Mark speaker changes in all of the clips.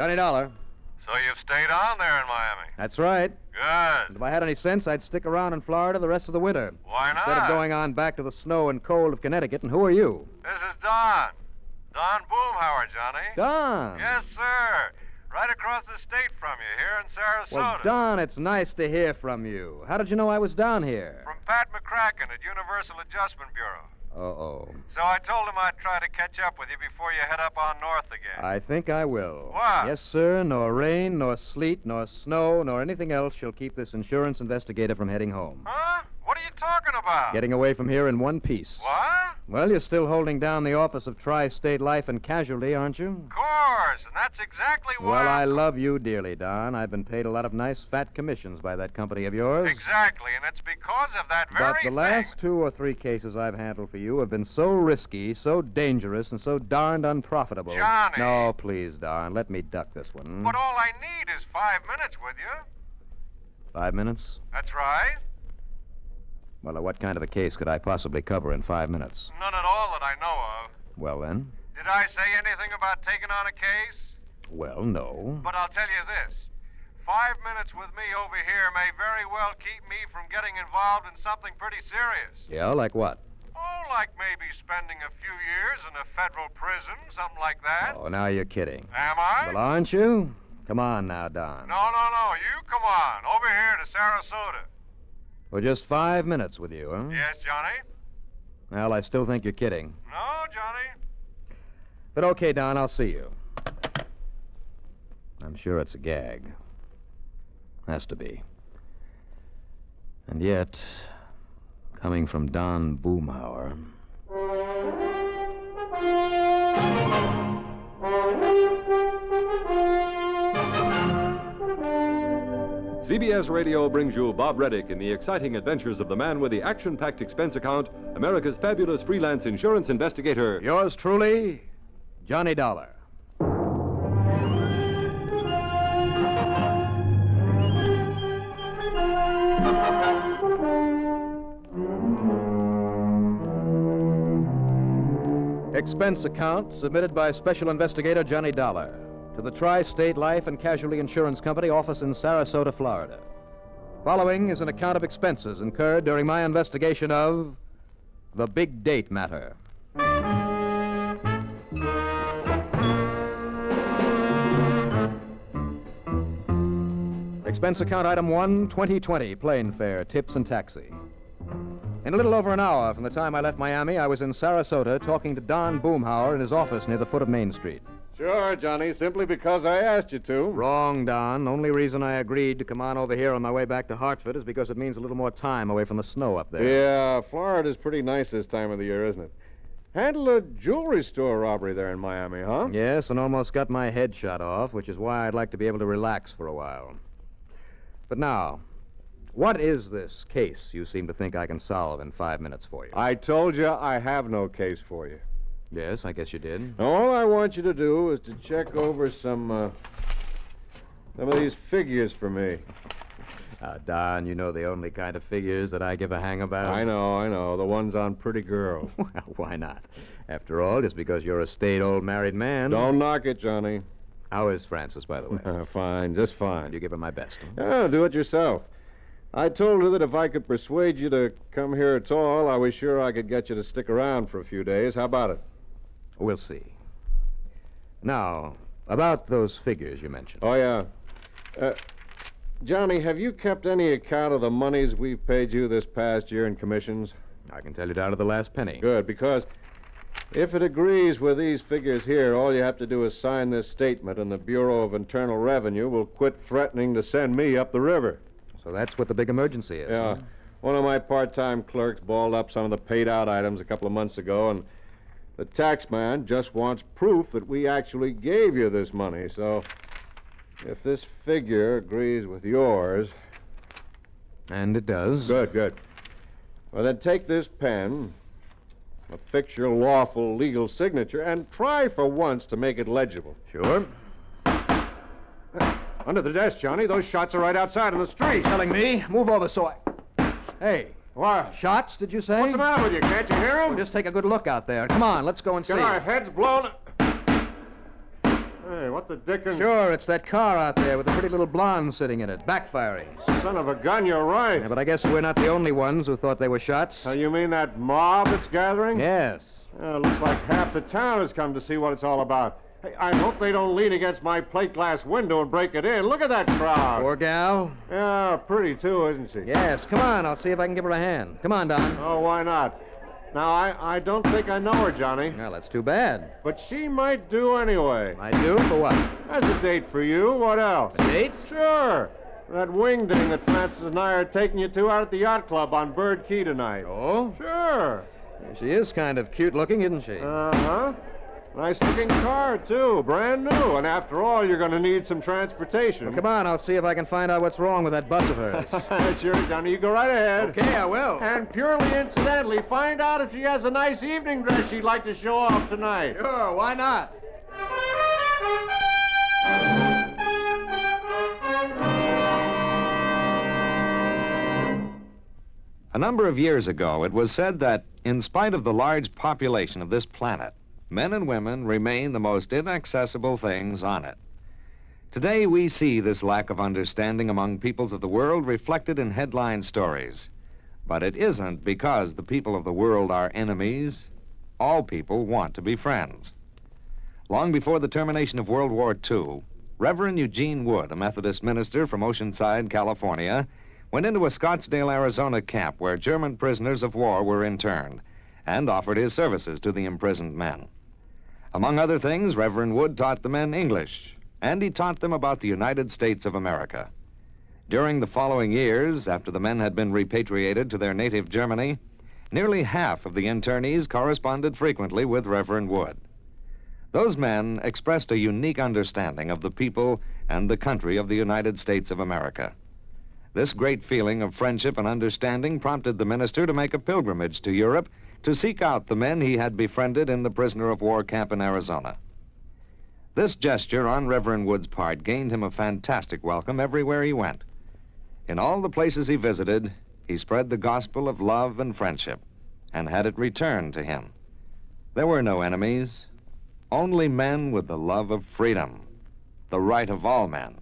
Speaker 1: Johnny Dollar.
Speaker 2: So you've stayed on there in Miami?
Speaker 1: That's right.
Speaker 2: Good.
Speaker 1: And if I had any sense, I'd stick around in Florida the rest of the winter.
Speaker 2: Why not?
Speaker 1: Instead of going on back to the snow and cold of Connecticut. And who are you?
Speaker 2: This is Don. Don Boomhauer, Johnny.
Speaker 1: Don.
Speaker 2: Yes, sir. Right across the state from you here in Sarasota.
Speaker 1: Well, Don, it's nice to hear from you. How did you know I was down here?
Speaker 2: From Pat McCracken at Universal Adjustment Bureau.
Speaker 1: Uh-oh.
Speaker 2: So I told him I'd try to catch up with you before you head up on north again.
Speaker 1: I think I will.
Speaker 2: What?
Speaker 1: Yes, sir. Nor rain, nor sleet, nor snow, nor anything else shall keep this insurance investigator from heading home.
Speaker 2: Huh? What are you talking about?
Speaker 1: Getting away from here in one piece.
Speaker 2: What?
Speaker 1: Well, you're still holding down the office of Tri-State Life and Casualty, aren't you?
Speaker 2: Of course, and that's exactly why...
Speaker 1: Well, I love you dearly, Don. I've been paid a lot of nice fat commissions by that company of yours.
Speaker 2: Exactly, and it's because of that very
Speaker 1: But the last 2 or 3 cases I've handled for you have been so risky, so dangerous, and so darned unprofitable.
Speaker 2: Johnny!
Speaker 1: No, please, Don. Let me duck this one.
Speaker 2: But all I need is 5 minutes with you.
Speaker 1: 5 minutes?
Speaker 2: That's right.
Speaker 1: Well, what kind of a case could I possibly cover in 5 minutes?
Speaker 2: None at all that I know of.
Speaker 1: Well, then?
Speaker 2: Did I say anything about taking on a case?
Speaker 1: Well, no.
Speaker 2: But I'll tell you this. 5 minutes with me over here may very well keep me from getting involved in something pretty serious.
Speaker 1: Yeah, like what?
Speaker 2: Oh, like maybe spending a few years in a federal prison, something like that.
Speaker 1: Oh, now you're kidding.
Speaker 2: Am I?
Speaker 1: Well, aren't you? Come on now, Don.
Speaker 2: No. You come on. Over here to Sarasota.
Speaker 1: For just 5 minutes with you, huh?
Speaker 2: Yes, Johnny?
Speaker 1: Well, I still think you're kidding.
Speaker 2: No, Johnny.
Speaker 1: But okay, Don, I'll see you. I'm sure it's a gag. Has to be. And yet, coming from Don Boomhauer...
Speaker 3: CBS Radio brings you Bob Reddick in the exciting adventures of the man with the action-packed expense account, America's fabulous freelance insurance investigator.
Speaker 1: Yours truly, Johnny Dollar. Expense account submitted by Special Investigator Johnny Dollar to the Tri-State Life and Casualty Insurance Company office in Sarasota, Florida. Following is an account of expenses incurred during my investigation of the big date matter. Expense account item 1, 2020, plane fare, tips and taxi. In a little over an hour from the time I left Miami, I was in Sarasota talking to Don Boomhauer in his office near the foot of Main Street.
Speaker 4: Sure, Johnny, simply because I asked you to.
Speaker 1: Wrong, Don. Only reason I agreed to come on over here on my way back to Hartford is because it means a little more time away from the snow up there.
Speaker 4: Yeah, Florida's pretty nice this time of the year, isn't it? Handled a jewelry store robbery there in Miami, huh?
Speaker 1: Yes, and almost got my head shot off, which is why I'd like to be able to relax for a while. But now, what is this case you seem to think I can solve in 5 minutes for you?
Speaker 4: I told you I have no case for you.
Speaker 1: Yes, I guess you did.
Speaker 4: All I want you to do is to check over some of these figures for me.
Speaker 1: Don, you know the only kind of figures that I give a hang about.
Speaker 4: I know. The ones on pretty girls.
Speaker 1: Well, why not? After all, just because you're a staid old married man.
Speaker 4: Don't knock it, Johnny.
Speaker 1: How is Frances, by the way?
Speaker 4: Fine, just fine.
Speaker 1: You give her my best. Huh?
Speaker 4: Oh, do it yourself. I told her that if I could persuade you to come here at all, I was sure I could get you to stick around for a few days. How about it?
Speaker 1: We'll see. Now, about those figures you mentioned.
Speaker 4: Oh, yeah. Johnny, have you kept any account of the monies we've paid you this past year in commissions?
Speaker 1: I can tell you down to the last penny.
Speaker 4: Good, because if it agrees with these figures here, all you have to do is sign this statement, and the Bureau of Internal Revenue will quit threatening to send me up the river.
Speaker 1: So that's what the big emergency is.
Speaker 4: Yeah.
Speaker 1: Huh?
Speaker 4: One of my part-time clerks balled up some of the paid-out items a couple of months ago, and the tax man just wants proof that we actually gave you this money. So if this figure agrees with yours...
Speaker 1: And it does.
Speaker 4: Good. Well, then take this pen, affix your lawful legal signature, and try for once to make it legible.
Speaker 1: Sure.
Speaker 4: Under the desk, Johnny. Those shots are right outside in the street.
Speaker 1: Telling me? Move over so I... Hey.
Speaker 4: What?
Speaker 1: Shots, did you say?
Speaker 4: What's the matter with you? Can't you hear them?
Speaker 1: Well, just take a good look out there. Come on, let's go and see.
Speaker 4: Get our heads blown. Hey, what the dickens?
Speaker 1: Sure, it's that car out there with the pretty little blonde sitting in it, backfiring.
Speaker 4: Son of a gun, you're right.
Speaker 1: Yeah, but I guess we're not the only ones who thought they were shots.
Speaker 4: So you mean that mob that's gathering?
Speaker 1: Yes.
Speaker 4: Looks like half the town has come to see what it's all about. Hey, I hope they don't lean against my plate glass window and break it in. Look at that crowd.
Speaker 1: Poor gal.
Speaker 4: Yeah, pretty too, isn't she?
Speaker 1: Yes, come on. I'll see if I can give her a hand. Come on, Don.
Speaker 4: Oh, why not? Now, I don't think I know her, Johnny.
Speaker 1: Well, that's too bad.
Speaker 4: But she might do anyway.
Speaker 1: I do? For what?
Speaker 4: As a date for you. What else?
Speaker 1: A date?
Speaker 4: Sure. That wing ding that Francis and I are taking you to out at the yacht club on Bird Key tonight.
Speaker 1: Oh?
Speaker 4: Sure.
Speaker 1: She is kind of cute looking, isn't she?
Speaker 4: Uh-huh. Nice looking car, too. Brand new. And after all, you're going to need some transportation.
Speaker 1: Well, come on. I'll see if I can find out what's wrong with that bus of hers.
Speaker 4: Sure, Johnny. You go right ahead.
Speaker 1: Okay, I will.
Speaker 4: And purely incidentally, find out if she has a nice evening dress she'd like to show off tonight.
Speaker 1: Sure, why not?
Speaker 5: A number of years ago, it was said that, in spite of the large population of this planet, men and women remain the most inaccessible things on it. Today, we see this lack of understanding among peoples of the world reflected in headline stories. But it isn't because the people of the world are enemies. All people want to be friends. Long before the termination of World War II, Reverend Eugene Wood, a Methodist minister from Oceanside, California, went into a Scottsdale, Arizona camp where German prisoners of war were interned and offered his services to the imprisoned men. Among other things, Reverend Wood taught the men English, and he taught them about the United States of America. During the following years, after the men had been repatriated to their native Germany, nearly half of the internees corresponded frequently with Reverend Wood. Those men expressed a unique understanding of the people and the country of the United States of America. This great feeling of friendship and understanding prompted the minister to make a pilgrimage to Europe to seek out the men he had befriended in the prisoner of war camp in Arizona. This gesture on Reverend Wood's part gained him a fantastic welcome everywhere he went. In all the places he visited, he spread the gospel of love and friendship and had it returned to him. There were no enemies, only men with the love of freedom, the right of all men.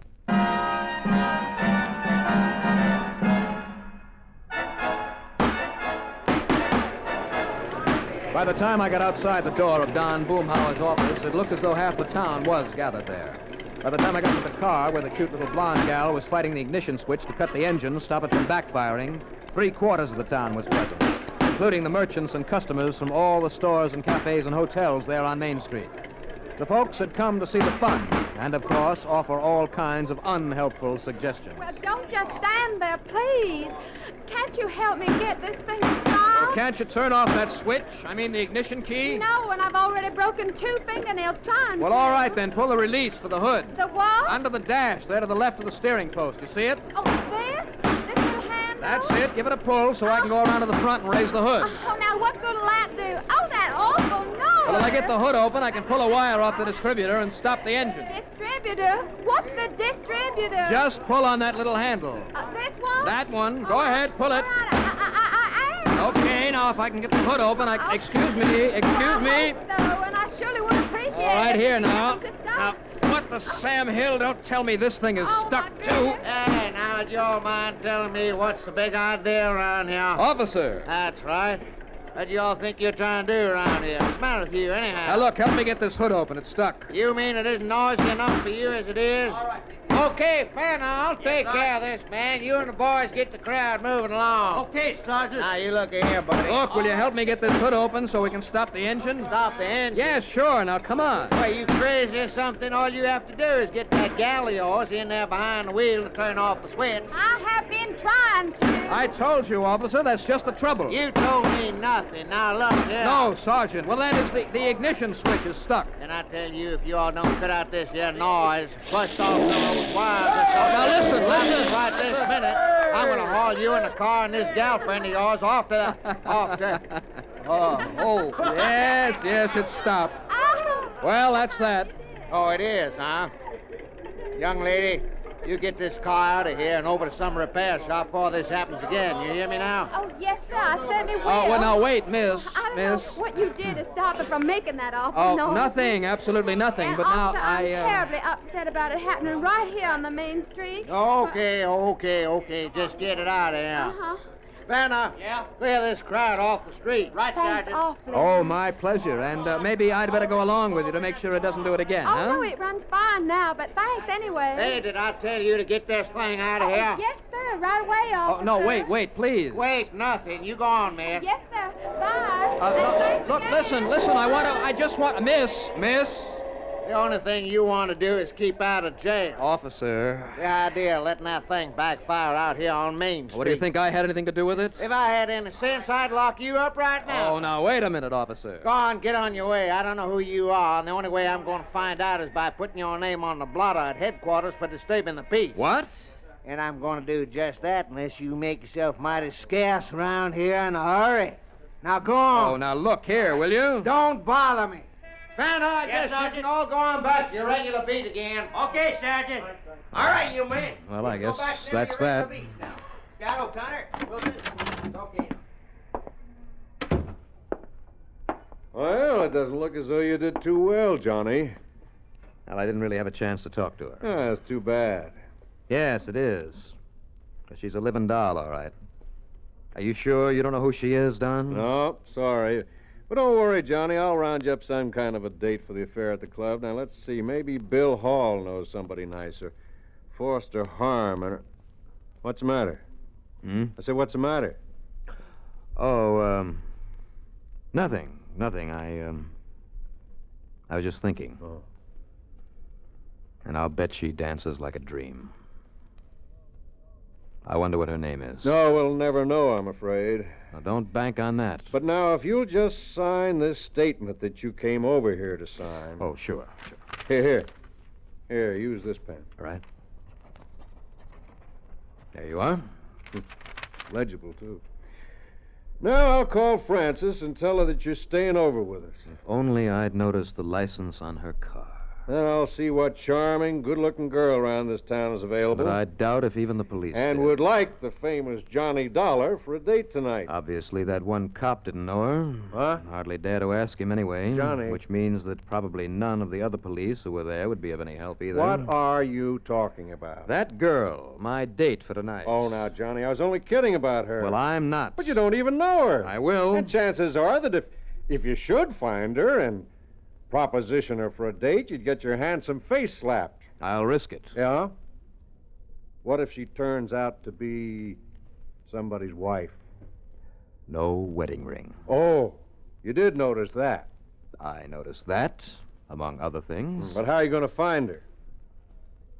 Speaker 1: By the time I got outside the door of Don Boomhauer's office, it looked as though half the town was gathered there. By the time I got to the car where the cute little blonde gal was fighting the ignition switch to cut the engine, stop it from backfiring, 3/4 of the town was present, including the merchants and customers from all the stores and cafes and hotels there on Main Street. The folks had come to see the fun and, of course, offer all kinds of unhelpful suggestions.
Speaker 6: Well, don't just stand there, please. Can't you help me get this thing started?
Speaker 1: Well, can't you turn off that switch? I mean, the ignition key?
Speaker 6: No, and I've already broken 2 fingernails trying
Speaker 1: Well,
Speaker 6: to.
Speaker 1: all right, then. Pull the release for the hood.
Speaker 6: The what?
Speaker 1: Under the dash, there to the left of the steering post. You see it?
Speaker 6: Oh, this? This little handle?
Speaker 1: That's it. Give it a pull so I can go around to the front and raise the hood.
Speaker 6: Oh, now what good'll that do? Oh, that awful noise.
Speaker 1: Well, if I get the hood open, I can pull a wire off the distributor and stop the engine.
Speaker 6: Distributor? What's the distributor?
Speaker 1: Just pull on that little handle.
Speaker 6: This one?
Speaker 1: That one. Go ahead, pull it.
Speaker 6: All right, I am.
Speaker 1: Okay, now if I can get the hood open, excuse me. Excuse me.
Speaker 6: I hope so, and I surely would appreciate it.
Speaker 1: All right, here now.
Speaker 6: Just
Speaker 1: Now,
Speaker 6: don't.
Speaker 1: what the Sam Hill? Don't tell me this thing is
Speaker 6: Oh,
Speaker 1: stuck
Speaker 6: my
Speaker 1: too.
Speaker 6: goodness.
Speaker 7: Hey, now, do y'all mind telling me what's the big idea around here?
Speaker 1: Officer.
Speaker 7: That's right. What do y'all think you're trying to do around here? What's the matter with you, anyhow?
Speaker 1: Now, look, help me get this hood open. It's stuck.
Speaker 7: You mean it isn't noisy enough for you as it is? All right. Okay, fair now. I'll take care of this, man. You and the boys get the crowd moving along.
Speaker 8: Okay, Sergeant.
Speaker 7: Now, you look here, buddy.
Speaker 1: Look, will you help me get this hood open so we can stop the engine?
Speaker 7: Stop the engine.
Speaker 1: Yes, sure. Now, come on.
Speaker 7: Well, you crazy or something? All you have to do is get that gal of yours in there behind the wheel to turn off the switch.
Speaker 6: I have been trying to.
Speaker 1: I told you, officer, that's just the trouble.
Speaker 7: You told me nothing. Now, look here.
Speaker 1: No, Sergeant. Well, that is the ignition switch is stuck.
Speaker 7: And I tell you, if you all don't cut out this here noise, bust off some of those wires or something.
Speaker 1: Now, listen.
Speaker 7: Right this minute, I'm going to haul you in the car and this gal friend of yours off to...
Speaker 1: Yes, it's stopped.
Speaker 6: Oh.
Speaker 1: Well, that's that.
Speaker 7: Oh, it is, huh? Young lady, You get this car out of here and over to some repair shop before this happens again. You hear me now?
Speaker 6: Oh, yes, sir. I certainly will.
Speaker 1: Oh, well, now, wait, miss.
Speaker 6: I don't
Speaker 1: Miss.
Speaker 6: know what you did to stop her from making that offer.
Speaker 1: Oh,
Speaker 6: no.
Speaker 1: nothing. Absolutely nothing.
Speaker 6: And
Speaker 1: But now
Speaker 6: officer,
Speaker 1: I...
Speaker 6: I'm terribly upset about it happening right here on the main street.
Speaker 7: Okay. Just get it out of here.
Speaker 6: Uh-huh.
Speaker 7: Vanna. Yeah? Clear this crowd off the street. Right,
Speaker 6: Thanks awfully.
Speaker 1: Oh, my pleasure. And maybe I'd better go along with you to make sure it doesn't do it again,
Speaker 6: Oh,
Speaker 1: huh?
Speaker 6: no, it runs fine now, but thanks anyway.
Speaker 7: Hey, did I tell you to get this thing out of here?
Speaker 6: Yes, sir. Right away,
Speaker 1: Oh,
Speaker 6: officer.
Speaker 1: no, wait, please.
Speaker 7: Wait, nothing. You go on, miss.
Speaker 6: Yes, sir. Bye. And thanks
Speaker 1: Look,
Speaker 6: again.
Speaker 1: listen, I just want... Miss.
Speaker 7: The only thing you want to do is keep out of jail.
Speaker 1: Officer.
Speaker 7: The idea of letting that thing backfire out here on Main Street.
Speaker 1: What do you think I had anything to do with it?
Speaker 7: If I had any sense, I'd lock you up right now.
Speaker 1: Oh, now, wait a minute, officer.
Speaker 7: Go on, get on your way. I don't know who you are, and the only way I'm going to find out is by putting your name on the blotter at headquarters for disturbing the peace.
Speaker 1: What?
Speaker 7: And I'm going to do just that unless you make yourself mighty scarce around here in a hurry. Now go on.
Speaker 1: Oh, now, look here, will you?
Speaker 7: Don't bother me. Vanna, I guess you can all go on back to your regular beat again. Okay, Sergeant. All right, you men.
Speaker 1: Well, I
Speaker 7: You go
Speaker 1: guess
Speaker 7: back to
Speaker 1: that's
Speaker 7: your
Speaker 1: that.
Speaker 7: regular beats now. Scott O'Connor, we'll do this. Okay.
Speaker 4: Well, it doesn't look as though you did too well, Johnny.
Speaker 1: Well, I didn't really have a chance to talk to her.
Speaker 4: Ah, that's too bad.
Speaker 1: Yes, it is. But she's a living doll, all right. Are you sure you don't know who she is, Don?
Speaker 4: No, sorry. But don't worry, Johnny. I'll round you up some kind of a date for the affair at the club. Now, let's see. Maybe Bill Hall knows somebody nicer. Forster Harmon. What's the matter?
Speaker 1: Hmm?
Speaker 4: I said, what's the matter?
Speaker 1: Oh, nothing. I was just thinking.
Speaker 4: Oh.
Speaker 1: And I'll bet she dances like a dream. I wonder what her name is.
Speaker 4: No, we'll never know, I'm afraid.
Speaker 1: Now, don't bank on that.
Speaker 4: But now, if you'll just sign this statement that you came over here to sign.
Speaker 1: Oh, sure.
Speaker 4: Here. Here, use this pen.
Speaker 1: All right. There you are.
Speaker 4: Legible, too. Now I'll call Frances and tell her that you're staying over with us.
Speaker 1: If only I'd noticed the license on her car.
Speaker 4: Then I'll see what charming, good-looking girl around this town is available.
Speaker 1: But I doubt if even the police
Speaker 4: And
Speaker 1: did.
Speaker 4: would like the famous Johnny Dollar for a date tonight.
Speaker 1: Obviously, that one cop didn't know her.
Speaker 4: Huh?
Speaker 1: Hardly dare to ask him anyway.
Speaker 4: Johnny.
Speaker 1: Which means that probably none of the other police who were there would be of any help either.
Speaker 4: What are you talking about?
Speaker 1: That girl, my date for tonight.
Speaker 4: Oh, now, Johnny, I was only kidding about her.
Speaker 1: Well, I'm not.
Speaker 4: But you don't even know her.
Speaker 1: I will.
Speaker 4: And chances are that if you should find her and proposition her for a date, you'd get your handsome face slapped.
Speaker 1: I'll risk it.
Speaker 4: Yeah? What if she turns out to be somebody's wife?
Speaker 1: No wedding ring.
Speaker 4: Oh, you did notice that.
Speaker 1: I noticed that, among other things.
Speaker 4: But how are you going to find her?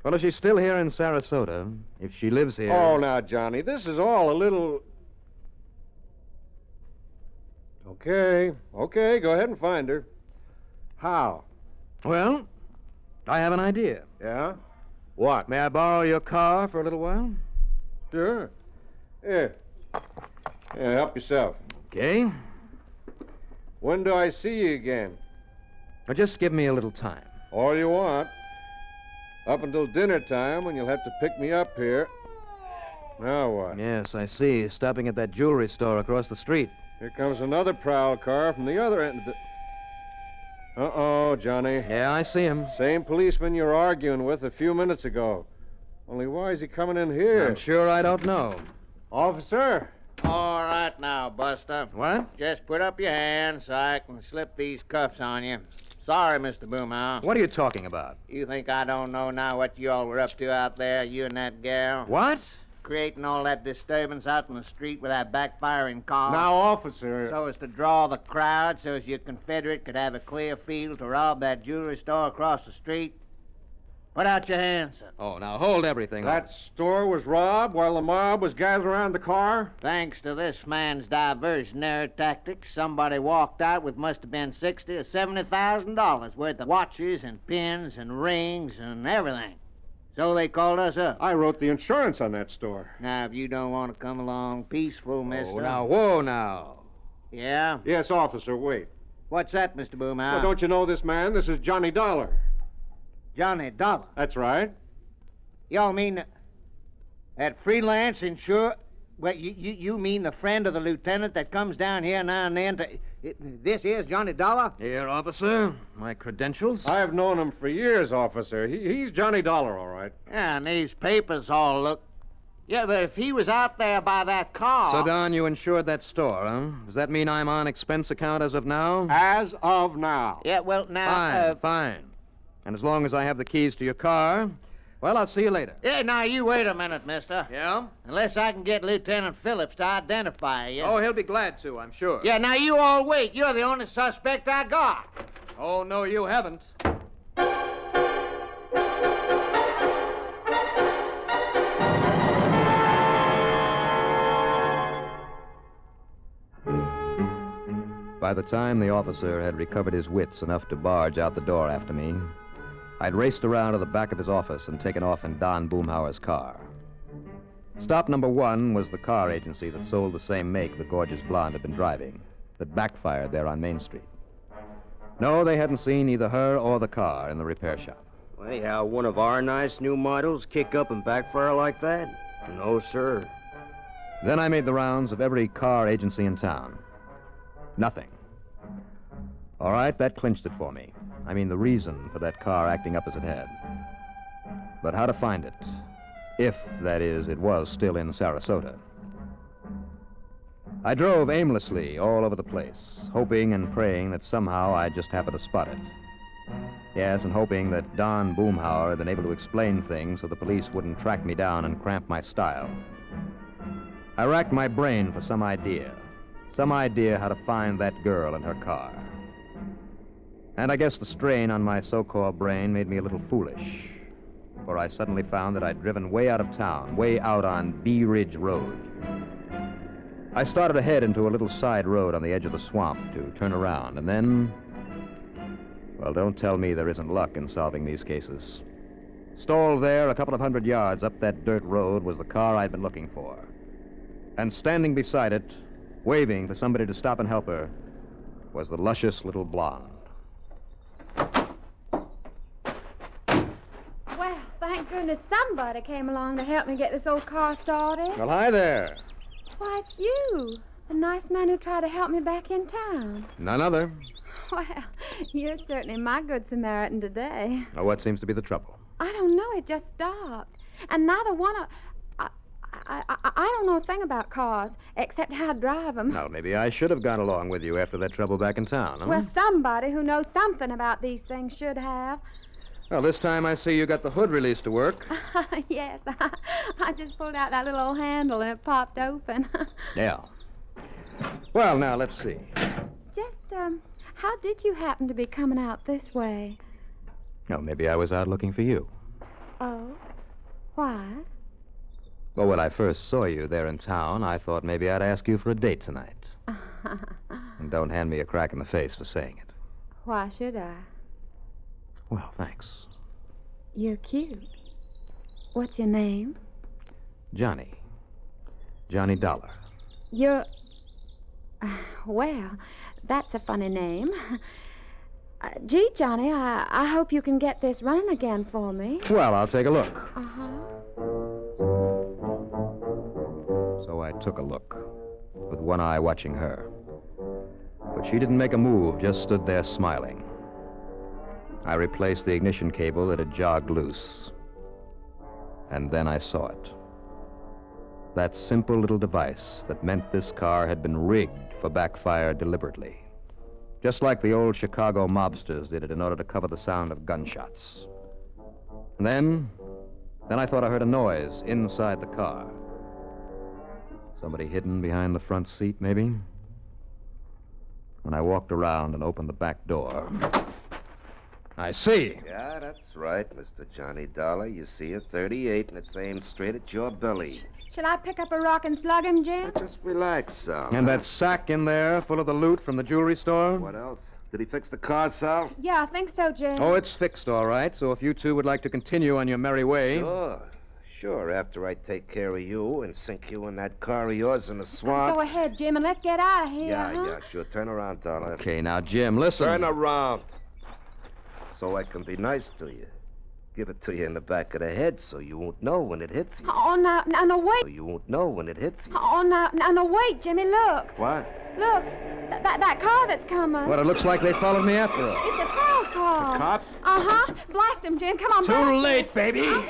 Speaker 1: Well, if she's still here in Sarasota, if she lives here...
Speaker 4: Oh, now, Johnny, this is all a little... Okay, go ahead and find her. How?
Speaker 1: Well, I have an idea.
Speaker 4: Yeah? What?
Speaker 1: May I borrow your car for a little while?
Speaker 4: Sure. Here, help yourself.
Speaker 1: Okay.
Speaker 4: When do I see you again?
Speaker 1: Now, just give me a little time.
Speaker 4: All you want. Up until dinner time, when you'll have to pick me up here. Now what?
Speaker 1: Yes, I see. Stopping at that jewelry store across the street.
Speaker 4: Here comes another prowl car from the other end of the... Uh-oh, Johnny.
Speaker 1: Yeah, I see him.
Speaker 4: Same policeman you were arguing with a few minutes ago. Only why is he coming in here?
Speaker 1: I'm sure I don't know.
Speaker 4: Officer.
Speaker 7: All right now, Buster.
Speaker 1: What?
Speaker 7: Just put up your hands so I can slip these cuffs on you. Sorry, Mr. Boomhouse.
Speaker 1: What are you talking about?
Speaker 7: You think I don't know now what you all were up to out there, you and that gal?
Speaker 1: What?
Speaker 7: Creating all that disturbance out in the street with that backfiring car?
Speaker 4: Now, officer.
Speaker 7: So as to draw the crowd so as your Confederate could have a clear field to rob that jewelry store across the street? Put out your hands, sir.
Speaker 1: Oh, now hold everything.
Speaker 4: That store was robbed while the mob was gathered around the car?
Speaker 7: Thanks to this man's diversionary tactics, somebody walked out with must have been $60,000 or $70,000 worth of watches and pins and rings and everything. So they called us up.
Speaker 4: I wrote the insurance on that store.
Speaker 7: Now, if you don't want to come along peaceful, mister.
Speaker 1: Oh, now, whoa, now.
Speaker 7: Yeah?
Speaker 4: Yes, officer, wait.
Speaker 7: What's that, Mr. Boomhouse?
Speaker 4: Well, don't you know this man? This is Johnny Dollar.
Speaker 7: Johnny Dollar.
Speaker 4: That's right.
Speaker 7: Y'all mean that freelance insure? Well, you mean the friend of the lieutenant that comes down here now and then to... This here's Johnny Dollar?
Speaker 1: Here, officer. My credentials.
Speaker 4: I've known him for years, officer. He's Johnny Dollar, all right.
Speaker 7: Yeah, and these papers all look... Yeah, but if he was out there by that car...
Speaker 1: So, Don, you insured that store, huh? Does that mean I'm on expense account as of now?
Speaker 4: As of now.
Speaker 7: Yeah, well, now...
Speaker 1: Fine. And as long as I have the keys to your car, well, I'll see you later.
Speaker 7: Yeah, now you wait a minute, mister.
Speaker 1: Yeah?
Speaker 7: Unless I can get Lieutenant Phillips to identify you.
Speaker 1: Oh, he'll be glad to, I'm sure.
Speaker 7: Yeah, now you all wait. You're the only suspect I got.
Speaker 1: Oh, no, you haven't. By the time the officer had recovered his wits enough to barge out the door after me, I'd raced around to the back of his office and taken off in Don Boomhauer's car. Stop number 1 was the car agency that sold the same make the gorgeous blonde had been driving, that backfired there on Main Street. No, they hadn't seen either her or the car in the repair shop.
Speaker 8: Anyhow, one of our nice new models kick up and backfire like that? No, sir.
Speaker 1: Then I made the rounds of every car agency in town. Nothing. All right, that clinched it for me. I mean, the reason for that car acting up as it had. But how to find it? If, that is, it was still in Sarasota. I drove aimlessly all over the place, hoping and praying that somehow I'd just happen to spot it. Yes, and hoping that Don Boomhauer had been able to explain things so the police wouldn't track me down and cramp my style. I racked my brain for some idea how to find that girl and her car. And I guess the strain on my so-called brain made me a little foolish, for I suddenly found that I'd driven way out of town, way out on Bee Ridge Road. I started ahead into a little side road on the edge of the swamp to turn around, and then... Well, don't tell me there isn't luck in solving these cases. Stalled there a couple of 100 yards up that dirt road was the car I'd been looking for. And standing beside it, waving for somebody to stop and help her, was the luscious little blonde.
Speaker 6: Well, thank goodness somebody came along to help me get this old car started.
Speaker 1: Well, hi there.
Speaker 6: Why, it's you. The nice man who tried to help me back in town.
Speaker 1: None other.
Speaker 6: Well, you're certainly my good Samaritan today.
Speaker 1: Now, what seems to be the trouble?
Speaker 6: I don't know. It just stopped. And neither one of... I don't know a thing about cars, except how to drive them.
Speaker 1: Now, maybe I should have gone along with you after that trouble back in town, huh?
Speaker 6: Well, somebody who knows something about these things should have.
Speaker 1: Well, this time I see you got the hood released to work.
Speaker 6: Yes, I just pulled out that little old handle and it popped open.
Speaker 1: Yeah. Well, now, let's see.
Speaker 6: Just, how did you happen to be coming out this way?
Speaker 1: Oh, maybe I was out looking for you.
Speaker 6: Oh? Why?
Speaker 1: Well, when I first saw you there in town, I thought maybe I'd ask you for a date tonight. And don't hand me a crack in the face for saying it.
Speaker 6: Why should I?
Speaker 1: Well, thanks.
Speaker 6: You're cute. What's your name?
Speaker 1: Johnny. Johnny Dollar.
Speaker 6: You're... Well, that's a funny name. Gee, Johnny, I hope you can get this running again for me.
Speaker 1: Well, I'll take a look.
Speaker 6: Uh-huh.
Speaker 1: So I took a look, with one eye watching her. But she didn't make a move, just stood there smiling. I replaced the ignition cable that had jogged loose. And then I saw it. That simple little device that meant this car had been rigged for backfire deliberately. Just like the old Chicago mobsters did it in order to cover the sound of gunshots. And then I thought I heard a noise inside the car. Somebody hidden behind the front seat, maybe? When I walked around and opened the back door... I see.
Speaker 8: Yeah, that's right, Mr. Johnny Dollar. You see a 38, and it's aimed straight at your belly.
Speaker 6: Shall I pick up a rock and slug him, Jim?
Speaker 8: Now, just relax, Sal.
Speaker 1: And that sack in there full of the loot from the jewelry store?
Speaker 8: What else? Did he fix the car, Sal?
Speaker 6: Yeah, I think so, Jim.
Speaker 1: Oh, it's fixed, all right. So if you two would like to continue on your merry way...
Speaker 8: Sure, after I take care of you and sink you in that car of yours in the swamp.
Speaker 6: Go ahead, Jim, and let's get out of here,
Speaker 8: Yeah, sure. Turn around, Dollar.
Speaker 1: Okay, now, Jim, listen.
Speaker 8: Turn around. So I can be nice to you.
Speaker 9: give it to you in the back of the head so you won't know when it hits you.
Speaker 6: Oh, now, wait.
Speaker 9: So you won't know when it hits you.
Speaker 6: Oh, now, wait, Jimmy, look.
Speaker 9: What?
Speaker 6: Look, that car that's coming.
Speaker 1: Well, it looks like they followed me after all.
Speaker 6: It's a Powell car.
Speaker 9: The cops?
Speaker 6: Uh-huh. Blast him, Jim. Come on, blast him.
Speaker 7: Too late, baby.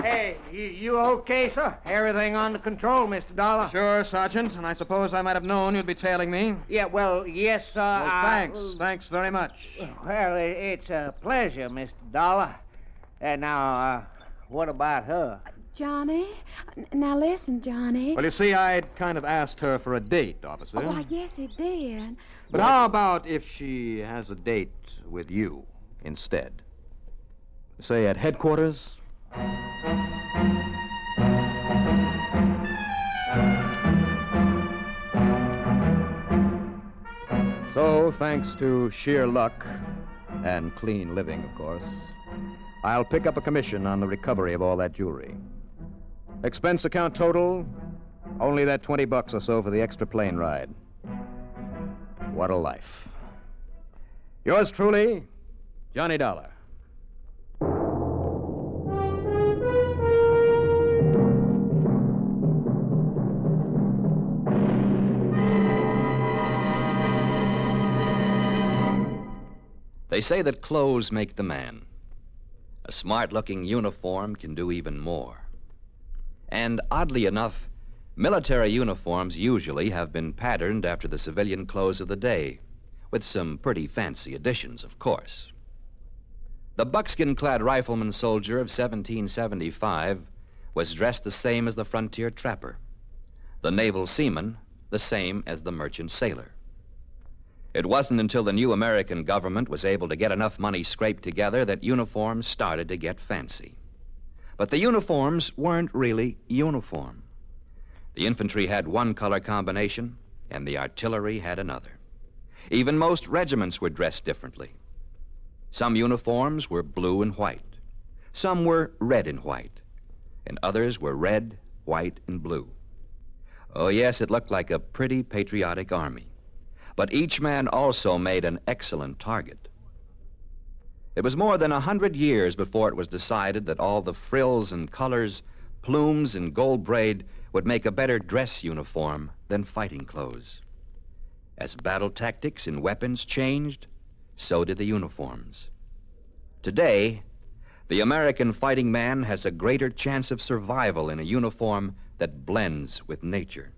Speaker 7: Hey, you okay, sir? Everything under control, Mr. Dollar?
Speaker 1: Sure, Sergeant, and I suppose I might have known you'd be tailing me.
Speaker 7: Yeah, well, yes, sir.
Speaker 1: Well, thanks. Thanks very much.
Speaker 7: Well, it's a pleasure, Mr. Dollar. Now, what about her?
Speaker 6: Johnny? Now, listen, Johnny.
Speaker 1: Well, you see, I'd kind of asked her for a date, officer.
Speaker 6: Oh, I guess he did.
Speaker 1: But how about if she has a date with you instead? Say at headquarters? So, thanks to sheer luck and clean living, of course, I'll pick up a commission on the recovery of all that jewelry. Expense account total, only that $20 or so for the extra plane ride. What a life. Yours truly, Johnny Dollar.
Speaker 5: They say that clothes make the man. A smart-looking uniform can do even more. And oddly enough, military uniforms usually have been patterned after the civilian clothes of the day, with some pretty fancy additions, of course. The buckskin-clad rifleman soldier of 1775 was dressed the same as the frontier trapper. The naval seaman, the same as the merchant sailor. It wasn't until the new American government was able to get enough money scraped together that uniforms started to get fancy. But the uniforms weren't really uniform. The infantry had one color combination, and the artillery had another. Even most regiments were dressed differently. Some uniforms were blue and white. Some were red and white. And others were red, white, and blue. Oh, yes, it looked like a pretty patriotic army. But each man also made an excellent target. It was more than 100 years before it was decided that all the frills and colors, plumes and gold braid would make a better dress uniform than fighting clothes. As battle tactics and weapons changed, so did the uniforms. Today, the American fighting man has a greater chance of survival in a uniform that blends with nature.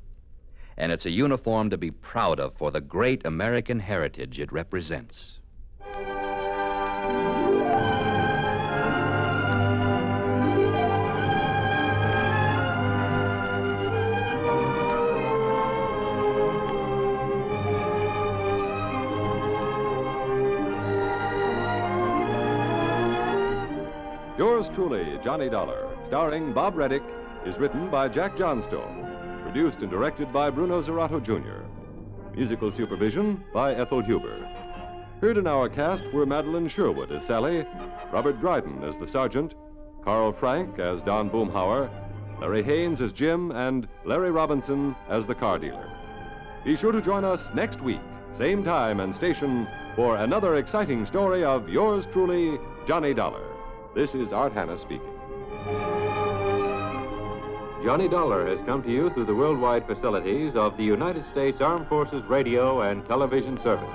Speaker 5: And it's a uniform to be proud of for the great American heritage it represents.
Speaker 3: Yours truly, Johnny Dollar, starring Bob Reddick, is written by Jack Johnstone. Produced and directed by Bruno Zerato, Jr. Musical supervision by Ethel Huber. Heard in our cast were Madeline Sherwood as Sally, Robert Dryden as the Sergeant, Carl Frank as Don Boomhauer, Larry Haynes as Jim, and Larry Robinson as the car dealer. Be sure to join us next week, same time and station, for another exciting story of yours truly, Johnny Dollar. This is Art Hanna speaking. Johnny Dollar has come to you through the worldwide facilities of the United States Armed Forces Radio and Television Service.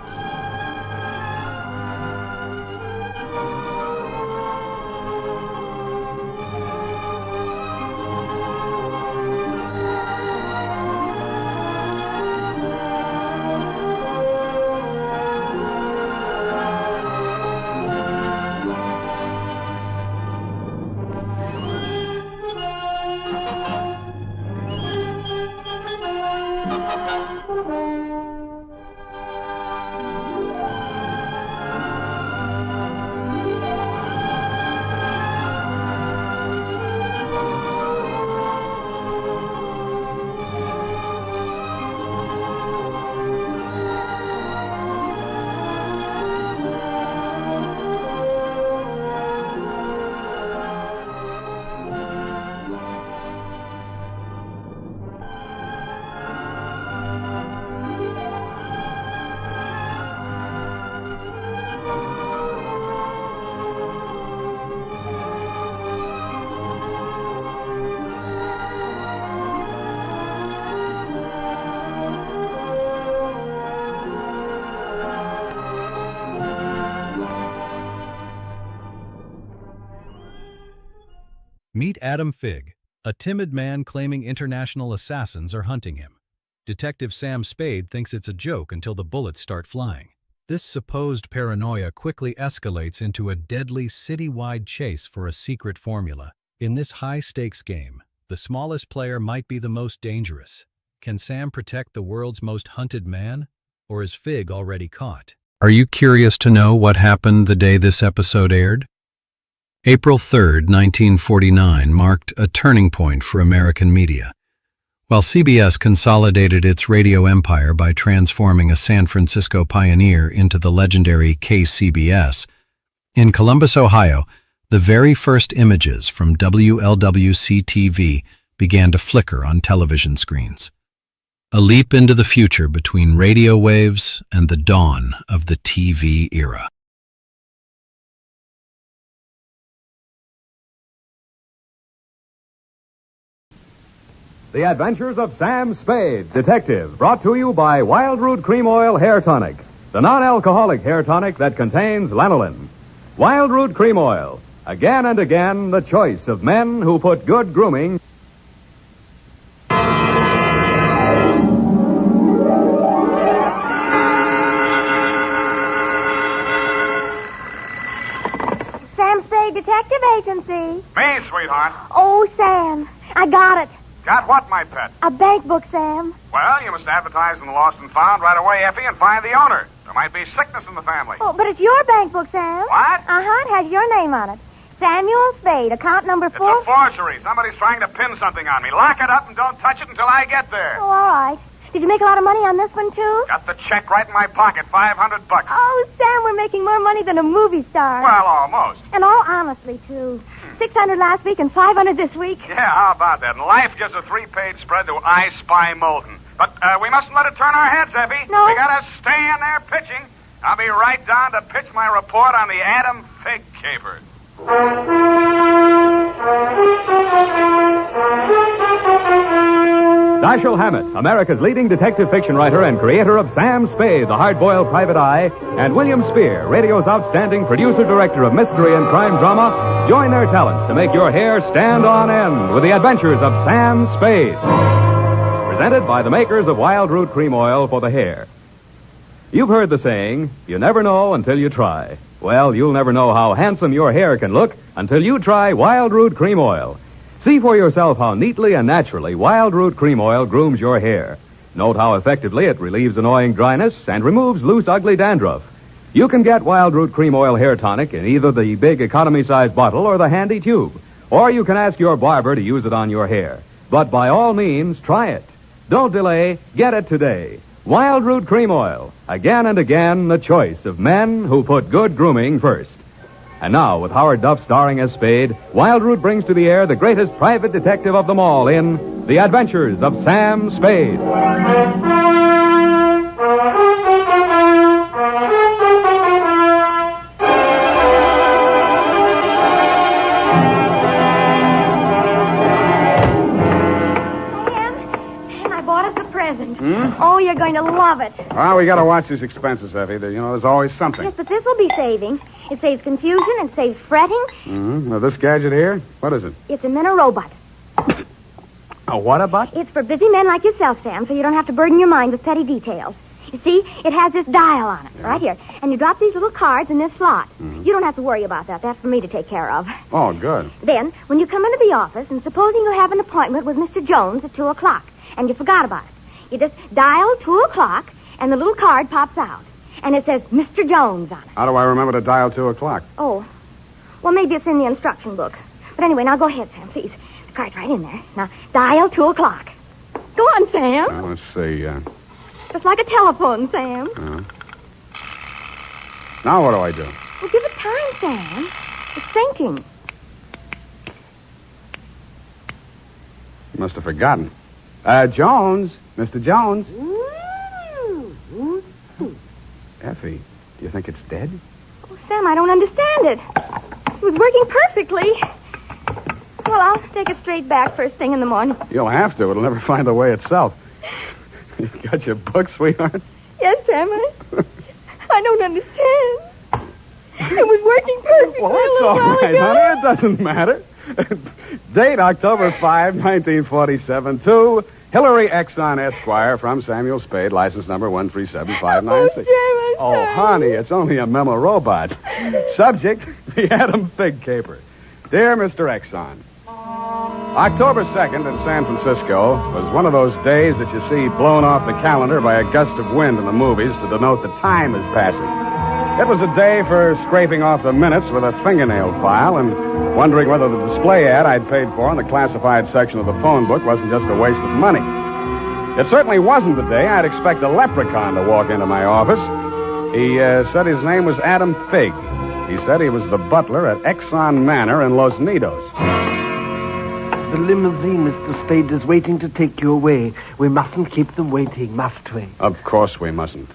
Speaker 10: Meet Adam Figg, a timid man claiming international assassins are hunting him. Detective Sam Spade thinks it's a joke until the bullets start flying. This supposed paranoia quickly escalates into a deadly citywide chase for a secret formula. In this high-stakes game, the smallest player might be the most dangerous. Can Sam protect the world's most hunted man, or is Figg already caught? Are you curious to know what happened the day this episode aired? April 3, 1949 marked a turning point for American media. While CBS consolidated its radio empire by transforming a San Francisco pioneer into the legendary KCBS, in Columbus, Ohio, the very first images from WLWC-TV began to flicker on television screens. A leap into the future between radio waves and the dawn of the TV era.
Speaker 11: The Adventures of Sam Spade, Detective, brought to you by Wild Root Cream Oil Hair Tonic, the non-alcoholic hair tonic that contains lanolin. Wild Root Cream Oil, again and again the choice of men who put good grooming.
Speaker 12: Sam Spade Detective Agency.
Speaker 2: Me, sweetheart.
Speaker 12: Oh, Sam, I got it.
Speaker 2: Got what, my pet?
Speaker 12: A bank book, Sam.
Speaker 2: Well, you must advertise in the Lost and Found right away, Effie, and find the owner. There might be sickness in the family.
Speaker 12: Oh, but it's your bank book, Sam.
Speaker 2: What?
Speaker 12: Uh-huh, it has your name on it. Samuel Spade, account number 4.
Speaker 2: It's a forgery. Somebody's trying to pin something on me. Lock it up and don't touch it until I get there.
Speaker 12: Oh, all right. Did you make a lot of money on this one, too?
Speaker 2: Got the check right in my pocket, $500.
Speaker 12: Oh, Sam, we're making more money than a movie star.
Speaker 2: Well, almost.
Speaker 12: And all honestly, too. 600 last week and 500 this week.
Speaker 2: Yeah, how about that? And life gives a 3-page spread to I Spy Molten. But we mustn't let it turn our heads, Effie.
Speaker 12: No.
Speaker 2: We gotta stay in there pitching. I'll be right down to pitch my report on the Adam Figg caper.
Speaker 11: Dashiell Hammett, America's leading detective fiction writer and creator of Sam Spade, the hard-boiled private eye, and William Spear, radio's outstanding producer-director of mystery and crime drama, join their talents to make your hair stand on end with the adventures of Sam Spade. Presented by the makers of Wild Root Cream Oil for the hair. You've heard the saying, you never know until you try. Well, you'll never know how handsome your hair can look until you try Wild Root Cream Oil. See for yourself how neatly and naturally Wild Root Cream Oil grooms your hair. Note how effectively it relieves annoying dryness and removes loose, ugly dandruff. You can get Wild Root Cream Oil Hair Tonic in either the big economy-size bottle or the handy tube. Or you can ask your barber to use it on your hair. But by all means, try it. Don't delay. Get it today. Wild Root Cream Oil. Again and again, the choice of men who put good grooming first. And now, with Howard Duff starring as Spade, Wild Root brings to the air the greatest private detective of them all in The Adventures of Sam Spade.
Speaker 12: Oh, you're going to love it.
Speaker 2: Well, we gotta watch these expenses, Effie. There's always something.
Speaker 12: Yes, but this will be saving. It saves confusion, it saves fretting.
Speaker 2: Mm-hmm. Now, this gadget here, what is it?
Speaker 12: It's a Minirobot.
Speaker 2: A what-a-bot?
Speaker 12: It's for busy men like yourself, Sam, so you don't have to burden your mind with petty details. You see, it has this dial on it, right here. And you drop these little cards in this slot. Mm-hmm. You don't have to worry about that. That's for me to take care of.
Speaker 2: Oh, good.
Speaker 12: Then, when you come into the office, and supposing you have an appointment with Mr. Jones at 2 o'clock, and you forgot about it, you just dial 2 o'clock, and the little card pops out. And it says Mr. Jones on it.
Speaker 2: How do I remember to dial 2 o'clock?
Speaker 12: Oh, well, maybe it's in the instruction book. But anyway, now go ahead, Sam, please. The card's right in there. Now, dial 2 o'clock. Go on, Sam.
Speaker 2: Well, let's see.
Speaker 12: Just like a telephone, Sam.
Speaker 2: Now what do I do?
Speaker 12: Well, give it time, Sam. It's thinking.
Speaker 2: You must have forgotten. Jones. Mr. Jones. Effie, do you think it's dead?
Speaker 12: Oh, Sam, I don't understand it. It was working perfectly. Well, I'll take it straight back first thing in the morning.
Speaker 2: You'll have to. It'll never find the way itself. You got your book, sweetheart?
Speaker 12: Yes, Sam. I don't understand. It was working perfectly.
Speaker 2: Well, it's all right, honey. It doesn't matter.
Speaker 13: Date October 5, 1947, to Hillary Exxon Esquire from Samuel Spade, license number 137596. Oh, honey, it's only a memo robot. Subject, the Adam Figg caper. Dear Mr. Exxon, October 2nd in San Francisco was one of those days that you see blown off the calendar by a gust of wind in the movies to denote the time is passing. It was a day for scraping off the minutes with a fingernail file and wondering whether the display ad I'd paid for in the classified section of the phone book wasn't just a waste of money. It certainly wasn't the day I'd expect a leprechaun to walk into my office. He said his name was Adam Figg. He said he was the butler at Exxon Manor in Los Nidos.
Speaker 14: The limousine, Mr. Spade, is waiting to take you away. We mustn't keep them waiting, must we?
Speaker 13: Of course we mustn't.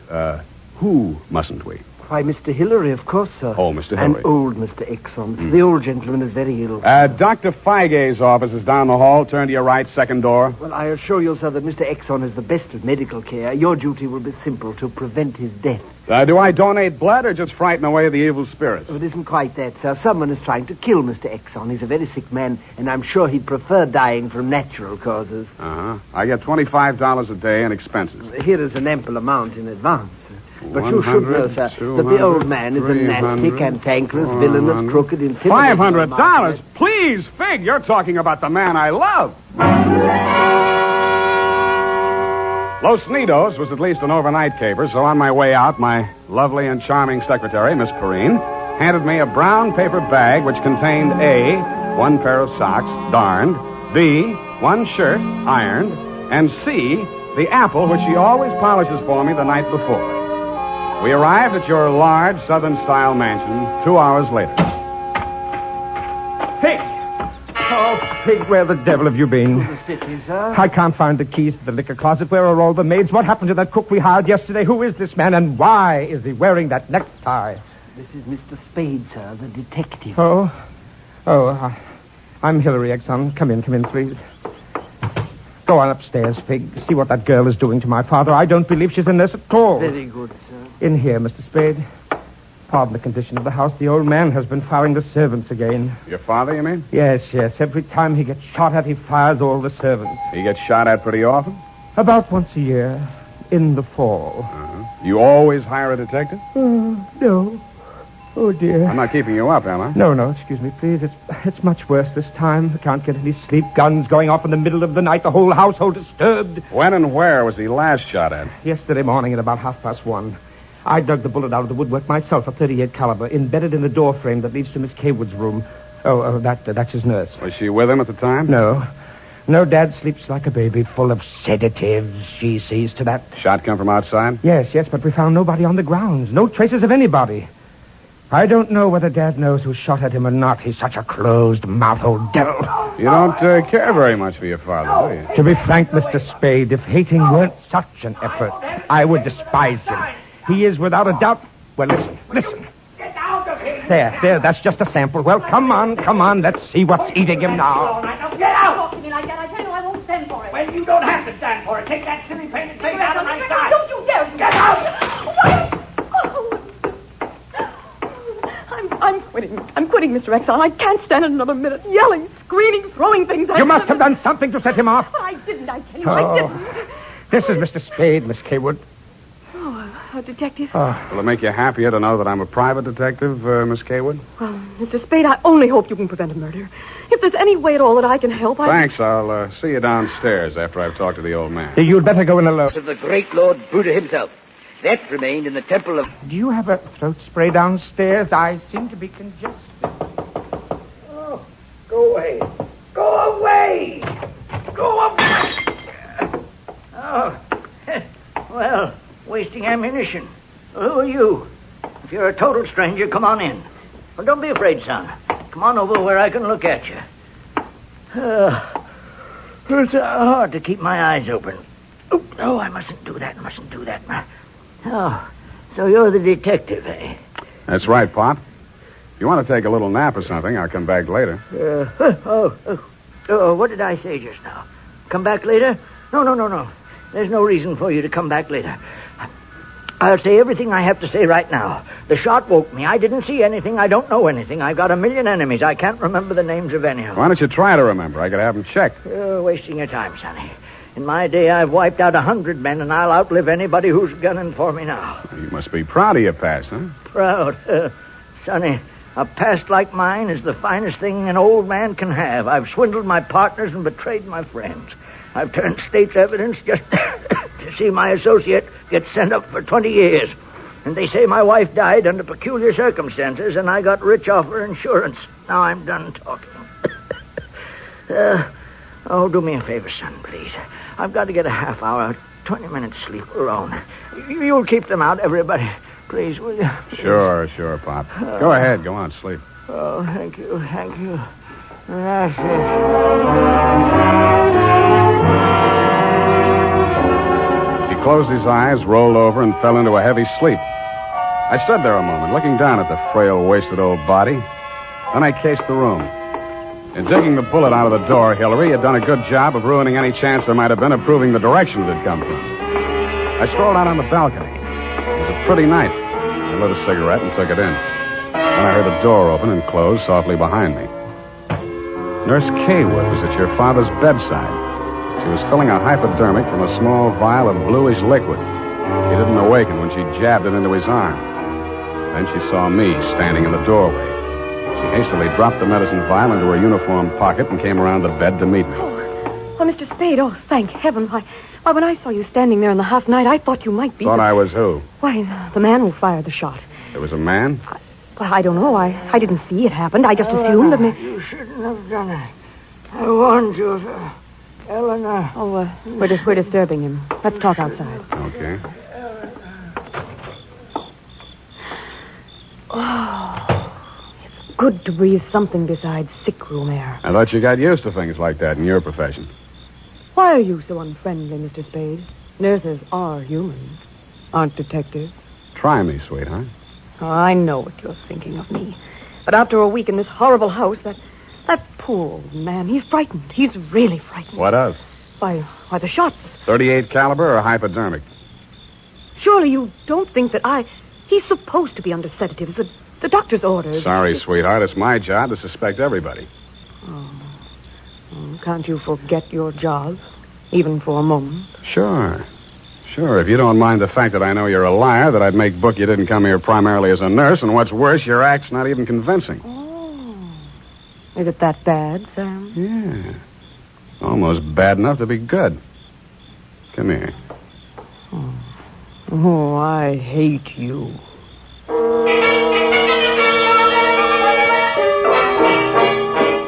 Speaker 13: Who mustn't we?
Speaker 14: Why, Mr. Hillary, of course, sir.
Speaker 13: Oh, Mr.
Speaker 14: And
Speaker 13: Hillary.
Speaker 14: old Mr. Exxon. The old gentleman is very ill.
Speaker 13: Dr. Feig's office is down the hall. Turn to your right, second door.
Speaker 14: Well, I assure you, sir, that Mr. Exxon is the best of medical care. Your duty will be simple, to prevent his death.
Speaker 13: Do I donate blood or just frighten away the evil spirits?
Speaker 14: Oh, it isn't quite that, sir. Someone is trying to kill Mr. Exxon. He's a very sick man, and I'm sure he'd prefer dying from natural causes.
Speaker 13: Uh-huh. I get $25 a day in expenses.
Speaker 14: Here is an ample amount in advance. But you should know, sir, that the old man is a nasty, cantankerous, villainous, crooked, intimidating...
Speaker 13: $500? Please, Figg, you're talking about the man I love. Los Nidos was at least an overnight caper, so on my way out, my lovely and charming secretary, Miss Perrine, handed me a brown paper bag which contained A, one pair of socks, darned, B, one shirt, ironed, and C, the apple which she always polishes for me the night before. We arrived at your large Southern-style mansion 2 hours later.
Speaker 15: Figg! Oh, Figg, where the devil have you been?
Speaker 14: To the city, sir.
Speaker 15: I can't find the keys to the liquor closet. Where are all the maids? What happened to that cook we hired yesterday? Who is this man, and why is he wearing that necktie?
Speaker 14: This is Mr. Spade, sir, the detective.
Speaker 15: I'm Hillary Exxon. Come in, please. Go on upstairs, Figg. See what that girl is doing to my father. I don't believe she's in this at all.
Speaker 14: Very good, sir.
Speaker 15: In here, Mr. Spade. Pardon the condition of the house. The old man has been firing the servants again.
Speaker 13: Your father, you mean?
Speaker 15: Yes. Every time he gets shot at, he fires all the servants.
Speaker 13: He gets shot at pretty often?
Speaker 15: About once a year. In the fall.
Speaker 13: Uh-huh. You always hire a detective?
Speaker 15: No. Oh, dear.
Speaker 13: I'm not keeping you up, am I?
Speaker 15: No, excuse me, please. It's much worse this time. I can't get any sleep. Guns going off in the middle of the night. The whole household disturbed.
Speaker 13: When and where was he last shot at?
Speaker 15: Yesterday morning at about 1:30. I dug the bullet out of the woodwork myself, a .38 caliber, embedded in the door frame that leads to Miss Cawood's room. That's his nurse.
Speaker 13: Was she with him at the time?
Speaker 15: No, Dad sleeps like a baby, full of sedatives. She sees to that.
Speaker 13: Shot come from outside?
Speaker 15: Yes, but we found nobody on the grounds. No traces of anybody. I don't know whether Dad knows who shot at him or not. He's such a closed-mouthed old devil.
Speaker 13: You don't care very much for your father, do you?
Speaker 15: To be frank, Mr. Spade, if hating weren't such an effort, I would despise him. He is without a doubt... Well, listen.
Speaker 14: Get out of here!
Speaker 15: There, that's just a sample. Well, come on, let's see what's eating him now.
Speaker 14: Get out!
Speaker 12: Talk to me like that. I tell you I won't stand for it.
Speaker 14: Well, you don't have to stand for it. Take that silly painted face out of my sight.
Speaker 12: Don't you dare!
Speaker 14: Get out!
Speaker 16: I'm quitting, Mr. Exxon. I can't stand it another minute. Yelling, screaming, throwing things at
Speaker 15: You must have done something to set him off.
Speaker 16: I didn't, I tell you, I didn't.
Speaker 15: This is Mr. Spade, Miss Cawood.
Speaker 16: Oh, a detective?
Speaker 13: Will it make you happier to know that I'm a private detective, Miss Cawood?
Speaker 16: Well, Mr. Spade, I only hope you can prevent a murder. If there's any way at all that I can help,
Speaker 13: Thanks. I'll see you downstairs after I've talked to the old man.
Speaker 15: You'd better go in alone.
Speaker 17: Of the great Lord Buddha himself. That remained in the temple of...
Speaker 15: Do you have a throat spray downstairs? I seem to be congested.
Speaker 17: Oh, go away. Go away! Go away! Oh, well, wasting ammunition. Who are you? If you're a total stranger, come on in. Well, don't be afraid, son. Come on over where I can look at you. It's hard to keep my eyes open. Oh, no, I mustn't do that. Oh, so you're the detective, eh?
Speaker 13: That's right, Pop. If you want to take a little nap or something, I'll come back later.
Speaker 17: What did I say just now? Come back later? No. There's no reason for you to come back later. I'll say everything I have to say right now. The shot woke me. I didn't see anything. I don't know anything. I've got a million enemies. I can't remember the names of any of them.
Speaker 13: Why don't you try to remember? I could have them checked.
Speaker 17: You're wasting your time, Sonny. In my day, I've wiped out 100 men, and I'll outlive anybody who's gunning for me now.
Speaker 13: You must be proud of your past, huh?
Speaker 17: Proud? Sonny, a past like mine is the finest thing an old man can have. I've swindled my partners and betrayed my friends. I've turned state's evidence just to see my associate get sent up for 20 years. And they say my wife died under peculiar circumstances, and I got rich off her insurance. Now I'm done talking. Do me a favor, son, please. I've got to get a half hour, 20 minutes sleep alone. You'll keep them out, everybody. Please, will you?
Speaker 13: Sure, Pop. Go ahead. Go on, sleep.
Speaker 17: Oh, thank you.
Speaker 13: He closed his eyes, rolled over, and fell into a heavy sleep. I stood there a moment, looking down at the frail, wasted old body. Then I cased the room. In digging the bullet out of the door, Hillary had done a good job of ruining any chance there might have been of proving the direction it had come from. I strolled out on the balcony. It was a pretty night. I lit a cigarette and took it in. Then I heard a door open and close softly behind me. Nurse Kaywood was at your father's bedside. She was filling a hypodermic from a small vial of bluish liquid. He didn't awaken when she jabbed it into his arm. Then she saw me standing in the doorway. She hastily dropped the medicine vial into her uniform pocket and came around the bed to meet me.
Speaker 16: Oh, Mr. Spade, thank heaven. Why, when I saw you standing there in the half night, I thought you might be...
Speaker 13: Thought I was who?
Speaker 16: Why, the man who fired the shot.
Speaker 13: There was a man?
Speaker 16: I don't know. I didn't see it happen. I just assumed that...
Speaker 17: You shouldn't have done it. I warned you, Eleanor.
Speaker 16: Oh, we're disturbing him. Let's talk outside.
Speaker 13: Okay.
Speaker 16: Oh, it's good to breathe something besides sick room air.
Speaker 13: I thought you got used to things like that in your profession.
Speaker 16: Why are you so unfriendly, Mr. Spade? Nurses are humans, aren't detectives.
Speaker 13: Try me, sweetheart.
Speaker 16: Oh, I know what you're thinking of me. But after a week in this horrible house, that poor old man, he's frightened. He's really frightened.
Speaker 13: What of?
Speaker 16: Why, the shots.
Speaker 13: 38 caliber or hypodermic?
Speaker 16: Surely you don't think that He's supposed to be under sedatives. The doctor's orders.
Speaker 13: Sorry, sweetheart. It's my job to suspect everybody.
Speaker 16: Oh, can't you forget your job, even for a moment?
Speaker 13: Sure. If you don't mind the fact that I know you're a liar, that I'd make book you didn't come here primarily as a nurse, and what's worse, your act's not even convincing.
Speaker 16: Oh. Is it that bad, Sam?
Speaker 13: Yeah. Almost bad enough to be good. Come here.
Speaker 16: Oh, I hate you.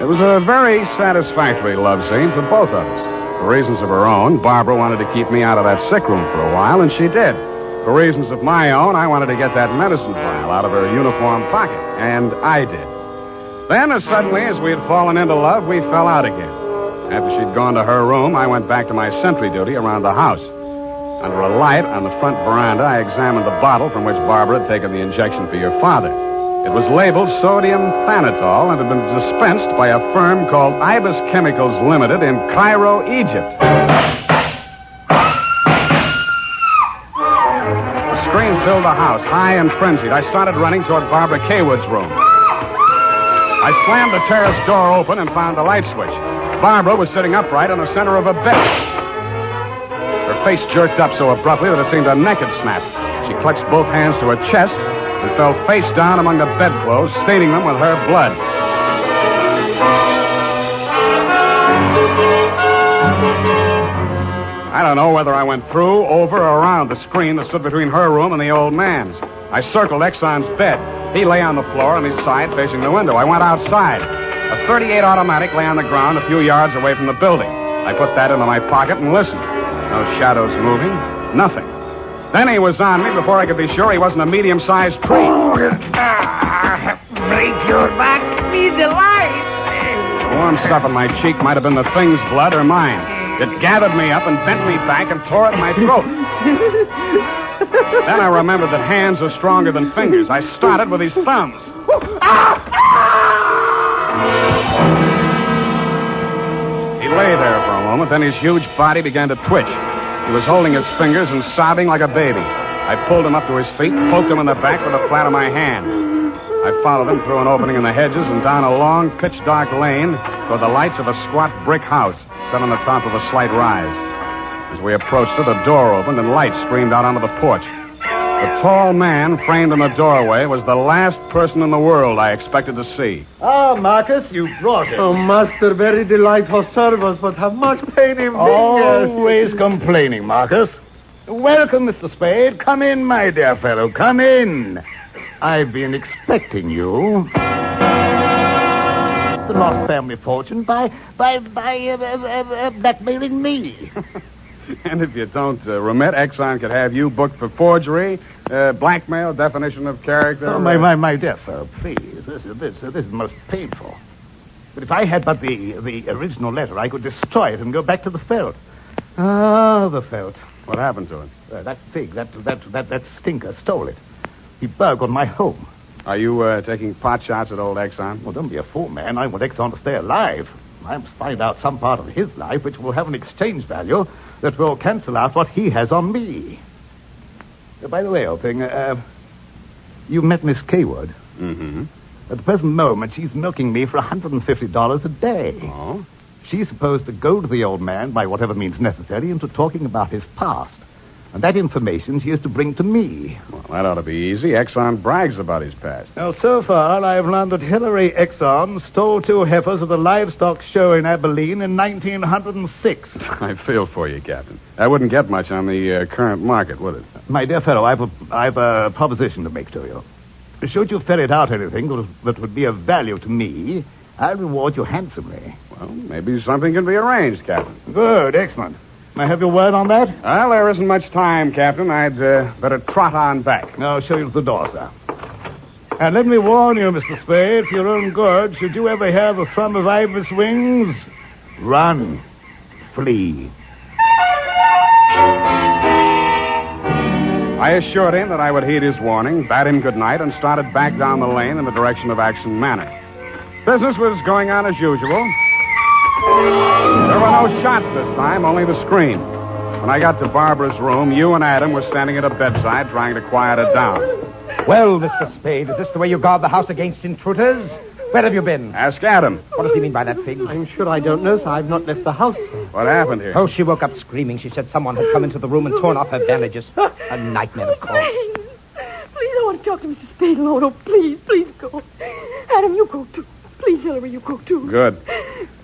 Speaker 13: It was a very satisfactory love scene for both of us. For reasons of her own, Barbara wanted to keep me out of that sick room for a while, and she did. For reasons of my own, I wanted to get that medicine vial out of her uniform pocket, and I did. Then, as suddenly as we had fallen into love, we fell out again. After she'd gone to her room, I went back to my sentry duty around the house. Under a light on the front veranda, I examined the bottle from which Barbara had taken the injection for your father. It was labeled sodium thanatol and had been dispensed by a firm called Ibis Chemicals Limited in Cairo, Egypt. A scream filled the house, high and frenzied. I started running toward Barbara Kaywood's room. I slammed the terrace door open and found the light switch. Barbara was sitting upright in the center of a bed. Her face jerked up so abruptly that it seemed a neck had snapped. She clutched both hands to her chest and fell face down among the bedclothes, staining them with her blood. I don't know whether I went through, over, or around the screen that stood between her room and the old man's. I circled Exxon's bed. He lay on the floor on his side facing the window. I went outside. A .38 automatic lay on the ground a few yards away from the building. I put that into my pocket and listened. No shadows moving. Nothing. Then he was on me before I could be sure he wasn't a medium-sized tree.
Speaker 17: Break your back, be the light.
Speaker 13: The warm stuff on my cheek might have been the thing's blood or mine. It gathered me up and bent me back and tore at my throat. Then I remembered that hands are stronger than fingers. I started with his thumbs. He lay there for a moment, then his huge body began to twitch. He was holding his fingers and sobbing like a baby. I pulled him up to his feet, poked him in the back with the flat of my hand. I followed him through an opening in the hedges and down a long, pitch-dark lane toward the lights of a squat brick house set on the top of a slight rise. As we approached it, a door opened and light streamed out onto the porch. The tall man framed in the doorway was the last person in the world I expected to see.
Speaker 18: Ah, Marcus, you brought it.
Speaker 19: Oh, master, very delightful service, but how much pain in fingers.
Speaker 18: Always complaining, Marcus. Welcome, Mr. Spade. Come in, my dear fellow. Come in. I've been expecting you. The lost family fortune by blackmailing me.
Speaker 13: And if you don't remit, Exxon could have you booked for forgery, blackmail, definition of character.
Speaker 18: Oh, my dear fellow, please. This is most painful. But if I had but the original letter, I could destroy it and go back to the felt. Ah, the felt.
Speaker 13: What happened to it?
Speaker 18: That Figg, that stinker stole it. He burgled my home.
Speaker 13: Are you taking pot shots at old Exxon?
Speaker 18: Well, don't be a fool, man. I want Exxon to stay alive. I must find out some part of his life which will have an exchange value that will cancel out what he has on me. By the way, old thing, you met Miss Kaywood.
Speaker 13: Mm-hmm.
Speaker 18: At the present moment, she's milking me for $150 a day.
Speaker 13: Oh?
Speaker 18: She's supposed to goad the old man, by whatever means necessary, into talking about his past. And that information she is to bring to me.
Speaker 13: Well, that ought to be easy. Exxon brags about his past.
Speaker 18: Now, so far, I've learned that Hillary Exxon stole 2 heifers at the livestock show in Abilene in 1906.
Speaker 13: I feel for you, Captain. That wouldn't get much on the current market, would it?
Speaker 18: My dear fellow, I've a proposition to make to you. Should you ferret out anything that would be of value to me, I'll reward you handsomely.
Speaker 13: Well, maybe something can be arranged, Captain.
Speaker 18: Good, excellent. May I have your word on that?
Speaker 13: Well, there isn't much time, Captain. I'd better trot on back.
Speaker 18: I'll show you to the door, sir. And let me warn you, Mr. Spade, for your own good, should you ever hear the thrum of Ibis wings, run, flee.
Speaker 13: I assured him that I would heed his warning, bade him good night, and started back down the lane in the direction of Action Manor. Business was going on as usual. There were no shots this time, only the scream. When I got to Barbara's room, you and Adam were standing at a bedside trying to quiet her down.
Speaker 15: Well, Mr. Spade, is this the way you guard the house against intruders? Where have you been?
Speaker 13: Ask Adam.
Speaker 15: What does he mean by that, Figg?
Speaker 19: I'm sure I don't know, sir. I've not left the house, sir.
Speaker 13: What happened here?
Speaker 15: Oh, she woke up screaming. She said someone had come into the room and torn off her bandages. A nightmare, of course.
Speaker 16: Please, I want to talk to Mr. Spade alone. Oh, please go. Adam, you go, too. Please, Hillary, you go, too.
Speaker 13: Good.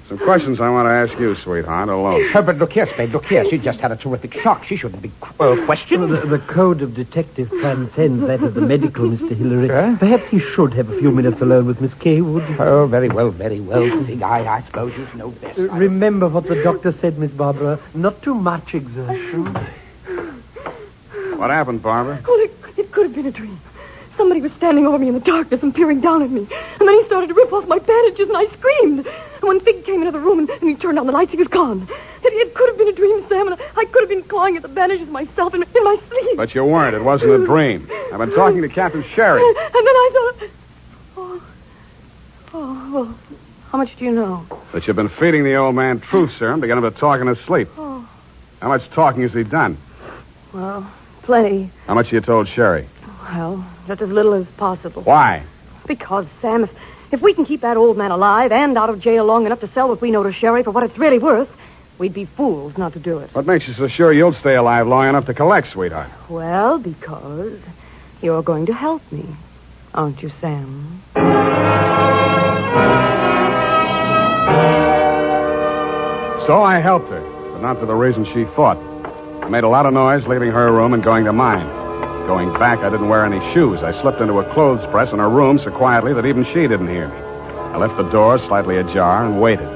Speaker 13: Some questions I want to ask you, sweetheart, alone.
Speaker 15: But look here, Spade, look here. She just had a terrific shock. She shouldn't be questioned.
Speaker 19: The code of detective transcends that of the medical, Mr. Hillary. Perhaps he should have a few minutes alone with Miss Kaywood.
Speaker 15: Oh, very well, Figg. I suppose you know best.
Speaker 19: Remember what the doctor said, Miss Barbara. Not too much exertion.
Speaker 13: What happened, Barbara?
Speaker 16: Oh, it could have been a dream. Somebody was standing over me in the darkness and peering down at me. And then he started to rip off my bandages, and I screamed. And when Figg came into the room and he turned on the lights, he was gone. It could have been a dream, Sam, and I could have been clawing at the bandages myself in my sleep.
Speaker 13: But you weren't. It wasn't a dream. I've been talking to Captain Sherry.
Speaker 16: And then I thought... Oh, well, how much do you know?
Speaker 13: That you've been feeding the old man truth serum to get him to talk in his sleep.
Speaker 16: Oh.
Speaker 13: How much talking has he done?
Speaker 16: Well, plenty.
Speaker 13: How much you told Sherry?
Speaker 16: Well, just as little as possible.
Speaker 13: Why?
Speaker 16: Because, Sam, if we can keep that old man alive and out of jail long enough to sell what we know to Sherry for what it's really worth, we'd be fools not to do it.
Speaker 13: What makes you so sure you'll stay alive long enough to collect, sweetheart?
Speaker 16: Well, because you're going to help me, aren't you, Sam?
Speaker 13: So I helped her, but not for the reason she thought. I made a lot of noise leaving her room and going to mine. Going back, I didn't wear any shoes. I slipped into a clothes press in her room so quietly that even she didn't hear me. I left the door slightly ajar and waited.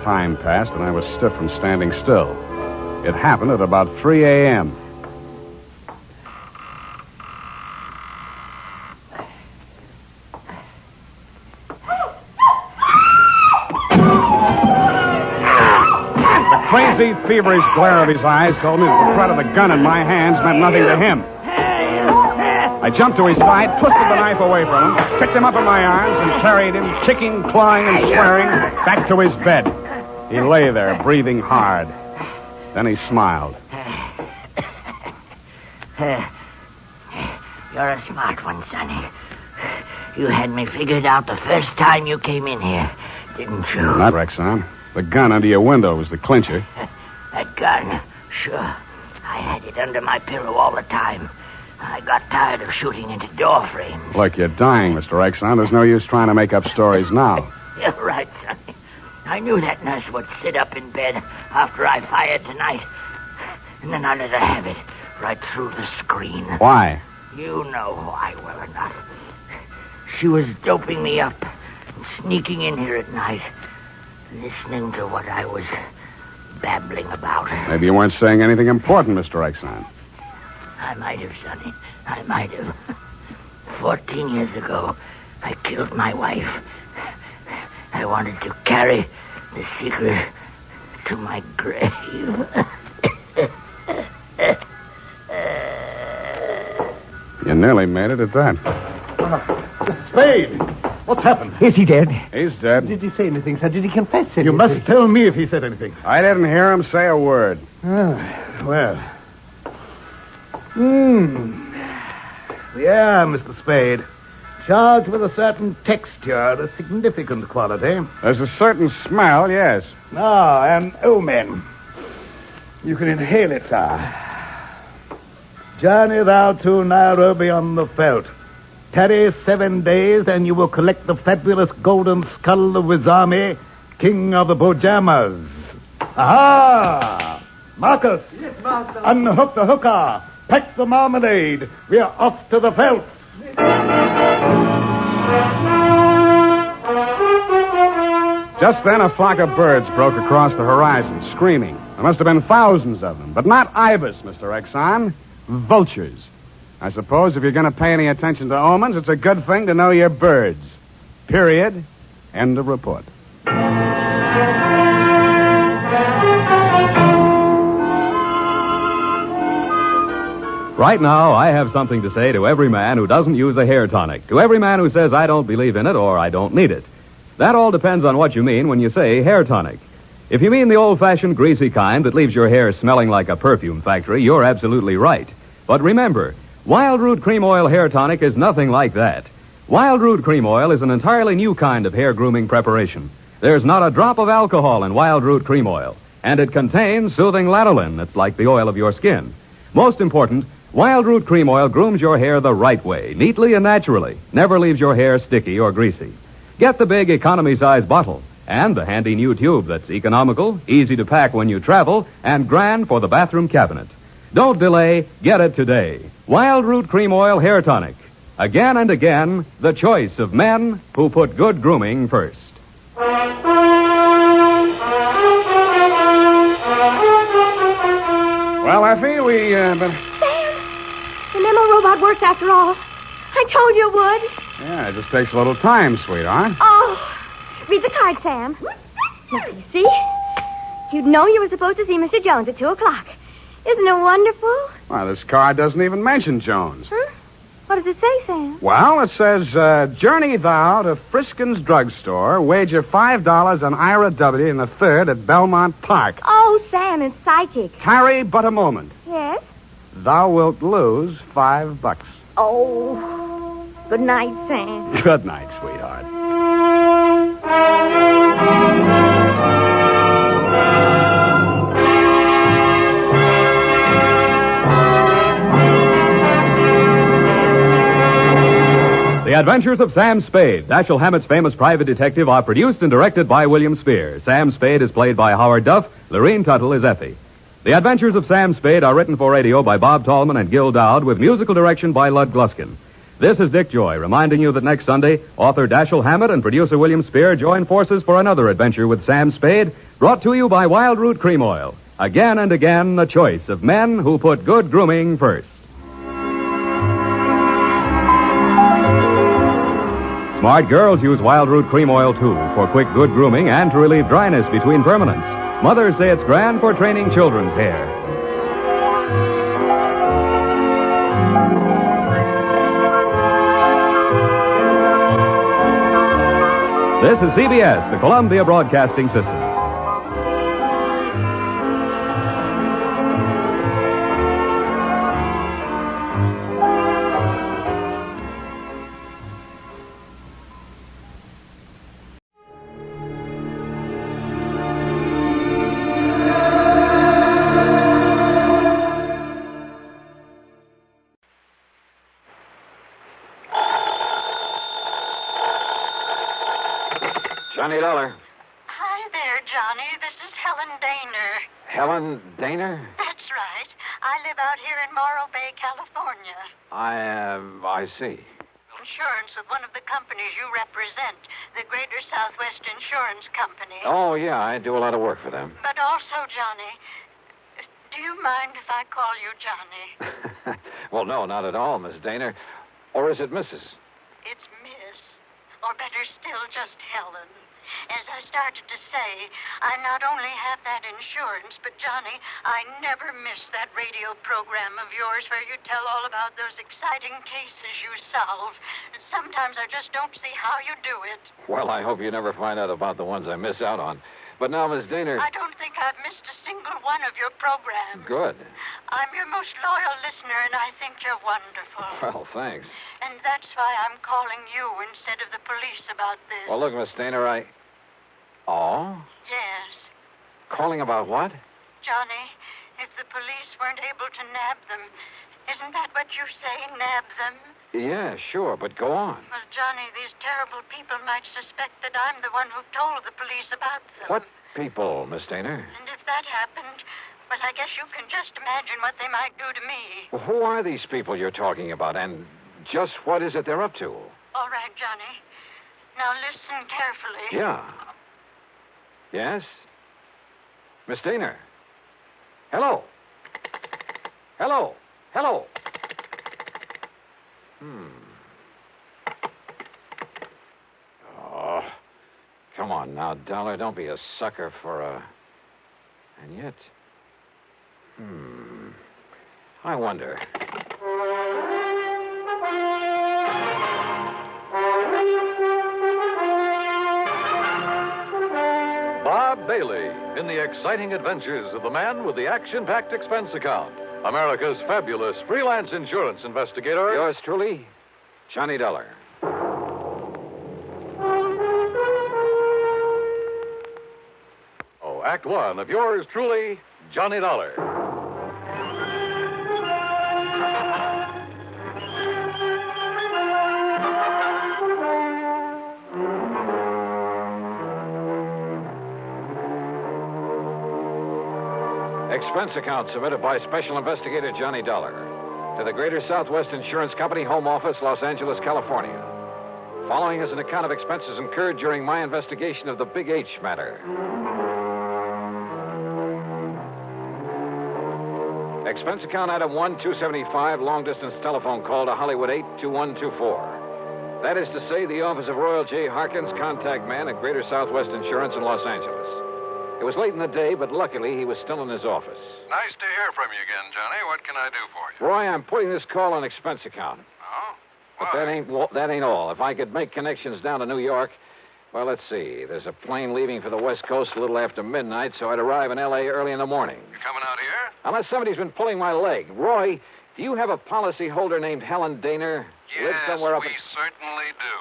Speaker 13: Time passed, and I was stiff from standing still. It happened at about 3 a.m. The crazy, feverish glare of his eyes told me that the threat of the gun in my hands meant nothing to him. I jumped to his side, twisted the knife away from him, picked him up in my arms, and carried him, kicking, clawing, and swearing, back to his bed. He lay there, breathing hard. Then he smiled.
Speaker 17: You're a smart one, Sonny. You had me figured out the first time you came in here, didn't you?
Speaker 13: Not Rexon. The gun under your window was the clincher.
Speaker 17: That gun, sure. I had it under my pillow all the time. I got tired of shooting into door frames.
Speaker 13: Look, you're dying, Mr. Rexon. There's no use trying to make up stories now.
Speaker 17: You're right, Sonny. I knew that nurse would sit up in bed after I fired tonight. And then I let her have it right through the screen.
Speaker 13: Why?
Speaker 17: You know why well enough. She was doping me up and sneaking in here at night, listening to what I was babbling about.
Speaker 13: Maybe you weren't saying anything important, Mr. Rexon.
Speaker 17: I might have, Sonny. I might have. 14 years ago, I killed my wife. I wanted to carry the secret to my grave.
Speaker 13: You nearly made it at that.
Speaker 18: Spade! What's happened?
Speaker 15: Is he dead?
Speaker 13: He's dead.
Speaker 15: Did he say anything, sir? Did he confess anything?
Speaker 18: You must tell me if he said anything.
Speaker 13: I didn't hear him say a word.
Speaker 18: Well. Yeah, Mr. Spade. Charged with a certain texture, a significant quality.
Speaker 13: There's a certain smell, yes.
Speaker 18: Ah, and omen. You can inhale it, sir. Journey thou to Nairobi on the veldt. Tarry 7 days, and you will collect the fabulous golden skull of Wizami, king of the Bojamas. Aha! Marcus!
Speaker 15: Yes, master.
Speaker 18: Unhook the hooker. Pack the marmalade. We are off to the veldt.
Speaker 13: Just then, a flock of birds broke across the horizon, screaming. There must have been thousands of them, but not ibis, Mr. Exxon. Vultures. I suppose if you're going to pay any attention to omens, it's a good thing to know your birds. Period. End of report.
Speaker 11: Right now, I have something to say to every man who doesn't use a hair tonic, to every man who says I don't believe in it or I don't need it. That all depends on what you mean when you say hair tonic. If you mean the old-fashioned greasy kind that leaves your hair smelling like a perfume factory, you're absolutely right. But remember, Wild Root Cream Oil Hair Tonic is nothing like that. Wild Root Cream Oil is an entirely new kind of hair grooming preparation. There's not a drop of alcohol in Wild Root Cream Oil, and it contains soothing lanolin that's like the oil of your skin. Most important, Wild Root Cream Oil grooms your hair the right way, neatly and naturally. Never leaves your hair sticky or greasy. Get the big economy-size bottle and the handy new tube that's economical, easy to pack when you travel, and grand for the bathroom cabinet. Don't delay. Get it today. Wild Root Cream Oil Hair Tonic. Again and again, the choice of men who put good grooming first.
Speaker 13: Well, Effie, we,
Speaker 12: Sam, the memo robot works after all. I told you it would.
Speaker 13: Yeah, it just takes a little time, sweetheart.
Speaker 12: Oh, read the card, Sam. Now, you see? You'd know you were supposed to see Mr. Jones at 2 o'clock. Isn't it wonderful?
Speaker 13: Well, this card doesn't even mention Jones.
Speaker 12: Huh? What does it say, Sam?
Speaker 13: Well, it says, journey thou to Friskin's drugstore, wager $5 on Ira W. in the third at Belmont Park.
Speaker 12: Oh, Sam, it's psychic.
Speaker 13: Tarry but a moment.
Speaker 12: Yes?
Speaker 13: Thou wilt lose $5.
Speaker 12: Oh, good night, Sam.
Speaker 13: Good night, sweetheart.
Speaker 11: The Adventures of Sam Spade, Dashiell Hammett's famous private detective, are produced and directed by William Spear. Sam Spade is played by Howard Duff. Lorene Tuttle is Effie. The Adventures of Sam Spade are written for radio by Bob Tallman and Gil Dowd with musical direction by Lud Gluskin. This is Dick Joy reminding you that next Sunday, author Dashiell Hammett and producer William Spear join forces for another adventure with Sam Spade, brought to you by Wild Root Cream Oil. Again and again, the choice of men who put good grooming first. Smart girls use Wild Root Cream Oil, too, for quick, good grooming and to relieve dryness between permanents. Mothers say it's grand for training children's hair. This is CBS, the Columbia Broadcasting System.
Speaker 20: Johnny Dollar.
Speaker 21: Hi there, Johnny. This is Helen Daner.
Speaker 20: Helen Daner?
Speaker 21: That's right. I live out here in Morro Bay, California.
Speaker 20: I see.
Speaker 21: Insurance with one of the companies you represent, the Greater Southwest Insurance Company.
Speaker 20: Oh, yeah, I do a lot of work for them.
Speaker 21: But also, Johnny, do you mind if I call you Johnny?
Speaker 20: Well, no, not at all, Miss Daner. Or is it Mrs.?
Speaker 21: It's Miss. Or better still, just Helen. As I started to say, I not only have that insurance, but, Johnny, I never miss that radio program of yours where you tell all about those exciting cases you solve. Sometimes I just don't see how you do it.
Speaker 20: Well, I hope you never find out about the ones I miss out on. But now, Miss Daner...
Speaker 21: I don't think I've missed a single one of your programs.
Speaker 20: Good.
Speaker 21: I'm your most loyal listener, and I think you're wonderful.
Speaker 20: Well, thanks.
Speaker 21: And that's why I'm calling you instead of the police about this.
Speaker 20: Well, look, Miss Daner, Oh?
Speaker 21: Yes.
Speaker 20: Calling about what?
Speaker 21: Johnny, if the police weren't able to nab them, isn't that what you say, nab them?
Speaker 20: Yeah, sure, but go on.
Speaker 21: Well, Johnny, these terrible people might suspect that I'm the one who told the police about them.
Speaker 20: What people, Miss Daner?
Speaker 21: And if that happened, well, I guess you can just imagine what they might do to me.
Speaker 20: Well, who are these people you're talking about, and just what is it they're up to?
Speaker 21: All right, Johnny. Now listen carefully.
Speaker 20: Yeah. Yes? Miss Daner? Hello? Hello? Hello? Oh, come on now, Dollar. Don't be a sucker for a... And yet... I wonder...
Speaker 22: Bob Bailey in the exciting adventures of the man with the action-packed expense account. America's fabulous freelance insurance investigator.
Speaker 20: Yours truly, Johnny Dollar.
Speaker 22: Oh, Act One of yours truly, Johnny Dollar.
Speaker 20: Expense account submitted by Special Investigator Johnny Dollar to the Greater Southwest Insurance Company, Home Office, Los Angeles, California. Following is an account of expenses incurred during my investigation of the Big H matter. Expense account item 1-275, long-distance telephone call to Hollywood 82124. That is to say, the office of Royal J. Harkins, contact man at Greater Southwest Insurance in Los Angeles. It was late in the day, but luckily he was still in his office.
Speaker 2: Nice to hear from you again, Johnny. What can I do for you?
Speaker 20: Roy, I'm putting this call on expense account.
Speaker 2: Oh?
Speaker 20: But that ain't all. If I could make connections down to New York, well, let's see. There's a plane leaving for the West Coast a little after midnight, so I'd arrive in L.A. early in the morning.
Speaker 2: You coming out here?
Speaker 20: Unless somebody's been pulling my leg. Roy, do you have a policy holder named Helen Daner?
Speaker 2: Yes,
Speaker 20: somewhere up
Speaker 2: we certainly do.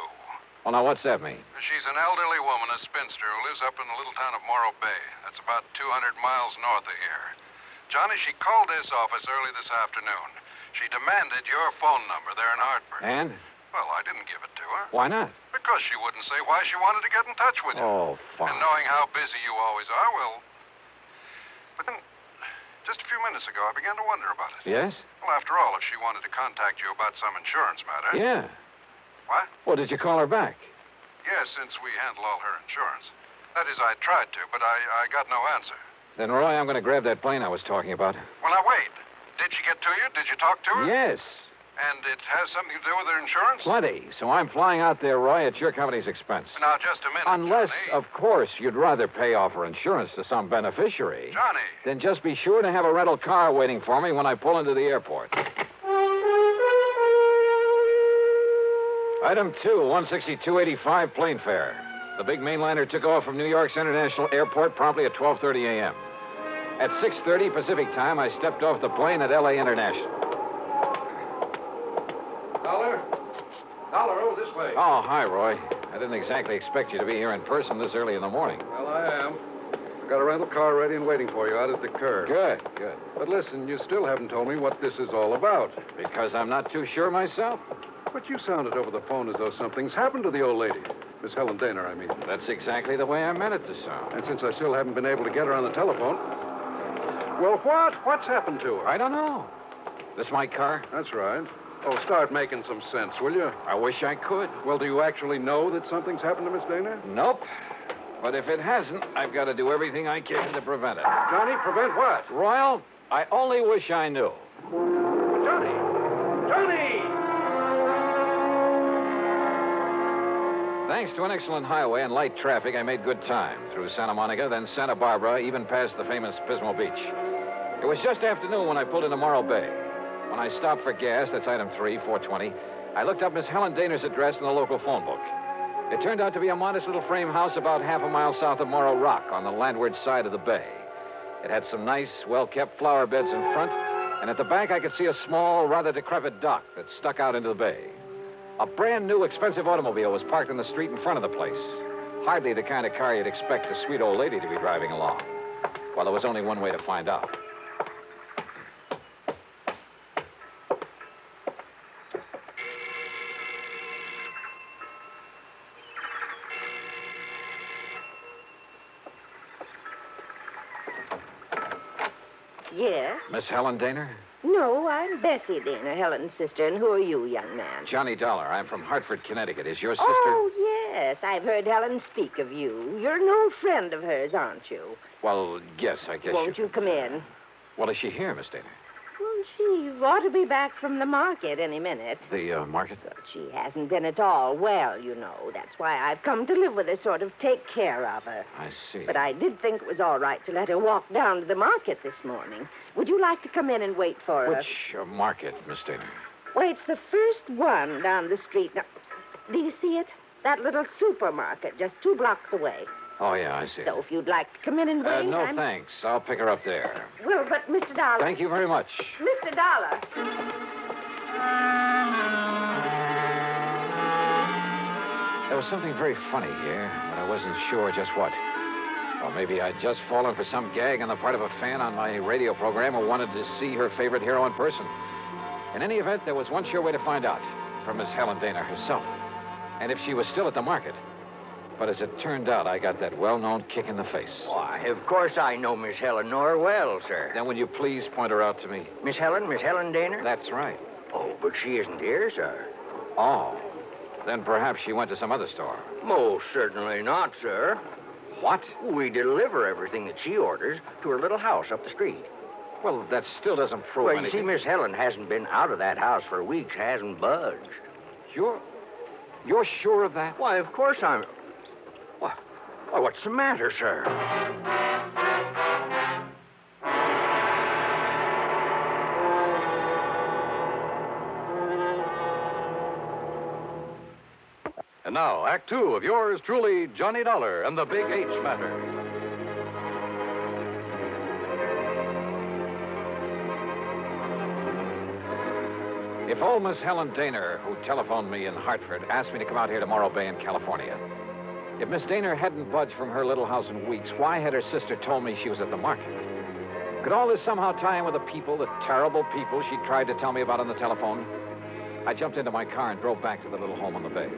Speaker 20: Well, now, what's that mean?
Speaker 2: She's an elderly woman, a spinster, who lives up in the little town of Morro Bay. That's about 200 miles north of here. Johnny, she called this office early this afternoon. She demanded your phone number there in Hartford.
Speaker 20: And?
Speaker 2: Well, I didn't give it to her.
Speaker 20: Why not?
Speaker 2: Because she wouldn't say why she wanted to get in touch with you.
Speaker 20: Oh, fine.
Speaker 2: And knowing how busy you always are, well... But then, just a few minutes ago, I began to wonder about it.
Speaker 20: Yes?
Speaker 2: Well, after all, if she wanted to contact you about some insurance matter...
Speaker 20: Yeah.
Speaker 2: What?
Speaker 20: Well, did you call her back?
Speaker 2: Yes, since we handle all her insurance. That is, I tried to, but I got no answer.
Speaker 20: Then, Roy, I'm going to grab that plane I was talking about.
Speaker 2: Well, now, wait. Did she get to you? Did you talk to her?
Speaker 20: Yes.
Speaker 2: And it has something to do with her insurance?
Speaker 20: Plenty. So I'm flying out there, Roy, at your company's expense.
Speaker 2: Now, just a minute,
Speaker 20: Unless,
Speaker 2: Johnny.
Speaker 20: of course, you'd rather pay off her insurance to some beneficiary.
Speaker 2: Johnny.
Speaker 20: Then just be sure to have a rental car waiting for me when I pull into the airport. Item 2, 162.85 plane fare. The big mainliner took off from New York's International Airport promptly at 12:30 a.m. At 6:30 Pacific time, I stepped off the plane at L.A. International.
Speaker 2: Dollar? Dollar, over this way.
Speaker 20: Oh, hi, Roy. I didn't exactly expect you to be here in person this early in the morning.
Speaker 2: Well, I am. I've got a rental car ready and waiting for you out at the curb.
Speaker 20: Good, good.
Speaker 2: But listen, you still haven't told me what this is all about.
Speaker 20: Because I'm not too sure myself.
Speaker 2: But you sounded over the phone as though something's happened to the old lady. Miss Helen Dana, I mean.
Speaker 20: That's exactly the way I meant it to sound.
Speaker 2: And since I still haven't been able to get her on the telephone... Well, what? What's happened to her?
Speaker 20: I don't know. This my car?
Speaker 2: That's right. Oh, start making some sense, will you?
Speaker 20: I wish I could.
Speaker 2: Well, do you actually know that something's happened to Miss Dana?
Speaker 20: Nope. But if it hasn't, I've got to do everything I can to prevent it.
Speaker 2: Johnny, prevent what?
Speaker 20: Royal, I only wish I knew.
Speaker 2: Johnny! Johnny!
Speaker 20: Thanks to an excellent highway and light traffic, I made good time through Santa Monica, then Santa Barbara, even past the famous Pismo Beach. It was just afternoon when I pulled into Morro Bay. When I stopped for gas, that's item 3, 420, I looked up Miss Helen Dana's address in the local phone book. It turned out to be a modest little frame house about half a mile south of Morro Rock on the landward side of the bay. It had some nice, well-kept flower beds in front, and at the back I could see a small, rather decrepit dock that stuck out into the bay. A brand-new, expensive automobile was parked in the street in front of the place. Hardly the kind of car you'd expect a sweet old lady to be driving along. Well, there was only one way to find out.
Speaker 4: Yes?
Speaker 20: Miss Helen Dana?
Speaker 4: No, I'm Bessie Dana, Helen's sister. And who are you, young man?
Speaker 20: Johnny Dolar. I'm from Hartford, Connecticut. Is your sister...
Speaker 4: Oh, yes. I've heard Helen speak of you. You're an old friend of hers, aren't you?
Speaker 20: Well, yes, I guess
Speaker 4: Won't you come in?
Speaker 20: Well, is she here, Miss Dana?
Speaker 4: Well, she ought to be back from the market any minute.
Speaker 20: The market?
Speaker 4: But she hasn't been at all well, you know. That's why I've come to live with her, sort of take care of her.
Speaker 20: I see.
Speaker 4: But I did think it was all right to let her walk down to the market this morning. Would you like to come in and wait for her?
Speaker 20: Which market, Miss Dana?
Speaker 4: Well, it's the first one down the street. Now, do you see it? That little supermarket just 2 blocks away.
Speaker 20: Oh, yeah, I see.
Speaker 4: So if you'd like to come in and wait...
Speaker 20: No, thanks. I'll pick her up there.
Speaker 4: Well, but Mr. Dollar...
Speaker 20: Thank you very much.
Speaker 4: Mr. Dollar...
Speaker 20: There was something very funny here, but I wasn't sure just what. Or maybe I'd just fallen for some gag on the part of a fan on my radio program who wanted to see her favorite hero in person. In any event, there was one sure way to find out, from Miss Helen Dana herself. And if she was still at the market. But as it turned out, I got that well-known kick in the face.
Speaker 17: Why, of course I know Miss Helen Noir well, sir.
Speaker 20: Then will you please point her out to me?
Speaker 17: Miss Helen Dana?
Speaker 20: That's right.
Speaker 17: Oh, but she isn't here, sir.
Speaker 20: Oh. Then perhaps she went to some other store.
Speaker 17: Most certainly not, sir.
Speaker 20: What?
Speaker 17: We deliver everything that she orders to her little house up the street.
Speaker 20: Well, that still doesn't prove
Speaker 17: well,
Speaker 20: anything.
Speaker 17: Well, you see, Miss Helen hasn't been out of that house for weeks, hasn't budged.
Speaker 20: You're sure of that?
Speaker 17: Why, of course I'm... Why, what's the matter, sir?
Speaker 22: And now, Act 2 of yours truly, Johnny Dollar and the Big H Matter.
Speaker 20: If old Miss Helen Dana, who telephoned me in Hartford, asked me to come out here to Morro Bay in California, if Miss Dana hadn't budged from her little house in weeks, why had her sister told me she was at the market? Could all this somehow tie in with the terrible people she tried to tell me about on the telephone? I jumped into my car and drove back to the little home on the bay.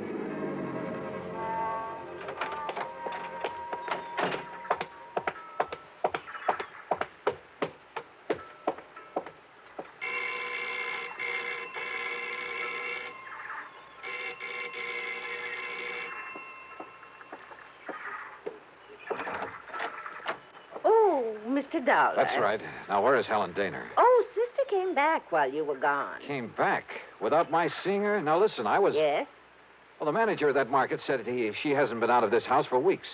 Speaker 4: Mr. Dollar.
Speaker 20: That's right. Now, where is Helen Dana?
Speaker 4: Oh, Sister came back while you were gone.
Speaker 20: Came back? Without my seeing her? Now, listen, I was...
Speaker 4: Yes?
Speaker 20: Well, the manager of that market said she hasn't been out of this house for weeks.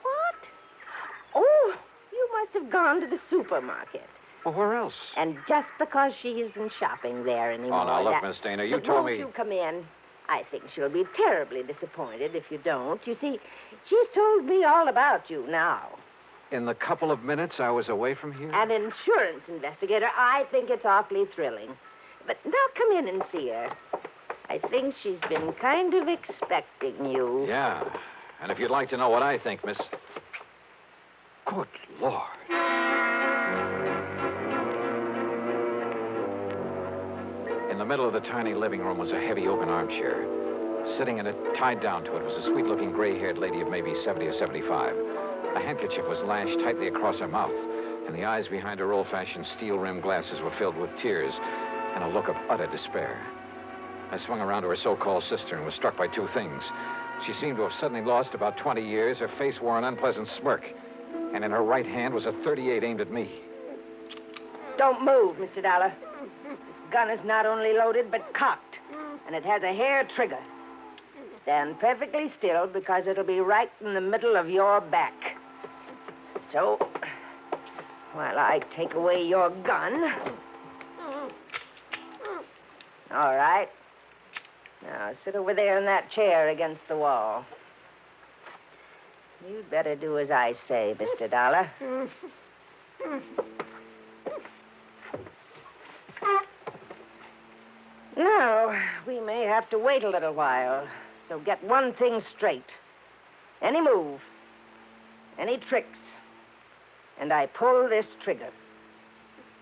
Speaker 4: What? Oh, you must have gone to the supermarket.
Speaker 20: Well, where else?
Speaker 4: And just because she isn't shopping there anymore...
Speaker 20: Oh, now, look, Miss Dana, you told me...
Speaker 4: Won't you come in? I think she'll be terribly disappointed if you don't. You see, she's told me all about you now.
Speaker 20: In the couple of minutes I was away from here?
Speaker 4: An insurance investigator. I think it's awfully thrilling. But now come in and see her. I think she's been kind of expecting you.
Speaker 20: Yeah. And if you'd like to know what I think, Miss... Good Lord. In the middle of the tiny living room was a heavy oaken armchair. Sitting in it, tied down to it, was a sweet-looking gray-haired lady of maybe 70 or 75. A handkerchief was lashed tightly across her mouth, and the eyes behind her old-fashioned steel-rimmed glasses were filled with tears and a look of utter despair. I swung around to her so-called sister and was struck by two things. She seemed to have suddenly lost about 20 years. Her face wore an unpleasant smirk, and in her right hand was a .38 aimed at me.
Speaker 4: Don't move, Mr. Dollar. This gun is not only loaded, but cocked, and it has a hair trigger. Stand perfectly still, because it'll be right in the middle of your back. So, while I take away your gun... All right. Now, sit over there in that chair against the wall. You'd better do as I say, Mr. Dollar. Now, we may have to wait a little while. So get one thing straight. Any move, any tricks, and I pull this trigger.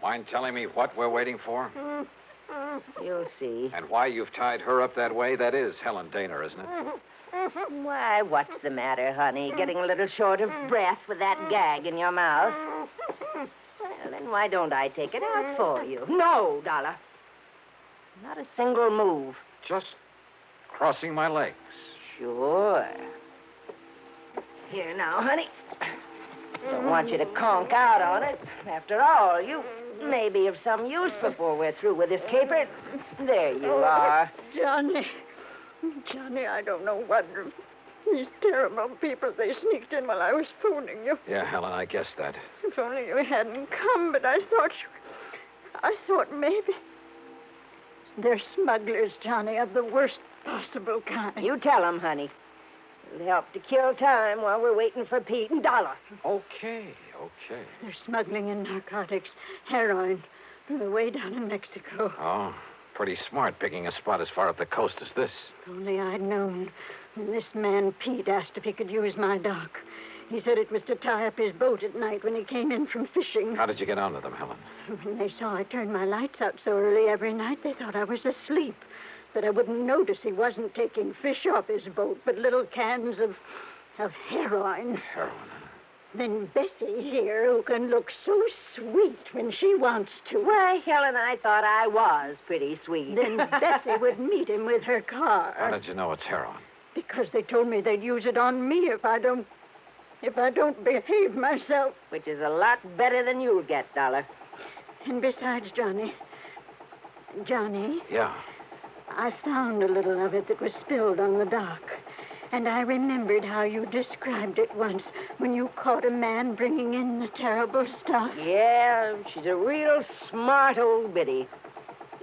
Speaker 20: Mind telling me what we're waiting for?
Speaker 4: You'll see.
Speaker 20: And why you've tied her up that way? That is Helen Dana, isn't it?
Speaker 4: Why, what's the matter, honey? Getting a little short of breath with that gag in your mouth? Well, then why don't I take it out for you? No, Dollar. Not a single move.
Speaker 20: Just crossing my legs.
Speaker 4: Sure. Here now, honey. Don't want you to conk out on it. After all, you may be of some use before we're through with this caper. There you are.
Speaker 16: Johnny, I don't know what... These terrible people, they sneaked in while I was phoning you.
Speaker 20: Yeah, Helen, I guessed that.
Speaker 16: If only you hadn't come, but I thought maybe... They're smugglers, Johnny, of the worst possible kind.
Speaker 4: You tell them, honey. It'll help to kill time while we're waiting for Pete and Dollar.
Speaker 20: Okay.
Speaker 16: They're smuggling in narcotics, heroin, from the way down in Mexico.
Speaker 20: Oh, pretty smart picking a spot as far up the coast as this.
Speaker 16: If only I'd known. When this man, Pete, asked if he could use my dock. He said it was to tie up his boat at night when he came in from fishing.
Speaker 20: How did you get onto them, Helen?
Speaker 16: When they saw I turned my lights out so early every night, they thought I was asleep. That I wouldn't notice he wasn't taking fish off his boat, but little cans of heroin.
Speaker 20: Heroin?
Speaker 16: Then Bessie here, who can look so sweet when she wants to.
Speaker 4: Why, Helen, I thought I was pretty sweet.
Speaker 16: Then Bessie would meet him with her car.
Speaker 20: How did you know it's heroin?
Speaker 16: Because they told me they'd use it on me if I don't behave myself.
Speaker 4: Which is a lot better than you'll get, Dollar.
Speaker 16: And besides, Johnny...
Speaker 20: Yeah?
Speaker 16: I found a little of it that was spilled on the dock. And I remembered how you described it once when you caught a man bringing in the terrible stuff.
Speaker 4: Yeah, she's a real smart old biddy.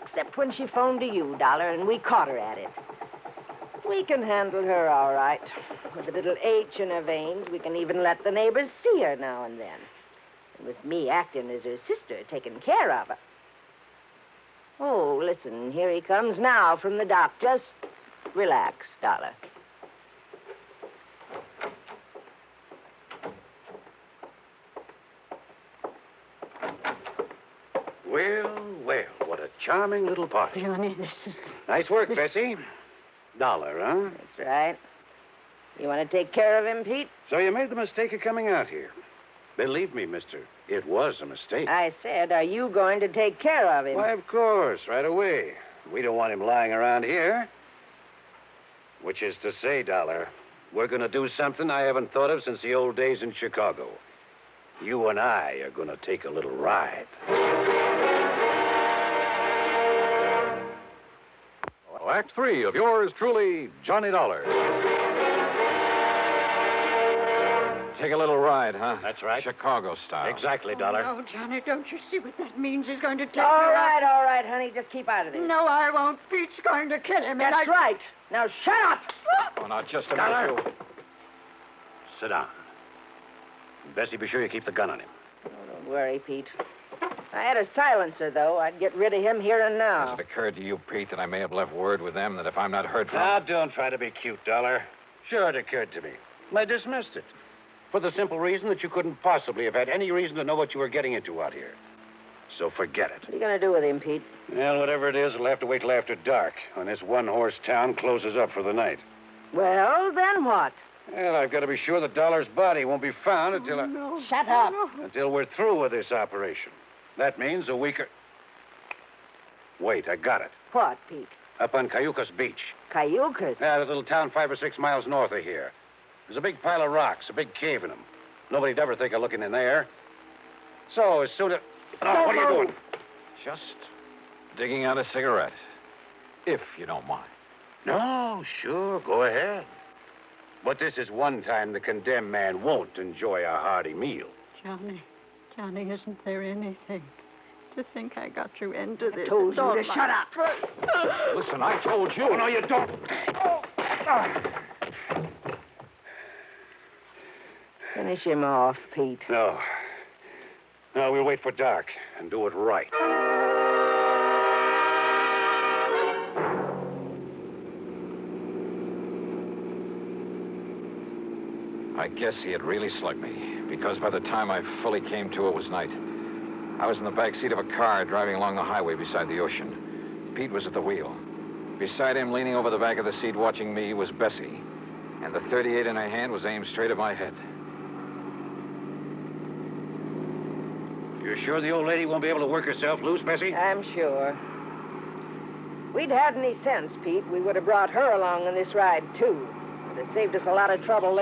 Speaker 4: Except when she phoned to you, Dollar, and we caught her at it. We can handle her all right. With a little H in her veins, we can even let the neighbors see her now and then. And with me acting as her sister, taking care of her. Oh, listen, here he comes now from the dock. Just relax, Dollar.
Speaker 8: Well, what a charming little party.
Speaker 16: Johnny, this is...
Speaker 8: Nice work, Bessie. Dollar, huh?
Speaker 4: That's right. You want to take care of him, Pete?
Speaker 8: So you made the mistake of coming out here. Believe me, mister, it was a mistake.
Speaker 4: I said, are you going to take care of him?
Speaker 8: Why, of course, right away. We don't want him lying around here. Which is to say, Dollar, we're going to do something I haven't thought of since the old days in Chicago. You and I are going to take a little ride.
Speaker 22: Act 3 of yours truly, Johnny Dollar.
Speaker 20: Take a little ride, huh?
Speaker 8: That's right.
Speaker 20: Chicago style.
Speaker 8: Exactly, Dollar.
Speaker 16: No, Johnny, don't you see what that means? He's going to take
Speaker 4: All
Speaker 16: her
Speaker 4: right,
Speaker 16: out.
Speaker 4: all right, honey. Just keep out of this.
Speaker 16: No, I won't. Pete's going to kill him.
Speaker 4: That's right. Now, shut up.
Speaker 20: Oh, now, just a
Speaker 8: Dollar.
Speaker 20: minute.
Speaker 8: Sit down. Bessie, be sure you keep the gun on him.
Speaker 4: Oh, don't worry, Pete. I had a silencer, though. I'd get rid of him here and now.
Speaker 20: Has it occurred to you, Pete, that I may have left word with them that if I'm not heard from...
Speaker 8: Now, don't try to be cute, Dollar. Sure, it occurred to me. I dismissed it. For the simple reason that you couldn't possibly have had any reason to know what you were getting into out here. So forget it.
Speaker 4: What are you going to do with him, Pete?
Speaker 8: Well, whatever it is, we'll have to wait till after dark, when this one-horse town closes up for the night.
Speaker 4: Well, then what?
Speaker 8: Well, I've got to be sure that Dolar's body won't be found until
Speaker 4: Shut up.
Speaker 8: until we're through with this operation. That means a week or... Wait, I got it.
Speaker 4: What, Pete?
Speaker 8: Up on Cayucas Beach.
Speaker 4: Cayucas?
Speaker 8: Yeah, that little town 5 or 6 miles north of here. There's a big pile of rocks, a big cave in them. Nobody'd ever think of looking in there. So, as soon as... Oh, what are you doing?
Speaker 20: Just digging out a cigarette, if you don't mind.
Speaker 8: No, sure, go ahead. But this is one time the condemned man won't enjoy a hearty meal.
Speaker 7: Johnny, isn't there anything? To think I got you into this.
Speaker 4: I told you to shut up.
Speaker 20: Listen, I told you.
Speaker 8: Oh, no, you don't.
Speaker 4: Finish him off, Pete.
Speaker 8: No. No, we'll wait for dark and do it right.
Speaker 20: I guess he had really slugged me, because by the time I fully came to, it was night. I was in the back seat of a car driving along the highway beside the ocean. Pete was at the wheel. Beside him, leaning over the back of the seat watching me, was Bessie. And the .38 in her hand was aimed straight at my head.
Speaker 8: You're sure the old lady won't be able to work herself loose, Bessie?
Speaker 4: I'm sure. If we'd had any sense, Pete, we would have brought her along on this ride, too. It would have saved us a lot of trouble.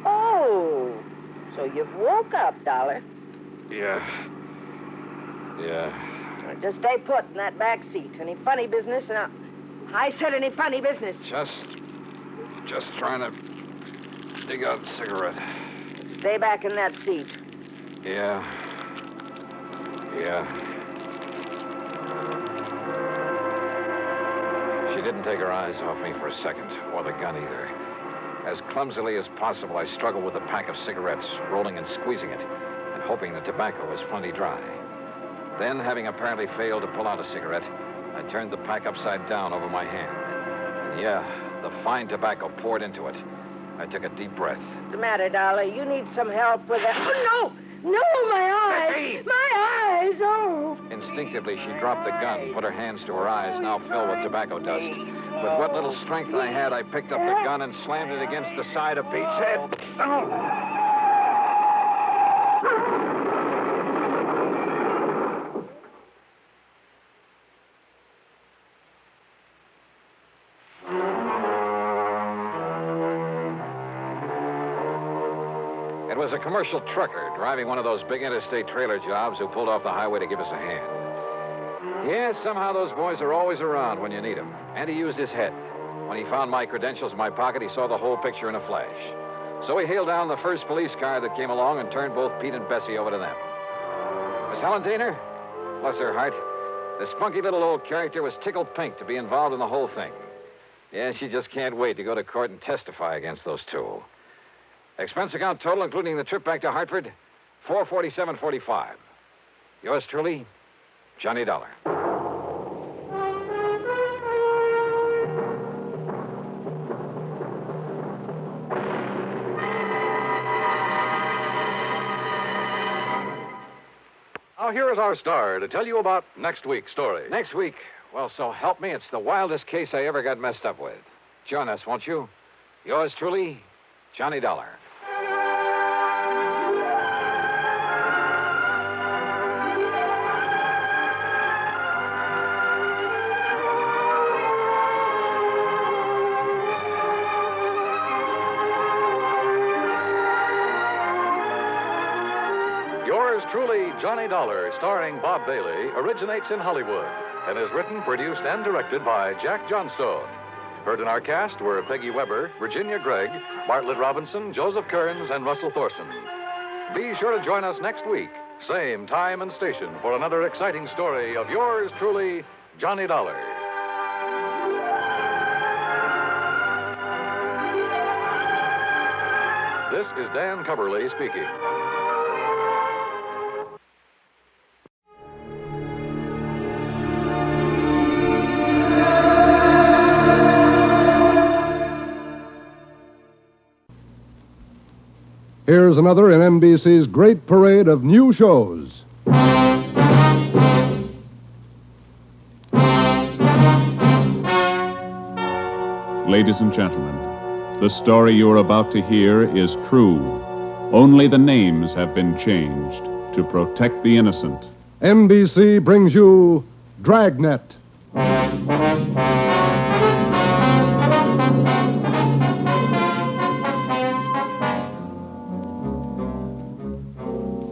Speaker 4: Oh, so you've woke up, Dollar.
Speaker 20: Yeah.
Speaker 4: Well, just stay put in that back seat. Any funny business? And I said any funny business.
Speaker 20: Just trying to dig out a cigarette.
Speaker 4: Stay back in that seat.
Speaker 20: Yeah. She didn't take her eyes off me for a second, or the gun either. As clumsily as possible, I struggled with a pack of cigarettes, rolling and squeezing it, and hoping the tobacco was plenty dry. Then, having apparently failed to pull out a cigarette, I turned the pack upside down over my hand. And the fine tobacco poured into it. I took a deep breath.
Speaker 4: What's the matter, Dollar? You need some help with that. Oh, no, my eyes!
Speaker 8: Hey.
Speaker 4: My eyes! Oh!
Speaker 20: Instinctively, she dropped the gun, put her hands to her eyes, now filled with tobacco dust. With what little strength I had, I picked up the gun and slammed it against the side of Pete's head. It was a commercial trucker driving one of those big interstate trailer jobs who pulled off the highway to give us a hand. Yeah, somehow those boys are always around when you need them. And he used his head. When he found my credentials in my pocket, he saw the whole picture in a flash. So he hailed down the first police car that came along and turned both Pete and Bessie over to them. Miss Helen Daner, bless her heart, the spunky little old character was tickled pink to be involved in the whole thing. Yeah, she just can't wait to go to court and testify against those two. Expense account total, including the trip back to Hartford, $447.45. Yours truly, Johnny Dollar.
Speaker 22: Now, here is our star to tell you about next week's story.
Speaker 20: Next week, well, so help me, it's the wildest case I ever got messed up with. Join us, won't you? Yours truly, Johnny Dollar.
Speaker 22: Yours truly, Johnny Dollar, starring Bob Bailey, originates in Hollywood and is written, produced, and directed by Jack Johnstone. Heard in our cast were Peggy Weber, Virginia Gregg, Bartlett Robinson, Joseph Kearns, and Russell Thorson. Be sure to join us next week, same time and station, for another exciting story of yours truly, Johnny Dollar. This is Dan Coverly speaking.
Speaker 9: Here's another in NBC's great parade of new shows.
Speaker 6: Ladies and gentlemen, the story you are about to hear is true. Only the names have been changed to protect the innocent.
Speaker 9: NBC brings you Dragnet.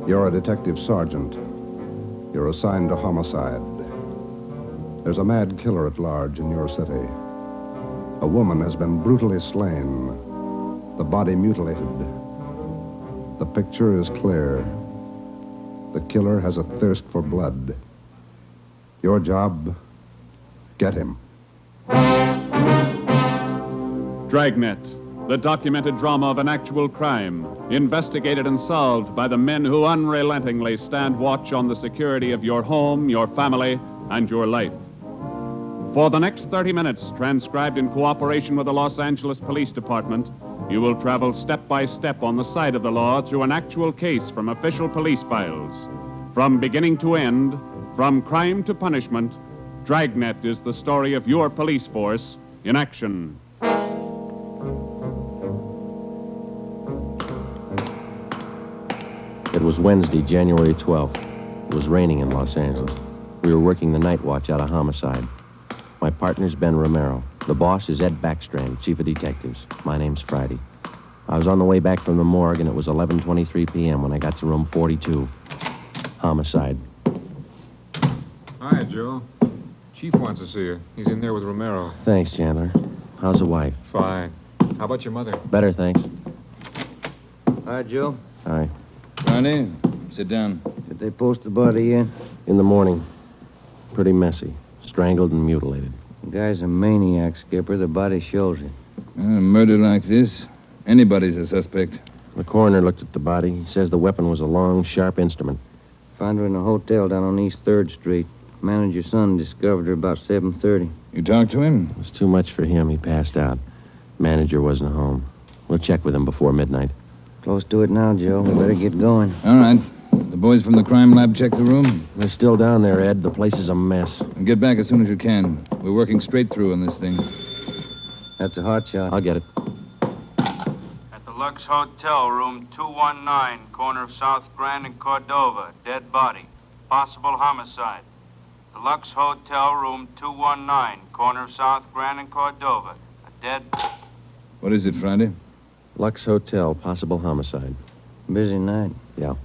Speaker 9: You're a detective sergeant. You're assigned to homicide. There's a mad killer at large in your city. A woman has been brutally slain, the body mutilated. The picture is clear. The killer has a thirst for blood. Your job, get him.
Speaker 6: Dragnet, the documented drama of an actual crime, investigated and solved by the men who unrelentingly stand watch on the security of your home, your family, and your life. For the next 30 minutes, transcribed in cooperation with the Los Angeles Police Department, you will travel step by step on the side of the law through an actual case from official police files. From beginning to end, from crime to punishment, Dragnet is the story of your police force in action.
Speaker 23: It was Wednesday, January 12th. It was raining in Los Angeles. We were working the night watch out of homicide. My partner's Ben Romero. The boss is Ed Backstrand, chief of detectives. My name's Friday. I was on the way back from the morgue, and it was 11:23 p.m. when I got to room 42. Homicide.
Speaker 24: Hi, Joe. Chief wants to see you. He's in there with Romero.
Speaker 23: Thanks, Chandler. How's the wife?
Speaker 24: Fine. How about your mother?
Speaker 23: Better, thanks.
Speaker 17: Hi, Joe.
Speaker 23: Hi.
Speaker 25: Ronnie, sit down.
Speaker 17: Did they post the body yet?
Speaker 23: In the morning. Pretty messy. Strangled and mutilated.
Speaker 17: The guy's a maniac, Skipper. The body shows it.
Speaker 25: A murder like this, anybody's a suspect.
Speaker 23: The coroner looked at the body. He says the weapon was a long, sharp instrument.
Speaker 17: Found her in a hotel down on East 3rd Street. Manager's son discovered her about 7:30.
Speaker 25: You talked to him?
Speaker 23: It was too much for him. He passed out. Manager wasn't home. We'll check with him before midnight.
Speaker 17: Close to it now, Joe. We better get going.
Speaker 25: All right. The boys from the crime lab checked the room?
Speaker 23: They're still down there, Ed. The place is a mess.
Speaker 25: And get back as soon as you can. We're working straight through on this thing.
Speaker 17: That's a hot shot.
Speaker 23: I'll get it.
Speaker 26: At the Lux Hotel, room 219, corner of South Grand and Cordova. Dead body. Possible homicide. The Lux Hotel, room 219, corner of South Grand and Cordova. A dead...
Speaker 25: What is it, Friday?
Speaker 23: Lux Hotel, possible homicide.
Speaker 17: Busy night.
Speaker 23: Yeah.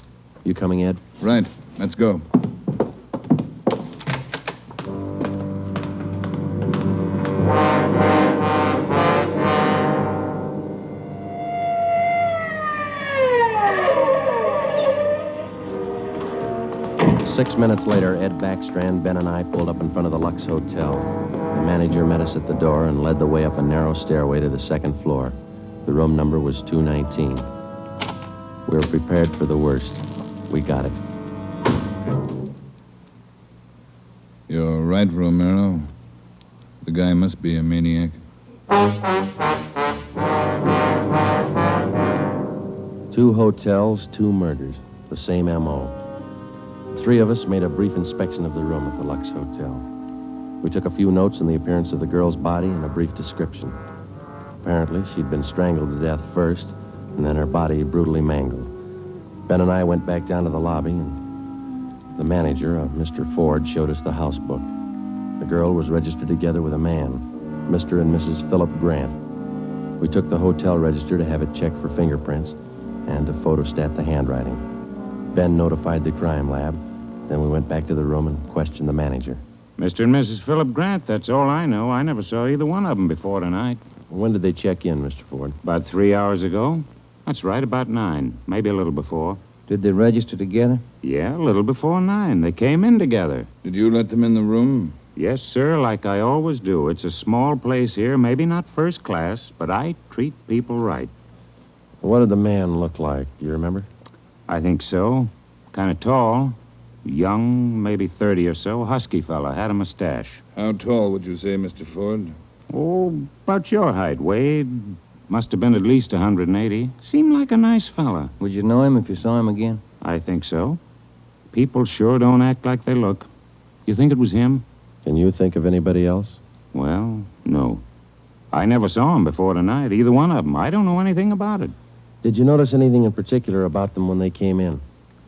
Speaker 23: You coming, Ed?
Speaker 25: Right. Let's go.
Speaker 23: Six minutes later, Ed Backstrand, Ben, and I pulled up in front of the Lux Hotel. The manager met us at the door and led the way up a narrow stairway to the second floor. The room number was 219. We were prepared for the worst. We got it.
Speaker 25: You're right, Romero. The guy must be a maniac.
Speaker 23: 2 hotels, 2 murders. The same M.O. 3 of us made a brief inspection of the room at the Lux Hotel. We took a few notes on the appearance of the girl's body and a brief description. Apparently, she'd been strangled to death first, and then her body brutally mangled. Ben and I went back down to the lobby, and the manager, Mr. Ford, showed us the house book. The girl was registered together with a man, Mr. and Mrs. Philip Grant. We took the hotel register to have it checked for fingerprints and to photostat the handwriting. Ben notified the crime lab. Then we went back to the room and questioned the manager.
Speaker 27: Mr. and Mrs. Philip Grant, that's all I know. I never saw either one of them before tonight.
Speaker 23: When did they check in, Mr. Ford?
Speaker 27: About 3 hours ago. That's right, about 9. Maybe a little before.
Speaker 17: Did they register together?
Speaker 27: Yeah, a little before 9. They came in together.
Speaker 25: Did you let them in the room?
Speaker 27: Yes, sir, like I always do. It's a small place here, maybe not first class, but I treat people right.
Speaker 23: What did the man look like? You remember?
Speaker 27: I think so. Kind of tall. Young, maybe 30 or so. Husky fella. Had a mustache.
Speaker 25: How tall would you say, Mr. Ford?
Speaker 27: Oh, about your height, Wade. Must have been at least 180. Seemed like a nice fella.
Speaker 17: Would you know him if you saw him again?
Speaker 27: I think so. People sure don't act like they look. You think it was him?
Speaker 23: Can you think of anybody else?
Speaker 27: Well, no. I never saw him before tonight, either one of them. I don't know anything about it.
Speaker 23: Did you notice anything in particular about them when they came in?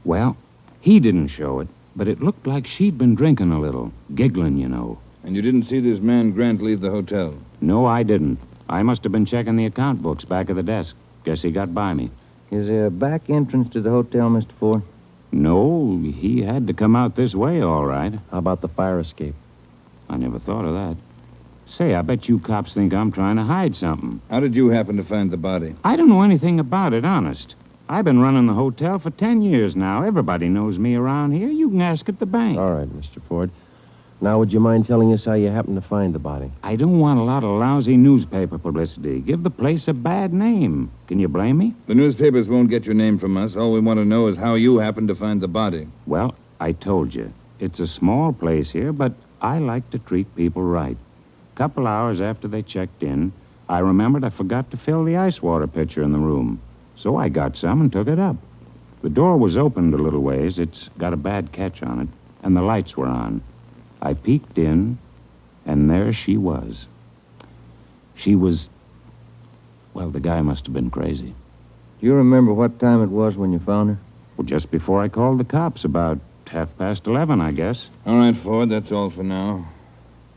Speaker 27: Well, he didn't show it, but it looked like she'd been drinking a little, giggling, you know.
Speaker 25: And you didn't see this man Grant leave the hotel?
Speaker 27: No, I didn't. I must have been checking the account books back of the desk. Guess he got by me.
Speaker 17: Is there a back entrance to the hotel, Mr. Ford?
Speaker 27: No, he had to come out this way, all right.
Speaker 23: How about the fire escape?
Speaker 27: I never thought of that. Say, I bet you cops think I'm trying to hide something.
Speaker 25: How did you happen to find the body?
Speaker 27: I don't know anything about it, honest. I've been running the hotel for 10 years now. Everybody knows me around here. You can ask at the bank.
Speaker 23: All right, Mr. Ford. Now, would you mind telling us how you happened to find the body?
Speaker 27: I don't want a lot of lousy newspaper publicity. Give the place a bad name. Can you blame me?
Speaker 25: The newspapers won't get your name from us. All we want to know is how you happened to find the body.
Speaker 27: Well, I told you. It's a small place here, but I like to treat people right. A couple hours after they checked in, I remembered I forgot to fill the ice water pitcher in the room. So I got some and took it up. The door was opened a little ways. It's got a bad catch on it, and the lights were on. I peeked in, and there she was. She was... Well, the guy must have been crazy.
Speaker 17: Do you remember what time it was when you found her?
Speaker 27: Well, just before I called the cops, about 11:30, I guess.
Speaker 25: All right, Ford, that's all for now.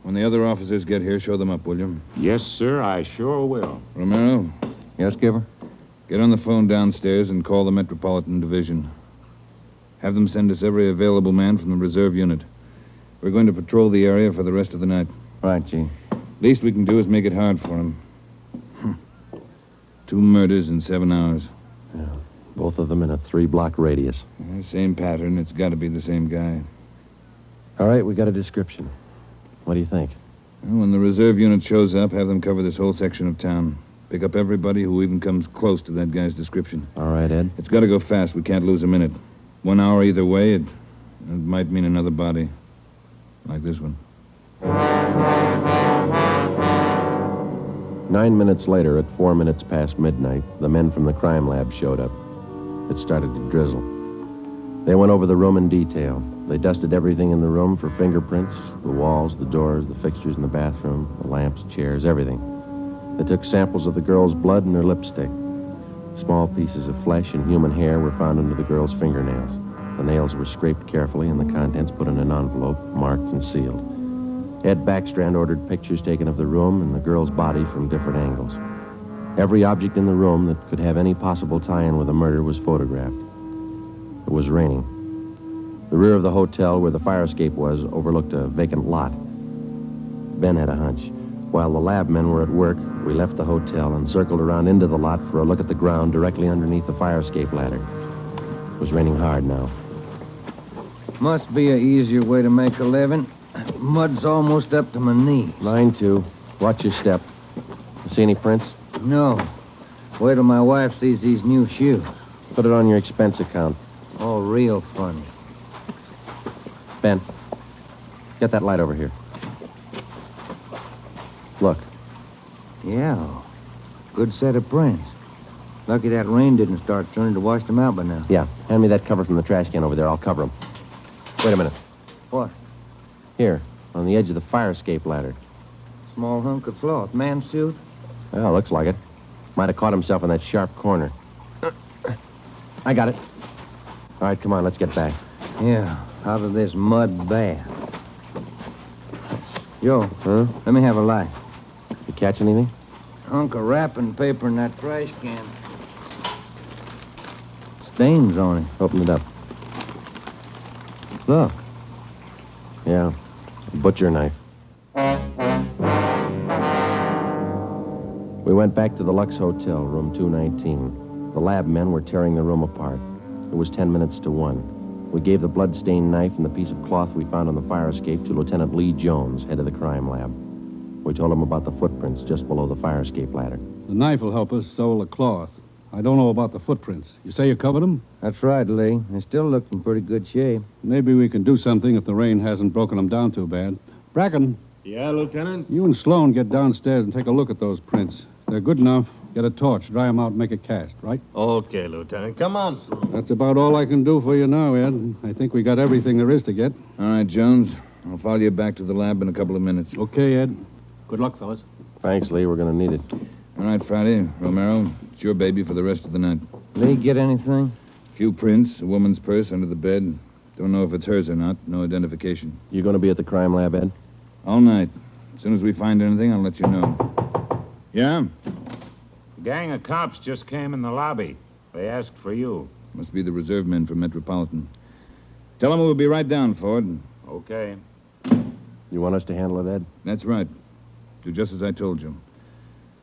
Speaker 25: When the other officers get here, show them up, will you?
Speaker 27: Yes, sir, I sure will.
Speaker 25: Romero?
Speaker 17: Yes, Skipper?
Speaker 25: Get on the phone downstairs and call the Metropolitan Division. Have them send us every available man from the reserve unit. We're going to patrol the area for the rest of the night.
Speaker 17: Right, Chief.
Speaker 25: Least we can do is make it hard for him. 2 murders in 7 hours.
Speaker 23: Yeah, both of them in a 3-block radius.
Speaker 25: Same pattern. It's got to be the same guy.
Speaker 23: All right, we got a description. What do you think?
Speaker 25: Well, when the reserve unit shows up, have them cover this whole section of town. Pick up everybody who even comes close to that guy's description.
Speaker 23: All right, Ed.
Speaker 25: It's got to go fast. We can't lose a minute. 1 hour either way, it might mean another body. Like this one.
Speaker 23: 9 minutes later, at 4 minutes past midnight, the men from the crime lab showed up. It started to drizzle. They went over the room in detail. They dusted everything in the room for fingerprints, the walls, the doors, the fixtures in the bathroom, the lamps, chairs, everything. They took samples of the girl's blood and her lipstick. Small pieces of flesh and human hair were found under the girl's fingernails. The nails were scraped carefully and the contents put in an envelope, marked and sealed. Ed Backstrand ordered pictures taken of the room and the girl's body from different angles. Every object in the room that could have any possible tie-in with the murder was photographed. It was raining. The rear of the hotel where the fire escape was overlooked a vacant lot. Ben had a hunch. While the lab men were at work, we left the hotel and circled around into the lot for a look at the ground directly underneath the fire escape ladder. It was raining hard now.
Speaker 17: Must be an easier way to make a living. Mud's almost up to my knees.
Speaker 23: Mine, too. Watch your step. You see any prints?
Speaker 17: No. Wait till my wife sees these new shoes.
Speaker 23: Put it on your expense account.
Speaker 17: Oh, real funny.
Speaker 23: Ben, get that light over here. Look.
Speaker 17: Yeah. Good set of prints. Lucky that rain didn't start turning to wash them out by now.
Speaker 23: Yeah. Hand me that cover from the trash can over there. I'll cover them. Wait a minute.
Speaker 17: What?
Speaker 23: Here, on the edge of the fire escape ladder.
Speaker 17: Small hunk of cloth. Man's suit?
Speaker 23: Well, looks like it. Might have caught himself in that sharp corner. I got it. All right, come on, let's get back.
Speaker 17: Yeah, out of this mud bath. Joe,
Speaker 23: huh?
Speaker 17: Let me have a light.
Speaker 23: You catch anything?
Speaker 17: Hunk of wrapping paper in that trash can. Stains on it.
Speaker 23: Open it up.
Speaker 17: Look.
Speaker 23: Yeah, a butcher knife. We went back to the Lux Hotel, room 219. The lab men were tearing the room apart. It was 10 minutes to 1. We gave the blood-stained knife and the piece of cloth we found on the fire escape to Lieutenant Lee Jones, head of the crime lab. We told him about the footprints just below the fire escape ladder.
Speaker 1: The knife will help us, so will the cloth. I don't know about the footprints. You say you covered them?
Speaker 17: That's right, Lee. They still look in pretty good shape.
Speaker 1: Maybe we can do something if the rain hasn't broken them down too bad. Bracken.
Speaker 3: Yeah, Lieutenant?
Speaker 1: You and Sloan get downstairs and take a look at those prints. If they're good enough, Get a torch, dry him out, and make a cast, right?
Speaker 3: Okay, Lieutenant. Come on, son.
Speaker 1: That's about all I can do for you now, Ed. I think we got everything there is to get.
Speaker 25: All right, Jones. I'll follow you back to the lab in a couple of minutes.
Speaker 1: Okay, Ed. Good luck, fellas.
Speaker 23: Thanks, Lee. We're going to need it.
Speaker 25: All right, Friday. Romero, it's your baby for the rest of the night.
Speaker 5: Lee, get anything?
Speaker 25: A few prints, a woman's purse under the bed. Don't know if it's hers or not. No identification.
Speaker 23: You going to be at the crime lab, Ed?
Speaker 25: All night. As soon as we find anything, I'll let you know. Yeah?
Speaker 27: A gang of cops just came in the lobby. They asked for you.
Speaker 25: Must be the reserve men from Metropolitan. Tell them we'll be right down, Ford.
Speaker 27: Okay.
Speaker 23: You want us to handle it, Ed?
Speaker 25: That's right. Do just as I told you.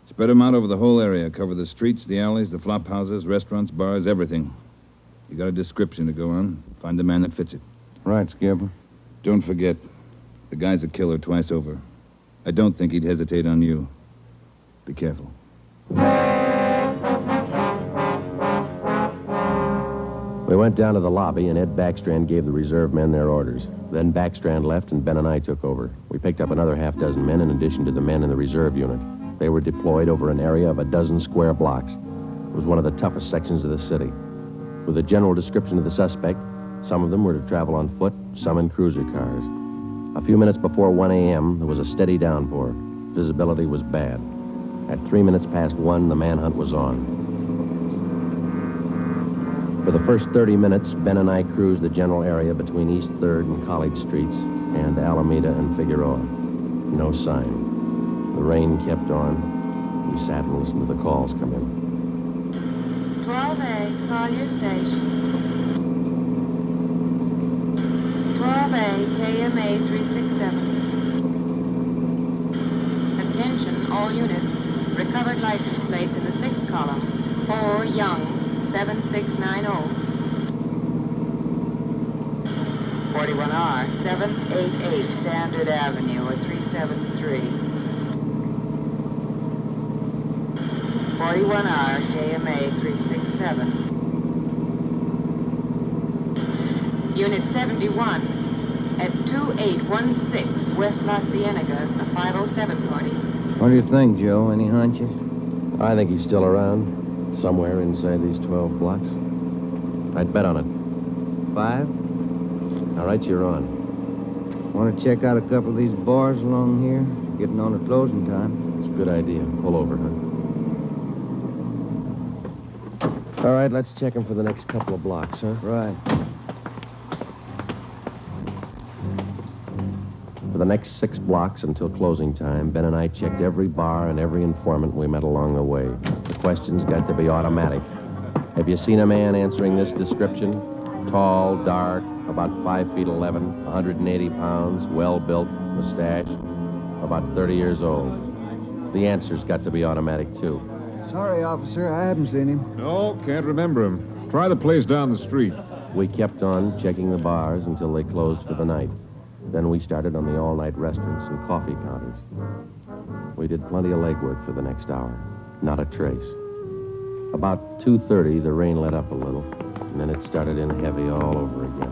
Speaker 25: Spread them out over the whole area. Cover the streets, the alleys, the flop houses, restaurants, bars, everything. You got a description to go on. Find the man that fits it.
Speaker 5: Right, Skipper.
Speaker 25: Don't forget, the guy's a killer twice over. I don't think he'd hesitate on you. Be careful.
Speaker 23: We went down to the lobby, and Ed Backstrand gave the reserve men their orders. Then Backstrand left, and Ben and I took over. We picked up another half dozen men in addition to the men in the reserve unit. They were deployed over an area of a dozen square blocks. It was one of the toughest sections of the city. With a general description of the suspect, some of them were to travel on foot, some in cruiser cars. A few minutes before 1 a.m., there was a steady downpour. Visibility was bad. At 3 minutes past 1, the manhunt was on. For the first 30 minutes, Ben and I cruised the general area between East 3rd and College Streets and Alameda and Figueroa. No sign. The rain kept on. We sat and listened to the calls come in.
Speaker 10: 12A, call your station. 12A, KMA 367. Attention, all units. Recovered license plates in the 6th column. 4 Young, 7690. 41R, 788 Standard Avenue at 373. 41R, KMA 367. Unit 71 at 2816 West La Cienega, a 507 party.
Speaker 5: What do you think, Joe? Any hunches?
Speaker 23: I think he's still around. Somewhere inside these 12 blocks. I'd bet on it.
Speaker 5: 5?
Speaker 23: All right, you're on.
Speaker 5: Want to check out a couple of these bars along here? Getting on to closing time.
Speaker 23: It's a good idea. Pull over, huh? All right, let's check him for the next couple of blocks, huh?
Speaker 5: Right.
Speaker 23: For the next 6 blocks until closing time, Ben and I checked every bar and every informant we met along the way. The questions got to be automatic. Have you seen a man answering this description? Tall, dark, about 5 feet 11, 180 pounds, well-built, mustache, about 30 years old. The answers got to be automatic, too.
Speaker 5: Sorry, officer, I haven't seen him.
Speaker 24: No, can't remember him. Try the place down the street.
Speaker 23: We kept on checking the bars until they closed for the night. Then we started on the all-night restaurants and coffee counters. We did plenty of legwork for the next hour. Not a trace. About 2:30, the rain let up a little, and then it started in heavy all over again.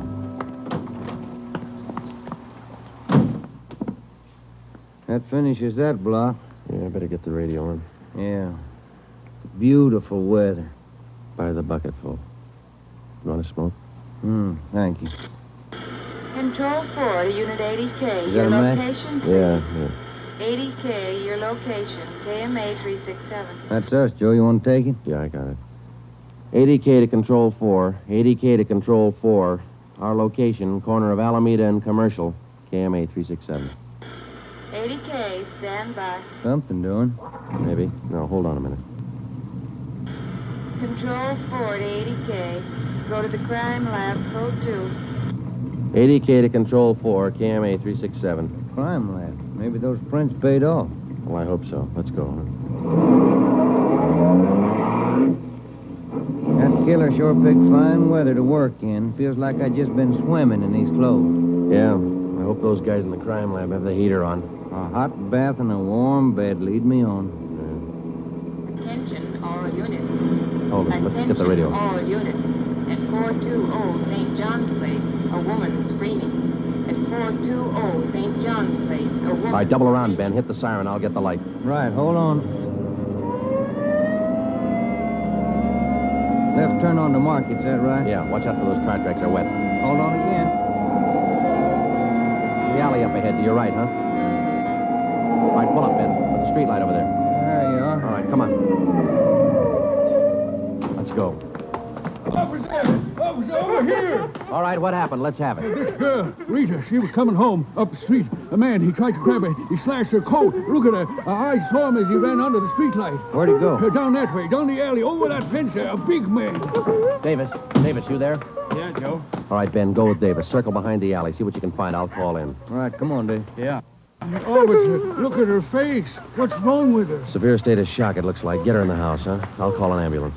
Speaker 5: That finishes that block.
Speaker 23: Yeah, I better get the radio on.
Speaker 5: Yeah. Beautiful weather.
Speaker 23: By the bucketful. You want to smoke?
Speaker 5: Thank you.
Speaker 10: Control 4 to Unit 80K.
Speaker 5: Is
Speaker 10: Your
Speaker 5: that a match?
Speaker 10: location, please.
Speaker 23: Yeah.
Speaker 10: 80K, your location. KMA 367.
Speaker 5: That's us, Joe. You want to take it?
Speaker 23: Yeah, I got it. 80K to Control 4. 80K to Control 4. Our location, corner of Alameda and Commercial. KMA 367.
Speaker 10: 80K, stand by.
Speaker 5: Something doing.
Speaker 23: Maybe. No, hold on a minute.
Speaker 10: Control 4 to 80K. Go to the crime lab, code 2.
Speaker 23: 80K to Control 4, KMA 367.
Speaker 5: Crime lab. Maybe those prints paid off.
Speaker 23: Well, I hope so. Let's go.
Speaker 5: That killer sure picked fine weather to work in. Feels like I just been swimming in these clothes.
Speaker 23: Yeah. I hope those guys in the crime lab have the heater on.
Speaker 5: A hot bath and a warm bed lead me on.
Speaker 10: Attention, all units.
Speaker 23: Hold on. Let's get the radio.
Speaker 10: Attention, all units. At 420 St. John's Place, a woman screaming. At 420 St. John's Place, a woman...
Speaker 23: All right, double around, Ben. Hit the siren. I'll get the light.
Speaker 5: Right, hold on. Left turn on the market, is that right?
Speaker 23: Yeah, watch out for those car tracks. They're wet.
Speaker 5: Hold on again.
Speaker 23: The alley up ahead to your right, huh? All right, pull up, Ben. Put the street light over there.
Speaker 5: There you are.
Speaker 23: All right, come on. Let's go.
Speaker 11: Officer! Officer, over here!
Speaker 23: All right, what happened? Let's have it.
Speaker 11: This girl, Rita, she was coming home up the street. A man, he tried to grab her. He slashed her coat. Look at her. I saw him as he ran under the street light.
Speaker 5: Where'd he go?
Speaker 11: Down that way, down the alley, over that fence there. A big man.
Speaker 23: Davis, you there?
Speaker 11: Yeah, Joe.
Speaker 23: All right, Ben, go with Davis. Circle behind the alley. See what you can find. I'll call in.
Speaker 5: All right, come on, Dave.
Speaker 11: Yeah. Officer, look at her face. What's wrong with her?
Speaker 23: Severe state of shock, it looks like. Get her in the house, huh? I'll call an ambulance.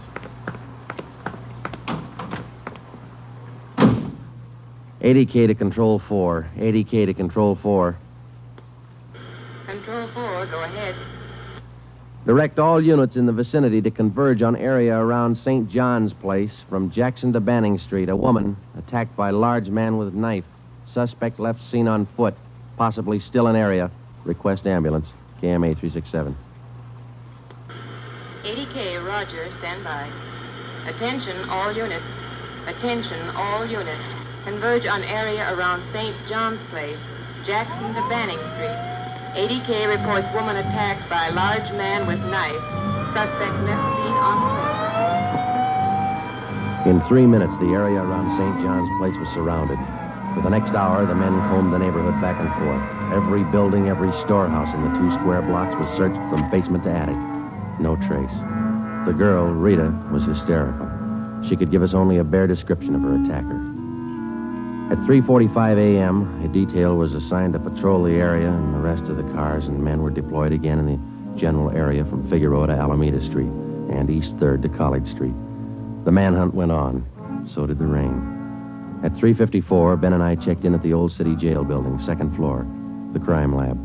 Speaker 23: 80K to Control 4. 80K to Control 4.
Speaker 10: Control 4, go ahead.
Speaker 23: Direct all units in the vicinity to converge on area around St. John's Place from Jackson to Banning Street. A woman attacked by large man with knife. Suspect left seen on foot. Possibly still in area. Request ambulance. KMA 367.
Speaker 10: 80K, Roger, stand by. Attention, all units. Attention, all units. Converge on area around St. John's Place, Jackson to Banning Street. 80K reports woman attacked by large man with knife. Suspect left seen on foot.
Speaker 23: In 3 minutes, the area around St. John's Place was surrounded. For the next hour, the men combed the neighborhood back and forth. Every building, every storehouse in the 2 square blocks was searched from basement to attic. No trace. The girl, Rita, was hysterical. She could give us only a bare description of her attacker. At 3:45 a.m., a detail was assigned to patrol the area, and the rest of the cars and men were deployed again in the general area from Figueroa to Alameda Street and East 3rd to College Street. The manhunt went on. So did the rain. At 3:54, Ben and I checked in at the Old City Jail building, 2nd floor, the crime lab.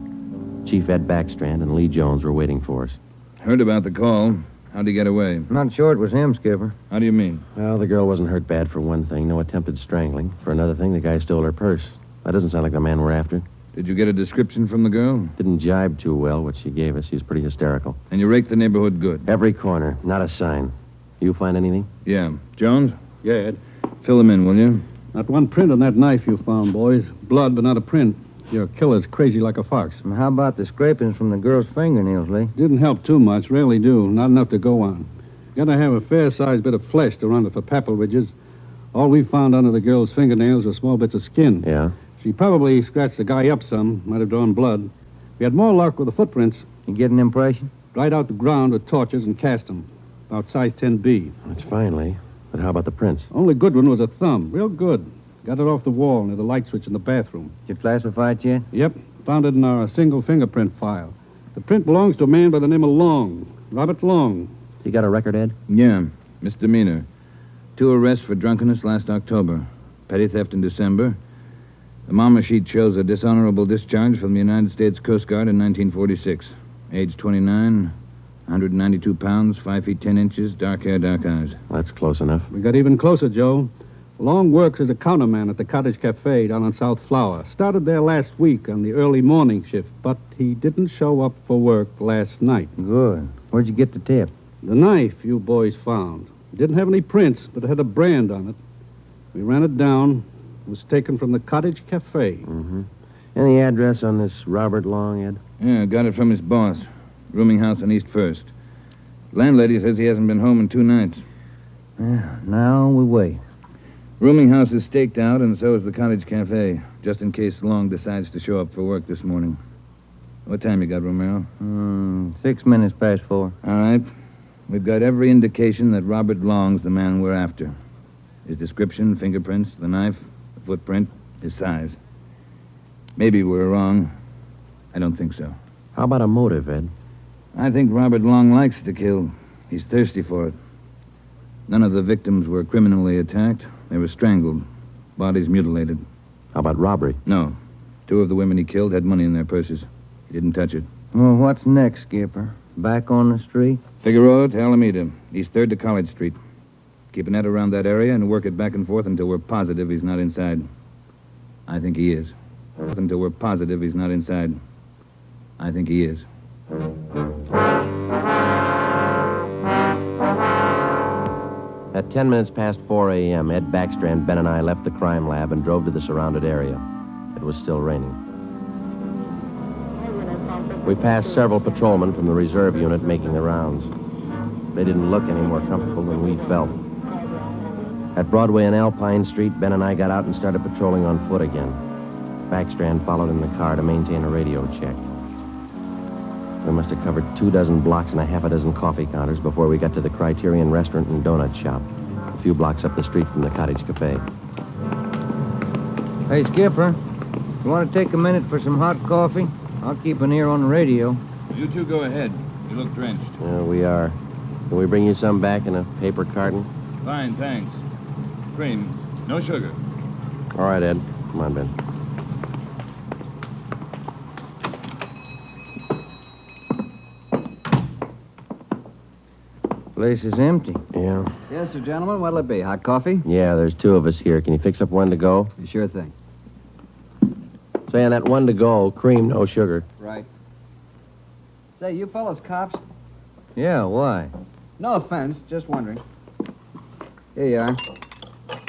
Speaker 23: Chief Ed Backstrand and Lee Jones were waiting for us.
Speaker 25: Heard about the call. How'd he get away?
Speaker 5: Not sure it was him, Skipper.
Speaker 25: How do you mean?
Speaker 23: Well, the girl wasn't hurt bad for one thing. No attempted strangling. For another thing, the guy stole her purse. That doesn't sound like the man we're after.
Speaker 25: Did you get a description from the girl?
Speaker 23: Didn't jibe too well, what she gave us. She was pretty hysterical.
Speaker 25: And you raked the neighborhood good?
Speaker 23: Every corner. Not a sign. You find anything?
Speaker 25: Yeah. Jones?
Speaker 1: Yeah, Ed.
Speaker 25: Fill them in, will you?
Speaker 1: Not one print on that knife you found, boys. Blood, but not a print. Your killer's crazy like a fox.
Speaker 5: And how about the scrapings from the girl's fingernails, Lee?
Speaker 1: Didn't help too much. Rarely do. Not enough to go on. Gotta have a fair-sized bit of flesh to run it for papal ridges. All we found under the girl's fingernails were small bits of skin.
Speaker 23: Yeah?
Speaker 1: She probably scratched the guy up some. Might have drawn blood. We had more luck with the footprints.
Speaker 5: You get an impression?
Speaker 1: Dried out the ground with torches and cast them. About size 10B.
Speaker 23: That's fine, Lee. But how about the prints?
Speaker 1: Only good one was a thumb. Real good. Got it off the wall near the light switch in the bathroom.
Speaker 5: Did you classify it yet?
Speaker 1: Yep. Found it in our single fingerprint file. The print belongs to a man by the name of Long. Robert Long.
Speaker 23: You got a record, Ed?
Speaker 25: Yeah. Misdemeanor. 2 arrests for drunkenness last October. Petty theft in December. The mama sheet shows a dishonorable discharge from the United States Coast Guard in 1946. Age 29, 192 pounds, 5 feet 10 inches, dark hair, dark eyes.
Speaker 23: That's close enough.
Speaker 1: We got even closer, Joe. Long works as a counterman at the Cottage Cafe down on South Flower. Started there last week on the early morning shift, but he didn't show up for work last night.
Speaker 5: Good. Where'd you get the tip?
Speaker 1: The knife you boys found. It didn't have any prints, but it had a brand on it. We ran it down. It was taken from the Cottage Cafe.
Speaker 23: Mm-hmm. Any address on this Robert Long, Ed?
Speaker 25: Yeah, got it from his boss. Rooming house on East 1st. Landlady says he hasn't been home in 2 nights.
Speaker 5: Yeah, now we wait.
Speaker 25: Rooming house is staked out, and so is the Cottage Cafe, just in case Long decides to show up for work this morning. What time you got, Romero?
Speaker 5: 6 minutes past 4.
Speaker 25: All right. We've got every indication that Robert Long's the man we're after. His description, fingerprints, the knife, the footprint, his size. Maybe we're wrong. I don't think so.
Speaker 23: How about a motive, Ed?
Speaker 25: I think Robert Long likes to kill. He's thirsty for it. None of the victims were criminally attacked. They were strangled. Bodies mutilated.
Speaker 23: How about robbery?
Speaker 25: No. 2 of the women he killed had money in their purses. He didn't touch it.
Speaker 5: Well, what's next, Skipper? Back on the street?
Speaker 25: Figueroa to Alameda, East 3rd to College Street. Keep an net around that area and work it back and forth until we're positive he's not inside. I think he is. Until we're positive he's not inside. I think he is.
Speaker 23: At 10 minutes past 4 a.m., Ed Backstrand, Ben, and I left the crime lab and drove to the surrounded area. It was still raining. We passed several patrolmen from the reserve unit making the rounds. They didn't look any more comfortable than we felt. At Broadway and Alpine Street, Ben and I got out and started patrolling on foot again. Backstrand followed in the car to maintain a radio check. We must have covered 24 blocks and a half a dozen coffee counters before we got to the Criterion Restaurant and Donut Shop, a few blocks up the street from the Cottage Cafe.
Speaker 5: Hey, Skipper, you want to take a minute for some hot coffee? I'll keep an ear on the radio.
Speaker 25: You two go ahead. You look drenched.
Speaker 23: We are. Can we bring you some back in a paper carton?
Speaker 25: Fine, thanks. Cream, no sugar.
Speaker 23: All right, Ed. Come on, Ben.
Speaker 5: Place is empty.
Speaker 23: Yeah.
Speaker 12: Yes, sir, gentlemen. What'll it be? Hot coffee?
Speaker 23: Yeah, there's 2 of us here. Can you fix up one to go?
Speaker 12: Sure thing.
Speaker 23: Say, on that one to go, cream, no sugar.
Speaker 12: Right. Say, you fellas cops?
Speaker 5: Yeah, why?
Speaker 12: No offense, just wondering. Here you are.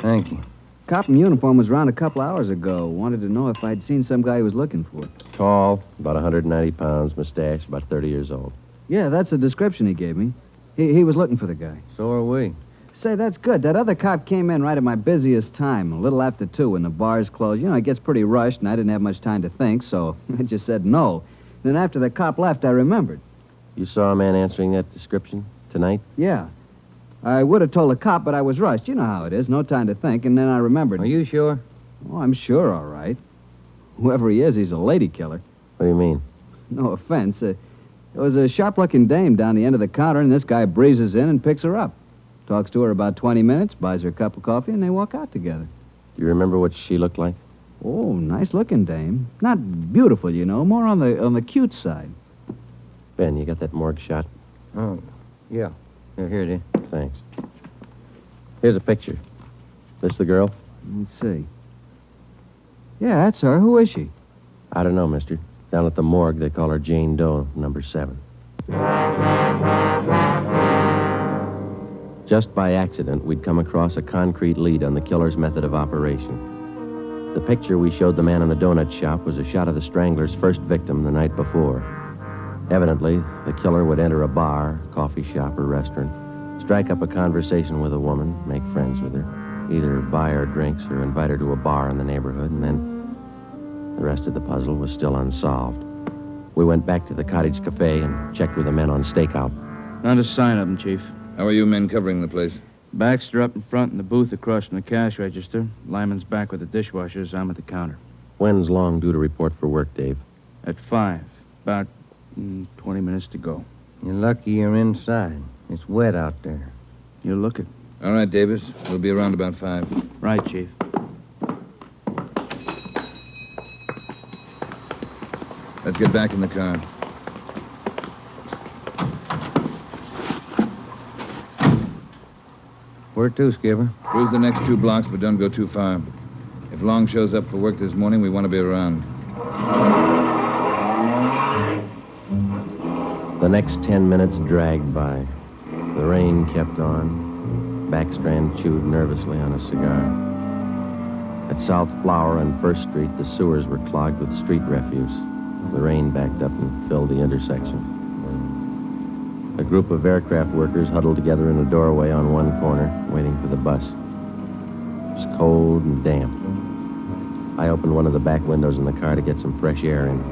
Speaker 5: Thank you.
Speaker 12: Cop in uniform was around a couple hours ago. Wanted to know if I'd seen some guy he was looking for.
Speaker 23: Tall, about 190 pounds, mustache, about 30 years old.
Speaker 12: Yeah, that's the description he gave me. He was looking for the guy.
Speaker 5: So are we.
Speaker 12: Say, that's good. That other cop came in right at my busiest time, a little after 2 when the bars closed. You know, it gets pretty rushed, and I didn't have much time to think, so I just said no. Then after the cop left, I remembered.
Speaker 23: You saw a man answering that description tonight?
Speaker 12: Yeah. I would have told the cop, but I was rushed. You know how it is. No time to think, and then I remembered.
Speaker 5: Are you sure?
Speaker 12: Oh, I'm sure, all right. Whoever he is, he's a lady killer.
Speaker 23: What do you mean?
Speaker 12: No offense. There was a sharp-looking dame down the end of the counter, and this guy breezes in and picks her up. Talks to her about 20 minutes, buys her a cup of coffee, and they walk out together.
Speaker 23: Do you remember what she looked like?
Speaker 12: Oh, nice-looking dame. Not beautiful, you know, more on the cute side.
Speaker 23: Ben, you got that morgue shot?
Speaker 5: Oh, yeah. Here it is.
Speaker 23: Thanks. Here's a picture. This the girl?
Speaker 12: Let's see. Yeah, that's her. Who is she?
Speaker 23: I don't know, mister. Down at the morgue, they call her Jane Doe, number 7. Just by accident, we'd come across a concrete lead on the killer's method of operation. The picture we showed the man in the donut shop was a shot of the strangler's first victim the night before. Evidently, the killer would enter a bar, coffee shop, or restaurant, strike up a conversation with a woman, make friends with her, either buy her drinks or invite her to a bar in the neighborhood, and then the rest of the puzzle was still unsolved. We went back to the Cottage Cafe and checked with the men on stakeout.
Speaker 25: Not a sign of him, Chief. How are you men covering the place?
Speaker 1: Baxter up in front in the booth across from the cash register. Lyman's back with the dishwashers. I'm at the counter.
Speaker 23: When's Long due to report for work, Dave?
Speaker 1: At 5. About 20 minutes to go.
Speaker 5: You're lucky you're inside. It's wet out there.
Speaker 1: You look it.
Speaker 25: All right, Davis. We'll be around about 5.
Speaker 1: Right, Chief.
Speaker 25: Let's get back in the car.
Speaker 5: Where to, Skipper?
Speaker 25: Cruise the next 2 blocks, but don't go too far. If Long shows up for work this morning, we want to be around.
Speaker 23: The next 10 minutes dragged by. The rain kept on. Backstrand chewed nervously on a cigar. At South Flower and First Street, the sewers were clogged with street refuse. The rain backed up and filled the intersection. A group of aircraft workers huddled together in a doorway on one corner, waiting for the bus. It was cold and damp. I opened one of the back windows in the car to get some fresh air in.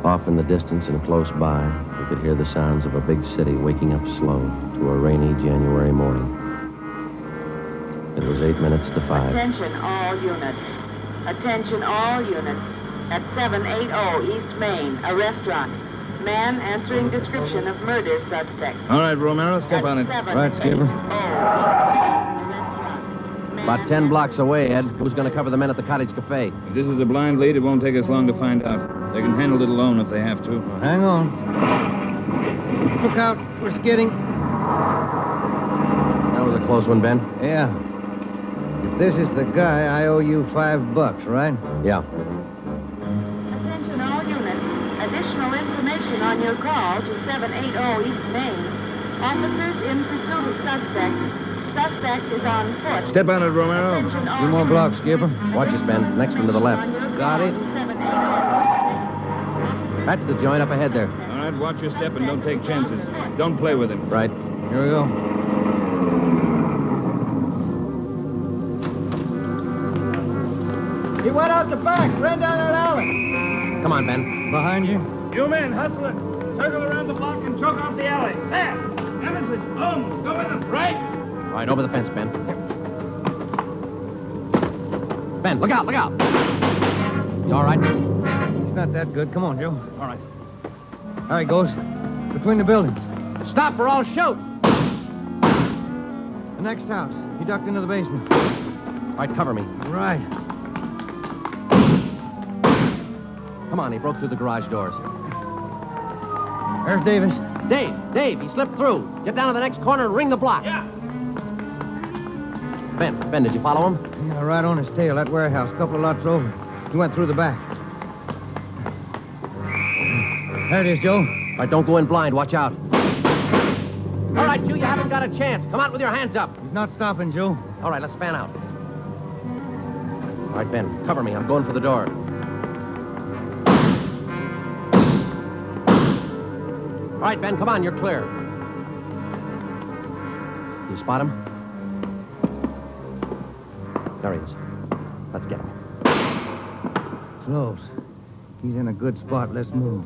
Speaker 23: Off in the distance and close by, we could hear the sounds of a big city waking up slow to a rainy January morning. It was 8 minutes to 5.
Speaker 10: Attention all units. Attention all units. At 780 East Main, a restaurant. Man answering description of murder suspect.
Speaker 25: All right, Romero, step on it.
Speaker 5: Right, Skipper.
Speaker 23: About 10 blocks away, Ed. Who's going to cover the men at the Cottage Cafe?
Speaker 25: If this is a blind lead, it won't take us long to find out. They can handle it alone if they have to.
Speaker 5: Well, hang on. Look out. We're skidding.
Speaker 23: That was a close one, Ben.
Speaker 5: Yeah. If this is the guy, I owe you $5, right?
Speaker 23: Yeah.
Speaker 10: Attention all units. Additional information on your call to 780 East Main. Officers in pursuit of suspect Suspect is on foot.
Speaker 25: Step on it, Romero.
Speaker 10: Attention all
Speaker 25: 2 more
Speaker 10: units.
Speaker 25: blocks, Skipper.
Speaker 23: Watch it, Ben. Next one to the left.
Speaker 25: Got it.
Speaker 23: That's the joint up ahead there.
Speaker 25: All right, watch your step and don't take chances. Don't play with him.
Speaker 23: Right.
Speaker 25: Here we go.
Speaker 17: He went out the back, ran down that alley.
Speaker 23: Come on, Ben.
Speaker 25: Behind you.
Speaker 11: You men, hustle it. Circle around the block and choke off the alley. Fast. Emerson, Holmes, go with them. Right.
Speaker 23: All right, over the fence, Ben. Ben, look out, look out. You all right?
Speaker 5: He's not that good. Come on, Joe. All right. There he goes. Between the buildings.
Speaker 23: Stop or I'll shoot.
Speaker 5: The next house. He ducked into the basement.
Speaker 23: All right, cover me.
Speaker 5: Right.
Speaker 23: Come on, he broke through the garage doors.
Speaker 5: There's Davis.
Speaker 23: Dave, he slipped through. Get down to the next corner and ring the block.
Speaker 11: Yeah.
Speaker 23: Ben, did you follow him?
Speaker 5: Yeah, right on his tail. That warehouse, a couple of lots over. He went through the back. There it is, Joe.
Speaker 23: All right, don't go in blind. Watch out. All right, you haven't got a chance. Come out with your hands up.
Speaker 5: He's not stopping, Joe.
Speaker 23: All right, let's fan out. All right, Ben, cover me. I'm going for the door. All right, Ben, come on. You're clear. You spot him? There he is. Let's get him.
Speaker 5: Close. He's in a good spot. Let's move.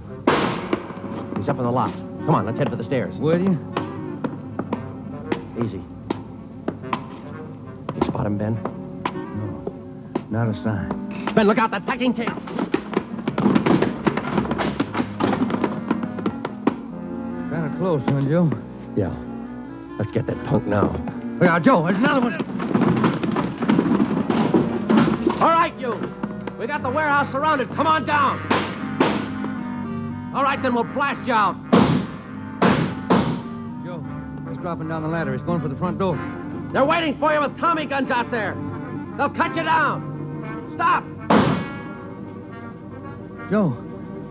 Speaker 23: He's up in the loft. Come on, let's head for the stairs.
Speaker 5: Will you?
Speaker 23: Easy. You spot him, Ben?
Speaker 5: No. Not a sign.
Speaker 23: Ben, look out, that packing case.
Speaker 5: Kind of close, huh, Joe?
Speaker 23: Yeah. Let's get that punk now.
Speaker 5: Yeah, Joe, there's another one.
Speaker 23: All right, you. We got the warehouse surrounded. Come on down. All right, then we'll blast you out.
Speaker 5: Joe, he's dropping down the ladder. He's going for the front door.
Speaker 23: They're waiting for you with Tommy guns out there. They'll cut you down. Stop.
Speaker 5: Joe,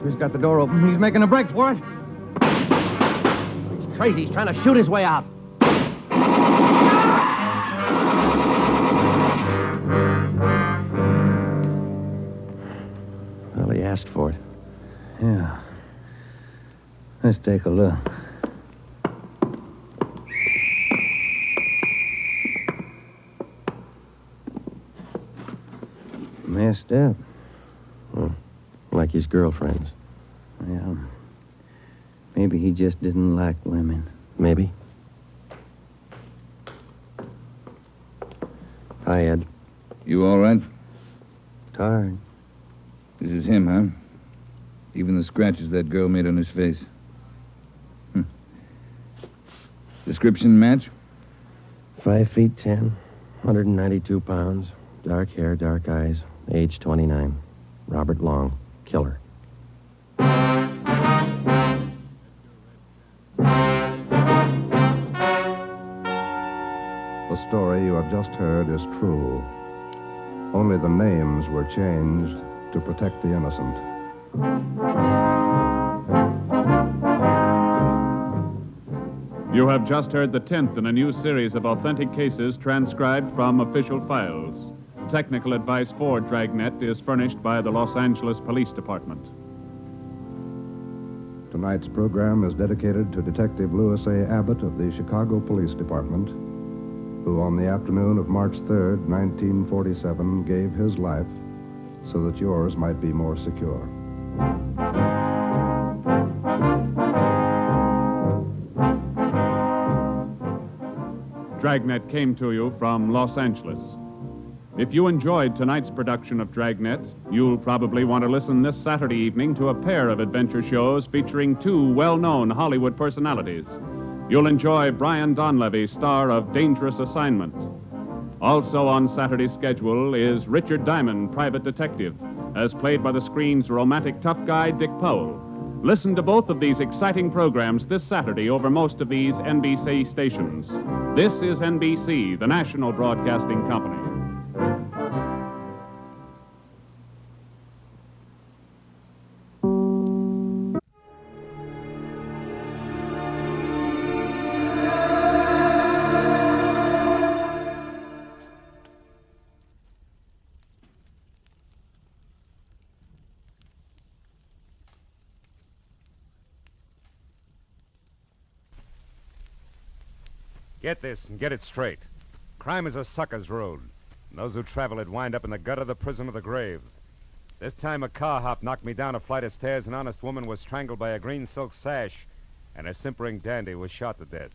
Speaker 5: he's got the door open. He's making a break for it.
Speaker 23: He's crazy. He's trying to shoot his way out. Well, he asked for it.
Speaker 5: Yeah. Let's take a look. Messed up.
Speaker 23: Oh, like his girlfriends.
Speaker 5: Yeah. Maybe he just didn't like women.
Speaker 23: Maybe. Hi, Ed.
Speaker 25: You all right?
Speaker 5: Tired.
Speaker 25: This is him, huh? Even the scratches that girl made on his face. Description match?
Speaker 23: 5 feet 10, 192 pounds, dark hair, dark eyes, age 29. Robert Long, killer.
Speaker 9: The story you have just heard is true. Only the names were changed to protect the innocent.
Speaker 6: You have just heard the 10th in a new series of authentic cases transcribed from official files. Technical advice for Dragnet is furnished by the Los Angeles Police Department.
Speaker 9: Tonight's program is dedicated to Detective Louis A. Abbott of the Chicago Police Department, who on the afternoon of March 3rd, 1947, gave his life so that yours might be more secure.
Speaker 6: Dragnet came to you from Los Angeles. If you enjoyed tonight's production of Dragnet, you'll probably want to listen this Saturday evening to a pair of adventure shows featuring two well-known Hollywood personalities. You'll enjoy Brian Donlevy, star of Dangerous Assignment. Also on Saturday's schedule is Richard Diamond, private detective, as played by the screen's romantic tough guy, Dick Powell. Listen to both of these exciting programs this Saturday over most of these NBC stations. This is NBC, the national broadcasting company.
Speaker 2: Get this and get it straight. Crime is a sucker's road. And those who travel it wind up in the gutter, the prison, or the grave. This time a car hop knocked me down a flight of stairs. An honest woman was strangled by a green silk sash. And a simpering dandy was shot to death.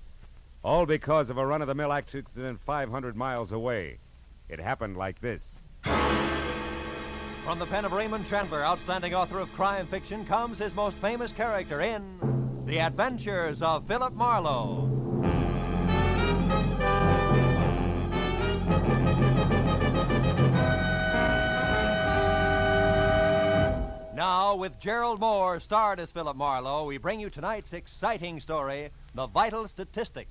Speaker 2: All because of a run-of-the-mill accident 500 miles away. It happened like this.
Speaker 13: From the pen of Raymond Chandler, outstanding author of crime fiction, comes his most famous character in The Adventures of Philip Marlowe. Now, with Gerald Moore starred as Philip Marlowe, we bring you tonight's exciting story, The Vital Statistic.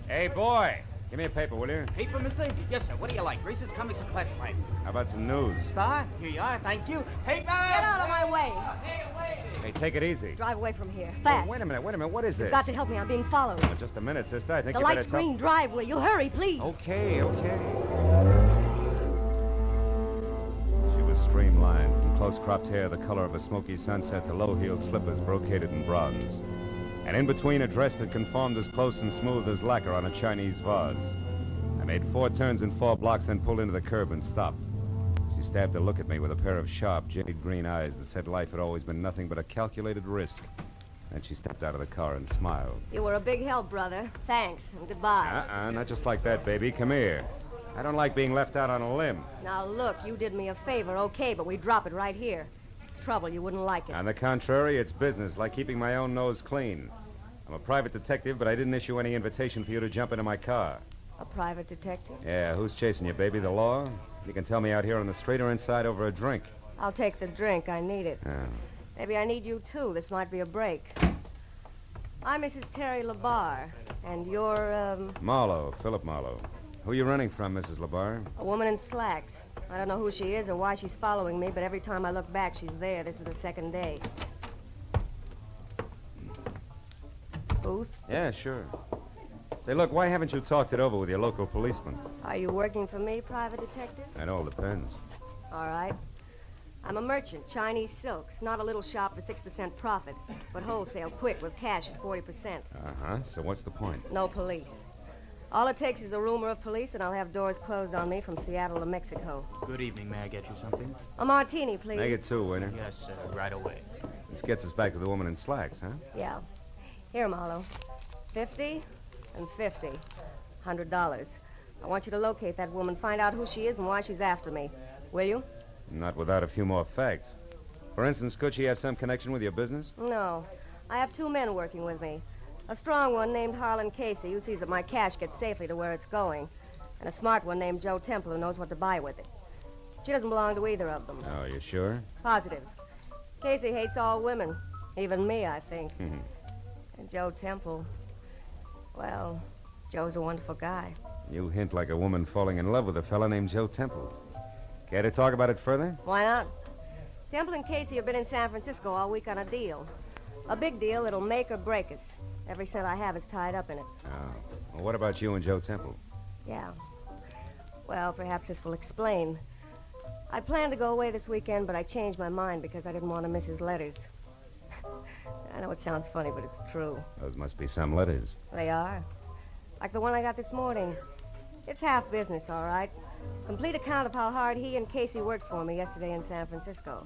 Speaker 2: Hey, boy. Give me a paper, will you?
Speaker 14: Paper, mister? Yes, sir. What do you like? Races, comics, or classified?
Speaker 2: How about some news?
Speaker 14: Star? Here you are. Thank you. Paper!
Speaker 16: Get out of my way.
Speaker 2: Hey, take it easy.
Speaker 16: Drive away from here.
Speaker 2: Oh,
Speaker 16: Fast.
Speaker 2: wait a minute. What is this?
Speaker 16: You've got to help me. I'm being followed.
Speaker 2: Oh, just a minute, sister. I think
Speaker 16: The
Speaker 2: you better
Speaker 16: light's
Speaker 2: tell...
Speaker 16: green. Drive, will you? Hurry, please.
Speaker 2: Okay. She was streamlined, from close-cropped hair the color of a smoky sunset to low-heeled slippers brocaded in bronze. And in between, a dress that conformed as close and smooth as lacquer on a Chinese vase. I made 4 turns in 4 blocks, then pulled into the curb and stopped. She stabbed a look at me with a pair of sharp, jade green eyes that said life had always been nothing but a calculated risk. Then she stepped out of the car and smiled.
Speaker 16: You were a big help, brother. Thanks, and goodbye.
Speaker 2: Not just like that, baby. Come here. I don't like being left out on a limb.
Speaker 16: Now, look, you did me a favor, okay, but we drop it right here. It's trouble. You wouldn't like it.
Speaker 2: On the contrary, it's business, like keeping my own nose clean. I'm a private detective, but I didn't issue any invitation for you to jump into my car.
Speaker 16: A private detective?
Speaker 2: Yeah, who's chasing you, baby? The law? You can tell me out here on the street or inside over a drink.
Speaker 16: I'll take the drink. I need it.
Speaker 2: Oh.
Speaker 16: Maybe I need you, too. This might be a break. I'm Mrs. Terry LaBarre, and you're,
Speaker 2: Marlowe, Philip Marlowe. Who are you running from, Mrs. LaBarre?
Speaker 16: a woman in slacks. I don't know who she is or why she's following me, but every time I look back, she's there. This is the second day. Booth?
Speaker 2: Yeah, sure. Say, look, why haven't you talked it over with your local policeman?
Speaker 16: Are you working for me, private detective?
Speaker 2: It all depends.
Speaker 16: All right. I'm a merchant, Chinese silks. Not a little shop for 6% profit, but wholesale, quick, with cash at 40%.
Speaker 2: Uh-huh. So what's the point?
Speaker 16: No police. All it takes is a rumor of police, and I'll have doors closed on me from Seattle to Mexico.
Speaker 14: Good evening. May I get you something?
Speaker 16: A martini, please.
Speaker 2: Make it 2, waiter.
Speaker 14: Yes, sir. Right away.
Speaker 2: This gets us back to the woman in slacks, huh?
Speaker 16: Yeah. Here, Marlowe. 50 and 50. $100. I want you to locate that woman, find out who she is and why she's after me. Will you?
Speaker 2: Not without a few more facts. For instance, could she have some connection with your business?
Speaker 16: No. I have 2 men working with me. A strong one named Harlan Casey, who sees that my cash gets safely to where it's going. And a smart one named Joe Temple, who knows what to buy with it. She doesn't belong to either of them.
Speaker 2: Oh, you sure?
Speaker 16: Positive. Casey hates all women. Even me, I think. And Joe Temple, well, Joe's a wonderful guy.
Speaker 2: You hint like a woman falling in love with a fella named Joe Temple. Care to talk about it further?
Speaker 16: Why not? Temple and Casey have been in San Francisco all week on a deal. A big deal that'll make or break us. Every cent I have is tied up in it.
Speaker 2: Oh. Well, what about you and Joe Temple?
Speaker 16: Yeah. Well, perhaps this will explain. I planned to go away this weekend, but I changed my mind because I didn't want to miss his letters. I know it sounds funny, but it's true.
Speaker 2: Those must be some letters.
Speaker 16: They are. Like the one I got this morning. It's half business, all right. Complete account of how hard he and Casey worked for me yesterday in San Francisco.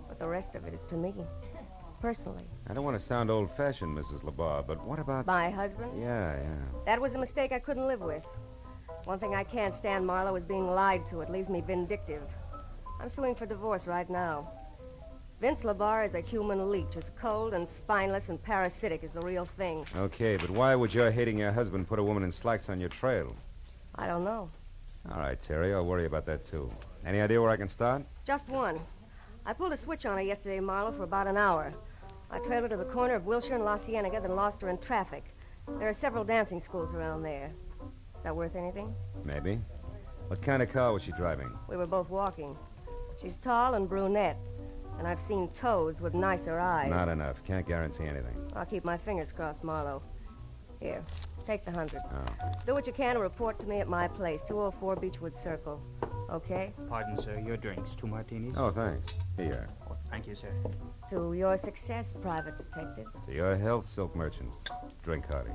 Speaker 16: But the rest of it is to me, personally.
Speaker 2: I don't want to sound old-fashioned, Mrs. LaBarre, but what about...
Speaker 16: My husband?
Speaker 2: Yeah.
Speaker 16: That was a mistake I couldn't live with. One thing I can't stand, Marlowe, is being lied to. It leaves me vindictive. I'm suing for divorce right now. Vince LaBarre is a human leech, as cold and spineless and parasitic as the real thing.
Speaker 2: Okay, but why would your hating your husband put a woman in slacks on your trail?
Speaker 16: I don't know.
Speaker 2: All right, Terry, I'll worry about that, too. Any idea where I can start?
Speaker 16: Just one. I pulled a switch on her yesterday, Marlowe, for about an hour. I trailed her to the corner of Wilshire and La Cienega, then lost her in traffic. There are several dancing schools around there. Is that worth anything?
Speaker 2: Maybe. What kind of car was she driving?
Speaker 16: We were both walking. She's tall and brunette.
Speaker 4: And I've seen toads with nicer eyes.
Speaker 2: Not enough. Can't guarantee anything.
Speaker 4: I'll keep my fingers crossed, Marlowe. Here, take the 100.
Speaker 2: Oh.
Speaker 4: Do what you can to report to me at my place, 204 Beechwood Circle. Okay?
Speaker 14: Pardon, sir. Your drinks. 2 martinis?
Speaker 2: Oh, thanks. Here.
Speaker 14: Oh, thank you, sir.
Speaker 4: To your success, Private Detective.
Speaker 2: To your health, silk merchant. Drink hearty.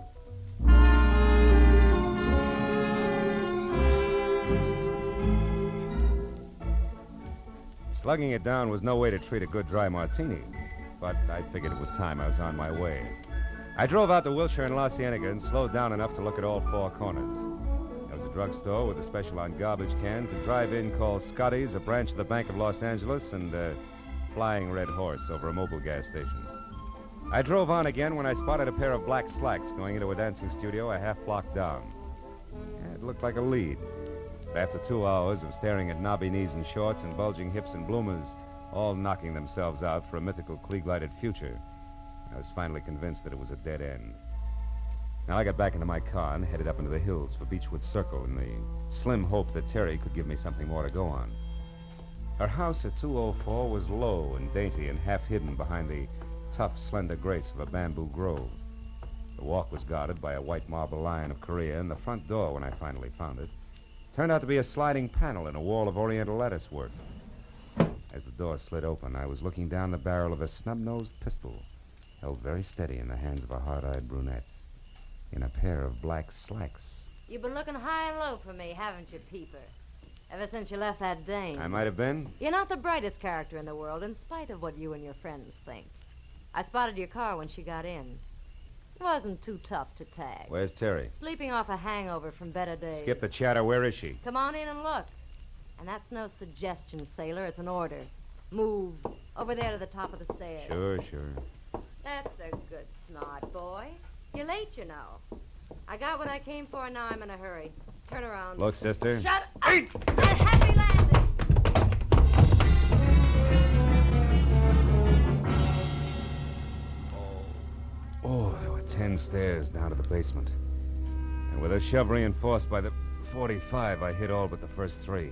Speaker 2: Slugging it down was no way to treat a good dry martini, but I figured it was time I was on my way. I drove out to Wilshire and La Cienega and slowed down enough to look at all four corners. There was a drugstore with a special on garbage cans, a drive-in called Scotty's, a branch of the Bank of Los Angeles, and a flying red horse over a mobile gas station. I drove on again when I spotted a pair of black slacks going into a dancing studio a half block down. It looked like a lead. But after 2 hours of staring at knobby knees and shorts and bulging hips and bloomers, all knocking themselves out for a mythical Klieg-lighted future, I was finally convinced that it was a dead end. Now I got back into my car and headed up into the hills for Beechwood Circle in the slim hope that Terry could give me something more to go on. Her house at 204 was low and dainty and half hidden behind the tough, slender grace of a bamboo grove. The walk was guarded by a white marble lion of Korea, and the front door, when I finally found it, turned out to be a sliding panel in a wall of oriental lattice work. As the door slid open, I was looking down the barrel of a snub-nosed pistol, held very steady in the hands of a hard-eyed brunette, in a pair of black slacks.
Speaker 7: You've been looking high and low for me, haven't you, Peeper? Ever since you left that dame.
Speaker 2: I might have been.
Speaker 7: You're not the brightest character in the world, in spite of what you and your friends think. I spotted your car when she got in. It wasn't too tough to tag.
Speaker 2: Where's Terry?
Speaker 7: Sleeping off a hangover from better days.
Speaker 2: Skip the chatter. Where is she?
Speaker 7: Come on in and look. And that's no suggestion, sailor. It's an order. Move. Over there to the top of the stairs.
Speaker 2: Sure.
Speaker 7: That's a good smart boy. You're late, you know. I got what I came for, now I'm in a hurry. Turn around.
Speaker 2: Look, sister.
Speaker 7: Shut up! And happy landing!
Speaker 2: Oh, there were 10 stairs down to the basement. And with a shove reinforced by the 45, I hit all but the first 3.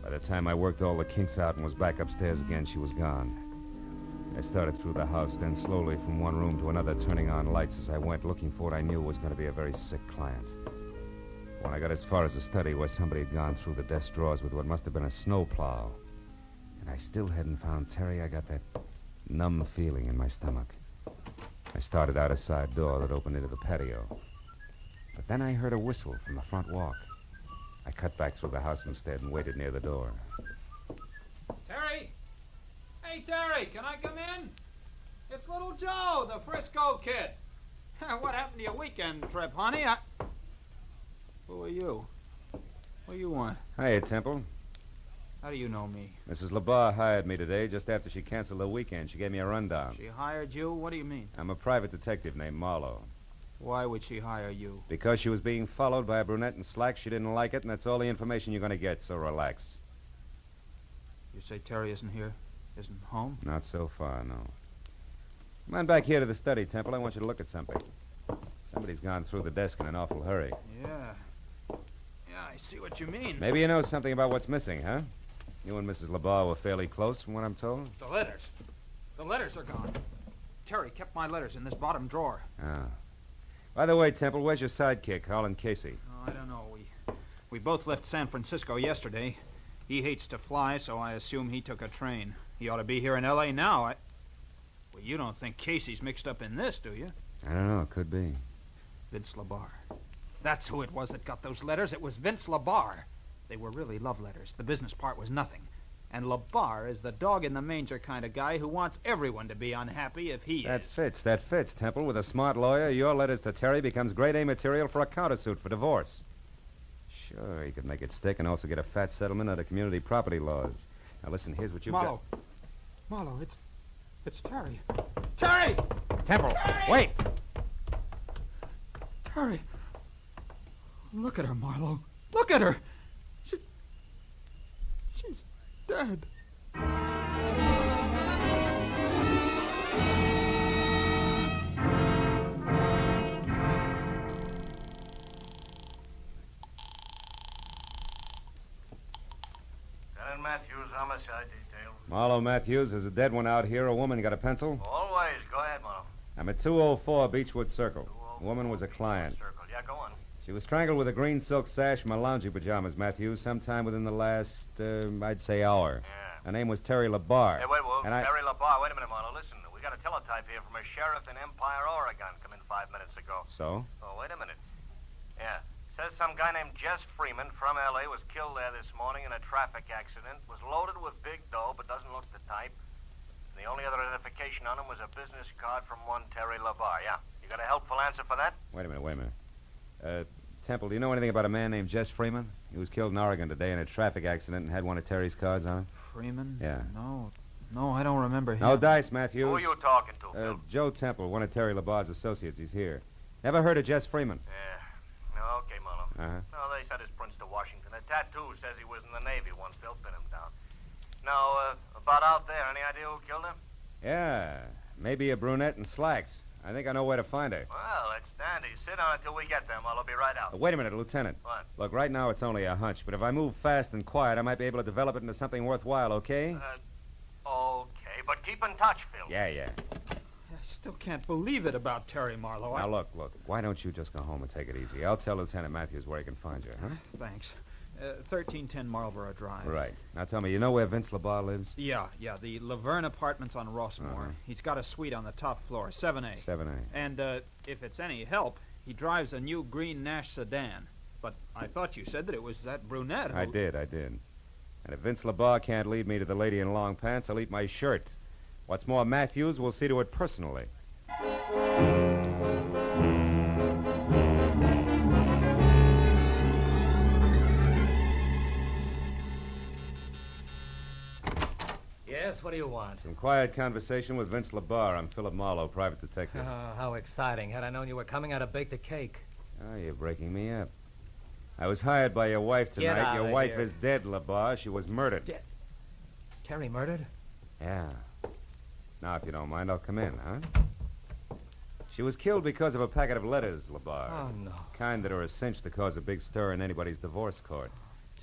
Speaker 2: By the time I worked all the kinks out and was back upstairs again, she was gone. I started through the house, then slowly from one room to another, turning on lights as I went, looking for what I knew was going to be a very sick client. When I got as far as the study, where somebody had gone through the desk drawers with what must have been a snowplow, and I still hadn't found Terry, I got that numb feeling in my stomach. I started out a side door that opened into the patio. But then I heard a whistle from the front walk. I cut back through the house instead and waited near the door.
Speaker 8: Terry! Hey, Terry, can I come in? It's little Joe, the Frisco kid. What happened to your weekend trip, honey? Who are you? What do you want?
Speaker 2: Hiya, Temple.
Speaker 8: How do you know me?
Speaker 2: Mrs. LeBar hired me today just after she canceled the weekend. She gave me a rundown.
Speaker 8: She hired you? What do you mean?
Speaker 2: I'm a private detective named Marlowe.
Speaker 8: Why would she hire you?
Speaker 2: Because she was being followed by a brunette in slacks. She didn't like it, and that's all the information you're going to get, so relax.
Speaker 8: You say Terry isn't here? Isn't home?
Speaker 2: Not so far, no. Come on back here to the study, Temple. I want you to look at something. Somebody's gone through the desk in an awful hurry.
Speaker 8: Yeah, I see what you mean.
Speaker 2: Maybe you know something about what's missing, huh? You and Mrs. LeBar were fairly close, from what I'm told.
Speaker 8: The letters. The letters are gone. Terry kept my letters in this bottom drawer.
Speaker 2: Ah. By the way, Temple, where's your sidekick, Harlan Casey?
Speaker 8: Oh, I don't know. We both left San Francisco yesterday. He hates to fly, so I assume he took a train. He ought to be here in L.A. now. Well, you don't think Casey's mixed up in this, do you?
Speaker 2: I don't know. It could be.
Speaker 8: Vince LeBar. That's who it was that got those letters. It was Vince LeBar. They were really love letters. The business part was nothing. And LeBar is the dog-in-the-manger kind of guy who wants everyone to be unhappy if he
Speaker 2: That fits, Temple. With a smart lawyer, your letters to Terry becomes grade A material for a countersuit for divorce. Sure, he could make it stick and also get a fat settlement under community property laws. Now, listen, here's what you've got.
Speaker 8: Marlowe, it's Terry. Terry!
Speaker 2: Temple,
Speaker 8: Terry!
Speaker 2: wait!
Speaker 8: Terry. Look at her, Marlowe. Look at her. She's dead.
Speaker 17: Matthews, homicide detail.
Speaker 2: Marlowe Matthews, there's a dead one out here. A woman got a pencil?
Speaker 13: Always. Go ahead, Marlowe.
Speaker 2: I'm at 204 Beechwood Circle. The woman was a client.
Speaker 13: Circle. Yeah, go on.
Speaker 2: She was strangled with a green silk sash from her loungy pajamas, Matthews, sometime within the last, I'd say, hour.
Speaker 13: Yeah.
Speaker 2: Her name was Terry LaBarre.
Speaker 13: Hey, wait, Wolf.
Speaker 2: And
Speaker 13: Terry LaBarre. Wait a minute, Marlowe. Listen, we got a teletype here from a sheriff in Empire, Oregon. Come in 5 minutes ago.
Speaker 2: So?
Speaker 13: Oh, wait a minute. Yeah. Says some guy named Jess Freeman from L.A. was killed there this morning in a traffic accident. Was loaded with big dough, but doesn't look the type. And the only other identification on him was a business card from one Terry LaBarre. Yeah. You got a helpful answer for that?
Speaker 2: Wait a minute. Temple, do you know anything about a man named Jess Freeman? He was killed in Oregon today in a traffic accident and had one of Terry's cards on it.
Speaker 8: Freeman?
Speaker 2: Yeah.
Speaker 8: No, I don't remember him.
Speaker 2: No dice, Matthews.
Speaker 13: Who are you talking to, Phil?
Speaker 2: Joe Temple, one of Terry LaBarre's associates. He's here. Never heard of Jess Freeman?
Speaker 13: Yeah. No, okay, Marlowe.
Speaker 2: Uh-huh.
Speaker 13: No, they sent his prints to Washington. The tattoo says he was in the Navy once. They'll pin him down. Now, about out there, any idea who killed him?
Speaker 2: Yeah, maybe a brunette in slacks. I think I know where to find her.
Speaker 13: Well, that's dandy. Sit down until we get there, Marlowe. I'll be right out.
Speaker 2: Wait a minute, Lieutenant.
Speaker 13: What?
Speaker 2: Look, right now it's only a hunch, but if I move fast and quiet, I might be able to develop it into something worthwhile, okay?
Speaker 13: Okay, but keep in touch, Phil.
Speaker 2: Yeah.
Speaker 8: I still can't believe it about Terry Marlowe.
Speaker 2: Now, look. Why don't you just go home and take it easy? I'll tell Lieutenant Matthews where he can find you, huh?
Speaker 8: Thanks. 1310 Marlborough Drive.
Speaker 2: Right. Now, tell me, you know where Vince LaBarre lives?
Speaker 8: Yeah, the Laverne Apartments on Rossmore. He's got a suite on the top floor, 7A.
Speaker 2: 7A.
Speaker 8: And if it's any help, he drives a new green Nash sedan. But I thought you said that it was that brunette who...
Speaker 2: I did. And if Vince LaBarre can't lead me to the lady in long pants, I'll eat my shirt. What's more, Matthews will see to it personally.
Speaker 15: Yes, what do you want?
Speaker 2: Some quiet conversation with Vince LaBarre. I'm Philip Marlowe, private detective.
Speaker 15: Oh, how exciting. Had I known you were coming, I'd have baked a cake.
Speaker 2: Oh, you're breaking me up. I was hired by your wife tonight.
Speaker 15: Get out
Speaker 2: Your
Speaker 15: of
Speaker 2: wife
Speaker 15: here.
Speaker 2: is dead, LaBarre. She was murdered.
Speaker 15: Terry murdered?
Speaker 2: Yeah. Now, if you don't mind, I'll come in, huh? She was killed because of a packet of letters, LaBarre.
Speaker 15: Oh, no.
Speaker 2: Kind that are a cinch to cause a big stir in anybody's divorce court.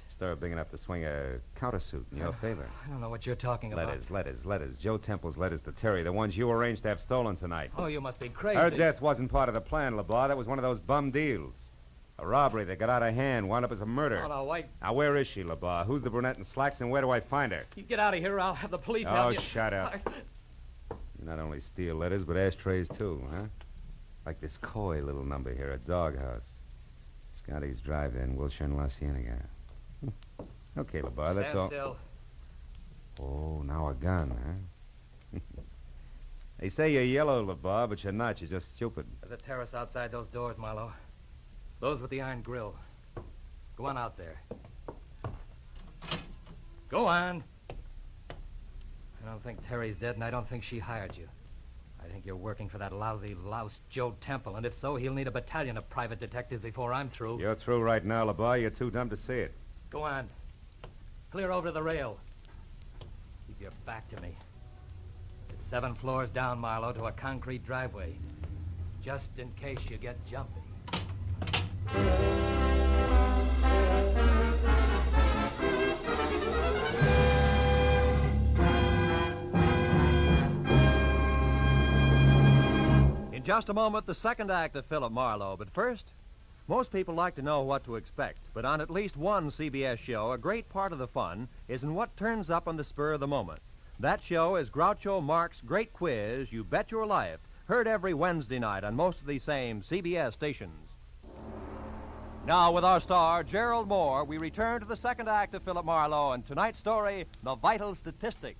Speaker 2: Stir big enough to swing a countersuit in your favor.
Speaker 15: I don't know what you're talking about.
Speaker 2: Letters. Joe Temple's letters to Terry, the ones you arranged to have stolen tonight.
Speaker 15: Oh, you must be crazy.
Speaker 2: Her death wasn't part of the plan, LaBarre. That was one of those bum deals. A robbery that got out of hand, wound up as a murder.
Speaker 15: Oh, no, wait.
Speaker 2: Now, where is she, LaBarre? Who's the brunette in slacks, and where do I find her?
Speaker 15: You get out of here, or I'll have the police
Speaker 2: Oh,
Speaker 15: help you.
Speaker 2: shut up. You not only steal letters, but ashtrays, too, huh? Like this coy little number here, a doghouse. Scotty's Drive-In, Wilshire and La Cienega. Okay, LaBarre, that's all.
Speaker 15: Stand still.
Speaker 2: Oh, now a gun, huh? They say you're yellow, LaBarre, but you're not. You're just stupid.
Speaker 15: There's a terrace outside those doors, Marlowe. Those with the iron grill. Go on out there. Go on. I don't think Terry's dead, and I don't think she hired you. I think you're working for that lousy louse Joe Temple, and if so, he'll need a battalion of private detectives before I'm through.
Speaker 2: You're through right now, LaBarre. You're too dumb to see it.
Speaker 15: Go on. Clear over to the rail. Keep your back to me. It's 7 floors down, Marlowe, to a concrete driveway. Just in case you get jumpy.
Speaker 13: In just a moment, the second act of Philip Marlowe. But first, most people like to know what to expect. But on at least one CBS show, a great part of the fun is in what turns up on the spur of the moment. That show is Groucho Marx's Great Quiz, You Bet Your Life, heard every Wednesday night on most of these same CBS stations. Now, with our star, Gerald Moore, we return to the second act of Philip Marlowe and tonight's story, The Vital Statistic.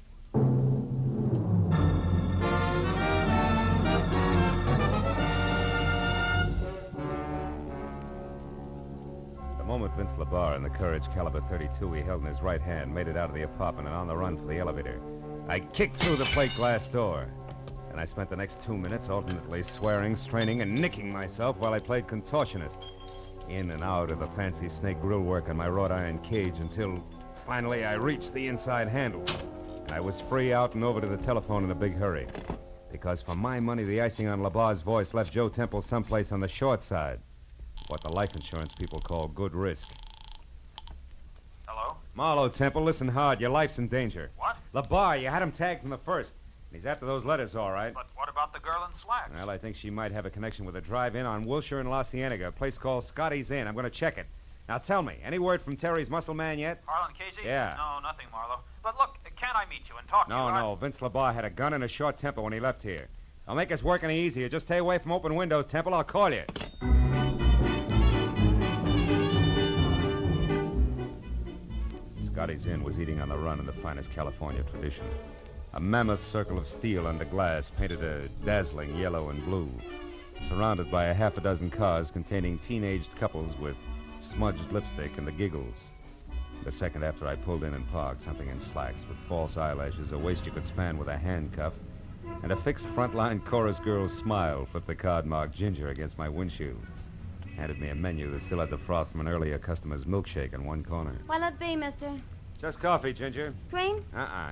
Speaker 2: The moment Vince LaBarre and the Courage caliber .32 he held in his right hand made it out of the apartment and on the run for the elevator, I kicked through the plate glass door. And I spent the next 2 minutes alternately swearing, straining, and nicking myself while I played contortionist. In and out of the fancy snake grill work on my wrought iron cage until finally I reached the inside handle. I was free out and over to the telephone in a big hurry. Because for my money, the icing on LaBarre's voice left Joe Temple someplace on the short side. What the life insurance people call good risk.
Speaker 13: Hello?
Speaker 2: Marlowe, Temple, listen hard. Your life's in danger.
Speaker 13: What?
Speaker 2: LeBar, you had him tagged from the first. He's after those letters, all right.
Speaker 8: But what about the girl in slacks?
Speaker 2: Well, I think she might have a connection with a drive-in on Wilshire and La Cienega, a place called Scotty's Inn. I'm going to check it. Now, tell me, any word from Terry's muscle man yet?
Speaker 8: Harlan Casey?
Speaker 2: Yeah.
Speaker 8: No, nothing, Marlowe. But look, can't I meet you and talk to you?
Speaker 2: No. Vince LeBar had a gun and a short temper when he left here. I'll make us work any easier. Just stay away from open windows, Temple. I'll call you. Scotty's Inn was eating on the run in the finest California tradition. A mammoth circle of steel under glass painted a dazzling yellow and blue, surrounded by a half a dozen cars containing teenaged couples with smudged lipstick and the giggles. The second after I pulled in and parked, something in slacks with false eyelashes, a waist you could span with a handcuff, and a fixed frontline chorus girl's smile flipped the card marked Ginger against my windshield. Handed me a menu that still had the froth from an earlier customer's milkshake in one corner.
Speaker 3: What'll it be, mister?
Speaker 2: Just coffee, Ginger.
Speaker 3: Cream?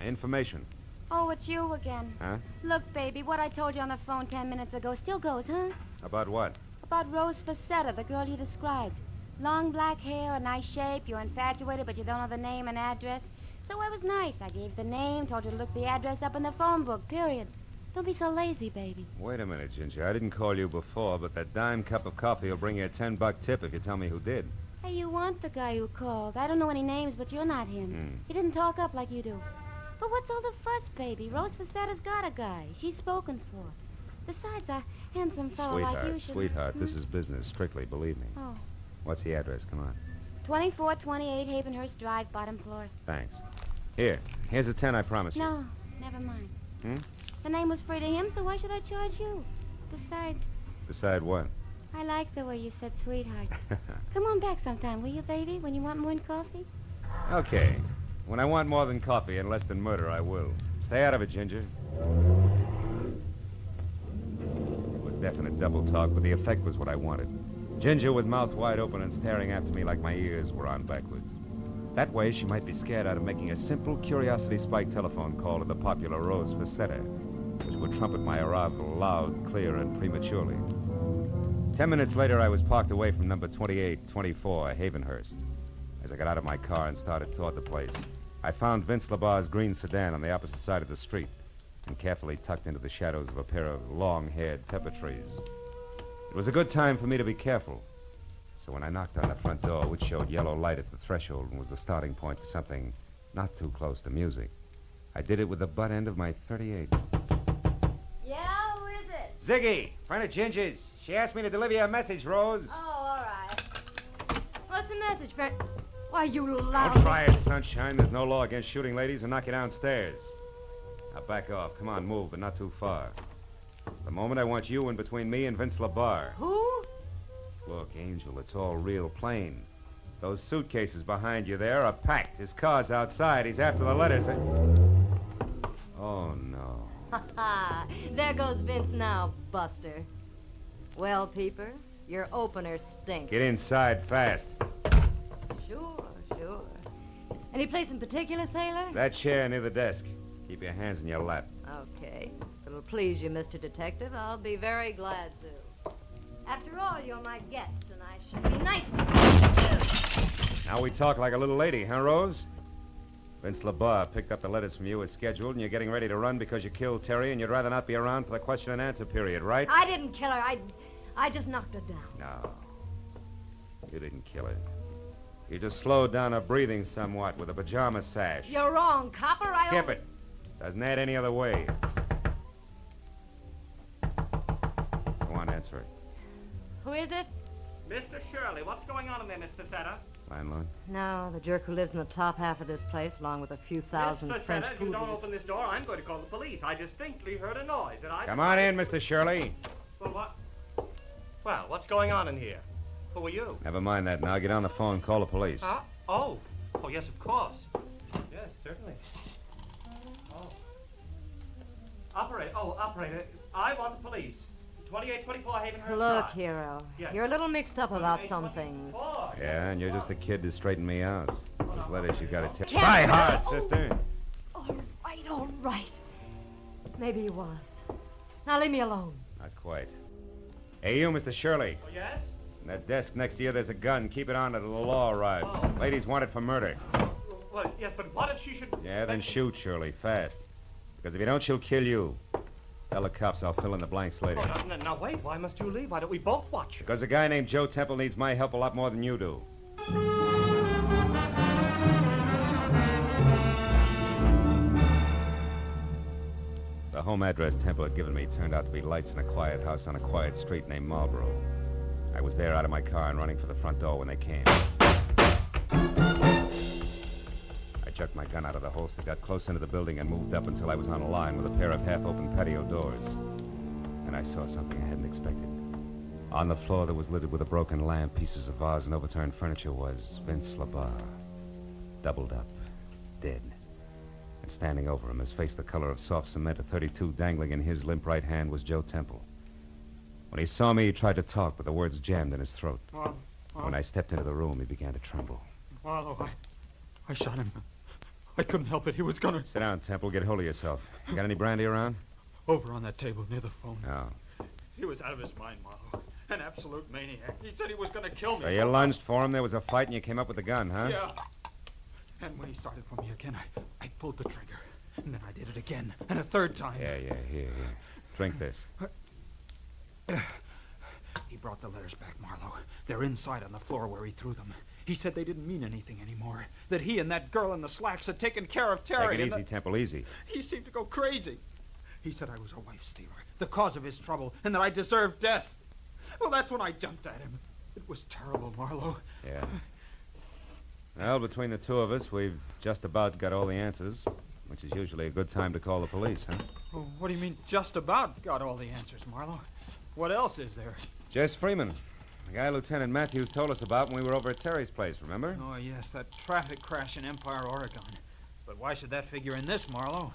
Speaker 2: Information.
Speaker 3: Oh, it's you again.
Speaker 2: Huh?
Speaker 3: Look, baby, what I told you on the phone 10 minutes ago still goes, huh?
Speaker 2: About what?
Speaker 3: About Rose Facetta, the girl you described. Long black hair, a nice shape, you're infatuated, but you don't know the name and address. So I was nice. I gave the name, told you to look the address up in the phone book, period. Don't be so lazy, baby.
Speaker 2: Wait a minute, Ginger. I didn't call you before, but that dime cup of coffee will bring you a $10 tip if you tell me who did.
Speaker 3: Hey, you want the guy who called. I don't know any names, but you're not him. He didn't talk up like you do. But what's all the fuss, baby? Rose Facetta's got a guy. She's spoken for. Besides, a handsome fellow like you should...
Speaker 2: Sweetheart, this is business, strictly, believe me.
Speaker 3: Oh.
Speaker 2: What's the address? Come on.
Speaker 3: 2428 Havenhurst Drive, bottom floor.
Speaker 2: Thanks. Here's a 10 I promised you.
Speaker 3: No, never mind. The name was free to him, so why should I charge you? Besides...
Speaker 2: Decide what?
Speaker 3: I like the way you said sweetheart. Come on back sometime, will you, baby, when you want more than coffee?
Speaker 2: Okay. When I want more than coffee and less than murder, I will. Stay out of it, Ginger. It was definite double talk, but the effect was what I wanted. Ginger with mouth wide open and staring after me like my ears were on backwards. That way, she might be scared out of making a simple curiosity-spike telephone call to the popular Rose Facetta, which would trumpet my arrival loud, clear, and prematurely. 10 minutes later, I was parked away from number 2824 Havenhurst. As I got out of my car and started toward the place, I found Vince LeBar's green sedan on the opposite side of the street and carefully tucked into the shadows of a pair of long-haired pepper trees. It was a good time for me to be careful. So when I knocked on the front door, which showed yellow light at the threshold and was the starting point for something not too close to music, I did it with the butt end of my .38.
Speaker 3: Yeah, who is it?
Speaker 2: Ziggy, friend of Ginger's. She asked me to deliver you a message, Rose.
Speaker 3: Oh, all right. What's the message, friend? Why, you lousy...
Speaker 2: Don't try it, sunshine. There's no law against shooting ladies and knock you downstairs. Now back off. Come on, move, but not too far. The moment I want you in between me and Vince LeBar.
Speaker 3: Who?
Speaker 2: Look, Angel, it's all real plain. Those suitcases behind you there are packed. His car's outside. He's after the letters. Oh, no.
Speaker 7: Ha ha! There goes Vince now, Buster. Well, Peeper, your opener stinks.
Speaker 2: Get inside fast.
Speaker 7: Sure. Any place in particular, sailor?
Speaker 2: That chair near the desk. Keep your hands in your lap.
Speaker 7: Okay. If it'll please you, Mr. Detective, I'll be very glad to. After all, you're my guest, and I should be nice to you.
Speaker 2: Now we talk like a little lady, huh, Rose? Vince LeBar picked up the letters from you as scheduled, and you're getting ready to run because you killed Terry, and you'd rather not be around for the question and answer period, right?
Speaker 7: I didn't kill her. I just knocked her down.
Speaker 2: No. You didn't kill her. You just slowed down her breathing somewhat with a pajama sash.
Speaker 7: You're wrong, copper.
Speaker 2: Skip it. Doesn't add any other way. Go on, answer it.
Speaker 7: Who is it?
Speaker 18: Mr. Shirley, what's going on in there, Miss Facetta?
Speaker 2: Landlord?
Speaker 7: No, the jerk who lives in the top half of this place, along with a few thousand
Speaker 18: Miss
Speaker 7: French
Speaker 18: Facetta, if you don't
Speaker 7: poodles.
Speaker 18: open this door, I'm going to call the police. I distinctly heard a noise, and I...
Speaker 2: Come on in, Mr. Shirley.
Speaker 18: Well, what? Well, what's going on in here? Who are you?
Speaker 2: Never mind that now. Get on the phone and call the police.
Speaker 18: Huh? Oh, yes, of course. Yes, certainly. Oh. Operator, I want the police. 2824 Havenhurst
Speaker 7: Look,
Speaker 18: Drive.
Speaker 7: Hero,
Speaker 18: Yes.
Speaker 7: you're a little mixed up about some things.
Speaker 2: Yeah, and you're just a kid to straighten me out. Those letters you got to tell.
Speaker 7: Can't-
Speaker 2: Try hard, sister.
Speaker 7: All right. Maybe he was. Now leave me alone.
Speaker 2: Not quite. Hey, you, Mr. Shirley.
Speaker 18: Oh, yes?
Speaker 2: In that desk next to you, there's a gun. Keep it on until the law arrives. Ladies wanted for murder.
Speaker 18: Well, yes, but what if she should...
Speaker 2: Yeah, then shoot, Shirley, fast. Because if you don't, she'll kill you. Tell the cops I'll fill in the blanks later.
Speaker 18: Oh, now, wait. Why must you leave? Why don't we both watch her?
Speaker 2: Because a guy named Joe Temple needs my help a lot more than you do. The home address Temple had given me turned out to be lights in a quiet house on a quiet street named Marlboro. I was there out of my car and running for the front door when they came. I jerked my gun out of the holster, got close into the building, and moved up until I was on a line with a pair of half-open patio doors. And I saw something I hadn't expected. On the floor that was littered with a broken lamp, pieces of vase, and overturned furniture was Vince LaBar, doubled up, dead. And standing over him, his face the color of soft cement, a .32 dangling in his limp right hand, was Joe Temple. When he saw me, he tried to talk, but the words jammed in his throat. When I stepped into the room, he began to tremble.
Speaker 8: Marlowe, I shot him. I couldn't help it. He was gonna...
Speaker 2: Sit down, Temple. Get hold of yourself. You got any brandy around?
Speaker 8: Over on that table near the phone.
Speaker 2: No.
Speaker 8: He was out of his mind, Marlowe. An absolute maniac. He said he was gonna kill me.
Speaker 2: So you lunged for him, there was a fight, and you came up with the gun, huh?
Speaker 8: Yeah. And when he started for me again, I pulled the trigger. And then I did it again. And a third time.
Speaker 2: Yeah, here. Drink this.
Speaker 8: He brought the letters back, Marlowe. They're inside on the floor where he threw them. He said they didn't mean anything anymore. That he and that girl in the slacks had taken care of Terry.
Speaker 2: Take it easy, Temple, easy.
Speaker 8: He seemed to go crazy. He said I was a wife stealer, the cause of his trouble, and that I deserved death. Well, that's when I jumped at him. It was terrible, Marlowe.
Speaker 2: Yeah. Well, between the two of us, we've just about got all the answers, which is usually a good time to call the police, huh?
Speaker 8: Oh, what do you mean, just about got all the answers, Marlowe? What else is there?
Speaker 2: Jess Freeman, the guy Lieutenant Matthews told us about when we were over at Terry's place, remember?
Speaker 8: Oh, yes, that traffic crash in Empire, Oregon. But why should that figure in this, Marlowe?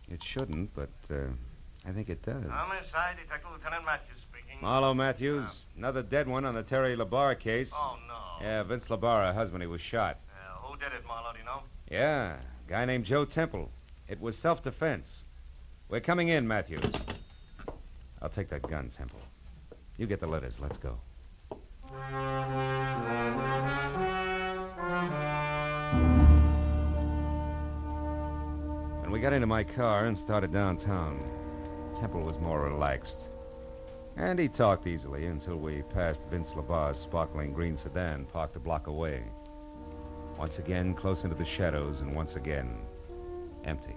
Speaker 2: It shouldn't, but I think it does.
Speaker 13: Homicide, Detective Lieutenant Matthews speaking.
Speaker 2: Marlowe Matthews, another dead one on the Terry LaBar case.
Speaker 13: Oh, no.
Speaker 2: Yeah, Vince LaBar, her husband, he was shot.
Speaker 13: Who did it, Marlowe, do you know?
Speaker 2: Yeah, a guy named Joe Temple. It was self-defense. We're coming in, Matthews. I'll take that gun, Temple. You get the letters. Let's go. When we got into my car and started downtown, Temple was more relaxed. And he talked easily until we passed Vince LaBar's sparkling green sedan parked a block away. Once again, close into the shadows, and once again, empty.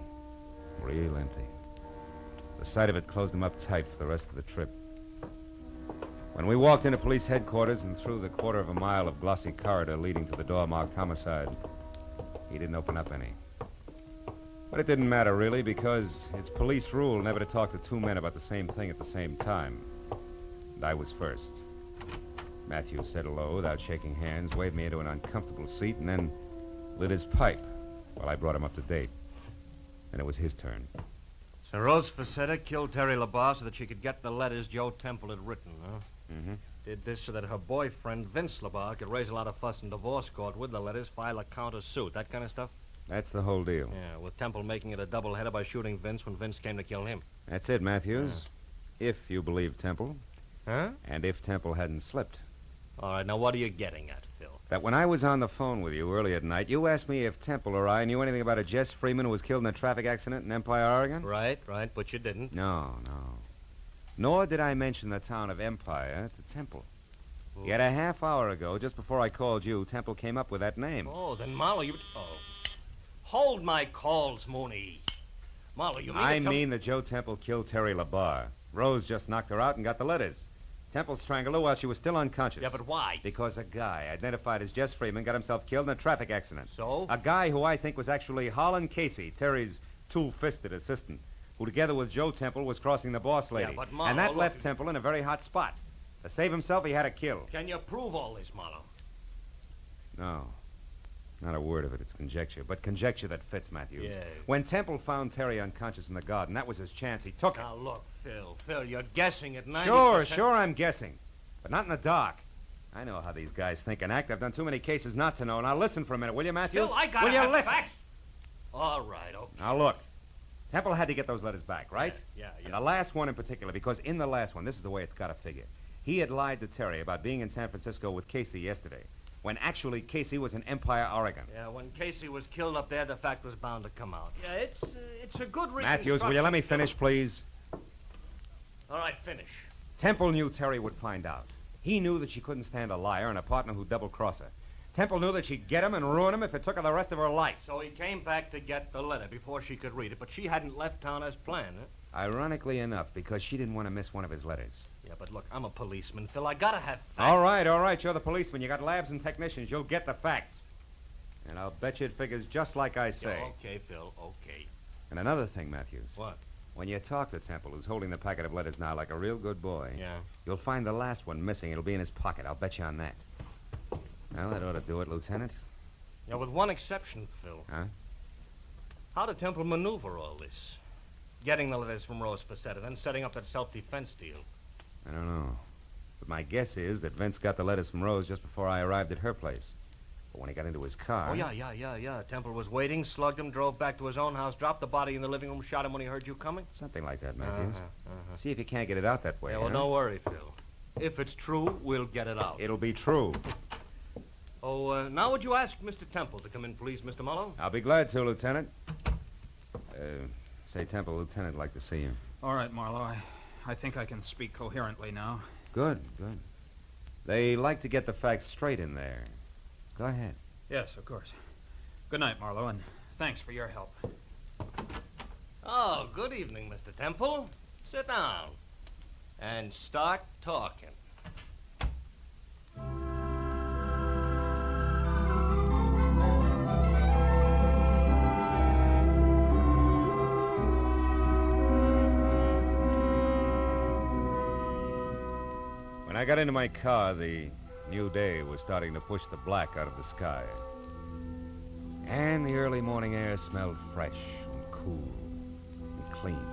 Speaker 2: Real empty. The sight of it closed him up tight for the rest of the trip. When we walked into police headquarters and through the quarter of a mile of glossy corridor leading to the door marked homicide, he didn't open up any. But it didn't matter, really, because it's police rule never to talk to two men about the same thing at the same time. And I was first. Matthews said hello without shaking hands, waved me into an uncomfortable seat, and then lit his pipe while I brought him up to date. Then it was his turn.
Speaker 13: So Rose Facetta killed Terry LaBar so that she could get the letters Joe Temple had written, huh?
Speaker 2: Mm-hmm.
Speaker 13: Did this so that her boyfriend, Vince LaBar, could raise a lot of fuss in divorce court with the letters, file a counter-suit, that kind of stuff?
Speaker 2: That's the whole deal.
Speaker 13: Yeah, with Temple making it a double-header by shooting Vince when Vince came to kill him.
Speaker 2: That's it, Matthews. If you believe Temple.
Speaker 13: Huh?
Speaker 2: And if Temple hadn't slipped.
Speaker 13: All right, now what are you getting at, Phil?
Speaker 2: That when I was on the phone with you earlier tonight, you asked me if Temple or I knew anything about a Jess Freeman who was killed in a traffic accident in Empire, Oregon?
Speaker 13: Right, but you didn't.
Speaker 2: No. Nor did I mention the town of Empire to Temple. Yet a half hour ago, just before I called you, Temple came up with that name.
Speaker 13: Oh, then Marlowe, you... Oh. Hold my calls, Mooney. Marlowe, you mean...
Speaker 2: I mean that Joe Temple killed Terry LaBar. Rose just knocked her out and got the letters. Temple strangled her while she was still unconscious.
Speaker 13: Yeah, but why?
Speaker 2: Because a guy identified as Jess Freeman got himself killed in a traffic accident.
Speaker 13: So?
Speaker 2: A guy who I think was actually Holland Casey, Terry's two-fisted assistant, who together with Joe Temple was crossing the boss lady.
Speaker 13: Yeah, but Marlowe...
Speaker 2: And that left Temple in a very hot spot. To save himself, he had to kill.
Speaker 13: Can you prove all this, Marlowe?
Speaker 2: No. Not a word of it. It's conjecture. But conjecture that fits, Matthews.
Speaker 13: Yeah.
Speaker 2: When Temple found Terry unconscious in the garden, that was his chance. He took it.
Speaker 13: Now, look, Phil, you're guessing at
Speaker 2: 90%. Sure, I'm guessing. But not in the dark. I know how these guys think and act. I've done too many cases not to know. Now, listen for a minute, will you, Matthews?
Speaker 13: Phil, I gotta
Speaker 2: will you
Speaker 13: have
Speaker 2: listen?
Speaker 13: facts. All right, okay.
Speaker 2: Now, look. Temple had to get those letters back, right?
Speaker 13: Yeah.
Speaker 2: And the last one in particular, because in the last one, this is the way it's got to figure. He had lied to Terry about being in San Francisco with Casey yesterday. when actually Casey was in Empire, Oregon.
Speaker 15: Yeah, when Casey was killed up there, the fact was bound to come out. Yeah, it's a good reason.
Speaker 2: Matthews, will you let me finish, please?
Speaker 15: All right, finish.
Speaker 2: Temple knew Terry would find out. He knew that she couldn't stand a liar and a partner who'd double-cross her. Temple knew that she'd get him and ruin him if it took her the rest of her life.
Speaker 15: So he came back to get the letter before she could read it, but she hadn't left town as planned, huh?
Speaker 2: Ironically enough, because she didn't want to miss one of his letters.
Speaker 15: Yeah, but look, I'm a policeman, Phil. I gotta have facts.
Speaker 2: All right. You're the policeman. You got labs and technicians. You'll get the facts. And I'll bet you it figures just like I say.
Speaker 15: Yeah, okay, Phil, okay.
Speaker 2: And another thing, Matthews.
Speaker 15: What?
Speaker 2: When you talk to Temple, who's holding the packet of letters now like a real good boy,
Speaker 15: Yeah.
Speaker 2: you'll find the last one missing. It'll be in his pocket. I'll bet you on that. Well, that ought to do it, Lieutenant.
Speaker 15: Yeah, with one exception, Phil.
Speaker 2: Huh?
Speaker 15: How did Temple maneuver all this? Getting the letters from Rose Facetta, then setting up that self-defense deal.
Speaker 2: I don't know. But my guess is that Vince got the letters from Rose just before I arrived at her place. But when he got into his car...
Speaker 15: Oh, yeah. Temple was waiting, slugged him, drove back to his own house, dropped the body in the living room, shot him when he heard you coming?
Speaker 2: Something like that, Matthews. See if you can't get it out that way.
Speaker 15: Yeah, well,
Speaker 2: huh?
Speaker 15: don't worry, Phil. If it's true, we'll get it out.
Speaker 2: It'll be true.
Speaker 15: Oh, now would you ask Mr. Temple to come in, please, Mr. Marlowe?
Speaker 2: I'll be glad to, Lieutenant. Say, Temple, Lieutenant, I'd like to see you.
Speaker 8: All right, Marlowe. I think I can speak coherently now.
Speaker 2: Good. They like to get the facts straight in there. Go ahead.
Speaker 8: Yes, of course. Good night, Marlowe, and thanks for your help.
Speaker 15: Oh, good evening, Mr. Temple. Sit down and start talking.
Speaker 2: When I got into my car, the new day was starting to push the black out of the sky. And the early morning air smelled fresh and cool and clean.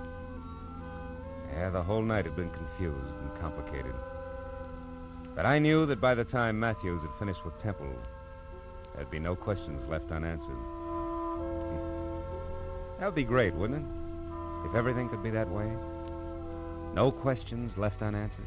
Speaker 2: Yeah, the whole night had been confused and complicated. But I knew that by the time Matthews had finished with Temple, there'd be no questions left unanswered. That would be great, wouldn't it? If everything could be that way. No questions left unanswered.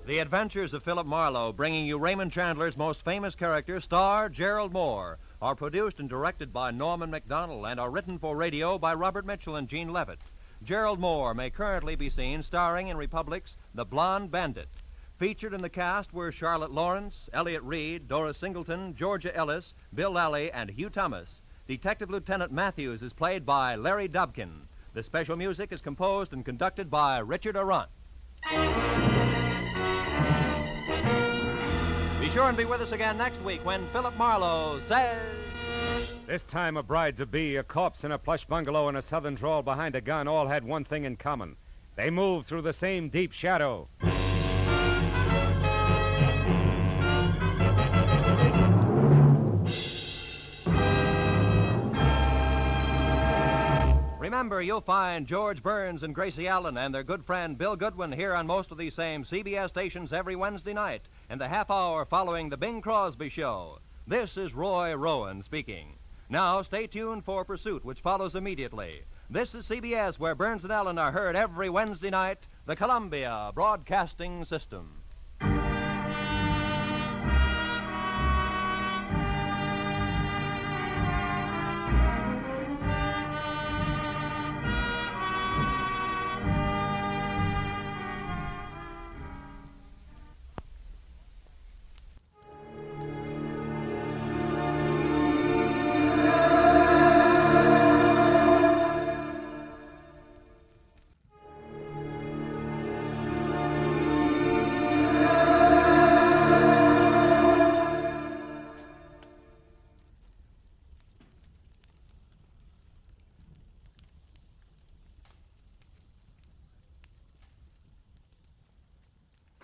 Speaker 13: The Adventures of Philip Marlowe, bringing you Raymond Chandler's most famous character, star Gerald Moore, are produced and directed by Norman MacDonald and are written for radio by Robert Mitchell and Gene Levitt. Gerald Moore may currently be seen starring in Republic's The Blonde Bandit. Featured in the cast were Charlotte Lawrence, Elliot Reed, Dora Singleton, Georgia Ellis, Bill Lally, and Hugh Thomas. Detective Lieutenant Matthews is played by Larry Dobkin. The special music is composed and conducted by Richard Arant. Be sure and be with us again next week when Philip Marlowe says...
Speaker 2: This time a bride-to-be, a corpse in a plush bungalow, and a southern drawl behind a gun all had one thing in common. They moved through the same deep shadow.
Speaker 13: Remember, you'll find George Burns and Gracie Allen and their good friend Bill Goodwin here on most of these same CBS stations every Wednesday night in the half hour following the Bing Crosby Show. This is Roy Rowan speaking. Now, stay tuned for Pursuit, which follows immediately. This is CBS, where Burns and Allen are heard every Wednesday night, the Columbia Broadcasting System.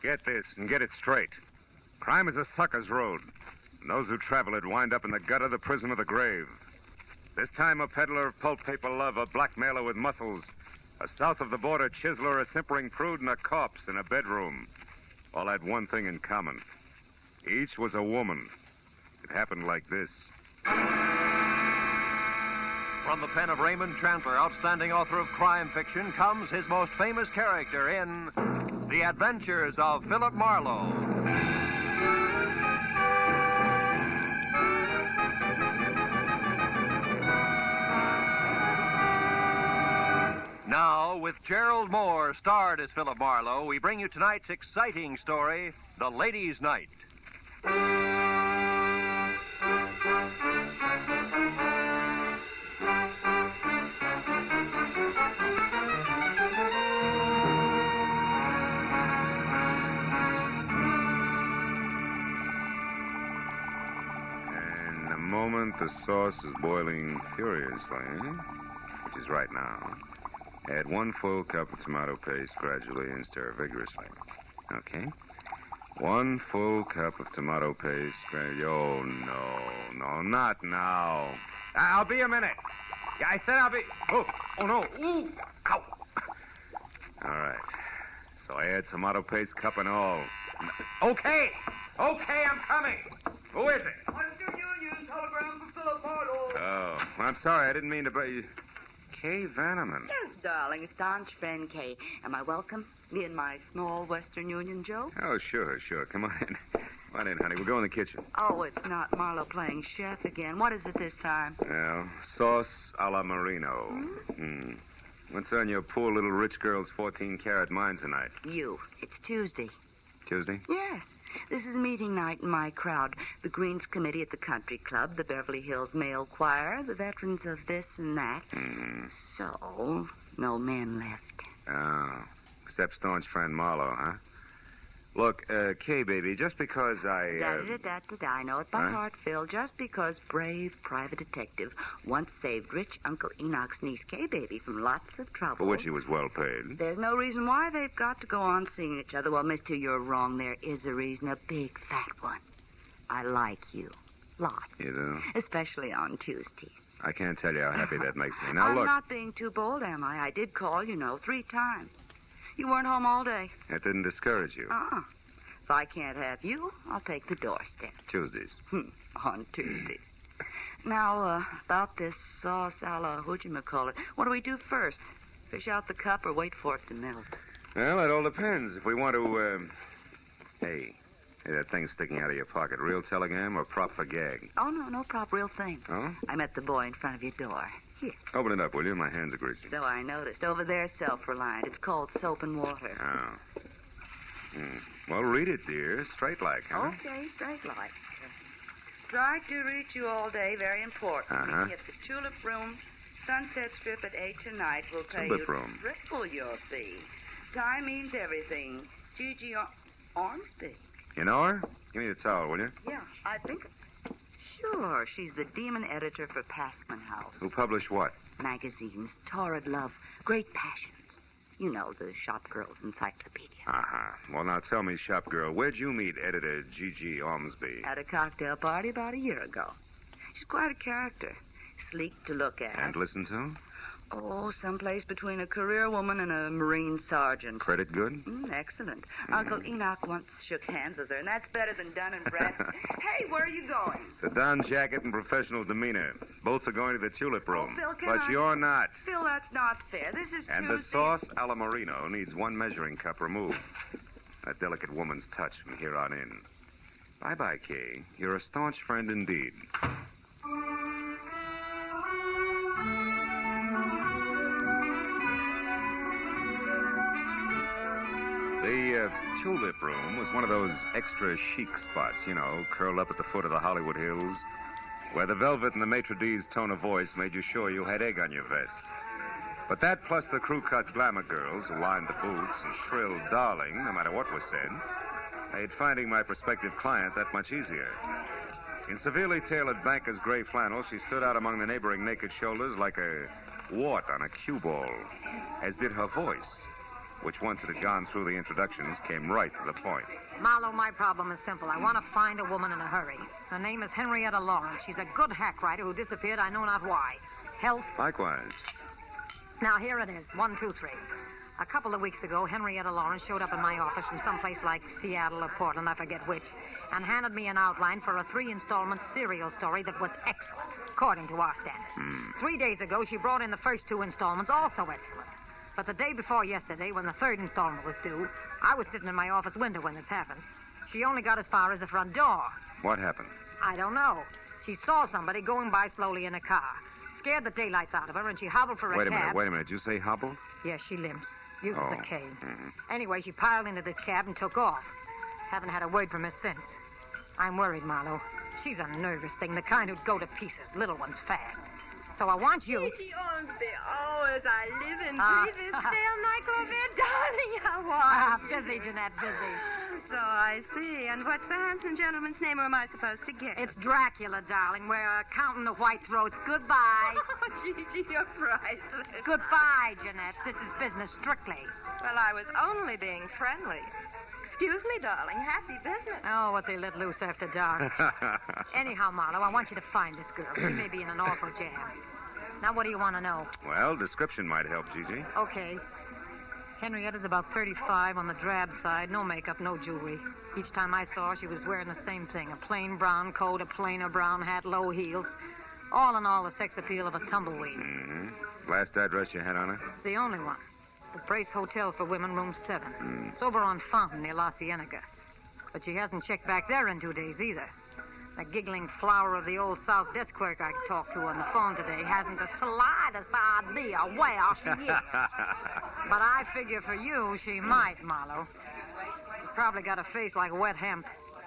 Speaker 2: Get this and get it straight. Crime is a sucker's road. And those who travel it wind up in the gutter, the prison, or the grave. This time a peddler of pulp paper love, a blackmailer with muscles, a south-of-the-border chiseler, a simpering prude, and a corpse in a bedroom. All had one thing in common. Each was a woman. It happened like this.
Speaker 13: From the pen of Raymond Chandler, outstanding author of crime fiction, comes his most famous character in The Adventures of Philip Marlowe. Now, with Gerald Moore, starred as Philip Marlowe, we bring you tonight's exciting story, The Ladies' Night.
Speaker 2: And the moment the sauce is boiling furiously, which is right now, add 1 full cup of tomato paste gradually and stir vigorously. Okay? 1 full cup of tomato paste. Oh, no, not now. I'll be a minute. Yeah, I said I'll be... Oh, no. Ooh, ow. All right. So I add tomato paste, cup and all. Okay, I'm coming. Who is it?
Speaker 17: Western Union, telegram for Philip Marlowe.
Speaker 2: Oh, I'm sorry. I didn't mean to... Kay Vanneman.
Speaker 19: Yes, darling. Staunch friend Kay. Am I welcome? Me and my small Western Union Joe?
Speaker 2: Oh, sure. Come on in. Come on in, honey. We'll go in the kitchen.
Speaker 19: Oh, it's not Marlowe playing chef again. What is it this time?
Speaker 2: Well, sauce a la Marino. What's on your poor little rich girl's 14-carat mind tonight?
Speaker 19: You. It's Tuesday.
Speaker 2: Tuesday?
Speaker 19: Yes. This is meeting night in my crowd. The Greens Committee at the Country Club, the Beverly Hills Male Choir, the veterans of this and that. So, no men left.
Speaker 2: Oh, except staunch friend Marlowe, huh? Look, Kay, baby, just because I...
Speaker 19: I know it by heart, Phil. Just because brave private detective once saved rich Uncle Enoch's niece, Kay, baby, from lots of trouble.
Speaker 2: For which he was well paid.
Speaker 19: There's no reason why they've got to go on seeing each other. Well, mister, you're wrong. There is a reason, a big fat one. I like you. Lots.
Speaker 2: You do?
Speaker 19: Especially on Tuesdays.
Speaker 2: I can't tell you how happy that makes me. Now,
Speaker 19: I'm
Speaker 2: look...
Speaker 19: not being too bold, am I? I did call, 3 times. You weren't home all day.
Speaker 2: That didn't discourage you.
Speaker 19: If I can't have you, I'll take the doorstep.
Speaker 2: Tuesdays.
Speaker 19: On Tuesdays. Now, about this sauce a la whatchamacallit. What do we do first? Fish out the cup or wait for it to melt?
Speaker 2: Well, it all depends. If we want to, Hey, that thing sticking out of your pocket, real telegram or prop for gag?
Speaker 19: Oh, no prop, real thing.
Speaker 2: Oh?
Speaker 19: I met the boy in front of your door. Here.
Speaker 2: Open it up, will you? My hands are greasy.
Speaker 19: So I noticed. Over there, self-reliant. It's called soap and water.
Speaker 2: Oh. Well, read it, dear. Straight like, huh?
Speaker 19: Okay, straight like. Tried to reach you all day. Very important. Meeting at the Tulip Room, Sunset Strip at 8 tonight. We'll pay you triple your fee. Time means everything. Gigi Ormsby.
Speaker 2: You know her? Give me the towel, will you?
Speaker 19: Yeah, I think... Sure, she's the demon editor for Passman House.
Speaker 2: Who published what?
Speaker 19: Magazines, Torrid Love, Great Passions. You know, the shop girl's encyclopedia.
Speaker 2: Well, now tell me, shop girl, where'd you meet editor Gigi Ormsby?
Speaker 19: At a cocktail party about a year ago. She's quite a character. Sleek to look at.
Speaker 2: And listen to?
Speaker 19: Oh, someplace between a career woman and a Marine sergeant.
Speaker 2: Credit good?
Speaker 19: Excellent. Uncle Enoch once shook hands with her, and that's better than Dun and Bradstreet. Hey, where are you going?
Speaker 2: The Don jacket and professional demeanor. Both are going to the Tulip Room.
Speaker 19: Phil,
Speaker 2: but you're not.
Speaker 19: Phil, that's not fair. This is
Speaker 2: And
Speaker 19: Tuesday.
Speaker 2: the sauce a la Marino needs 1 measuring cup removed. A delicate woman's touch from here on in. Bye-bye, Kay. You're a staunch friend indeed. The Tulip Room was one of those extra chic spots, curled up at the foot of the Hollywood Hills, where the velvet and the maitre d's tone of voice made you sure you had egg on your vest. But that, plus the crew-cut glamour girls who lined the booths and shrilled darling, no matter what was said, made finding my prospective client that much easier. In severely tailored banker's gray flannel, she stood out among the neighboring naked shoulders like a wart on a cue ball, as did her voice. which once it had gone through the introductions, came right to the point.
Speaker 12: Marlowe, my problem is simple. I want to find a woman in a hurry. Her name is Henrietta Lawrence. She's a good hack writer who disappeared, I know not why. Health?
Speaker 2: Likewise.
Speaker 12: Now, here it is. 1, 2, 3. A couple of weeks ago, Henrietta Lawrence showed up in my office from someplace like Seattle or Portland, I forget which, and handed me an outline for a 3-installment serial story that was excellent, according to our standards. 3 days ago, she brought in the first 2 installments, also excellent. But the day before yesterday, when the 3rd installment was due, I was sitting in my office window when this happened. She only got as far as the front door.
Speaker 2: What happened?
Speaker 12: I don't know. She saw somebody going by slowly in a car. Scared the daylights out of her, and she hobbled for a cab.
Speaker 2: Wait a minute. Did you say hobble?
Speaker 12: Yes, she limps. Uses a cane.
Speaker 2: Mhm.
Speaker 12: Anyway, she piled into this cab and took off. Haven't had a word from her since. I'm worried, Marlowe. She's a nervous thing, the kind who'd go to pieces, little ones fast. So I want you...
Speaker 16: Gigi Ormsby, oh, as I live and
Speaker 12: Ah.
Speaker 16: breathe this stale nightclub, darling, I want you.
Speaker 12: Busy, Jeanette, busy.
Speaker 16: So I see. And what's the handsome gentleman's name, or am I supposed to guess?
Speaker 12: It's Dracula, darling. We're counting the white throats. Goodbye.
Speaker 16: Oh, Gigi, you're priceless.
Speaker 12: Goodbye, Jeanette. This is business strictly.
Speaker 16: Well, I was only being friendly. Excuse me, darling. Happy business.
Speaker 12: Oh, what they let loose after dark. Anyhow, Marlowe, I want you to find this girl. She may be in an awful jam. Now, what do you want to know?
Speaker 2: Well, description might help, Gigi.
Speaker 12: Okay. Henrietta's about 35 on the drab side. No makeup, no jewelry. Each time I saw her, she was wearing the same thing. A plain brown coat, a plainer brown hat, low heels. All in all, the sex appeal of a tumbleweed.
Speaker 2: Mm-hmm. Last address you had on her?
Speaker 12: It's the only one. The Brace Hotel for Women, room 7. It's over on Fountain near La Cienega. But she hasn't checked back there in 2 days either. The giggling flower of the old South desk clerk I talked to on the phone today hasn't the slightest idea where she is. But I figure for you, she might, Marlowe. She's probably got a face like wet hemp.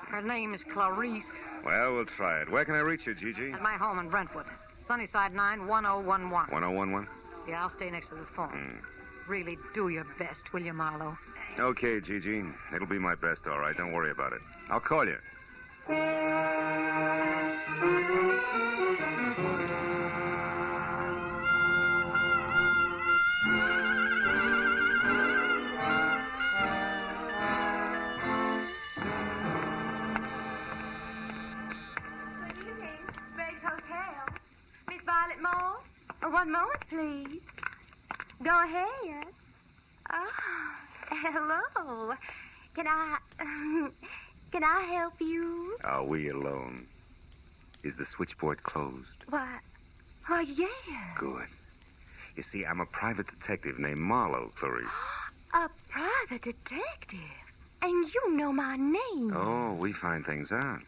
Speaker 12: Her name is Clarice.
Speaker 2: Well, we'll try it. Where can I reach you, Gigi?
Speaker 12: At my home in Brentwood. Sunnyside 9, 1011.
Speaker 2: 1011?
Speaker 12: Yeah, I'll stay next to the phone. Really do your best, will you, Marlowe?
Speaker 2: Okay, Gigi. It'll be my best, all right. Don't worry about it. I'll call you.
Speaker 16: Brace Hotel. Miss Violet Moore? One moment, please. Go ahead. Oh, hello. Can I help you?
Speaker 2: Are we alone? Is the switchboard closed?
Speaker 16: Why, yeah.
Speaker 2: Good. You see, I'm a private detective named Marlowe, Clarice.
Speaker 16: A private detective. And you know my name.
Speaker 2: Oh, we find things out.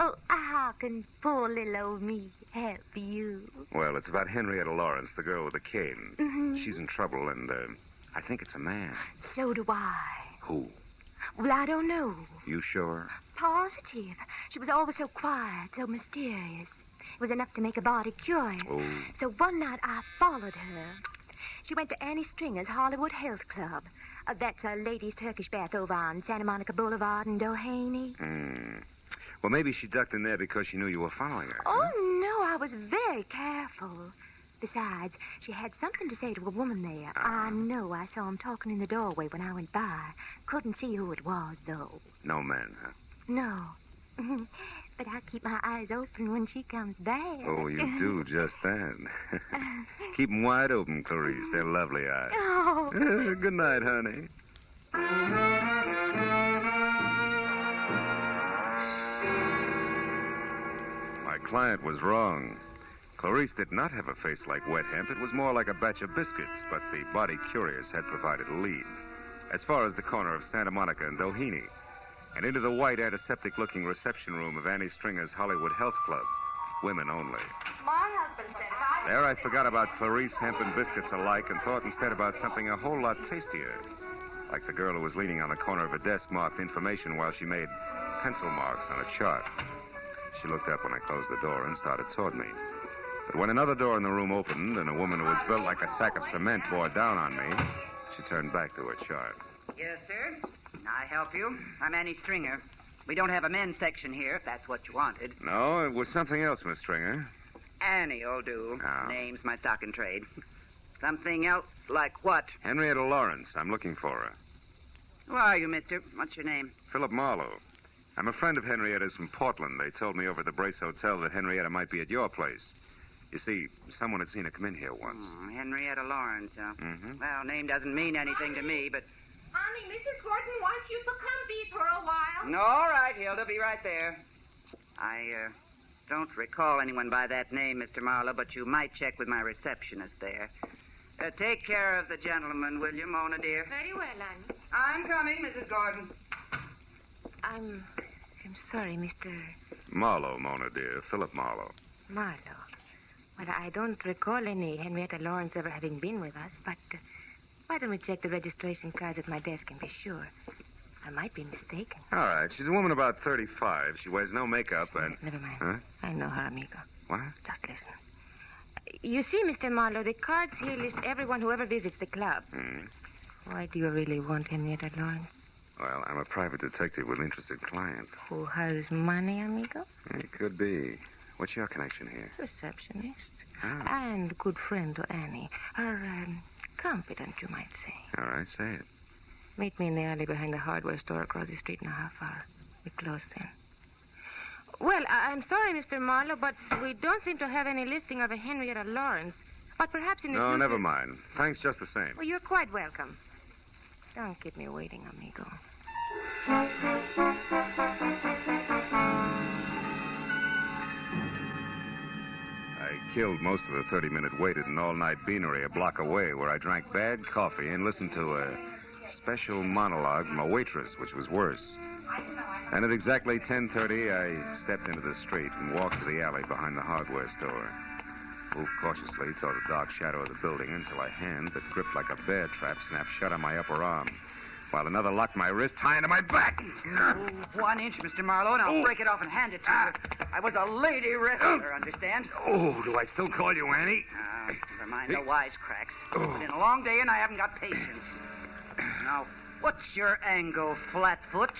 Speaker 16: Oh, how can poor little old me help you?
Speaker 2: Well, it's about Henrietta Lawrence, the girl with the cane.
Speaker 16: Mhm.
Speaker 2: She's in trouble, and I think it's a man.
Speaker 16: So do I.
Speaker 2: Who?
Speaker 16: Well, I don't know.
Speaker 2: You sure?
Speaker 16: Positive. She was always so quiet, so mysterious. It was enough to make a body curious.
Speaker 2: Oh.
Speaker 16: So one night I followed her. She went to Annie Stringer's Hollywood Health Club. That's a ladies' Turkish bath over on Santa Monica Boulevard in Doheny.
Speaker 2: Well, maybe she ducked in there because she knew you were following her.
Speaker 16: Oh, no, I was very careful. Besides, she had something to say to a woman there. I know I saw him talking in the doorway when I went by. Couldn't see who it was, though.
Speaker 2: No man, huh?
Speaker 16: No. But I keep my eyes open when she comes back.
Speaker 2: Oh, you do just that. Keep 'em wide open, Clarice. They're lovely eyes.
Speaker 16: Oh.
Speaker 2: Good night, honey. My client was wrong. Clarice did not have a face like wet hemp. It was more like a batch of biscuits, but the body curious had provided a lead. As far as the corner of Santa Monica and Doheny, and into the white antiseptic-looking reception room of Annie Stringer's Hollywood Health Club. Women only.
Speaker 16: My husband said
Speaker 2: There I forgot about Clarice, hemp, and biscuits alike and thought instead about something a whole lot tastier. Like the girl who was leaning on the corner of a desk marked information while she made pencil marks on a chart. She looked up when I closed the door and started toward me. But when another door in the room opened and a woman who was built like a sack of cement bore down on me, she turned back to her chart.
Speaker 20: Yes, sir. I help you. I'm Annie Stringer. We don't have a men's section here, if that's what you wanted.
Speaker 2: No, it was something else, Miss Stringer.
Speaker 20: Annie'll do.
Speaker 2: Oh.
Speaker 20: Name's my stock in trade. Something else like what?
Speaker 2: Henrietta Lawrence. I'm looking for her.
Speaker 20: Who are you, mister? What's your name?
Speaker 2: Philip Marlowe. I'm a friend of Henrietta's from Portland. They told me over at the Brace Hotel that Henrietta might be at your place. You see, someone had seen her come in here once.
Speaker 20: Henrietta Lawrence, huh?
Speaker 2: Mm-hmm.
Speaker 20: Well, name doesn't mean anything to me, but...
Speaker 1: Honey, Mrs. Gordon wants you to come be for a while.
Speaker 20: All right, Hilda, be right there. I don't recall anyone by that name, Mr. Marlowe, but you might check with my receptionist there. Take care of the gentleman, will you, Mona, dear?
Speaker 1: Very well, Annie.
Speaker 20: I'm coming, Mrs. Gordon.
Speaker 1: I'm sorry, Mr.
Speaker 2: Marlowe, Mona, dear. Philip Marlowe.
Speaker 1: Marlowe. Well, I don't recall any Henrietta Lawrence ever having been with us, but why don't we check the registration cards at my desk and be sure? I might be mistaken.
Speaker 2: All right. She's a woman about 35. She wears no makeup and...
Speaker 1: Never mind.
Speaker 2: Huh?
Speaker 1: I know her, amigo.
Speaker 2: What?
Speaker 1: Just listen. You see, Mr. Marlowe, the cards here list everyone who ever visits the club. Why do you really want Henrietta Lawrence?
Speaker 2: Well, I'm a private detective with interested clients.
Speaker 1: Who has money, amigo?
Speaker 2: It could be. What's your connection here?
Speaker 1: Receptionist.
Speaker 2: Ah.
Speaker 1: And good friend to Annie. Her, confidant, you might say.
Speaker 2: All right, say it.
Speaker 1: Meet me in the alley behind the hardware store across the street in a half hour. We close then. Well, I'm sorry, Mr. Marlowe, but we don't seem to have any listing of a Henrietta Lawrence. But perhaps in the
Speaker 2: No,
Speaker 1: future...
Speaker 2: never mind. Thanks just the same.
Speaker 1: Well, you're quite welcome. Don't keep me waiting, amigo.
Speaker 2: I killed most of the 30-minute wait at an all-night beanery a block away where I drank bad coffee and listened to a special monologue from a waitress, which was worse. And at exactly 10:30, I stepped into the street and walked to the alley behind the hardware store. Moved cautiously toward the dark shadow of the building until a hand that gripped like a bear trap snapped shut on my upper arm, while another locked my wrist high into my back.
Speaker 20: 1 inch, Mr. Marlowe, and I'll break it off and hand it to you. I was a lady wrestler, understand?
Speaker 2: Oh, do I still call you Annie?
Speaker 20: Never mind the wisecracks. It's been a long day, and I haven't got patience. Now, what's your angle, Flatfoot?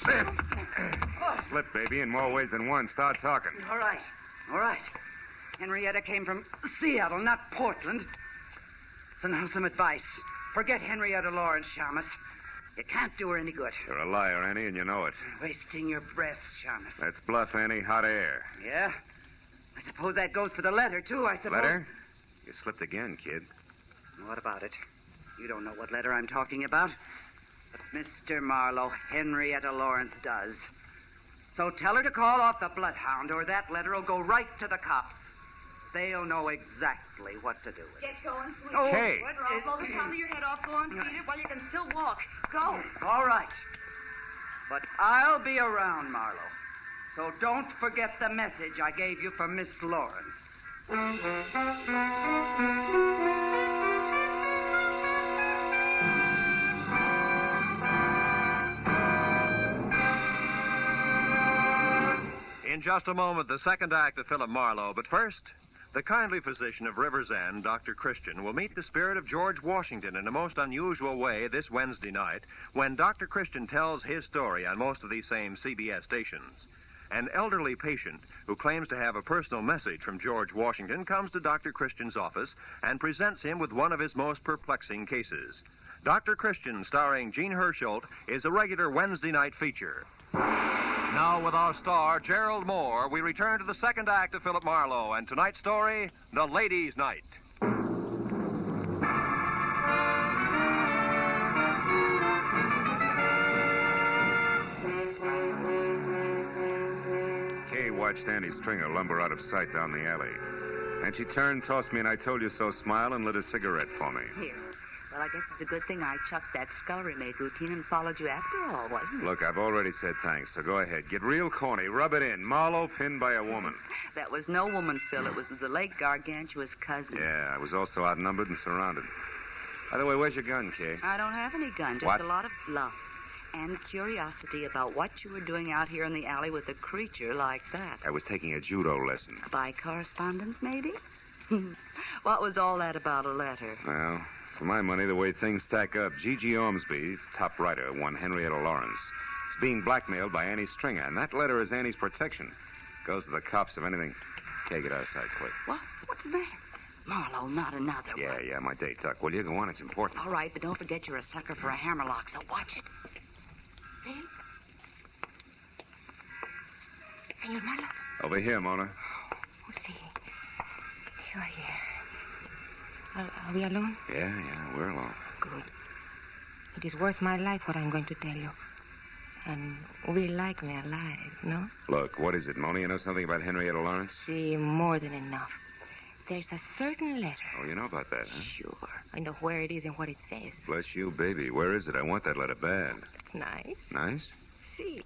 Speaker 2: Slip, baby, in more ways than one. Start talking.
Speaker 20: All right. Henrietta came from Seattle, not Portland. So now some advice. Forget Henrietta Lawrence, Shamus. You can't do her any good.
Speaker 2: You're a liar, Annie, and you know it.
Speaker 20: Wasting your breath, Shamus.
Speaker 2: That's bluff, Annie. Hot air.
Speaker 20: Yeah? I suppose that goes for the letter, too, I suppose.
Speaker 2: Letter? You slipped again, kid.
Speaker 20: What about it? You don't know what letter I'm talking about. But Mr. Marlowe, Henrietta Lawrence does. So tell her to call off the bloodhound, or that letter will go right to the cops. They'll know exactly what to do with it.
Speaker 1: Get going, please.
Speaker 20: Oh, hey.
Speaker 1: Blow the top of your head off. Go on, feed it while you can still walk. Go.
Speaker 20: All right. But I'll be around, Marlowe. So don't forget the message I gave you for Miss Lawrence.
Speaker 13: In just a moment, the second act of Philip Marlowe. But first, the kindly physician of River's End, Dr. Christian, will meet the spirit of George Washington in a most unusual way this Wednesday night when Dr. Christian tells his story on most of these same CBS stations. An elderly patient who claims to have a personal message from George Washington comes to Dr. Christian's office and presents him with one of his most perplexing cases. Dr. Christian, starring Gene Hersholt, is a regular Wednesday night feature. Now, with our star, Gerald Moore, we return to the second act of Philip Marlowe and tonight's story, The Ladies' Night.
Speaker 2: Kay watched Annie Stringer lumber out of sight down the alley. And she turned, tossed me an I told you so smile, and lit a cigarette for me.
Speaker 19: Here. Well, I guess it's a good thing I chucked that scullery maid routine and followed you after all, wasn't it?
Speaker 2: Look, I've already said thanks, so go ahead. Get real corny. Rub it in. Marlowe pinned by a woman.
Speaker 19: That was no woman, Phil. It was the late gargantuous cousin.
Speaker 2: Yeah, I was also outnumbered and surrounded. By the way, where's your gun, Kay?
Speaker 19: I don't have any gun, just
Speaker 2: What?
Speaker 19: a lot of bluff and curiosity about what you were doing out here in the alley with a creature like that.
Speaker 2: I was taking a judo lesson.
Speaker 19: By correspondence, maybe? What was all that about a letter?
Speaker 2: Well, for my money, the way things stack up, Gigi Ormsby's top writer, one Henrietta Lawrence, is being blackmailed by Annie Stringer, and that letter is Annie's protection. Goes to the cops if anything. Kay, get outside quick.
Speaker 19: What? What's the matter? Marlowe, not another one.
Speaker 2: Yeah, my date, Duck. Will you go on? It's important.
Speaker 19: All right, but don't forget you're a sucker for a hammerlock, so watch it.
Speaker 1: Phil? Senor Marlowe?
Speaker 2: Over here, Mona.
Speaker 1: Oh, see. You are here. Are we alone?
Speaker 2: Yeah, we're alone.
Speaker 1: Good. It is worth my life what I'm going to tell you. And we like me alive, no?
Speaker 2: Look, what is it, Mona? You know something about Henrietta Lawrence?
Speaker 1: See, more than enough. There's a certain letter.
Speaker 2: Oh, you know about that, huh?
Speaker 1: Sure. I know where it is and what it says.
Speaker 2: Bless you, baby. Where is it? I want that letter bad.
Speaker 1: It's nice.
Speaker 2: Nice?
Speaker 1: See,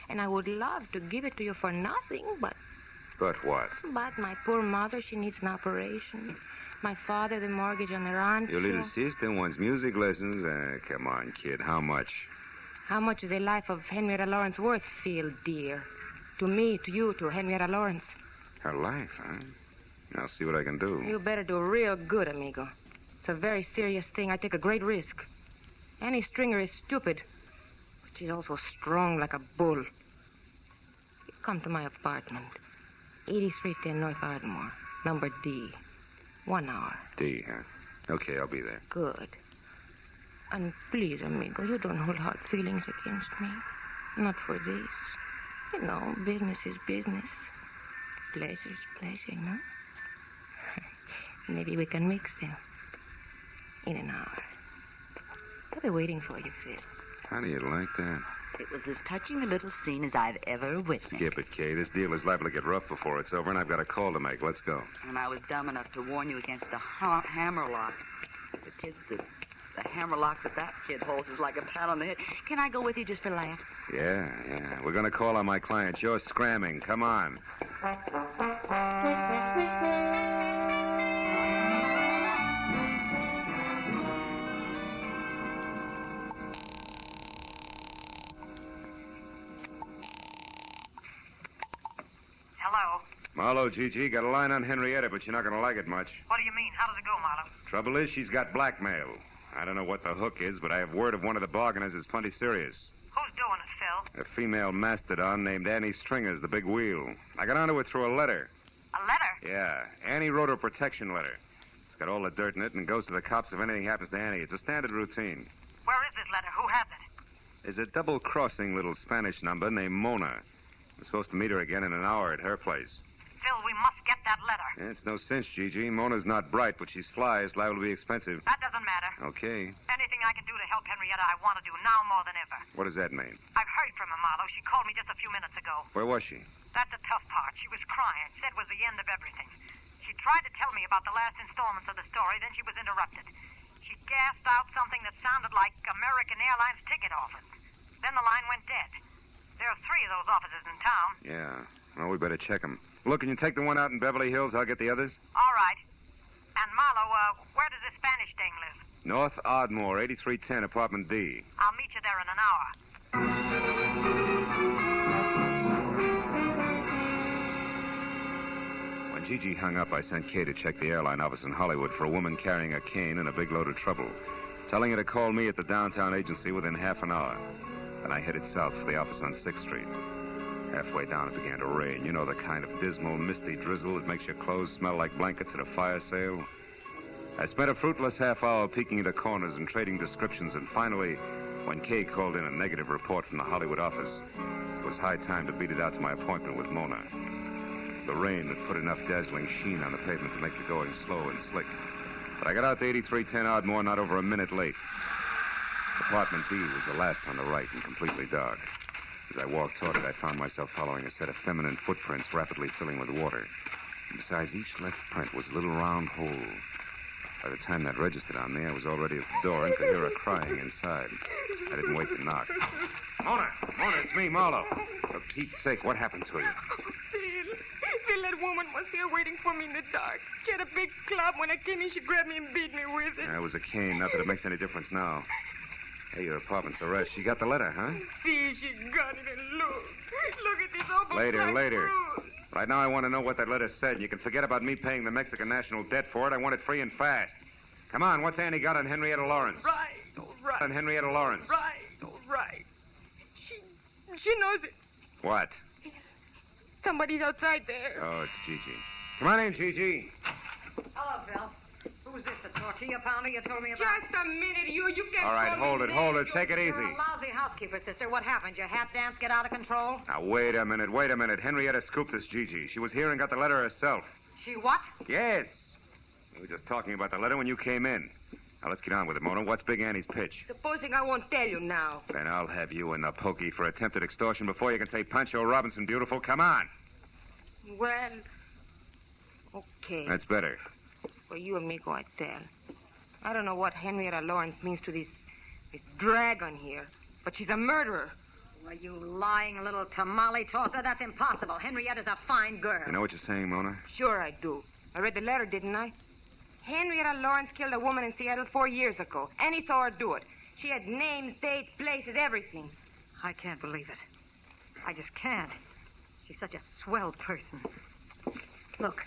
Speaker 1: and I would love to give it to you for nothing, but...
Speaker 2: But what?
Speaker 1: But my poor mother, she needs an operation. My father, the mortgage on the rancho.
Speaker 2: Your little sister wants music lessons. Come on, kid. How much?
Speaker 1: How much is the life of Henrietta Lawrence worth, Phil, dear? To me, to you, to Henrietta Lawrence.
Speaker 2: Her life, huh? I'll see what I can do.
Speaker 1: You better do real good, amigo. It's a very serious thing. I take a great risk. Annie Stringer is stupid, but she's also strong like a bull. Come to my apartment. 8310 North Ardmore, number D. 1 hour.
Speaker 2: D, huh? Okay, I'll be there.
Speaker 1: Good. And please, amigo, you don't hold hard feelings against me. Not for this. You know, business is business. Pleasure's pleasure, no? Maybe we can mix them. In an hour. I'll be waiting for you, Phil.
Speaker 2: How do you like that?
Speaker 19: It was as touching a little scene as I've ever witnessed.
Speaker 2: Skip it, Kay. This deal is liable to get rough before it's over, and I've got a call to make. Let's go.
Speaker 19: And I was dumb enough to warn you against the hammerlock. The hammerlock that kid holds is like a pat on the head. Can I go with you just for laughs?
Speaker 2: Yeah. We're going to call on my client. You're scramming. Come on.
Speaker 12: Hello?
Speaker 2: Marlowe, Gigi, got a line on Henrietta, but you're not going to like it much.
Speaker 12: What do you mean? How does it go, Marlowe?
Speaker 2: Trouble is, she's got blackmail. I don't know what the hook is, but I have word of one of the bargainers is plenty serious.
Speaker 12: Who's doing it, Phil?
Speaker 2: A female mastodon named Annie Stringer's the big wheel. I got onto it through a letter.
Speaker 12: A letter?
Speaker 2: Yeah. Annie wrote her protection letter. It's got all the dirt in it and goes to the cops if anything happens to Annie. It's a standard routine.
Speaker 12: Where is this letter? Who has it?
Speaker 2: There's a double-crossing little Spanish number named Mona. I'm supposed to meet her again in an hour at her place.
Speaker 12: Phil, we must get that letter.
Speaker 2: Yeah, it's no sense, Gigi. Mona's not bright, but she's sly. It's liable to be expensive.
Speaker 12: That doesn't matter.
Speaker 2: Okay.
Speaker 12: Anything I can do to help Henrietta, I want to do now more than ever.
Speaker 2: What does that mean?
Speaker 12: I've heard from her, Marlowe. She called me just a few minutes ago.
Speaker 2: Where was she?
Speaker 12: That's the tough part. She was crying. Said it was the end of everything. She tried to tell me about the last installments of the story, then she was interrupted. She gasped out something that sounded like American Airlines ticket office. Then the line went dead. There are 3 of those offices in town.
Speaker 2: Yeah. Well, we better check them. Look, can you take the one out in Beverly Hills? I'll get the others.
Speaker 12: All right. And Marlowe, where does this Spanish dame live?
Speaker 2: North Ardmore, 8310, apartment D.
Speaker 12: I'll meet you there in an hour.
Speaker 2: When Gigi hung up, I sent Kay to check the airline office in Hollywood for a woman carrying a cane and a big load of trouble, telling her to call me at the downtown agency within half an hour. Then I headed south for the office on 6th Street. Halfway down, it began to rain. You know, the kind of dismal, misty drizzle that makes your clothes smell like blankets at a fire sale. I spent a fruitless half hour peeking into corners and trading descriptions, and finally, when Kay called in a negative report from the Hollywood office, it was high time to beat it out to my appointment with Mona. The rain had put enough dazzling sheen on the pavement to make the going slow and slick. But I got out to 8310 Ardmore not over a minute late. Apartment B was the last on the right and completely dark. As I walked toward it, I found myself following a set of feminine footprints rapidly filling with water. And besides each left print was a little round hole. By the time that registered on me, I was already at the door and could hear her crying inside. I didn't wait to knock. Mona, it's me, Marlowe. For Pete's sake, what happened to you?
Speaker 1: Phil, that woman was here waiting for me in the dark. She had a big club. When I came in, she grabbed me and beat me with it.
Speaker 2: It was a cane. Not that it makes any difference now. Hey, your apartment's a rest. She got the letter, huh?
Speaker 1: See, she got it, and look at this awful
Speaker 2: Later.
Speaker 1: fruit.
Speaker 2: Right now, I want to know what that letter said. You can forget about me paying the Mexican national debt for it. I want it free and fast. Come on, what's Annie got on Henrietta Lawrence?
Speaker 1: All right.
Speaker 2: On Henrietta Lawrence.
Speaker 1: All right. She knows it.
Speaker 2: What?
Speaker 1: Somebody's outside there.
Speaker 2: Oh, it's Gigi. Come on in, Gigi.
Speaker 12: Hello, Phil. Who's this, the tortilla pounder you told me about?
Speaker 1: Just a minute, you can't
Speaker 2: All right, hold it. Take it easy.
Speaker 12: You're a lousy housekeeper, sister. What happened? Your hat dance get out of control?
Speaker 2: Now, wait a minute. Henrietta scooped this Gigi. She was here and got the letter herself.
Speaker 12: She what?
Speaker 2: Yes. We were just talking about the letter when you came in. Now, let's get on with it, Mona. What's Big Annie's pitch?
Speaker 1: Supposing I won't tell you now.
Speaker 2: Then I'll have you in the pokey for attempted extortion before you can say Pancho Robinson beautiful. Come on.
Speaker 1: Well, okay.
Speaker 2: That's better.
Speaker 1: For you, amigo, I tell. I don't know what Henrietta Lawrence means to this dragon here, but she's a murderer.
Speaker 12: Well, you lying little tamale tosser. That's impossible. Henrietta's a fine girl.
Speaker 2: You know what you're saying, Mona?
Speaker 1: Sure I do. I read the letter, didn't I? Henrietta Lawrence killed a woman in Seattle 4 years ago. Annie saw her do it. She had names, dates, places, everything.
Speaker 12: I can't believe it. I just can't. She's such a swell person. Look,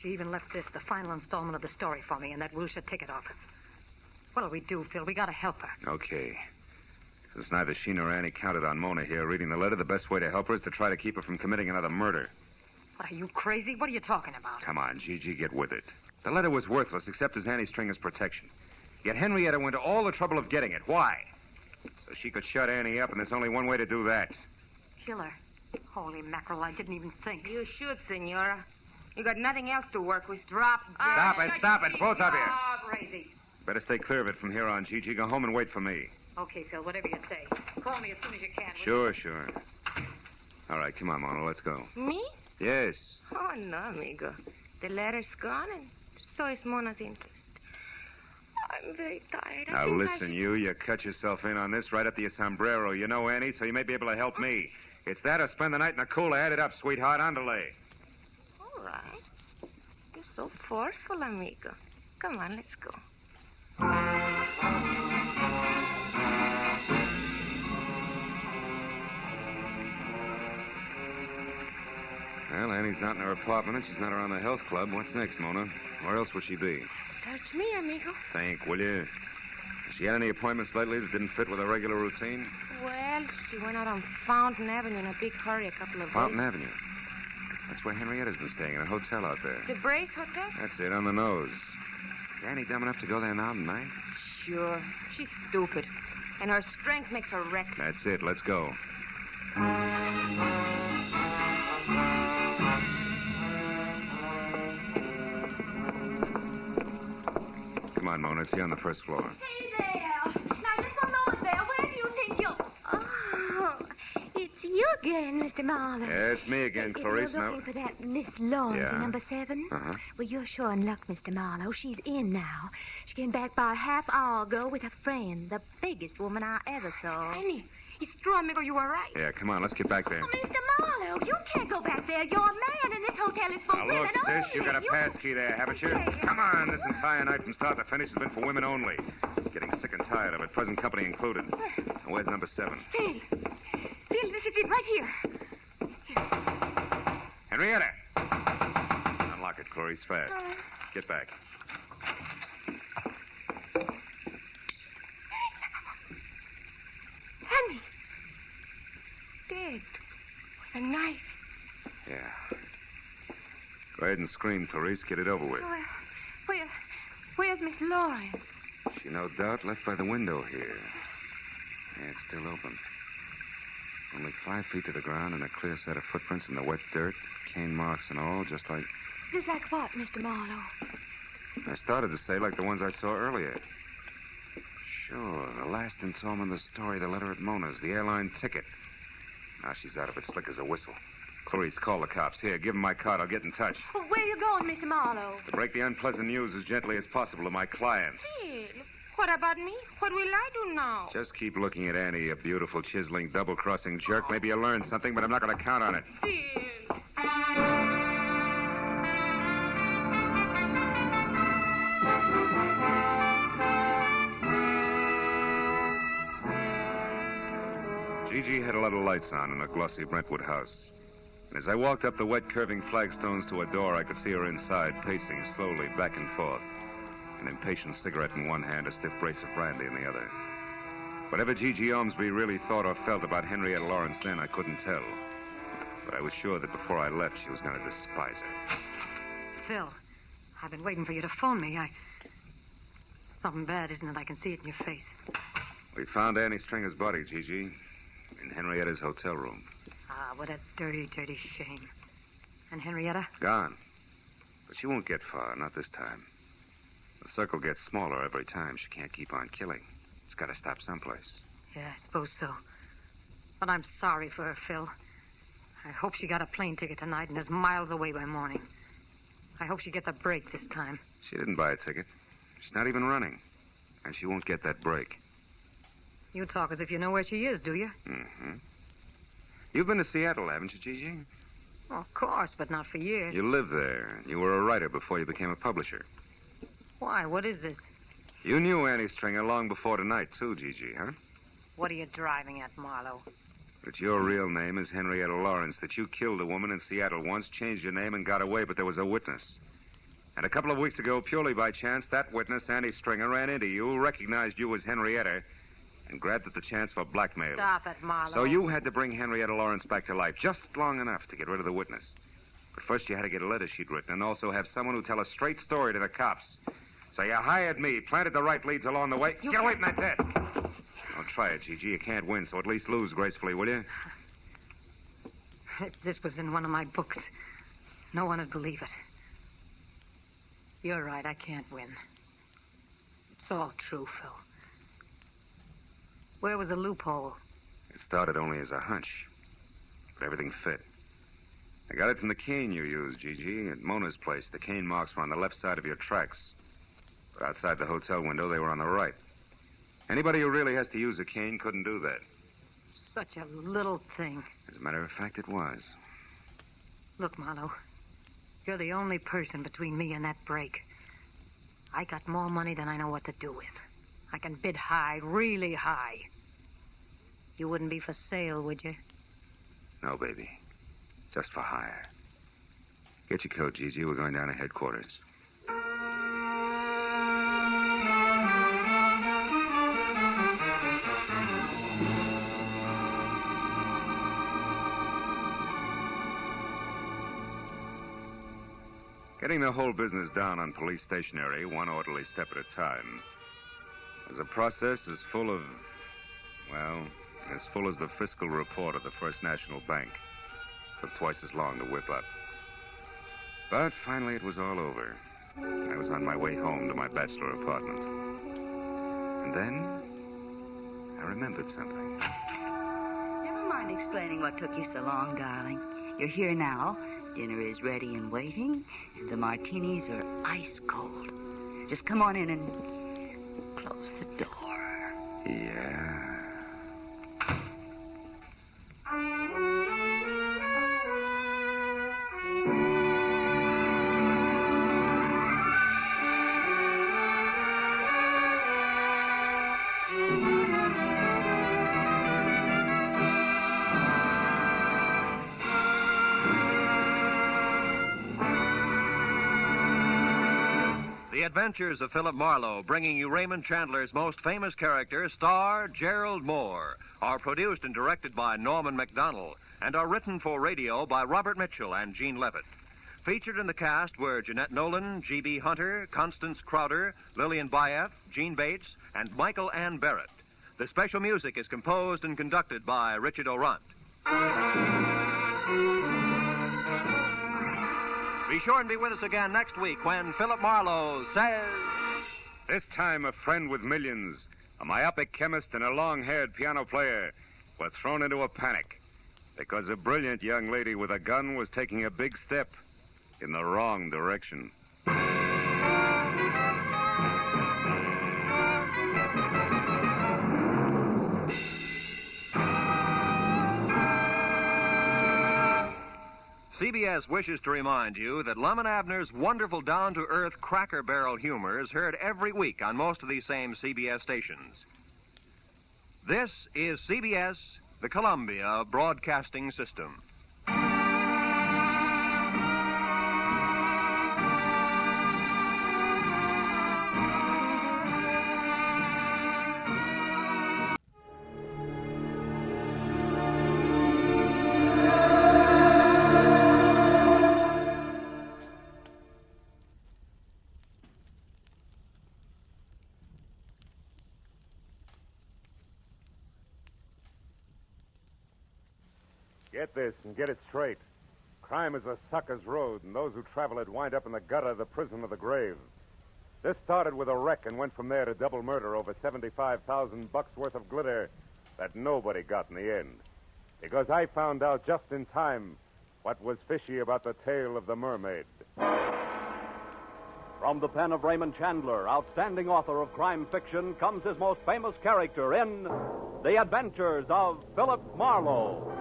Speaker 12: she even left this, the final installment of the story, for me in that Wilshire ticket office. What'll we do, Phil? We gotta help her.
Speaker 2: Okay. Since neither she nor Annie counted on Mona here reading the letter, the best way to help her is to try to keep her from committing another murder.
Speaker 12: What, are you crazy? What are you talking about?
Speaker 2: Come on, Gigi, get with it. The letter was worthless except as Annie Stringer's protection. Yet Henrietta went to all the trouble of getting it. Why? So she could shut Annie up, and there's only one way to do that.
Speaker 12: Kill her. Holy mackerel, I didn't even think.
Speaker 1: You should, Senora. You got nothing else to work with. Drop dead.
Speaker 2: Stop it, both of you.
Speaker 12: Oh, crazy.
Speaker 2: Better stay clear of it from here on, Gigi. Go home and wait for me.
Speaker 12: Okay, Phil, whatever you say. Call me as soon as you can.
Speaker 2: Sure. All right, come on, Mona, let's go.
Speaker 1: Me?
Speaker 2: Yes.
Speaker 1: Oh, no, amigo. The letter's gone, and so is Mona's interest. I'm very tired.
Speaker 2: Now, listen, you cut yourself in on this right up to your sombrero. You know Annie, so you may be able to help me. It's that or spend the night in the cooler. Add it up, sweetheart. Underlay.
Speaker 1: All right. You're so forceful, amigo. Come on, let's go.
Speaker 2: Well, Annie's not in her apartment, and she's not around the health club. What's next, Mona? Where else would she be?
Speaker 1: Search me, amigo.
Speaker 2: Think, will you? Has she had any appointments lately that didn't fit with her regular routine?
Speaker 1: Well, she went out on Fountain Avenue in a big hurry a couple of
Speaker 2: Fountain
Speaker 1: days.
Speaker 2: Avenue. That's where Henrietta's been staying, in a hotel out there.
Speaker 1: The Brace Hotel?
Speaker 2: That's it, on the nose. Is Annie dumb enough to go there now tonight?
Speaker 1: Sure. She's stupid. And her strength makes her reckless.
Speaker 2: That's it. Let's go. Come on, Mona. It's here on the first floor.
Speaker 3: Hey there. Now, just one moment there. Where do you think you'll... Oh, it's you again, Mr. Marlowe.
Speaker 2: Yeah, it's me again, Clarice.
Speaker 3: If you're looking for that Miss Lawrence
Speaker 2: Yeah.
Speaker 3: in number 7?
Speaker 2: Uh-huh.
Speaker 3: Well, you're sure in luck, Mr. Marlowe. She's in now. She came back about a half hour ago with a friend, the biggest woman I ever saw.
Speaker 1: Annie, it's true, amigo. You were right.
Speaker 2: Yeah, come on. Let's get back there.
Speaker 3: Oh, Mr. Marlowe, you can't go back there. You're a man, and this hotel is for
Speaker 2: Now,
Speaker 3: women
Speaker 2: look,
Speaker 3: only.
Speaker 2: sis, you got a pass key there, haven't you? Come on. This entire night from start to finish has been for women only. Getting sick and tired of it, present company included. Now, where's number 7?
Speaker 1: Phil, this is it right here.
Speaker 2: Henrietta! Unlock it, Clarice, fast. Get back.
Speaker 1: Henry. Dead. With a knife.
Speaker 2: Yeah. Go ahead and scream, Clarice. Get it over with.
Speaker 1: Where's Miss Lawrence?
Speaker 2: She no doubt left by the window here. Yeah, it's still open. Only 5 feet to the ground and a clear set of footprints in the wet dirt, cane marks and all, just like...
Speaker 3: Just like what, Mr. Marlowe?
Speaker 2: I started to say like the ones I saw earlier. Sure, the last installment of the story, the letter at Mona's, the airline ticket. Now she's out of it slick as a whistle. Clarice, call the cops. Here, give them my card. I'll get in touch.
Speaker 3: Well, where are you going, Mr. Marlowe?
Speaker 2: To break the unpleasant news as gently as possible to my client.
Speaker 1: Phil, what about me? What will I do now?
Speaker 2: Just keep looking at Annie, you beautiful, chiseling, double-crossing jerk. Maybe you'll learn something, but I'm not going to count on it.
Speaker 1: Phil.
Speaker 2: Gigi had a lot of lights on in a glossy Brentwood house. And as I walked up the wet, curving flagstones to a door, I could see her inside, pacing slowly back and forth. An impatient cigarette in one hand, a stiff brace of brandy in the other. Whatever Gigi Ormsby really thought or felt about Henrietta Lawrence then, I couldn't tell. But I was sure that before I left, she was going to despise her.
Speaker 12: Phil, I've been waiting for you to phone me. Something bad, isn't it? I can see it in your face.
Speaker 2: We found Annie Stringer's body, Gigi, in Henrietta's hotel room.
Speaker 12: Ah, what a dirty, dirty shame. And Henrietta?
Speaker 2: Gone. But she won't get far, not this time. The circle gets smaller every time. She can't keep on killing. It's got to stop someplace.
Speaker 12: Yeah, I suppose so. But I'm sorry for her, Phil. I hope she got a plane ticket tonight and is miles away by morning. I hope she gets a break this time.
Speaker 2: She didn't buy a ticket. She's not even running. And she won't get that break.
Speaker 12: You talk as if you know where she is, do you?
Speaker 2: Mm-hmm. You've been to Seattle, haven't you, Gigi?
Speaker 12: Oh, of course, but not for years.
Speaker 2: You lived there. You were a writer before you became a publisher.
Speaker 12: Why? What is this?
Speaker 2: You knew Annie Stringer long before tonight, too, Gigi, huh?
Speaker 12: What are you driving at, Marlowe?
Speaker 2: That your real name is Henrietta Lawrence, that you killed a woman in Seattle once, changed your name, and got away, but there was a witness. And a couple of weeks ago, purely by chance, that witness, Annie Stringer, ran into you, recognized you as Henrietta, and grabbed at the chance for blackmail.
Speaker 12: Stop it, Marlowe.
Speaker 2: So you had to bring Henrietta Lawrence back to life, just long enough to get rid of the witness. But first you had to get a letter she'd written, and also have someone who tell a straight story to the cops. So you hired me, planted the right leads along the way. Get away from that desk! Don't try it, Gigi. You can't win, so at least lose gracefully, will you?
Speaker 12: If this was in one of my books, no one would believe it. You're right, I can't win. It's all true, Phil. Where was the loophole?
Speaker 2: It started only as a hunch, but everything fit. I got it from the cane you used, Gigi, at Mona's place. The cane marks were on the left side of your tracks. But outside the hotel window, they were on the right. Anybody who really has to use a cane couldn't do that.
Speaker 12: Such a little thing.
Speaker 2: As a matter of fact, it was.
Speaker 12: Look, Marlowe, you're the only person between me and that break. I got more money than I know what to do with. I can bid high, really high. You wouldn't be for sale, would you?
Speaker 2: No, baby. Just for hire. Get your coat, Gigi. We're going down to headquarters. Getting the whole business down on police stationery, one orderly step at a time, is a process as full of, well, as full as the fiscal report of the First National Bank. Took twice as long to whip up. But finally it was all over. I was on my way home to my bachelor apartment. And then I remembered something.
Speaker 19: Never mind explaining what took you so long, darling. You're here now. Dinner is ready and waiting, and the martinis are ice cold. Just come on in and close the door.
Speaker 2: Yeah.
Speaker 13: The Adventures of Philip Marlowe, bringing you Raymond Chandler's most famous character, star Gerald Moore, are produced and directed by Norman MacDonald and are written for radio by Robert Mitchell and Gene Levitt. Featured in the cast were Jeanette Nolan, G.B. Hunter, Constance Crowder, Lillian Bayef, Gene Bates, and Michael Ann Barrett. The special music is composed and conducted by Richard Orant. Be sure and be with us again next week when Philip Marlowe says...
Speaker 2: This time a friend with millions, a myopic chemist and a long-haired piano player were thrown into a panic because a brilliant young lady with a gun was taking a big step in the wrong direction.
Speaker 13: CBS wishes to remind you that Lum and Abner's wonderful down-to-earth Cracker Barrel humor is heard every week on most of these same CBS stations. This is CBS, the Columbia Broadcasting System.
Speaker 2: Get this and get it straight. Crime is a sucker's road, and those who travel it wind up in the gutter, the prison, or the grave. This started with a wreck and went from there to double murder over $75,000 worth of glitter that nobody got in the end. Because I found out just in time what was fishy about the tale of the mermaid.
Speaker 10: From the pen of Raymond Chandler, outstanding author of crime fiction, comes his most famous character in The Adventures of Philip Marlowe.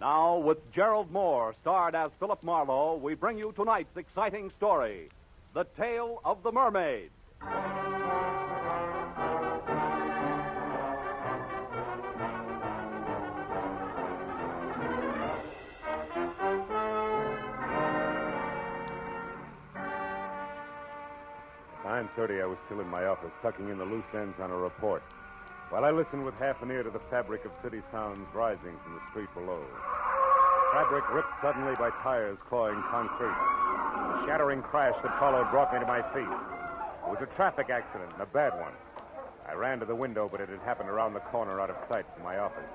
Speaker 10: Now, with Gerald Moore, starred as Philip Marlowe, we bring you tonight's exciting story, The Tale of the Mermaid.
Speaker 2: At 9:30, I was still in my office, tucking in the loose ends on a report, while I listened with half an ear to the fabric of city sounds rising from the street below. Fabric ripped suddenly by tires clawing concrete. The shattering crash that followed brought me to my feet. It was a traffic accident, and a bad one. I ran to the window, but it had happened around the corner out of sight from my office.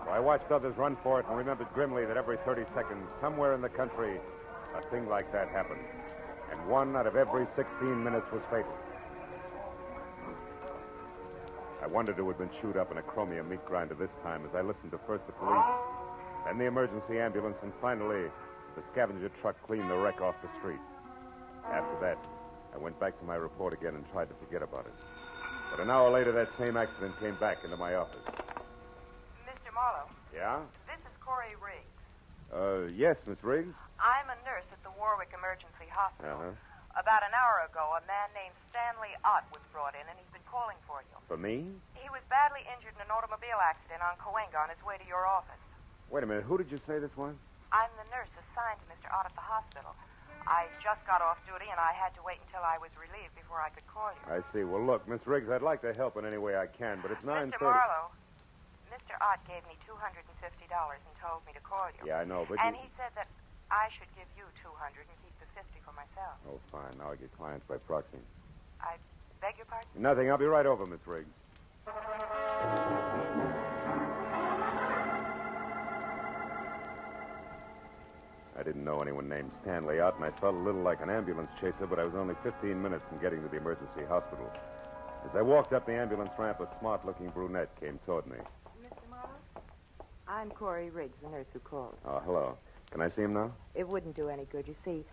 Speaker 2: So I watched others run for it and remembered grimly that every 30 seconds, somewhere in the country, a thing like that happened. And 1 out of every 16 minutes was fatal. I wondered who had been chewed up in a chromium meat grinder this time as I listened to first the police, then the emergency ambulance, and finally the scavenger truck cleaned the wreck off the street. After that, I went back to my report again and tried to forget about it. But an hour later, that same accident came back into my office.
Speaker 11: Mr. Marlowe,
Speaker 2: Yeah?
Speaker 11: this is Corey Riggs.
Speaker 2: Yes, Miss Riggs?
Speaker 11: I'm a nurse at the Warwick Emergency Hospital.
Speaker 2: Uh-huh.
Speaker 11: About an hour ago, a man named Stanley Ott was brought in, and he's been calling for you.
Speaker 2: For me?
Speaker 11: He was badly injured in an automobile accident on Cahuenga on his way to your office.
Speaker 2: Wait a minute, who did you say this was?
Speaker 11: I'm the nurse assigned to Mr. Ott at the hospital. I just got off duty, and I had to wait until I was relieved before I could call you.
Speaker 2: I see. Well, look, Miss Riggs, I'd like to help in any way I can, but it's 9:30.
Speaker 11: Mr. Marlowe, Mr. Ott gave me $250 and told me to call you.
Speaker 2: Yeah, I know, but
Speaker 11: And
Speaker 2: you...
Speaker 11: he said that I should give you $200 and keep the $50 for myself.
Speaker 2: Oh, fine. Now I get clients by proxy.
Speaker 11: I beg your pardon?
Speaker 2: Nothing. I'll be right over, Miss Riggs. I didn't know anyone named Stanley Ott, and I felt a little like an ambulance chaser, but I was only 15 minutes from getting to the emergency hospital. As I walked up the ambulance ramp, a smart-looking brunette came toward me.
Speaker 11: Mr. Marlowe? I'm Corey Riggs, the nurse who called.
Speaker 2: Oh, hello. Can I see him now?
Speaker 11: It wouldn't do any good. You see,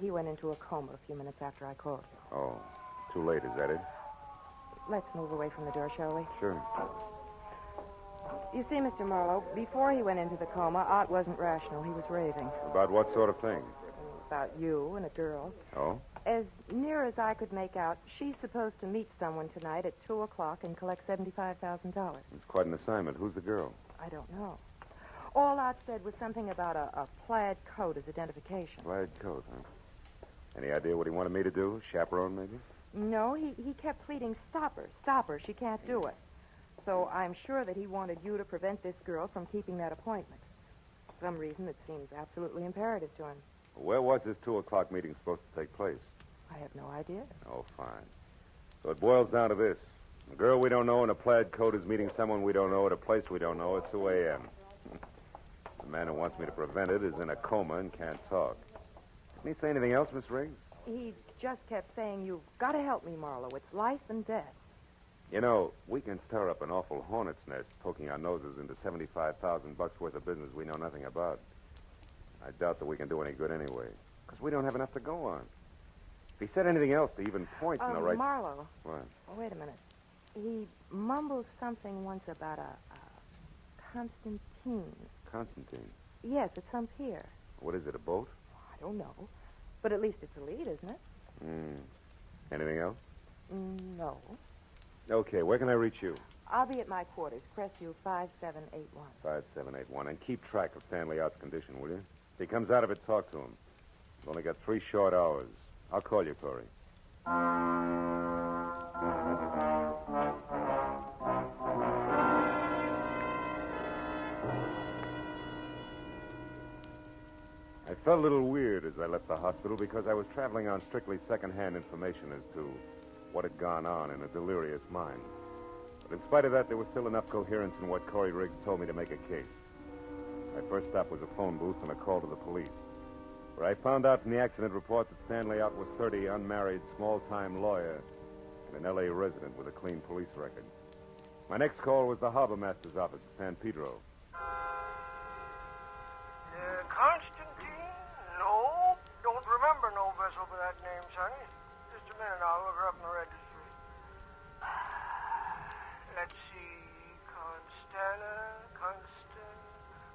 Speaker 11: he went into a coma a few minutes after I called you.
Speaker 2: Oh, too late, is that it?
Speaker 11: Let's move away from the door, shall we?
Speaker 2: Sure.
Speaker 11: You see, Mr. Marlowe, before he went into the coma, Ott wasn't rational. He was raving.
Speaker 2: About what sort of thing?
Speaker 11: About you and a girl.
Speaker 2: Oh?
Speaker 11: As near as I could make out, she's supposed to meet someone tonight at 2 o'clock and collect $75,000.
Speaker 2: It's quite an assignment. Who's the girl?
Speaker 11: I don't know. All Ott said was something about a plaid coat as identification.
Speaker 2: Plaid coat, huh? Any idea what he wanted me to do? Chaperone, maybe?
Speaker 11: No, he kept pleading, stop her, she can't do it. So I'm sure that he wanted you to prevent this girl from keeping that appointment. For some reason that seems absolutely imperative to him.
Speaker 2: Where was this 2 o'clock meeting supposed to take place?
Speaker 11: I have no idea.
Speaker 2: Oh, fine. So it boils down to this. A girl we don't know in a plaid coat is meeting someone we don't know at a place we don't know at 2 a.m. The man who wants me to prevent it is in a coma and can't talk. Didn't he say anything else, Miss Riggs?
Speaker 11: He just kept saying, you've got to help me, Marlowe. It's life and death.
Speaker 2: You know, we can stir up an awful hornet's nest poking our noses into $75,000 worth of business we know nothing about. I doubt that we can do any good anyway, because we don't have enough to go on. If he said anything else to even point in the right...
Speaker 11: Marlowe.
Speaker 2: What?
Speaker 11: Oh, wait a minute. He mumbled something once about a Constantine.
Speaker 2: Constantine?
Speaker 11: Yes, it's some pier.
Speaker 2: What is it, a boat?
Speaker 11: I don't know. But at least it's a lead, isn't it?
Speaker 2: Anything else?
Speaker 11: No.
Speaker 2: Okay, where can I reach you?
Speaker 11: I'll be at my quarters, Crestview 5781.
Speaker 2: 5781. And keep track of Stanley Ott's condition, will you? If he comes out of it, talk to him. We've only got 3 short hours. I'll call you, Corey. I felt a little weird as I left the hospital because I was traveling on strictly second-hand information as to what had gone on in a delirious mind. But in spite of that, there was still enough coherence in what Corey Riggs told me to make a case. My first stop was a phone booth and a call to the police, where I found out from the accident report that Stanley Ott was 30, unmarried, small-time lawyer, and an L.A. resident with a clean police record. My next call was the harbor master's office in San Pedro.
Speaker 5: Constantine? No, don't remember no vessel by that name, Sonny. Just a minute, I'll look her up in the registry. Let's see,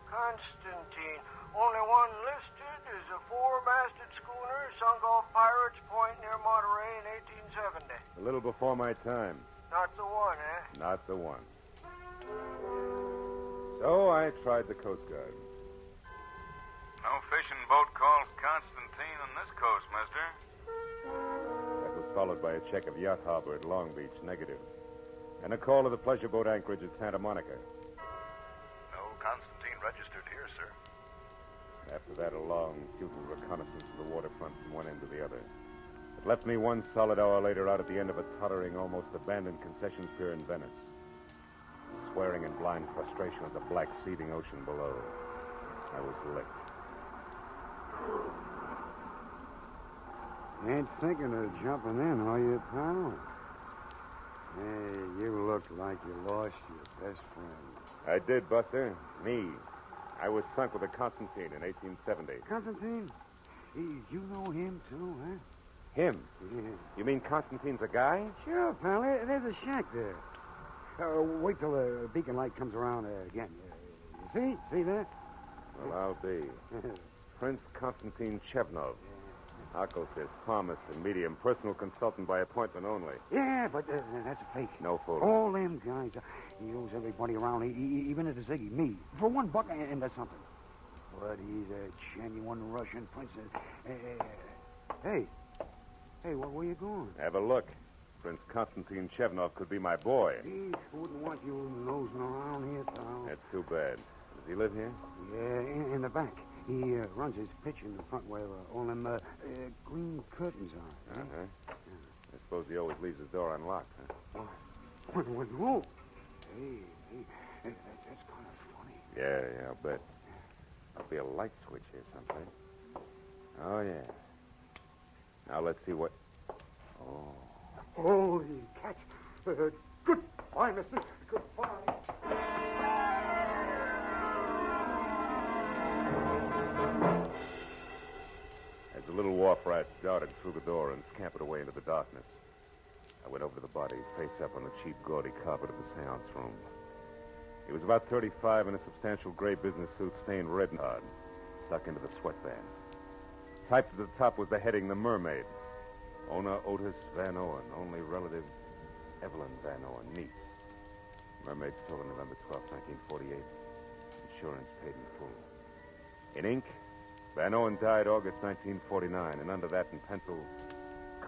Speaker 5: Constantine. Only one listed is a four-masted schooner sunk off Pirates Point near Monterey in 1870.
Speaker 2: A little before my time.
Speaker 5: Not the one, eh?
Speaker 2: Not the one. So I tried the Coast Guard.
Speaker 21: No fishing boat called Constantine on this coast, mister.
Speaker 2: That was followed by a check of Yacht Harbor at Long Beach, negative. And a call to the pleasure boat anchorage at Santa Monica.
Speaker 21: No Constantine registered here, sir.
Speaker 2: After that, a long, futile reconnaissance of the waterfront from one end to the other. It left me 1 solid hour later out at the end of a tottering, almost abandoned concession pier in Venice, swearing in blind frustration at the black, seething ocean below. I was licked.
Speaker 22: Ain't thinking of jumping in, are you, pal? Hey, you look like you lost your best friend.
Speaker 2: I did, Buster. Me. I was sunk with a Constantine in 1870.
Speaker 22: Constantine? You know him, too, huh?
Speaker 2: Him?
Speaker 22: Yeah.
Speaker 2: You mean Constantine's a guy?
Speaker 22: Sure, pal. There's a shack there. Wait till the beacon light comes around again. You see? See that?
Speaker 2: Well, I'll be. Prince Constantine Chevnov. Narcosis, palmist, and medium. Personal consultant by appointment only.
Speaker 22: Yeah, but that's a fake.
Speaker 2: No fooling.
Speaker 22: All them guys, he owes everybody around, even at the Ziggy, me. For $1, and that's something. But he's a genuine Russian princess. Hey, where you going?
Speaker 2: Have a look. Prince Constantine Chevnov could be my boy.
Speaker 22: He wouldn't want you nosing around here, pal.
Speaker 2: That's too bad. Does he live here?
Speaker 22: Yeah, in the back. He runs his pitch in the front where all them green curtains are.
Speaker 2: Uh-huh. I suppose he always leaves his door unlocked, huh?
Speaker 22: Whoa. Hey, that's kind of funny.
Speaker 2: Yeah, I'll bet. There'll be a light switch here someplace. Oh, yeah. Now let's see what... Oh.
Speaker 22: Holy catch. Goodbye, mister. Goodbye.
Speaker 2: As the little wharf rat darted through the door and scampered away into the darkness, I went over to the body, face up on the cheap, gaudy carpet of the seance room. He was about 35 in a substantial gray business suit stained red and hard, stuck into the sweatband. Typed at the top was the heading, The Mermaid. Owner Otis Van Owen, only relative Evelyn Van Owen, niece. Mermaid stolen November 12, 1948. Insurance paid in full. In ink, Van Owen died August 1949, and under that in pencil,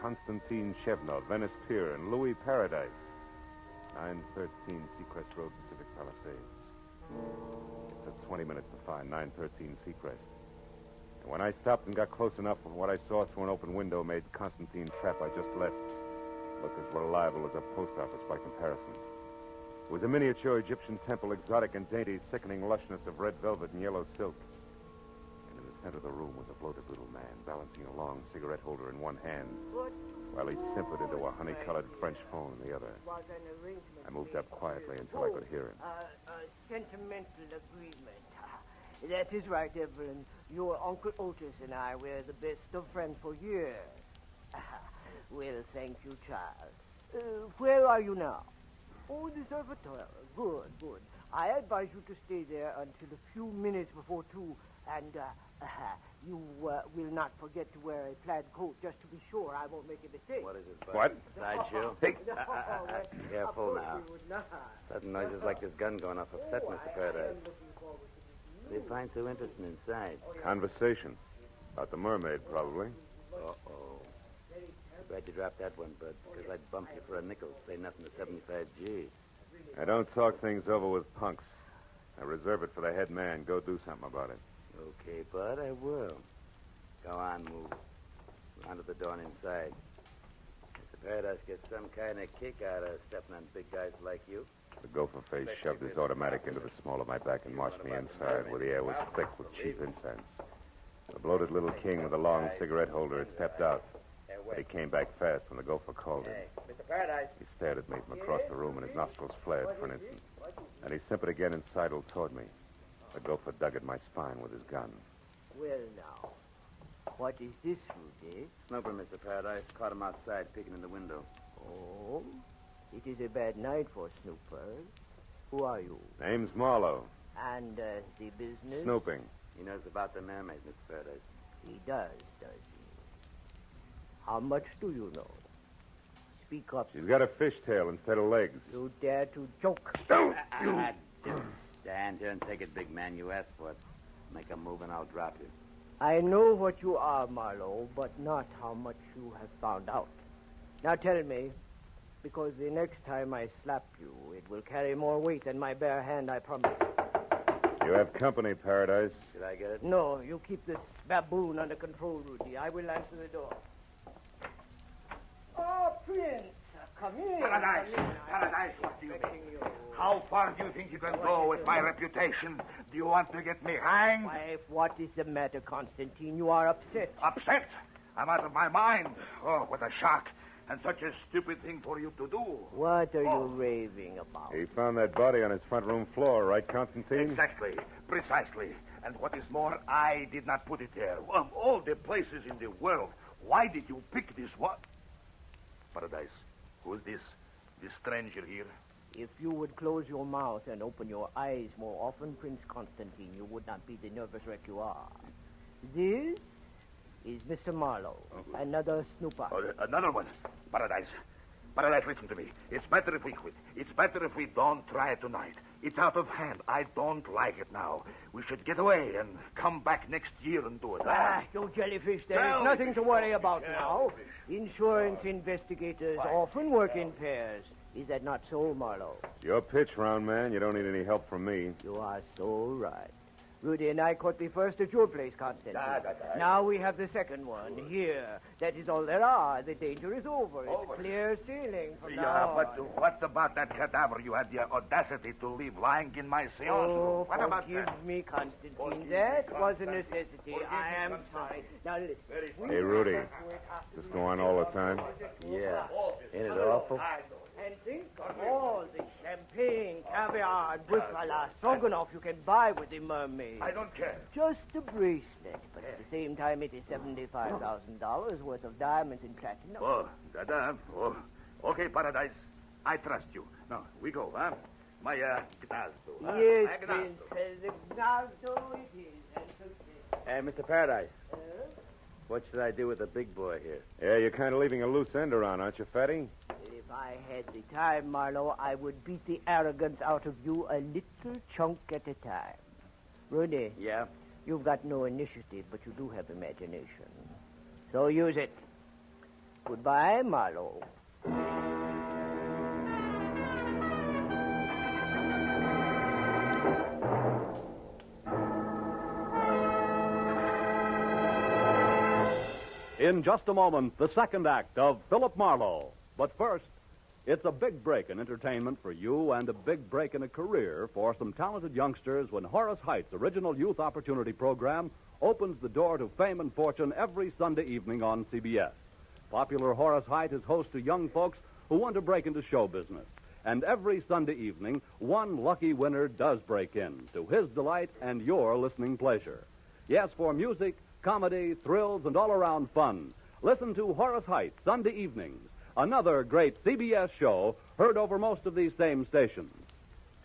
Speaker 2: Constantine Chevnov, Venice Pier, and Louis Paradise, 913 Seacrest Road, Pacific Palisades. It took 20 minutes to find 913 Seacrest. And when I stopped and got close enough, what I saw through an open window made Constantine's trap I just left look as reliable as a post office by comparison. It was a miniature Egyptian temple, exotic and dainty, sickening lushness of red velvet and yellow silk. And in the center of the room was a bloated little man, balancing a long cigarette holder in one hand, while he simpered into a honey-colored French phone in the other. I moved up quietly until I could hear him.
Speaker 5: A sentimental agreement. That is right, Evelyn. Your Uncle Otis and I were the best of friends for years. Well, thank you, child. Where are you now? Oh, the observatory. Good. I advise you to stay there until a few minutes before 2, and you will not forget to wear a plaid coat, just to be sure I won't make a mistake.
Speaker 24: What is it, bud?
Speaker 2: What?
Speaker 24: Sideshow?
Speaker 2: Hey.
Speaker 24: Careful now. Sudden noises like this gun going off upset Mr. Paradise. What do you find so interesting inside?
Speaker 2: Conversation. About the mermaid, probably.
Speaker 24: Uh-oh. Glad you dropped that one, bud, because I'd bump you for a nickel. Say nothing to 75 G's.
Speaker 2: I don't talk things over with punks. I reserve it for the head man. Go do something about it.
Speaker 24: Okay, bud, I will. Go on, move. Round to the door and inside. Mr. Paradise gets some kind of kick out of stepping on big guys like you.
Speaker 2: The gopher face shoved his automatic into the small of my back and marched me inside, where the air was thick with cheap incense. The bloated little king with a long cigarette holder had stepped out, but he came back fast when the gopher called him.
Speaker 24: Mr. Paradise.
Speaker 2: He stared at me from across the room, and his nostrils flared for an instant. And he simpered again and sidled toward me. The gopher dug at my spine with his gun.
Speaker 5: Well, now, what is this, Rudy?
Speaker 24: Snooper, Mr. Paradise. Caught him outside peeking in the window.
Speaker 5: Oh, it is a bad night for snoopers. Who are you?
Speaker 2: Name's Marlowe.
Speaker 5: And the business?
Speaker 2: Snooping.
Speaker 24: He knows about the Mermaid, Mr. Paradise.
Speaker 5: He does he? How much do you know? Speak up.
Speaker 2: She's got a fishtail instead of legs.
Speaker 5: You dare to joke?
Speaker 24: Don't you! Stand here and take it, big man. You asked for it. Make a move and I'll drop you.
Speaker 5: I know what you are, Marlowe, but not how much you have found out. Now tell me, because the next time I slap you, it will carry more weight than my bare hand, I promise.
Speaker 2: You have company, Paradise.
Speaker 24: Did I get it?
Speaker 5: No, you keep this baboon under control, Rudy. I will answer the door. Oh, Prince, come in.
Speaker 17: Paradise, Paradise, what do you think? How far do you think you can go with my reputation? Do you want to get me hanged?
Speaker 5: Wife, what is the matter, Constantine? You are upset.
Speaker 17: Upset? I'm out of my mind. Oh, what a shock. And such a stupid thing for you to do.
Speaker 5: What are you raving about?
Speaker 2: He found that body on his front room floor, right, Constantine?
Speaker 17: Exactly. Precisely. And what is more, I did not put it there. Of all the places in the world, why did you pick this one? Paradise, who is this? This stranger here?
Speaker 5: If you would close your mouth and open your eyes more often, Prince Constantine, you would not be the nervous wreck you are. This is Mr. Marlowe, another snooper.
Speaker 17: Oh, another one. Paradise. Paradise, listen to me. It's better if we quit. It's better if we don't try it tonight. It's out of hand. I don't like it now. We should get away and come back next year and do it.
Speaker 5: You jellyfish, there is nothing to worry about now. Insurance investigators often work in pairs. Is that not so, Marlowe?
Speaker 2: Your pitch, round man. You don't need any help from me.
Speaker 5: You are so right. Rudy and I caught the first at your place, Constantine. Now we have the second one here. That is all there are. The danger is over. It's clear sailing from now
Speaker 17: but what about that cadaver you had the audacity to leave lying in my seance room? What about
Speaker 5: forgive
Speaker 17: that?
Speaker 5: me, Constantine. That was a necessity. I am sorry. Now listen.
Speaker 2: Hey, Rudy. This go on all the time?
Speaker 24: Yeah. Ain't it awful?
Speaker 5: And think of all the champagne, caviar, and buffalo stroganoff you can buy with the Mermaid.
Speaker 17: I don't care.
Speaker 5: Just a bracelet, but at the same time it is $75,000 worth of diamonds and platinum.
Speaker 17: Oh, oh. Okay, Paradise. I trust you. Now, we go, huh? My, gnazdo.
Speaker 5: Yes, Prince. The gnazdo it is.
Speaker 24: Hey, Mr. Paradise. What should I do with the big boy here?
Speaker 2: Yeah, you're kind of leaving a loose end around, aren't you, Fatty?
Speaker 5: If I had the time, Marlowe, I would beat the arrogance out of you a little chunk at a time. Rudy.
Speaker 24: Yeah?
Speaker 5: You've got no initiative, but you do have imagination. So use it. Goodbye, Marlowe.
Speaker 10: In just a moment, the second act of Philip Marlowe. But first, it's a big break in entertainment for you and a big break in a career for some talented youngsters when Horace Height's original youth opportunity program opens the door to fame and fortune every Sunday evening on CBS. Popular Horace Height is host to young folks who want to break into show business. And every Sunday evening, one lucky winner does break in, to his delight and your listening pleasure. Yes, for music, comedy, thrills, and all-around fun, listen to Horace Height Sunday evenings, another great CBS show heard over most of these same stations.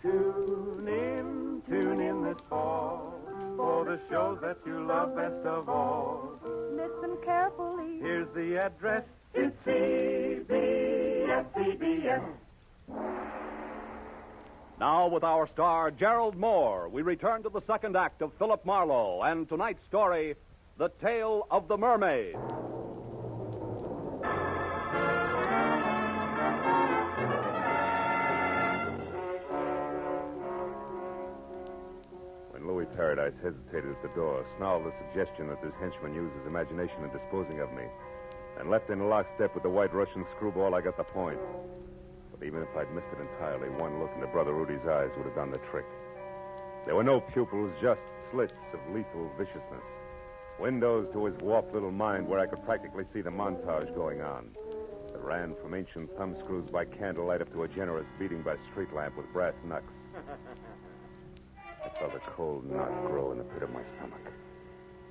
Speaker 6: Tune in this fall for the shows that you love best of all.
Speaker 16: Listen carefully.
Speaker 6: Here's the address. It's CBS.
Speaker 10: Now, with our star, Gerald Moore, we return to the second act of Philip Marlowe and tonight's story, The Tale of the Mermaid.
Speaker 2: When Louis Paradise hesitated at the door, snarled the suggestion that this henchman used his imagination in disposing of me, and left in lockstep with the white Russian screwball. I got the point. But even if I'd missed it entirely, one look into Brother Rudy's eyes would have done the trick. There were no pupils, just slits of lethal viciousness. Windows to his warped little mind where I could practically see the montage going on. That ran from ancient thumbscrews by candlelight up to a generous beating by street lamp with brass knucks. I felt a cold knot grow in the pit of my stomach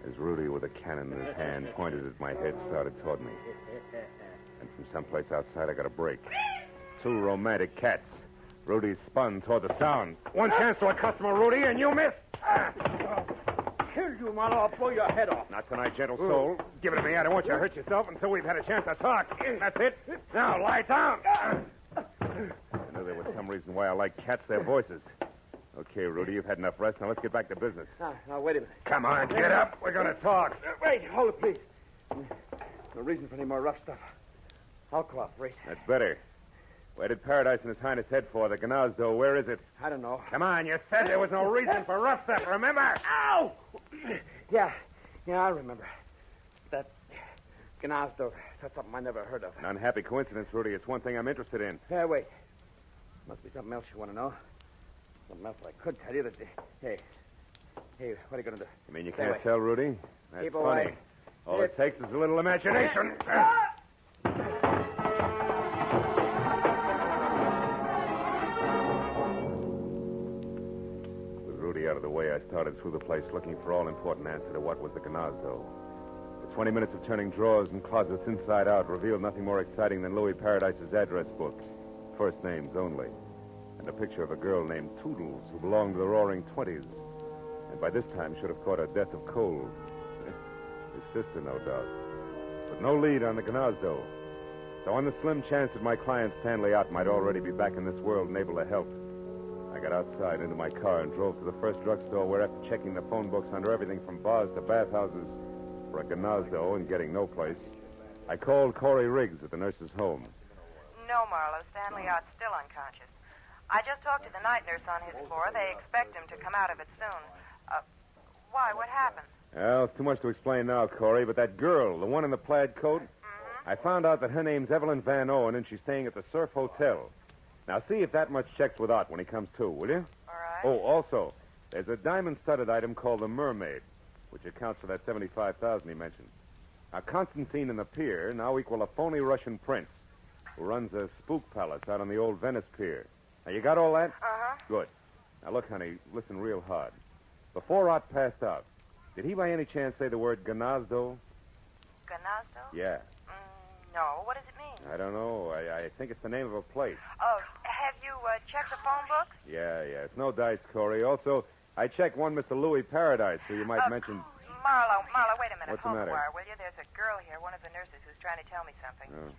Speaker 2: as Rudy, with a cannon in his hand, pointed at my head, started toward me. And from someplace outside, I got a break. Two romantic cats. Rudy spun toward the sound. One chance to a customer, Rudy, and you missed.
Speaker 22: Kill you, Marlowe. I'll blow your head off.
Speaker 2: Not tonight, gentle soul. Give it to me. I don't want you to hurt yourself until we've had a chance to talk. That's it. Now, lie down. I knew there was some reason why I like cats, their voices. Okay, Rudy, you've had enough rest. Now let's get back to business.
Speaker 22: Now, wait a minute.
Speaker 2: Come on, get up. We're going to talk.
Speaker 22: Wait, hold it, please. No reason for any more rough stuff. I'll cooperate.
Speaker 2: That's better. Where did Paradise and His Highness head for? The Gnazdo, where is it?
Speaker 22: I don't know.
Speaker 2: Come on, you said there was no reason for rough stuff, remember?
Speaker 22: Ow! Yeah, I remember. That Gnazdo, that's something I never heard of.
Speaker 2: An unhappy coincidence, Rudy. It's one thing I'm interested in.
Speaker 22: Wait. Must be something else you want to know. Something else I could tell you that... Hey, what are you going to do?
Speaker 2: You mean you can't tell, Rudy? That's
Speaker 22: Keep
Speaker 2: funny.
Speaker 22: away.
Speaker 2: All it takes is a little imagination. With Rudy out of the way, I started through the place looking for all-important answer to what was the Gnazdo. The 20 minutes of turning drawers and closets inside out revealed nothing more exciting than Louis Paradise's address book. First names only. And a picture of a girl named Toodles who belonged to the Roaring Twenties. And by this time should have caught a death of cold. His sister, no doubt. But no lead on the Gnazdo. So on the slim chance that my client Stanley Ott might already be back in this world and able to help, I got outside into my car and drove to the first drugstore where, after checking the phone books under everything from bars to bathhouses for a Gnazdo and getting no place, I called Corey Riggs at the nurse's home.
Speaker 11: No, Marlowe. Stanley Ott's still unconscious. I just talked to the night nurse on his floor. They expect him to come out of it soon. Why? What happened?
Speaker 2: Well, it's too much to explain now, Corey, but that girl, the one in the plaid coat, I found out that her name's Evelyn Van Owen, and she's staying at the Surf Hotel. Now, see if that much checks with Ott when he comes to, will you?
Speaker 11: All right.
Speaker 2: Oh, also, there's a diamond-studded item called the Mermaid, which accounts for that $75,000 he mentioned. Now, Constantine and the pier now equal a phony Russian prince who runs a spook palace out on the old Venice pier. Now, you got all that?
Speaker 11: Uh-huh.
Speaker 2: Good. Now, look, honey, listen real hard. Before Ott passed out, did he by any chance say the word Gnazdo?
Speaker 11: Gnazdo?
Speaker 2: Yeah.
Speaker 11: No. What does it mean?
Speaker 2: I don't know. I think it's the name of a place.
Speaker 11: Oh, have you checked the phone book?
Speaker 2: Yeah. It's no dice, Corey. Also, I checked one Mr. Louis Paradise, who you might mention...
Speaker 11: Marlowe, wait a minute.
Speaker 2: What's the
Speaker 11: Hold
Speaker 2: matter?
Speaker 11: the wire, will you? There's a girl here, one of the nurses, who's trying to tell me something.
Speaker 2: Oh.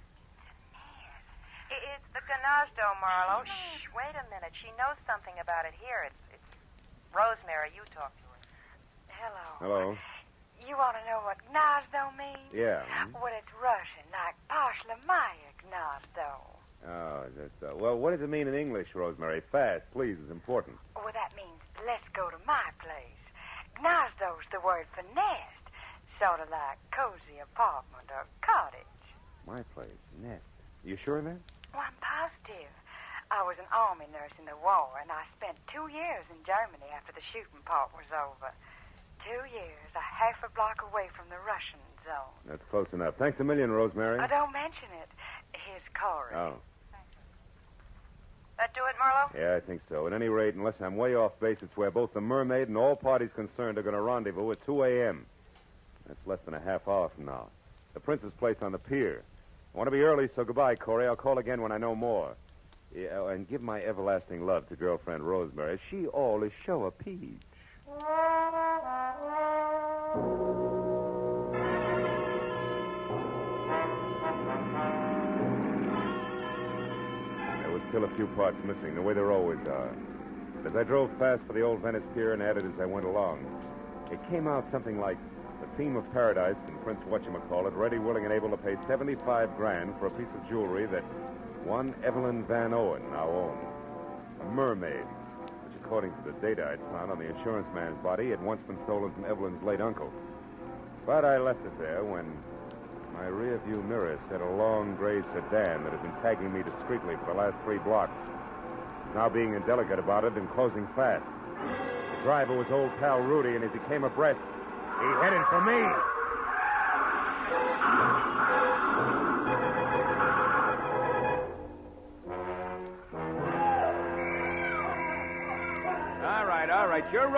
Speaker 11: It's the Gnazdo, Marlowe. Shh, wait a minute. She knows something about it here. It's Rosemary. You talk to her.
Speaker 2: Hello.
Speaker 11: You want to know what Gnazdo means?
Speaker 2: Yeah.
Speaker 11: Well, it's Russian, like Pashlamaya Gnazdo.
Speaker 2: Oh, well, what does it mean in English, Rosemary? Fast, please. It's important.
Speaker 11: Well, that means let's go to my place. Gnazdo's the word for nest. Sort of like cozy apartment or cottage.
Speaker 2: My place, nest. You sure of that?
Speaker 11: Well, I'm positive. I was an army nurse in the war, and I spent 2 years in Germany after the shooting part was over. 2 years, a half a block away from the Russian zone.
Speaker 2: That's close enough. Thanks a million, Rosemary.
Speaker 11: Don't mention it. Here's Corey.
Speaker 2: Oh.
Speaker 11: That do it, Marlowe?
Speaker 2: Yeah, I think so. At any rate, unless I'm way off base, it's where both the Mermaid and all parties concerned are going to rendezvous at 2 a.m. That's less than a half hour from now. The Prince's place on the pier. I want to be early, so goodbye, Corey. I'll call again when I know more. Yeah, and give my everlasting love to girlfriend Rosemary. She all is show a peach. There was still a few parts missing, the way there always are. But as I drove fast for the old Venice pier and added as I went along, it came out something like the theme of Paradise and Prince Whatchamacallit ready, willing, and able to pay $75,000 for a piece of jewelry that one Evelyn Van Owen now owned. A mermaid, which according to the data I'd found on the insurance man's body, had once been stolen from Evelyn's late uncle. But I left it there when my rear-view mirror said a long gray sedan that had been tagging me discreetly for the last 3 blocks was now being indelicate about it and closing fast. The driver was old pal Rudy, and as he came abreast, he headed for me.
Speaker 4: All right. You're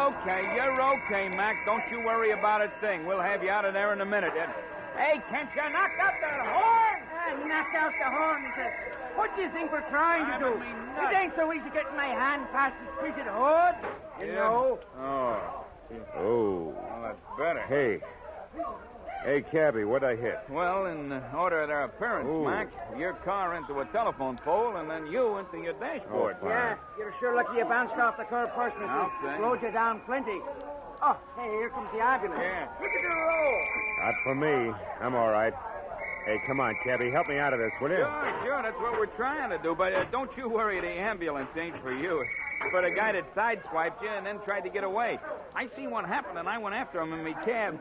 Speaker 4: okay, Mac. Don't you worry about a thing. We'll have you out of there in a minute. Hey, can't you knock out that horn?
Speaker 17: Knock out the horn. What do you think we're trying to do? It ain't so easy getting my hand past the treated hood. You know.
Speaker 2: Oh.
Speaker 4: Well, that's better.
Speaker 2: Hey, cabbie, what'd I hit?
Speaker 4: Well, in order of their appearance, Mac, your car into a telephone pole, and then you into your dashboard.
Speaker 17: Yeah, you're sure lucky you bounced off the curb first, Mr. Slowed you down plenty. Oh, hey, here comes the ambulance.
Speaker 4: Yeah.
Speaker 17: Look at the roll.
Speaker 2: Not for me. I'm all right. Hey, come on, cabbie, help me out of this, will you?
Speaker 4: Sure, that's what we're trying to do, but don't you worry, the ambulance ain't for you. It's for the guy that sideswiped you and then tried to get away. I seen what happened, and I went after him in my cab.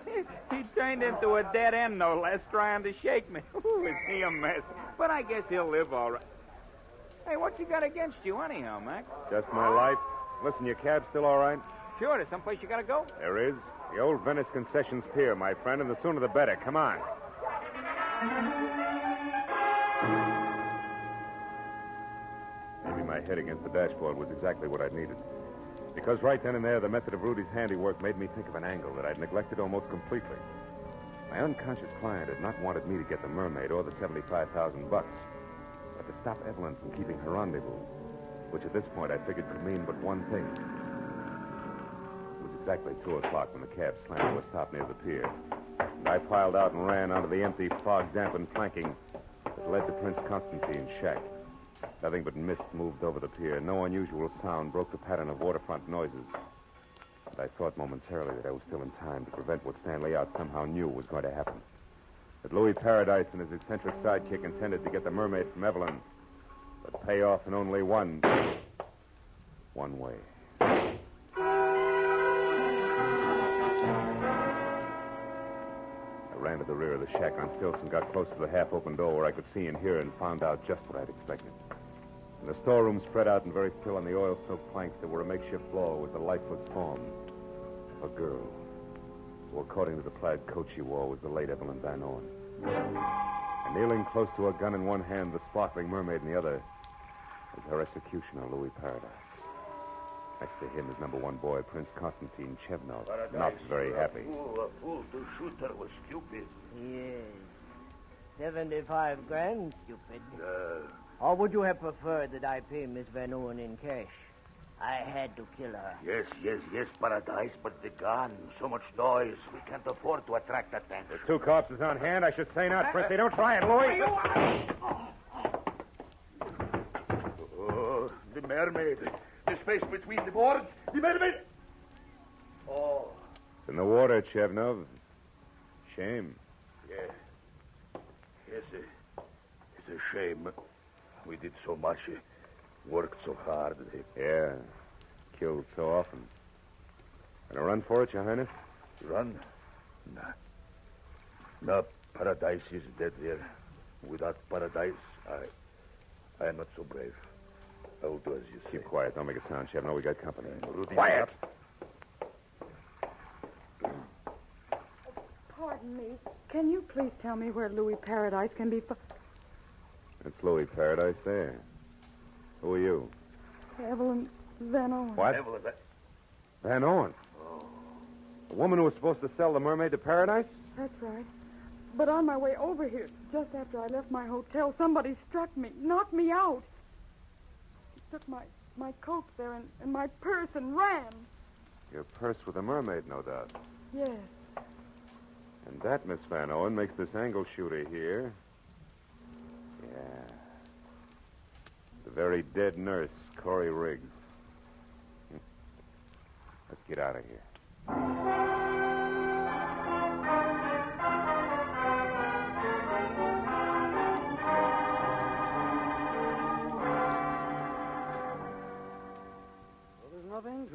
Speaker 4: He turned into a dead end, no less, trying to shake me. Ooh, is he a mess? But I guess he'll live all right. Hey, what you got against you anyhow, Mac?
Speaker 2: Just my life. Listen, your cab's still all right?
Speaker 4: Sure, there's someplace you gotta go.
Speaker 2: There is. The old Venice Concessions Pier, my friend, and the sooner the better. Come on. Maybe my head against the dashboard was exactly what I needed. Because right then and there, the method of Rudy's handiwork made me think of an angle that I'd neglected almost completely. My unconscious client had not wanted me to get the Mermaid or the $75,000, but to stop Evelyn from keeping her rendezvous, which at this point I figured could mean but one thing. It was exactly 2 o'clock when the cab slammed to a stop near the pier. And I piled out and ran onto the empty, fog-dampened planking that led to Prince Constantine's shack. Nothing but mist moved over the pier. No unusual sound broke the pattern of waterfront noises. But I thought momentarily that I was still in time to prevent what Stanley Out somehow knew was going to happen. That Louis Paradise and his eccentric sidekick intended to get the Mermaid from Evelyn, but pay off in only one way. I ran to the rear of the shack on stilts and got close to the half-open door where I could see and hear and found out just what I'd expected. In the storeroom, spread out and very still on the oil-soaked planks that were a makeshift floor, was the lifeless form of a girl, who, according to the plaid coat she wore, was the late Evelyn Van Orn. And kneeling close to a gun in one hand, the sparkling Mermaid in the other, was her executioner, Louis Paradise. Next to him is number 1 boy, Prince Constantine Chevnov, not very happy.
Speaker 9: A fool to shoot her was stupid.
Speaker 5: Yes. 75 grand, stupid. Or would you have preferred that I pay Miss Van Owen in cash? I had to kill her.
Speaker 9: Yes, Paradise, but the gun, so much noise. We can't afford to attract attention.
Speaker 2: There's 2 corpses on hand. I should say not, Fritzy. Don't try it, Louis.
Speaker 9: Oh, the Mermaid. The space between the boards. The Mermaid. Oh.
Speaker 2: It's in the water, Chevnov. Shame.
Speaker 9: Yes. Yes, it's a shame. We did so much. Worked so hard.
Speaker 2: Yeah. Killed so often. Gonna run for it, Your Highness?
Speaker 9: Run? Nah. No, Paradise is dead there. Without Paradise, I am not so brave. I will do as you say.
Speaker 2: Keep quiet. Don't make a sound, Chevnov. We got company.
Speaker 9: Quiet!
Speaker 16: Pardon me. Can you please tell me where Louis Paradise can be...
Speaker 2: It's Louis Paradise there. Who are you?
Speaker 16: Evelyn Van Owen.
Speaker 2: What? Van Owen? The woman who was supposed to sell the Mermaid to Paradise?
Speaker 16: That's right. But on my way over here, just after I left my hotel, somebody struck me, knocked me out. He took my coat there and my purse and ran.
Speaker 2: Your purse with the Mermaid, no doubt.
Speaker 16: Yes.
Speaker 2: And that, Miss Van Owen, makes this angle shooter here. Yeah. The very dead nurse, Corey Riggs. Let's get out of here.
Speaker 22: Well, there's nothing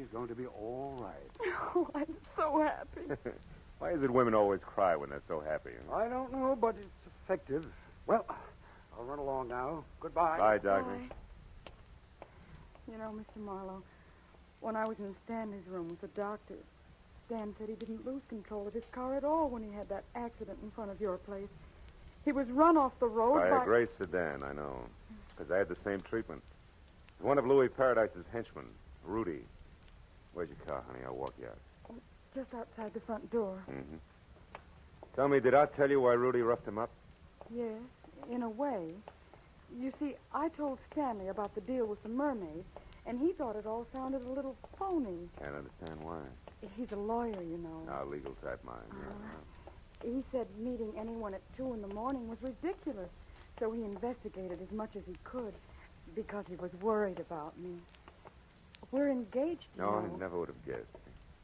Speaker 22: everything's going to be all right.
Speaker 16: Oh, I'm so happy.
Speaker 2: Why is it women always cry when they're so happy?
Speaker 22: I don't know, but it's effective. Well, I'll run along now. Goodbye.
Speaker 2: Bye, Doctor.
Speaker 16: Bye. You know, Mr. Marlowe, when I was in Stanley's room with the doctor, Stan said he didn't lose control of his car at all when he had that accident in front of your place. He was run off the road
Speaker 2: By
Speaker 16: by...
Speaker 2: a gray sedan, I know. Because I had the same treatment. One of Louis Paradise's henchmen, Rudy. Where's your car, honey? I'll walk you out.
Speaker 16: Just outside the front door.
Speaker 2: Mm-hmm. Tell me, did I tell you why Rudy roughed him up?
Speaker 16: Yes, in a way. You see, I told Stanley about the deal with the Mermaid, and he thought it all sounded a little phony.
Speaker 2: Can't understand why.
Speaker 16: He's a lawyer, you know.
Speaker 2: Our legal type mind, yeah.
Speaker 16: He said meeting anyone at 2 in the morning was ridiculous, so he investigated as much as he could because he was worried about me. We're engaged, you know.
Speaker 2: I never would have guessed.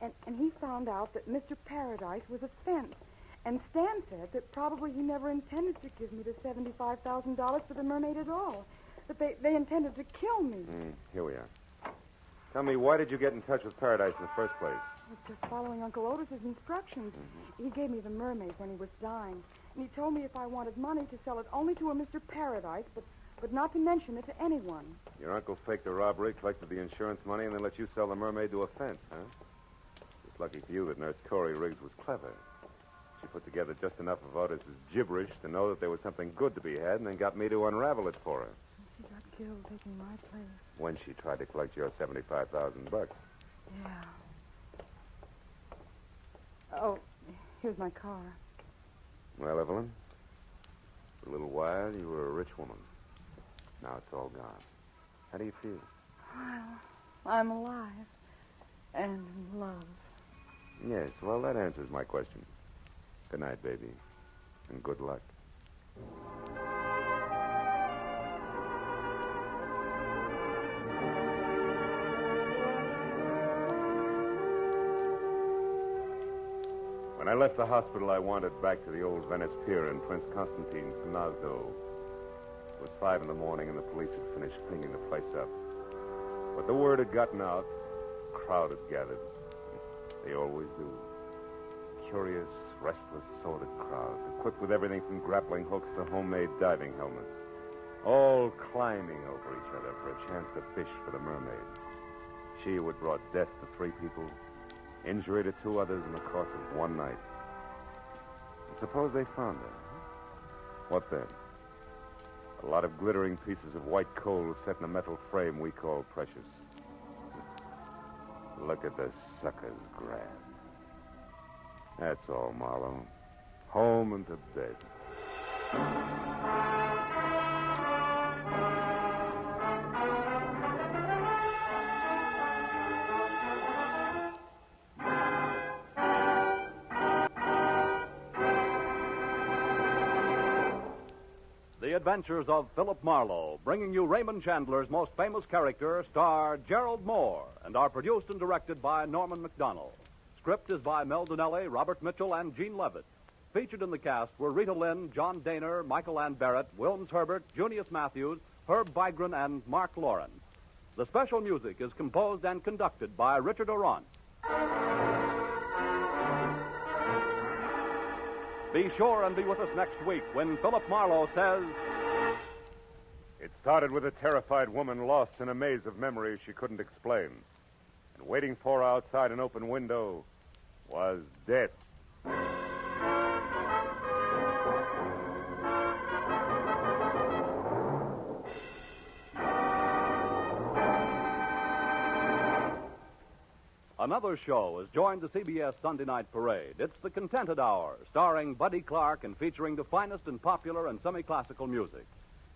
Speaker 16: And he found out that Mr. Paradise was a fence. And Stan said that probably he never intended to give me the $75,000 for the Mermaid at all. That they intended to kill me.
Speaker 2: Here we are. Tell me, why did you get in touch with Paradise in the first place?
Speaker 16: I was just following Uncle Otis's instructions.
Speaker 2: Mm-hmm.
Speaker 16: He gave me the Mermaid when he was dying. And he told me if I wanted money to sell it only to a Mr. Paradise, but not to mention it to anyone.
Speaker 2: Your uncle faked the robbery, collected the insurance money, and then let you sell the Mermaid to a fence, huh? It's lucky for you that Nurse Corey Riggs was clever. She put together just enough of Otis's gibberish to know that there was something good to be had, and then got me to unravel it for her.
Speaker 16: She got killed taking my place.
Speaker 2: When she tried to collect your $75,000.
Speaker 16: Yeah. Oh, here's my car.
Speaker 2: Well, Evelyn, for a little while, you were a rich woman. Now it's all gone. How do you feel?
Speaker 16: Well, I'm alive. And in love.
Speaker 2: Yes, well, that answers my question. Good night, baby. And good luck. When I left the hospital, I wandered back to the old Venice Pier in Prince Constantine's Gnazdo. It was 5 in the morning, and the police had finished cleaning the place up. But the word had gotten out. A crowd had gathered. They always do. Curious, restless, sordid crowd, equipped with everything from grappling hooks to homemade diving helmets, all climbing over each other for a chance to fish for the Mermaid. She who had brought death to 3 people, injury to 2 others in the course of one night. And suppose they found her. What then? A lot of glittering pieces of white coal set in a metal frame we call precious. Look at the suckers grab. That's all, Marlowe. Home and to bed.
Speaker 10: The Adventures of Philip Marlowe, bringing you Raymond Chandler's most famous character, star Gerald Moore, and are produced and directed by Norman McDonald. Script is by Mel Donnelly, Robert Mitchell, and Gene Levitt. Featured in the cast were Rita Lynn, John Daner, Michael Ann Barrett, Wilms Herbert, Junius Matthews, Herb Vigran, and Mark Lawrence. The special music is composed and conducted by Richard Orant. Be sure and be with us next week when Philip Marlowe says...
Speaker 2: It started with a terrified woman lost in a maze of memories she couldn't explain. And waiting for her outside an open window was death.
Speaker 10: Another show has joined the CBS Sunday Night Parade. It's The Contented Hour, starring Buddy Clark and featuring the finest in popular and semi-classical music.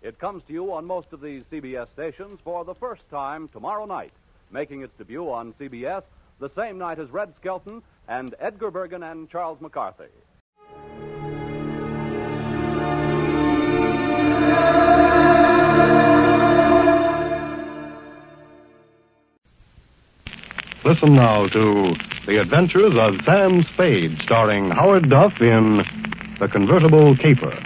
Speaker 10: It comes to you on most of these CBS stations for the first time tomorrow night, making its debut on CBS the same night as Red Skelton and Edgar Bergen and Charles McCarthy.
Speaker 7: Listen now to The Adventures of Sam Spade, starring Howard Duff in The Convertible Caper.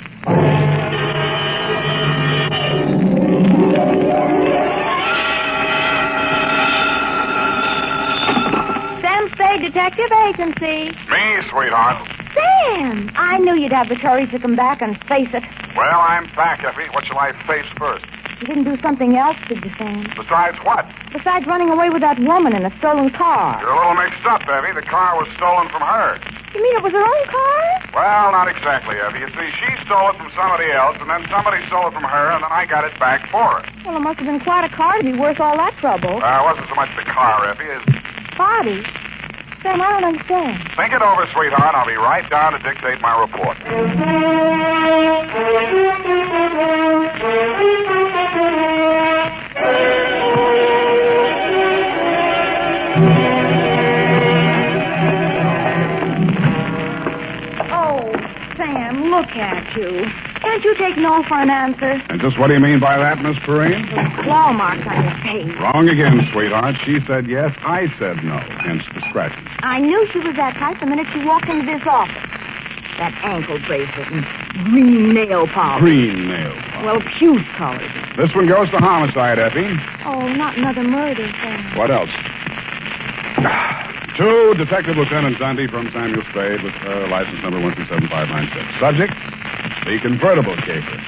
Speaker 8: Detective Agency.
Speaker 21: Me, sweetheart.
Speaker 8: Sam, I knew you'd have the courage to come back and face it.
Speaker 21: Well, I'm back, Effie. What shall I face first?
Speaker 8: You didn't do something else, did you, Sam?
Speaker 21: Besides what?
Speaker 8: Besides running away with that woman in a stolen car.
Speaker 21: You're a little mixed up, Effie. The car was stolen from her.
Speaker 8: You mean it was her own car?
Speaker 21: Well, not exactly, Effie. You see, she stole it from somebody else, and then somebody stole it from her, and then I got it back for her.
Speaker 8: Well, it must have been quite a car to be worth all that trouble.
Speaker 21: It wasn't so much the car, Effie, as...
Speaker 8: Body? Sam, I don't understand.
Speaker 21: Think it over, sweetheart. I'll be right down to dictate my report.
Speaker 8: Oh, Sam, look at you. Can't you take no for an answer?
Speaker 21: And just what do you mean by that, Miss Perrine?
Speaker 8: Claw marks on your face.
Speaker 21: Wrong again, sweetheart. She said yes, I said no, hence the scratches.
Speaker 8: I knew she was that type the minute she walked into this office. That ankle bracelet and green nail polish.
Speaker 21: Green nail polish.
Speaker 8: Well, puce colored.
Speaker 21: This one goes to homicide, Effie.
Speaker 8: Oh, not another murder, Sam.
Speaker 21: What else? To Detective Lieutenant Dundee from Samuel Spade with license number 127596. Subject, the Convertible caper.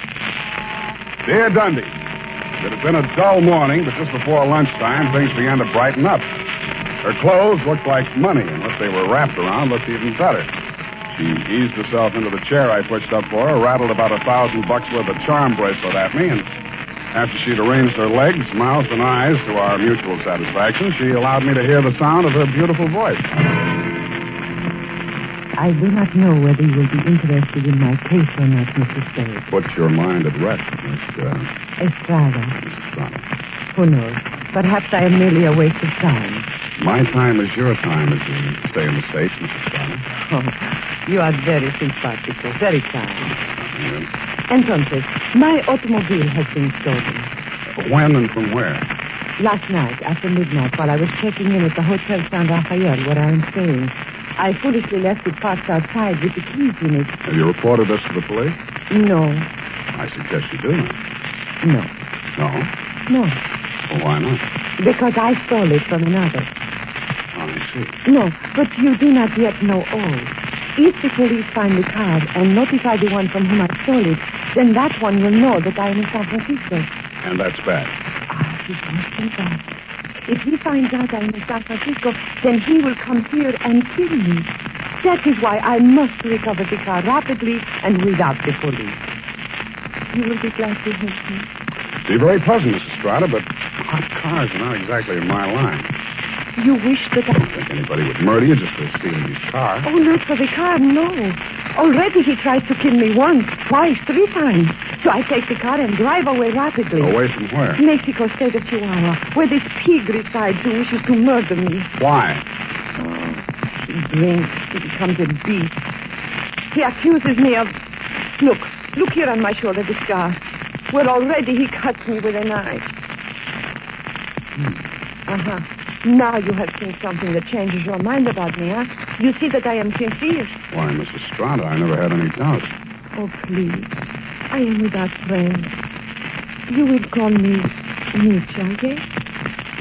Speaker 21: Dear Dundee, it had been a dull morning, but just before lunchtime, things began to brighten up. Her clothes looked like money, and what they were wrapped around looked even better. She eased herself into the chair I pushed up for her, rattled about $1,000 worth of charm bracelet at me, and after she'd arranged her legs, mouth, and eyes to our mutual satisfaction, she allowed me to hear the sound of her beautiful voice.
Speaker 14: I do not know whether you will be interested in my case or not, Mrs. Spade.
Speaker 21: Put your mind at rest, Miss
Speaker 14: Estrada.
Speaker 21: Estrada.
Speaker 14: Who knows? Perhaps I am merely a waste of time.
Speaker 21: My time is your time as we stay in the States, Mrs. Estrada.
Speaker 14: Oh, you are very simpatico, very kind.
Speaker 21: Yes.
Speaker 14: Entonces, my automobile has been stolen.
Speaker 21: When and from where?
Speaker 14: Last night, after midnight, while I was checking in at the Hotel San Rafael, where I am staying, I foolishly left it parked outside with the keys in it.
Speaker 21: Have you reported this to the police?
Speaker 14: No.
Speaker 21: I suggest you do.
Speaker 14: No.
Speaker 21: No?
Speaker 14: No.
Speaker 21: Well, why not?
Speaker 14: Because I stole it from another.
Speaker 21: Oh, I see.
Speaker 14: No, but you do not yet know all. If the police find the car and notify the one from whom I stole it, then that one will know that I am in San Francisco.
Speaker 21: And that's bad.
Speaker 14: It must be bad. If he finds out I am in San Francisco, then he will come here and kill me. That is why I must recover the car rapidly and without the police. You will be glad to help me.
Speaker 21: Be very pleasant, Mrs. Estrada, but hot cars are not exactly in my line.
Speaker 14: You wish that I
Speaker 21: don't think anybody would murder you just for stealing his car.
Speaker 14: Oh, not for the car, no. Already he tried to kill me once, twice, 3 times. So I take the car and drive away rapidly.
Speaker 21: Away from where?
Speaker 14: Mexico State of Chihuahua, where this pig resides who wishes to murder me.
Speaker 21: Why?
Speaker 14: Oh, he drinks. He becomes a beast. He accuses me of... Look here on my shoulder, the scar. Well, already he cuts me with a knife. Uh-huh. Now you have seen something that changes your mind about me, huh? You see that I am sincere.
Speaker 21: Why, Miss Estrada, I never had any doubt.
Speaker 14: Oh, please. I am without friends. You will call me Micha, yes?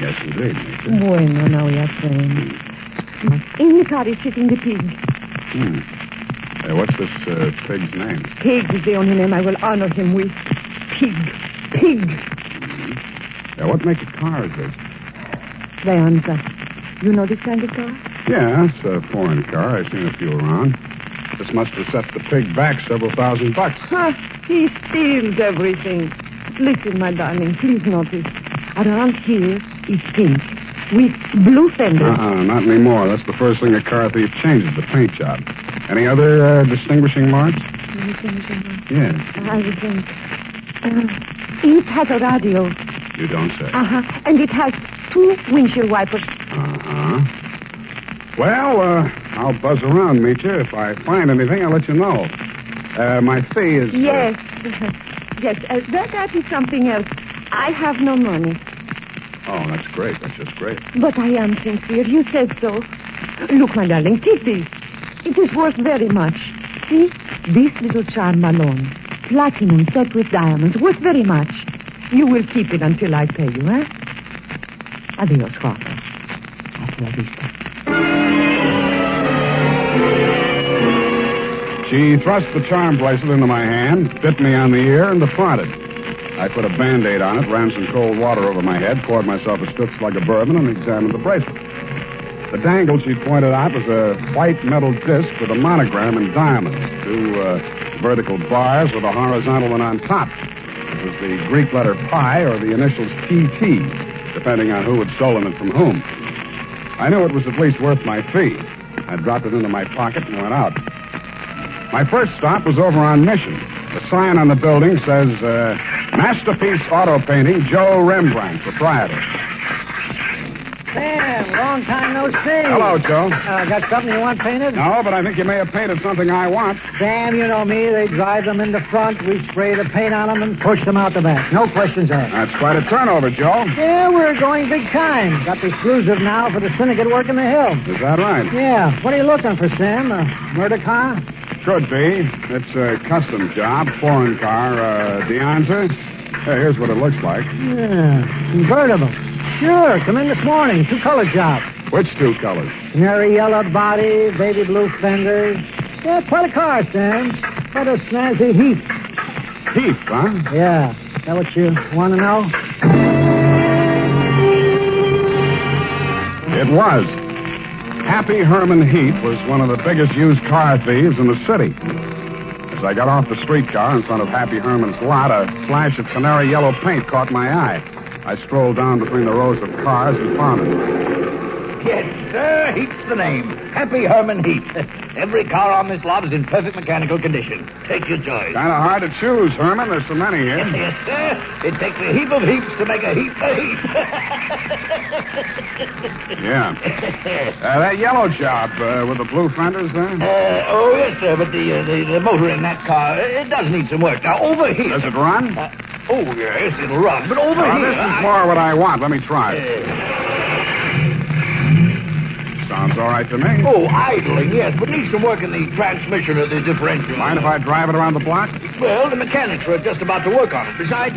Speaker 21: Yes, indeed, Micha.
Speaker 14: Bueno, now we are friends. In the car is sitting the pig.
Speaker 21: Hey, what's this pig's name?
Speaker 14: Pig is the only name I will honor him with. Pig. Pig.
Speaker 21: Yeah, what make of car is this?
Speaker 14: Leonza. You know this kind of car?
Speaker 21: Yeah, it's a foreign car. I've seen a few around. This must have set the pig back several $1,000.
Speaker 14: Huh, he steals everything. Listen, my darling, please notice. Around here is pink with blue fenders.
Speaker 21: Not anymore. That's the first thing a car thief changes, the paint job. Any other distinguishing marks? Yes.
Speaker 14: I will think. It has a radio.
Speaker 21: You don't say.
Speaker 14: And it has 2 windshield wipers.
Speaker 21: Well, I'll buzz around, Micha. If I find anything, I'll let you know. My fee is...
Speaker 14: Yes. Yes, that is something else. I have no money.
Speaker 21: Oh, that's great. That's just great.
Speaker 14: But I am sincere. You said so. Look, my darling, take this. It is worth very much. See? This little charm alone. Platinum set with diamonds. Worth very much. You will keep it until I pay you, eh? Adios, Carmen. Hasta la vista.
Speaker 21: She thrust the charm bracelet into my hand, bit me on the ear, and departed. I put a Band-Aid on it, ran some cold water over my head, poured myself a stiff slug of bourbon, and examined the bracelet. The dangle she pointed out was a white metal disc with a monogram in diamonds, 2 vertical bars with a horizontal one on top. It was the Greek letter pi or the initials PT, depending on who had stolen it from whom. I knew it was at least worth my fee. I dropped it into my pocket and went out. My first stop was over on Mission. The sign on the building says, Masterpiece Auto Painting, Joe Rembrandt, proprietor.
Speaker 15: Sam, long time no see.
Speaker 21: Hello, Joe.
Speaker 15: Got something you want painted?
Speaker 21: No, but I think you may have painted something I want.
Speaker 15: Sam, you know me. They drive them in the front. We spray the paint on them and push them out the back. No questions asked.
Speaker 21: That's quite a turnover, Joe.
Speaker 15: Yeah, we're going big time. Got the exclusive now for the syndicate work in the hill.
Speaker 21: Is that right?
Speaker 15: Yeah. What are you looking for, Sam? A murder car?
Speaker 21: Could be. It's a custom job. Foreign car, Deonza. Here's what it looks like.
Speaker 15: Yeah, convertible. Sure, come in this morning. 2-color job.
Speaker 21: Which 2 colors?
Speaker 15: Canary yellowed body, baby blue fenders. Yeah, quite a car, Sam. Quite a snazzy Heath.
Speaker 21: Heath, huh?
Speaker 15: Yeah. Is that what you want to know?
Speaker 21: It was. Happy Herman Heath was one of the biggest used car thieves in the city. As I got off the streetcar in front of Happy Herman's lot, a flash of canary yellow paint caught my eye. I strolled down between the rows of cars and found it.
Speaker 17: Yes, sir. Heath's the name. Happy Herman Heath. Every car on this lot is in perfect mechanical condition. Take your choice.
Speaker 21: Kind of hard to choose, Herman. There's so many here.
Speaker 17: Yes, sir. It takes a heap of heaps to make a heap of heap.
Speaker 21: Yeah. That yellow job with the blue fenders there?
Speaker 17: Oh, yes, sir, but the motor in that car, it does need some work. Now, over here...
Speaker 21: Does it run?
Speaker 17: Oh, yes, it'll run. But over here...
Speaker 21: This is more what I want. Let me try it. Sounds all right to me.
Speaker 17: Oh, idling, yes, but needs some work in the transmission of the differential.
Speaker 21: Mind if I drive it around the block?
Speaker 17: Well, the mechanics are just about to work on it. Besides,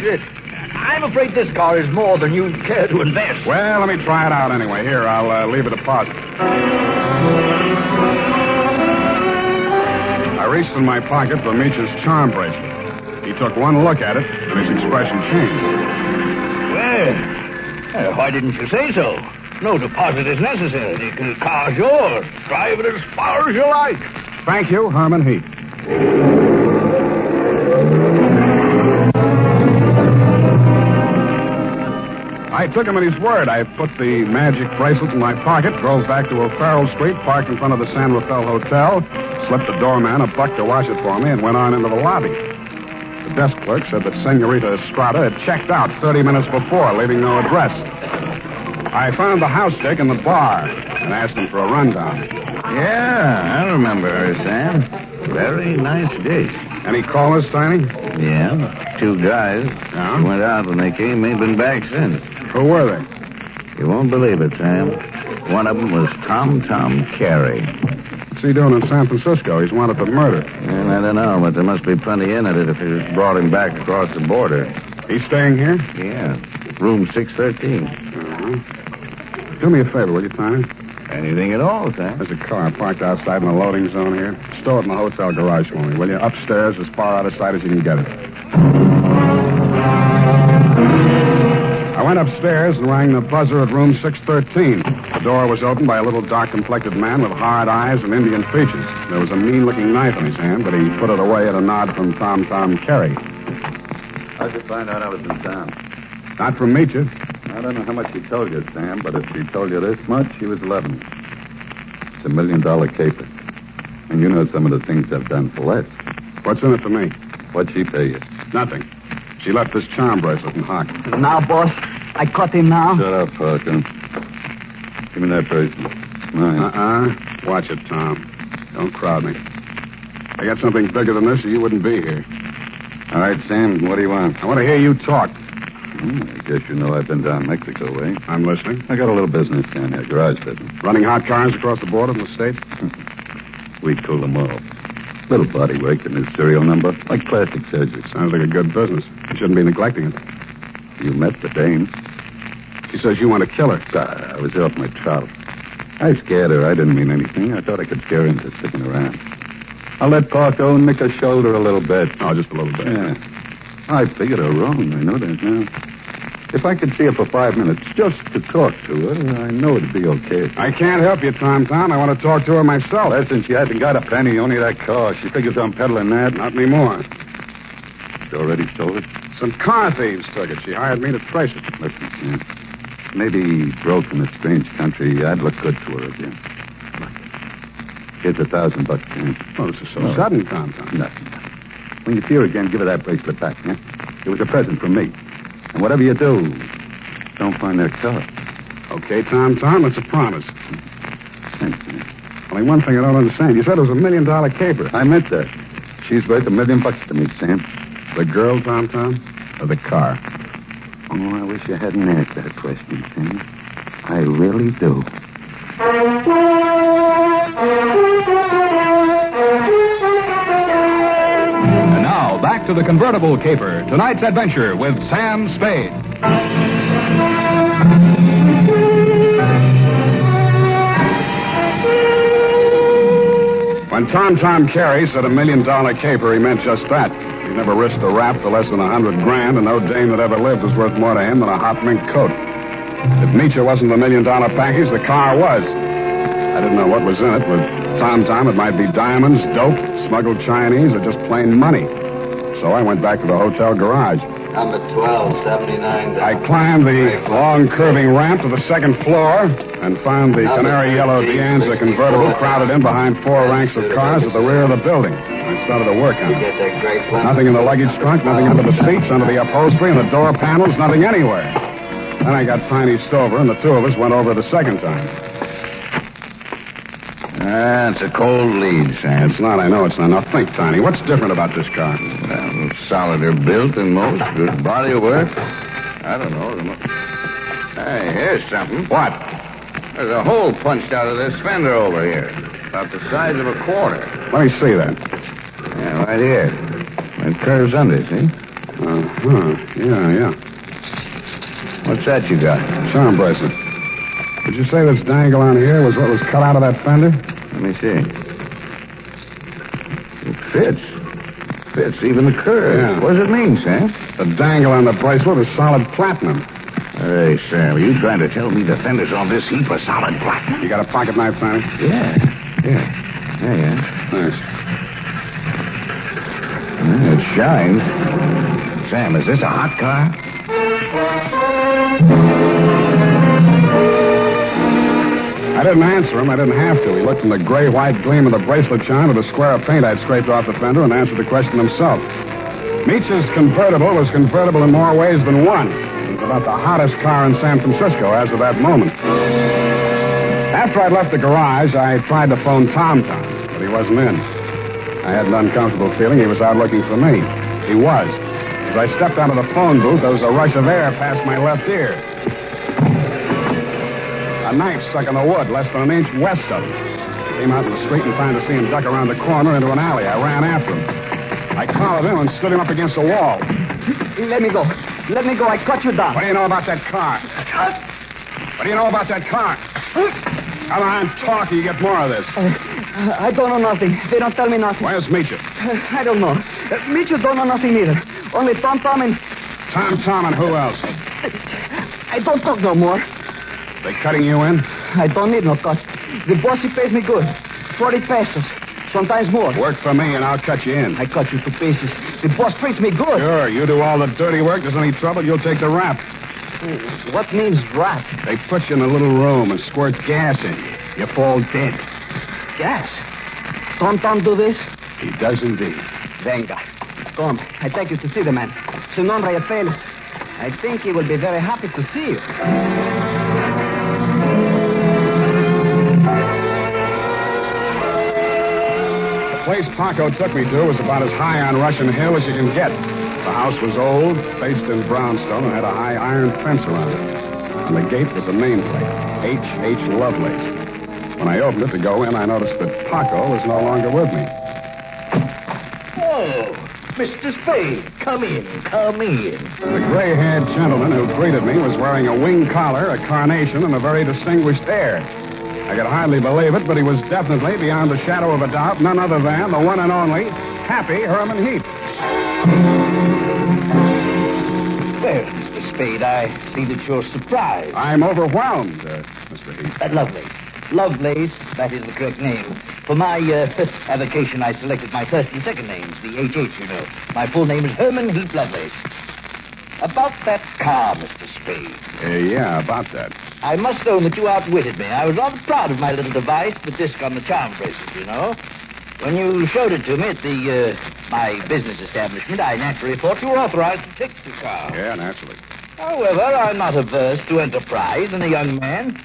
Speaker 17: I'm afraid this car is more than you'd care to invest.
Speaker 21: Well, let me try it out anyway. Here, I'll leave a deposit. I reached in my pocket for Meech's charm bracelet. He took one look at it, and his expression changed.
Speaker 17: Well, why didn't you say so? No deposit is necessary. The car's yours. Drive it as far as you like.
Speaker 21: Thank you, Herman Heath. I took him at his word. I put the magic bracelet in my pocket, drove back to O'Farrell Street, parked in front of the San Rafael Hotel, slipped the doorman a buck to wash it for me, and went on into the lobby. The desk clerk said that Senorita Estrada had checked out 30 minutes before, leaving no address. I found the house dick in the bar and asked him for a rundown.
Speaker 24: Yeah, I remember her, Sam. Very nice dish.
Speaker 21: Any callers, Tiny?
Speaker 24: Yeah, 2 guys.
Speaker 21: Yeah?
Speaker 24: They went out when they came. Ain't been back since.
Speaker 21: Who were they?
Speaker 24: You won't believe it, Sam. One of them was Tom Carey.
Speaker 21: What's he doing in San Francisco? He's wanted for murder.
Speaker 24: And I don't know, but there must be plenty in it if you brought him back across the border.
Speaker 21: He's staying here?
Speaker 24: Yeah, room 613.
Speaker 21: Do me a favor, will you, Tiny?
Speaker 24: Anything at all, Sam.
Speaker 21: There's a car parked outside in the loading zone here. Stow it in the hotel garage for me, will you? Upstairs, as far out of sight as you can get it. I went upstairs and rang the buzzer at room 613. The door was opened by a little dark-complected man with hard eyes and Indian features. There was a mean-looking knife in his hand, but he put it away at a nod from Tom Carey.
Speaker 24: How'd you find out I was in town?
Speaker 21: Not from Meecha.
Speaker 24: I don't know how much he told you, Sam, but if he told you this much, he was 11. It's $1 million caper. And you know some of the things I've done for less.
Speaker 21: What's in it for me?
Speaker 24: What'd she pay you?
Speaker 21: Nothing. She left this charm bracelet in Hock.
Speaker 17: Now, boss, I caught him now.
Speaker 24: Shut up, Parker. Give me that bracelet. Mine.
Speaker 21: Watch it, Tom. Don't crowd me. I got something bigger than this or you wouldn't be here.
Speaker 24: All right, Sam, what do you want?
Speaker 21: I want to hear you talk.
Speaker 24: I guess you know I've been down Mexico way.
Speaker 21: I'm listening.
Speaker 24: I got a little business down here, garage business.
Speaker 21: Running hot cars across the border from the States?
Speaker 24: We'd cool them all. Little body work and his serial number, like plastic surgery.
Speaker 21: Sounds like a good business. You shouldn't be neglecting it.
Speaker 24: You met the dame.
Speaker 21: She says you want to kill her.
Speaker 24: I was off my trout. I scared her. I didn't mean anything. I thought I could scare her into sticking around.
Speaker 21: I'll let Paco nick her shoulder a little bit.
Speaker 9: Oh, just a little bit.
Speaker 21: Yeah. I figured her wrong. I know that now. If I could see her for 5 minutes just to talk to her, I know it'd be okay.
Speaker 9: I can't help you, Tom. I want to talk to her myself.
Speaker 21: Listen, she hasn't got a penny, only that car. She figures I'm peddling that.
Speaker 9: Not anymore.
Speaker 21: She already stole it?
Speaker 9: Some car thieves took it. She hired me to trace it.
Speaker 21: Listen, Sam. Maybe broke in a strange country. I'd look good to her again. Here's $1,000, Sam.
Speaker 9: Oh, this is so sudden, Tom.
Speaker 21: Nothing. When you see her again, give her that bracelet back, yeah? It was a present from me. And whatever you do, don't find that car.
Speaker 9: Okay, Tom, it's a promise.
Speaker 21: Thanks, man.
Speaker 9: Only one thing I don't understand. You said it was $1 million caper.
Speaker 21: I meant that. She's worth $1 million to me, Sam.
Speaker 9: The girl, Tom, or the car?
Speaker 21: Oh, I wish you hadn't asked that question, Sam. I really do.
Speaker 10: And now, back to the Convertible Caper. Tonight's adventure with Sam Spade.
Speaker 9: When Tom Carey said $1 million caper, he meant just that. He never risked a rap for less than $100,000, and no dame that ever lived was worth more to him than a hot mink coat. If Meacher wasn't the $1 million package, the car was. I didn't know what was in it. With Tom, it might be diamonds, dope, smuggled Chinese, or just plain money. So I went back to the hotel garage.
Speaker 24: Number 1279.
Speaker 9: I climbed the long, curving ramp to the second floor and found the canary yellow Dianza convertible crowded in behind 4 ranks of cars at the rear of the building. I started to work on it. Nothing in the luggage trunk, nothing under the seats, under the upholstery, and the door panels, nothing anywhere. Then I got Tiny Stover, and the two of us went over the second time.
Speaker 24: It's a cold lead, Sam.
Speaker 9: It's not, I know it's not. Now think, Tiny, what's different about this car?
Speaker 24: Well, solider built than most. Good body work. I don't know. Hey, here's something.
Speaker 9: What?
Speaker 24: There's a hole punched out of this fender over here. About the size of a quarter.
Speaker 9: Let me see that.
Speaker 24: Yeah, right here. It curves under, see?
Speaker 9: Yeah.
Speaker 24: What's that you got?
Speaker 9: Charm bracelet. Did you say this dangle on here was what was cut out of that fender?
Speaker 24: Let me see. It fits. Fits even the curve.
Speaker 9: Yeah.
Speaker 24: What does it mean, Sam?
Speaker 9: The dangle on the bracelet is solid platinum.
Speaker 24: Hey, Sam, are you trying to tell me the fender's on this heap of solid platinum?
Speaker 9: You got a pocket knife, Tiny?
Speaker 24: Yeah.
Speaker 9: Thanks.
Speaker 24: It shines. Sam, is this a hot car?
Speaker 9: I didn't answer him. I didn't have to. He looked from the gray-white gleam of the bracelet chime at a square of paint I'd scraped off the fender and answered the question himself. Meach's Convertible was convertible in more ways than one. It was about the hottest car in San Francisco as of that moment. After I'd left the garage, I tried to phone Tom, but he wasn't in. I had an uncomfortable feeling he was out looking for me. He was. As I stepped out of the phone booth, there was a rush of air past my left ear. A knife stuck in the wood less than an inch west of him. I came out in the street and found to see him duck around the corner into an alley. I ran after him. I collared him and stood him up against the wall.
Speaker 15: Let me go. Let me go. I cut you down.
Speaker 9: What do you know about that car? What do you know about that car? Come on, talk, or you get more of this.
Speaker 15: I don't know nothing. They don't tell me nothing.
Speaker 9: Where's Meacher?
Speaker 15: I don't know. Meacher don't know nothing either. Only Tom and...
Speaker 9: Tom and who else?
Speaker 15: I don't talk no more.
Speaker 9: They cutting you in?
Speaker 15: I don't need no cut. The boss, he pays me good. 40 pesos. Sometimes more.
Speaker 9: Work for me and I'll cut you in.
Speaker 15: I cut you to pieces. The boss treats me good.
Speaker 9: Sure, you do all the dirty work. There's any trouble, you'll take the rap.
Speaker 15: What means rap?
Speaker 9: They put you in a little room and squirt gas in you. You fall dead.
Speaker 15: Gas? Tom do this?
Speaker 9: He does indeed.
Speaker 15: Venga. Come, I take you to see the man. Su nombre es Felix. I think he will be very happy to see you.
Speaker 9: The place Paco took me to was about as high on Russian Hill as you can get. The house was old, faced in brownstone, and had a high iron fence around it. On the gate was a nameplate, H.H. Lovelace. When I opened it to go in, I noticed that Paco was no longer with me.
Speaker 24: Oh, Mr. Spade, come in.
Speaker 9: The gray-haired gentleman who greeted me was wearing a wing collar, a carnation, and a very distinguished air. I could hardly believe it, but he was definitely, beyond the shadow of a doubt, none other than the one and only Happy Herman Heap.
Speaker 17: Well, Mr. Spade, I see that you're surprised.
Speaker 9: I'm overwhelmed, Mr. Heap.
Speaker 17: Lovelace, that is the correct name. For my avocation, I selected my first and second names, the HH, you know. My full name is Herman Heap Lovelace. About that car, Mr. Spade.
Speaker 9: Yeah, about that.
Speaker 17: I must own that you outwitted me. I was rather proud of my little device, the disc on the charm bracelet, you know. When you showed it to me at my business establishment, I naturally thought you were authorized to take the car.
Speaker 9: Yeah, naturally.
Speaker 17: However, I'm not averse to enterprise in a young man,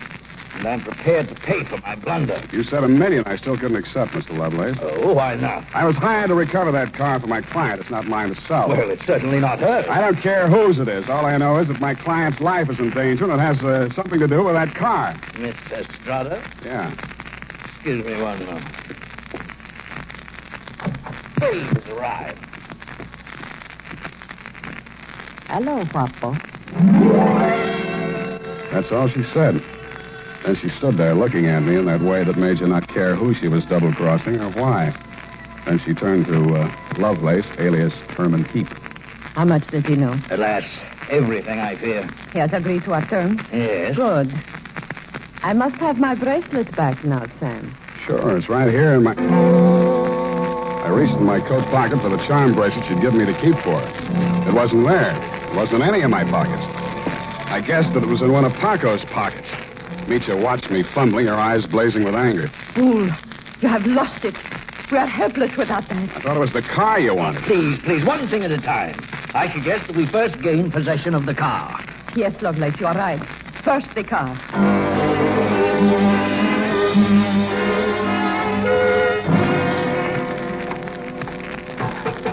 Speaker 17: and I'm prepared to pay for my blunder.
Speaker 9: You said $1 million I still couldn't accept, Mr. Lovelace.
Speaker 17: Oh, why not?
Speaker 9: I was hired to recover that car for my client. It's not mine to sell.
Speaker 17: Well, it's certainly not hers.
Speaker 9: I don't care whose it is. All I know is that my client's life is in danger, and it has something to do with that car.
Speaker 17: Miss Estrada?
Speaker 9: Yeah.
Speaker 17: Excuse me one moment. Spade has arrived.
Speaker 14: Hello, Papa.
Speaker 9: That's all she said. Then she stood there looking at me in that way that made you not care who she was double-crossing or why. Then she turned to Lovelace, alias Herman Heap.
Speaker 14: How much does he know?
Speaker 17: Alas, everything, I fear.
Speaker 14: He has agreed to our terms?
Speaker 17: Yes.
Speaker 14: Good. I must have my bracelet back now, Sam.
Speaker 9: Sure, it's right here in my... I reached in my coat pocket for the charm bracelet she'd given me to keep for her. It wasn't there. It wasn't in any of my pockets. I guessed that it was in one of Paco's pockets. Mitya watched me fumbling, her eyes blazing with anger.
Speaker 14: Fool, you have lost it. We are helpless without that.
Speaker 9: I thought it was the car you wanted.
Speaker 17: Please, one thing at a time. I suggest that we first gain possession of the car.
Speaker 14: Yes, Lovelace, you are right. First, the car.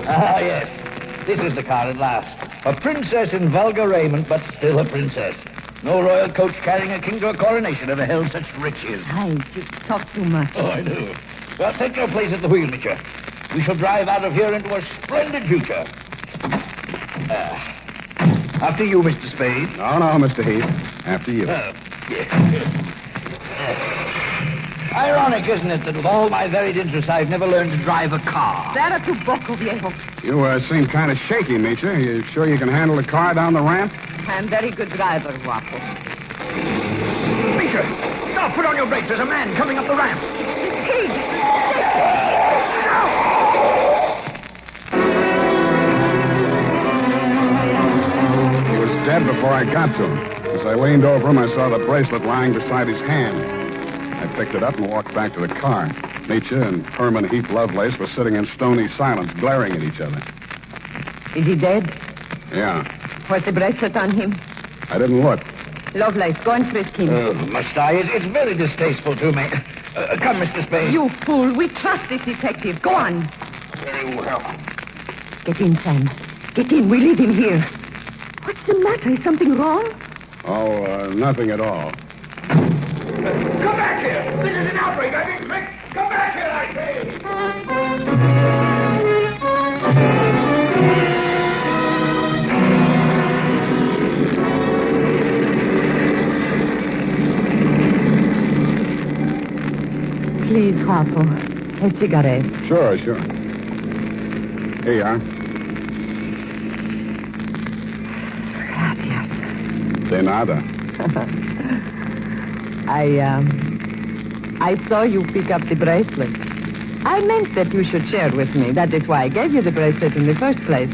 Speaker 17: Ah, yes. This is the car at last. A princess in vulgar raiment, but still a princess. No royal coach carrying a king to a coronation ever held such riches.
Speaker 14: I just talk too much.
Speaker 17: Oh, I do. Well, take your place at the wheel, Mitya. We shall drive out of here into a splendid future. After you, Mr. Spade.
Speaker 9: No, Mr. Heath. After you.
Speaker 17: Ironic, isn't it, that with all my varied interests, I've never learned to drive a car.
Speaker 14: Será tu poco, viejo.
Speaker 9: You seem kind of shaky, Mitya. You sure you can handle the car down the ramp?
Speaker 14: I'm very good driver, Guapo.
Speaker 17: Mitya, stop! Put on your brakes. There's a man coming up the ramp.
Speaker 14: Pig!
Speaker 9: He was dead before I got to him. As I leaned over him, I saw the bracelet lying beside his hand. I picked it up and walked back to the car. Mitya and Herman Heap Lovelace were sitting in stony silence, glaring at each other.
Speaker 14: Is he dead?
Speaker 9: Yeah.
Speaker 14: Was the bracelet on him?
Speaker 9: I didn't look.
Speaker 14: Lovelace, go and frisk him.
Speaker 17: Oh, must I? It's very distasteful to me. Come, Mr. Spade.
Speaker 14: You fool. We trust this detective. Go on.
Speaker 17: Very well.
Speaker 14: Get in, Sam. Get in. We leave him here. What's the matter? Is something wrong?
Speaker 9: Oh, nothing at all.
Speaker 17: Come back here! This is an outbreak! I mean, come back here, I say!
Speaker 14: Please, Guapo. A cigarette.
Speaker 9: Sure. Here you are.
Speaker 14: Gracias.
Speaker 9: De nada.
Speaker 14: I saw you pick up the bracelet. I meant that you should share with me. That is why I gave you the bracelet in the first place.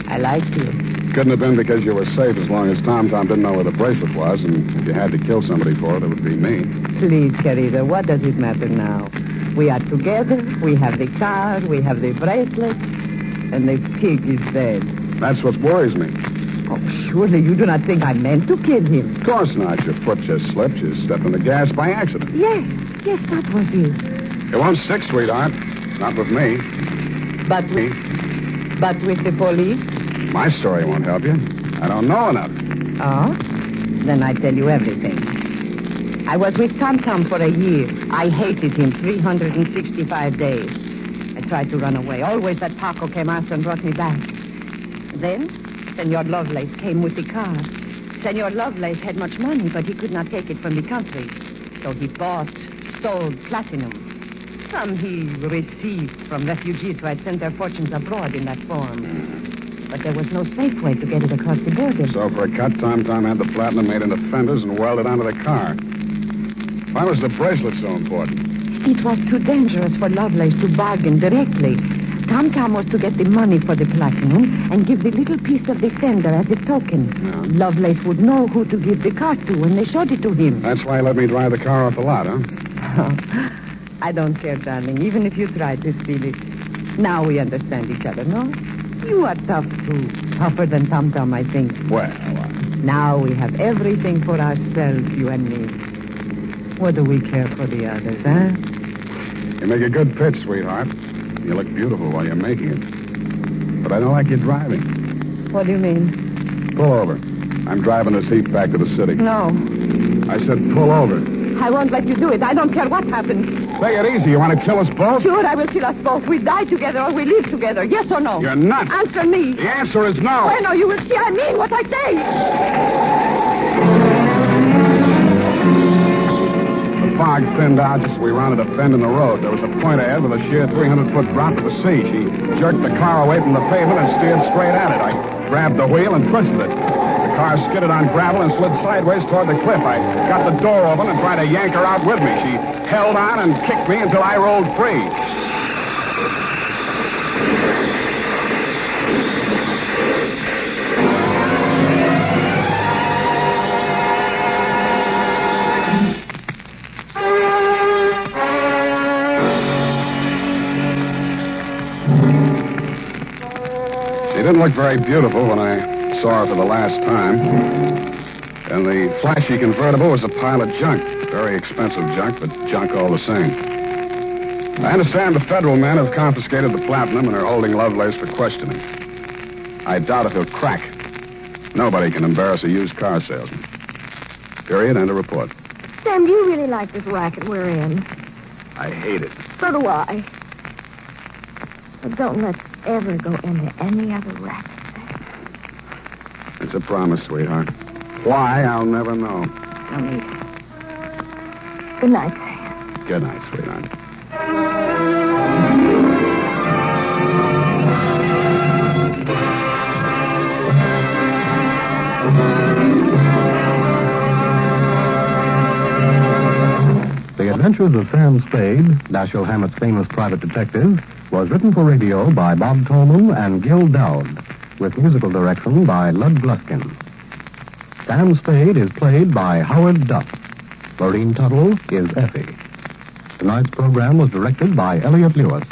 Speaker 14: I liked you.
Speaker 9: Couldn't have been because you were safe as long as Tom didn't know where the bracelet was, and if you had to kill somebody for it, it would be me.
Speaker 14: Please, querida, what does it matter now? We are together, we have the car, we have the bracelet, and the pig is dead.
Speaker 9: That's what worries me.
Speaker 14: Oh, surely you do not think I meant to kill him.
Speaker 9: Of course not. Your foot just slipped. You stepped on the gas by accident.
Speaker 14: Yes, that was it.
Speaker 9: It won't stick, sweetheart. Not with me.
Speaker 14: But with the police?
Speaker 9: My story won't help you. I don't know enough.
Speaker 14: Oh? Then I tell you everything. I was with Tom for a year. I hated him 365 days. I tried to run away. Always that Paco came after and brought me back. Then, Senor Lovelace came with the car. Senor Lovelace had much money, but he could not take it from the country. So he bought, sold platinum. Some he received from refugees who had sent their fortunes abroad in that form. But there was no safe way to get it across the border.
Speaker 9: So for a cut, Tom had the platinum made into fenders and welded onto the car. Why was the bracelet so important?
Speaker 14: It was too dangerous for Lovelace to bargain directly. Tom was to get the money for the platinum and give the little piece of the fender as a token.
Speaker 9: Yeah.
Speaker 14: Lovelace would know who to give the car to when they showed it to him.
Speaker 9: That's why he let me drive the car off the lot, huh?
Speaker 14: I don't care, darling, even if you try to steal it. Now we understand each other, no? You are tough, too. Tougher than Tom, I think.
Speaker 9: Well,
Speaker 14: now we have everything for ourselves, you and me. What do we care for the others, huh?
Speaker 9: You make a good pitch, sweetheart. You look beautiful while you're making it. But I don't like you driving.
Speaker 14: What do you mean?
Speaker 9: Pull over. I'm driving this heap back to the city.
Speaker 14: No.
Speaker 9: I said pull over.
Speaker 14: I won't let you do it. I don't care what happens.
Speaker 9: Take it easy. You want to kill us both?
Speaker 14: Sure, I will kill us both. We die together or we live together. Yes or no?
Speaker 9: You're nuts.
Speaker 14: Answer me.
Speaker 9: The answer is no.
Speaker 14: Bueno, you will see I mean what I say.
Speaker 9: The fog thinned out just as we rounded a bend in the road. There was a point ahead with a sheer 300-foot drop to the sea. She jerked the car away from the pavement and steered straight at it. I grabbed the wheel and pushed it. The car skidded on gravel and slid sideways toward the cliff. I got the door open and tried to yank her out with me. She held on and kicked me until I rolled free. She didn't look very beautiful when I saw her for the last time. And the flashy convertible was a pile of junk. Very expensive junk, but junk all the same. I understand the federal men have confiscated the platinum and are holding Lovelace for questioning. I doubt if he'll crack. Nobody can embarrass a used car salesman. Period. End of report.
Speaker 8: Sam, do you really like this racket we're in?
Speaker 9: I hate it.
Speaker 8: So do I. But don't let's ever go into any other racket.
Speaker 9: It's a promise, sweetheart. Why, I'll never know.
Speaker 8: No need. Good night, Sam.
Speaker 9: Good night, sweetheart.
Speaker 7: The Adventures of Sam Spade, Dashiell Hammett's famous private detective, was written for radio by Bob Tolman and Gil Dowd, with musical direction by Lud Gluskin. Sam Spade is played by Howard Duff. Lorene Tuttle is Effie. Tonight's program was directed by Elliott Lewis.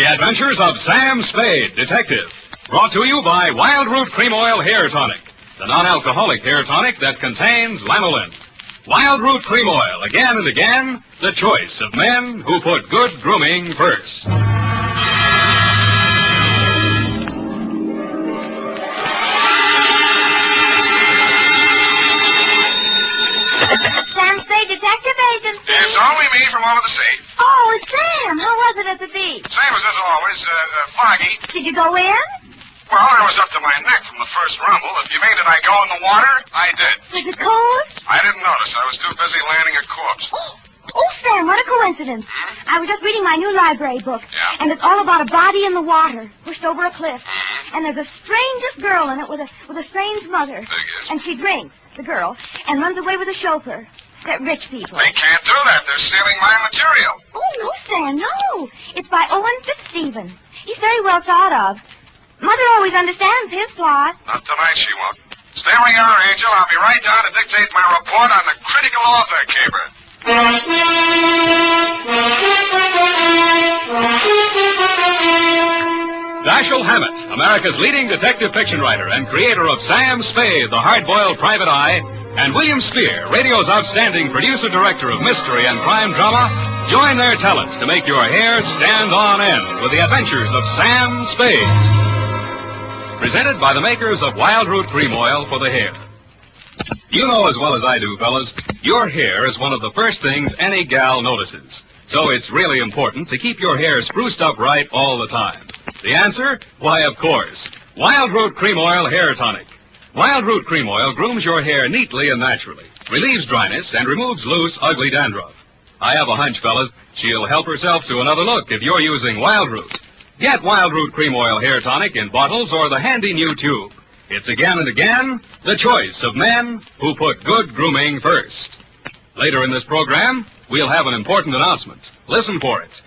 Speaker 3: Adventures of Sam Spade, Detective. Brought to you by Wild Root Cream Oil Hair Tonic, the non-alcoholic hair tonic that contains lanolin. Wild Root Cream Oil, again and again, the choice of men who put good grooming first.
Speaker 8: Sam Spade, Detective Agency.
Speaker 9: It's only me from over the sea.
Speaker 8: Oh, it's Sam. How was it at the beach?
Speaker 9: Same as always, foggy.
Speaker 8: Did you go in?
Speaker 9: Well, I was up to my neck from the first rumble. If you mean did I go in the water, I did.
Speaker 8: Was it cold?
Speaker 9: I didn't notice. I was too busy landing a corpse.
Speaker 8: Oh, Sam, what a coincidence. I was just reading my new library book, and it's all about a body in the water, pushed over a cliff. And there's the strangest girl in it with a strange mother. And she drinks, the girl, and runs away with a chauffeur. They're rich people.
Speaker 9: They can't do that. They're stealing my material.
Speaker 8: Oh, no, Sam, no. It's by Owen Fitzstephen. He's very well thought of. Mother always understands his plot.
Speaker 9: Not tonight, she won't. Stay where you are, Angel. I'll be right down to dictate my report on the critical author caper.
Speaker 3: Dashiell Hammett, America's leading detective fiction writer and creator of Sam Spade, the hard-boiled private eye, and William Spear, radio's outstanding producer-director of mystery and crime drama, join their talents to make your hair stand on end with the adventures of Sam Spade. Presented by the makers of Wild Root Cream Oil for the hair. You know as well as I do, fellas, your hair is one of the first things any gal notices. So it's really important to keep your hair spruced up right all the time. The answer? Why, of course, Wild Root Cream Oil Hair Tonic. Wild Root Cream Oil grooms your hair neatly and naturally, relieves dryness, and removes loose, ugly dandruff. I have a hunch, fellas, she'll help herself to another look if you're using Wild Root. Get Wild Root Cream Oil Hair Tonic in bottles or the handy new tube. It's again and again the choice of men who put good grooming first. Later in this program, we'll have an important announcement. Listen for it.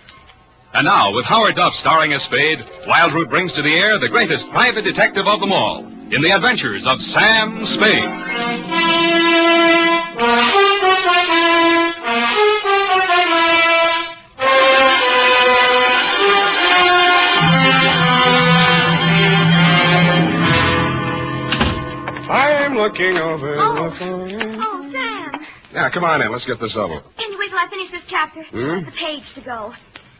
Speaker 3: And now, with Howard Duff starring as Spade, Wild Root brings to the air the greatest private detective of them all in the adventures of Sam Spade.
Speaker 9: I'm looking over the phone.
Speaker 8: Oh, Sam.
Speaker 9: Now, come on in. Let's get this over.
Speaker 8: Can you wait till I finish this chapter?
Speaker 9: Hmm?
Speaker 8: The page to go.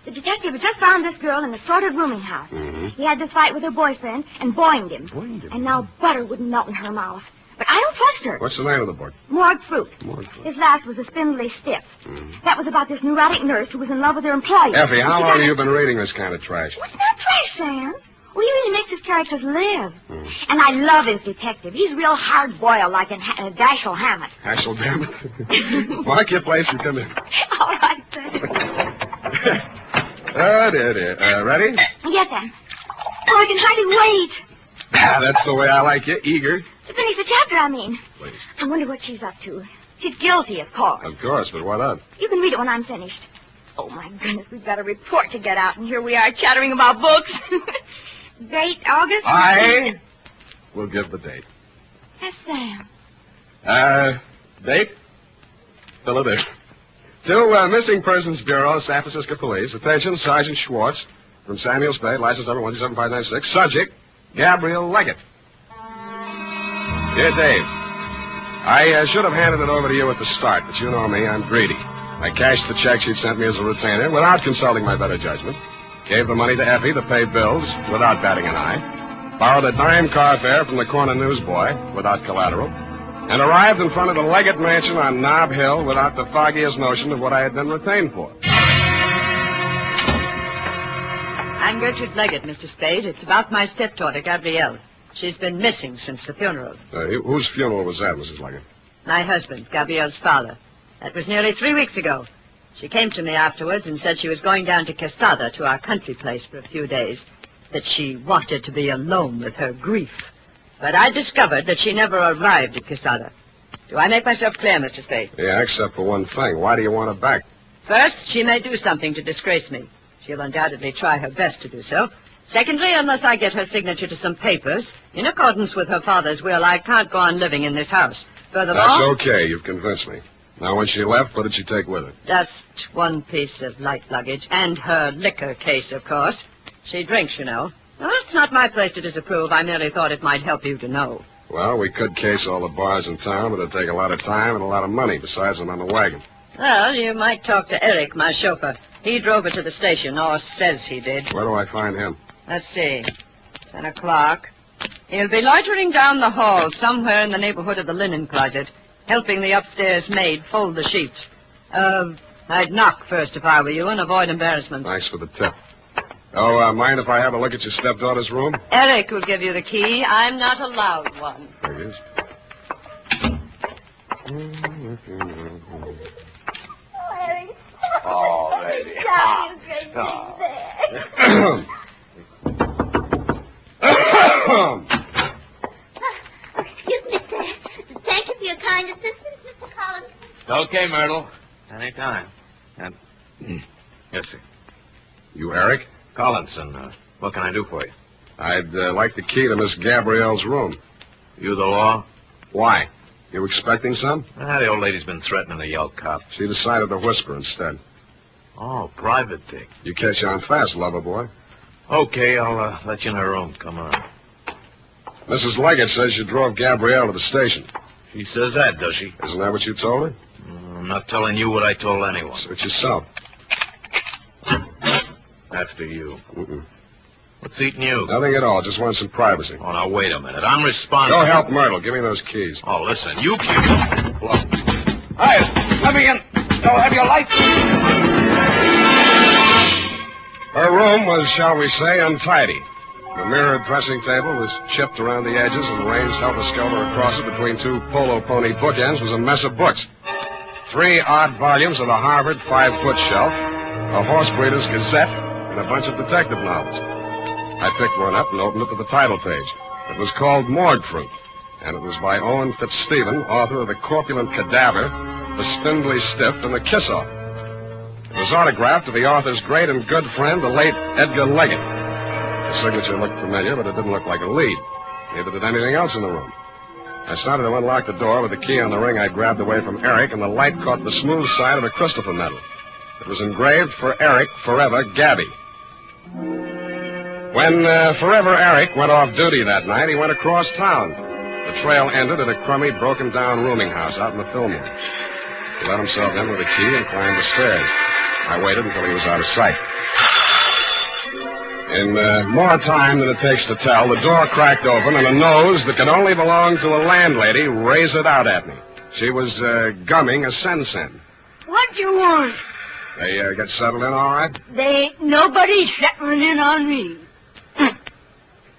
Speaker 8: The detective had just found this girl in a sordid rooming house. He had this fight with her boyfriend and boinged him. And now butter wouldn't melt in her mouth. But I don't trust her.
Speaker 9: What's the name of the book?
Speaker 8: Morgue Fruit. His last was A Spindly Stiff. That was about this neurotic nurse who was in love with her employer.
Speaker 9: Effie, how long have you been reading this kind of trash?
Speaker 8: What's not trash, Sam? Well, he really makes his characters live. And I love his detective. He's real hard-boiled like in Dashiell Hammett.
Speaker 9: Hassel, damn it. Mark your place and come in.
Speaker 8: All right, Sam.
Speaker 9: Dear. Ready?
Speaker 8: Yes, Sam. Oh, I can hardly wait.
Speaker 9: That's the way I like you, eager.
Speaker 8: To finish the chapter, I mean.
Speaker 9: Please.
Speaker 8: I wonder what she's up to. She's guilty, of course.
Speaker 9: Of course, but what of?
Speaker 8: You can read it when I'm finished. Oh, my goodness, we've got a report to get out, and here we are chattering about books. Date, August?
Speaker 9: We'll give the date.
Speaker 8: Yes, Sam.
Speaker 9: Date? Philadelphia. To Missing Persons Bureau, San Francisco Police. Attention, Sergeant Schwartz from Samuel Spade, license number 127596. Subject, Gabriel Leggett. Dear Dave, I should have handed it over to you at the start, but you know me, I'm greedy. I cashed the check she'd sent me as a retainer without consulting my better judgment. Gave the money to Effie to pay bills without batting an eye. Borrowed a dime car fare from the corner newsboy without collateral. And arrived in front of the Leggett Mansion on Nob Hill without the foggiest notion of what I had been retained for.
Speaker 18: I'm Gertrude Leggett, Mr. Spade. It's about my stepdaughter, Gabrielle. She's been missing since the funeral.
Speaker 9: Whose funeral was that, Mrs. Leggett?
Speaker 18: My husband, Gabrielle's father. That was nearly 3 weeks ago. She came to me afterwards and said she was going down to Quesada, to our country place, for a few days, that she wanted to be alone with her grief. But I discovered that she never arrived at Quesada. Do I make myself clear, Mr. Spade?
Speaker 9: Yeah, except for one thing. Why do you want her back?
Speaker 18: First, she may do something to disgrace me. She'll undoubtedly try her best to do so. Secondly, unless I get her signature to some papers, in accordance with her father's will, I can't go on living in this house. Furthermore...
Speaker 9: That's okay. You've convinced me. Now, when she left, what did she take with her?
Speaker 18: Just one piece of light luggage, and her liquor case, of course. She drinks, you know. Well, it's not my place to disapprove. I merely thought it might help you to know.
Speaker 9: Well, we could case all the bars in town, but it'd take a lot of time and a lot of money. Besides, I'm on the wagon.
Speaker 18: Well, you might talk to Eric, my chauffeur. He drove her to the station, or says he did.
Speaker 9: Where do I find him?
Speaker 18: Let's see. 10 o'clock. He'll be loitering down the hall somewhere in the neighborhood of the linen closet, helping the upstairs maid fold the sheets. I'd knock first if I were you and avoid embarrassment.
Speaker 9: Thanks for the tip. Oh, mind if I have a look at your stepdaughter's room?
Speaker 18: Eric will give you the key. I'm not allowed one.
Speaker 9: There it is.
Speaker 8: Oh,
Speaker 9: lady.
Speaker 8: Excuse me, sir. Thank you for your kind assistance, Mr. Collins.
Speaker 24: Okay, Myrtle. Anytime.
Speaker 9: Yes, sir. You Eric?
Speaker 24: Collinson, what can I do for you?
Speaker 9: I'd like the key to Miss Gabrielle's room.
Speaker 24: You the law?
Speaker 9: Why? You expecting some?
Speaker 24: The old lady's been threatening to yell cop.
Speaker 9: She decided to whisper instead.
Speaker 24: Oh, private dick.
Speaker 9: You catch on fast, lover boy.
Speaker 24: Okay, I'll let you in her room. Come on.
Speaker 9: Mrs. Leggett says you drove Gabrielle to the station.
Speaker 24: She says that, does she?
Speaker 9: Isn't that what you told her?
Speaker 24: I'm not telling you what I told anyone.
Speaker 9: Suit yourself.
Speaker 24: After you. What's eating you?
Speaker 9: Nothing at all. Just want some privacy.
Speaker 24: Oh, now, wait a minute. I'm responsible.
Speaker 9: Go help Myrtle. Give me those keys.
Speaker 24: Oh, listen, you keep...
Speaker 9: Look.
Speaker 24: Hey, let me in. Go, have your lights.
Speaker 9: Her room was, shall we say, untidy. The mirrored dressing table was chipped around the edges, and ranged helter-skelter across it between two polo pony bookends was a mess of books. 3 odd volumes of the Harvard 5-foot shelf, a horse breeder's gazette, and a bunch of detective novels. I picked one up and opened it to the title page. It was called Morgue Fruit, and it was by Owen Fitzstephen, author of The Corpulent Cadaver, The Spindly Stiff, and The Kiss-Off. It was autographed to the author's great and good friend, the late Edgar Leggett. The signature looked familiar, but it didn't look like a lead. Neither did anything else in the room. I started to unlock the door with the key on the ring I grabbed away from Eric, and the light caught the smooth side of a Christopher medal. It was engraved for Eric, forever, Gabby. When Forever Eric went off duty that night, he went across town. The trail ended at a crummy, broken-down rooming house out in the Fillmore. He let himself in with a key and climbed the stairs. I waited until he was out of sight. In more time than it takes to tell, the door cracked open and a nose that could only belong to a landlady raised it out at me. She was gumming a sen-sen.
Speaker 8: What do you want?
Speaker 9: They get settled in all right?
Speaker 8: Nobody's settling in on me.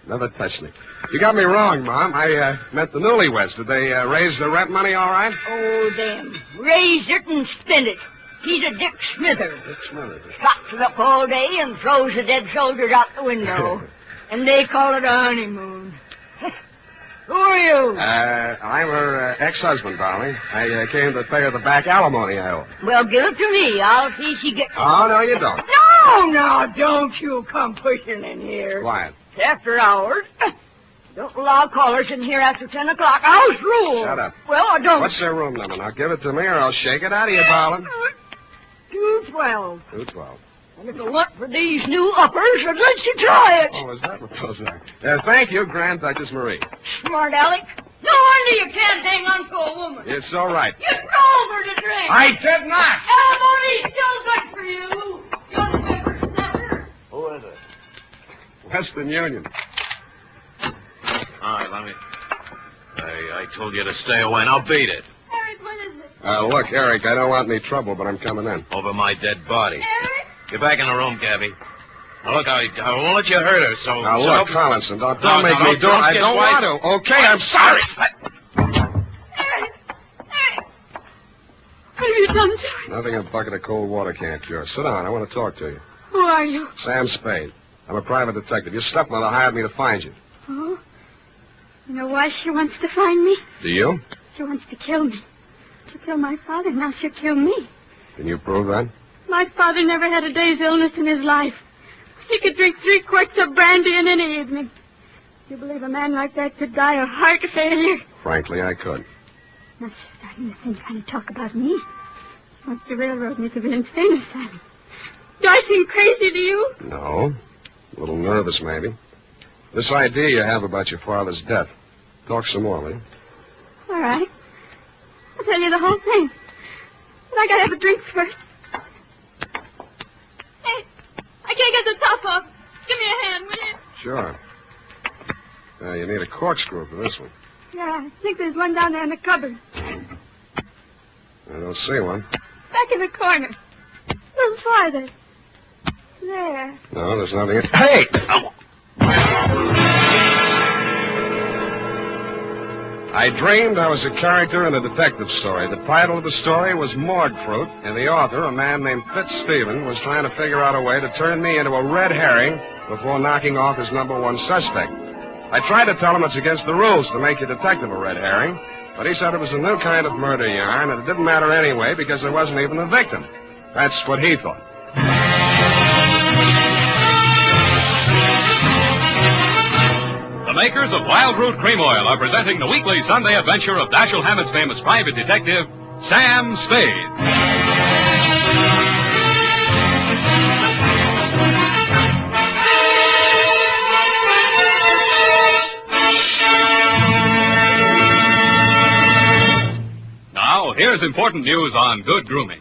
Speaker 9: Never touched me. You got me wrong, Mom. I meant the newlyweds. Did they raise the rent money all right?
Speaker 8: Oh, them. Raise it and spend it. He's a Dick Smithers.
Speaker 9: Dick Smithers.
Speaker 8: Stocks it up all day and throws the dead soldiers out the window. And they call it a honeymoon. Who are you?
Speaker 9: I'm her ex-husband, darling. I came to pay her the back alimony I owe.
Speaker 8: Well, give it to me. I'll see she gets...
Speaker 9: Oh, no, you don't.
Speaker 8: No, don't you come pushing in here.
Speaker 9: Quiet.
Speaker 8: It's after hours. Don't allow callers in here after 10 o'clock. House rule.
Speaker 9: Shut up.
Speaker 8: Well, I don't...
Speaker 9: What's their room number? Now, give it to me or I'll shake it out of you, darling.
Speaker 8: 212.
Speaker 9: 212.
Speaker 8: And if it weren't for these new uppers, I'd let you try it.
Speaker 9: Oh, is that what those are? Thank you, Grand Duchess Marie.
Speaker 8: Smart Alec. No wonder you can't hang on to a woman.
Speaker 9: It's all right.
Speaker 8: You stole her to drink.
Speaker 9: I did not.
Speaker 8: Alimony's still good for you. You're the snapper.
Speaker 24: Who is it?
Speaker 9: Western Union.
Speaker 24: All right, let me... I told you to stay away. Now beat it.
Speaker 8: Eric, what is it?
Speaker 9: Look, Eric, I don't want any trouble, but I'm coming in.
Speaker 24: Over my dead body.
Speaker 8: Eric?
Speaker 24: Get back in the room, Gabby. Now, look, I won't let you hurt her, so...
Speaker 9: Now, look, Collinson, don't
Speaker 24: No,
Speaker 9: make
Speaker 24: no,
Speaker 9: me do it.
Speaker 24: don't
Speaker 9: I
Speaker 24: get
Speaker 9: don't
Speaker 24: white.
Speaker 9: want to. Okay, I'm sorry.
Speaker 8: What have you done, Jerry?
Speaker 9: Nothing a bucket of cold water can't cure. Sit down. I want to talk to you.
Speaker 8: Who are you?
Speaker 9: Sam Spade. I'm a private detective. Your stepmother hired me to find you.
Speaker 8: Oh? You know why she wants to find me?
Speaker 9: Do you?
Speaker 8: She wants to kill me. She killed my father, now she'll kill me.
Speaker 9: Can you prove that?
Speaker 8: My father never had a day's illness in his life. He could drink 3 quarts of brandy in any evening. Do you believe a man like that could die of heart failure?
Speaker 9: Frankly, I could.
Speaker 8: Now she's starting the same kind of talk about me. She wants to railroad me to the insane asylum. Do I seem crazy to you?
Speaker 9: No.
Speaker 1: A little nervous, maybe. This idea you have about your father's death. Talk some more, will you?
Speaker 8: All right. I'll tell you the whole thing. But I gotta have a drink first. Hey, I can't get the top off. Give me a hand, will you?
Speaker 1: Sure. You need a corkscrew for this one.
Speaker 8: Yeah, I think there's one down there in the cupboard.
Speaker 1: I don't see one.
Speaker 8: Back in the corner. A little farther. There.
Speaker 1: No, there's nothing in... Hey! I dreamed I was a character in a detective story. The title of the story was Morgue Fruit, and the author, a man named Fitzstephen, was trying to figure out a way to turn me into a red herring before knocking off his #1 suspect. I tried to tell him it's against the rules to make your detective a red herring, but he said it was a new kind of murder yarn, and it didn't matter anyway because there wasn't even a victim. That's what he thought.
Speaker 3: The makers of Wild Root Cream Oil are presenting the weekly Sunday adventure of Dashiell Hammett's famous private detective, Sam Spade. Now, here's important news on good grooming.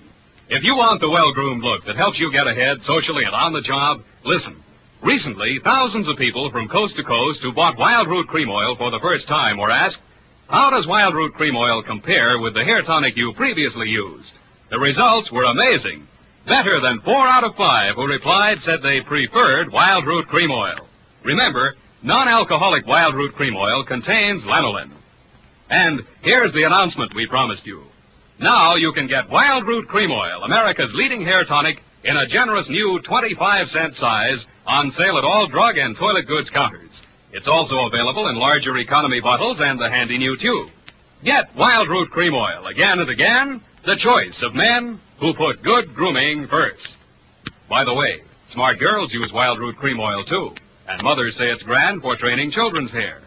Speaker 3: If you want the well-groomed look that helps you get ahead socially and on the job, listen. Recently, thousands of people from coast to coast who bought Wild Root Cream Oil for the first time were asked, how does Wild Root Cream Oil compare with the hair tonic you previously used? The results were amazing. Better than 4 out of 5 who replied said they preferred Wild Root Cream Oil. Remember, non-alcoholic Wild Root Cream Oil contains lanolin. And here's the announcement we promised you. Now you can get Wild Root Cream Oil, America's leading hair tonic, in a generous new 25-cent size on sale at all drug and toilet goods counters. It's also available in larger economy bottles and the handy new tube. Get Wild Root Cream Oil again and again, the choice of men who put good grooming first. By the way, smart girls use Wild Root Cream Oil too, and mothers say it's grand for training children's hair.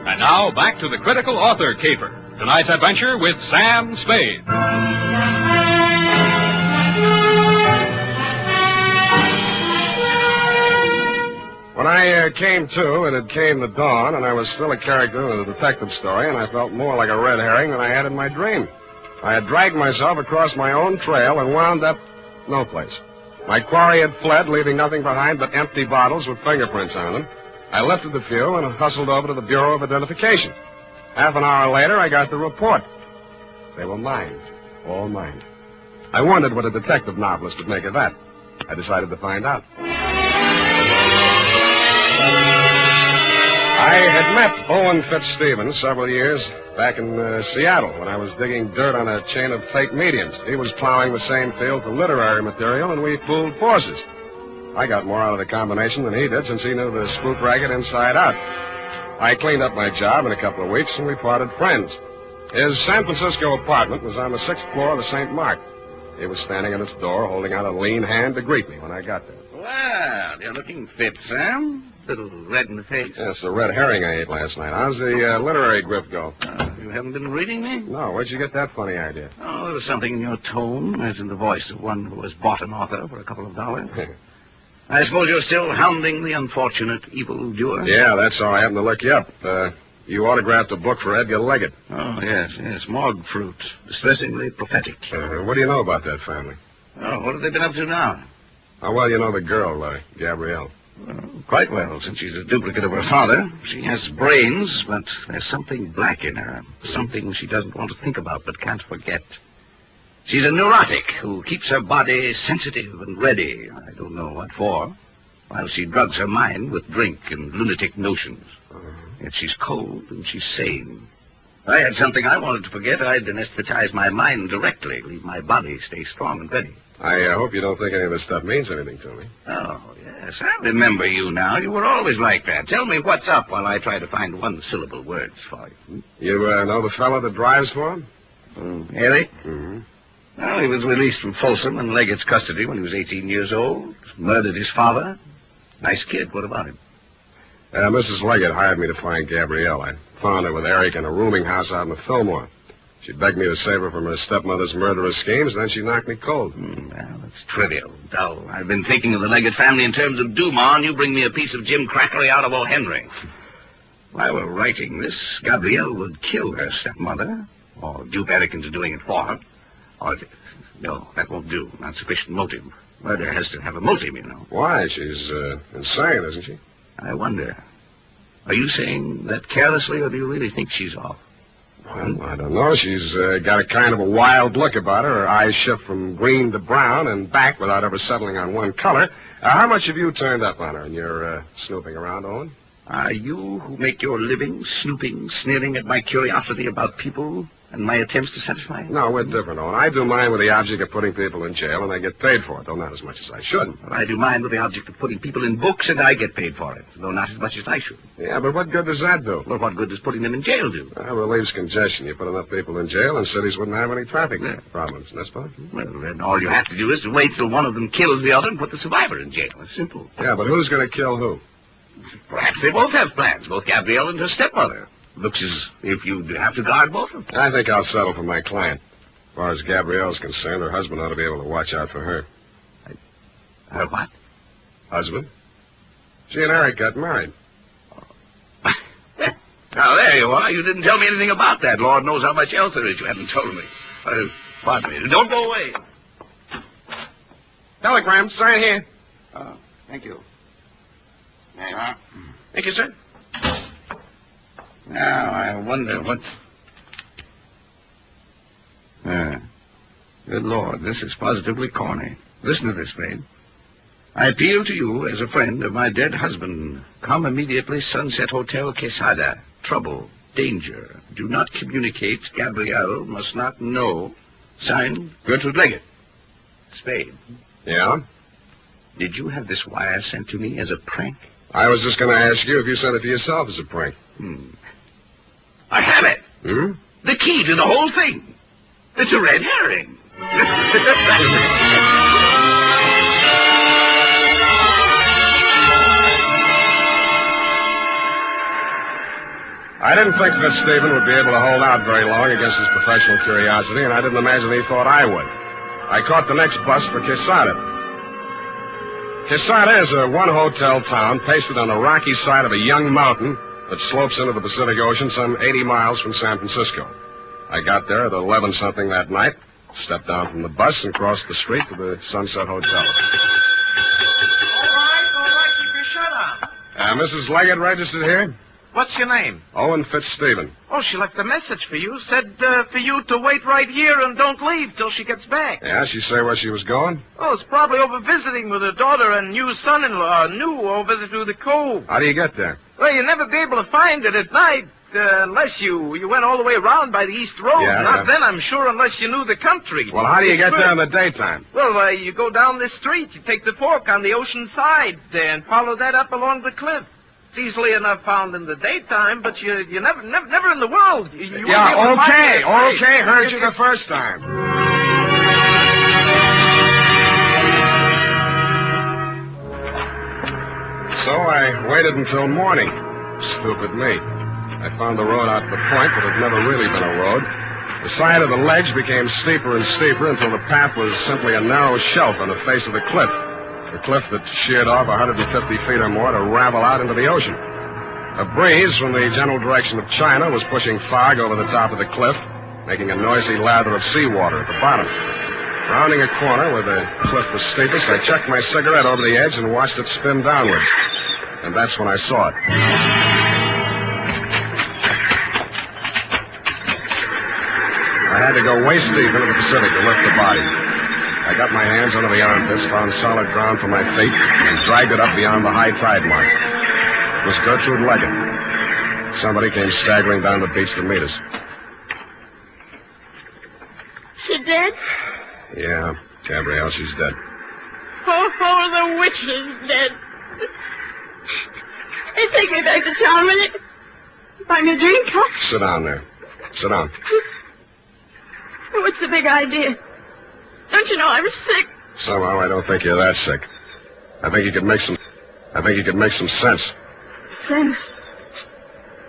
Speaker 3: And now, back to the critical author caper. Tonight's adventure with Sam Spade.
Speaker 1: When I came to, it had came the dawn, and I was still a character in a detective story, and I felt more like a red herring than I had in my dream. I had dragged myself across my own trail and wound up no place. My quarry had fled, leaving nothing behind but empty bottles with fingerprints on them. I lifted the few and hustled over to the Bureau of Identification. Half an hour later, I got the report. They were mine. All mine. I wondered what a detective novelist would make of that. I decided to find out. I had met Owen Fitzstephen several years back in Seattle when I was digging dirt on a chain of fake mediums. He was plowing the same field for literary material, and we pooled forces. I got more out of the combination than he did, since he knew the spook racket inside out. I cleaned up my job in a couple of weeks, and we parted friends. His San Francisco apartment was on the 6th floor of the St. Mark. He was standing at its door, holding out a lean hand to greet me when I got there.
Speaker 12: Well, you're looking fit, Sam. Little red in the face.
Speaker 1: Yes, the red herring I ate last night. How's the literary grip go?
Speaker 12: You haven't been reading me?
Speaker 1: No, where'd you get that funny idea?
Speaker 12: Oh, there was something in your tone, as in the voice of one who has bought an author for a couple of dollars. I suppose you're still hounding the unfortunate evildoer?
Speaker 1: Yeah, that's how I happened to look you up. You autographed a book for Edgar Leggett.
Speaker 12: Oh, yes, Morgue Fruit. Distressingly prophetic.
Speaker 1: What do you know about that family?
Speaker 12: Oh, what have they been up to now?
Speaker 1: How well you know the girl, Gabrielle?
Speaker 12: Quite well, since she's a duplicate of her father. She has brains, but there's something black in her. Something she doesn't want to think about but can't forget. She's a neurotic who keeps her body sensitive and ready, I don't know what for, while she drugs her mind with drink and lunatic notions. Yet she's cold and she's sane. If I had something I wanted to forget, I'd anesthetize my mind directly, leave my body stay strong and ready.
Speaker 1: I hope you don't think any of this stuff means anything to me.
Speaker 12: Oh, yes, I remember you now. You were always like that. Tell me what's up while I try to find one-syllable words for you.
Speaker 1: You know the fellow that drives for him?
Speaker 12: Eric?
Speaker 1: Mm-hmm.
Speaker 12: Well, he was released from Folsom in Leggett's custody when he was 18 years old. Murdered his father. Nice kid. What about him?
Speaker 1: Mrs. Leggett hired me to find Gabrielle. I found her with Eric in a rooming house out in the Fillmore. She begged me to save her from her stepmother's murderous schemes, and then she knocked me cold.
Speaker 12: Well, it's trivial, dull. I've been thinking of the Leggett family in terms of Dumas, and you bring me a piece of Jim Crackery out of O. Henry. If I were writing this, Gabrielle would kill her stepmother, or dupe Eric into doing it for her. Or, no, that won't do. Not sufficient motive. Murder has to have a motive, you know.
Speaker 1: Why? She's insane, isn't she?
Speaker 12: I wonder. Are you saying that carelessly, or do you really think she's off?
Speaker 1: Well, I don't know. She's got a kind of a wild look about her. Her eyes shift from green to brown and back without ever settling on one color. How much have you turned up on her in your snooping around, Owen?
Speaker 12: Are you who make your living snooping, sneering at my curiosity about people and my attempts to satisfy it?
Speaker 1: No, we're different, Owen. I do mine with the object of putting people in jail, and I get paid for it, though not as much as I should.
Speaker 12: Well, I do mine with the object of putting people in books, and I get paid for it, though not as much as I should.
Speaker 1: Yeah, but what good does that do?
Speaker 12: Well, what good does putting them in jail do?
Speaker 1: It relieves congestion. You put enough people in jail, and cities wouldn't have any traffic problems, that's fine.
Speaker 12: Well, then all you have to do is to wait till one of them kills the other and put the survivor in jail. It's simple.
Speaker 1: Yeah, but who's going to kill who?
Speaker 12: Perhaps they both have plans, both Gabrielle and her stepmother. Looks as if you'd have to guard both of them.
Speaker 1: I think I'll settle for my client. As far as Gabrielle's concerned, her husband ought to be able to watch out for her.
Speaker 12: Her what?
Speaker 1: Husband. She and Eric got married.
Speaker 12: Now, there you are. You didn't tell me anything about that. Lord knows how much else there is you haven't told me. Pardon me. Don't go away.
Speaker 1: Telegram, sign here.
Speaker 12: Thank you. There you are. Thank you, sir. Now, I wonder what... Good Lord, this is positively corny. Listen to this, Spade. I appeal to you as a friend of my dead husband. Come immediately, Sunset Hotel, Quesada. Trouble, danger. Do not communicate. Gabrielle must not know. Signed, Gertrude Leggett. Spade.
Speaker 1: Yeah?
Speaker 12: Did you have this wire sent to me as a prank?
Speaker 1: I was just going to ask you if you sent it to yourself as a prank.
Speaker 12: I have it.
Speaker 1: Hmm?
Speaker 12: The key to the whole thing. It's a red herring.
Speaker 1: I didn't think that Stephen would be able to hold out very long against his professional curiosity, and I didn't imagine he thought I would. I caught the next bus for Quesada. Quesada is a one-hotel town pasted on the rocky side of a young mountain that slopes into the Pacific Ocean some 80 miles from San Francisco. I got there at 11-something that night, stepped down from the bus, and crossed the street to the Sunset Hotel.
Speaker 13: All right, keep your shirt on.
Speaker 1: Mrs. Leggett registered here?
Speaker 13: What's your name?
Speaker 1: Owen Fitzstephen.
Speaker 13: Oh, she left a message for you. Said for you to wait right here and don't leave till she gets back.
Speaker 1: Yeah, she say where she was going?
Speaker 13: Oh, it's probably over visiting with her daughter and new son-in-law, over through the cove.
Speaker 1: How do you get there?
Speaker 13: Well, you'll never be able to find it at night unless you went all the way around by the East Road. Not then, I'm sure, unless you knew the country.
Speaker 1: Well, how do you get there in the daytime?
Speaker 13: Well, you go down this street. You take the fork on the ocean side and follow that up along the cliff. It's easily enough found in the daytime, but you never in the world. You won't be able to find it.
Speaker 1: Okay, heard you the first time. So I waited until morning. Stupid me. I found the road out to the point, but it had never really been a road. The side of the ledge became steeper and steeper until the path was simply a narrow shelf on the face of the cliff. The cliff that sheared off 150 feet or more to ravel out into the ocean. A breeze from the general direction of China was pushing fog over the top of the cliff, making a noisy lather of seawater at the bottom. Rounding a corner where the cliff was steepest, I chucked my cigarette over the edge and watched it spin downwards. And that's when I saw it. I had to go waist deep into the Pacific to lift the body. I got my hands under the armpits, found solid ground for my feet, and dragged it up beyond the high tide mark. It was Gertrude Leggett. Somebody came staggering down the beach to meet us.
Speaker 8: She dead?
Speaker 1: Yeah, Gabrielle, she's dead.
Speaker 8: Oh, the witch is dead. Hey, take me back to town, will you? Buy me a drink, huh?
Speaker 1: Sit down there. Sit down.
Speaker 8: What's the big idea? Don't you know I'm sick?
Speaker 1: Somehow I don't think you're that sick. I think you could make some sense.
Speaker 8: Sense?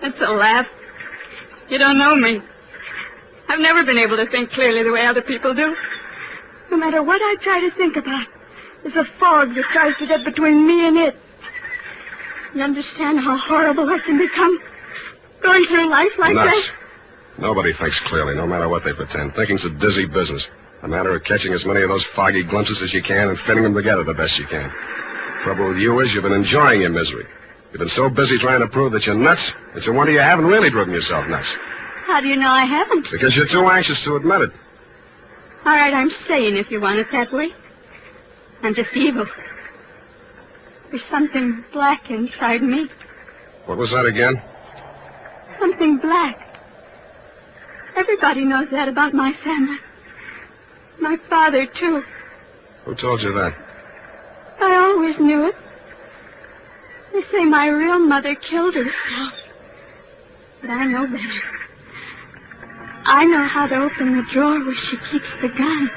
Speaker 8: That's a laugh. You don't know me.
Speaker 6: I've never been able to think clearly the way other people do. No matter what I try to think about, there's a fog that tries to get between me and it. You understand how horrible I can become? Going through life like
Speaker 1: Nuts.
Speaker 6: that?
Speaker 1: Nobody thinks clearly, no matter what they pretend. Thinking's a dizzy business. A matter of catching as many of those foggy glimpses as you can and fitting them together the best you can. Trouble with you is you've been enjoying your misery. You've been so busy trying to prove that you're nuts, it's a wonder you haven't really driven yourself nuts.
Speaker 6: How do you know I haven't?
Speaker 1: Because you're too anxious to admit it.
Speaker 6: All right, I'm saying if you want it that way. I'm just evil. There's something black inside me.
Speaker 1: What was that again?
Speaker 6: Something black. Everybody knows that about my family. My father, too.
Speaker 1: Who told you that?
Speaker 6: I always knew it. They say my real mother killed herself. But I know better. I know how to open the drawer where she keeps the gun.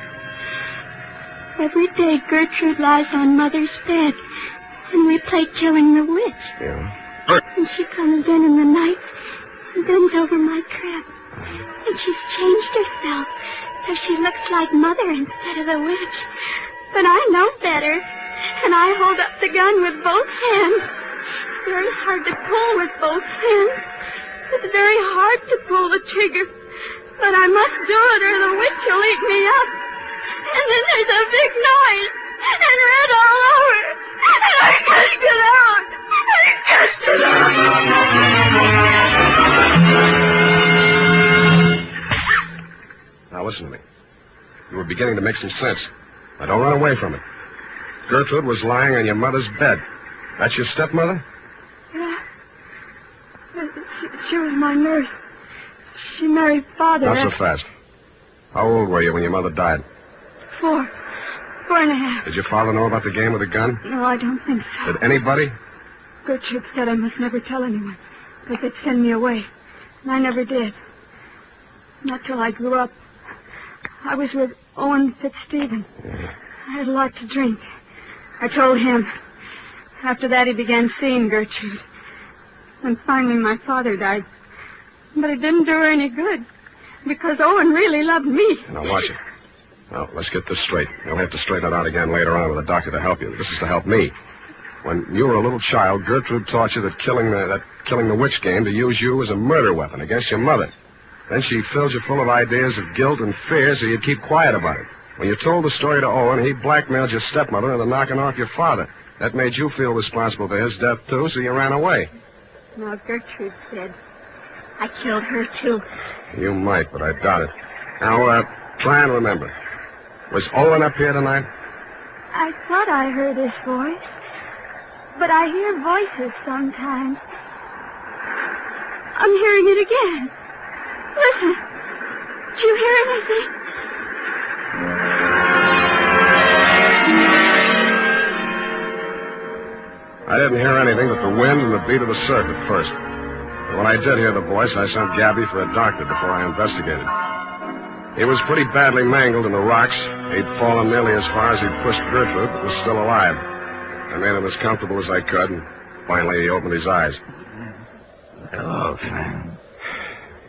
Speaker 6: Every day Gertrude lies on Mother's bed, and we play Killing the Witch.
Speaker 1: Yeah.
Speaker 6: And she comes in the night and bends over my crib. And she's changed herself so she looks like Mother instead of the witch. But I know better, and I hold up the gun with both hands. It's very hard to pull with both hands. It's very hard to pull the trigger. But I must do it or the witch will eat me up. And then there's a big noise and red all over. And I can't get out. I can't get out.
Speaker 1: Now listen to me. You were beginning to make some sense. Now don't run away from it. Gertrude was lying on your mother's bed. That's your stepmother?
Speaker 6: Yeah. She was my nurse. She married Father.
Speaker 1: Not so fast. How old were you when your mother died?
Speaker 6: 4 and a half.
Speaker 1: Did your father know about the game with the gun?
Speaker 6: No, I don't think so.
Speaker 1: Did anybody?
Speaker 6: Gertrude said I must never tell anyone, because they'd send me away. And I never did. Not till I grew up. I was with Owen Fitzstephen.
Speaker 1: Yeah.
Speaker 6: I had a lot to drink. I told him. After that, he began seeing Gertrude. And finally, my father died. But it didn't do her any good, because Owen really loved me.
Speaker 1: Now, watch it. Now, let's get this straight. You'll have to straighten it out again later on with a doctor to help you. This is to help me. When you were a little child, Gertrude taught you that killing the witch game to use you as a murder weapon against your mother. Then she filled you full of ideas of guilt and fear so you'd keep quiet about it. When you told the story to Owen, he blackmailed your stepmother into knocking off your father. That made you feel responsible for his death, too, so you ran away.
Speaker 6: Now, Gertrude said I killed her, too.
Speaker 1: You might, but I doubt it. Now, try and remember. Was Owen up here tonight?
Speaker 6: I thought I heard his voice, but I hear voices sometimes. I'm hearing it again. Listen. Did you hear anything?
Speaker 1: I didn't hear anything but the wind and the beat of the surf at first. But when I did hear the voice, I sent Gabby for a doctor before I investigated. He was pretty badly mangled in the rocks. He'd fallen nearly as far as he'd pushed Gertrude, but was still alive. I made him as comfortable as I could, and finally he opened his eyes.
Speaker 12: Hello, Sam.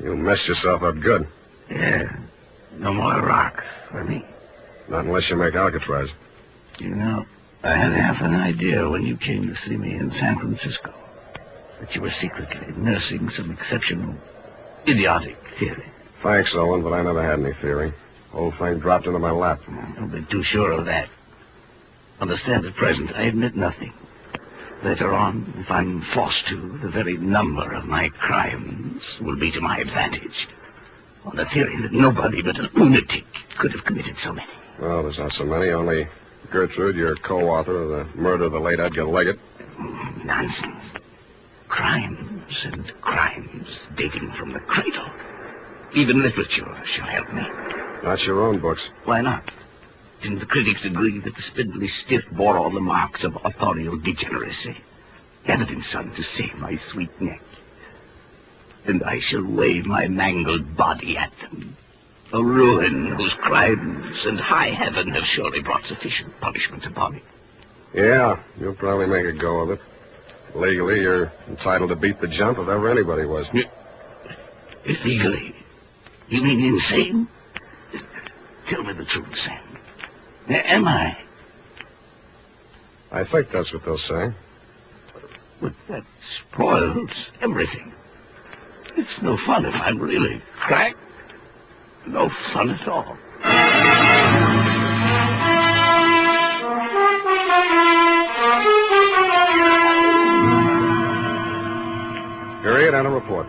Speaker 1: You messed yourself up good.
Speaker 12: Yeah. No more rocks for me.
Speaker 1: Not unless you make Alcatraz.
Speaker 12: You know, I had half an idea when you came to see me in San Francisco that you were secretly nursing some exceptional, idiotic theory.
Speaker 1: Thanks, Owen, but I never had any theory. The whole thing dropped into my lap.
Speaker 12: Don't be too sure of that. Understand, at present, I admit nothing. Later on, if I'm forced to, the very number of my crimes will be to my advantage. On the theory that nobody but a lunatic could have committed so many.
Speaker 1: Well, there's not so many, only Gertrude, your co-author of the murder of the late Edgar Leggett.
Speaker 12: Nonsense. Crimes and crimes dating from the cradle. Even literature shall help me.
Speaker 1: Not your own books.
Speaker 12: Why not? Didn't the critics agree that the spindly stiff bore all the marks of authorial degeneracy? Evidence, son, to save my sweet neck. And I shall wave my mangled body at them. A ruin whose crimes and high heaven have surely brought sufficient punishment upon it.
Speaker 1: Yeah, you'll probably make a go of it. Legally, you're entitled to beat the jump if ever anybody was.
Speaker 12: Illegally, You mean insane? Tell me the truth, Sam. Am I?
Speaker 1: I think that's what they'll say.
Speaker 12: But that spoils everything. It's no fun if I'm really cracked. No fun at all.
Speaker 1: Period and a report.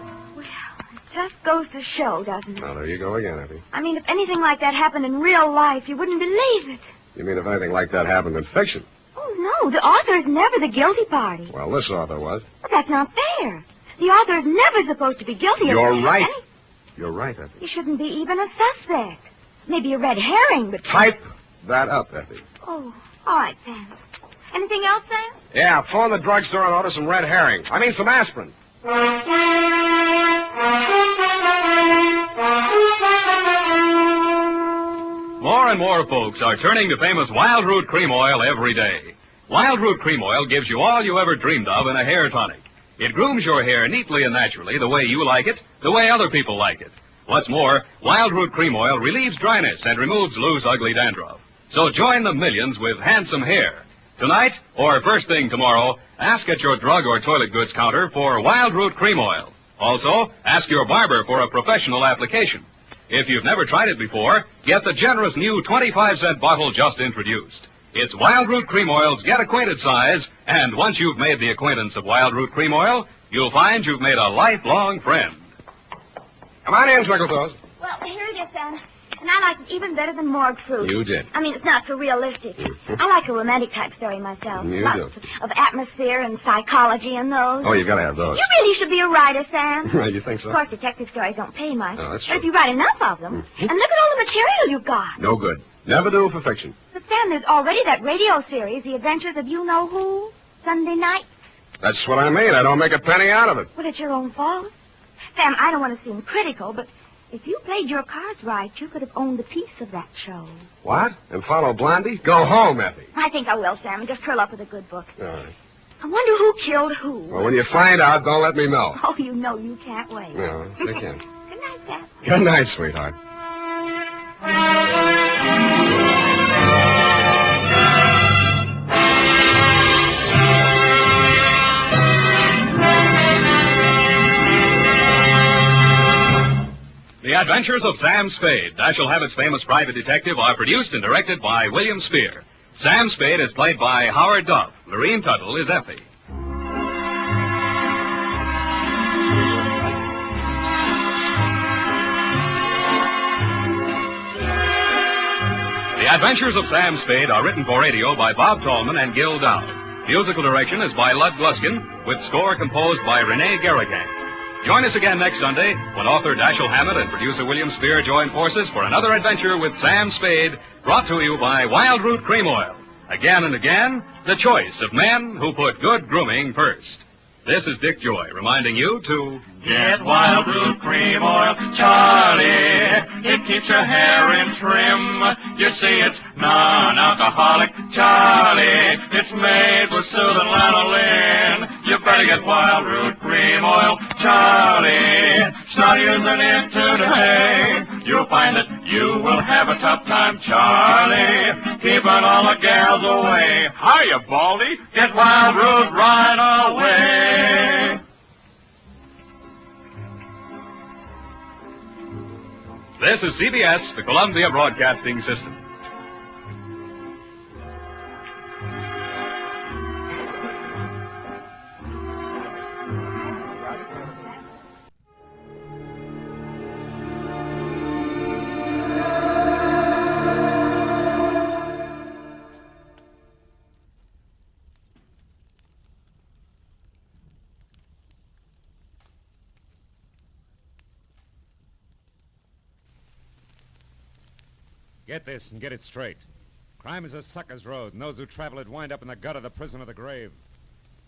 Speaker 8: Just goes to show, doesn't it?
Speaker 1: Now, there you go again, Effie.
Speaker 8: I mean, if anything like that happened in real life, you wouldn't believe it.
Speaker 1: You mean if anything like that happened in fiction?
Speaker 8: Oh, no, the author is never the guilty party.
Speaker 1: Well, this author was.
Speaker 8: But that's not fair. The author is never supposed to be guilty of
Speaker 1: You're right.
Speaker 8: any-
Speaker 1: You're right, Effie.
Speaker 8: He shouldn't be even a suspect. Maybe a red herring, but...
Speaker 1: Type that up, Effie.
Speaker 8: Oh, all right, Sam. Anything else, Sam?
Speaker 1: Yeah, phone the drugstore and order some red herring. I mean, some aspirin.
Speaker 3: More and more folks are turning to famous Wild Root Cream Oil every day. Wild Root Cream Oil gives you all you ever dreamed of in a hair tonic. It grooms your hair neatly and naturally the way you like it, the way other people like it. What's more, Wild Root Cream Oil relieves dryness and removes loose, ugly dandruff. So join the millions with handsome hair. Tonight, or first thing tomorrow, ask at your drug or toilet goods counter for Wild Root Cream Oil. Also, ask your barber for a professional application. If you've never tried it before, get the generous new 25-cent bottle just introduced. It's Wild Root Cream Oil's Get Acquainted size, and once you've made the acquaintance of Wild Root Cream Oil, you'll find you've made a lifelong friend.
Speaker 1: Come on in, Twinkletoes.
Speaker 8: Well, here it is, Sam. And I like it even better than morgue fruit.
Speaker 1: You did.
Speaker 8: I mean, it's not so realistic. I like a romantic type story myself.
Speaker 1: You
Speaker 8: Lots
Speaker 1: do.
Speaker 8: of atmosphere and psychology and those.
Speaker 1: Oh, you've got to have those.
Speaker 8: You really should be a writer, Sam.
Speaker 1: You think so?
Speaker 8: Of course, detective stories don't pay much.
Speaker 1: Oh, that's
Speaker 8: but if
Speaker 1: true.
Speaker 8: you write enough of them, and look at all the material you've got.
Speaker 1: No good. Never do for fiction.
Speaker 8: But, Sam, there's already that radio series, The Adventures of You-Know-Who, Sunday night.
Speaker 1: That's what I mean. I don't make a penny out of it.
Speaker 8: Well, it's your own fault. Sam, I don't want to seem critical, but if you played your cards right, you could have owned a piece of that show.
Speaker 1: What? And follow Blondie? Go home, Effie.
Speaker 8: I think I will, Sam, and just curl up with a good book.
Speaker 1: All right.
Speaker 8: I wonder who killed who.
Speaker 1: Well, when you find out, don't let me know.
Speaker 8: Oh, you know you can't wait.
Speaker 1: No, I can.
Speaker 8: Good night, Sam.
Speaker 1: Good night, sweetheart.
Speaker 3: The Adventures of Sam Spade, Dashiell Hammett's famous private detective, are produced and directed by William Spear. Sam Spade is played by Howard Duff. Lorene Tuttle is Effie. The Adventures of Sam Spade are written for radio by Bob Tallman and Gil Dowd. Musical direction is by Lud Gluskin, with score composed by Renee Garrigan. Join us again next Sunday when author Dashiell Hammett and producer William Spear join forces for another adventure with Sam Spade, brought to you by Wild Root Cream Oil. Again and again, the choice of men who put good grooming first. This is Dick Joy reminding you to
Speaker 11: get Wild Root Cream Oil, Charlie. It keeps your hair in trim. You see, it's non-alcoholic, Charlie. It's made with soothing lanolin. You better get Wild Root Cream Oil, Charlie. Start using it today. You'll find that you will have a tough time, Charlie. Keeping all the gals away. Hiya, Baldy. Get Wild Root right away.
Speaker 3: This is CBS, the Columbia Broadcasting System.
Speaker 2: Get this and get it straight. Crime is a sucker's road, and those who travel it wind up in the gut of the prison or the grave.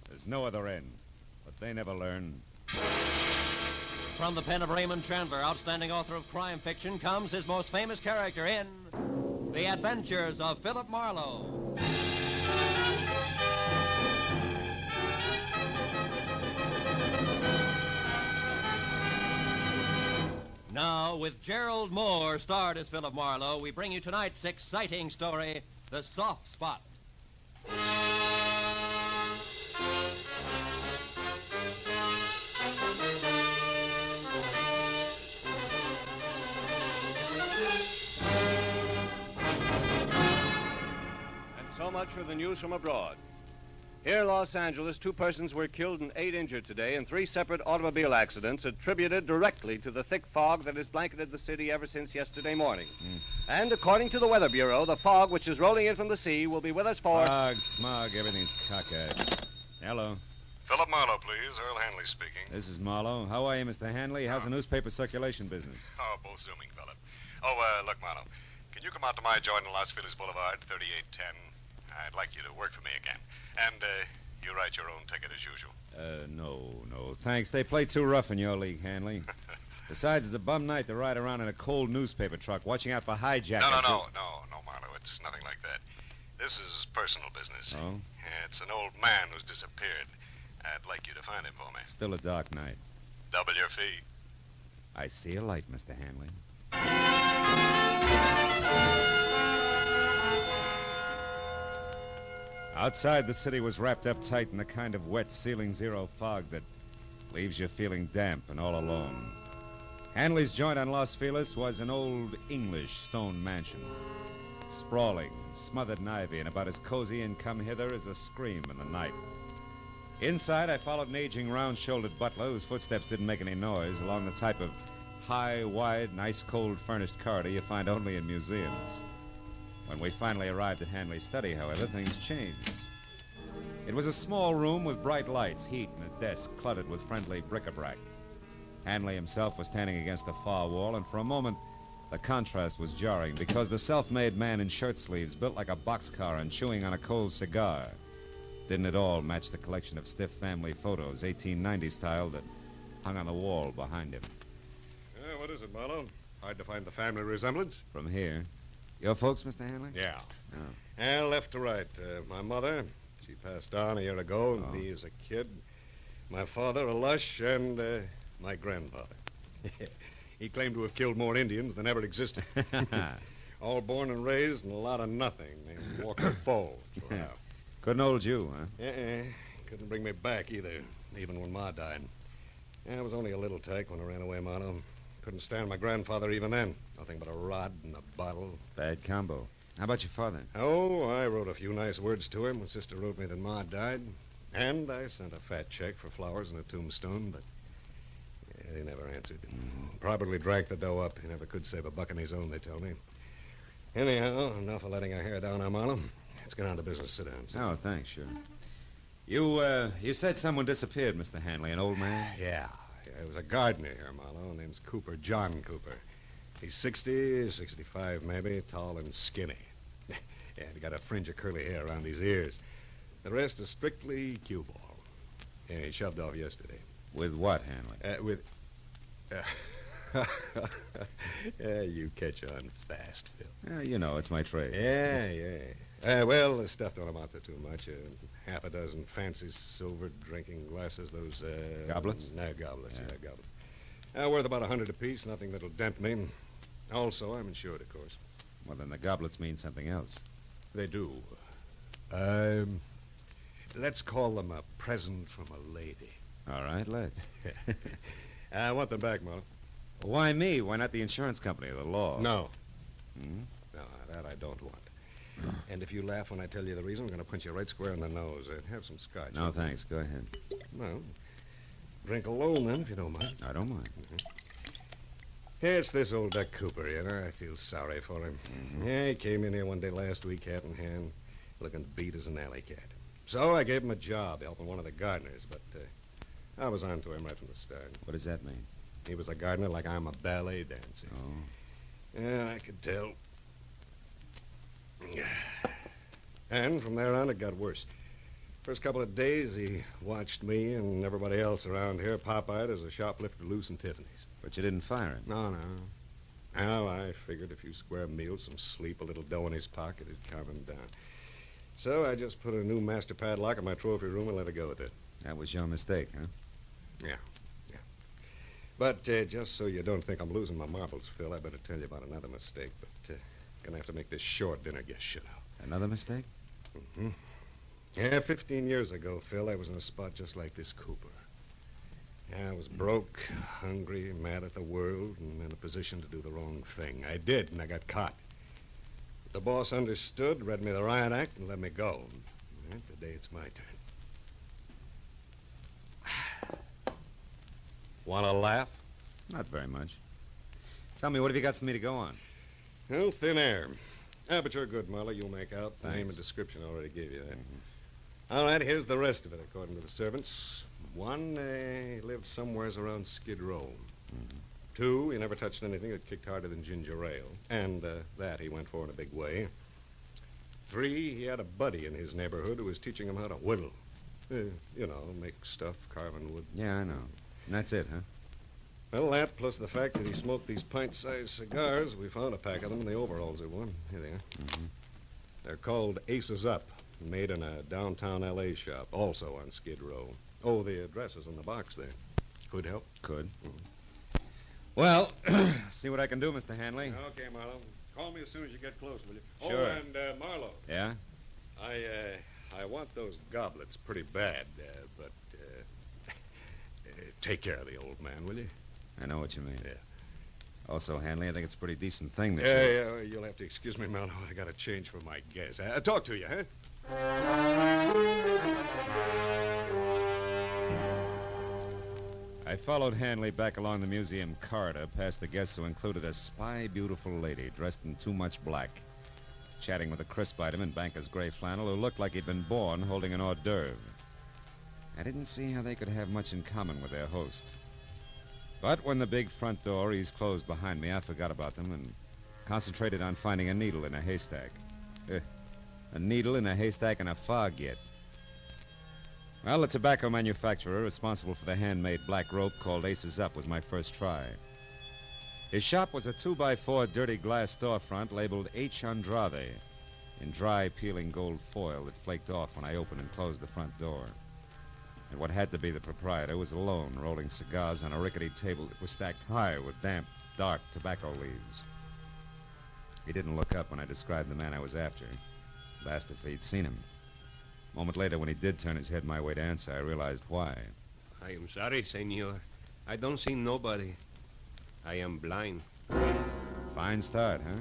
Speaker 2: There's no other end, but they never learn.
Speaker 19: From the pen of Raymond Chandler, outstanding author of crime fiction, comes his most famous character in The Adventures of Philip Marlowe. Now, now, with Gerald Moore starred as Philip Marlowe, we bring you tonight's exciting story, The Soft Spot.
Speaker 4: So much for the news from abroad. Here in Los Angeles, 2 persons were killed and 8 injured today in 3 separate automobile accidents attributed directly to the thick fog that has blanketed the city ever since yesterday morning. And according to the Weather Bureau, the fog which is rolling in from the sea will be with us for...
Speaker 2: Fog, smog, everything's cockeyed. Hello.
Speaker 5: Philip Marlowe, please. Earl Hanley speaking.
Speaker 2: This is Marlowe. How are you, Mr. Hanley? How's the newspaper circulation business?
Speaker 5: Oh, both zooming, Philip. Oh, look, Marlowe. Can you come out to my joint on Las Feliz Boulevard, 3810? I'd like you to work for me again. And, you write your own ticket as usual.
Speaker 2: No, thanks. They play too rough in your league, Hanley. Besides, it's a bum night to ride around in a cold newspaper truck, watching out for hijackers.
Speaker 5: No, Marlowe. It's nothing like that. This is personal business.
Speaker 2: Oh?
Speaker 5: Yeah, it's an old man who's disappeared. I'd like you to find him for me.
Speaker 2: Still a dark night.
Speaker 5: Double your fee.
Speaker 2: I see a light, Mr. Hanley. Outside, the city was wrapped up tight in the kind of wet ceiling zero fog that leaves you feeling damp and all alone. Hanley's joint on Los Feliz was an old English stone mansion, sprawling, smothered in ivy, and about as cozy and come-hither as a scream in the night. Inside, I followed an aging, round-shouldered butler whose footsteps didn't make any noise along the type of high, wide, and ice-cold furnished corridor you find only in museums. When we finally arrived at Hanley's study, however, things changed. It was a small room with bright lights, heat, and a desk cluttered with friendly bric-a-brac. Hanley himself was standing against the far wall, and for a moment, the contrast was jarring because the self-made man in shirt sleeves, built like a boxcar and chewing on a cold cigar, didn't at all match the collection of stiff family photos, 1890 style, that hung on the wall behind him.
Speaker 5: What is it, Marlowe? Hard to find the family resemblance?
Speaker 2: From here. Your folks, Mr. Hanley?
Speaker 5: Yeah.
Speaker 2: Oh.
Speaker 5: Left to right. My mother, she passed on a year ago, and me as a kid. My father, a lush, and my grandfather. He claimed to have killed more Indians than ever existed. All born and raised in a lot of nothing, named Walker Falls.
Speaker 2: Couldn't hold you, huh?
Speaker 5: Couldn't bring me back either, even when Ma died. I was only a little tyke when I ran away, Marlowe. Couldn't stand my grandfather even then. Nothing but a rod and a bottle.
Speaker 2: Bad combo. How about your father?
Speaker 5: Oh, I wrote a few nice words to him when Sister wrote me that Ma died. And I sent a fat check for flowers and a tombstone, but he never answered. Probably drank the dough up. He never could save a buck on his own, they tell me. Anyhow, enough of letting our hair down, Marlowe. Let's get on to business. Sit down.
Speaker 2: Oh, thanks, sure. You said someone disappeared, Mr. Hanley, an old man?
Speaker 5: Yeah, it was a gardener here, Marlowe. Name's Cooper, John Cooper. He's 60, 65 maybe, tall and skinny. Yeah, he got a fringe of curly hair around his ears. The rest is strictly cue ball. Yeah, he shoved off yesterday.
Speaker 2: With what, Hanley?
Speaker 5: Yeah, you catch on fast, Phil.
Speaker 2: You know, it's my trade.
Speaker 5: Yeah. Well, the stuff don't amount to too much. Half a dozen fancy silver drinking glasses, those...
Speaker 2: Goblets?
Speaker 5: No, goblets, yeah goblets. Worth about $100 apiece, nothing that'll dent me. Also, I'm insured, of course.
Speaker 2: Well, then the goblets mean something else.
Speaker 5: They do. Let's call them a present from a lady.
Speaker 2: All right, let's.
Speaker 5: I want them back, Marlowe.
Speaker 2: Why me? Why not the insurance company or the law?
Speaker 5: No. No, that I don't want. And if you laugh when I tell you the reason, I'm going to punch you right square in the nose. Have some scotch.
Speaker 2: No, thanks. Go ahead.
Speaker 5: No. Drink alone, then, if you don't mind.
Speaker 2: I don't mind.
Speaker 5: Yeah, it's this old Duck Cooper, you know. I feel sorry for him. Yeah, he came in here one day last week, hat in hand, looking beat as an alley cat. So I gave him a job helping one of the gardeners, but I was on to him right from the start.
Speaker 2: What does that mean?
Speaker 5: He was a gardener like I'm a ballet dancer.
Speaker 2: Oh.
Speaker 5: Yeah, I could tell. And from there on, it got worse. First couple of days, he watched me and everybody else around here pop-eyed as a shoplifter loose in Tiffany's.
Speaker 2: But you didn't fire him?
Speaker 5: No. Now, I figured a few square meals, some sleep, a little dough in his pocket, it'd calm him down. So I just put a new master padlock in my trophy room and let it go with it.
Speaker 2: That was your mistake, huh?
Speaker 5: Yeah. But just so you don't think I'm losing my marbles, Phil, I better tell you about another mistake. But gonna have to make this short dinner guest, you know.
Speaker 2: Another mistake?
Speaker 5: Mm-hmm. Yeah, 15 years ago, Phil, I was in a spot just like this Cooper. Yeah, I was broke, hungry, mad at the world, and in a position to do the wrong thing. I did, and I got caught. The boss understood, read me the riot act, and let me go. And today it's my turn. Want to laugh?
Speaker 2: Not very much. Tell me, what have you got for me to go on?
Speaker 5: Well, thin air. But you're good, Marlowe. You'll make out. The
Speaker 2: Thanks.
Speaker 5: name and description I already gave you that. All right, here's the rest of it, according to the servants. One, lived somewheres around Skid Row. Two, he never touched anything that kicked harder than ginger ale. And that he went for in a big way. Three, he had a buddy in his neighborhood who was teaching him how to whittle. You know, make stuff, carving wood.
Speaker 2: Yeah, I know. And that's it, huh?
Speaker 5: Well, that plus the fact that he smoked these pint-sized cigars, we found a pack of them in the overalls he wore. Here they are. They're called Aces Up, made in a downtown L.A. shop, also on Skid Row. Oh, the address is in the box there. Could help?
Speaker 2: Could. Well, see what I can do, Mr. Hanley.
Speaker 5: Okay, Marlowe. Call me as soon as you get close, will you?
Speaker 2: Sure.
Speaker 5: Oh, and Marlowe.
Speaker 2: Yeah?
Speaker 5: I want those goblets pretty bad, but take care of the old man, will you?
Speaker 2: I know what you mean.
Speaker 5: Yeah.
Speaker 2: Also, Hanley, I think it's a pretty decent thing that
Speaker 5: Yeah, you'll have to excuse me, Marlowe. I got to change for my guess. Talk to you, huh?
Speaker 2: I followed Hanley back along the museum corridor past the guests who included a spy beautiful lady dressed in too much black, chatting with a crisp item in banker's gray flannel who looked like he'd been born holding an hors d'oeuvre. I didn't see how they could have much in common with their host. But when the big front door eased closed behind me, I forgot about them and concentrated on finding a needle in a haystack. A needle in a haystack and a fog yet. Well, the tobacco manufacturer responsible for the handmade black rope called Aces Up was my first try. His shop was a 2x4 dirty glass storefront labeled H. Andrade in dry, peeling gold foil that flaked off when I opened and closed the front door. And what had to be the proprietor was alone, rolling cigars on a rickety table that was stacked high with damp, dark tobacco leaves. He didn't look up when I described the man I was after. Asked if he'd seen him. A moment later, when he did turn his head my way to answer, I realized why.
Speaker 16: I am sorry, senor. I don't see nobody. I am blind.
Speaker 2: Fine start, huh?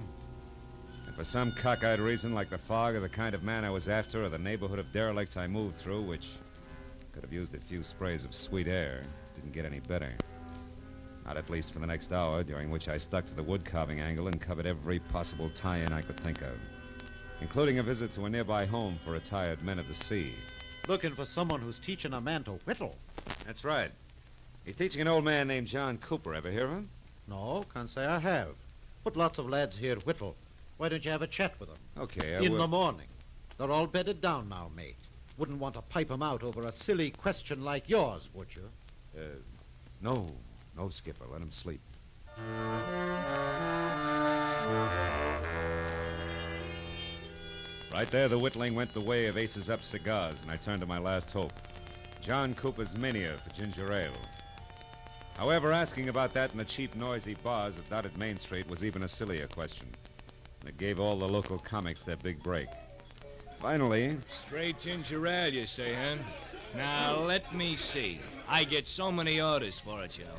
Speaker 2: And for some cockeyed reason, like the fog or the kind of man I was after or the neighborhood of derelicts I moved through, which could have used a few sprays of sweet air, didn't get any better. Not at least for the next hour, during which I stuck to the wood carving angle and covered every possible tie-in I could think of, including a visit to a nearby home for retired men of the sea.
Speaker 20: Looking for someone who's teaching a man to whittle.
Speaker 2: That's right. He's teaching an old man named John Cooper. Ever hear of him?
Speaker 20: No, can't say I have. But lots of lads here whittle. Why don't you have a chat with them?
Speaker 2: Okay, I
Speaker 20: In
Speaker 2: will.
Speaker 20: the morning. They're all bedded down now, mate. Wouldn't want to pipe 'em out over a silly question like yours, would you?
Speaker 2: No, Skipper. Let him sleep. Right there, the whittling went the way of Aces Up cigars, and I turned to my last hope. John Cooper's mania for ginger ale. However, asking about that in the cheap, noisy bars that dotted Main Street was even a sillier question. And it gave all the local comics their big break. Finally...
Speaker 22: Straight ginger ale, you say, huh? Now, let me see. I get so many orders for it, you know.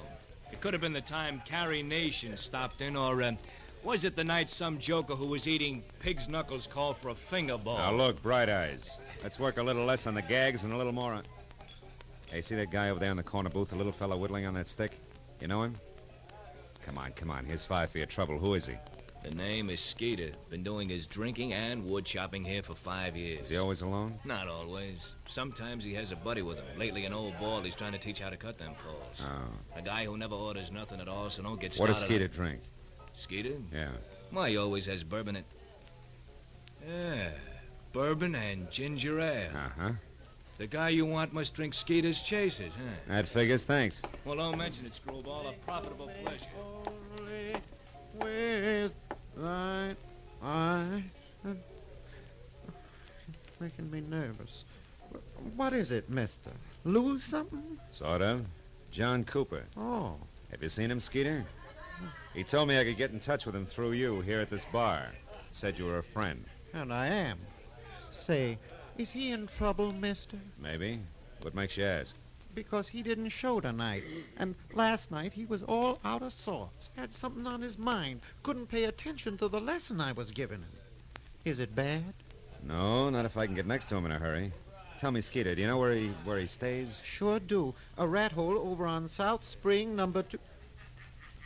Speaker 22: It could have been the time Carrie Nation stopped in, or, was it the night some joker who was eating pig's knuckles called for a finger bowl?
Speaker 2: Now, look, Bright Eyes. Let's work a little less on the gags and a little more on... Hey, see that guy over there in the corner booth, the little fella whittling on that stick? You know him? Come on. Here's 5 for your trouble. Who is he?
Speaker 22: The name is Skeeter. Been doing his drinking and wood chopping here for 5 years.
Speaker 2: Is he always alone?
Speaker 22: Not always. Sometimes he has a buddy with him. Lately, an old bald he's trying to teach how to cut them poles.
Speaker 2: Oh.
Speaker 22: A guy who never orders nothing at all, so don't get
Speaker 2: What
Speaker 22: started.
Speaker 2: does Skeeter drink?
Speaker 22: Skeeter?
Speaker 2: Yeah.
Speaker 22: Why, he always has bourbon and... Yeah, bourbon and ginger ale.
Speaker 2: Uh-huh.
Speaker 22: The guy you want must drink Skeeter's Chasers, huh?
Speaker 2: That figures, thanks.
Speaker 22: Well, don't mention it, Screwball. A profitable pleasure.
Speaker 20: Only with thine eyes. Making me nervous. What is it, mister? Lose something?
Speaker 2: Sort of. John Cooper.
Speaker 20: Oh.
Speaker 2: Have you seen him, Skeeter? He told me I could get in touch with him through you here at this bar. Said you were a friend.
Speaker 20: And I am. Say, is he in trouble, mister?
Speaker 2: Maybe. What makes you ask?
Speaker 20: Because he didn't show tonight. And last night he was all out of sorts. Had something on his mind. Couldn't pay attention to the lesson I was giving him. Is it bad?
Speaker 2: No, not if I can get next to him in a hurry. Tell me, Skeeter, do you know where he stays?
Speaker 20: Sure do. A rat hole over on South Spring, number 2.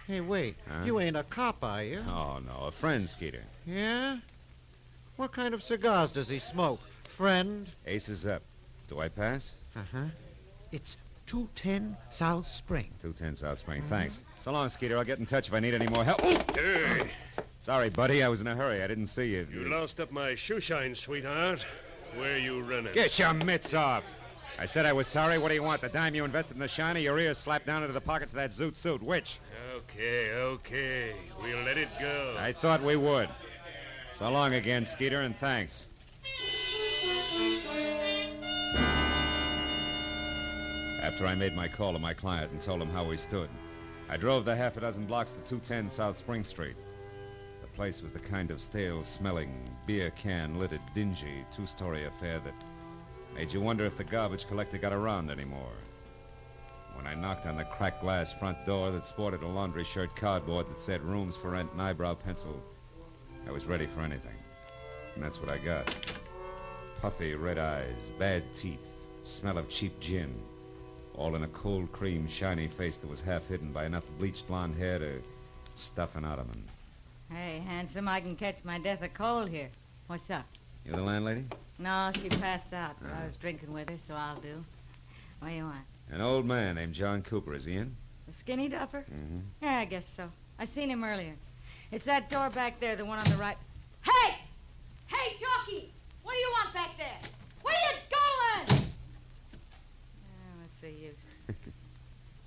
Speaker 20: Hey, wait.
Speaker 2: Huh?
Speaker 20: You ain't a cop, are you?
Speaker 2: Oh, no, a friend, Skeeter.
Speaker 20: Yeah? What kind of cigars does he smoke? Friend?
Speaker 2: Aces up. Do I pass?
Speaker 20: Uh-huh. It's 210 South Spring.
Speaker 2: 210 South Spring. Thanks. So long, Skeeter. I'll get in touch if I need any more help. Oh!
Speaker 16: Hey.
Speaker 2: Sorry, buddy. I was in a hurry. I didn't see you.
Speaker 16: You lost up my shoe shine, sweetheart. Where you running?
Speaker 2: Get your mitts off. I said I was sorry. What do you want? The dime you invested in the shiny, your ears slapped down into the pockets of that zoot suit. Which?
Speaker 16: Okay. We'll let it go.
Speaker 2: I thought we would. So long again, Skeeter, and thanks. After I made my call to my client and told him how we stood, I drove the half a dozen blocks to 210 South Spring Street. The place was the kind of stale-smelling, beer can-littered, dingy, two-story affair that made you wonder if the garbage collector got around anymore. When I knocked on the cracked glass front door that sported a laundry shirt cardboard that said rooms for rent and eyebrow pencil, I was ready for anything. And that's what I got. Puffy red eyes, bad teeth, smell of cheap gin, all in a cold cream, shiny face that was half hidden by enough bleached blonde hair to stuff an ottoman.
Speaker 10: Hey, handsome, I can catch my death of cold here. What's up?
Speaker 2: You the landlady?
Speaker 10: No, she passed out, but I was drinking with her, so I'll do. What do you want?
Speaker 2: An old man named John Cooper. Is he in?
Speaker 10: The skinny duffer?
Speaker 2: Mm-hmm.
Speaker 10: Yeah, I guess so. I seen him earlier. It's that door back there, the one on the right. Hey! Hey, Jockey! What do you want back there? Where are you going? What's the use?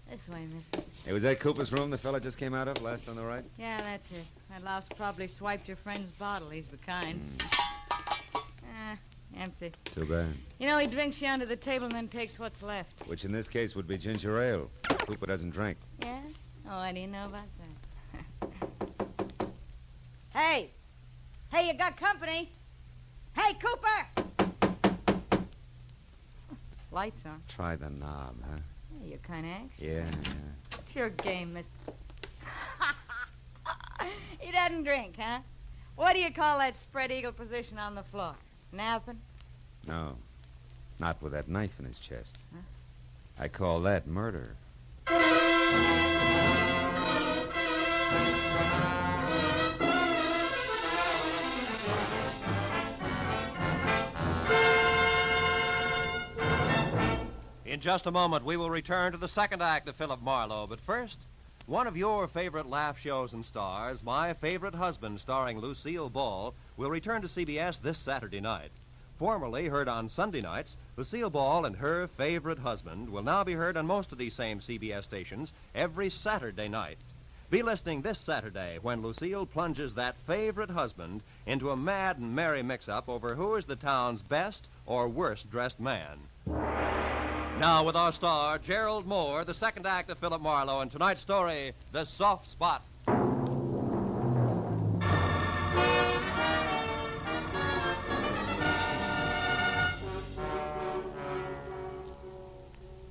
Speaker 10: This way, mister.
Speaker 2: Hey, was that Cooper's room the fella just came out of, last on the right?
Speaker 10: Yeah, that's it. That louse probably swiped your friend's bottle. He's the kind. Empty.
Speaker 2: Too bad.
Speaker 10: You know, he drinks you under the table and then takes what's left.
Speaker 2: Which in this case would be ginger ale. Cooper doesn't drink.
Speaker 10: Yeah? Oh, what do you know about that? Hey! Hey, you got company? Hey, Cooper! Lights on.
Speaker 2: Try the knob, huh?
Speaker 10: Hey, you're kind of anxious.
Speaker 2: Yeah.
Speaker 10: It's your game, mister. He doesn't drink, huh? What do you call that spread eagle position on the floor? Napping?
Speaker 2: No. Not with that knife in his chest.
Speaker 10: Huh?
Speaker 2: I call that murder.
Speaker 19: In just a moment, we will return to the second act of Philip Marlowe. But first, one of your favorite laugh shows and stars, My Favorite Husband, starring Lucille Ball, will return to CBS this Saturday night. Formerly heard on Sunday nights, Lucille Ball and Her Favorite Husband will now be heard on most of these same CBS stations every Saturday night. Be listening this Saturday when Lucille plunges that favorite husband into a mad and merry mix-up over who is the town's best or worst-dressed man. Now with our star, Gerald Moore, the second act of Philip Marlowe, and tonight's story, The Soft Spot.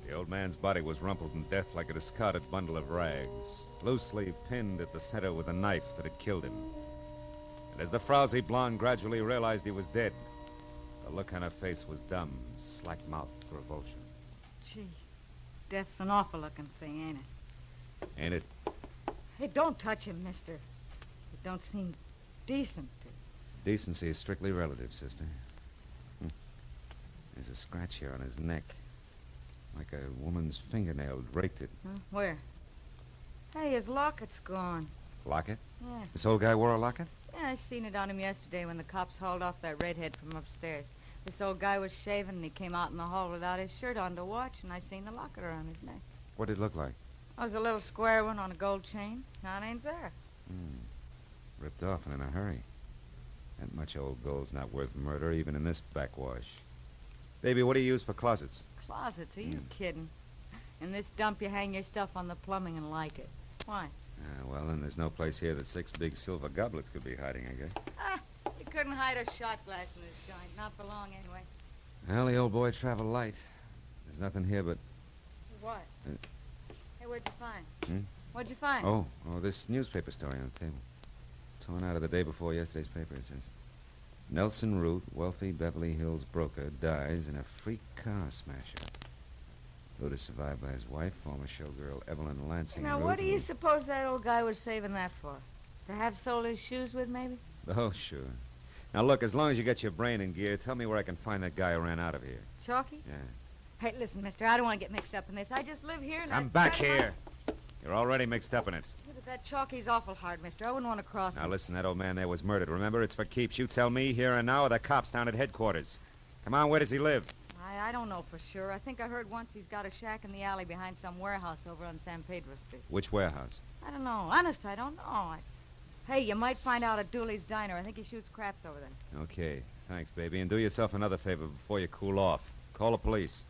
Speaker 2: The old man's body was rumpled in death like a discarded bundle of rags, loosely pinned at the center with a knife that had killed him. And as the frowsy blonde gradually realized he was dead, the look on her face was dumb, slack-mouthed revulsion.
Speaker 10: Gee, death's an awful-looking thing, ain't it?
Speaker 2: Ain't it?
Speaker 10: Hey, don't touch him, mister. It don't seem decent to.
Speaker 2: Decency is strictly relative, sister. There's a scratch here on his neck. Like a woman's fingernail raked it.
Speaker 10: Huh? Where? Hey, his locket's gone.
Speaker 2: Locket?
Speaker 10: Yeah.
Speaker 2: This old guy wore a locket?
Speaker 10: Yeah, I seen it on him yesterday when the cops hauled off that redhead from upstairs. This old guy was shaving, and he came out in the hall without his shirt on to watch, and I seen the locket around his neck.
Speaker 2: What did it look like?
Speaker 10: It was a little square one on a gold chain. Now it ain't there.
Speaker 2: Ripped off and in a hurry. That much old gold's not worth murder, even in this backwash. Baby, what do you use for closets?
Speaker 10: Closets? Are you kidding? In this dump, you hang your stuff on the plumbing and like it. Why?
Speaker 2: Well, then there's no place here that 6 big silver goblets could be hiding, I guess.
Speaker 10: You couldn't hide a shot glass in this joint. Not for long, anyway.
Speaker 2: Well, the old boy traveled light. There's nothing here but...
Speaker 10: What? Hey, what'd you find?
Speaker 2: Hmm?
Speaker 10: What'd you find?
Speaker 2: Oh, this newspaper story on the table. Torn out of the day before yesterday's paper, it says. Nelson Root, wealthy Beverly Hills broker, dies in a freak car smasher. Root is survived by his wife, former showgirl Evelyn Lansing
Speaker 10: Now,
Speaker 2: Root,
Speaker 10: what do you suppose that old guy was saving that for? To have sold his shoes with, maybe?
Speaker 2: Oh, sure. Now, look, as long as you get your brain in gear, tell me where I can find that guy who ran out of here.
Speaker 10: Chalky?
Speaker 2: Yeah.
Speaker 10: Hey, listen, mister, I don't want to get mixed up in this. I just live here and
Speaker 2: I'm back here. You're already mixed up in it.
Speaker 10: Yeah, but that Chalky's awful hard, mister. I wouldn't want to cross
Speaker 2: Now,
Speaker 10: him.
Speaker 2: listen, that old man there was murdered. Remember, it's for keeps. You tell me here and now or the cops down at headquarters. Come on, where does he live?
Speaker 10: I don't know for sure. I think I heard once he's got a shack in the alley behind some warehouse over on San Pedro Street.
Speaker 2: Which warehouse?
Speaker 10: I don't know. Honest, I don't know. Hey, you might find out at Dooley's Diner. I think he shoots craps over there.
Speaker 2: Okay. Thanks, baby. And do yourself another favor before you cool off. Call the police.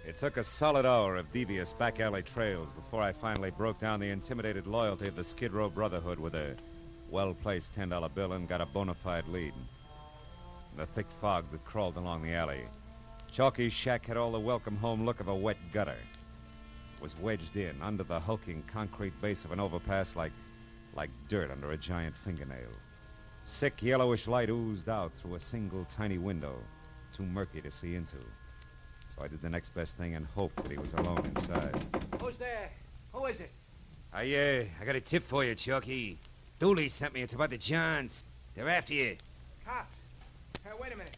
Speaker 2: It took a solid hour of devious back alley trails before I finally broke down the intimidated loyalty of the Skid Row Brotherhood with a well-placed $10 bill and got a bona fide lead. The thick fog that crawled along the alley. Chalky's shack had all the welcome home look of a wet gutter. It was wedged in under the hulking concrete base of an overpass like dirt under a giant fingernail. Sick yellowish light oozed out through a single tiny window, too murky to see into. So I did the next best thing and hoped that he was alone inside.
Speaker 22: Who's there? Who is it?
Speaker 15: I got a tip for you, Chalky. Dooley sent me. It's about the Johns. They're after you.
Speaker 22: Cops. Hey, wait a minute.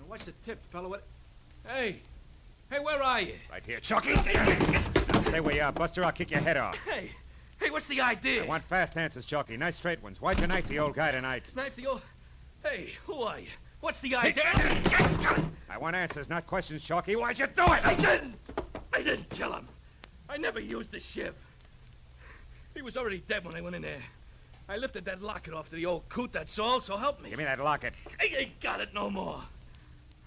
Speaker 22: What's the tip, fella? What? Hey, where are you?
Speaker 2: Right here, Chalky. Now stay where you are, Buster. I'll kick your head off.
Speaker 22: Hey, what's the idea?
Speaker 2: I want fast answers, Chalky. Nice straight ones. Why'd you knife the old guy tonight?
Speaker 22: Knife the old... Hey, who are you? What's the idea?
Speaker 2: I want answers, not questions, Chalky. Why'd you do it?
Speaker 22: I didn't kill him. I never used the ship. He was already dead when I went in there. I lifted that locket off to the old coot, that's all, so help me.
Speaker 2: Give me that locket.
Speaker 22: I ain't got it no more.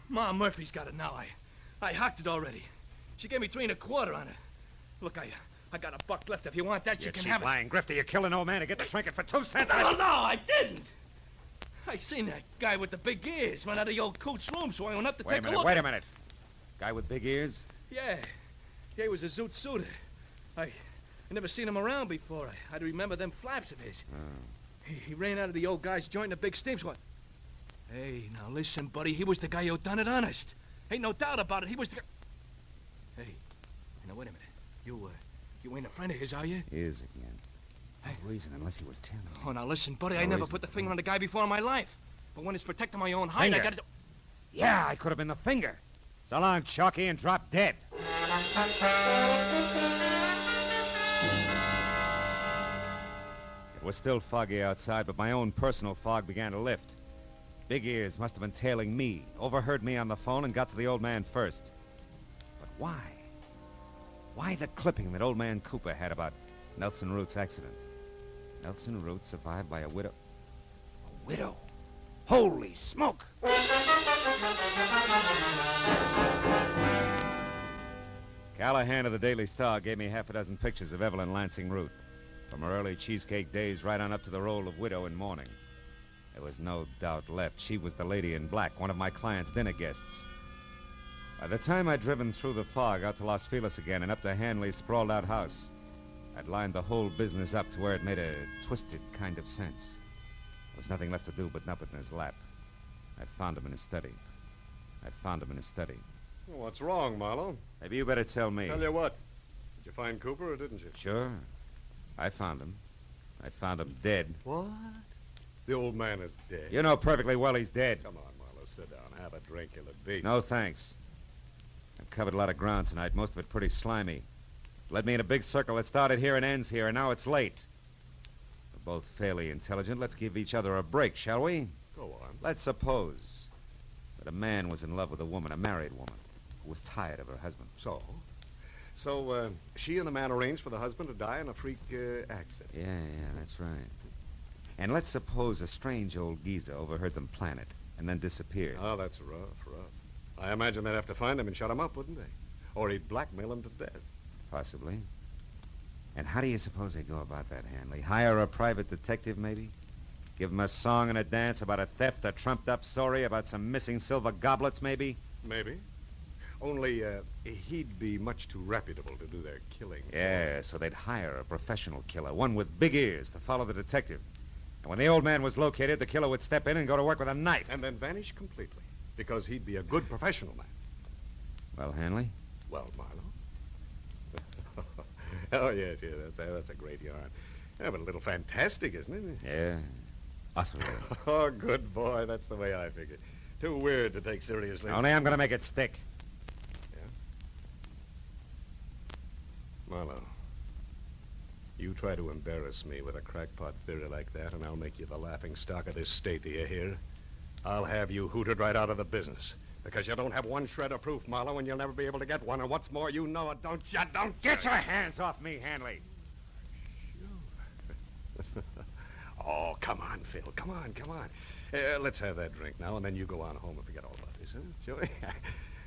Speaker 22: Ma Murphy's got it now. I hocked it already. She gave me 3 1/4 on it. Look, I got a buck left. If you want that, you can
Speaker 2: cheap
Speaker 22: have it.
Speaker 2: lying grifter. You kill an old man to get the trinket for 2 cents.
Speaker 22: No, I didn't. I seen that guy with the big ears run out of the old coot's room, so I went up to take a look.
Speaker 2: Wait a minute. Guy with big ears?
Speaker 22: Yeah, he was a zoot suitor. I never seen him around before. I'd remember them flaps of his.
Speaker 2: Oh.
Speaker 22: He ran out of the old guy's joint in a big steam squad. Hey, now listen, buddy. He was the guy who done it honest. Ain't no doubt about it. He was the... Hey, now wait a minute. You ain't a friend of his, are you?
Speaker 2: Is again. No reason unless he was telling me.
Speaker 22: Oh, now listen, buddy.
Speaker 2: No
Speaker 22: I never
Speaker 2: reason.
Speaker 22: put the finger on the guy before in my life. But when it's protecting my own hide,
Speaker 2: Finger?
Speaker 22: I gotta do...
Speaker 2: Yeah, I could have been the finger. So long, Chalky, and drop dead. It was still foggy outside, but my own personal fog began to lift. Big Ears must have been tailing me, overheard me on the phone, and got to the old man first. But why? Why the clipping that old man Cooper had about Nelson Root's accident? Nelson Root survived by a widow. A widow? Holy smoke! Callahan of the Daily Star gave me half a dozen pictures of Evelyn Lansing Root, from her early cheesecake days right on up to the role of widow in mourning. There was no doubt left. She was the lady in black, one of my client's dinner guests. By the time I'd driven through the fog out to Los Feliz again and up to Hanley's sprawled-out house, I'd lined the whole business up to where it made a twisted kind of sense. There was nothing left to do but nub it in his lap. I'd found him in his study.
Speaker 5: Well, what's wrong, Marlowe?
Speaker 2: Maybe you better tell me.
Speaker 5: Tell you what. Did you find Cooper or didn't you?
Speaker 2: Sure. I found him. I found him dead.
Speaker 5: What? The old man is dead.
Speaker 2: You know perfectly well he's dead.
Speaker 5: Come on, Marlowe, sit down. Have a drink. You'll be.
Speaker 2: No, thanks. I've covered a lot of ground tonight, most of it pretty slimy. Led me in a big circle that started here and ends here, and now it's late. We're both fairly intelligent. Let's give each other a break, shall we?
Speaker 5: Go on.
Speaker 2: Let's suppose that a man was in love with a woman, a married woman, who was tired of her husband.
Speaker 5: So, she and the man arranged for the husband to die in a freak accident.
Speaker 2: Yeah, that's right. And let's suppose a strange old geezer overheard them plan it and then disappeared.
Speaker 5: Oh, that's rough. I imagine they'd have to find him and shut him up, wouldn't they? Or he'd blackmail him to death.
Speaker 2: Possibly. And how do you suppose they go about that, Hanley? Hire a private detective, maybe? Give him a song and a dance about a theft, a trumped-up story about some missing silver goblets, maybe?
Speaker 5: Maybe. Only, he'd be much too reputable to do their killing.
Speaker 2: Yeah, so they'd hire a professional killer, one with big ears, to follow the detective. And when the old man was located, the killer would step in and go to work with a knife.
Speaker 5: And then vanish completely, because he'd be a good professional man.
Speaker 2: Well, Hanley?
Speaker 5: Well, Marlowe. Oh, yes, that's a great yarn. Yeah, but a little fantastic, isn't it?
Speaker 2: Yeah, utterly.
Speaker 5: Oh, good boy. That's the way I figured. Too weird to take seriously.
Speaker 2: Only I'm going to make it stick.
Speaker 5: Yeah? Marlowe, you try to embarrass me with a crackpot theory like that, and I'll make you the laughing stock of this state, do you hear? I'll have you hooted right out of the business. Because you don't have one shred of proof, Marlowe, and you'll never be able to get one. And what's more, you know it, don't you? Don't
Speaker 2: Get your hands off me, Hanley.
Speaker 5: Oh, come on, Phil. Come on. Let's have that drink now, and then you go on home and forget all about this, huh? Sure?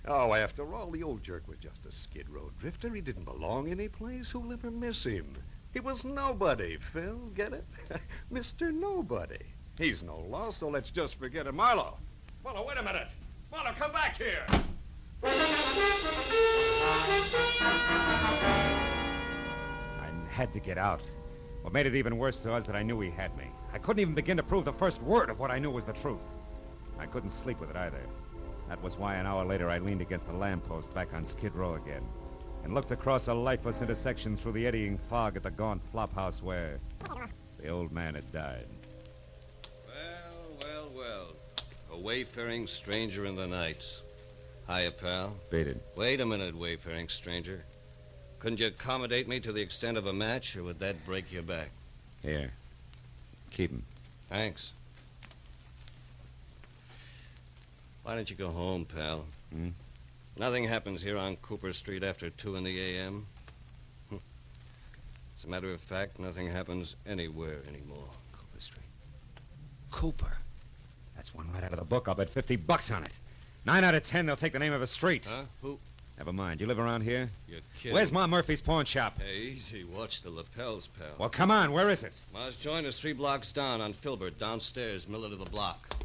Speaker 5: Oh, after all, the old jerk was just a skid row drifter. He didn't belong any place. Who'll ever miss him? He was nobody, Phil. Get it? Mr. Nobody. He's no loss, so let's just forget it. Marlowe, wait a minute. Marlowe, come back here.
Speaker 2: I had to get out. What made it even worse to us that I knew he had me. I couldn't even begin to prove the first word of what I knew was the truth. I couldn't sleep with it either. That was why an hour later I leaned against a lamppost back on Skid Row again and looked across a lightless intersection through the eddying fog at the gaunt flophouse where the old man had died.
Speaker 14: Well. A wayfaring stranger in the night. Hiya, pal.
Speaker 2: Beat it.
Speaker 14: Wait a minute, wayfaring stranger. Couldn't you accommodate me to the extent of a match, or would that break your back?
Speaker 2: Here. Keep him.
Speaker 14: Thanks. Why don't you go home, pal? Nothing happens here on Cooper Street after 2 in the a.m. As a matter of fact, nothing happens anywhere anymore.
Speaker 2: Cooper Street. Cooper? That's one right out of the book. I'll bet $50 on it. 9 out of 10, they'll take the name of a street.
Speaker 14: Huh? Who?
Speaker 2: Never mind. You live around here?
Speaker 14: You're kidding.
Speaker 2: Where's Ma Murphy's pawn shop?
Speaker 14: Hey, easy. Watch the lapels, pal.
Speaker 2: Well, come on. Where is it?
Speaker 14: Ma's joint is 3 blocks down on Filbert, downstairs, middle of the block.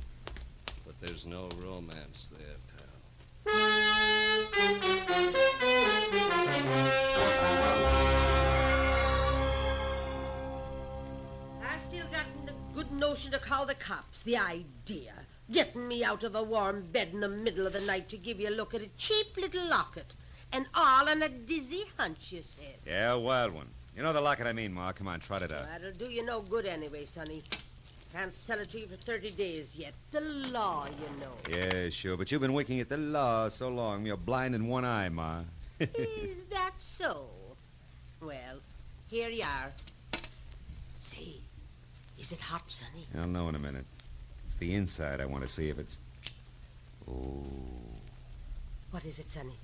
Speaker 14: But there's no romance there, pal.
Speaker 17: I still gotten the good notion to call the cops. The idea. Getting me out of a warm bed in the middle of the night to give you a look at a cheap little locket. And all on a dizzy hunch, you said.
Speaker 2: Yeah, a wild one. You know the locket I mean, Ma. Come on, trot it out.
Speaker 17: That'll do you no good anyway, Sonny. Can't sell it to you for 30 days yet. The law, you know.
Speaker 2: Yeah, sure, but you've been winking at the law so long, you're blind in one eye, Ma.
Speaker 17: Is that so? Well, here you are. Say, is it hot, Sonny?
Speaker 2: I'll know in a minute. It's the inside I want to see if it's... Oh.
Speaker 17: What is it, Sonny?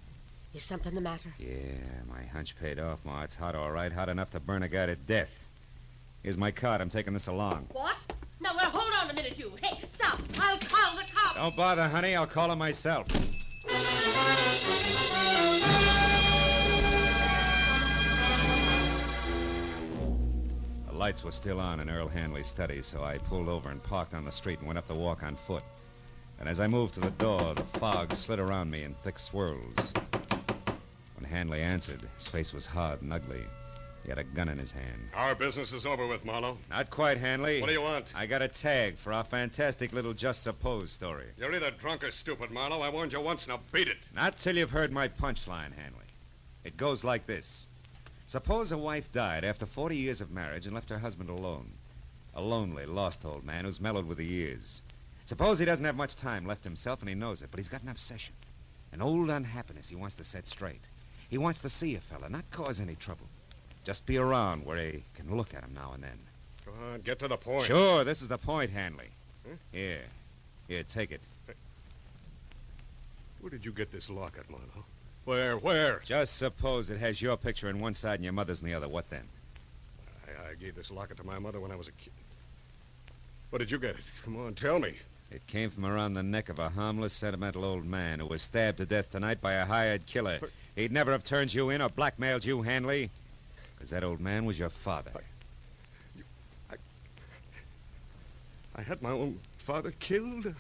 Speaker 17: Is something the matter?
Speaker 2: Yeah, my hunch paid off, Ma. It's hot, all right. Hot enough to burn a guy to death. Here's my card. I'm taking this along.
Speaker 17: What? No, well, hold on a minute, you. Hey, stop. I'll call the cops.
Speaker 2: Don't bother, honey. I'll call him myself. The lights were still on in Earl Hanley's study, so I pulled over and parked on the street and went up the walk on foot. And as I moved to the door, the fog slid around me in thick swirls. When Hanley answered, his face was hard and ugly. He had a gun in his hand.
Speaker 5: Our business is over with, Marlowe.
Speaker 2: Not quite, Hanley.
Speaker 5: What do you want?
Speaker 2: I got a tag for our fantastic little Just Suppose story.
Speaker 5: You're either drunk or stupid, Marlowe. I warned you once, now beat it.
Speaker 2: Not till you've heard my punchline, Hanley. It goes like this. Suppose a wife died after 40 years of marriage and left her husband alone. A lonely, lost old man who's mellowed with the years. Suppose he doesn't have much time left himself and he knows it, but he's got an obsession. An old unhappiness he wants to set straight. He wants to see a fella, not cause any trouble. Just be around where he can look at him now and then.
Speaker 5: Go on, get to the point.
Speaker 2: Sure, this is the point, Hanley.
Speaker 5: Huh?
Speaker 2: Here, take it.
Speaker 5: Where did you get this locket, Marlowe? Where?
Speaker 2: Just suppose it has your picture on one side and your mother's on the other. What then?
Speaker 5: I gave this locket to my mother when I was a kid. Where did you get it? Come on, tell me.
Speaker 2: It came from around the neck of a harmless, sentimental old man who was stabbed to death tonight by a hired killer. He'd never have turned you in or blackmailed you, Hanley, because that old man was your father.
Speaker 5: I had my own father killed.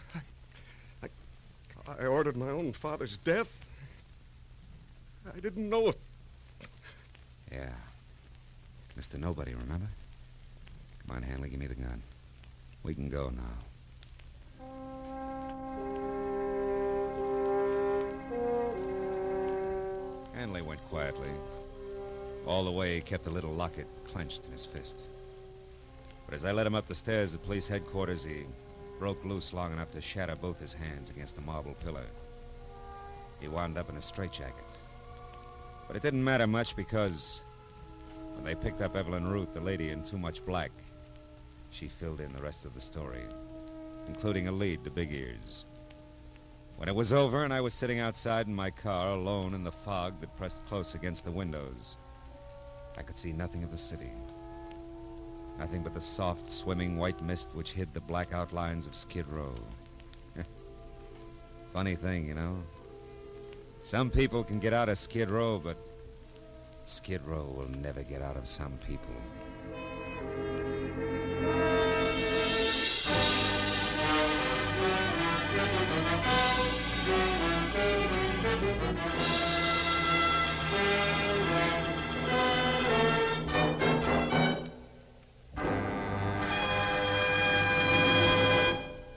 Speaker 5: I ordered my own father's death. I didn't know it.
Speaker 2: Yeah. Mr. Nobody, remember? Come on, Hanley, give me the gun. We can go now. Hanley went quietly. All the way, he kept the little locket clenched in his fist. But as I led him up the stairs at police headquarters, he broke loose long enough to shatter both his hands against the marble pillar. He wound up in a straitjacket. But it didn't matter much because when they picked up Evelyn Root, the lady in too much black, she filled in the rest of the story, including a lead to Big Ears. When it was over and I was sitting outside in my car alone in the fog that pressed close against the windows, I could see nothing of the city. Nothing but the soft, swimming white mist which hid the black outlines of Skid Row. Funny thing, you know. Some people can get out of Skid Row, but Skid Row will never get out of some people.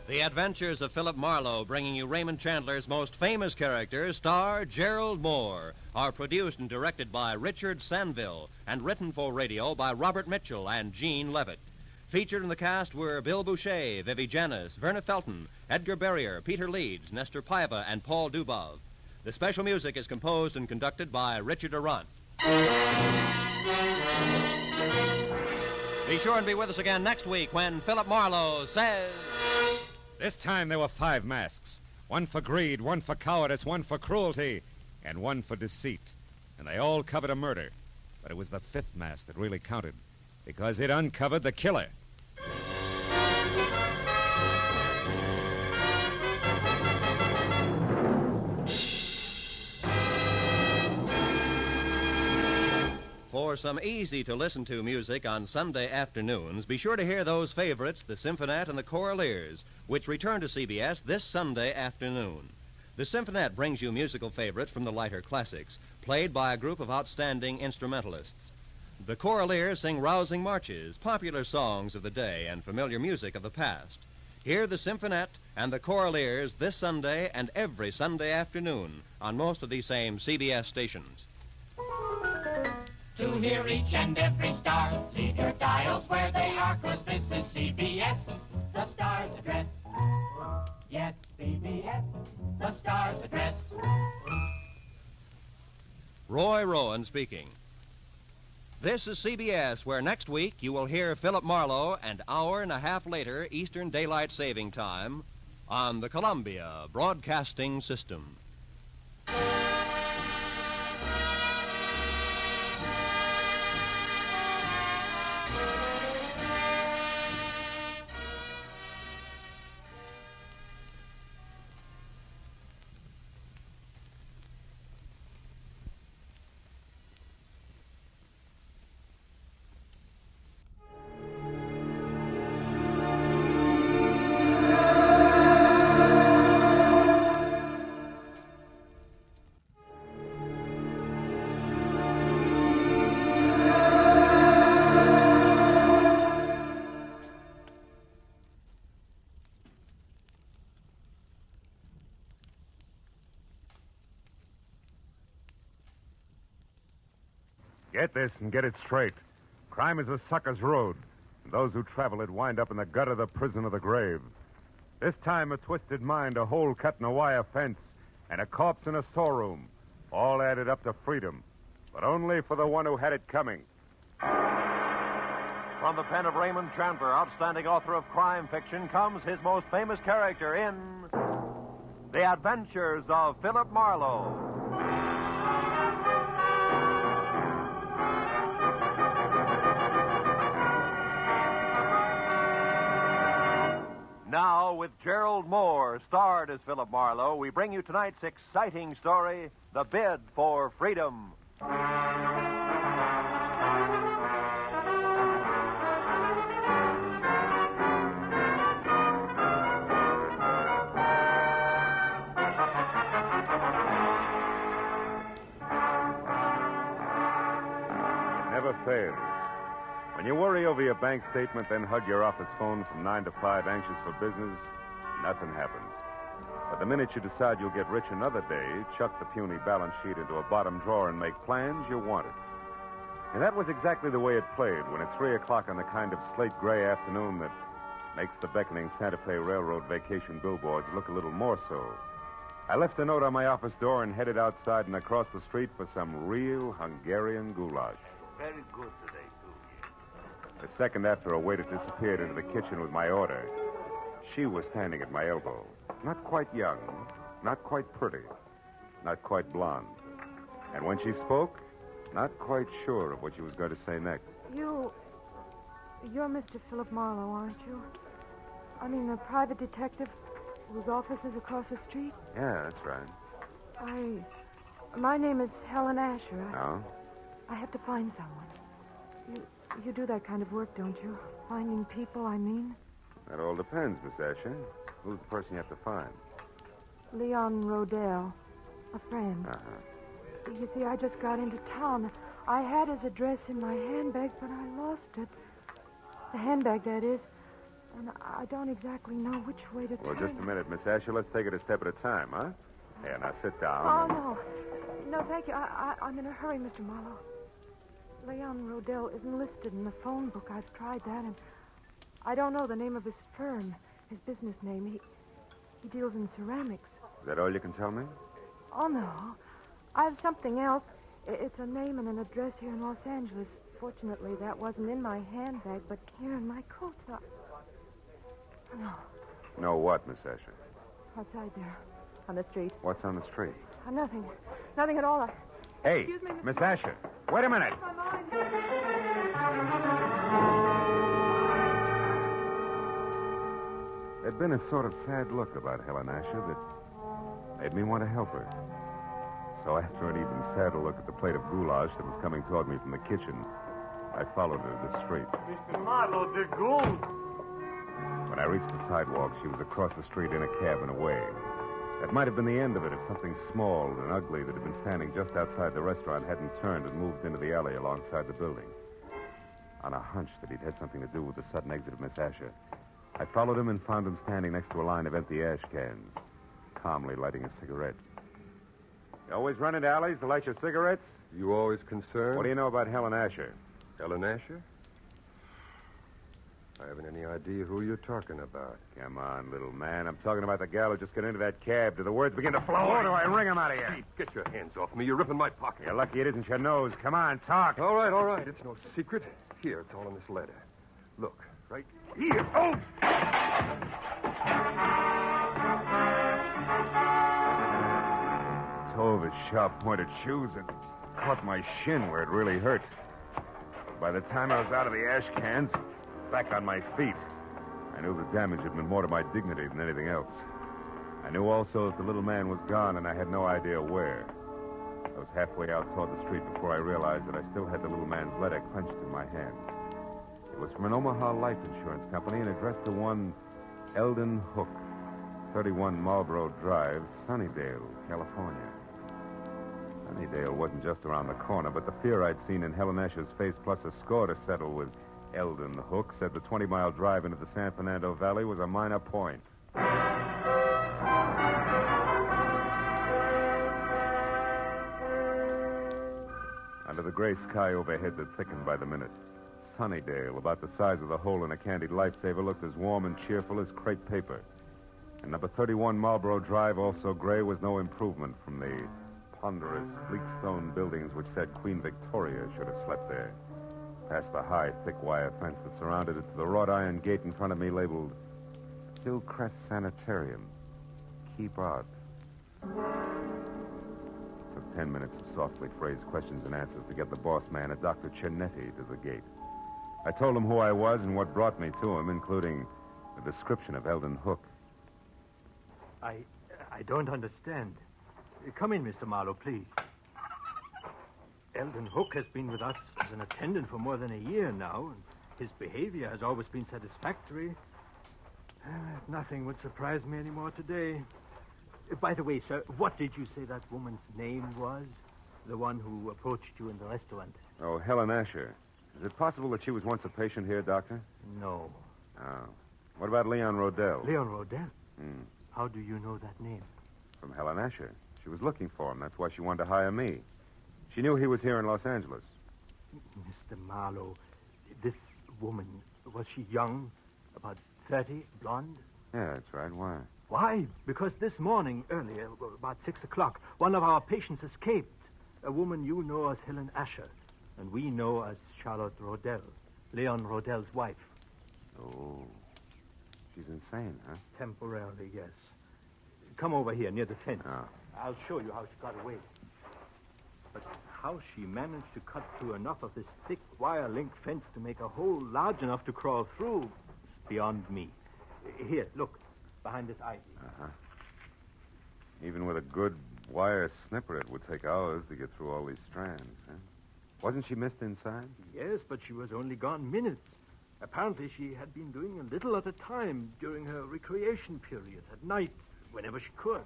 Speaker 19: The Adventures of Philip Marlowe, bringing you Raymond Chandler's most famous characters, star Gerald Moore, are produced and directed by Richard Sanville and written for radio by Robert Mitchell and Gene Levitt. Featured in the cast were Bill Boucher, Vivi Janis, Verna Felton, Edgar Barrier, Peter Leeds, Nestor Paiva, and Paul Dubov. The special music is composed and conducted by Richard Arant. Be sure and be with us again next week when Philip Marlowe says...
Speaker 2: This time there were 5 masks. One for greed, one for cowardice, one for cruelty, and one for deceit. And they all covered a murder. But it was the 5th mask that really counted, because it uncovered the killer.
Speaker 19: For some easy-to-listen-to music on Sunday afternoons, be sure to hear those favorites, the Symphonette and the Choraleers, which return to CBS this Sunday afternoon. The Symphonette brings you musical favorites from the lighter classics, played by a group of outstanding instrumentalists. The Choraleers sing rousing marches, popular songs of the day, and familiar music of the past. Hear the Symphonette and the Choraleers this Sunday and every Sunday afternoon on most of these same CBS stations.
Speaker 11: To hear each and every star, leave your dials where they are, 'cause this is CBS, the Star's Address. Yes, CBS, the Star's Address.
Speaker 19: Roy Rowan speaking. This is CBS, where next week you will hear Philip Marlowe an hour and a half later Eastern Daylight Saving Time on the Columbia Broadcasting System.
Speaker 7: Get this and get it straight. Crime is a sucker's road. And those who travel it wind up in the gut of the prison of the grave. This time, a twisted mind, a hole cut in a wire fence, and a corpse in a storeroom. All added up to freedom. But only for the one who had it coming.
Speaker 19: From the pen of Raymond Chandler, outstanding author of crime fiction, comes his most famous character in The Adventures of Philip Marlowe. now, with Gerald Moore, starred as Philip Marlowe, we bring you tonight's exciting story, The Bid for Freedom.
Speaker 7: Never fails. When you worry over your bank statement, then hug your office phone from 9 to 5, anxious for business, nothing happens. But the minute you decide you'll get rich another day, chuck the puny balance sheet into a bottom drawer and make plans, you want it. And that was exactly the way it played when at 3 o'clock on the kind of slate-gray afternoon that makes the beckoning Santa Fe Railroad vacation billboards look a little more so. I left a note on my office door and headed outside and across the street for some real Hungarian goulash.
Speaker 11: Very good today, too.
Speaker 7: A second after a waiter disappeared into the kitchen with my order, she was standing at my elbow. Not quite young, not quite pretty, not quite blonde. And when she spoke, not quite sure of what she was going to say next.
Speaker 18: You're Mr. Philip Marlowe, aren't you? I mean, the private detective whose office is across the street?
Speaker 7: Yeah, that's right.
Speaker 18: My name is Helen Asher.
Speaker 7: Oh?
Speaker 18: I have to find someone. You do that kind of work, don't you? Finding people, I mean.
Speaker 7: That all depends, Miss Asher. Who's the person you have to find?
Speaker 18: Leon Rodell, a friend.
Speaker 7: Uh-huh.
Speaker 18: You see, I just got into town. I had his address in my handbag, but I lost it. The handbag, that is. And I don't exactly know which way to turn.
Speaker 7: Well, just a minute, Miss Asher. Let's take it a step at a time, huh? Here, now sit down.
Speaker 18: Oh, no. No, thank you. I'm in a hurry, Mr. Marlowe. Leon Rodell isn't listed in the phone book. I've tried that, and I don't know the name of his firm, his business name. He deals in ceramics.
Speaker 7: Is that all you can tell me?
Speaker 18: Oh, no. I have something else. It's a name and an address here in Los Angeles. Fortunately, that wasn't in my handbag, but here in my coat. No.
Speaker 7: No what, Miss Asher?
Speaker 18: Outside there, on the street.
Speaker 7: What's on the street?
Speaker 18: Nothing. Nothing at all.
Speaker 7: Hey,
Speaker 18: Excuse me,
Speaker 7: Miss Asher. Wait a minute. There'd been a sort of sad look about Helen Asher that made me want to help her. So after an even sadder look at the plate of goulash that was coming toward me from the kitchen, I followed her to the street.
Speaker 11: Mr. Marlowe, the gold.
Speaker 7: When I reached the sidewalk, she was across the street in a cab and away. That might have been the end of it if something small and ugly that had been standing just outside the restaurant hadn't turned and moved into the alley alongside the building. On a hunch that he'd had something to do with the sudden exit of Miss Asher, I followed him and found him standing next to a line of empty ash cans, calmly lighting a cigarette. You always run into alleys to light your cigarettes?
Speaker 21: You always concerned?
Speaker 7: What do you know about Helen Asher?
Speaker 21: Helen Asher? I haven't any idea who you're talking about.
Speaker 7: Come on, little man. I'm talking about the gal who just got into that cab. Do the words begin to flow, or do I wring them out of you?
Speaker 21: Pete, get your hands off me. You're ripping my pocket.
Speaker 7: You're lucky it isn't your nose. Come on, talk.
Speaker 21: All right. It's no secret. Here, it's all in this letter. Look, right here. Oh!
Speaker 7: Toe of his sharp-pointed shoes and caught my shin where it really hurt. By the time I was out of the ash cans, back on my feet, I knew the damage had been more to my dignity than anything else. I knew also that the little man was gone, and I had no idea where. I was halfway out toward the street before I realized that I still had the little man's letter clenched in my hand. It was from an Omaha life insurance company and addressed to one Eldon Hook, 31 Marlboro Drive, Sunnydale, California. Sunnydale wasn't just around the corner, but the fear I'd seen in Helen Asher's face, plus a score to settle with Eldon Hook, said the 20-mile drive into the San Fernando Valley was a minor point. Under the gray sky overhead that thickened by the minute, Sunnydale, about the size of the hole in a candied lifesaver, looked as warm and cheerful as crepe paper. And number 31 Marlboro Drive, also gray, was no improvement from the ponderous, bleak stone buildings which said Queen Victoria should have slept there. Past the high, thick wire fence that surrounded it to the wrought iron gate in front of me labeled Hillcrest Sanitarium. Keep out. It took 10 minutes of softly phrased questions and answers to get the boss man, a Dr. Cianetti, to the gate. I told him who I was and what brought me to him, including A description of Eldon Hook.
Speaker 9: I don't understand. Come in, Mr. Marlowe, please. Eldon Hook has been with us as an attendant for more than a year now, and his behavior has always been satisfactory. Nothing would surprise me anymore today. By the way, sir, what did you say that woman's name was? The one who approached you in the restaurant?
Speaker 7: Oh, Helen Asher. Is it possible that she was once a patient here, Doctor?
Speaker 9: No.
Speaker 7: Oh. What about Leon Rodell?
Speaker 9: Leon Rodell?
Speaker 7: Hmm.
Speaker 9: How do you know that name?
Speaker 7: From Helen Asher. She was looking for him. That's why she wanted to hire me. She knew he was here in Los Angeles.
Speaker 9: Mr. Marlowe, this woman, was she young? About 30, blonde?
Speaker 7: Yeah, that's right. Why?
Speaker 9: Why? Because this morning, earlier, about 6 o'clock, one of our patients escaped. A woman you know as Helen Asher, and we know as Charlotte Rodell, Leon Rodell's wife.
Speaker 7: Oh. She's insane, huh?
Speaker 9: Temporarily, yes. Come over here, near the fence.
Speaker 7: Oh.
Speaker 9: I'll show you how she got away. But how she managed to cut through enough of this thick wire link fence to make a hole large enough to crawl through is beyond me. Here, look, behind this ivy.
Speaker 7: Uh-huh. Even with a good wire snipper, it would take hours to get through all these strands, huh? Wasn't she missed inside?
Speaker 9: Yes, but she was only gone minutes. Apparently, she had been doing a little at a time during her recreation period, at night, whenever she could.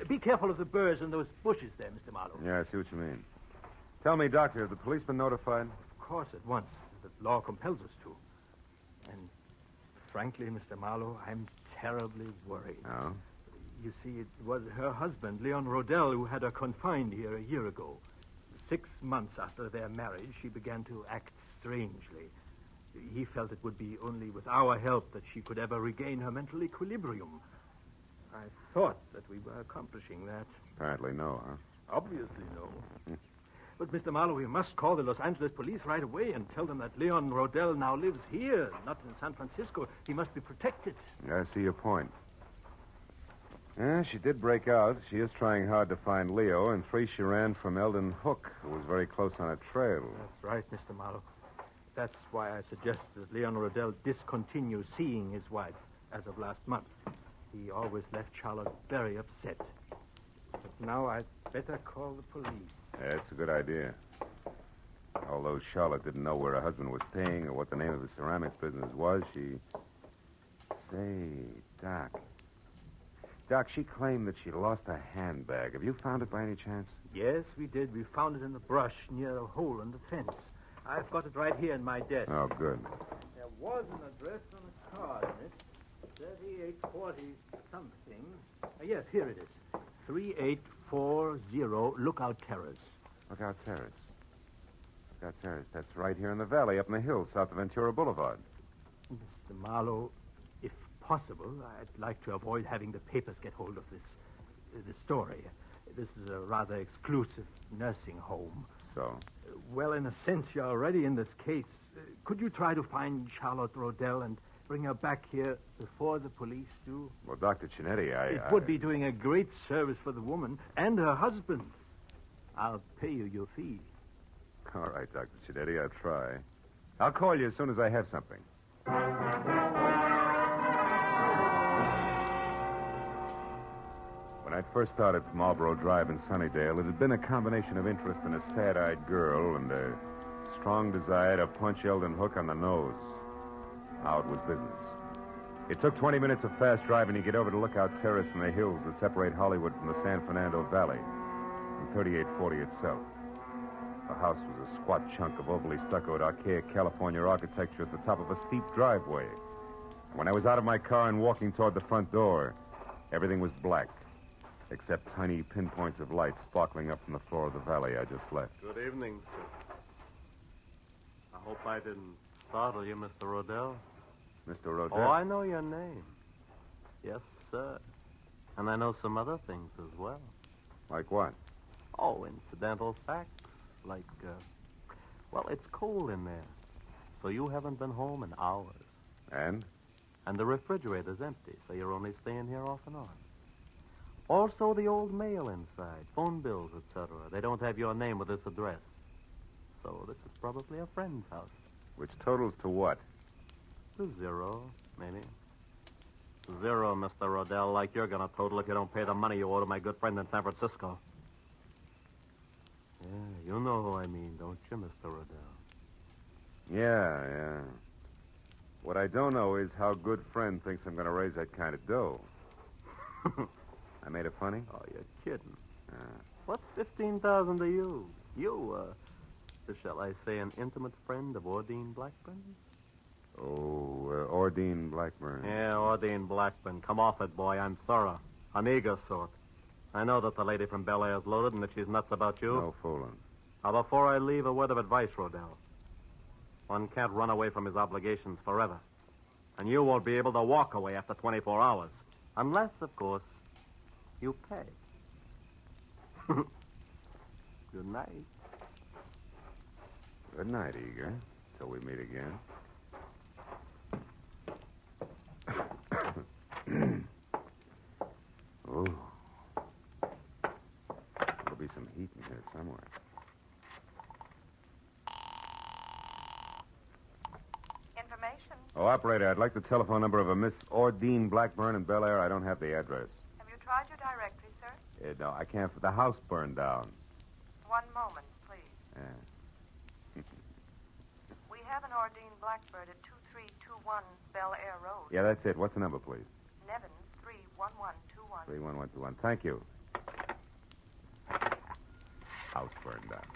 Speaker 9: Be careful of the burrs and those bushes there, Mr. Marlowe.
Speaker 7: Yeah, I see what you mean. Tell me, Doctor, have the police been notified?
Speaker 9: Of course, at once. The law compels us to. And frankly, Mr. Marlowe, I'm terribly worried.
Speaker 7: Oh?
Speaker 9: You see, it was her husband, Leon Rodell, who had her confined here a year ago. 6 months after their marriage, she began to act strangely. He felt it would be only with our help that she could ever regain her mental equilibrium. I thought that we were accomplishing that.
Speaker 7: Apparently no, huh?
Speaker 9: Obviously no. But, Mr. Marlowe, we must call the Los Angeles police right away and tell them that Leon Rodell now lives here, not in San Francisco. He must be protected.
Speaker 7: I see your point. Yeah, she did break out. She is trying hard to find Leo, and 3 she ran from Eldon Hook, who was very close on a trail.
Speaker 9: That's right, Mr. Marlowe. That's why I suggest that Leon Rodell discontinue seeing his wife as of last month. He always left Charlotte very upset. But now I'd better call the police.
Speaker 7: Yeah, that's a good idea. Although Charlotte didn't know where her husband was staying or what the name of the ceramics business was, she... Say, Doc. Doc, she claimed that she lost a handbag. Have you found it by any chance?
Speaker 9: Yes, we did. We found it in the brush near a hole in the fence. I've got it right here in my desk.
Speaker 7: Oh, good.
Speaker 9: There was an address on a card in it. 3840 something. Yes, here it is. 3840 Lookout Terrace.
Speaker 7: Lookout Terrace. Lookout Terrace. That's right here in the valley, up in the hills, south of Ventura Boulevard.
Speaker 9: Mr. Marlowe, if possible, I'd like to avoid having the papers get hold of this story. This is a rather exclusive nursing home.
Speaker 7: So?
Speaker 9: Well, in a sense, you're already in this case. Could you try to find Charlotte Rodell and bring her back here before the police do?
Speaker 7: Well, Dr. Chinetti,
Speaker 9: It would be doing a great service for the woman and her husband. I'll pay you your fee.
Speaker 7: All right, Dr. Chinetti, I'll try. I'll call you as soon as I have something. When I first started Marlboro Drive in Sunnydale, it had been a combination of interest in a sad-eyed girl and a strong desire to punch Eldon Hook on the nose. Now it was business. It took 20 minutes of fast driving to get over to Lookout Terrace in the hills that separate Hollywood from the San Fernando Valley, and 3840 itself. The house was a squat chunk of overly stuccoed, archaic California architecture at the top of a steep driveway. And when I was out of my car and walking toward the front door, everything was black, except tiny pinpoints of light sparkling up from the floor of the valley I just left.
Speaker 13: Good evening, sir. I hope I didn't startle you, Mr. Rodell.
Speaker 7: Mr. Rodell?
Speaker 13: Oh, I know your name. Yes, sir. And I know some other things as well.
Speaker 7: Like what?
Speaker 13: Oh, incidental facts. Like, well, it's cold in there. So you haven't been home in hours.
Speaker 7: And?
Speaker 13: And the refrigerator's empty, so you're only staying here off and on. Also, the old mail inside, phone bills, etc. They don't have your name with this address. So this is probably a friend's house.
Speaker 7: Which totals to what?
Speaker 13: To 0, maybe. 0, Mr. Rodell, like you're going to total if you don't pay the money you owe to my good friend in San Francisco. Yeah, you know who I mean, don't you, Mr. Rodell?
Speaker 2: Yeah. What I don't know is how good friend thinks I'm going to raise that kind of dough. I made it funny?
Speaker 13: Oh, you're kidding. What's 15,000 to you? You, shall I say, an intimate friend of Ordine Blackburn?
Speaker 2: Oh, Ordine Blackburn.
Speaker 13: Yeah, Ordine Blackburn. Come off it, boy. I'm thorough. An eager sort. I know that the lady from Bel Air's loaded and that she's nuts about you.
Speaker 2: No fooling.
Speaker 13: Now, before I leave, a word of advice, Rodell. One can't run away from his obligations forever. And you won't be able to walk away after 24 hours. Unless, of course, you pay. Good night.
Speaker 2: Good night, Eager. Till we meet again. Oh. There'll be some heat in here somewhere.
Speaker 6: Information.
Speaker 2: Oh, operator, I'd like the telephone number of a Miss Ordine Blackburn in Bel Air. I don't have the address.
Speaker 6: Have you tried your directory, sir?
Speaker 2: No, I can't. The house burned down.
Speaker 6: One moment, please.
Speaker 2: Yeah.
Speaker 6: We have an Ordine Blackbird at 2321 Bel Air Road.
Speaker 2: Yeah, that's it. What's the number, please?
Speaker 6: Nevins 31121.
Speaker 2: 31121. Thank you. House burned down.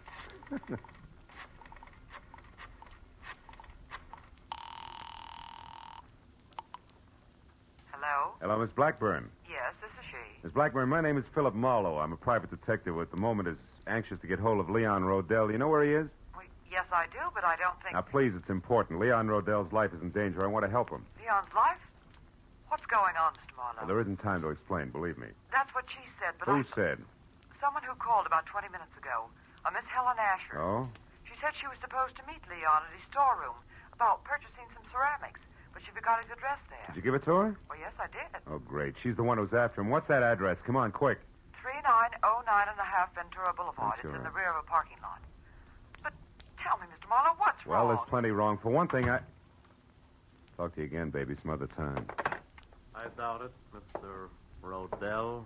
Speaker 6: Hello?
Speaker 2: Hello, Miss Blackburn.
Speaker 6: Yes, this is she.
Speaker 2: Miss Blackburn, my name is Philip Marlowe. I'm a private detective who at the moment is anxious to get hold of Leon Rodell. You know where he is?
Speaker 6: Yes, I do, but I don't think...
Speaker 2: Now, please, it's important. Leon Rodell's life is in danger. I want to help him.
Speaker 6: Leon's life? What's going on, Mr. Marlowe?
Speaker 2: Well, there isn't time to explain, believe me.
Speaker 6: That's what she said, but
Speaker 2: Who said?
Speaker 6: Someone who called about 20 minutes ago. A Miss Helen Asher.
Speaker 2: Oh?
Speaker 6: She said she was supposed to meet Leon at his storeroom about purchasing some ceramics, but she forgot his address there.
Speaker 2: Did you give it to her?
Speaker 6: Well, yes, I did.
Speaker 2: Oh, great. She's the one who's after him. What's that address? Come on, quick.
Speaker 6: 3909.5 Ventura Boulevard.
Speaker 2: Ventura.
Speaker 6: It's in the rear of a parking lot. But tell me, Mr. Marlowe, what's
Speaker 2: Well,
Speaker 6: wrong?
Speaker 2: there's plenty wrong. For one thing, Talk to you again, baby, some other time.
Speaker 13: I doubt it, Mr. Rodell.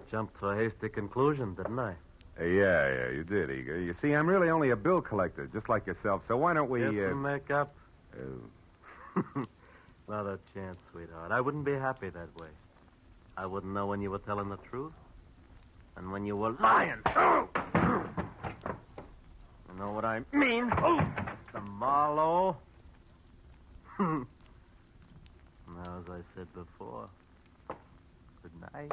Speaker 13: Jumped to a hasty conclusion, didn't I?
Speaker 2: Yeah, you did, Eager. You see, I'm really only a bill collector, just like yourself, so why don't we...
Speaker 13: Get some makeup? Not a chance, sweetheart. I wouldn't be happy that way. I wouldn't know when you were telling the truth and when you were lying. You know what I mean? Mr. Marlowe. Now, as I said before, good night.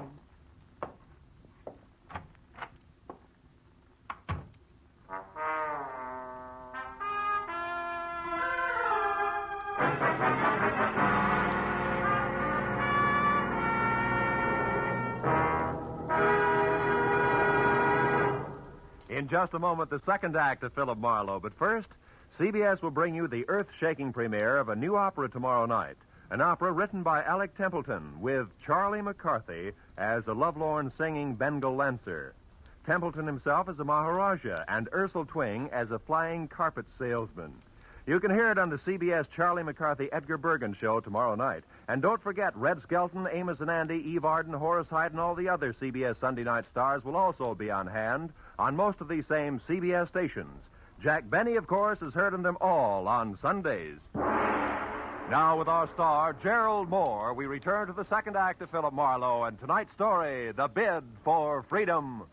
Speaker 19: In just a moment, the second act of Philip Marlowe. But first, CBS will bring you the earth-shaking premiere of a new opera tomorrow night. An opera written by Alec Templeton with Charlie McCarthy as a lovelorn singing Bengal Lancer. Templeton himself as a Maharaja and Ursula Twing as a flying carpet salesman. You can hear it on the CBS Charlie McCarthy Edgar Bergen show tomorrow night. And don't forget, Red Skelton, Amos and Andy, Eve Arden, Horace Hyde, and all the other CBS Sunday night stars will also be on hand on most of these same CBS stations. Jack Benny, of course, is heard in them all on Sundays. Now, with our star, Gerald Moore, we return to the second act of Philip Marlowe and tonight's story, The Bid for Freedom.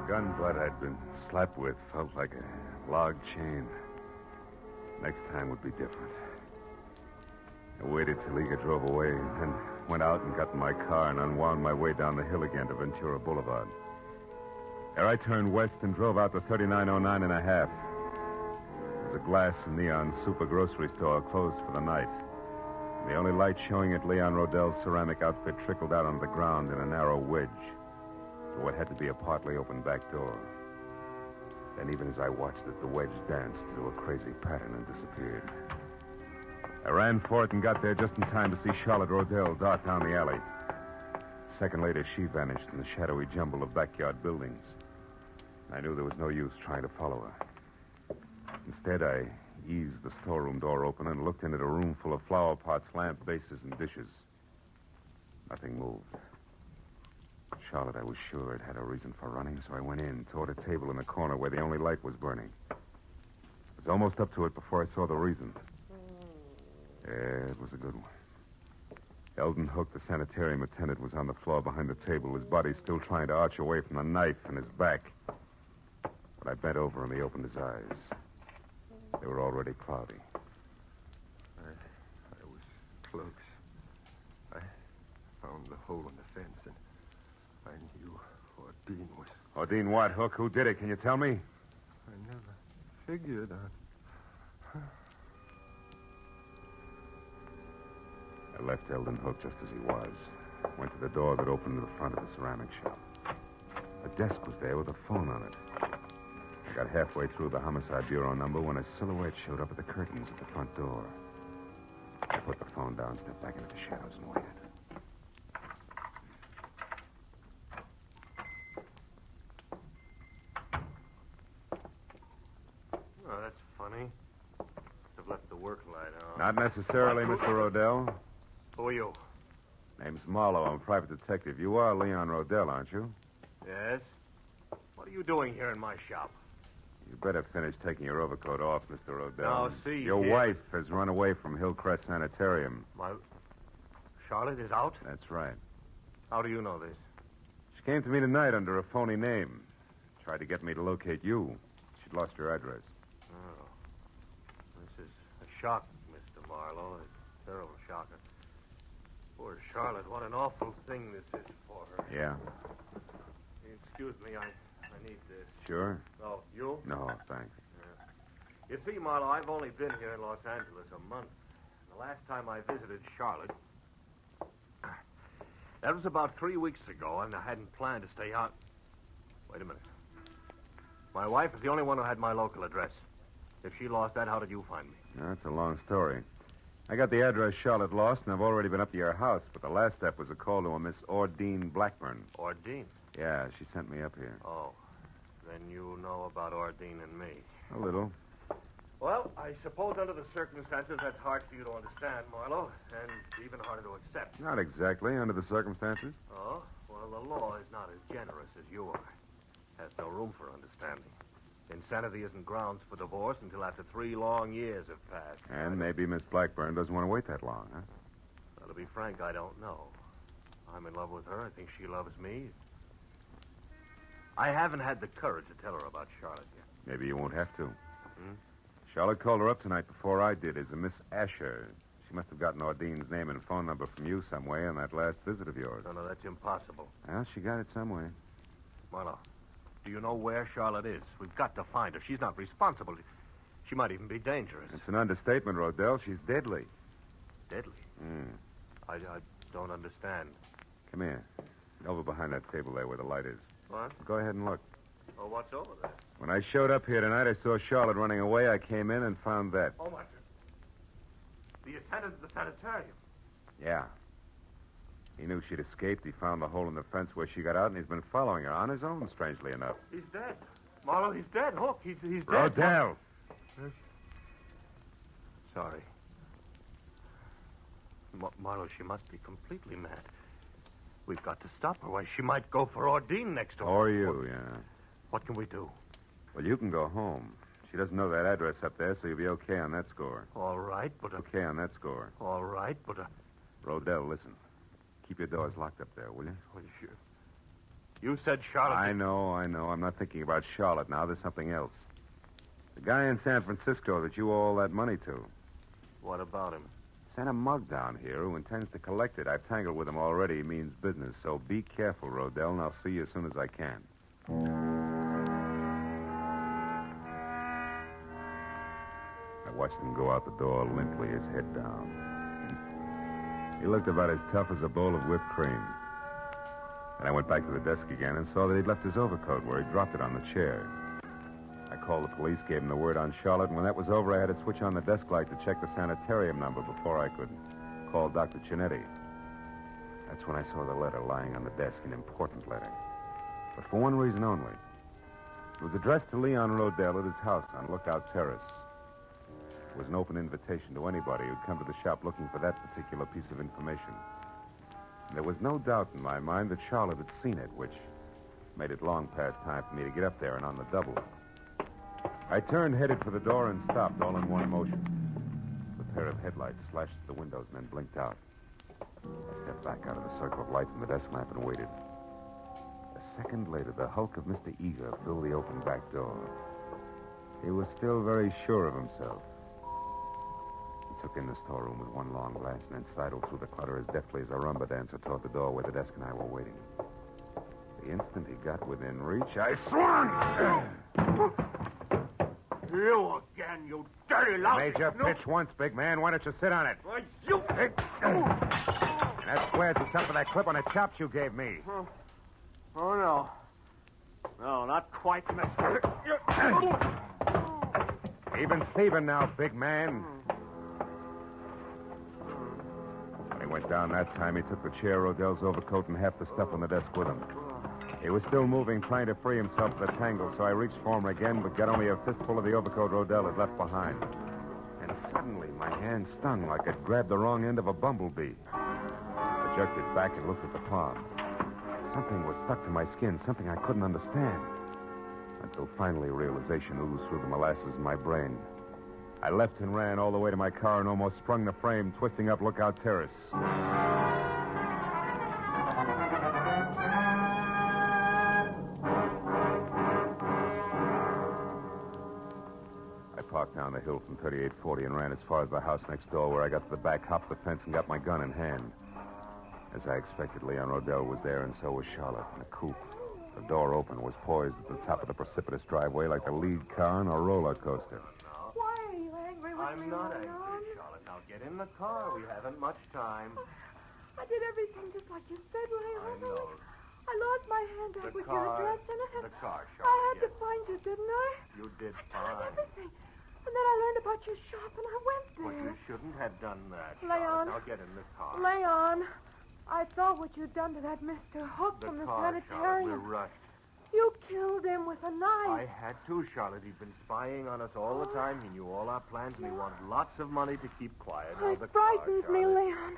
Speaker 2: Gun butt I'd been slapped with felt like a log chain. Next time would be different. I waited till Eager drove away, and then went out and got in my car and unwound my way down the hill again to Ventura Boulevard. There I turned west and drove out to 3909.5. There's a glass and neon super grocery store closed for the night. And the only light showing at Leon Rodell's ceramic outfit trickled out on the ground in a narrow wedge to what had to be a partly open back door. Then even as I watched it, the wedge danced to a crazy pattern and disappeared. I ran for it and got there just in time to see Charlotte Rodell dart down the alley. A second later, she vanished in the shadowy jumble of backyard buildings. I knew there was no use trying to follow her. Instead, I eased the storeroom door open and looked into the room full of flower pots, lamp bases, and dishes. Nothing moved. Charlotte, I was sure, had had a reason for running, so I went in, toward a table in the corner where the only light was burning. I was almost up to it before I saw the reason. Yeah, it was a good one. Eldon Hook, the sanitarium attendant, was on the floor behind the table, his body still trying to arch away from the knife in his back. When I bent over him, he opened his eyes. They were already cloudy.
Speaker 21: I was close. I found the hole in the fence, and I knew Ordine was...
Speaker 2: Ordine what, Hook? Who did it? Can you tell me?
Speaker 21: I never figured on...
Speaker 2: I left Eldon Hook just as he was. Went to the door that opened to the front of the ceramic shop. A desk was there with a phone on it. I got halfway through the Homicide Bureau number when a silhouette showed up at the curtains at the front door. I put the phone down, stepped back into the shadows, and waited.
Speaker 19: Oh, that's funny. I've left the work light on.
Speaker 2: Not necessarily, Mr. Rodell.
Speaker 19: Who are you?
Speaker 2: Name's Marlowe. I'm a private detective. You are Leon Rodell, aren't you?
Speaker 19: Yes? What are you doing here in my shop?
Speaker 2: You better finish taking your overcoat off, Mr. Rodell.
Speaker 19: Now, see
Speaker 2: Your
Speaker 19: here.
Speaker 2: wife has run away from Hillcrest Sanitarium.
Speaker 19: My... Charlotte is out?
Speaker 2: That's right.
Speaker 19: How do you know this?
Speaker 2: She came to me tonight under a phony name. Tried to get me to locate you. She'd lost your address.
Speaker 19: Oh. This is a shock, Mr. Marlowe. A terrible shocker. Poor Charlotte, what an awful thing this is for her.
Speaker 2: Yeah.
Speaker 19: Excuse me, I need this.
Speaker 2: Sure?
Speaker 19: Oh, you?
Speaker 2: No, thanks.
Speaker 19: You see, Marlowe, I've only been here in Los Angeles a month. The last time I visited Charlotte, that was about 3 weeks ago, and I hadn't planned to stay out. Wait a minute. My wife is the only one who had my local address. If she lost that, how did you find me?
Speaker 2: That's a long story. I got the address Charlotte lost, and I've already been up to your house, but the last step was a call to a Miss Ordine Blackburn.
Speaker 19: Ordine?
Speaker 2: Yeah, she sent me up here.
Speaker 19: Oh. Then you know about Ordine and me.
Speaker 2: A little.
Speaker 19: Well, I suppose under the circumstances that's hard for you to understand, Marlowe, and even harder to accept.
Speaker 2: Not exactly, under the circumstances.
Speaker 19: Oh? Well, the law is not as generous as you are. Has no room for understanding. Insanity isn't grounds for divorce until after 3 long years have passed.
Speaker 2: And maybe Miss Blackburn doesn't want to wait that long, huh?
Speaker 19: Well, to be frank, I don't know. I'm in love with her. I think she loves me. I haven't had the courage to tell her about Charlotte yet.
Speaker 2: Maybe you won't have to. Charlotte called her up tonight before I did as a Miss Asher. She must have gotten Ordine's name and phone number from you some way on that last visit of yours.
Speaker 19: No, that's impossible.
Speaker 2: Well, she got it some way.
Speaker 19: Marlowe, do you know where Charlotte is? We've got to find her. She's not responsible. She might even be dangerous.
Speaker 2: It's an understatement, Rodell. She's deadly.
Speaker 19: Deadly? I don't understand.
Speaker 2: Come here. Over behind that table there where the light is.
Speaker 19: What?
Speaker 2: Go ahead and look.
Speaker 19: Oh, what's over there?
Speaker 2: When I showed up here tonight, I saw Charlotte running away. I came in and found that.
Speaker 19: Oh, my... The attendant at the sanitarium.
Speaker 2: Yeah. He knew she'd escaped. He found the hole in the fence where she got out, and he's been following her on his own, strangely enough.
Speaker 19: He's dead. Marlowe, he's dead. Look, he's dead.
Speaker 2: Rodell!
Speaker 19: Sorry. Marlowe, she must be completely mad. We've got to stop her. Why, she might go for Ordine next door.
Speaker 2: Or you, yeah.
Speaker 19: What can we do?
Speaker 2: Well, you can go home. She doesn't know that address up there, so you'll be okay on that score.
Speaker 19: All right, but...
Speaker 2: Okay on that score.
Speaker 19: All right, but...
Speaker 2: Rodell, listen. Keep your doors locked up there, will you?
Speaker 19: Well, sure. You said Charlotte...
Speaker 2: I know. I'm not thinking about Charlotte now. There's something else. The guy in San Francisco that you owe all that money to.
Speaker 19: What about him?
Speaker 2: Sent a mug down here who intends to collect it. I've tangled with him already. He means business. So be careful, Rodell, and I'll see you as soon as I can. I watched him go out the door limply, his head down. He looked about as tough as a bowl of whipped cream. And I went back to the desk again and saw that he'd left his overcoat where he dropped it on the chair. I called the police, gave him the word on Charlotte, and when that was over, I had to switch on the desk light to check the sanitarium number before I could call Dr. Chinetti. That's when I saw the letter lying on the desk, an important letter. But for one reason only.
Speaker 7: It was addressed to Leon Rodell at his house on Lookout Terrace. It was an open invitation to anybody who'd come to the shop looking for that particular piece of information. And there was no doubt in my mind that Charlotte had seen it, which made it long past time for me to get up there and on the double. I turned, headed for the door, and stopped all in one motion. The pair of headlights flashed at the windows and then blinked out. I stepped back out of the circle of light from the desk lamp and waited. A second later, the hulk of Mr. Eager filled the open back door. He was still very sure of himself. He took in the storeroom with one long glance and then sidled through the clutter as deftly as a rumba dancer toward the door where the desk and I were waiting. The instant he got within reach, I swung!
Speaker 11: You again, you dirty lousy
Speaker 7: Made your pitch once, big man. Why don't you sit on it?
Speaker 11: Why, you...
Speaker 7: That squares us up for that clip on the chops you gave me.
Speaker 11: Oh, no. No, not quite, mister.
Speaker 7: Even Steven now, big man. When he went down that time, he took the chair, Rodell's overcoat, and half the stuff on the desk with him. He was still moving, trying to free himself of the tangle, so I reached for him again, but got only a fistful of the overcoat Rodell had left behind. And suddenly, my hand stung like I'd grabbed the wrong end of a bumblebee. I jerked it back and looked at the palm. Something was stuck to my skin, something I couldn't understand. Until finally realization oozed through the molasses in my brain. I left and ran all the way to my car and almost sprung the frame, twisting up Lookout Terrace. I parked down the hill from 3840 and ran as far as the house next door, where I got to the back, hopped the fence, and got my gun in hand. As I expected, Leon Rodell was there, and so was Charlotte in a coupe. The door open, was poised at the top of the precipitous driveway like the lead car on a roller coaster.
Speaker 18: Why are you angry with me?
Speaker 19: I'm not
Speaker 18: Leon?
Speaker 19: angry, Charlotte. Now get in the car. We haven't much time.
Speaker 18: I did everything just like you said, Leon.
Speaker 19: I know.
Speaker 18: I lost my handbag with your address in it.
Speaker 19: The car,
Speaker 18: I
Speaker 19: Charlotte.
Speaker 18: had to find you, didn't I?
Speaker 19: You did
Speaker 18: I
Speaker 19: fine.
Speaker 18: did everything. And then I learned about your shop, and I went
Speaker 19: But
Speaker 18: there.
Speaker 19: you shouldn't have done that,
Speaker 18: Leon.
Speaker 19: Charlotte. Now get in the car.
Speaker 18: Leon, I saw what you'd done to that Mr. Hook from the
Speaker 19: car, Charlotte.
Speaker 18: sanitarium.
Speaker 19: We're rushed.
Speaker 18: You killed him with a knife.
Speaker 19: I had to, Charlotte. He'd been spying on us all the time. He knew all our plans, and he wanted lots of money to keep quiet. Now
Speaker 18: It
Speaker 19: the car,
Speaker 18: frightens me,
Speaker 19: Charlotte.
Speaker 18: Leon.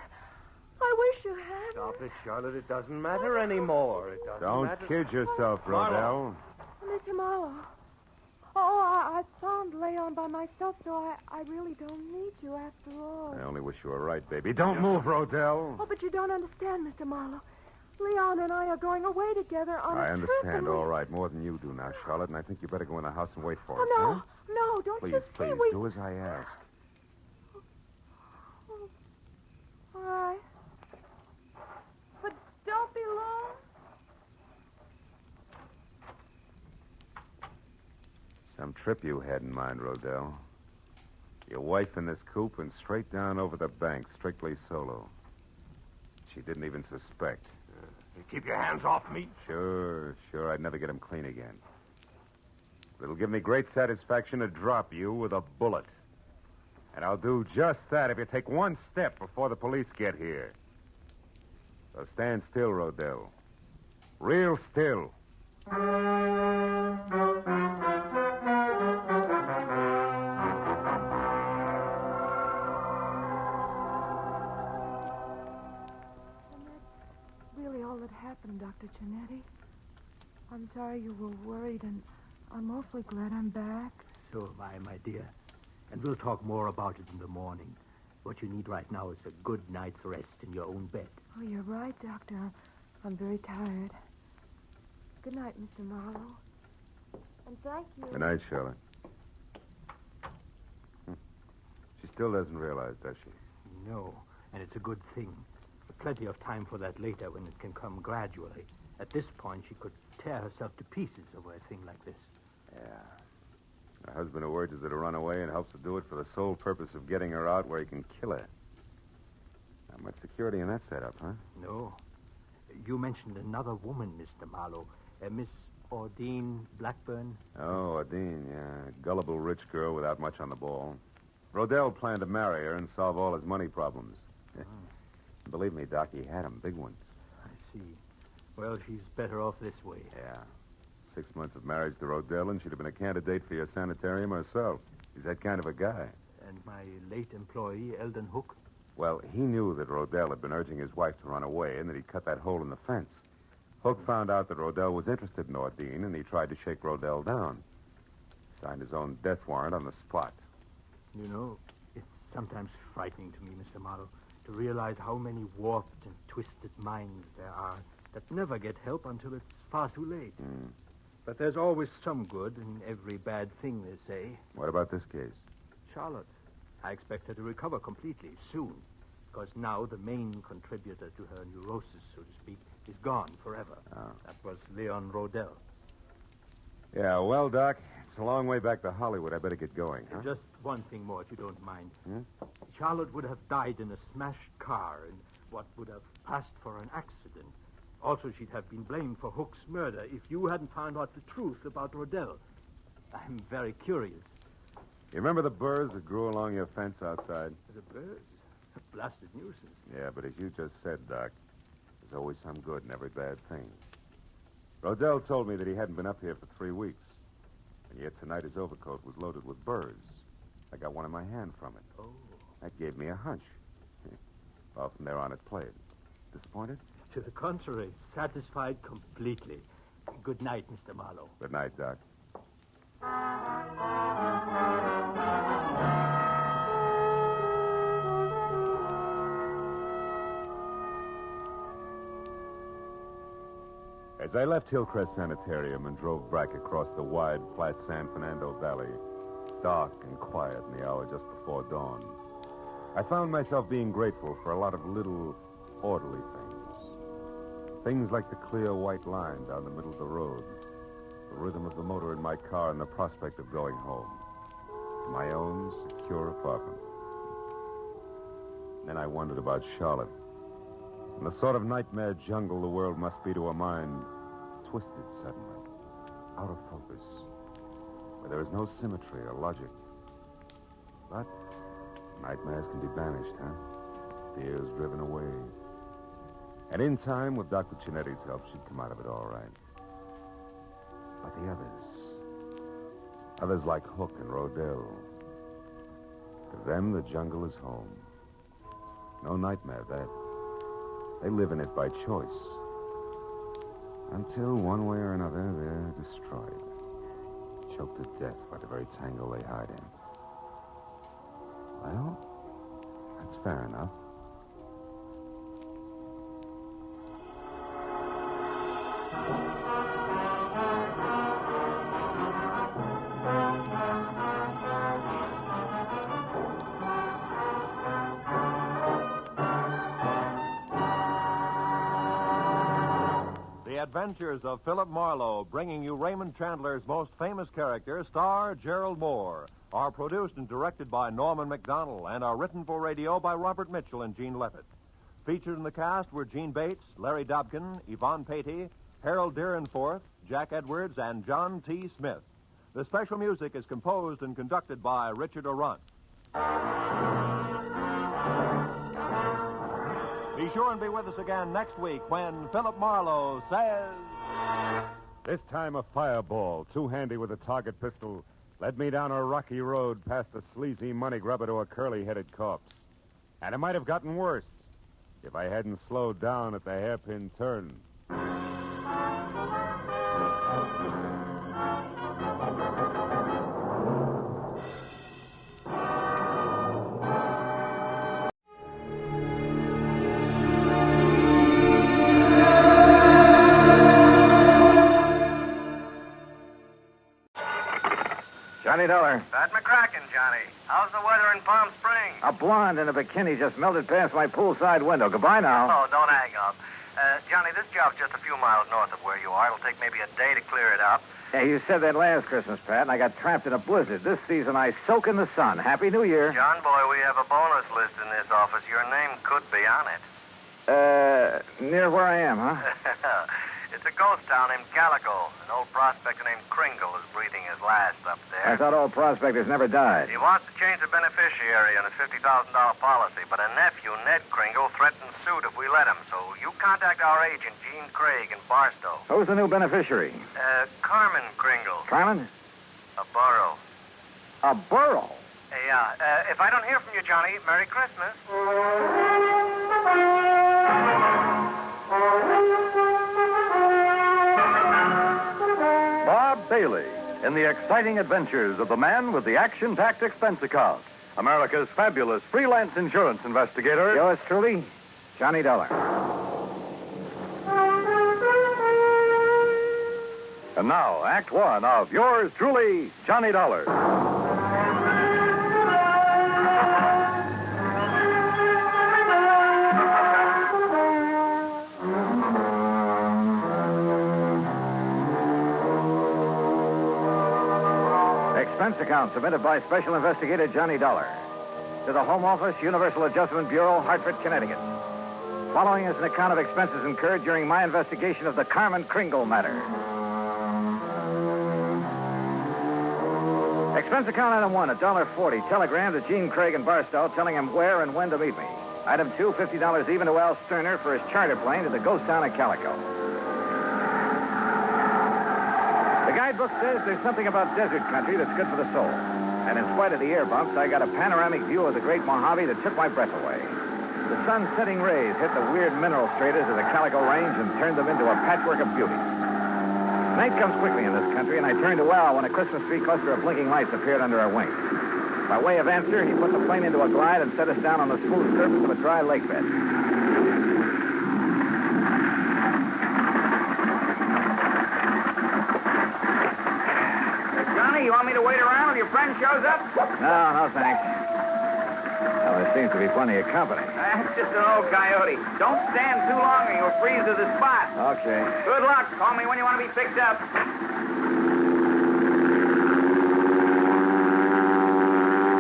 Speaker 18: I wish you hadn't.
Speaker 19: Stop it, Charlotte. It doesn't matter anymore. It doesn't
Speaker 7: Don't
Speaker 19: matter.
Speaker 7: kid yourself, Rodell.
Speaker 18: Mr. Marlowe. Oh, I found Leon by myself, so I really don't need you after all.
Speaker 7: I only wish you were right, baby. Don't move, Rodell.
Speaker 18: Oh, but you don't understand, Mr. Marlowe. Leon and I are going away together on a
Speaker 7: I
Speaker 18: trip.
Speaker 7: understand, all right, more than you do now, Charlotte, and I think you better go in the house and wait for us,
Speaker 18: Oh, no.
Speaker 7: huh?
Speaker 18: No, don't
Speaker 7: Please,
Speaker 18: you see
Speaker 7: please,
Speaker 18: we...
Speaker 7: do as I ask.
Speaker 18: All right. But don't be long.
Speaker 7: Some trip you had in mind, Rodell. Your wife in this coupe and straight down over the bank, strictly solo. She didn't even suspect.
Speaker 11: Keep your hands off me.
Speaker 7: Sure. I'd never get him clean again. It'll give me great satisfaction to drop you with a bullet. And I'll do just that if you take one step before the police get here. So stand still, Rodell. Real still.
Speaker 18: Really all that happened, Dr. Cianetti. I'm sorry you were worried, and I'm awfully glad I'm back.
Speaker 9: So am I, my dear. And we'll talk more about it in the morning. What you need right now is a good night's rest in your own bed.
Speaker 18: Oh, you're right, Doctor. I'm very tired. Good night, Mr. Marlowe. And thank you.
Speaker 7: Good night, Charlotte. She still doesn't realize, does she?
Speaker 9: No, and it's a good thing. Plenty of time for that later when it can come gradually. At this point, she could tear herself to pieces over a thing like this.
Speaker 7: Yeah. Her husband who urges her to run away and helps her do it for the sole purpose of getting her out where he can kill her. Not much security in that setup, huh?
Speaker 9: No. You mentioned another woman, Mr. Marlowe. Miss Ordine Blackburn.
Speaker 7: Oh, Adine, yeah. Gullible rich girl without much on the ball. Rodell planned to marry her and solve all his money problems. Believe me, Doc, he had them, big ones.
Speaker 9: I see. Well, she's better off this way.
Speaker 7: Yeah. 6 months of marriage to Rodell, and she'd have been a candidate for your sanitarium herself. He's that kind of a guy.
Speaker 9: And my late employee, Eldon Hook?
Speaker 7: Well, he knew that Rodell had been urging his wife to run away and that he'd cut that hole in the fence. Hook found out that Rodell was interested in Ordine, and he tried to shake Rodell down. Signed his own death warrant on the spot.
Speaker 9: You know, it's sometimes frightening to me, Mr. Marlowe, to realize how many warped and twisted minds there are that never get help until it's far too late. But there's always some good in every bad thing, they say.
Speaker 7: What about this case?
Speaker 9: Charlotte. I expect her to recover completely soon, because now the main contributor to her neurosis, so to speak, is gone forever.
Speaker 7: Oh.
Speaker 9: That was Leon Rodell.
Speaker 7: Yeah, well, Doc, it's a long way back to Hollywood. I better get going, huh?
Speaker 9: Just one thing more, if you don't mind.
Speaker 7: Hmm?
Speaker 9: Charlotte would have died in a smashed car in what would have passed for an accident. Also, she'd have been blamed for Hook's murder if you hadn't found out the truth about Rodell. I'm very curious.
Speaker 7: You remember the burrs that grew along your fence outside?
Speaker 9: The birds? A blasted nuisance.
Speaker 7: Yeah, but as you just said, Doc, there's always some good in every bad thing. Rodell told me that he hadn't been up here for 3 weeks, and yet tonight his overcoat was loaded with burrs. I got one in my hand from it.
Speaker 9: Oh.
Speaker 7: That gave me a hunch. Well, from there on it played. Disappointed?
Speaker 9: To the contrary, satisfied completely. Good night, Mr. Marlowe.
Speaker 7: Good night, Doc. As I left Hillcrest Sanitarium and drove back across the wide, flat San Fernando Valley, dark and quiet in the hour just before dawn, I found myself being grateful for a lot of little, orderly things. Things like the clear white line down the middle of the road, the rhythm of the motor in my car, and the prospect of going home to my own secure apartment. Then I wondered about Charlotte, and the sort of nightmare jungle the world must be to a mind twisted suddenly, out of focus, where there is no symmetry or logic. But nightmares can be banished, huh? Fears driven away. And in time, with Dr. Chinetti's help, she'd come out of it all right. But the others like Hook and Rodell, to them, the jungle is home. No nightmare, that. They live in it by choice. Until, one way or another, they're destroyed. Choked to death by the very tangle they hide in. Well, that's fair enough.
Speaker 19: The Adventures of Philip Marlowe, bringing you Raymond Chandler's most famous character, star Gerald Moore, are produced and directed by Norman MacDonald and are written for radio by Robert Mitchell and Gene Levitt. Featured in the cast were Gene Bates, Larry Dobkin, Yvonne Patey, Harold Deerenforth, Jack Edwards, and John T. Smith. The special music is composed and conducted by Richard Arant. Be sure and be with us again next week when Philip Marlowe says...
Speaker 7: This time a fireball, too handy with a target pistol, led me down a rocky road past a sleazy money grubber to a curly-headed corpse. And it might have gotten worse if I hadn't slowed down at the hairpin turn.
Speaker 8: Johnny Dolar.
Speaker 12: Pat McCracken, Johnny. How's the weather in Palm Springs?
Speaker 8: A blonde in a bikini just melted past my poolside window. Goodbye now.
Speaker 12: Oh, don't hang up. Johnny, this job's just a few miles north of where you are. It'll take maybe a day to clear it up.
Speaker 8: Yeah, you said that last Christmas, Pat, and I got trapped in a blizzard. This season, I soak in the sun. Happy New Year.
Speaker 12: John, boy, we have a bonus list in this office. Your name could be on it.
Speaker 8: Near where I am, huh?
Speaker 12: It's a ghost town named Calico. An old prospector named Kringle is breathing his last up there.
Speaker 8: I thought old prospectors never died.
Speaker 12: He wants to change the beneficiary on his $50,000 policy, but a nephew, Ned Kringle, threatens suit if we let him. So you contact our agent, Gene Craig, in Barstow.
Speaker 8: Who's the new beneficiary?
Speaker 12: Carmen Kringle.
Speaker 8: Carmen?
Speaker 12: A borough.
Speaker 8: A borough?
Speaker 12: Yeah. If I don't hear from you, Johnny, Merry Christmas.
Speaker 1: Bob Bailey in the exciting adventures of the man with the action-packed expense account. America's fabulous freelance insurance investigator.
Speaker 8: Yours truly, Johnny Dollar.
Speaker 1: And now, Act One of yours truly, Johnny Dollar.
Speaker 8: Expense account submitted by Special Investigator Johnny Dollar to the Home Office, Universal Adjustment Bureau, Hartford, Connecticut. Following is an account of expenses incurred during my investigation of the Carmen Kringle matter. Expense account item 1, $1.40. Telegram to Gene Craig in Barstow telling him where and when to meet me. Item 2, $50 even to Al Sterner for his charter plane to the ghost town of Calico. The guidebook says there's something about desert country that's good for the soul. And in spite of the air bumps, I got a panoramic view of the great Mojave that took my breath away. The sun's setting rays hit the weird mineral stratas of the Calico Range and turned them into a patchwork of beauty. Night comes quickly in this country, and I turned to Al when a Christmas tree cluster of blinking lights appeared under our wings. By way of answer, he put the plane into a glide and set us down on the smooth surface of a dry lake bed.
Speaker 3: Johnny, you want me to wait around till your friend shows up?
Speaker 8: No, thanks. Well, there seems to be plenty of company.
Speaker 3: That's just an old coyote. Don't stand too long or you'll freeze to the spot.
Speaker 8: Okay.
Speaker 3: Good luck. Call me when you want to be picked up.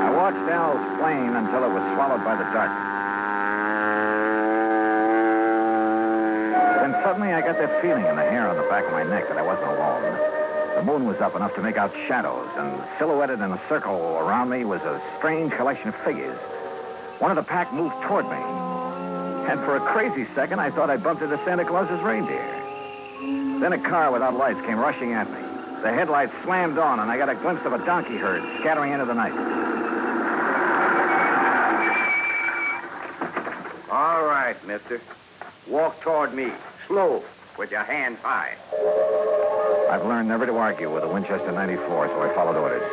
Speaker 8: I watched Al's plane until it was swallowed by the darkness. Then suddenly I got that feeling in the hair on the back of my neck that I wasn't alone. The moon was up enough to make out shadows, and silhouetted in a circle around me was a strange collection of figures. One of the pack moved toward me, and for a crazy second, I thought I'd bumped into Santa Claus's reindeer. Then a car without lights came rushing at me. The headlights slammed on, and I got a glimpse of a donkey herd scattering into the night.
Speaker 3: All right, mister. Walk toward me. Slow, with your hands high.
Speaker 8: I've learned never to argue with a Winchester 94, so I followed orders.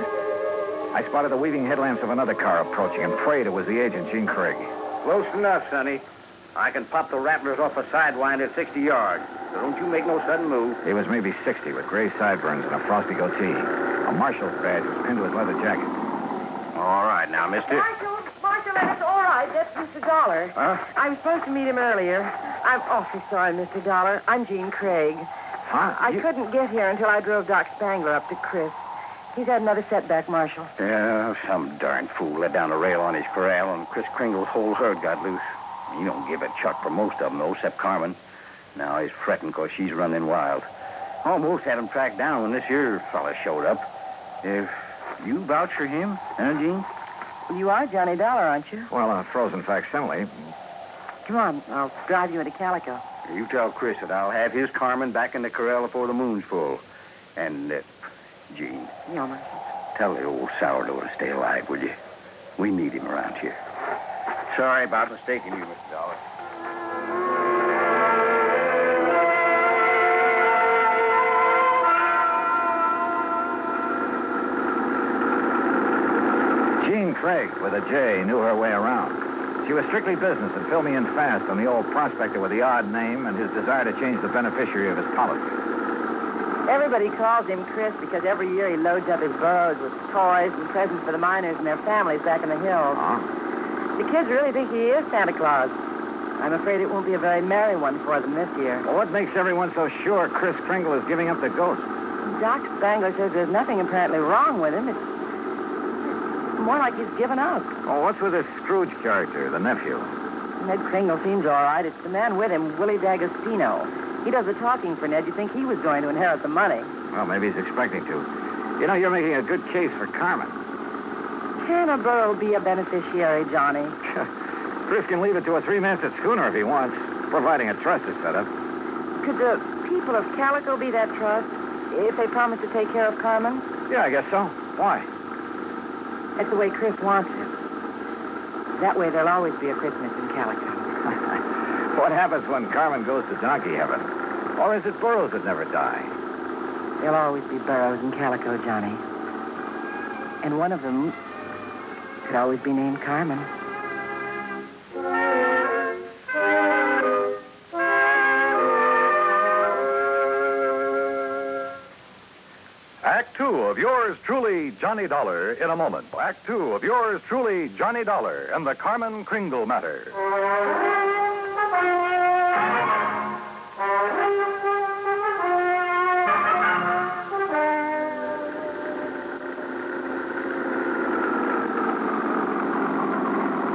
Speaker 8: I spotted the weaving headlamps of another car approaching and prayed it was the agent, Gene Craig.
Speaker 3: Close enough, Sonny. I can pop the rattlers off a sidewind at 60 yards, so don't you make no sudden move.
Speaker 8: He was maybe 60 with gray sideburns and a frosty goatee. A marshal's badge was pinned to his leather jacket.
Speaker 3: All right, now, mister.
Speaker 18: Marshal, that's all right. That's Mr. Dollar.
Speaker 3: Huh?
Speaker 18: I was supposed to meet him earlier. I'm awfully sorry, Mr. Dollar. I'm Gene Craig.
Speaker 8: Huh?
Speaker 18: I couldn't get here until I drove Doc Spangler up to Chris. He's had another setback, Marshal.
Speaker 3: Yeah, some darn fool let down a rail on his corral, and Chris Kringle's whole herd got loose. He don't give a chuck for most of them, though, except Carmen. Now he's fretting because she's running wild. Almost had him tracked down when this here fella showed up. If you vouch for him, huh, Gene?
Speaker 18: You are Johnny Dollar, aren't you?
Speaker 8: Well, a frozen facsimile.
Speaker 18: Come on, I'll drive you into Calico.
Speaker 3: You tell Chris that I'll have his Carmen back in the corral before the moon's full. And, Gene.
Speaker 18: Yeah, Marshal.
Speaker 3: Tell the old sourdough to stay alive, will you? We need him around here. Sorry about mistaking you, Mr. Dollar.
Speaker 8: Gene Craig, with a J, knew her way around. She was strictly business and filled me in fast on the old prospector with the odd name and his desire to change the beneficiary of his policy.
Speaker 18: Everybody calls him Chris because every year he loads up his burros with toys and presents for the miners and their families back in the hills.
Speaker 8: Huh?
Speaker 18: The kids really think he is Santa Claus. I'm afraid it won't be a very merry one for them this year.
Speaker 8: Well, what makes everyone so sure Chris Kringle is giving up the ghost?
Speaker 18: Doc Spangler says there's nothing apparently wrong with him. It's more like he's given up.
Speaker 8: Oh, what's with this Scrooge character, the nephew?
Speaker 18: Ned Kringle seems all right. It's the man with him, Willie D'Agostino.
Speaker 4: He does the talking for Ned. You'd think he was going to inherit the money.
Speaker 8: Well, maybe he's expecting to. You know, you're making a good case for Carmen.
Speaker 4: Can a burro be a beneficiary, Johnny?
Speaker 8: Chris can leave it to a three-masted schooner if he wants, providing a trust is set up.
Speaker 4: Could the people of Calico be that trust if they promise to take care of Carmen?
Speaker 8: Yeah, I guess so. Why?
Speaker 4: That's the way Chris wants it. That way there'll always be a Christmas in Calico.
Speaker 8: What happens when Carmen goes to donkey heaven? Or is it burros that never die?
Speaker 4: There'll always be burros in Calico, Johnny. And one of them could always be named Carmen.
Speaker 1: Act two of yours truly, Johnny Dollar, in a moment. Act two of yours truly, Johnny Dollar, and the Carmen Kringle matter.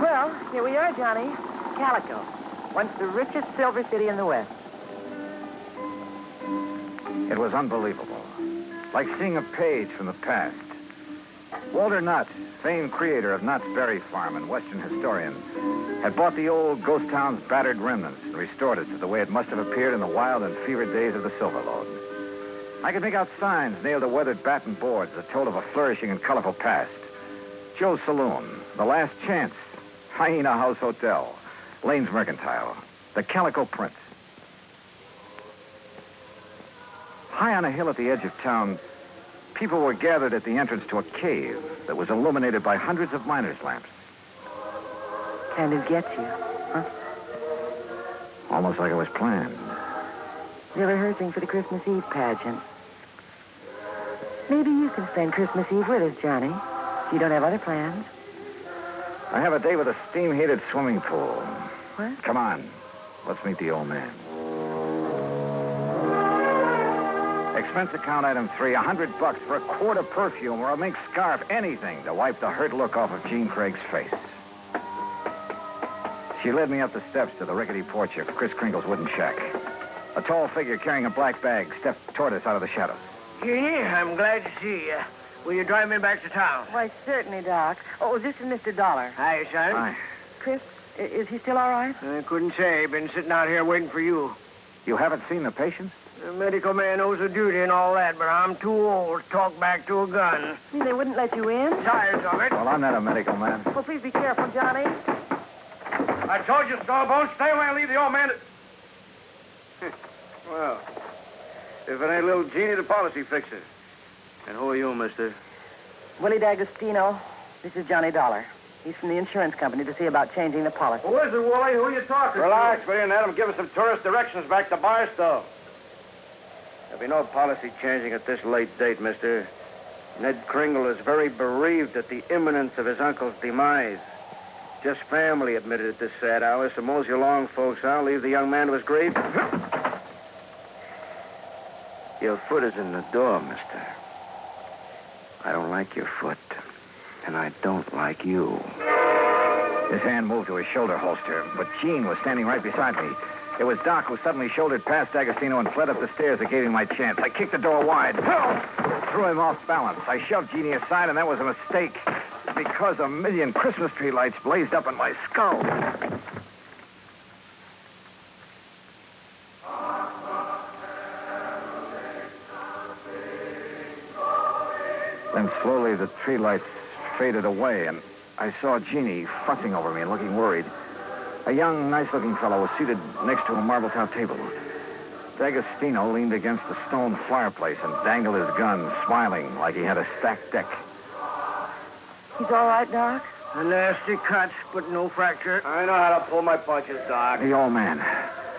Speaker 4: Well, here we are, Johnny. Calico, once the richest silver city in the West.
Speaker 8: It was unbelievable. Like seeing a page from the past. Walter Knott, famed creator of Knott's Berry Farm and Western historian, had bought the old ghost town's battered remnants and restored it to the way it must have appeared in the wild and fevered days of the Silver Lode. I could make out signs nailed to weathered batten boards that told of a flourishing and colorful past. Joe's Saloon, The Last Chance, Hyena House Hotel, Lane's Mercantile, the Calico Prince. High on a hill at the edge of town, people were gathered at the entrance to a cave that was illuminated by hundreds of miners' lamps.
Speaker 4: Kind of gets you, huh?
Speaker 8: Almost like it was planned.
Speaker 4: They're rehearsing for the Christmas Eve pageant. Maybe you can spend Christmas Eve with us, Johnny, if you don't have other plans.
Speaker 8: I have a day with a steam-heated swimming pool.
Speaker 4: What?
Speaker 8: Come on. Let's meet the old man. Expense account item 3, $100 for a quart of perfume or a mink scarf, anything to wipe the hurt look off of Jean Craig's face. She led me up the steps to the rickety porch of Chris Kringle's wooden shack. A tall figure carrying a black bag stepped toward us out of the shadows.
Speaker 20: Yeah, I'm glad to see you. Will you drive me back to town?
Speaker 4: Why, certainly, Doc. Oh, this is Mr. Dollar.
Speaker 20: Hi, son.
Speaker 8: Hi.
Speaker 4: Chris, is he still all right?
Speaker 20: I couldn't say. Been sitting out here waiting for you.
Speaker 8: You haven't seen the patient?
Speaker 20: The medical man owes a duty and all that, but I'm too old to talk back to a gun.
Speaker 4: You mean they wouldn't let you in?
Speaker 20: Tired of it.
Speaker 8: Well, I'm not a medical man.
Speaker 4: Well, please be careful, Johnny.
Speaker 23: I told you, Stallbone, stay away and leave the old man.
Speaker 20: Well, if it ain't little Jeannie, the policy fixer. And who are you, mister?
Speaker 4: Willie D'Agostino. This is Johnny Dollar. He's from the insurance company to see about changing the policy.
Speaker 23: Who is it, Wally? Who are you talking
Speaker 20: Relax,
Speaker 23: to?
Speaker 20: will you, and let him give us some tourist directions back to Barstow. There'll be no policy changing at this late date, mister. Ned Kringle is very bereaved at the imminence of his uncle's demise. Just family admitted at this sad hour, so mosey along, folks. I'll leave the young man to his grief. Your foot is in the door, mister. I don't like your foot, and I don't like you.
Speaker 8: His hand moved to his shoulder holster, but Jean was standing right beside me. It was Doc who suddenly shouldered past D'Agostino and fled up the stairs that gave him my chance. I kicked the door wide. Threw him off balance. I shoved Jeannie aside, and that was a mistake. Because a million Christmas tree lights blazed up in my skull. Then slowly the tree lights faded away, and I saw Jeannie fussing over me and looking worried. A young, nice-looking fellow was seated next to a marble-top table. D'Agostino leaned against the stone fireplace and dangled his gun, smiling like he had a stacked deck.
Speaker 4: He's all right, Doc?
Speaker 20: A nasty cut, but no fracture. I know how to pull my punches, Doc.
Speaker 8: The old man.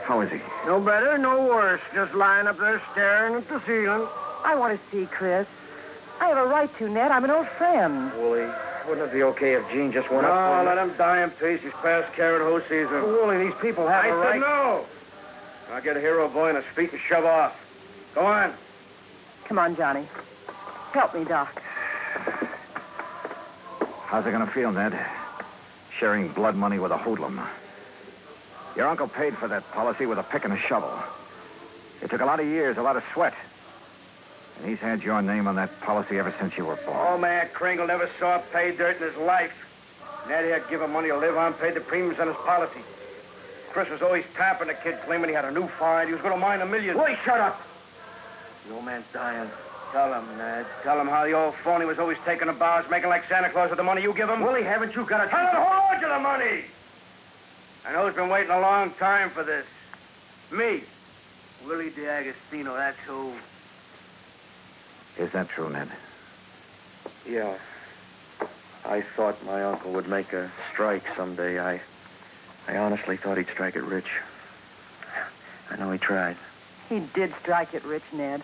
Speaker 8: How is he?
Speaker 20: No better, no worse. Just lying up there staring at the ceiling.
Speaker 4: I want to see Chris. I have a right to, Ned. I'm an old friend.
Speaker 20: Wooly, wouldn't it be okay if Jean just went up? No, let him die in peace. He's past carrot hoe season. Wooly, these people have a right. I said no. I'll get a hero boy on his feet and shove off. Go on.
Speaker 4: Come on, Johnny. Help me, Doc.
Speaker 8: How's it going to feel, Ned? Sharing blood money with a hoodlum. Your uncle paid for that policy with a pick and a shovel. It took a lot of years, a lot of sweat. And he's had your name on that policy ever since you were born.
Speaker 20: Old man Kringle never saw pay dirt in his life. Ned had given him money to live on, paid the premiums on his policy. Chris was always tapping the kid, claiming he had a new find. He was going to mine $1 million.
Speaker 8: Willie, shut up!
Speaker 20: The old man's dying. Tell him, Ned. Tell him how the old phony was always taking the bars, making like Santa Claus with the money you give him.
Speaker 8: Willie, haven't you got a...
Speaker 20: Tell him hold on to the money! I know he's been waiting a long time for this. Me, Willie D'Agostino, that's who.
Speaker 8: Is that true, Ned?
Speaker 20: Yeah. I thought my uncle would make a strike someday. I honestly thought he'd strike it rich. I know he tried.
Speaker 4: He did strike it rich, Ned.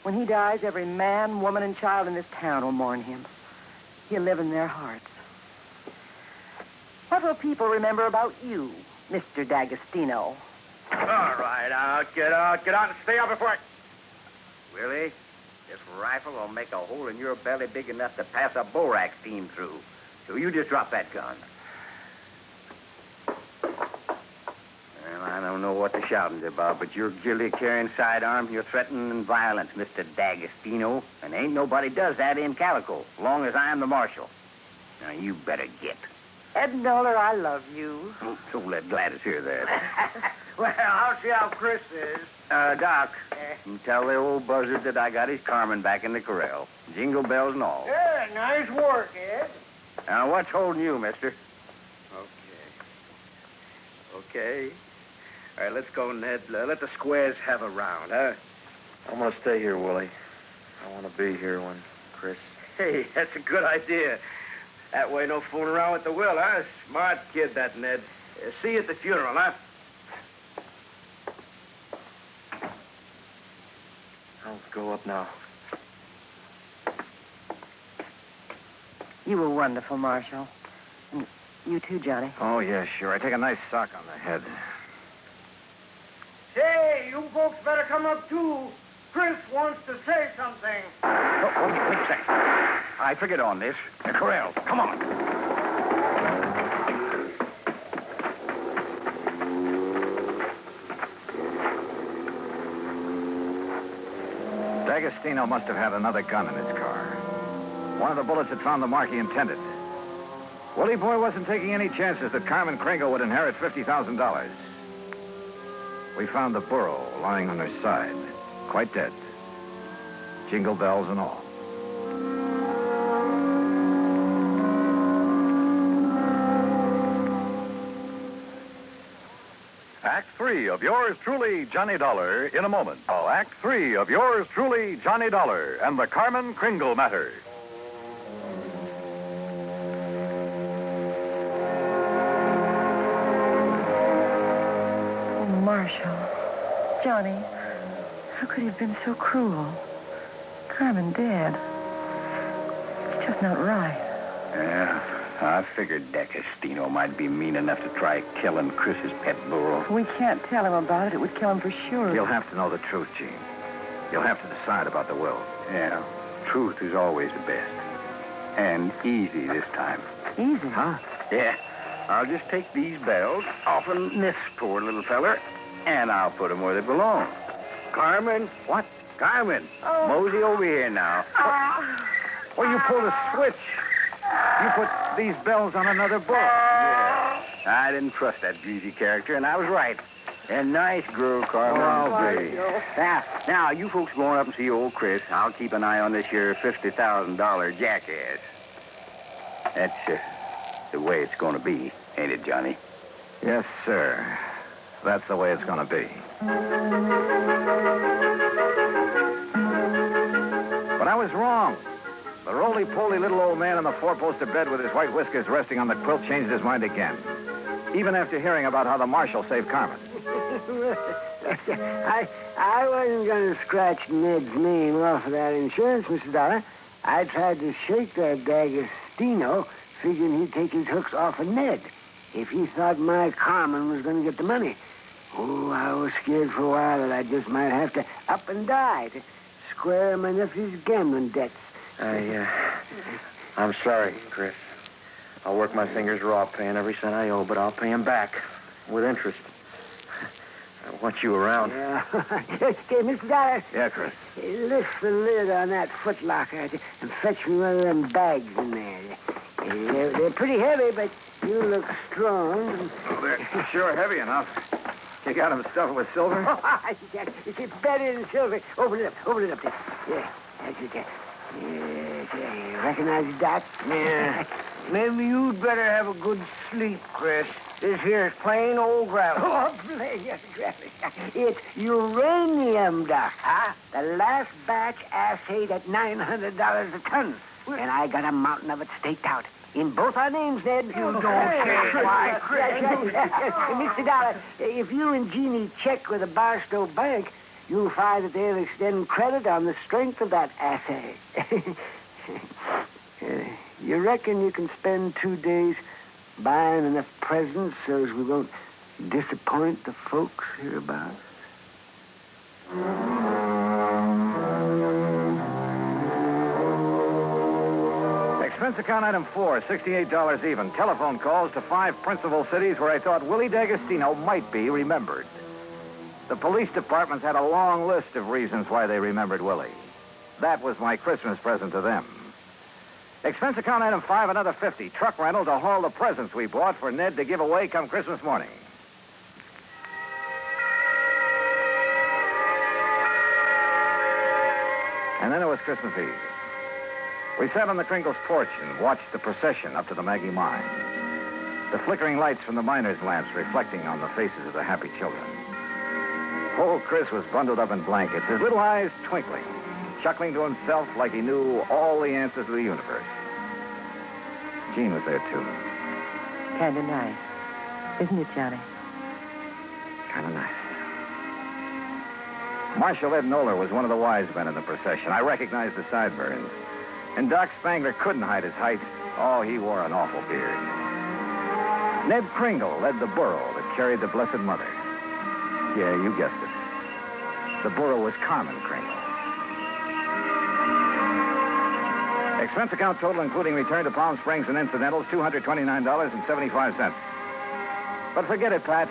Speaker 4: When he dies, every man, woman, and child in this town will mourn him. He'll live in their hearts. What will people remember about you, Mr. D'Agostino?
Speaker 20: All right, get out and stay out before I...
Speaker 3: Willie, this rifle will make a hole in your belly big enough to pass a borax team through. So you just drop that gun. Well, I don't know what the shouting's about, but you're guilty of carrying sidearms. You're threatening violence, Mr. D'Agostino. And ain't nobody does that in Calico, as long as I'm the marshal. Now, you better get.
Speaker 4: Ed Dolar, I love you.
Speaker 3: Oh, so let Gladys hear that.
Speaker 20: Well, I'll see how Chris is.
Speaker 3: Doc, you tell the old buzzard that I got his Carmen back in the corral. Jingle bells and all.
Speaker 20: Yeah, nice work, Ed.
Speaker 3: Now, what's holding you, mister?
Speaker 20: Okay. All right, let's go, Ned. Let the squares have a round, huh? I'm going to stay here, Willie. I want to be here when Chris... Hey, that's a good idea. That way, no fooling around with the will, huh? Smart kid, that Ned. See you at the funeral, huh? I'll go up now.
Speaker 4: You were wonderful, Marshal. And you too, Johnny.
Speaker 8: Oh, yeah, sure. I take a nice sock on the head.
Speaker 20: Say, you folks better come up, too. Chris wants to say something.
Speaker 3: Oh, wait a second. I figured on this. The corral. Come on.
Speaker 8: D'Agostino must have had another gun in his car. One of the bullets had found the mark he intended. Willie Boy wasn't taking any chances that Carmen Kringle would inherit $50,000. We found the burro lying on her side, quite dead. Jingle bells and all.
Speaker 1: Act 3 of yours truly, Johnny Dollar, in a moment. Oh, Act 3 of yours truly, Johnny Dollar, and the Carmen Kringle matter.
Speaker 4: Oh, Marshal. Johnny, how could he have been so cruel? Carmen dead. It's just not right.
Speaker 3: Yeah, I figured D'Agostino might be mean enough to try killing Chris's pet burro.
Speaker 4: We can't tell him about it. It would kill him for sure.
Speaker 8: You'll have to know the truth, Gene. You'll have to decide about the will.
Speaker 3: Yeah, truth is always the best. And easy this time.
Speaker 4: Easy?
Speaker 8: Huh?
Speaker 3: Yeah. I'll just take these bells off of this poor little feller, and I'll put them where they belong. Carmen? What? Carmen.
Speaker 4: Oh.
Speaker 3: Mosey over here now.
Speaker 8: Well, you pulled a switch. You put these bells on another burro.
Speaker 3: Yeah. I didn't trust that greasy character, and I was right. A nice girl, Carmen.
Speaker 8: Oh,
Speaker 3: great. Now, you folks going up and see old Chris. I'll keep an eye on this here $50,000 jackass. That's the way it's going to be, ain't it, Johnny?
Speaker 8: Yes, sir. That's the way it's going to be. But I was wrong. The roly-poly little old man in the four-poster bed with his white whiskers resting on the quilt changed his mind again. Even after hearing about how the marshal saved Carmen.
Speaker 10: I wasn't going to scratch Ned's name off of that insurance, Mr. Dollar. I tried to shake that D'Agostino, figuring he'd take his hooks off of Ned if he thought my Carmen was going to get the money. Oh, I was scared for a while that I just might have to up and die to square my nephew's gambling debts.
Speaker 20: I'm sorry, Chris. I'll work my fingers raw paying every cent I owe, but I'll pay him back with interest.
Speaker 8: I want you around.
Speaker 10: Yeah. Okay, Mr. Dollar.
Speaker 8: Yeah, Chris.
Speaker 10: Lift the lid on that footlocker and fetch me one of them bags in there. They're pretty heavy, but you look strong.
Speaker 8: Oh, they're sure heavy enough. You got them stuffed with silver?
Speaker 10: It's better than silver. Open it up there. Yeah, that's it there. Yeah, you recognize it, Doc?
Speaker 20: Yeah. Maybe you'd better have a good sleep, Chris. This here's plain old gravel.
Speaker 10: Oh, plain gravel. It's uranium, Doc. Huh? The last batch assayed at $900 a ton. And I got a mountain of it staked out. In both our names, Ned. You
Speaker 20: don't say. Why, Chris?
Speaker 10: Mr. Dollar, if you and Jeannie check with the Barstow Bank, you'll find that they'll extend credit on the strength of that assay. You reckon you can spend 2 days buying enough presents so as we won't disappoint the folks hereabouts?
Speaker 8: Expense account item 4, $68 even. Telephone calls to 5 principal cities where I thought Willie D'Agostino might be remembered. The police departments had a long list of reasons why they remembered Willie. That was my Christmas present to them. Expense account item 5, another $50. Truck rental to haul the presents we bought for Ned to give away come Christmas morning. And then it was Christmas Eve. We sat on the Kringle's porch and watched the procession up to the Maggie mine. The flickering lights from the miners' lamps reflecting on the faces of the happy children. Old Chris was bundled up in blankets, his little eyes twinkling, chuckling to himself like he knew all the answers to the universe. Jean was there, too.
Speaker 4: Kind of nice. Isn't it, Johnny?
Speaker 8: Kind of nice. Marshal Ed Nolar was one of the wise men in the procession. I recognized the sideburns. And Doc Spangler couldn't hide his height. Oh, he wore an awful beard. Ned Kringle led the burro that carried the Blessed Mother. Yeah, you guessed it. The burro was Carmen Kringle. Expense account total, including return to Palm Springs and incidentals, $229.75. But forget it, Pat.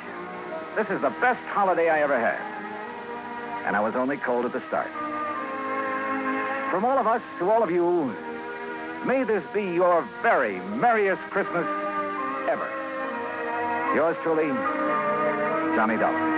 Speaker 8: This is the best holiday I ever had. And I was only cold at the start. From all of us to all of you, may this be your very merriest Christmas ever. Yours truly, Johnny Dollar.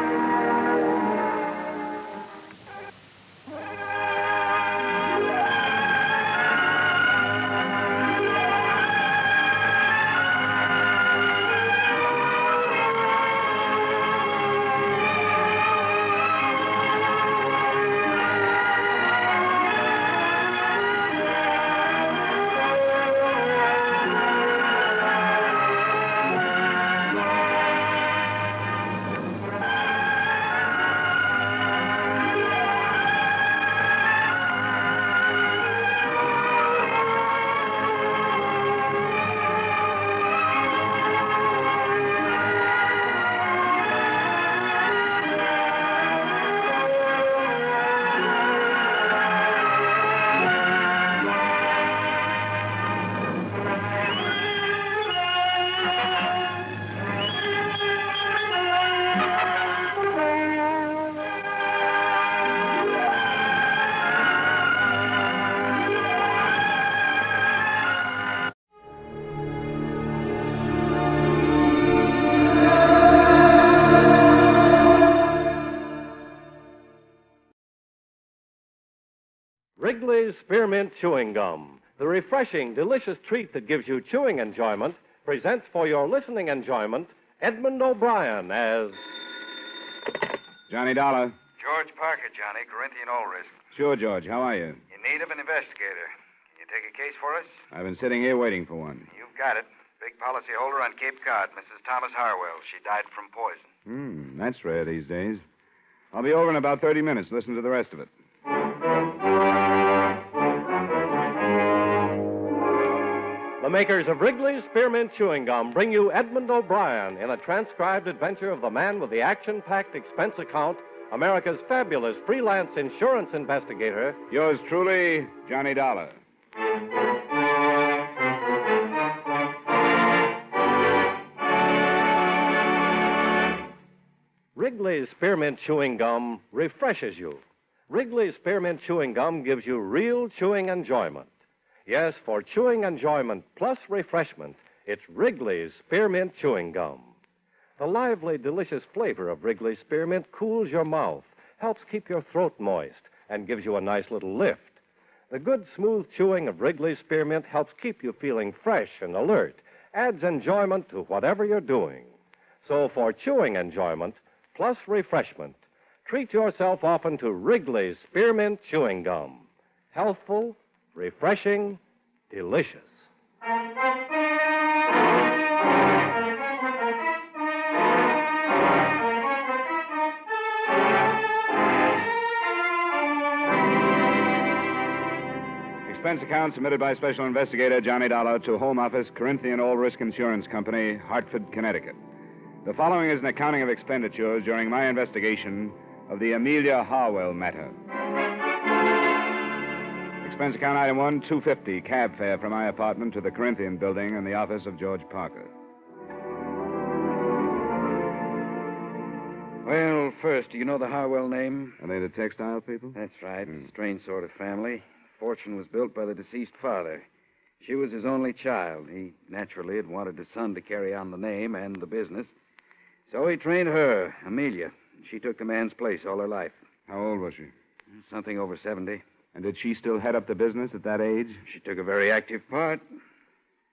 Speaker 15: Wrigley's Spearmint Chewing Gum, the refreshing, delicious treat that gives you chewing enjoyment, presents for your listening enjoyment Edmund O'Brien as
Speaker 2: Johnny Dollar.
Speaker 12: George Parker, Johnny, Corinthian Ulrich.
Speaker 2: Sure, George. How are you?
Speaker 12: In need of an investigator. Can you take a case for us?
Speaker 2: I've been sitting here waiting for one.
Speaker 12: You've got it. Big policyholder on Cape Cod, Mrs. Thomas Harwell. She died from poison.
Speaker 2: That's rare these days. I'll be over in about 30 minutes. Listen to the rest of it.
Speaker 15: The makers of Wrigley's Spearmint Chewing Gum bring you Edmund O'Brien in a transcribed adventure of the man with the action-packed expense account, America's fabulous freelance insurance investigator.
Speaker 2: Yours truly, Johnny Dollar.
Speaker 15: Wrigley's Spearmint Chewing Gum refreshes you. Wrigley's Spearmint Chewing Gum gives you real chewing enjoyment. Yes, for chewing enjoyment plus refreshment, it's Wrigley's Spearmint Chewing Gum. The lively, delicious flavor of Wrigley's Spearmint cools your mouth, helps keep your throat moist, and gives you a nice little lift. The good, smooth chewing of Wrigley's Spearmint helps keep you feeling fresh and alert, adds enjoyment to whatever you're doing. So for chewing enjoyment plus refreshment, treat yourself often to Wrigley's Spearmint Chewing Gum. Healthful, refreshing, delicious.
Speaker 14: Expense account submitted by Special Investigator Johnny Dollar to Home Office, Corinthian All Risk Insurance Company, Hartford, Connecticut. The following is an accounting of expenditures during my investigation of the Amelia Harwell matter. Expense account item 1, $250, cab fare from my apartment to the Corinthian building and the office of George Parker.
Speaker 8: Well, first, do you know the Harwell name?
Speaker 14: Are they the textile people?
Speaker 8: That's right. Strange sort of family. Fortune was built by the deceased father. She was his only child. He naturally had wanted his son to carry on the name and the business. So he trained her, Amelia. She took the man's place all her life.
Speaker 14: How old was she?
Speaker 8: Something over 70.
Speaker 14: And did she still head up the business at that age?
Speaker 8: She took a very active part.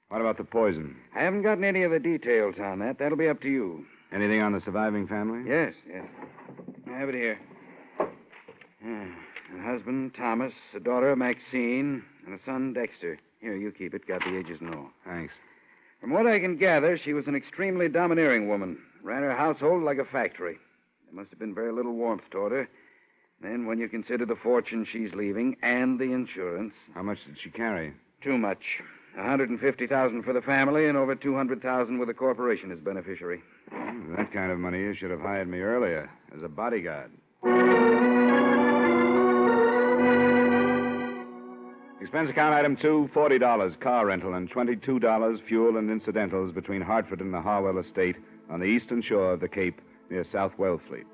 Speaker 14: What about the poison?
Speaker 8: I haven't gotten any of the details on that. That'll be up to you.
Speaker 14: Anything on the surviving family?
Speaker 8: Yes. I have it here. A husband, Thomas, a daughter, Maxine, and a son, Dexter. Here, you keep it. Got the ages and all.
Speaker 14: Thanks.
Speaker 8: From what I can gather, she was an extremely domineering woman. Ran her household like a factory. There must have been very little warmth toward her. Then, when you consider the fortune she's leaving and the insurance...
Speaker 14: How much did she carry?
Speaker 8: Too much. $150,000 for the family and over $200,000 with the corporation as beneficiary.
Speaker 14: That kind of money, you should have hired me earlier as a bodyguard. Expense account item 2, $40, car rental, and $22 fuel and incidentals between Hartford and the Harwell estate on the eastern shore of the Cape near South Wellfleet.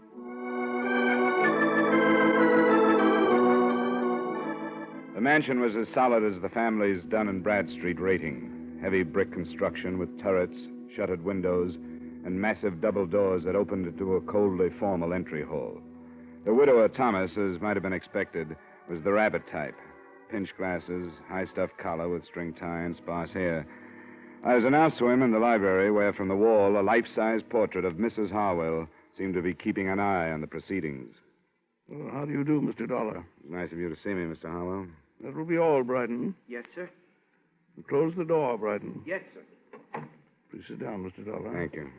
Speaker 14: The mansion was as solid as the family's Dun & Bradstreet rating. Heavy brick construction with turrets, shuttered windows, and massive double doors that opened into a coldly formal entry hall. The widower, Thomas, as might have been expected, was the rabbit type. Pinch glasses, high-stuffed collar with string tie and sparse hair. I was announced to him in the library where, from the wall, a life-size portrait of Mrs. Harwell seemed to be keeping an eye on the proceedings.
Speaker 16: Well, how do you do, Mr. Dollar?
Speaker 14: It's nice of you to see me, Mr. Harwell.
Speaker 16: That will be all, Brighton.
Speaker 8: Yes, sir.
Speaker 16: Close the door, Brighton.
Speaker 8: Yes, sir.
Speaker 16: Please sit down, Mr. Dollar.
Speaker 14: Thank you.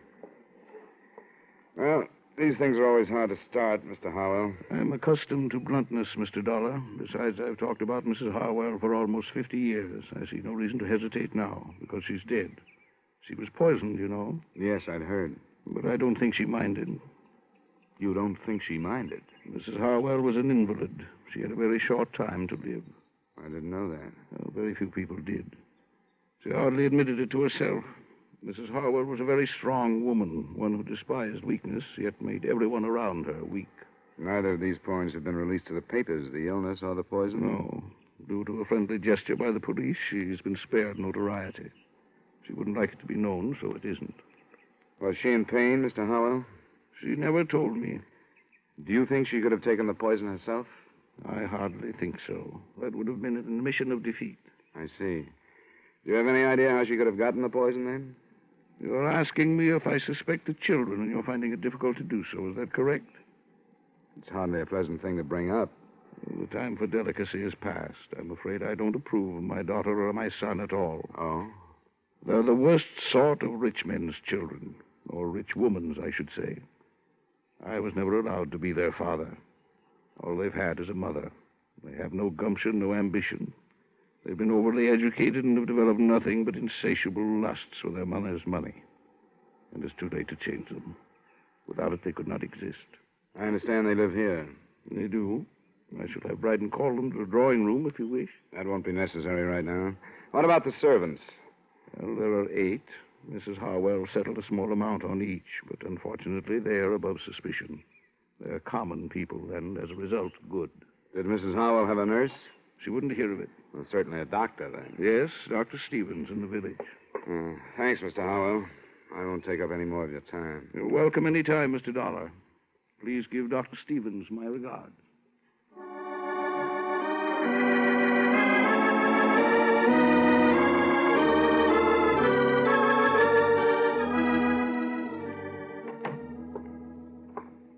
Speaker 14: Well, these things are always hard to start, Mr. Harwell.
Speaker 16: I'm accustomed to bluntness, Mr. Dollar. Besides, I've talked about Mrs. Harwell for almost 50 years. I see no reason to hesitate now, because she's dead. She was poisoned, you know.
Speaker 14: Yes, I'd heard.
Speaker 16: But I don't think she minded.
Speaker 14: You don't think she minded?
Speaker 16: Mrs. Harwell was an invalid. She had a very short time to live.
Speaker 14: I didn't know that.
Speaker 16: Well, very few people did. She hardly admitted it to herself. Mrs. Harwell was a very strong woman, one who despised weakness, yet made everyone around her weak.
Speaker 14: Neither of these points have been released to the papers, the illness or the poison?
Speaker 16: No. Due to a friendly gesture by the police, she's been spared notoriety. She wouldn't like it to be known, so it isn't.
Speaker 14: Was she in pain, Mr. Harwell?
Speaker 16: She never told me.
Speaker 14: Do you think she could have taken the poison herself?
Speaker 16: I hardly think so. That would have been an admission of defeat.
Speaker 14: I see. Do you have any idea how she could have gotten the poison, then?
Speaker 16: You're asking me if I suspect the children, and you're finding it difficult to do so. Is that correct?
Speaker 14: It's hardly a pleasant thing to bring up.
Speaker 16: The time for delicacy has passed. I'm afraid I don't approve of my daughter or my son at all.
Speaker 14: Oh?
Speaker 16: They're the worst sort of rich men's children, or rich women's, I should say. I was never allowed to be their father. All they've had is a mother. They have no gumption, no ambition. They've been overly educated and have developed nothing but insatiable lusts for their mother's money. And it's too late to change them. Without it, they could not exist.
Speaker 14: I understand they live here.
Speaker 16: They do. I shall have Brighton call them to the drawing room if you wish.
Speaker 14: That won't be necessary right now. What about the servants?
Speaker 16: Well, there are 8. Mrs. Harwell settled a small amount on each, but unfortunately they are above suspicion. They're common people, and as a result, good.
Speaker 14: Did Mrs. Harwell have a nurse?
Speaker 16: She wouldn't hear of it.
Speaker 14: Well, certainly a doctor, then.
Speaker 16: Yes, Dr. Stevens in the village.
Speaker 14: Thanks, Mr. Harwell. I won't take up any more of your time.
Speaker 16: You're welcome any time, Mr. Dolar. Please give Dr. Stevens my regards.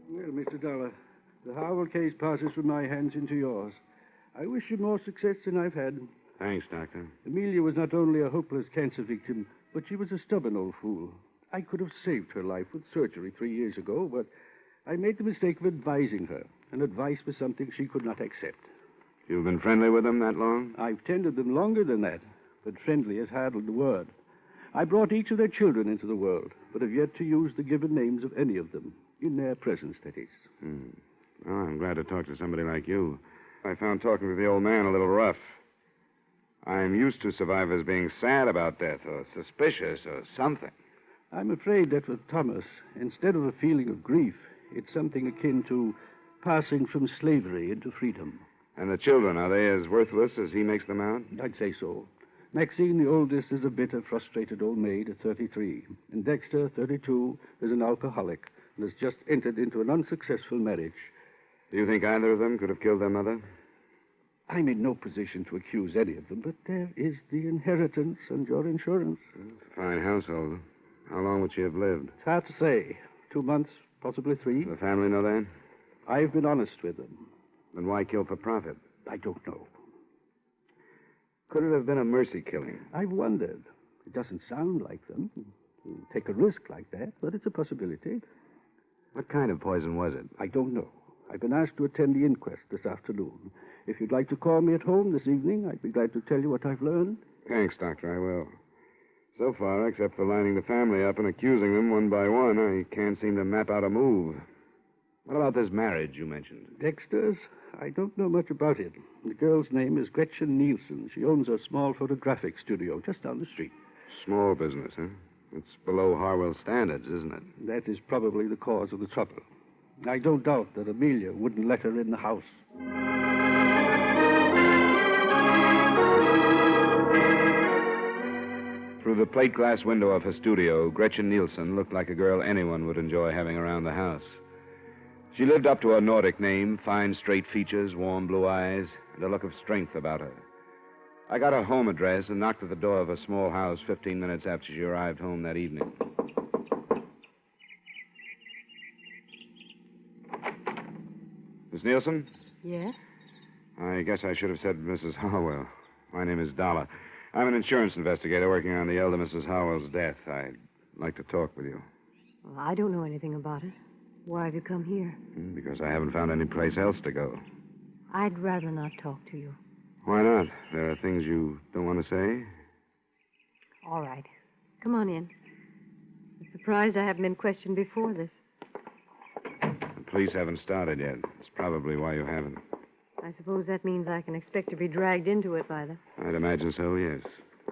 Speaker 5: Well, Mr. Dolar, the Harwell case passes from my hands into yours. I wish you more success than I've had.
Speaker 14: Thanks, Doctor.
Speaker 5: Amelia was not only a hopeless cancer victim, but she was a stubborn old fool. I could have saved her life with surgery 3 years ago, but I made the mistake of advising her, and advice was something she could not accept.
Speaker 14: You've been friendly with them that long?
Speaker 5: I've tended them longer than that, but friendly is hardly the word. I brought each of their children into the world, but have yet to use the given names of any of them, in their presence, that is.
Speaker 14: Well, I'm glad to talk to somebody like you. I found talking to the old man a little rough. I'm used to survivors being sad about death or suspicious or something.
Speaker 5: I'm afraid that with Thomas, instead of a feeling of grief, it's something akin to passing from slavery into freedom.
Speaker 14: And the children, are they as worthless as he makes them out?
Speaker 5: I'd say so. Maxine, the oldest, is a bitter, frustrated old maid at 33. And Dexter, 32, is an alcoholic and has just entered into an unsuccessful marriage.
Speaker 14: Do you think either of them could have killed their mother?
Speaker 5: I'm in no position to accuse any of them, but there is the inheritance and your insurance.
Speaker 14: It's a fine household. How long would she have lived?
Speaker 5: It's hard to say. 2 months, possibly 3.
Speaker 14: Does the family know that?
Speaker 5: I've been honest with them.
Speaker 14: Then why kill for profit?
Speaker 5: I don't know.
Speaker 14: Could it have been a mercy killing?
Speaker 5: I've wondered. It doesn't sound like them to take a risk like that, but it's a possibility.
Speaker 14: What kind of poison was it?
Speaker 5: I don't know. I've been asked to attend the inquest this afternoon. If you'd like to call me at home this evening, I'd be glad to tell you what I've learned.
Speaker 14: Thanks, Doctor, I will. So far, except for lining the family up and accusing them one by one, I can't seem to map out a move. What about this marriage you mentioned?
Speaker 5: Dexter's? I don't know much about it. The girl's name is Gretchen Nielsen. She owns a small photographic studio just down the street.
Speaker 14: Small business, huh? It's below Harwell standards, isn't it?
Speaker 5: That is probably the cause of the trouble. I don't doubt that Amelia wouldn't let her in the house.
Speaker 14: Through the plate glass window of her studio, Gretchen Nielsen looked like a girl anyone would enjoy having around the house. She lived up to her Nordic name, fine straight features, warm blue eyes, and a look of strength about her. I got her home address and knocked at the door of her small house 15 minutes after she arrived home that evening. Miss Nielsen?
Speaker 4: Yes?
Speaker 14: I guess I should have said Mrs. Harwell. My name is Dolar. I'm an insurance investigator working on the elder Mrs. Harwell's death. I'd like to talk with you.
Speaker 4: Well, I don't know anything about it. Why have you come here?
Speaker 14: Because I haven't found any place else to go.
Speaker 4: I'd rather not talk to you.
Speaker 14: Why not? There are things you don't want to say?
Speaker 4: All right. Come on in. I'm surprised I haven't been questioned before this.
Speaker 14: The police haven't started yet. That's probably why you haven't.
Speaker 4: I suppose that means I can expect to be dragged into it by the...
Speaker 14: I'd imagine so, yes.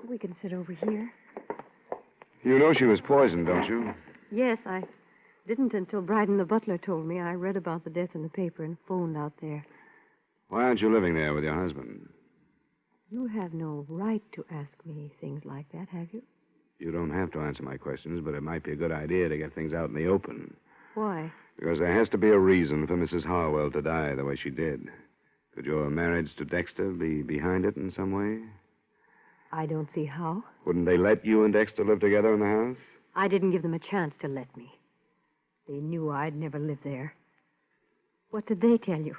Speaker 4: We can sit over here.
Speaker 14: You know she was poisoned, don't you?
Speaker 4: Yes, I didn't until Bryden the butler told me. I read about the death in the paper and phoned out there.
Speaker 14: Why aren't you living there with your husband?
Speaker 4: You have no right to ask me things like that, have you?
Speaker 14: You don't have to answer my questions, but it might be a good idea to get things out in the open.
Speaker 4: Why?
Speaker 14: Because there has to be a reason for Mrs. Harwell to die the way she did. Could your marriage to Dexter be behind it in some way?
Speaker 4: I don't see how.
Speaker 14: Wouldn't they let you and Dexter live together in the house?
Speaker 4: I didn't give them a chance to let me. They knew I'd never live there. What did they tell you?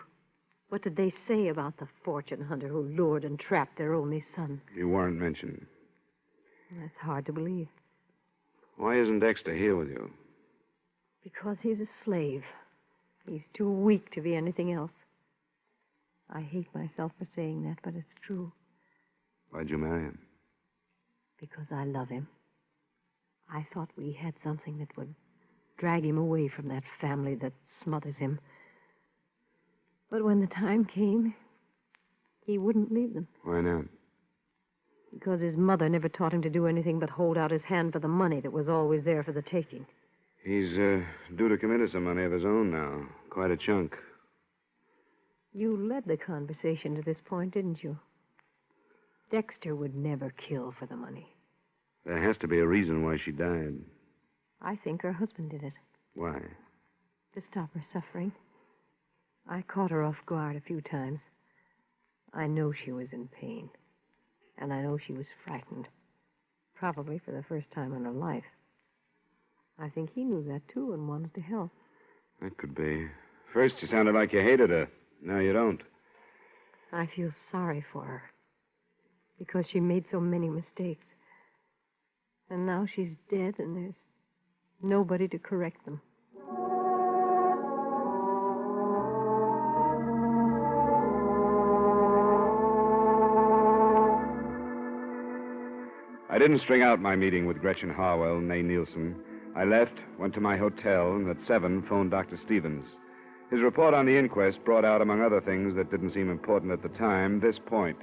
Speaker 4: What did they say about the fortune hunter who lured and trapped their only son?
Speaker 14: You weren't mentioned.
Speaker 4: That's hard to believe.
Speaker 14: Why isn't Dexter here with you?
Speaker 4: Because he's a slave. He's too weak to be anything else. I hate myself for saying that, but it's true.
Speaker 14: Why'd you marry him?
Speaker 4: Because I love him. I thought we had something that would drag him away from that family that smothers him. But when the time came, he wouldn't leave them.
Speaker 14: Why not?
Speaker 4: Because his mother never taught him to do anything but hold out his hand for the money that was always there for the taking.
Speaker 14: He's due to come into some money of his own now. Quite a chunk.
Speaker 4: You led the conversation to this point, didn't you? Dexter would never kill for the money.
Speaker 14: There has to be a reason why she died.
Speaker 4: I think her husband did it.
Speaker 14: Why?
Speaker 4: To stop her suffering. I caught her off guard a few times. I know she was in pain. And I know she was frightened. Probably for the first time in her life. I think he knew that, too, and wanted to help.
Speaker 14: That could be. First, you sounded like you hated her. Now you don't.
Speaker 4: I feel sorry for her. Because she made so many mistakes. And now she's dead, and there's nobody to correct them.
Speaker 14: I didn't string out my meeting with Gretchen Harwell and May Nielsen. I left, went to my hotel, and at 7 phoned Dr. Stevens. His report on the inquest brought out, among other things that didn't seem important at the time, this point.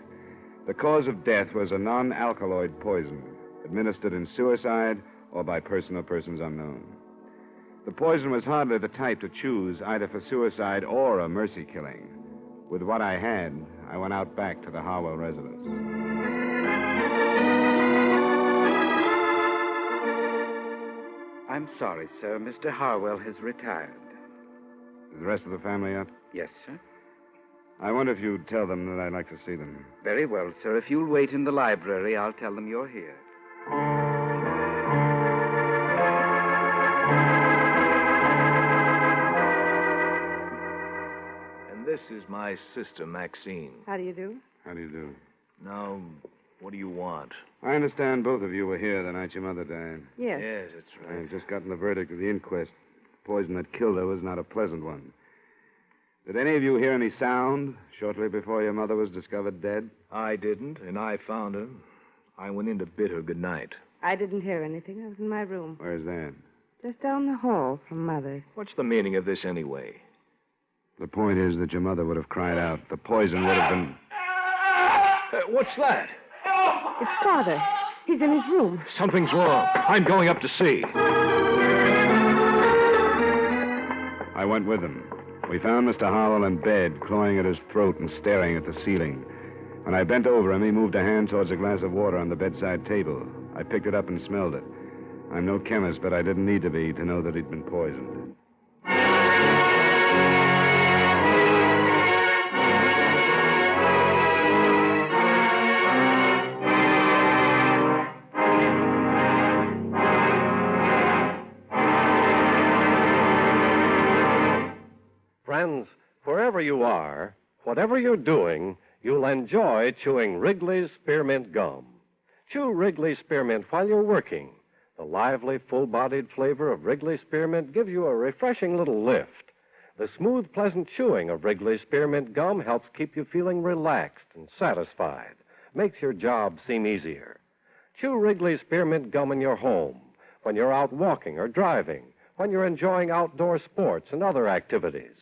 Speaker 14: The cause of death was a non-alkaloid poison, administered in suicide or by person or persons unknown. The poison was hardly the type to choose either for suicide or a mercy killing. With what I had, I went out back to the Harwell residence.
Speaker 6: I'm sorry, sir. Mr. Harwell has retired.
Speaker 14: Is the rest of the family up?
Speaker 6: Yes, sir.
Speaker 14: I wonder if you'd tell them that I'd like to see them.
Speaker 6: Very well, sir. If you'll wait in the library, I'll tell them you're here.
Speaker 17: And this is my sister, Maxine.
Speaker 4: How do you do?
Speaker 14: How do you do?
Speaker 17: Now, what do you want?
Speaker 14: I understand both of you were here the night your mother died.
Speaker 4: Yes.
Speaker 17: Yes, that's right.
Speaker 14: I've just gotten the verdict of the inquest. The poison that killed her was not a pleasant one. Did any of you hear any sound shortly before your mother was discovered dead?
Speaker 17: I didn't, and I found her. I went in to bid her good night.
Speaker 22: I didn't hear anything. I was in my room.
Speaker 14: Where's that?
Speaker 22: Just down the hall from Mother's.
Speaker 17: What's the meaning of this anyway?
Speaker 14: The point is that your mother would have cried out. The poison would have been...
Speaker 17: What's that?
Speaker 4: It's Father. He's in his room.
Speaker 17: Something's wrong. I'm going up to see.
Speaker 14: I went with him. We found Mr. Harwell in bed, clawing at his throat and staring at the ceiling. When I bent over him, he moved a hand towards a glass of water on the bedside table. I picked it up and smelled it. I'm no chemist, but I didn't need to be to know that he'd been poisoned.
Speaker 15: Friends, wherever you are, whatever you're doing, you'll enjoy chewing Wrigley's Spearmint Gum. Chew Wrigley's Spearmint while you're working. The lively, full-bodied flavor of Wrigley's Spearmint gives you a refreshing little lift. The smooth, pleasant chewing of Wrigley's Spearmint Gum helps keep you feeling relaxed and satisfied. Makes your job seem easier. Chew Wrigley's Spearmint Gum in your home, when you're out walking or driving, when you're enjoying outdoor sports and other activities.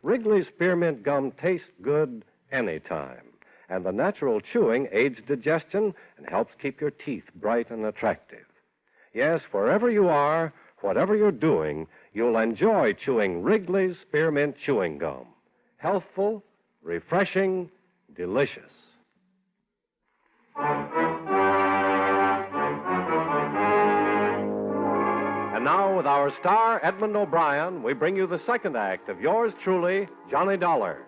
Speaker 15: Wrigley's Spearmint Gum tastes good anytime, and the natural chewing aids digestion and helps keep your teeth bright and attractive. Yes, wherever you are, whatever you're doing, you'll enjoy chewing Wrigley's Spearmint Chewing Gum. Healthful, refreshing, delicious. And now, with our star, Edmund O'Brien, we bring you the second act of yours truly, Johnny Dollar.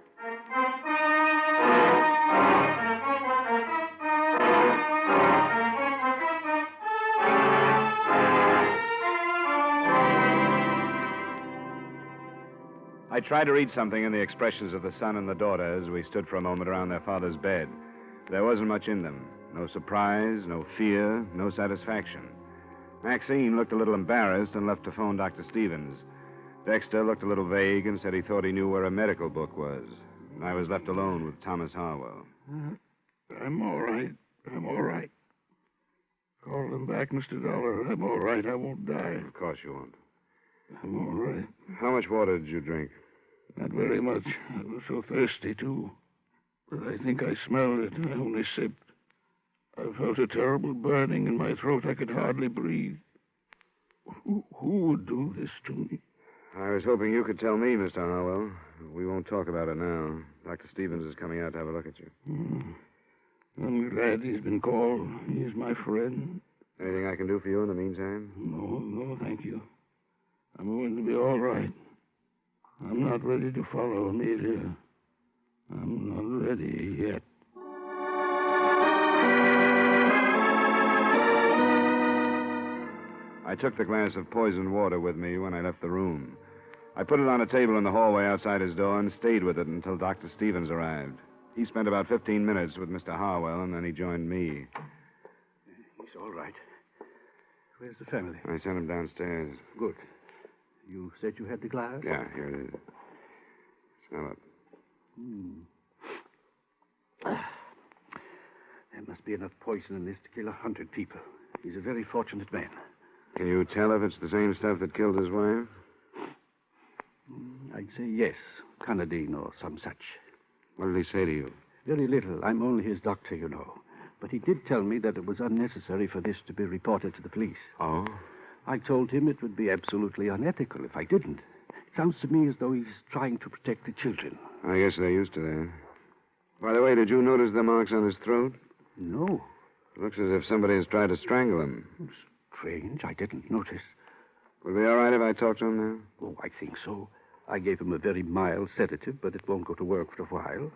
Speaker 14: I tried to read something in the expressions of the son and the daughter as we stood for a moment around their father's bed. There wasn't much in them. No surprise, no fear, no satisfaction. Maxine looked a little embarrassed and left to phone Dr. Stevens. Dexter looked a little vague and said he thought he knew where a medical book was. And I was left alone with Thomas Harwell.
Speaker 16: I'm all right. I'm all right. Call them back, Mr. Dollar. I'm all right. I won't die.
Speaker 14: Of course you won't.
Speaker 16: I'm all right.
Speaker 14: How much water did you drink?
Speaker 16: Not very much. I was so thirsty, too. But I think I smelled it. I only sipped. I felt a terrible burning in my throat. I could hardly breathe. Who would do this to me?
Speaker 14: I was hoping you could tell me, Mr. Harwell. We won't talk about it now. Dr. Stevens is coming out to have a look at you.
Speaker 16: I'm glad he's been called. He's my friend.
Speaker 14: Anything I can do for you in the meantime?
Speaker 16: No, thank you. I'm going to be all right. I'm not ready to follow Amelia. I'm not ready yet.
Speaker 14: I took the glass of poisoned water with me when I left the room. I put it on a table in the hallway outside his door and stayed with it until Dr. Stevens arrived. He spent about 15 minutes with Mr. Harwell, and then he joined me.
Speaker 5: He's all right. Where's the family?
Speaker 14: I sent him downstairs.
Speaker 5: Good. You said you had the glass?
Speaker 14: Yeah, here it is. Smell it.
Speaker 5: There must be enough poison in this to kill 100 people. He's a very fortunate man.
Speaker 14: Can you tell if it's the same stuff that killed his wife?
Speaker 5: I'd say yes. Canadine or some such.
Speaker 14: What did he say to you?
Speaker 5: Very little. I'm only his doctor, you know. But he did tell me that it was unnecessary for this to be reported to the police.
Speaker 14: Oh?
Speaker 5: I told him it would be absolutely unethical if I didn't. It sounds to me as though he's trying to protect the children.
Speaker 14: I guess they're used to that. By the way, did you notice the marks on his throat?
Speaker 5: No.
Speaker 14: Looks as if somebody has tried to strangle him.
Speaker 5: Strange. I didn't notice.
Speaker 14: Would it be all right if I talked to him now?
Speaker 5: Oh, I think so. I gave him a very mild sedative, but it won't go to work for a while.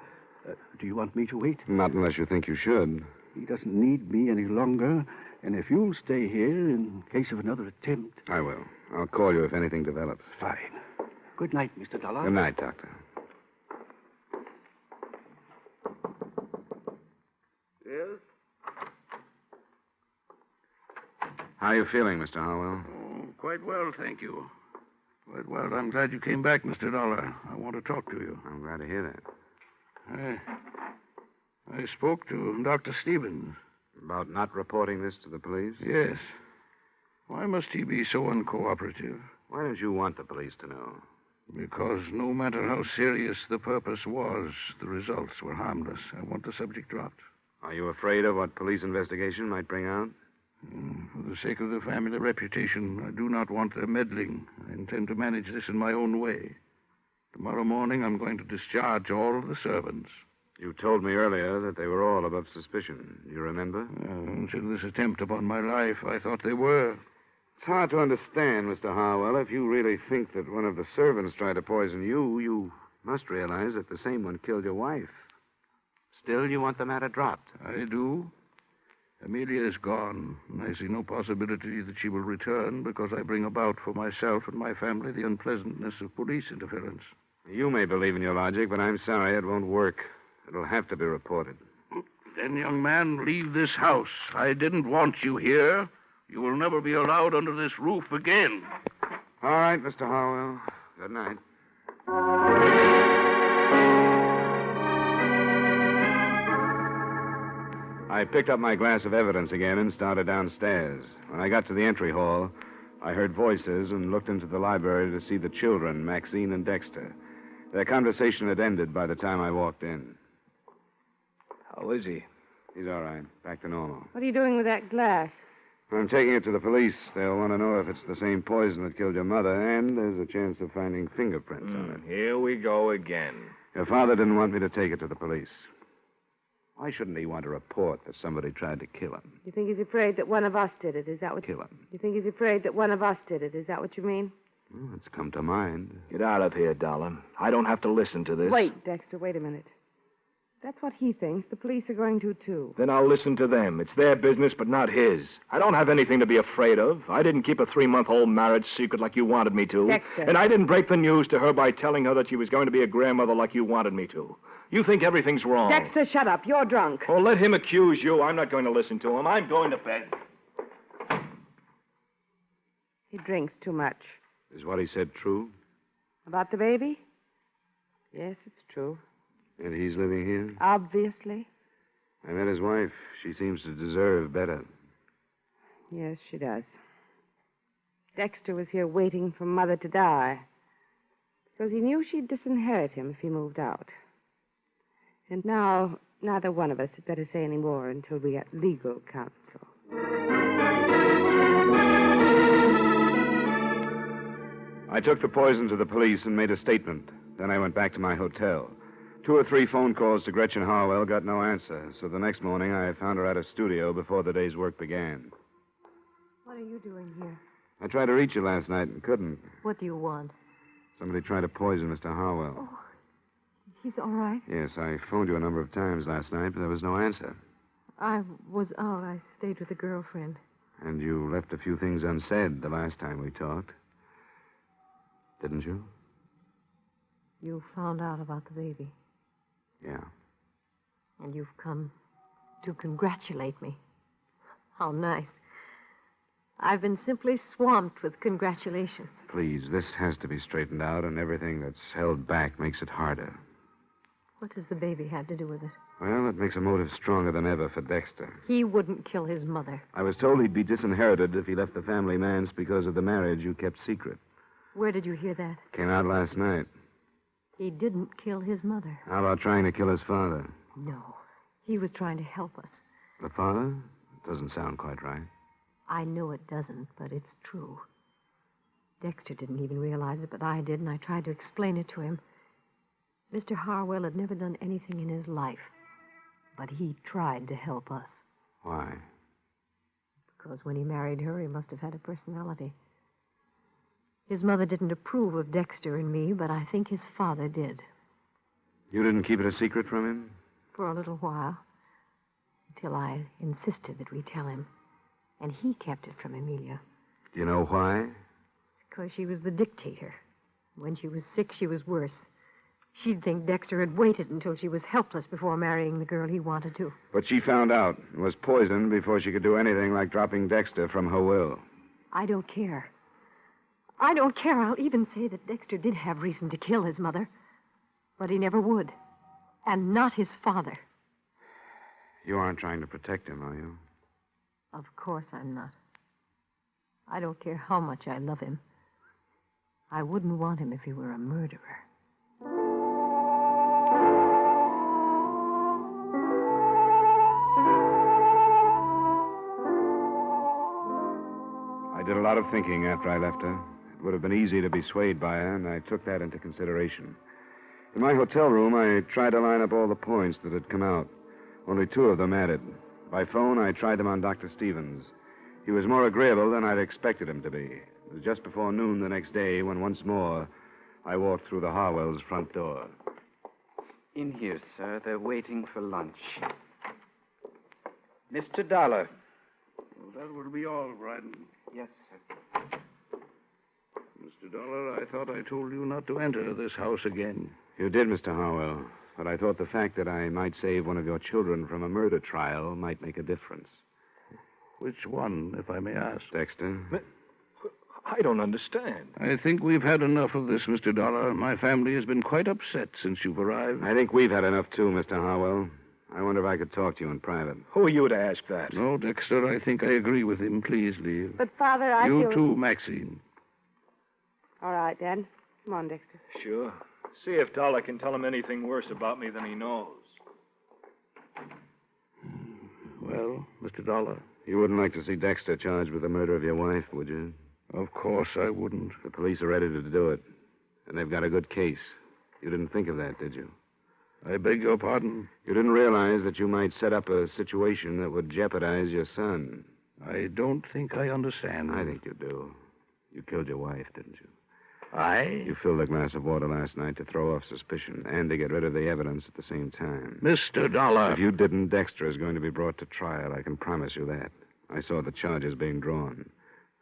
Speaker 5: Do you want me to wait?
Speaker 14: Not unless you think you should.
Speaker 5: He doesn't need me any longer, and if you'll stay here in case of another attempt...
Speaker 14: I will. I'll call you if anything develops.
Speaker 5: Fine. Good night, Mr. Dolar.
Speaker 14: Good night, Doctor.
Speaker 16: Yes?
Speaker 14: How are you feeling, Mr. Harwell?
Speaker 16: Oh, quite well, thank you. Quite well. I'm glad you came back, Mr. Dollar. I want to talk to you.
Speaker 14: I'm glad to hear that.
Speaker 16: I spoke to Dr. Stevens.
Speaker 14: About not reporting this to the police?
Speaker 16: Yes. Why must he be so uncooperative?
Speaker 14: Why don't you want the police to know?
Speaker 16: Because no matter how serious the purpose was, the results were harmless. I want the subject dropped.
Speaker 14: Are you afraid of what police investigation might bring out?
Speaker 16: For the sake of the family reputation, I do not want their meddling. I intend to manage this in my own way. Tomorrow morning, I'm going to discharge all of the servants.
Speaker 14: You told me earlier that they were all above suspicion. Do you remember?
Speaker 16: Until this attempt upon my life, I thought they were.
Speaker 14: It's hard to understand, Mr. Harwell. If you really think that one of the servants tried to poison you, you must realize that the same one killed your wife. Still, you want the matter dropped.
Speaker 16: I do. Amelia is gone, and I see no possibility that she will return because I bring about for myself and my family the unpleasantness of police interference.
Speaker 14: You may believe in your logic, but I'm sorry it won't work. It'll have to be reported.
Speaker 16: Then, young man, leave this house. I didn't want you here. You will never be allowed under this roof again.
Speaker 14: All right, Mr. Harwell. Good night. I picked up my glass of evidence again and started downstairs. When I got to the entry hall, I heard voices and looked into the library to see the children, Maxine and Dexter. Their conversation had ended by the time I walked in.
Speaker 17: How is he?
Speaker 14: He's all right. Back to normal.
Speaker 22: What are you doing with that glass?
Speaker 14: I'm taking it to the police. They'll want to know if it's the same poison that killed your mother, and there's a chance of finding fingerprints on it.
Speaker 17: Here we go again.
Speaker 14: Your father didn't want me to take it to the police. Why shouldn't he want to report that somebody tried to kill him?
Speaker 22: You think he's afraid that one of us did it? Is that what...
Speaker 14: Kill him.
Speaker 22: You think he's afraid that one of us did it? Is that what you mean?
Speaker 14: Well, it's come to mind.
Speaker 17: Get out of here, Dollar. I don't have to listen to this.
Speaker 22: Wait, Dexter, wait a minute. That's what he thinks. The police are going to, too.
Speaker 17: Then I'll listen to them. It's their business, but not his. I don't have anything to be afraid of. I didn't keep a 3-month-old marriage secret like you wanted me to.
Speaker 22: Dexter.
Speaker 17: And I didn't break the news to her by telling her that she was going to be a grandmother like you wanted me to. You think everything's wrong.
Speaker 22: Dexter, shut up. You're drunk.
Speaker 17: Well, let him accuse you. I'm not going to listen to him. I'm going to bed.
Speaker 22: He drinks too much.
Speaker 14: Is what he said true?
Speaker 22: About the baby? Yes, it's true.
Speaker 14: And he's living here?
Speaker 22: Obviously.
Speaker 14: I met his wife. She seems to deserve better.
Speaker 22: Yes, she does. Dexter was here waiting for Mother to die because he knew she'd disinherit him if he moved out. And now neither one of us had better say any more until we get legal counsel.
Speaker 14: I took the poison to the police and made a statement. Then I went back to my hotel. 2 or 3 phone calls to Gretchen Harwell got no answer, so the next morning I found her at a studio before the day's work began.
Speaker 4: What are you doing here?
Speaker 14: I tried to reach you last night and couldn't.
Speaker 4: What do you want?
Speaker 14: Somebody tried to poison Mr. Harwell.
Speaker 4: Oh, he's all right.
Speaker 14: Yes, I phoned you a number of times last night, but there was no answer.
Speaker 4: I was out. I stayed with a girlfriend.
Speaker 14: And you left a few things unsaid the last time we talked. Didn't you?
Speaker 4: You found out about the baby.
Speaker 14: Yeah.
Speaker 4: And you've come to congratulate me. How nice. I've been simply swamped with congratulations.
Speaker 14: Please, this has to be straightened out, and everything that's held back makes it harder.
Speaker 4: What does the baby have to do with it?
Speaker 14: Well, it makes a motive stronger than ever for Dexter.
Speaker 4: He wouldn't kill his mother.
Speaker 14: I was told he'd be disinherited if he left the family manse because of the marriage you kept secret.
Speaker 4: Where did you hear that?
Speaker 14: Came out last night.
Speaker 4: He didn't kill his mother.
Speaker 14: How about trying to kill his father?
Speaker 4: No. He was trying to help us.
Speaker 14: The father? Doesn't sound quite right.
Speaker 4: I know it doesn't, but it's true. Dexter didn't even realize it, but I did, and I tried to explain it to him. Mr. Harwell had never done anything in his life, but he tried to help us.
Speaker 14: Why?
Speaker 4: Because when he married her, he must have had a personality. His mother didn't approve of Dexter and me, but I think his father did.
Speaker 14: You didn't keep it a secret from him?
Speaker 4: For a little while, until I insisted that we tell him. And he kept it from Amelia.
Speaker 14: Do you know why?
Speaker 4: Because she was the dictator. When she was sick, she was worse. She'd think Dexter had waited until she was helpless before marrying the girl he wanted to.
Speaker 14: But she found out and was poisoned before she could do anything like dropping Dexter from her will.
Speaker 4: I don't care. I don't care. I'll even say that Dexter did have reason to kill his mother. But he never would. And not his father.
Speaker 14: You aren't trying to protect him, are you?
Speaker 4: Of course I'm not. I don't care how much I love him. I wouldn't want him if he were a murderer.
Speaker 14: I did a lot of thinking after I left her. It would have been easy to be swayed by her, and I took that into consideration. In my hotel room, I tried to line up all the points that had come out. Only 2 of them added. By phone, I tried them on Dr. Stevens. He was more agreeable than I'd expected him to be. It was just before noon the next day when once more I walked through the Harwells' front door.
Speaker 6: In here, sir. They're waiting for lunch. Mr. Dolar.
Speaker 16: Well, that will be all, Bryden.
Speaker 6: Yes, sir.
Speaker 16: Mr. Dolar, I thought I told you not to enter this house again.
Speaker 14: You did, Mr. Harwell. But I thought the fact that I might save one of your children from a murder trial might make a difference.
Speaker 16: Which one, if I may ask?
Speaker 14: Dexter.
Speaker 17: But I don't understand.
Speaker 16: I think we've had enough of this, Mr. Dolar. My family has been quite upset since you've arrived.
Speaker 14: I think we've had enough, too, Mr. Harwell. I wonder if I could talk to you in private.
Speaker 17: Who are you to ask that?
Speaker 16: No, Dexter, I think I agree with him. Please leave.
Speaker 22: But, Father, I
Speaker 16: You
Speaker 22: feel...
Speaker 16: too, Maxine.
Speaker 22: All right, Dad. Come on, Dexter.
Speaker 17: Sure. See if Dollar can tell him anything worse about me than he knows.
Speaker 16: Well, Mr. Dolar.
Speaker 14: You wouldn't like to see Dexter charged with the murder of your wife, would you?
Speaker 16: Of course I wouldn't.
Speaker 14: The police are ready to do it. And they've got a good case. You didn't think of that, did you?
Speaker 16: I beg your pardon?
Speaker 14: You didn't realize that you might set up a situation that would jeopardize your son.
Speaker 16: I don't think I understand.
Speaker 14: I think you do. You killed your wife, didn't you?
Speaker 16: I?
Speaker 14: You filled a glass of water last night to throw off suspicion and to get rid of the evidence at the same time.
Speaker 16: Mr. Dolar.
Speaker 14: If you didn't, Dexter is going to be brought to trial. I can promise you that. I saw the charges being drawn.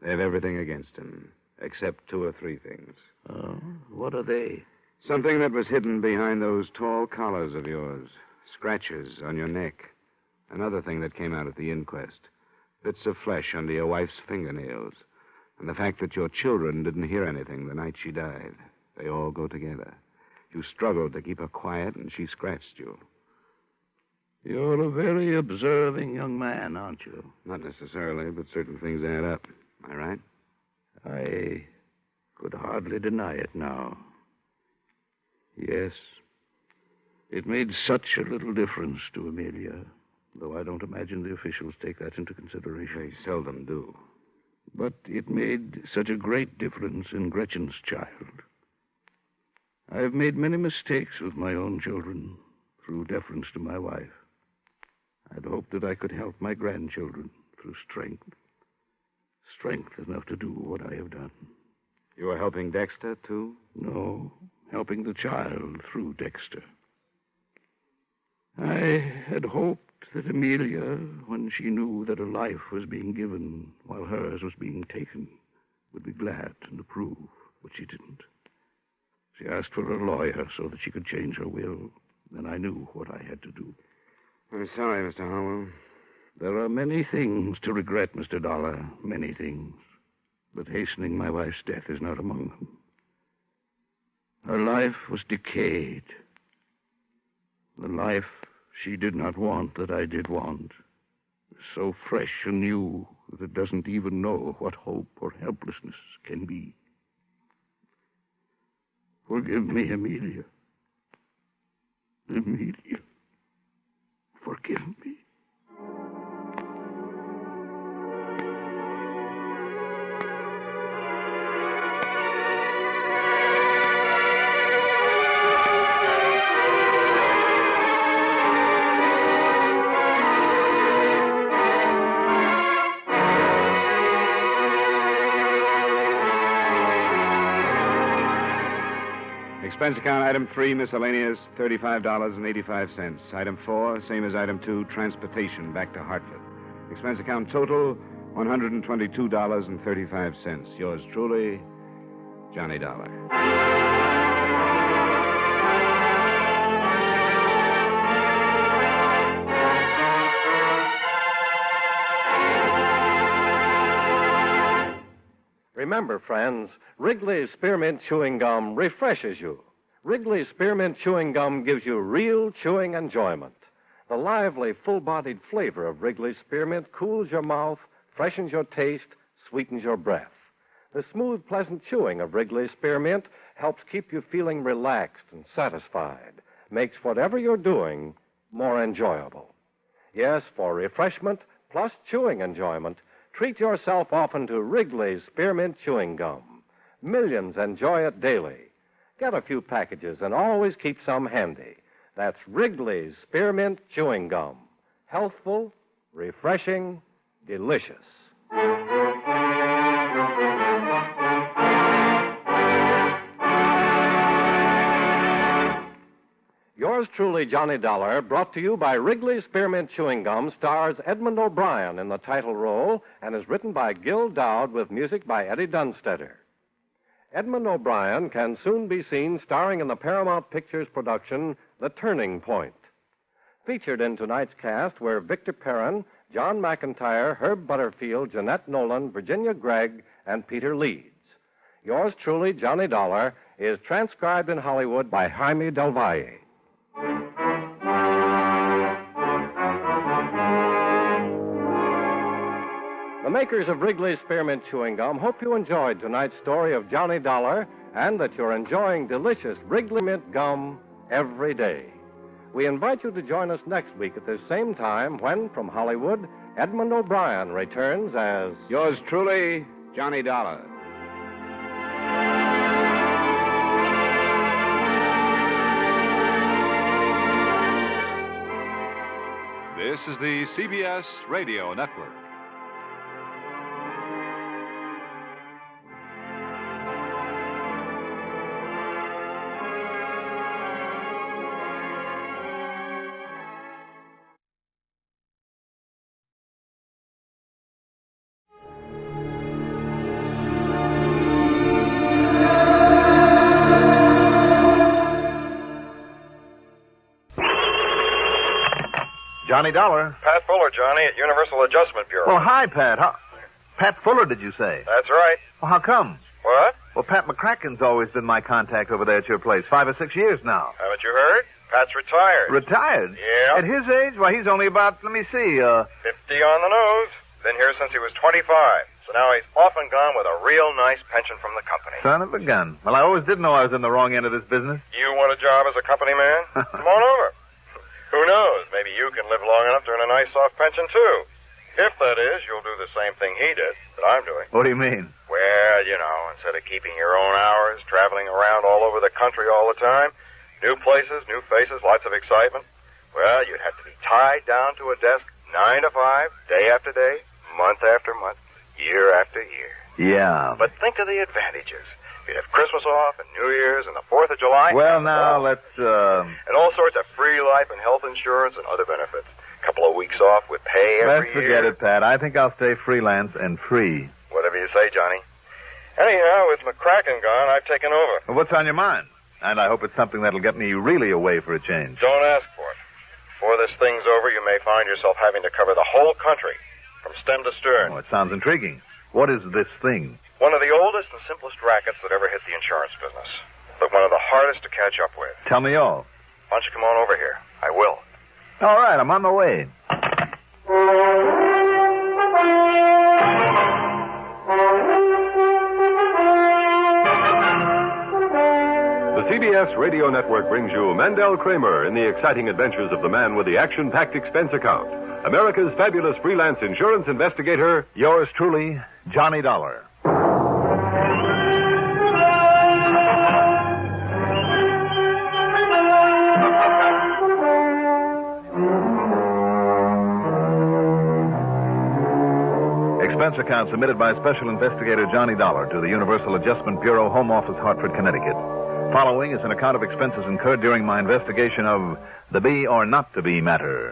Speaker 14: They have everything against him, except 2 or 3 things.
Speaker 16: Oh, what are they?
Speaker 14: Something that was hidden behind those tall collars of yours. Scratches on your neck. Another thing that came out at the inquest. Bits of flesh under your wife's fingernails. And the fact that your children didn't hear anything the night she died. They all go together. You struggled to keep her quiet, and she scratched you.
Speaker 16: You're a very observing young man, aren't you?
Speaker 14: Not necessarily, but certain things add up. Am I right?
Speaker 16: I could hardly deny it now. Yes. It made such a little difference to Amelia, though I don't imagine the officials take that into consideration.
Speaker 14: They seldom do.
Speaker 16: But it made such a great difference in Gretchen's child. I have made many mistakes with my own children through deference to my wife. I'd hoped that I could help my grandchildren through strength. Strength enough to do what I have done.
Speaker 14: You were helping Dexter, too?
Speaker 16: No, helping the child through Dexter. I had hoped that Amelia, when she knew that a life was being given while hers was being taken, would be glad and approve, but she didn't. She asked for a lawyer so that she could change her will. Then I knew what I had to do.
Speaker 14: I'm sorry, Mr. Harwell.
Speaker 16: There are many things to regret, Mr. Dollar, many things. But hastening my wife's death is not among them. Her life was decayed. The life she did not want that I did want. So fresh and new that it doesn't even know what hope or helplessness can be. Forgive me, Amelia. Amelia. Forgive me.
Speaker 14: Expense account item 3, miscellaneous, $35.85. Item 4, same as item 2, transportation back to Hartford. Expense account total, $122.35. Yours truly, Johnny Dollar.
Speaker 15: Remember, friends, Wrigley's Spearmint Chewing Gum refreshes you. Wrigley's Spearmint Chewing Gum gives you real chewing enjoyment. The lively, full-bodied flavor of Wrigley's Spearmint cools your mouth, freshens your taste, sweetens your breath. The smooth, pleasant chewing of Wrigley's Spearmint helps keep you feeling relaxed and satisfied, makes whatever you're doing more enjoyable. Yes, for refreshment plus chewing enjoyment, treat yourself often to Wrigley's Spearmint Chewing Gum. Millions enjoy it daily. Get a few packages and always keep some handy. That's Wrigley's Spearmint Chewing Gum. Healthful, refreshing, delicious. Yours truly, Johnny Dollar, brought to you by Wrigley's Spearmint Chewing Gum, stars Edmund O'Brien in the title role and is written by Gil Dowd with music by Eddie Dunstetter. Edmund O'Brien can soon be seen starring in the Paramount Pictures production, The Turning Point. Featured in tonight's cast were Victor Perrin, John McIntyre, Herb Butterfield, Jeanette Nolan, Virginia Gregg, and Peter Leeds. Yours truly, Johnny Dollar, is transcribed in Hollywood by Jaime Del Valle. The makers of Wrigley's Spearmint Chewing Gum hope you enjoyed tonight's story of Johnny Dollar and that you're enjoying delicious Wrigley Mint Gum every day. We invite you to join us next week at this same time when, from Hollywood, Edmund O'Brien returns as...
Speaker 14: Yours truly, Johnny Dollar.
Speaker 11: This is the CBS Radio Network.
Speaker 13: Johnny Dollar.
Speaker 12: Pat Fuller, Johnny, at Universal Adjustment Bureau.
Speaker 13: Well, hi, Pat. Pat Fuller, did you say?
Speaker 12: That's right.
Speaker 13: Well, how come?
Speaker 12: What?
Speaker 13: Well, Pat McCracken's always been my contact over there at your place, 5 or 6 years now.
Speaker 12: Haven't you heard? Pat's retired.
Speaker 13: Retired?
Speaker 12: Yeah.
Speaker 13: At his age? Why, he's only about, let me see,
Speaker 12: 50 on the nose. Been here since he was 25. So now he's off and gone with a real nice pension from the company.
Speaker 13: Son of a gun. Well, I always did know I was in the wrong end of this business.
Speaker 12: You want a job as a company man? Come on over. Who knows? Maybe you can live long enough to earn a nice soft pension, too. If that is, you'll do the same thing he did that I'm doing.
Speaker 13: What do you mean?
Speaker 12: Well, instead of keeping your own hours, traveling around all over the country all the time, new places, new faces, lots of excitement, well, you'd have to be tied down to a desk 9 to 5, day after day, month after month, year after year.
Speaker 13: Yeah.
Speaker 12: But think of the advantages. You'd have Christmas off and New Year's and the 4th of July.
Speaker 13: Well, now, let's,
Speaker 12: And all sorts of free life and health insurance and other benefits. A couple of weeks off with pay every
Speaker 13: Let's forget it, Pat. I think I'll stay freelance and free.
Speaker 12: Whatever you say, Johnny. Anyhow, with McCracken gone, I've taken over.
Speaker 13: Well, what's on your mind? And I hope it's something that'll get me really away for a change.
Speaker 12: Don't ask for it. Before this thing's over, you may find yourself having to cover the whole country, from stem to stern.
Speaker 13: Oh, it sounds intriguing. What is this thing?
Speaker 12: One of the oldest and simplest rackets that ever hit the insurance business, but one of the hardest to catch up with.
Speaker 13: Tell me all.
Speaker 12: Why don't you come on over here? I will.
Speaker 13: All right, I'm on my way.
Speaker 11: The CBS Radio Network brings you Mandel Kramer in the exciting adventures of the man with the action-packed expense account. America's fabulous freelance insurance investigator,
Speaker 13: yours truly, Johnny Dollar. Expense account submitted by Special Investigator Johnny Dollar to the Universal Adjustment Bureau, Home Office, Hartford, Connecticut. Following is an account of expenses incurred during my investigation of the be or not to be matter.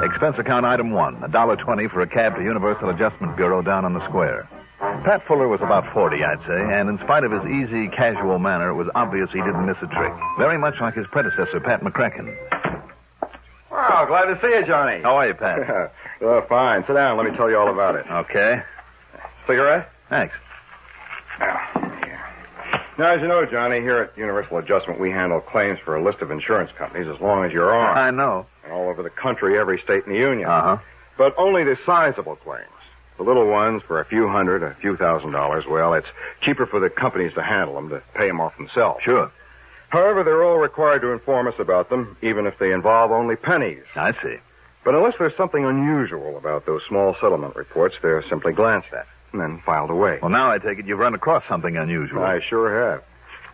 Speaker 13: Expense account item 1, $1.20 for a cab to Universal Adjustment Bureau down on the square. Pat Fuller was about 40, I'd say, and in spite of his easy, casual manner, it was obvious he didn't miss a trick. Very much like his predecessor, Pat McCracken.
Speaker 12: Wow, glad to see you, Johnny.
Speaker 13: How are you, Pat?
Speaker 12: Fine. Sit down. Let me tell you all about it.
Speaker 13: Okay.
Speaker 12: Cigarette?
Speaker 13: Thanks.
Speaker 12: Now, as you know, Johnny, here at Universal Adjustment, we handle claims for a list of insurance companies as long as you're on.
Speaker 13: I know.
Speaker 12: And all over the country, every state in the union.
Speaker 13: Uh-huh.
Speaker 12: But only the sizable claims. The little ones for a few hundred, a few $1,000s, well, it's cheaper for the companies to handle them, to pay them off themselves.
Speaker 13: Sure.
Speaker 12: However, they're all required to inform us about them, even if they involve only pennies.
Speaker 13: I see.
Speaker 12: But unless there's something unusual about those small settlement reports, they're simply glanced at and then filed away.
Speaker 13: Well, now I take it you've run across something unusual.
Speaker 12: I sure have.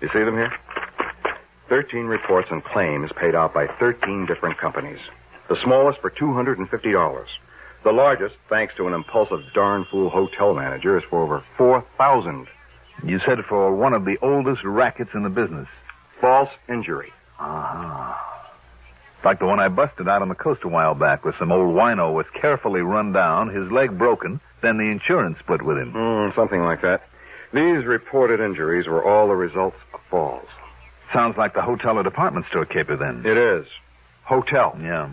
Speaker 12: You see them here? 13 reports and claims paid out by 13 different companies. The smallest for $250. The largest, thanks to an impulsive darn fool hotel manager, is for over $4,000.
Speaker 13: You said for one of the oldest rackets in the business.
Speaker 12: False injury.
Speaker 13: Like the one I busted out on the coast a while back with some old wino was carefully run down, his leg broken, then the insurance split with him.
Speaker 12: Something like that. These reported injuries were all the results of falls.
Speaker 13: Sounds like the hotel or department store caper, then.
Speaker 12: It is. Hotel.
Speaker 13: Yeah.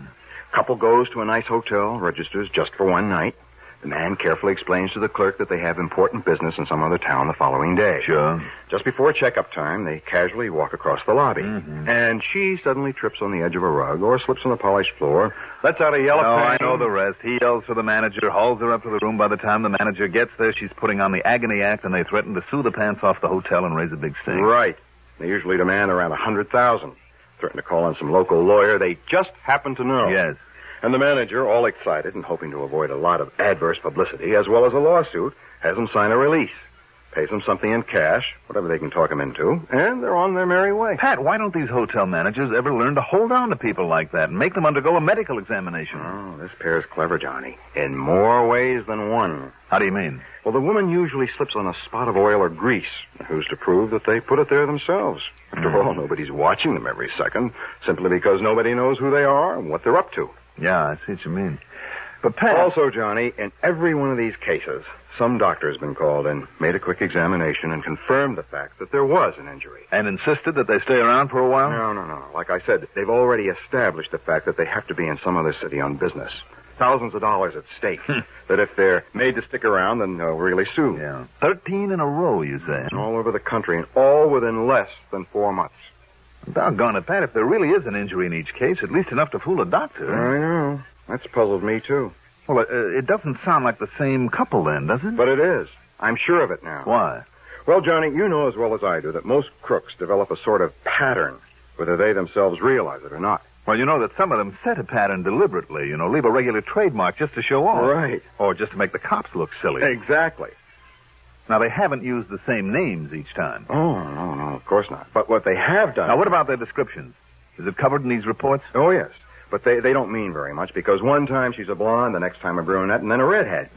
Speaker 12: Couple goes to a nice hotel, registers just for one night. The man carefully explains to the clerk that they have important business in some other town the following day.
Speaker 13: Sure.
Speaker 12: Just before checkup time, they casually walk across the lobby.
Speaker 13: Mm-hmm.
Speaker 12: And she suddenly trips on the edge of a rug or slips on the polished floor, lets out a yell of pain.
Speaker 13: I know the rest. He yells for the manager, hauls her up to the room. By the time the manager gets there, she's putting on the agony act, and they threaten to sue the pants off the hotel and raise a big stink.
Speaker 12: Right. They usually demand around $100,000. Threaten to call in some local lawyer they just happen to know.
Speaker 13: Yes.
Speaker 12: And the manager, all excited and hoping to avoid a lot of adverse publicity, as well as a lawsuit, has them sign a release. Pays them something in cash, whatever they can talk them into, and they're on their merry way.
Speaker 13: Pat, why don't these hotel managers ever learn to hold on to people like that and make them undergo a medical examination?
Speaker 12: Oh, this pair's clever, Johnny. In more ways than one.
Speaker 13: How do you mean?
Speaker 12: Well, the woman usually slips on a spot of oil or grease. Who's to prove that they put it there themselves? After all, nobody's watching them every second, simply because nobody knows who they are and what they're up to.
Speaker 13: Yeah, I see what you mean. But Pat...
Speaker 12: Also, Johnny, in every one of these cases, some doctor has been called in, made a quick examination, and confirmed the fact that there was an injury.
Speaker 13: And insisted that they stay around for a while?
Speaker 12: No. Like I said, they've already established the fact that they have to be in some other city on business. Thousands of dollars at stake. That if they're made to stick around, then they'll really sue.
Speaker 13: Yeah. 13 in a row, you say?
Speaker 12: All over the country, and all within less than 4 months.
Speaker 13: Doggone it, Pat, if there really is an injury in each case, at least enough to fool a doctor.
Speaker 12: I know. That's puzzled me, too.
Speaker 13: Well, it doesn't sound like the same couple then, does it?
Speaker 12: But it is. I'm sure of it now.
Speaker 13: Why?
Speaker 12: Well, Johnny, you know as well as I do that most crooks develop a sort of pattern, whether they themselves realize it or not.
Speaker 13: Well, you know that some of them set a pattern deliberately, leave a regular trademark just to show off.
Speaker 12: Right.
Speaker 13: Or just to make the cops look silly.
Speaker 12: Exactly.
Speaker 13: Now, they haven't used the same names each time.
Speaker 12: Oh, no, of course not. But what they have done...
Speaker 13: Now, what about their descriptions? Is it covered in these reports?
Speaker 12: Oh, yes. But they don't mean very much, because one time she's a blonde, the next time a brunette, and then a redhead,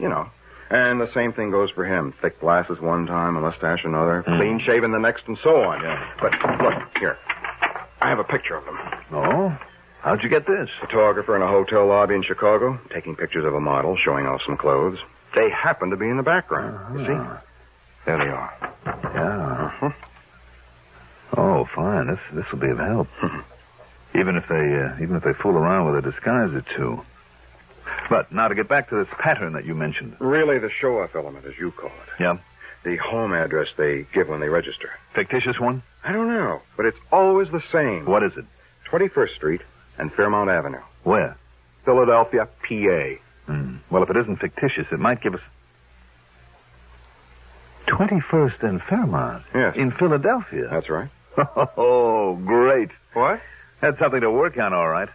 Speaker 12: And the same thing goes for him. Thick glasses one time, a mustache another, clean-shaven the next, and so on.
Speaker 13: Yeah.
Speaker 12: But, look, here. I have a picture of them.
Speaker 13: Oh? How'd you get this?
Speaker 12: Photographer in a hotel lobby in Chicago, taking pictures of a model, showing off some clothes. They happen to be in the background. You see? There they are.
Speaker 13: Yeah. Oh, fine. This will be of help. Even if they fool around with a disguise or two. But now to get back to this pattern that you mentioned.
Speaker 12: Really the show-off element, as you call it.
Speaker 13: Yeah?
Speaker 12: The home address they give when they register.
Speaker 13: Fictitious one?
Speaker 12: I don't know, but it's always the same.
Speaker 13: What is it?
Speaker 12: 21st Street and Fairmount Avenue.
Speaker 13: Where?
Speaker 12: Philadelphia, PA.
Speaker 13: Well, if it isn't fictitious, it might give us... 21st and Fairmount?
Speaker 12: Yes.
Speaker 13: In Philadelphia?
Speaker 12: That's right.
Speaker 13: Oh, great.
Speaker 12: What?
Speaker 13: That's something to work on, all right.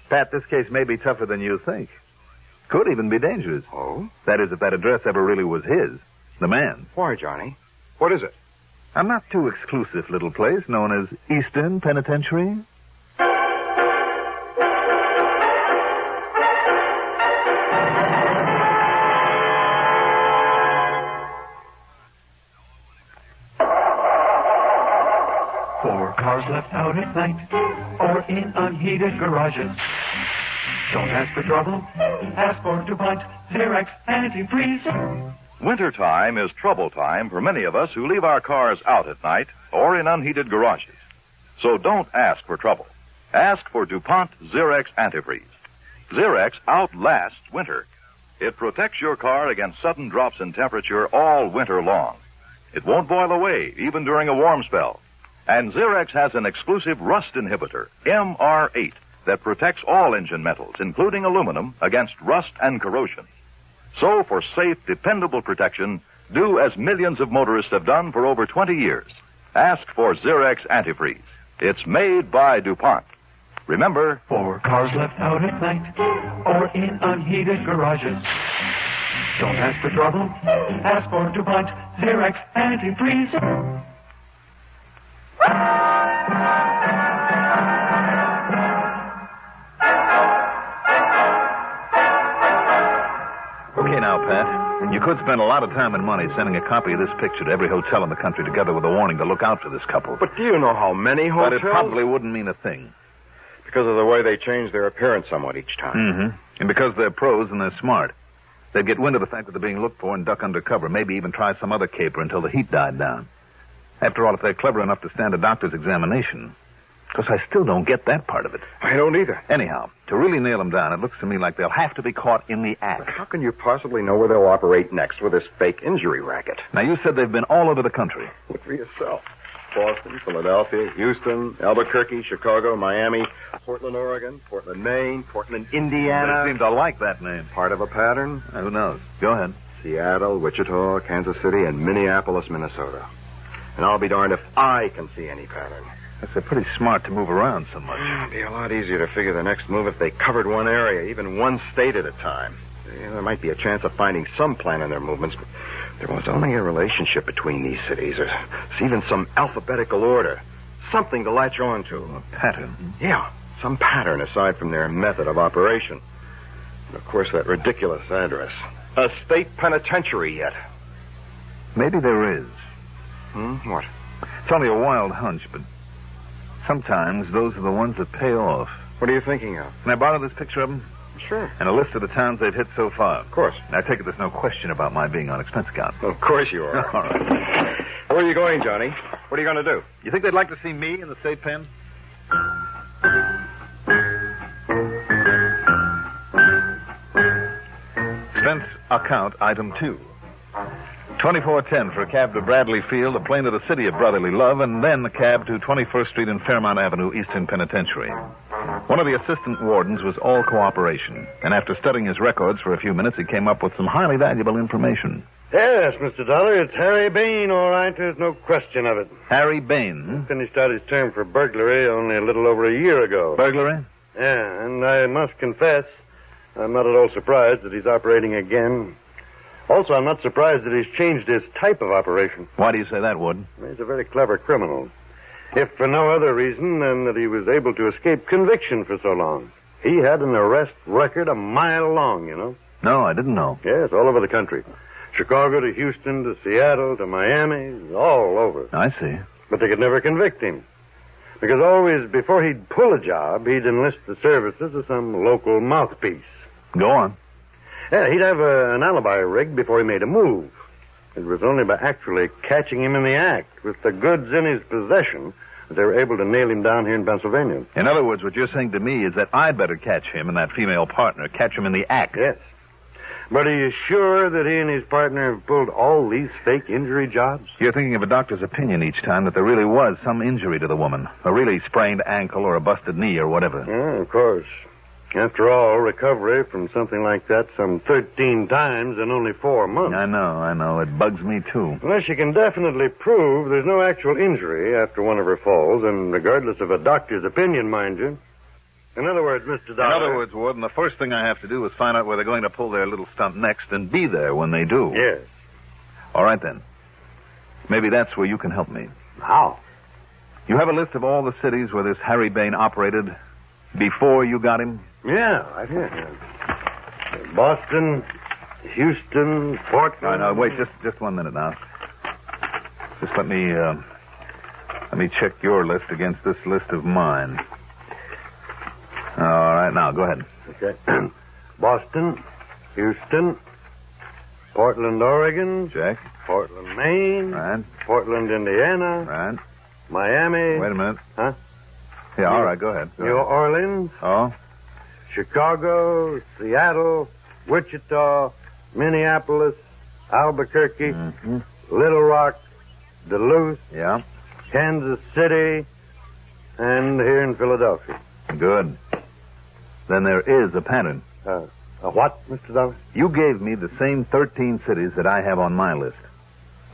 Speaker 13: Pat, this case may be tougher than you think. Could even be dangerous.
Speaker 12: Oh?
Speaker 13: That is, if that address ever really was his. The man.
Speaker 12: Why, Johnny? What is it?
Speaker 13: A not too exclusive little place known as Eastern Penitentiary.
Speaker 9: Cars left out at night or in unheated garages. Don't ask for trouble. Ask for DuPont Xerox Antifreeze.
Speaker 19: Wintertime is trouble time for many of us who leave our cars out at night or in unheated garages. So don't ask for trouble. Ask for DuPont Xerox Antifreeze. Xerox outlasts winter. It protects your car against sudden drops in temperature all winter long. It won't boil away even during a warm spell. And Xerox has an exclusive rust inhibitor, MR8, that protects all engine metals, including aluminum, against rust and corrosion. So, for safe, dependable protection, do as millions of motorists have done for over 20 years. Ask for Xerox Antifreeze. It's made by DuPont. Remember,
Speaker 9: for cars left out at night or in unheated garages. Don't ask for trouble. Ask for DuPont Xerox Antifreeze.
Speaker 13: Okay, now, Pat. You could spend a lot of time and money sending a copy of this picture to every hotel in the country together with a warning to look out for this couple.
Speaker 12: But do you know how many hotels?
Speaker 13: But it probably wouldn't mean a thing.
Speaker 12: Because of the way they change their appearance somewhat each time.
Speaker 13: Mm-hmm. And because they're pros and they're smart. They'd get wind of the fact that they're being looked for and duck undercover, maybe even try some other caper until the heat died down. After all, if they're clever enough to stand a doctor's examination. Because I still don't get that part of it.
Speaker 12: I don't either.
Speaker 13: Anyhow, to really nail them down, it looks to me like they'll have to be caught in the act.
Speaker 12: But how can you possibly know where they'll operate next with this fake injury racket?
Speaker 13: Now, you said they've been all over the country.
Speaker 12: Look for yourself. Boston, Philadelphia, Houston, Albuquerque, Chicago, Miami, Portland, Oregon, Portland, Maine, Portland, Indiana.
Speaker 13: They seem to like that name.
Speaker 12: Part of a pattern?
Speaker 13: Who knows? Go ahead.
Speaker 12: Seattle, Wichita, Kansas City, and Minneapolis, Minnesota. And I'll be darned if I can see any pattern.
Speaker 13: They're pretty smart to move around so much.
Speaker 12: It'd be a lot easier to figure the next move if they covered one area, even one state at a time. There might be a chance of finding some plan in their movements, but there was only a relationship between these cities. There's even some alphabetical order. Something to latch on to.
Speaker 13: A pattern?
Speaker 12: Yeah, some pattern aside from their method of operation. And, of course, that ridiculous address. A state penitentiary yet.
Speaker 13: Maybe there is.
Speaker 12: What?
Speaker 13: It's only a wild hunch, but sometimes those are the ones that pay off.
Speaker 12: What are you thinking of?
Speaker 13: Can I borrow this picture of them?
Speaker 12: Sure.
Speaker 13: And a list of the towns they've hit so far.
Speaker 12: Of course.
Speaker 13: I take it there's no question about my being on expense account.
Speaker 12: Of course you are.
Speaker 13: All right.
Speaker 12: Where are you going, Johnny? What are you going to do?
Speaker 13: You think they'd like to see me in the state pen? Expense account item 2. $24.10 for a cab to Bradley Field, a plane to the city of brotherly love, and then a cab to 21st Street and Fairmount Avenue, Eastern Penitentiary. One of the assistant wardens was all cooperation, and after studying his records for a few minutes, he came up with some highly valuable information.
Speaker 7: Yes, Mr. Dollar, it's Harry Bain, all right. There's no question of it.
Speaker 13: Harry Bain?
Speaker 7: Finished out his term for burglary only a little over a year ago.
Speaker 13: Burglary?
Speaker 7: Yeah, and I must confess, I'm not at all surprised that he's operating again. Also, I'm not surprised that he's changed his type of operation.
Speaker 13: Why do you say that, Warden?
Speaker 7: He's a very clever criminal. If for no other reason than that he was able to escape conviction for so long. He had an arrest record a mile long, you know.
Speaker 13: No, I didn't know.
Speaker 7: Yes, all over the country. Chicago to Houston to Seattle to Miami, all over.
Speaker 13: I see.
Speaker 7: But they could never convict him. Because always, before he'd pull a job, he'd enlist the services of some local mouthpiece.
Speaker 13: Go on.
Speaker 7: Yeah, he'd have an alibi rigged before he made a move. It was only by actually catching him in the act, with the goods in his possession, that they were able to nail him down here in Pennsylvania.
Speaker 13: In other words, what you're saying to me is that I'd better catch him and that female partner, catch him in the act.
Speaker 7: Yes. But are you sure that he and his partner have pulled all these fake injury jobs?
Speaker 13: You're thinking of a doctor's opinion each time that there really was some injury to the woman. A really sprained ankle or a busted knee or whatever.
Speaker 7: Yeah, of course. After all, recovery from something like that some 13 times in only 4 months.
Speaker 13: I know. It bugs me, too.
Speaker 7: Unless you can definitely prove there's no actual injury after one of her falls, and regardless of a doctor's opinion, mind you. In other words, Mr. Dollar...
Speaker 13: In other words, Warden, the first thing I have to do is find out where they're going to pull their little stunt next and be there when they do.
Speaker 7: Yes.
Speaker 13: All right, then. Maybe that's where you can help me.
Speaker 7: How?
Speaker 13: You have a list of all the cities where this Harry Bain operated before you got him?
Speaker 7: Yeah, right here. Boston, Houston, Portland...
Speaker 13: No, wait, just 1 minute now. Just let me check your list against this list of mine. All right, now, go ahead.
Speaker 7: Okay. Boston, Houston, Portland, Oregon.
Speaker 13: Check.
Speaker 7: Portland, Maine.
Speaker 13: Right.
Speaker 7: Portland, Indiana.
Speaker 13: Right.
Speaker 7: Miami.
Speaker 13: Wait a minute.
Speaker 7: Huh?
Speaker 13: Yeah, all right, go ahead.
Speaker 7: New Orleans.
Speaker 13: Oh?
Speaker 7: Chicago, Seattle, Wichita, Minneapolis, Albuquerque, Little Rock, Duluth.
Speaker 13: Yeah.
Speaker 7: Kansas City, and here in Philadelphia.
Speaker 13: Good. Then there is a pattern.
Speaker 7: A what, Mr. Dollar?
Speaker 13: You gave me the same 13 cities that I have on my list.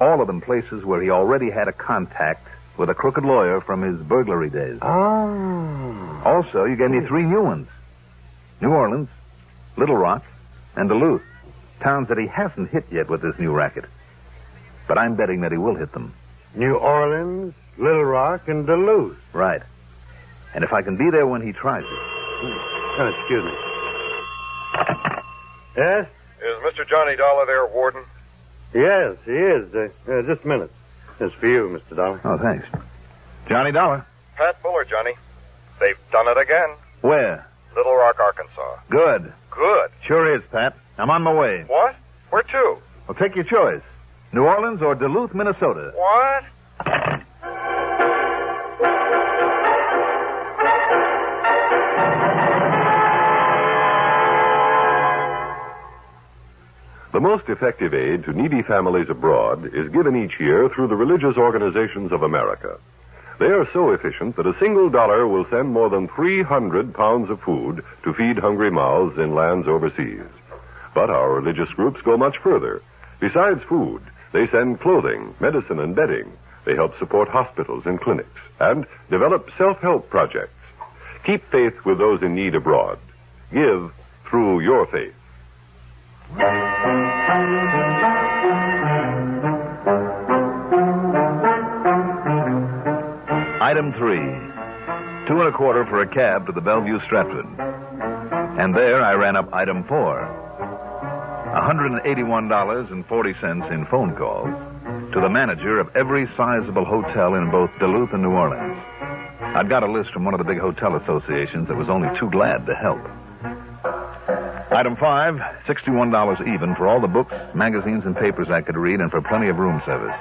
Speaker 13: All of them places where he already had a contact with a crooked lawyer from his burglary days.
Speaker 7: Oh.
Speaker 13: Also, you gave me 3 new ones. New Orleans, Little Rock, and Duluth. Towns that he hasn't hit yet with this new racket. But I'm betting that he will hit them.
Speaker 7: New Orleans, Little Rock, and Duluth.
Speaker 13: Right. And if I can be there when he tries it.
Speaker 7: Oh, excuse me. Yes?
Speaker 12: Is Mr. Johnny Dollar there, Warden?
Speaker 7: Yes, he is. Just a minute. It's for you, Mr. Dollar.
Speaker 13: Oh, thanks. Johnny Dollar.
Speaker 12: Pat Fuller, Johnny. They've done it again.
Speaker 13: Where?
Speaker 12: Little Rock, Arkansas.
Speaker 13: Good.
Speaker 12: Good.
Speaker 13: Sure is, Pat. I'm on my way.
Speaker 12: What? Where to?
Speaker 13: Well, take your choice. New Orleans or Duluth, Minnesota.
Speaker 12: What?
Speaker 11: The most effective aid to needy families abroad is given each year through the religious organizations of America. They are so efficient that a single dollar will send more than 300 pounds of food to feed hungry mouths in lands overseas. But our religious groups go much further. Besides food, they send clothing, medicine, and bedding. They help support hospitals and clinics and develop self-help projects. Keep faith with those in need abroad. Give through your faith.
Speaker 13: Item 3. 2 1/4 for a cab to the Bellevue Stratford. And there I ran up item 4. $181.40 in phone calls to the manager of every sizable hotel in both Duluth and New Orleans. I'd got a list from one of the big hotel associations that was only too glad to help. Item 5, $61 even for all the books, magazines, and papers I could read and for plenty of room service.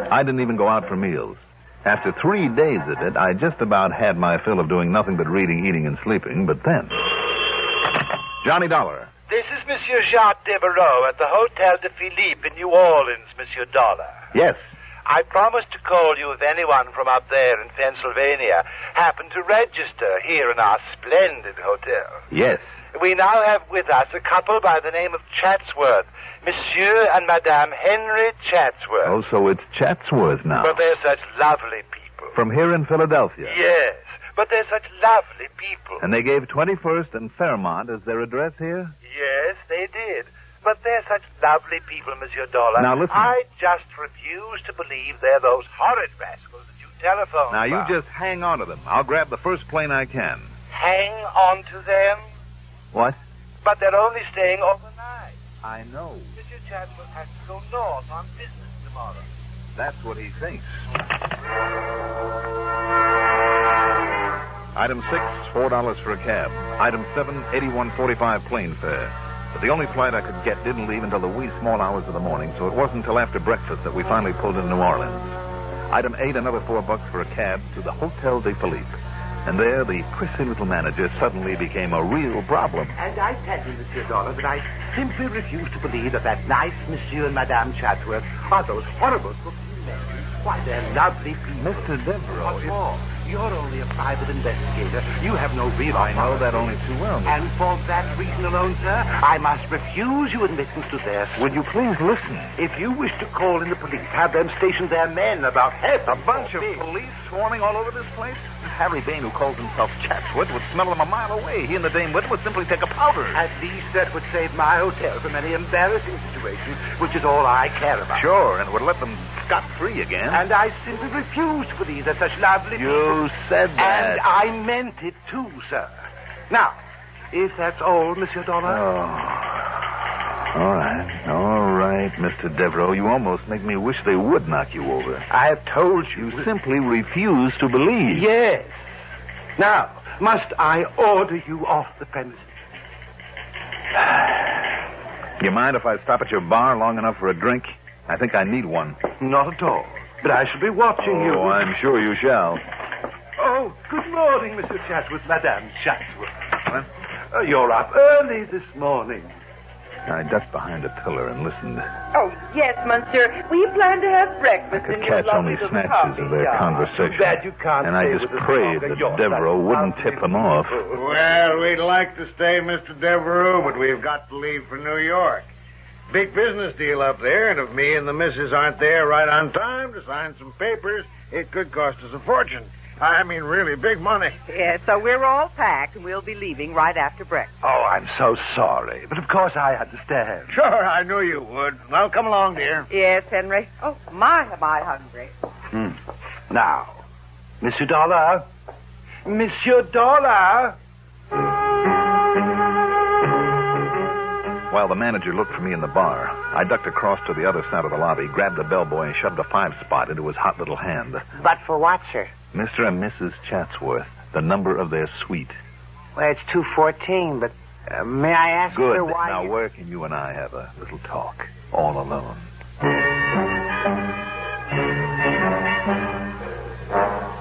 Speaker 13: I didn't even go out for meals. After 3 days of it, I just about had my fill of doing nothing but reading, eating, and sleeping, but then... Johnny Dollar.
Speaker 18: This is Monsieur Jacques Devereaux at the Hotel de Philippe in New Orleans, Monsieur Dolar.
Speaker 13: Yes.
Speaker 18: I promised to call you if anyone from up there in Pennsylvania happened to register here in our splendid hotel.
Speaker 13: Yes.
Speaker 18: We now have with us a couple by the name of Chatsworth, Monsieur and Madame Henry Chatsworth.
Speaker 13: Oh, so it's Chatsworth now.
Speaker 18: But they're such lovely people.
Speaker 13: From here in Philadelphia.
Speaker 18: Yes, but they're such lovely people.
Speaker 13: And they gave 21st and Fairmont as their address here?
Speaker 18: Yes, they did. But they're such lovely people, Monsieur Dolar.
Speaker 13: Now, listen.
Speaker 18: I just refuse to believe they're those horrid rascals that you telephoned
Speaker 13: Now, you
Speaker 18: about.
Speaker 13: just hang on to them. I'll grab the first plane I can.
Speaker 18: Hang on to them?
Speaker 13: What?
Speaker 18: But they're only staying overnight.
Speaker 13: I know.
Speaker 18: Monsieur Chatsworth has to go north on business tomorrow.
Speaker 13: That's what he thinks. Item 6, $4 for a cab. Item 7, $81.45 plane fare. But the only flight I could get didn't leave until the wee small hours of the morning, so it wasn't until after breakfast that we finally pulled into New Orleans. Item 8, another $4 for a cab to the Hotel de Philippe. And there, the prissy little manager suddenly became a real problem.
Speaker 21: And I tell you, Monsieur Dolar, that I simply refuse to believe that nice Monsieur and Madame Chatsworth are those horrible cooking men. Why, they're lovely people.
Speaker 13: Mr. Devereaux,
Speaker 21: What's more, you're only a private investigator. You have no real
Speaker 13: I know that only too well.
Speaker 21: And for that reason alone, sir, I must refuse you admittance to their...
Speaker 13: Will you please listen?
Speaker 21: If you wish to call in the police, have them station their men about half
Speaker 13: A bunch of police swarming all over this place? Harry Bain, who calls himself Chatsworth, would smell them a mile away. He and the Dame Wit would simply take a powder.
Speaker 21: At least that would save my hotel from any embarrassing situation, which is all I care about.
Speaker 13: Sure, and would let them scot-free again.
Speaker 21: And I simply refuse to believe that such lovely people...
Speaker 13: You said that.
Speaker 21: And I meant it, too, sir. Now, if that's all, Monsieur Dolar...
Speaker 13: All right, Mr. Devereaux. You almost make me wish they would knock you over.
Speaker 21: I have told you...
Speaker 13: You simply refuse to believe.
Speaker 21: Yes. Now, must I order you off the premises?
Speaker 13: You mind if I stop at your bar long enough for a drink? I think I need one.
Speaker 21: Not at all. But I shall be watching you.
Speaker 13: Oh, I'm sure you shall.
Speaker 21: Oh, good morning, Mr. Chatsworth, Madame Chatsworth. What? You're up early this morning.
Speaker 13: I ducked behind a pillar and listened.
Speaker 23: Oh, yes, monsieur. We plan to have breakfast in your
Speaker 13: Catch
Speaker 23: lovely
Speaker 13: only
Speaker 23: little
Speaker 13: snatches
Speaker 23: coffee
Speaker 13: of their
Speaker 23: shop.
Speaker 13: conversation.
Speaker 21: Too bad you can't
Speaker 13: and I
Speaker 21: stay
Speaker 13: just
Speaker 21: with us
Speaker 13: prayed
Speaker 21: longer.
Speaker 13: that
Speaker 21: You're
Speaker 13: Devereaux wouldn't tip them off.
Speaker 24: Well, we'd like to stay, Mr. Devereaux, but we've got to leave for New York. Big business deal up there, and if me and the missus aren't there right on time to sign some papers, it could cost us a fortune. I mean, really big money.
Speaker 23: Yes, so we're all packed, and we'll be leaving right after breakfast.
Speaker 21: Oh, I'm so sorry. But of course I understand.
Speaker 24: Sure, I knew you would. Well, come along, dear.
Speaker 23: Yes, Henry. Oh, am I hungry?
Speaker 21: Now, Monsieur Dolar. Monsieur Dolar.
Speaker 13: While the manager looked for me in the bar, I ducked across to the other side of the lobby, grabbed the bellboy, and shoved a 5-spot into his hot little hand.
Speaker 10: But for what, sir?
Speaker 13: Mr. and Mrs. Chatsworth, the number of their suite.
Speaker 10: Well, it's 214, but may I ask,
Speaker 13: Good.
Speaker 10: sir, why...
Speaker 13: Now, where can you and I have a little talk, all alone?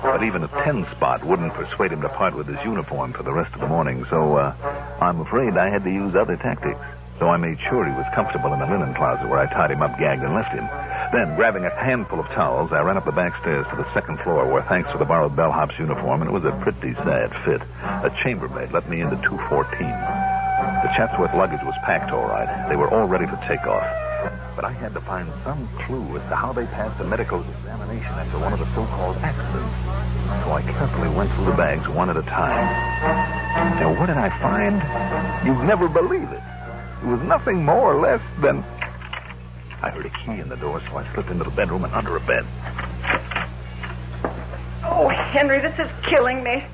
Speaker 13: But even a 10-spot wouldn't persuade him to part with his uniform for the rest of the morning, so I'm afraid I had to use other tactics. So I made sure he was comfortable in the linen closet where I tied him up, gagged, and left him. Then, grabbing a handful of towels, I ran up the back stairs to the second floor where, thanks to the borrowed bellhop's uniform, and it was a pretty sad fit, a chambermaid let me into 214. The Chatsworth luggage was packed all right. They were all ready for takeoff. But I had to find some clue as to how they passed the medical examination after one of the so-called accidents. So I carefully went through the bags one at a time. Now, what did I find? You'd never believe it. It was nothing more or less than... I heard a key in the door, so I slipped into the bedroom and under a bed.
Speaker 23: Oh, Henry, this is killing me.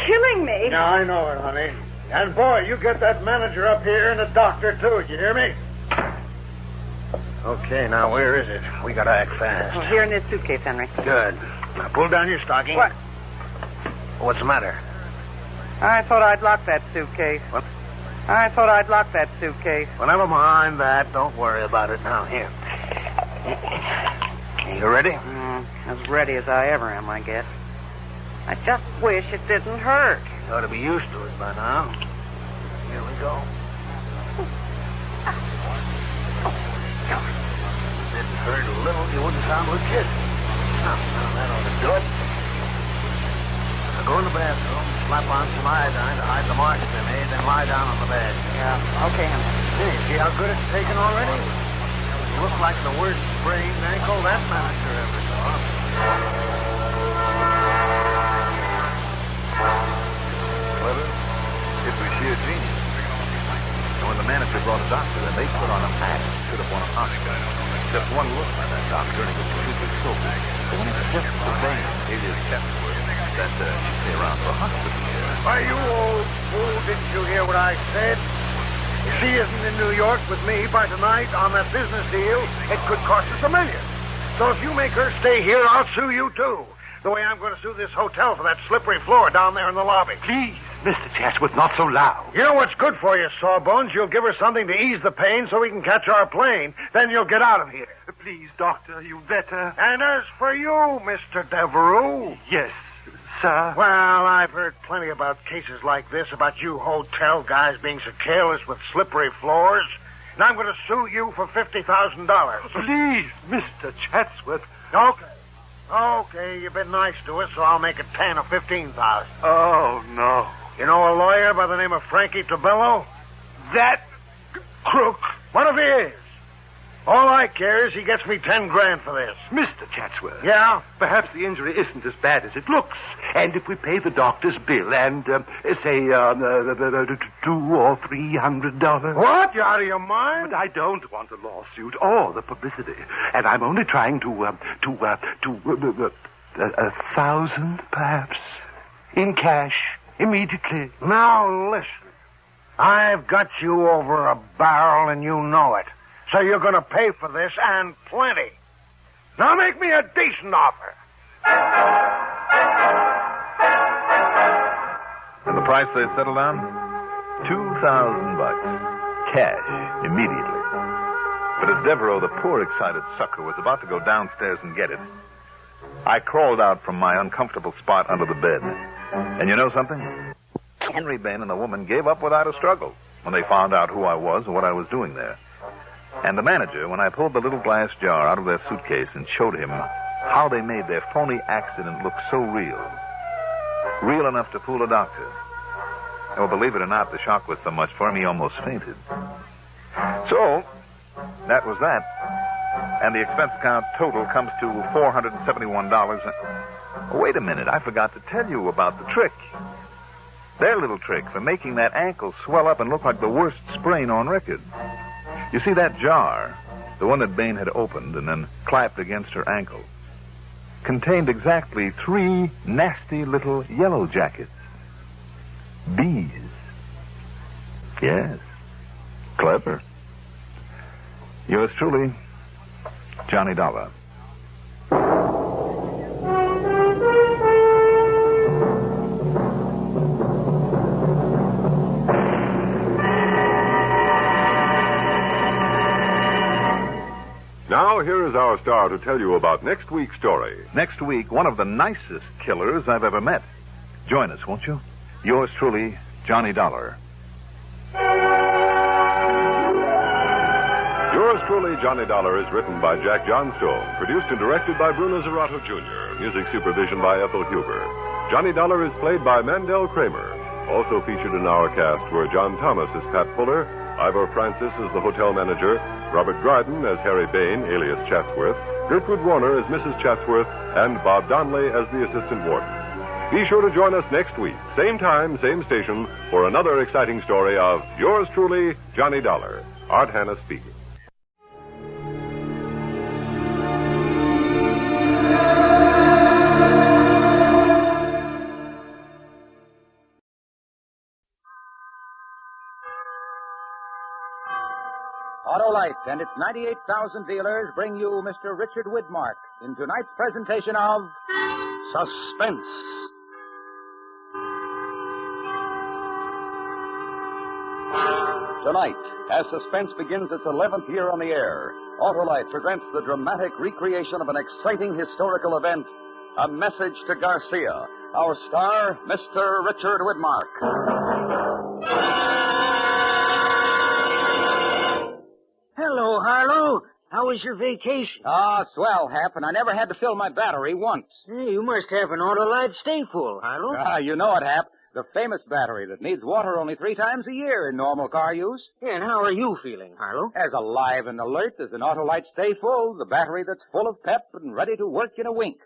Speaker 23: Killing me.
Speaker 24: Yeah, I know it, honey. And, boy, you get that manager up here and a doctor, too. You hear me? Okay, now, where is it? We gotta act fast.
Speaker 23: Oh, here in this suitcase, Henry.
Speaker 24: Good. Now, pull down your stocking.
Speaker 23: What?
Speaker 24: What's the matter?
Speaker 23: I thought I'd lock that suitcase.
Speaker 24: What?
Speaker 23: I thought I'd lock that suitcase.
Speaker 24: Well, never mind that. Don't worry about it now. Here. You ready?
Speaker 23: As ready as I ever am, I guess. I just wish it didn't hurt.
Speaker 24: You ought to be used to it by now. Here we go.
Speaker 21: down with kids. Now, that ought to do it. Now go in the bathroom, slap on some iodine to hide the marks they made, then lie down on the bed.
Speaker 23: Yeah, okay, Henry.
Speaker 21: Hey, see how good it's taken already? You look like the worst sprained ankle that manager ever saw.
Speaker 13: Clever. It was sheer genius. And when the manager brought a doctor and they put on a mask, should have won an Oscar. Just one look by that doctor and it was completely sober. So when it was just the vein, alias Chatsworth, that she'd stay around for a hospital here.
Speaker 21: Why, you old fool, didn't you hear what I said? If she isn't in New York with me by tonight on that business deal, it could cost us $1 million. So if you make her stay here, I'll sue you, too. The way I'm going to sue this hotel for that slippery floor down there in the lobby. Please, Mr. Chatsworth, not so loud. You know what's good for you, Sawbones? You'll give her something to ease the pain so we can catch our plane. Then you'll get out of here. Please, Doctor, you better. And as for you, Mr. Devereux... Yes, sir. Well, I've heard plenty about cases like this, about you hotel guys being so careless with slippery floors. And I'm going to sue you for $50,000. Please, Mr. Chatsworth. Okay, you've been nice to us, so I'll make it 10 or 15,000. Oh, no. You know a lawyer by the name of Frankie Tabello? That crook. One of his. All I care is he gets me 10 grand for this. Mr. Chatsworth. Yeah? Perhaps the injury isn't as bad as it looks. And if we pay the doctor's bill and, say, $200 or $300... What? You out of your mind? But I don't want a lawsuit or the publicity. And I'm only trying to 1,000, perhaps, in cash, immediately. Now, listen. I've got you over a barrel and you know it. So you're going to pay for this, and plenty. Now make me a decent offer.
Speaker 13: And the price they settled on? $2,000. Cash, immediately. But as Devereaux, the poor excited sucker, was about to go downstairs and get it, I crawled out from my uncomfortable spot under the bed. And you know something? Henry Bain and the woman gave up without a struggle when they found out who I was and what I was doing there. And the manager, when I pulled the little glass jar out of their suitcase and showed him how they made their phony accident look so real. Real enough to fool a doctor. Oh, believe it or not, the shock was so much for him he almost fainted. So, that was that. And the expense account total comes to $471. Wait a minute, I forgot to tell you about the trick. Their little trick for making that ankle swell up and look like the worst sprain on record. You see, that jar, the one that Bain had opened and then clapped against her ankle, contained exactly 3 nasty little yellow jackets. Bees. Yes. Clever. Yours truly, Johnny Dollar.
Speaker 11: Now, here is our star to tell you about next week's story.
Speaker 13: Next week, one of the nicest killers I've ever met. Join us, won't you? Yours truly, Johnny Dollar.
Speaker 11: Yours truly, Johnny Dollar, is written by Jack Johnstone, produced and directed by Bruno Zerato Jr., music supervision by Ethel Huber. Johnny Dollar is played by Mandel Kramer. Also featured in our cast were John Thomas as Pat Fuller, Ivor Francis as the hotel manager, Robert Dryden as Harry Bain, alias Chatsworth, Gertrude Warner as Mrs. Chatsworth, and Bob Donnelly as the assistant warden. Be sure to join us next week, same time, same station, for another exciting story of yours truly, Johnny Dollar. Art Hanna speaking.
Speaker 1: Autolite and its 98,000 dealers bring you Mr. Richard Widmark in tonight's presentation of Suspense. Tonight, as Suspense begins its 11th year on the air, Autolite presents the dramatic recreation of an exciting historical event, A Message to Garcia. Our star, Mr. Richard Widmark.
Speaker 10: Hello, Harlow. How was your vacation?
Speaker 1: Ah, swell, Hap, and I never had to fill my battery once.
Speaker 10: Hey, you must have an Autolite stay full, Harlow.
Speaker 1: Ah, you know it, Hap. The famous battery that needs water only 3 times a year in normal car use.
Speaker 10: Yeah, and how are you feeling, Harlow?
Speaker 1: As alive and alert as an Autolite Stay Full, the battery that's full of pep and ready to work in a wink.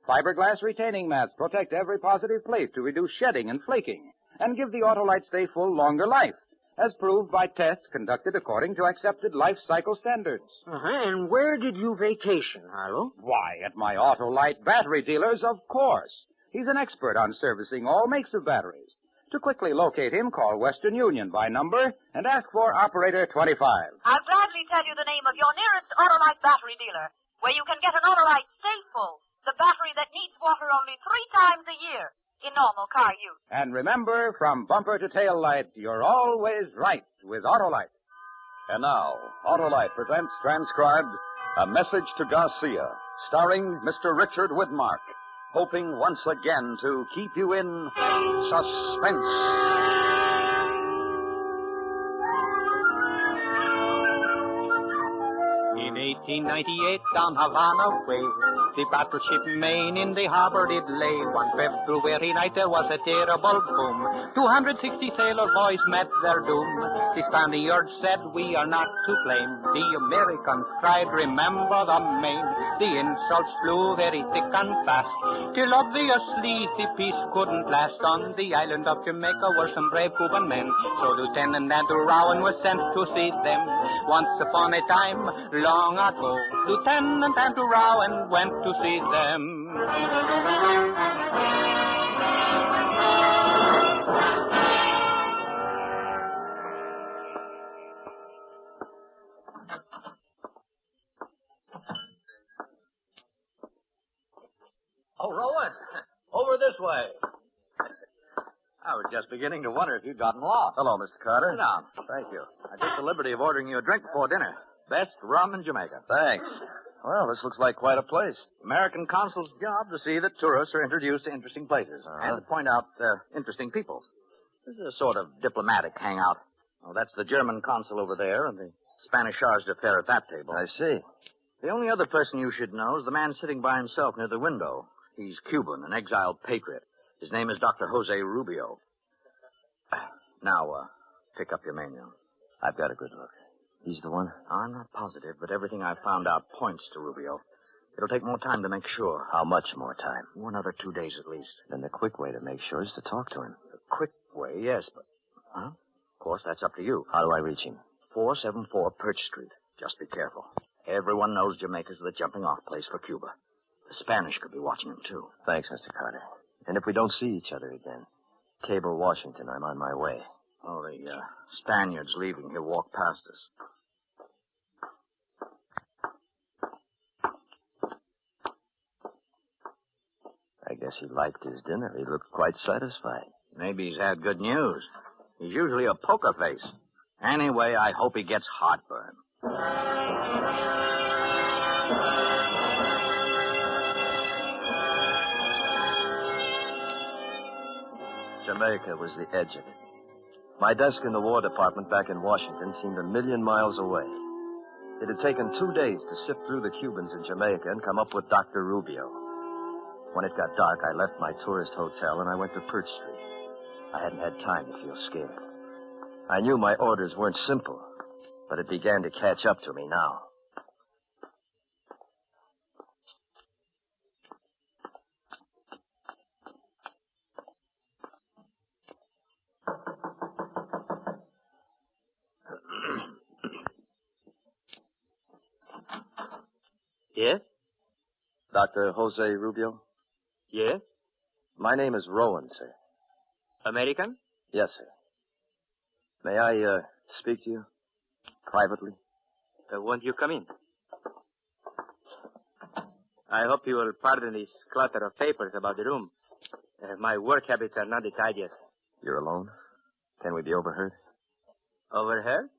Speaker 1: Fiberglass retaining mats protect every positive place to reduce shedding and flaking and give the Autolite Stay Full longer life, as proved by tests conducted according to accepted life cycle standards.
Speaker 10: And where did you vacation, Harlow?
Speaker 1: Why, at my Autolite battery dealers, of course. He's an expert on servicing all makes of batteries. To quickly locate him, call Western Union by number and ask for Operator 25.
Speaker 2: I'll gladly tell you the name of your nearest Autolite battery dealer, where you can get an Autolite Stay Full, the battery that needs water only 3 times a year in normal car use.
Speaker 1: And remember, from bumper to tail light, you're always right with Autolite. And now, Autolite presents transcribed A Message to Garcia, starring Mr. Richard Widmark, hoping once again to keep you in suspense.
Speaker 3: In 1898, down Havana way, the battleship Maine in the harbor did lay. One February night there was a terrible boom. 260 sailor boys met their doom. The Spaniards said, we are not to blame. The Americans cried, remember the Maine. The insults flew very thick and fast, till obviously the peace couldn't last. On the island of Jamaica were some brave Cuban men, so Lieutenant Andrew Rowan was sent to see them. Once upon a time, long ago, Lieutenant Andrew Rowan went to see them.
Speaker 8: Oh, Rowan, over this way. I was just beginning to wonder if you'd gotten lost.
Speaker 20: Hello, Mr. Carter.
Speaker 8: Sit down.
Speaker 20: Thank you.
Speaker 8: I took the liberty of ordering you a drink before dinner. Best rum in Jamaica.
Speaker 20: Thanks. Well, this looks like quite a place.
Speaker 8: American consul's job to see that tourists are introduced to interesting places and to point out interesting people. This is a sort of diplomatic hangout. Oh, that's the German consul over there and the Spanish charge d'affaires at that table.
Speaker 20: I see.
Speaker 8: The only other person you should know is the man sitting by himself near the window. He's Cuban, an exiled patriot. His name is Dr. Jose Rubio. Now, pick up your menu.
Speaker 20: I've got a good look. He's the one?
Speaker 8: I'm not positive, but everything I've found out points to Rubio. It'll take more time to make sure.
Speaker 20: How much more time?
Speaker 8: Another 2 days at least.
Speaker 20: Then the quick way to make sure is to talk to him.
Speaker 8: The quick way, yes, but... Huh? Of course, that's up to you.
Speaker 20: How do I reach him?
Speaker 8: 474 Perch Street. Just be careful. Everyone knows Jamaica's the jumping-off place for Cuba. The Spanish could be watching him, too.
Speaker 20: Thanks, Mr. Carter. And if we don't see each other again, cable Washington. I'm on my way.
Speaker 8: Oh, the Spaniard's leaving. He'll walk past us.
Speaker 20: I guess he liked his dinner. He looked quite satisfied.
Speaker 8: Maybe he's had good news. He's usually a poker face. Anyway, I hope he gets heartburn.
Speaker 20: Jamaica was the edge of it. My desk in the War Department back in Washington seemed 1,000,000 miles away. It had taken 2 days to sift through the Cubans in Jamaica and come up with Dr. Rubio. When it got dark, I left my tourist hotel and I went to Perch Street. I hadn't had time to feel scared. I knew my orders weren't simple, but it began to catch up to me now.
Speaker 3: Yes?
Speaker 20: Dr. Jose Rubio?
Speaker 3: Yes?
Speaker 20: My name is Rowan, sir.
Speaker 3: American?
Speaker 20: Yes, sir. May I, speak to you? Privately?
Speaker 3: Won't you come in? I hope you will pardon this clutter of papers about the room. My work habits are not the tidiest.
Speaker 20: You're alone? Can we be overheard?
Speaker 3: Overheard?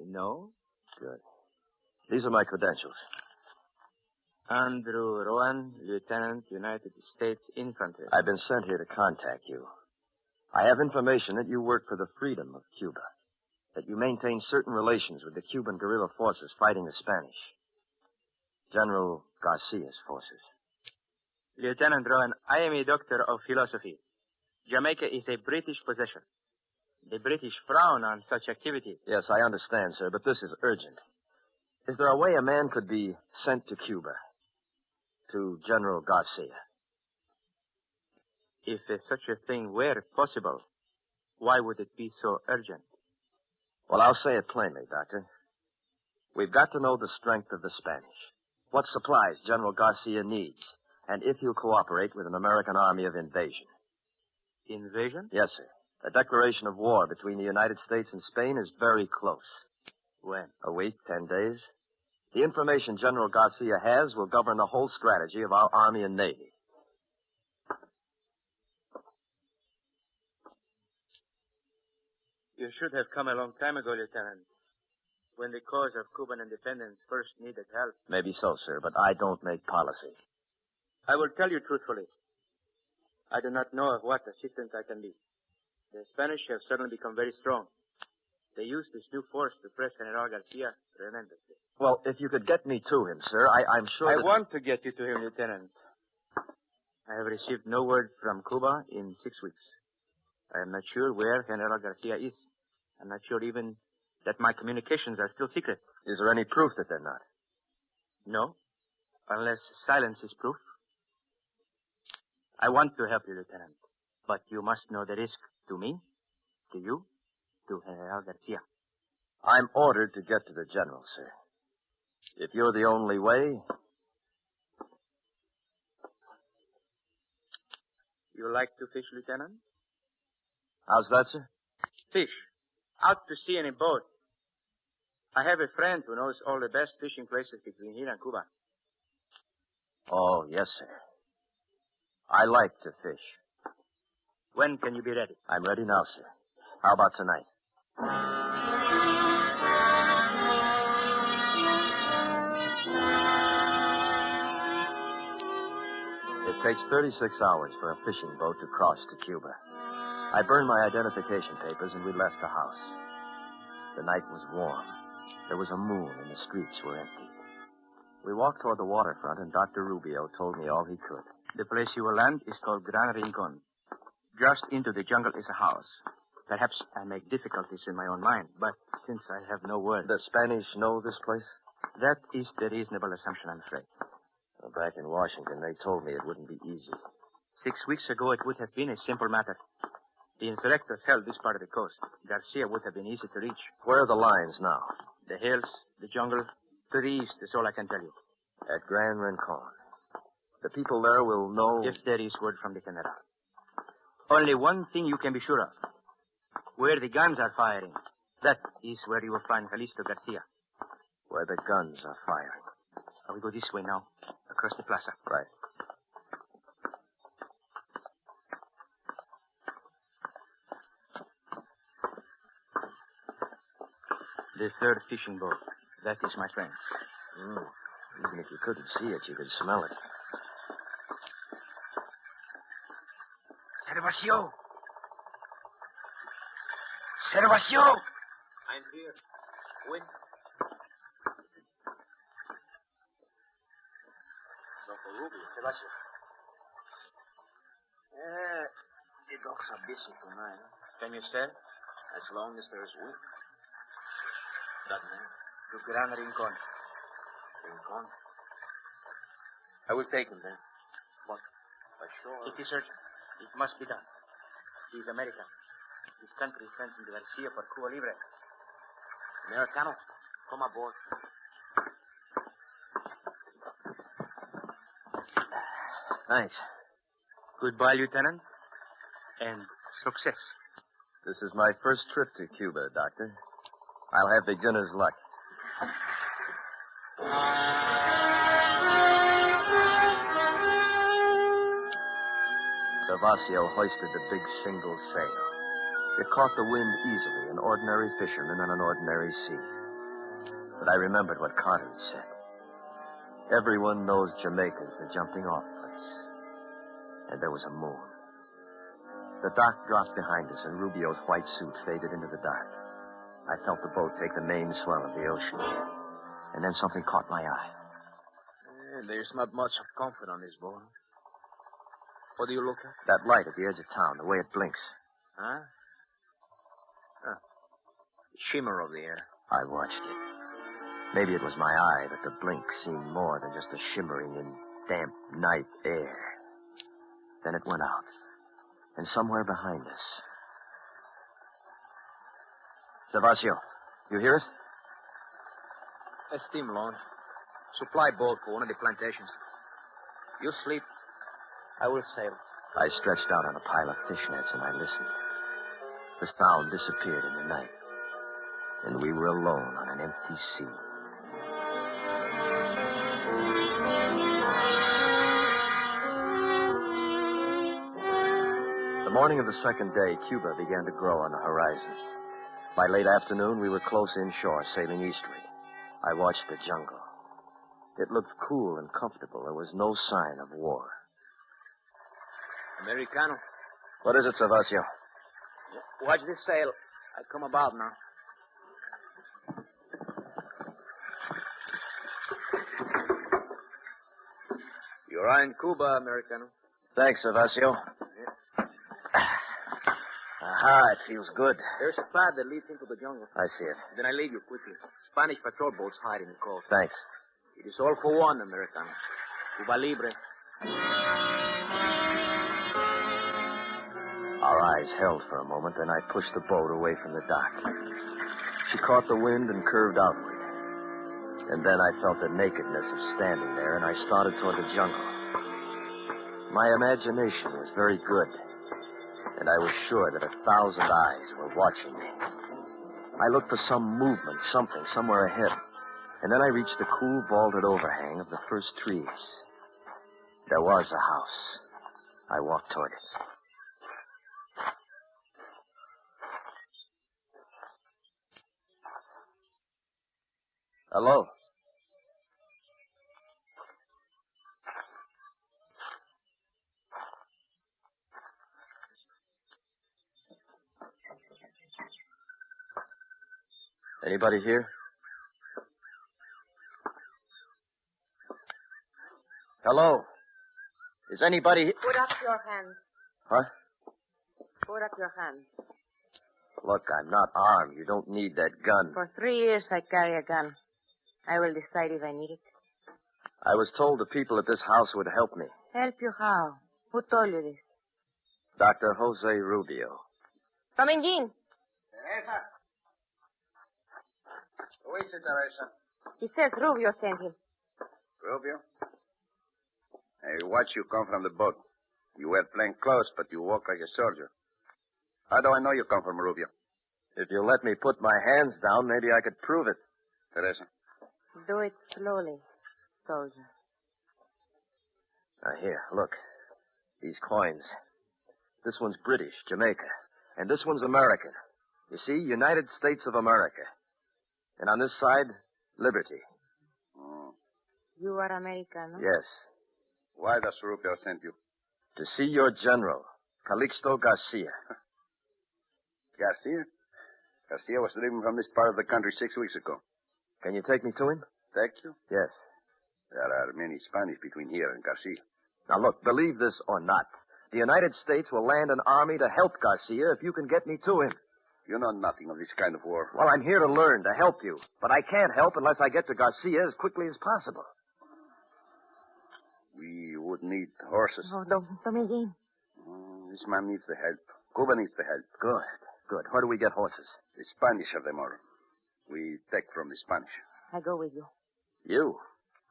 Speaker 3: No.
Speaker 20: Good. These are my credentials.
Speaker 3: Andrew Rowan, Lieutenant, United States Infantry.
Speaker 20: I've been sent here to contact you. I have information that you work for the freedom of Cuba. that you maintain certain relations with the Cuban guerrilla forces fighting the Spanish. General Garcia's forces.
Speaker 3: Lieutenant Rowan, I am a doctor of philosophy. Jamaica is a British possession. The British frown on such activity.
Speaker 20: Yes, I understand, sir, but this is urgent. Is there a way a man could be sent to Cuba? To General Garcia?
Speaker 3: If such a thing were possible, why would it be so urgent?
Speaker 20: Well, I'll say it plainly, Doctor. We've got to know the strength of the Spanish. What supplies General Garcia needs, and if he'll cooperate with an American army of invasion.
Speaker 3: Invasion?
Speaker 20: Yes, sir. A declaration of war between the United States and Spain is very close.
Speaker 3: When?
Speaker 20: A week, 10 days. The information General Garcia has will govern the whole strategy of our Army and Navy.
Speaker 3: You should have come a long time ago, Lieutenant, when the cause of Cuban independence first needed help.
Speaker 20: Maybe so, sir, but I don't make policy.
Speaker 3: I will tell you truthfully. I do not know of what assistance I can be. The Spanish have suddenly become very strong. They use this new force to press General Garcia tremendously.
Speaker 20: Well, if you could get me to him, sir, I'm sure
Speaker 3: I want to get you to him, Lieutenant. I have received no word from Cuba in 6 weeks. I am not sure where General Garcia is. I'm not sure even that my communications are still secret.
Speaker 20: Is there any proof that they're not?
Speaker 3: No, unless silence is proof. I want to help you, Lieutenant, but you must know the risk to me, to you, to General Garcia.
Speaker 20: I'm ordered to get to the general, sir. If you're the only way...
Speaker 3: You like to fish, Lieutenant?
Speaker 20: How's that, sir?
Speaker 3: Fish. Out to sea in a boat. I have a friend who knows all the best fishing places between here and Cuba.
Speaker 20: Oh, yes, sir. I like to fish.
Speaker 3: When can you be ready?
Speaker 20: I'm ready now, sir. How about tonight? It takes 36 hours for a fishing boat to cross to Cuba. I burned my identification papers and we left the house. The night was warm. There was a moon and the streets were empty. We walked toward the waterfront and Dr. Rubio told me all he could.
Speaker 3: The place you will land is called Gran Rincon. Just into the jungle is a house. Perhaps I make difficulties in my own mind, but since I have no word...
Speaker 20: The Spanish know this place?
Speaker 3: That is the reasonable assumption, I'm afraid.
Speaker 20: Well, back in Washington, they told me it wouldn't be easy.
Speaker 3: 6 weeks ago, it would have been a simple matter. The insurrectors held this part of the coast. Garcia would have been easy to reach.
Speaker 20: Where are the lines now?
Speaker 3: The hills, the jungle, to the east is all I can tell you.
Speaker 20: At Gran Rincon. The people there will know...
Speaker 3: If there is word from the General. Only one thing you can be sure of. Where the guns are firing, that is where you will find Jalisco Garcia.
Speaker 20: Where the guns are firing.
Speaker 3: We go this way now, across the plaza.
Speaker 20: Right.
Speaker 3: The third fishing boat. That is my friend.
Speaker 20: Even if you couldn't see it, you could smell it.
Speaker 10: Servacio! Servacio!
Speaker 3: I'm here. Wait. Servacio.
Speaker 10: The dogs are busy tonight.
Speaker 3: Can you stay?
Speaker 10: As long as there's wind.
Speaker 3: Dragnet. To Gran Rincon.
Speaker 10: Rincon?
Speaker 3: I will take him then.
Speaker 10: But sure.
Speaker 3: It is urgent. It must be done. He is American. His country sends him to Garcia for Cuba Libre.
Speaker 10: Americano, come aboard.
Speaker 20: Thanks.
Speaker 3: Goodbye, Lieutenant. And success.
Speaker 20: This is my first trip to Cuba, Doctor. I'll have beginner's luck. Servacio hoisted the big shingle sail. It caught the wind easily, an ordinary fisherman on an ordinary sea. But I remembered what Carter had said. Everyone knows Jamaica's the jumping-off place. And there was a moon. The dock dropped behind us, and Rubio's white suit faded into the dark. I felt the boat take the main swell of the ocean. And then something caught my eye.
Speaker 8: There's not much of comfort on this boat. What do you look at?
Speaker 20: That light at the edge of town, the way it blinks.
Speaker 8: Huh? The shimmer of the air.
Speaker 20: I watched it. Maybe it was my eye, but the blink seemed more than just a shimmering in damp night air. Then it went out. And somewhere behind us. Servacio, you hear it?
Speaker 8: A steam launch. Supply boat for one of the plantations. You sleep. I will sail.
Speaker 20: I stretched out on a pile of fishnets and I listened. The sound disappeared in the night. And we were alone on an empty sea. The morning of the second day, Cuba began to grow on the horizon. By late afternoon, we were close inshore, sailing eastward. I watched the jungle. It looked cool and comfortable. There was no sign of war.
Speaker 8: Americano.
Speaker 20: What is it, Servacio?
Speaker 8: Watch this sail. I come about now. You're in Cuba, Americano.
Speaker 20: Thanks, Servacio. Aha, it feels good.
Speaker 8: There's a path that leads into the jungle.
Speaker 20: I see it.
Speaker 8: Then I leave you quickly. Spanish patrol boats hide in the coast.
Speaker 20: Thanks.
Speaker 8: It is all for one, Americano. Cuba Libre.
Speaker 20: Our eyes held for a moment, then I pushed the boat away from the dock. She caught the wind and curved outward. And then I felt the nakedness of standing there, and I started toward the jungle. My imagination was very good, and I was sure that 1,000 eyes were watching me. I looked for some movement, something, somewhere ahead. And then I reached the cool, vaulted overhang of the first trees. There was a house. I walked toward it. Hello? Anybody here? Hello? Is anybody...
Speaker 4: Put up your hands.
Speaker 20: Huh?
Speaker 4: Put up your hands.
Speaker 20: Look, I'm not armed. You don't need that gun.
Speaker 4: For 3 years I carry a gun. I will decide if I need it.
Speaker 20: I was told the people at this house would help me.
Speaker 4: Help you how? Who told you this?
Speaker 20: Dr. Jose Rubio.
Speaker 4: Come in, Jean.
Speaker 5: Teresa. Who is it, Teresa?
Speaker 4: He says Rubio sent him.
Speaker 5: Rubio? I watched you come from the boat. You wear plain clothes, but you walk like a soldier. How do I know you come from Rubio?
Speaker 20: If you'll let me put my hands down, maybe I could prove it.
Speaker 5: Teresa.
Speaker 4: Do it slowly, soldier.
Speaker 20: Now, here, look. These coins. This one's British, Jamaica. And this one's American. You see, United States of America. And on this side, Liberty.
Speaker 5: Oh.
Speaker 4: You are American, no?
Speaker 20: Yes.
Speaker 5: Why does Rubio send you?
Speaker 20: To see your general, Calixto Garcia.
Speaker 5: Garcia? Garcia was driven from this part of the country 6 weeks ago.
Speaker 20: Can you take me to him?
Speaker 5: Take you?
Speaker 20: Yes.
Speaker 5: There are many Spanish between here and Garcia.
Speaker 20: Now, look, believe this or not, the United States will land an army to help Garcia if you can get me to him.
Speaker 5: You know nothing of this kind of war.
Speaker 20: Well, I'm here to learn, to help you. But I can't help unless I get to Garcia as quickly as possible.
Speaker 5: We would need horses.
Speaker 4: Oh, don't me, Jean.
Speaker 5: This man needs the help. Cuba needs the help.
Speaker 20: Good, good. Where do we get horses?
Speaker 5: The Spanish have them all. We take from the Spanish.
Speaker 4: I go with you.
Speaker 20: You?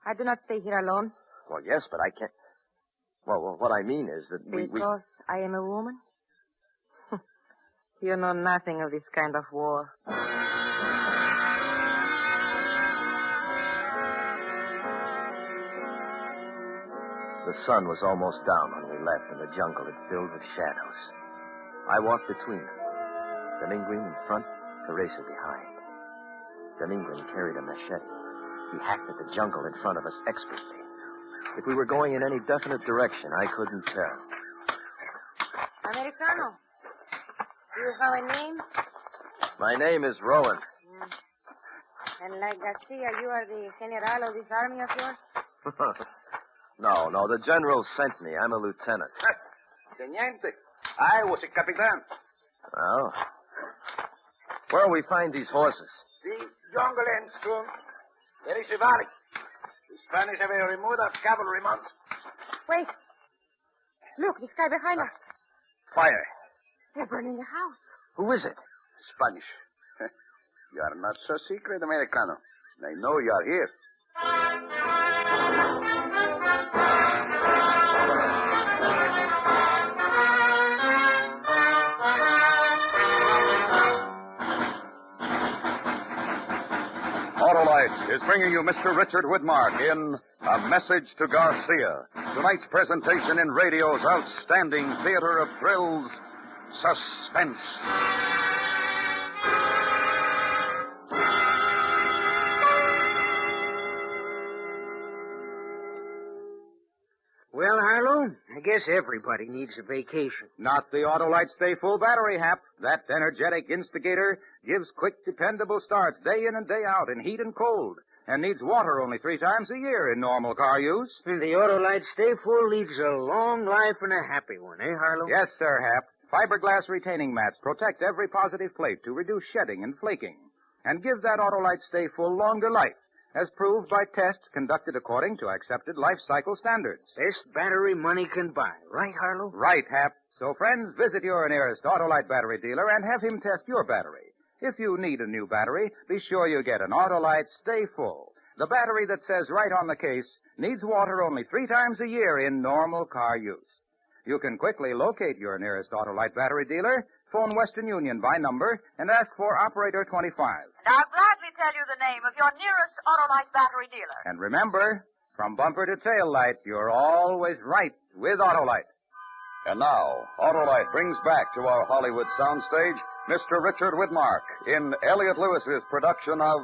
Speaker 4: I do not stay here alone.
Speaker 20: Well, yes, but I can't. Well, what I mean is that
Speaker 4: Because I am a woman? You know nothing of this kind of war.
Speaker 20: The sun was almost down when we left, and the jungle had filled with shadows. I walked between them. Dominguez in front, Teresa behind. Dominguez carried a machete. He hacked at the jungle in front of us expertly. If we were going in any definite direction, I couldn't tell.
Speaker 4: Americano, do you have a name?
Speaker 20: My name is Rowan.
Speaker 4: And like Garcia, you are the general of this army of yours?
Speaker 20: No, the general sent me. I'm a lieutenant.
Speaker 21: Teniente. I was a capitan.
Speaker 20: Oh. Where'll we find these horses?
Speaker 21: The jungle ends soon. There is a valley. The Spanish have a remote cavalry mount.
Speaker 4: Wait. Look, this guy behind us.
Speaker 21: Fire.
Speaker 4: They're burning the house.
Speaker 20: Who is it?
Speaker 5: Spanish. You are not so secret, Americano. I know you are here.
Speaker 1: Autolite is bringing you Mr. Richard Widmark in A Message to Garcia. Tonight's presentation in radio's outstanding theater of thrills, Suspense.
Speaker 10: Well, Harlow, I guess everybody needs a vacation.
Speaker 8: Not the Autolite Stay Full battery, Hap. That energetic instigator gives quick, dependable starts day in and day out in heat and cold, and needs water only 3 times a year in normal car use.
Speaker 10: And the Autolite Stay Full leads a long life and a happy one, eh, Harlow?
Speaker 8: Yes, sir, Hap. Fiberglass retaining mats protect every positive plate to reduce shedding and flaking, and give that Autolite Stay Full longer life, as proved by tests conducted according to accepted life cycle standards.
Speaker 10: Best battery money can buy, right, Harlow?
Speaker 8: Right, Hap. So, friends, visit your nearest Autolite battery dealer and have him test your battery. If you need a new battery, be sure you get an Autolite Stay Full. The battery that says right on the case, needs water only 3 times a year in normal car use. You can quickly locate your nearest Autolite battery dealer, phone Western Union by number, and ask for Operator 25.
Speaker 2: And I'll gladly tell you the name of your nearest Autolite battery dealer.
Speaker 8: And remember, from bumper to tail light, you're always right with Autolite.
Speaker 1: And now, Autolite brings back to our Hollywood soundstage Mr. Richard Widmark in Elliot Lewis's production of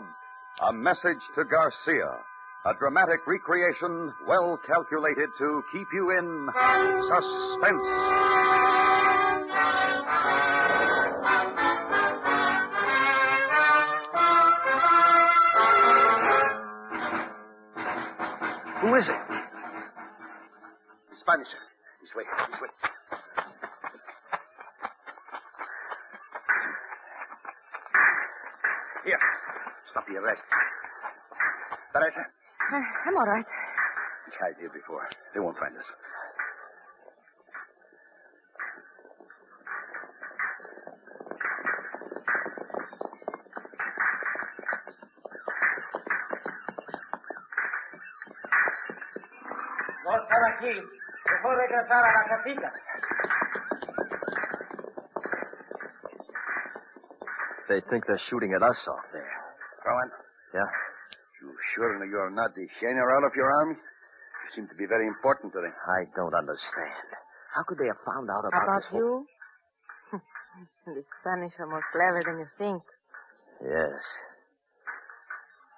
Speaker 1: A Message to Garcia, a dramatic recreation well calculated to keep you in suspense.
Speaker 20: Who is it?
Speaker 21: Spanish. This way. Here. Stop the arrest. Teresa.
Speaker 4: I'm all right.
Speaker 21: We hide here before. They won't find us.
Speaker 10: No están aquí. Mejor regresar a la casita.
Speaker 20: They think they're shooting at us off there.
Speaker 5: Rowan?
Speaker 20: Yeah?
Speaker 5: You sure you are not the general of your army? You seem to be very important to them.
Speaker 20: I don't understand. How could they have found out about
Speaker 4: About
Speaker 20: this whole...
Speaker 4: you? The Spanish are more clever than you think.
Speaker 20: Yes.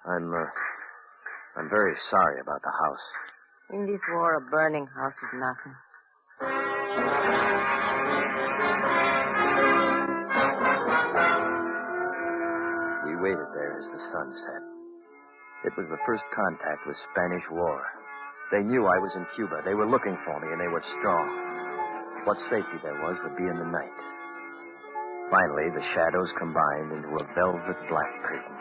Speaker 20: I'm very sorry about the house.
Speaker 4: In this war, a burning house is nothing.
Speaker 20: We waited there as the sun set. It was the first contact with Spanish war. They knew I was in Cuba. They were looking for me, and they were strong. What safety there was would be in the night. Finally, the shadows combined into a velvet black curtain.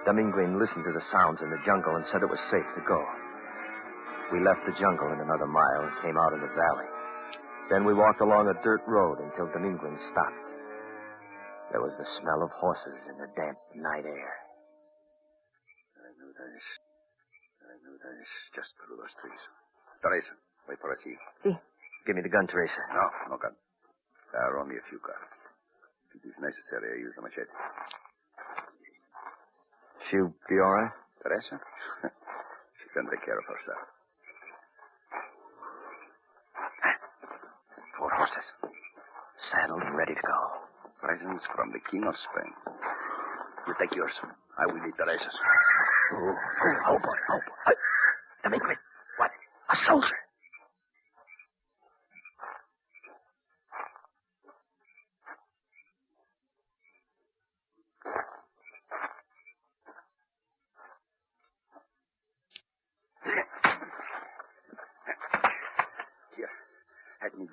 Speaker 20: Dominguez listened to the sounds in the jungle and said it was safe to go. We left the jungle in another mile and came out in the valley. Then we walked along a dirt road until Dominguez stopped. There was the smell of horses in the damp night air.
Speaker 5: I knew this just through those trees. Teresa, wait for us here.
Speaker 4: Sí.
Speaker 20: Give me the gun, Teresa.
Speaker 5: No gun. There are only a few guns. If it is necessary, I use the machete.
Speaker 20: She'll be all right?
Speaker 5: Teresa? She can take care of herself.
Speaker 20: 4 horses. Saddled and ready to go.
Speaker 5: Presents from the King of Spain. You take yours. I will lead Teresa's.
Speaker 20: Oh, boy. Dominguez. What? A soldier.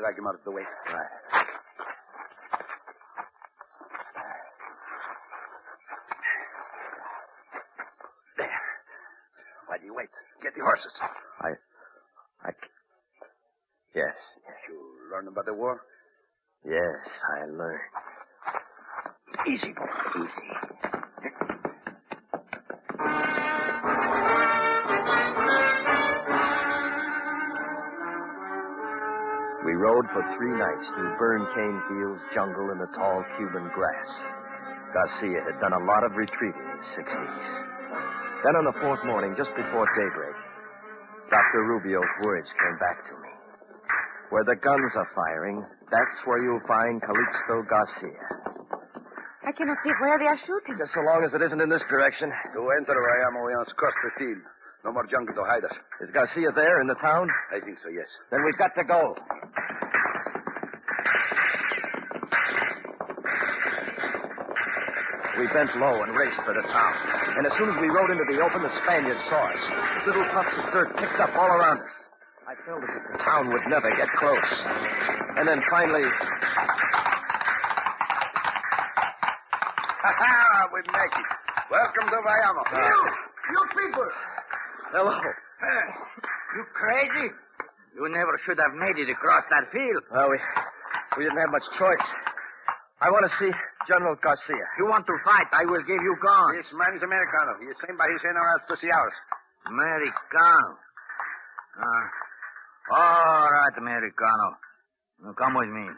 Speaker 5: drag him out of the way.
Speaker 20: Right.
Speaker 5: There. Why do you wait? Get the horses.
Speaker 20: Yes.
Speaker 5: You learn about the war?
Speaker 20: Yes, I learned.
Speaker 5: Easy, boy. Easy.
Speaker 20: We rode for 3 nights through burned cane fields, jungle, and the tall Cuban grass. Garcia had done a lot of retrieving in 6 weeks. Then on the 4th morning, just before daybreak, Dr. Rubio's words came back to me. Where the guns are firing, that's where you'll find Calixto Garcia.
Speaker 4: I cannot see where they are shooting.
Speaker 20: Just so long as it isn't in this direction.
Speaker 5: To enter Bayou, we must cross the field. No more jungle to hide us.
Speaker 20: Is Garcia there in the town?
Speaker 5: I think so, yes.
Speaker 20: Then we've got to go. We bent low and raced for the town. And as soon as we rode into the open, the Spaniards saw us. Little puffs of dirt picked up all around us. I felt as if the town would never get close. And then finally...
Speaker 5: Ha-ha! We make it. Welcome to Bayou.
Speaker 21: You people!
Speaker 20: Hello.
Speaker 21: You crazy? You never should have made it across that field.
Speaker 20: Well, we didn't have much choice. I want to see General Garcia.
Speaker 21: You want to fight, I will give you guns.
Speaker 5: This man is Americano. He is sent by his generals to see ours.
Speaker 21: Americano. All right, Americano. Now come with me.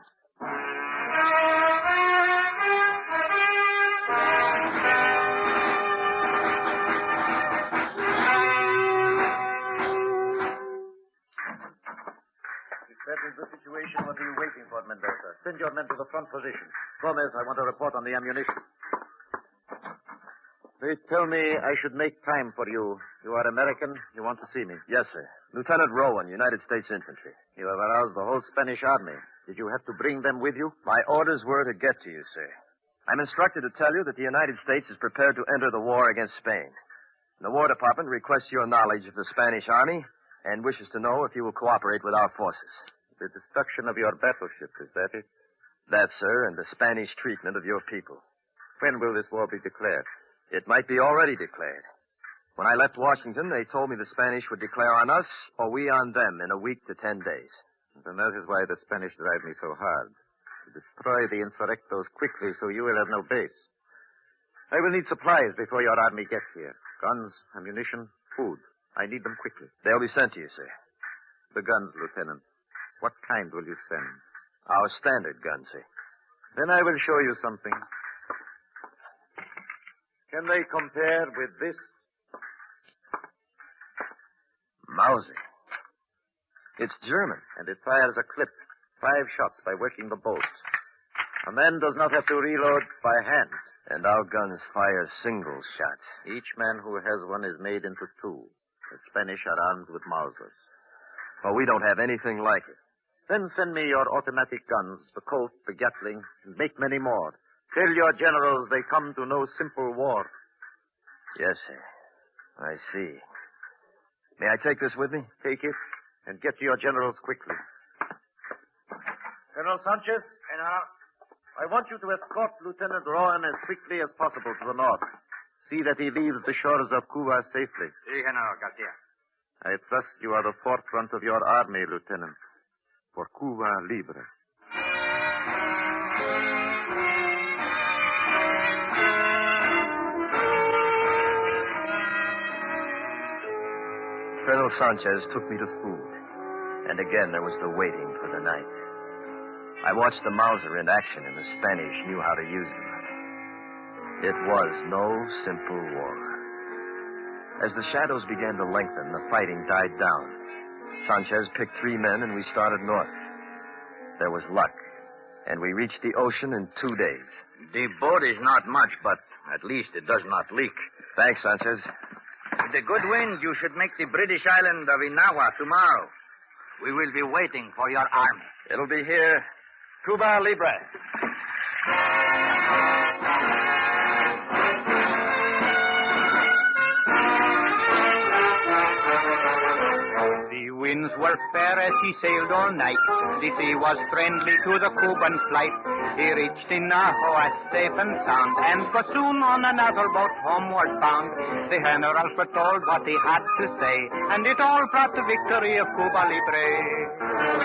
Speaker 3: That is the situation. What are you waiting for, Mendoza? Send your men to the front position. Gomez, I want a report on the ammunition. They tell me I should make time for you. You are American. You want to see me.
Speaker 20: Yes, sir. Lieutenant Rowan, United States Infantry.
Speaker 3: You have aroused the whole Spanish army. Did you have to bring them with you?
Speaker 20: My orders were to get to you, sir. I'm instructed to tell you that the United States is prepared to enter the war against Spain. The War Department requests your knowledge of the Spanish army and wishes to know if you will cooperate with our forces.
Speaker 3: The destruction of your battleship, is that it?
Speaker 20: That, sir, and the Spanish treatment of your people.
Speaker 3: When will this war be declared?
Speaker 20: It might be already declared. When I left Washington, they told me the Spanish would declare on us or we on them in a week to 10 days.
Speaker 3: And that is why the Spanish drive me so hard. To destroy the insurrectos quickly so you will have no base. I will need supplies before your army gets here. Guns, ammunition, food. I need them quickly.
Speaker 20: They'll be sent to you, sir.
Speaker 3: The guns, Lieutenant. What kind will you send?
Speaker 20: Our standard guns, sir.
Speaker 3: Then I will show you something. Can they compare with this?
Speaker 20: Mauser. It's German.
Speaker 3: And it fires a clip. 5 shots by working the bolt. A man does not have to reload by hand.
Speaker 20: And our guns fire single shots.
Speaker 3: Each man who has one is made into 2. The Spanish are armed with Mausers.
Speaker 20: Well, we don't have anything like it.
Speaker 3: Then send me your automatic guns, the Colt, the Gatling, and make many more. Tell your generals they come to no simple war.
Speaker 20: Yes, sir. I see. May I take this with me?
Speaker 3: Take it, and get to your generals quickly. Colonel Sanchez?
Speaker 21: General?
Speaker 3: I want you to escort Lieutenant Rowan as quickly as possible to the north. See that he leaves the shores of Cuba safely.
Speaker 21: Si, General Garcia.
Speaker 3: I trust you are the forefront of your army, Lieutenant. For Cuba Libre.
Speaker 20: Colonel Sanchez took me to food. And again there was the waiting for the night. I watched the Mauser in action, and the Spanish knew how to use them. It was no simple war. As the shadows began to lengthen, the fighting died down. Sanchez picked 3 men, and we started north. There was luck, and we reached the ocean in 2 days.
Speaker 21: The boat is not much, but at least it does not leak.
Speaker 20: Thanks, Sanchez.
Speaker 21: With the good wind, you should make the British island of Inagua tomorrow. We will be waiting for your army.
Speaker 20: It'll be here. Cuba Libre.
Speaker 3: The winds were fair as he sailed all night. The sea was friendly to the Cuban flight. He reached in Ahoa safe and sound, and was soon on another boat homeward bound. The general foretold what he had to say, and it all brought the victory of Cuba Libre.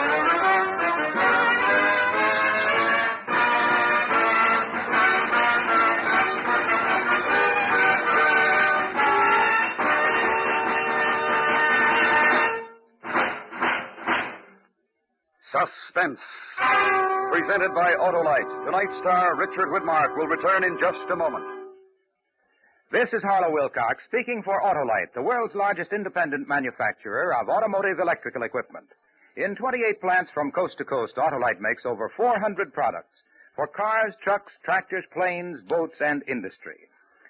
Speaker 1: Suspense, presented by Autolite. Tonight's star, Richard Widmark, will return in just a moment.
Speaker 6: This is Harlow Wilcox speaking for Autolite, the world's largest independent manufacturer of automotive electrical equipment. In 28 plants from coast to coast, Autolite makes over 400 products for cars, trucks, tractors, planes, boats, and industry.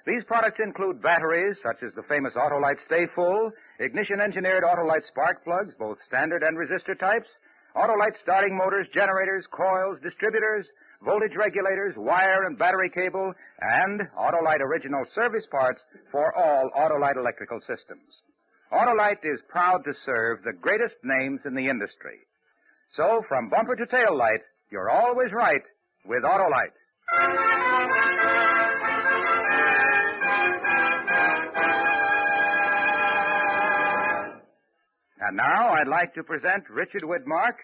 Speaker 6: These products include batteries, such as the famous Autolite Stay Full, ignition-engineered Autolite spark plugs, both standard and resistor types, Autolite starting motors, generators, coils, distributors, voltage regulators, wire and battery cable, and Autolite original service parts for all Autolite electrical systems. Autolite is proud to serve the greatest names in the industry. So, from bumper to tail light, you're always right with Autolite. And now I'd like to present Richard Widmark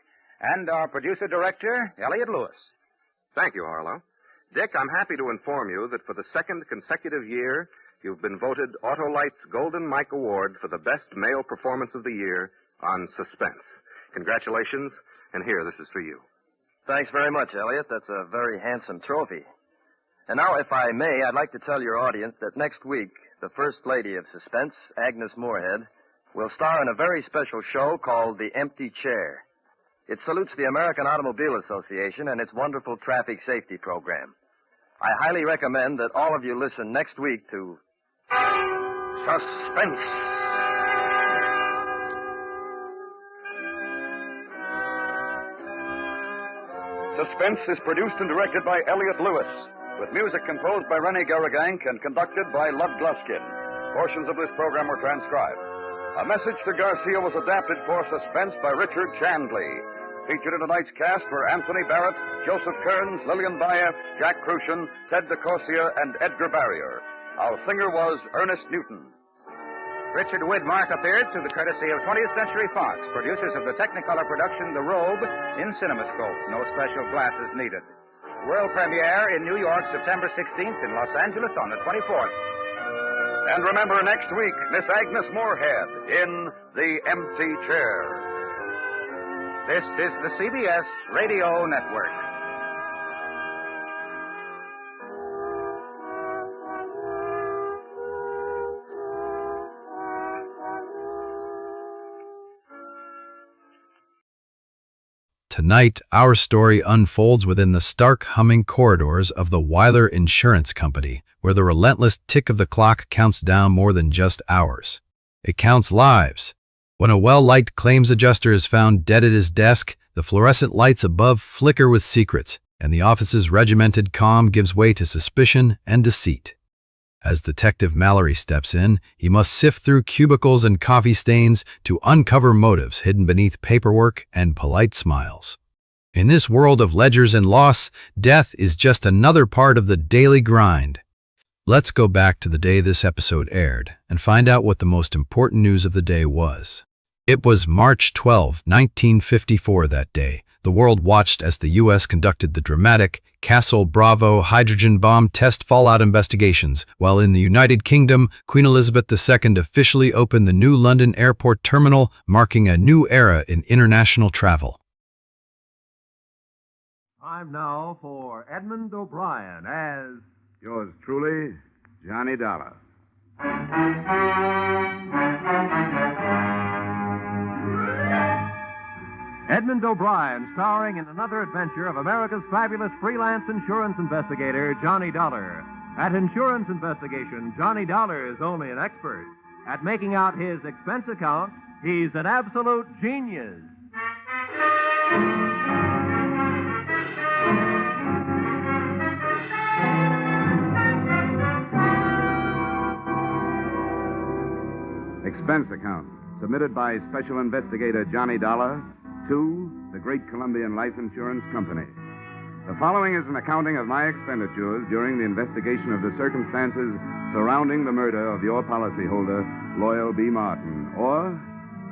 Speaker 6: and our producer-director, Elliot Lewis.
Speaker 16: Thank you, Harlow. Dick, I'm happy to inform you that for the second consecutive year, you've been voted Autolite's Golden Mike Award for the best male performance of the year on Suspense. Congratulations, and here, this is for you.
Speaker 20: Thanks very much, Elliot. That's a very handsome trophy. And now, if I may, I'd like to tell your audience that next week, the First Lady of Suspense, Agnes Moorehead, will star in a very special show called The Empty Chair. It salutes the American Automobile Association and its wonderful traffic safety program. I highly recommend that all of you listen next week to Suspense.
Speaker 1: Suspense is produced and directed by Elliot Lewis, with music composed by Rennie Garrigank and conducted by Lud Gluskin. Portions of this program were transcribed. A Message to Garcia was adapted for Suspense by Richard Chandley. Featured in tonight's cast were Anthony Barrett, Joseph Kearns, Lillian Baeff, Jack Crucian, Ted DeCorsia, and Edgar Barrier. Our singer was Ernest Newton.
Speaker 6: Richard Widmark appeared through the courtesy of 20th Century Fox, producers of the Technicolor production The Robe in CinemaScope. No special glasses needed. World premiere in New York, September 16th, in Los Angeles on the 24th.
Speaker 1: And remember, next week, Miss Agnes Moorehead in The Empty Chair.
Speaker 6: This is the CBS Radio Network.
Speaker 17: Tonight, our story unfolds within the stark humming corridors of the Weiler Insurance Company, where the relentless tick of the clock counts down more than just hours. It counts lives. When a well-liked claims adjuster is found dead at his desk, the fluorescent lights above flicker with secrets, and the office's regimented calm gives way to suspicion and deceit. As Detective Mallory steps in, he must sift through cubicles and coffee stains to uncover motives hidden beneath paperwork and polite smiles. In this world of ledgers and loss, death is just another part of the daily grind. Let's go back to the day this episode aired and find out what the most important news of the day was. It was March 12, 1954 that day. The world watched as the U.S. conducted the dramatic Castle Bravo hydrogen bomb test fallout investigations, while in the United Kingdom, Queen Elizabeth II officially opened the new London Airport terminal, marking a new era in international travel.
Speaker 15: Time now for Edmund O'Brien as...
Speaker 14: Yours truly, Johnny Dollar.
Speaker 15: Edmund O'Brien, starring in another adventure of America's fabulous freelance insurance investigator, Johnny Dollar. At insurance investigation, Johnny Dollar is only an expert. At making out his expense account, he's an absolute genius.
Speaker 14: Expense account. submitted by Special Investigator Johnny Dollar to the Great Columbian Life Insurance Company. The following is an accounting of my expenditures during the investigation of the circumstances surrounding the murder of your policyholder, Loyal B. Martin, or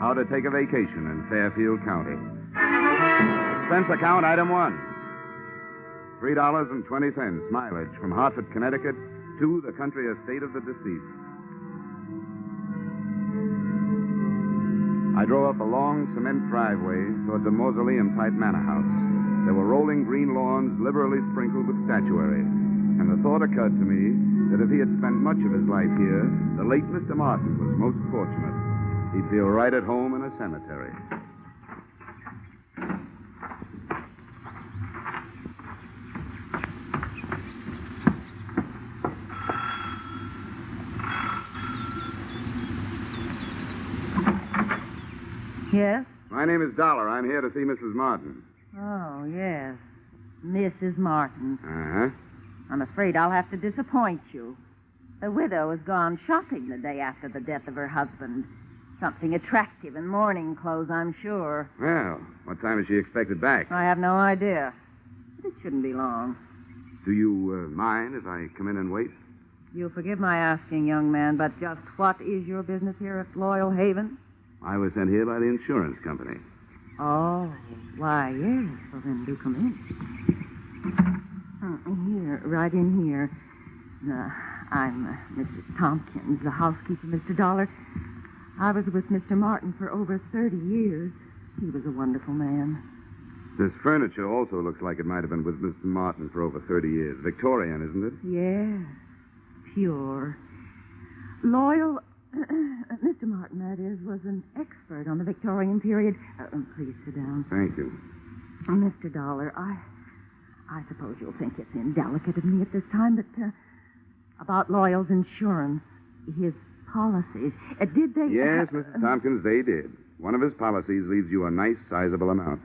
Speaker 14: how to take a vacation in Fairfield County. Expense account item 1. $3.20 mileage from Hartford, Connecticut to the country estate of the deceased. I drove up a long cement driveway towards a mausoleum-type manor house. There were rolling green lawns liberally sprinkled with statuary, and the thought occurred to me that if he had spent much of his life here, the late Mr. Martin was most fortunate. He'd feel right at home in a cemetery.
Speaker 7: Yes?
Speaker 14: My name is Dollar. I'm here to see Mrs. Martin.
Speaker 7: Oh, yes. Mrs. Martin.
Speaker 14: Uh-huh.
Speaker 7: I'm afraid I'll have to disappoint you. The widow has gone shopping the day after the death of her husband. Something attractive in mourning clothes, I'm sure.
Speaker 14: Well, what time is she expected back?
Speaker 7: I have no idea. But it shouldn't be long.
Speaker 14: Do you mind if I come in and wait?
Speaker 7: You'll forgive my asking, young man, but just what is your business here at Loyal Haven?
Speaker 14: I was sent here by the insurance company.
Speaker 7: Oh, why, yes. Well, then do come in. Here, right in here. I'm Mrs. Tompkins, the housekeeper, Mr. Dollar. I was with Mr. Martin for over 30 years. He was a wonderful man.
Speaker 14: This furniture also looks like it might have been with Mr. Martin for over 30 years. Victorian, isn't it?
Speaker 7: Yes, pure. Loyal... Mr. Martin, that is, was an expert on the Victorian period. Please sit down.
Speaker 14: Thank you.
Speaker 7: Mr. Dollar, I suppose you'll think it's indelicate of me at this time, but about Loyal's insurance, his policies, did they...
Speaker 14: Yes, Mrs. Tompkins, they did. One of his policies leaves you a nice, sizable amount.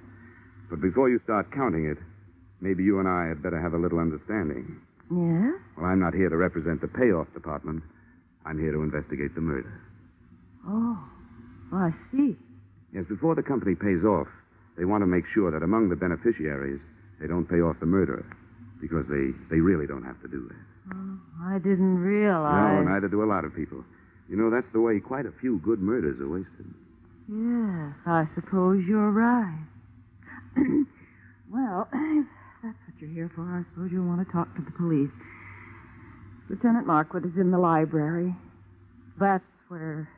Speaker 14: But before you start counting it, maybe you and I had better have a little understanding.
Speaker 7: Yes?
Speaker 14: Well, I'm not here to represent the payoff department. I'm here to investigate the murder.
Speaker 7: Oh, I see.
Speaker 14: Yes, before the company pays off, they want to make sure that among the beneficiaries, they don't pay off the murderer, because they really don't have to do that.
Speaker 7: Oh, I didn't realize...
Speaker 14: No, neither do a lot of people. You know, that's the way quite a few good murders are wasted.
Speaker 7: Yes, I suppose you're right. Well, if that's what you're here for, I suppose you'll want to talk to the police. Lieutenant Markwood is in the library. That's where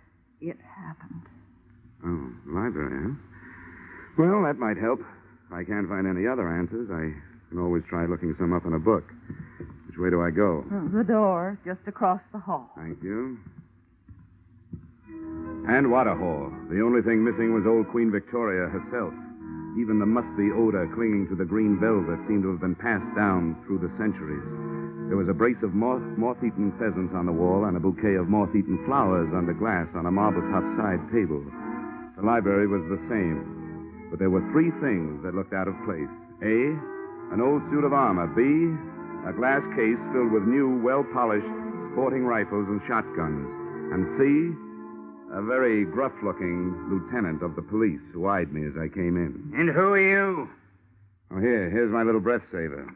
Speaker 7: it happened.
Speaker 14: Oh, library, huh? Well, that might help. If I can't find any other answers, I can always try looking some up in a book. Which way do I go?
Speaker 7: The door, just across the hall.
Speaker 14: Thank you. And what a hall. The only thing missing was old Queen Victoria herself. Even the musty odor clinging to the green velvet seemed to have been passed down through the centuries. There was a brace of moth-eaten pheasants on the wall and a bouquet of moth-eaten flowers under glass on a marble-top side table. The library was the same, but there were three things that looked out of place. A, an old suit of armor. B, a glass case filled with new, well-polished sporting rifles and shotguns. And C, a very gruff-looking lieutenant of the police who eyed me as I came in.
Speaker 21: And who are you?
Speaker 14: Oh, here's my little breath saver.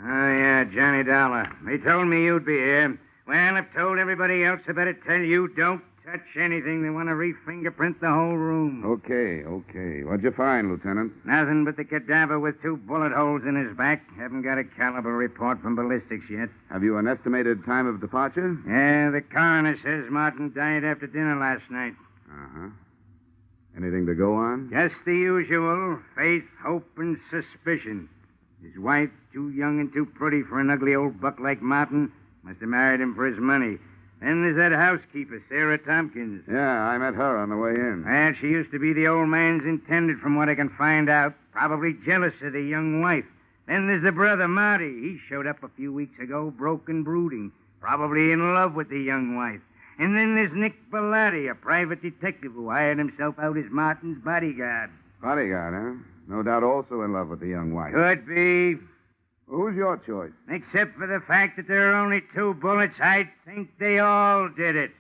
Speaker 21: Oh, yeah, Johnny Dollar. They told me you'd be here. Well, I've told everybody else I better tell you, don't touch anything. They want to re-fingerprint the whole room.
Speaker 14: Okay. What'd you find, Lieutenant?
Speaker 21: Nothing but the cadaver with 2 bullet holes in his back. Haven't got a caliber report from ballistics yet.
Speaker 14: Have you an estimated time of departure?
Speaker 21: Yeah, the coroner says Martin died after dinner last night.
Speaker 14: Uh-huh. Anything to go on?
Speaker 21: Just the usual. Faith, hope, and suspicion. His wife, too young and too pretty for an ugly old buck like Martin. Must have married him for his money. Then there's that housekeeper, Sarah Tompkins.
Speaker 14: Yeah, I met her on the way in.
Speaker 21: And she used to be the old man's intended, from what I can find out. Probably jealous of the young wife. Then there's the brother, Marty. He showed up a few weeks ago, broke and brooding. Probably in love with the young wife. And then there's Nick Bellotti, a private detective who hired himself out as Martin's bodyguard.
Speaker 14: Bodyguard, huh? No doubt also in love with the young wife.
Speaker 21: Could be.
Speaker 14: Well, who's your choice?
Speaker 21: Except for the fact that there are only 2 bullets, I think they all did it.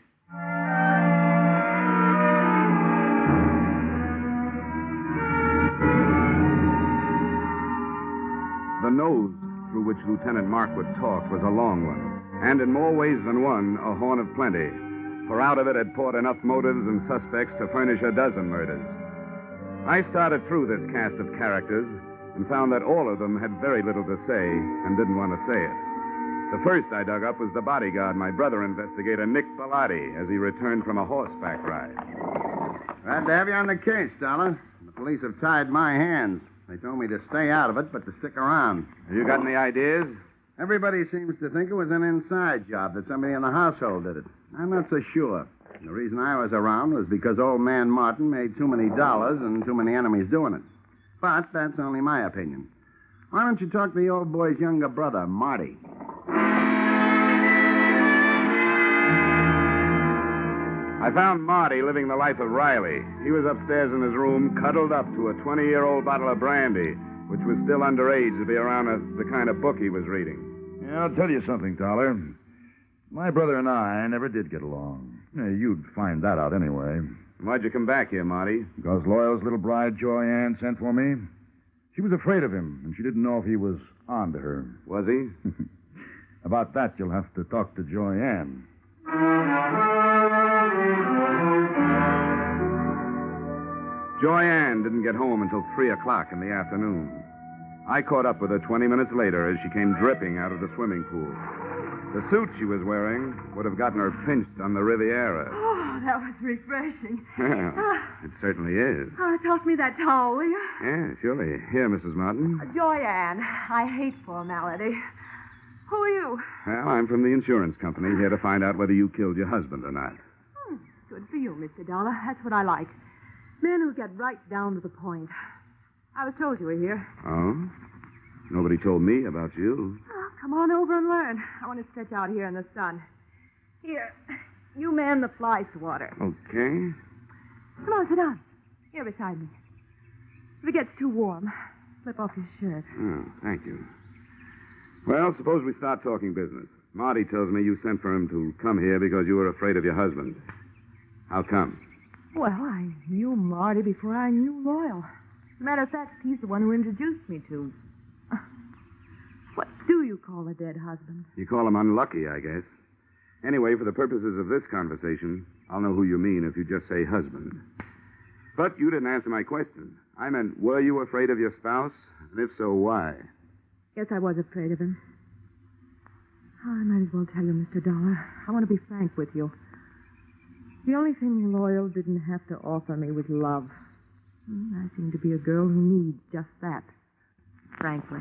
Speaker 14: which Lieutenant Markwood talked was a long one, and in more ways than one, a horn of plenty, for out of it had poured enough motives and suspects to furnish a dozen murders. I started through this cast of characters and found that all of them had very little to say and didn't want to say it. The first I dug up was the bodyguard, my brother investigator, Nick Bellotti, as he returned from a horseback ride.
Speaker 9: Glad to have you on the case, Dollar. The police have tied my hands. They told me to stay out of it, but to stick around.
Speaker 14: Have you got any ideas?
Speaker 9: Everybody seems to think it was an inside job, that somebody in the household did it. I'm not so sure. The reason I was around was because old man Martin made too many dollars and too many enemies doing it. But that's only my opinion. Why don't you talk to the old boy's younger brother, Marty?
Speaker 14: I found Marty living the life of Riley. He was upstairs in his room, cuddled up to a 20-year-old bottle of brandy, which was still underage to be around the kind of book he was reading.
Speaker 12: Yeah, I'll tell you something, Dollar. My brother and I never did get along. Yeah, you'd find that out anyway.
Speaker 14: Why'd you come back here, Marty?
Speaker 12: Because Loyal's little bride, Joy Ann, sent for me. She was afraid of him, and she didn't know if he was on to her.
Speaker 14: Was he?
Speaker 12: About that, you'll have to talk to Joy Ann.
Speaker 14: Joy Ann didn't get home until 3 o'clock in the afternoon. I caught up with her 20 minutes later as she came dripping out of the swimming pool. The suit she was wearing would have gotten her pinched on the Riviera.
Speaker 7: Oh, that was refreshing.
Speaker 14: Well, it certainly is.
Speaker 7: Toss me that towel, will you?
Speaker 14: Yeah, surely. Here, Mrs. Martin.
Speaker 7: Joyanne, I hate formality. Who are you?
Speaker 14: Well, I'm from the insurance company, here to find out whether you killed your husband or not.
Speaker 7: Good for you, Mr. Dollar. That's what I like. Men who get right down to the point. I was told you were here.
Speaker 14: Oh? Nobody told me about you.
Speaker 7: Oh, come on over and learn. I want to stretch out here in the sun. Here, you man the fly swatter.
Speaker 14: Okay.
Speaker 7: Come on, sit down. Here beside me. If it gets too warm, slip off your shirt.
Speaker 14: Oh, thank you. Well, suppose we start talking business. Marty tells me you sent for him to come here because you were afraid of your husband. How come?
Speaker 7: Well, I knew Marty before I knew Loyal. As a matter of fact, he's the one who introduced me to... What do you call a dead husband?
Speaker 14: You call him unlucky, I guess. Anyway, for the purposes of this conversation, I'll know who you mean if you just say husband. But you didn't answer my question. I meant, were you afraid of your spouse? And if so, why?
Speaker 7: Yes, I was afraid of him. Oh, I might as well tell you, Mr. Dollar. I want to be frank with you. The only thing Loyal didn't have to offer me was love. I seem to be a girl who needs just that. Frankly,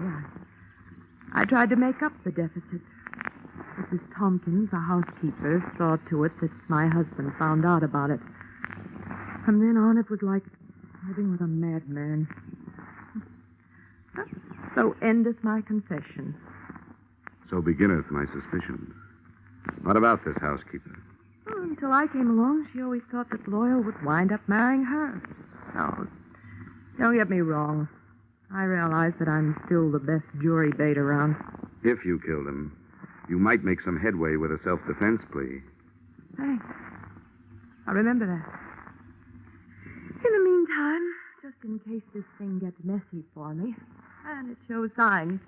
Speaker 7: I tried to make up the deficit. Mrs. Tompkins, the housekeeper, saw to it that my husband found out about it. From then on, it was like living with a madman. So endeth my confession.
Speaker 14: So beginneth my suspicions. What about this housekeeper?
Speaker 7: Well, until I came along, she always thought that Loyal would wind up marrying her. No, don't get me wrong. I realize that I'm still the best jury bait around.
Speaker 14: If you killed him, you might make some headway with a self-defense plea.
Speaker 7: Thanks. I'll remember that. In the meantime, just in case this thing gets messy for me, and it shows signs,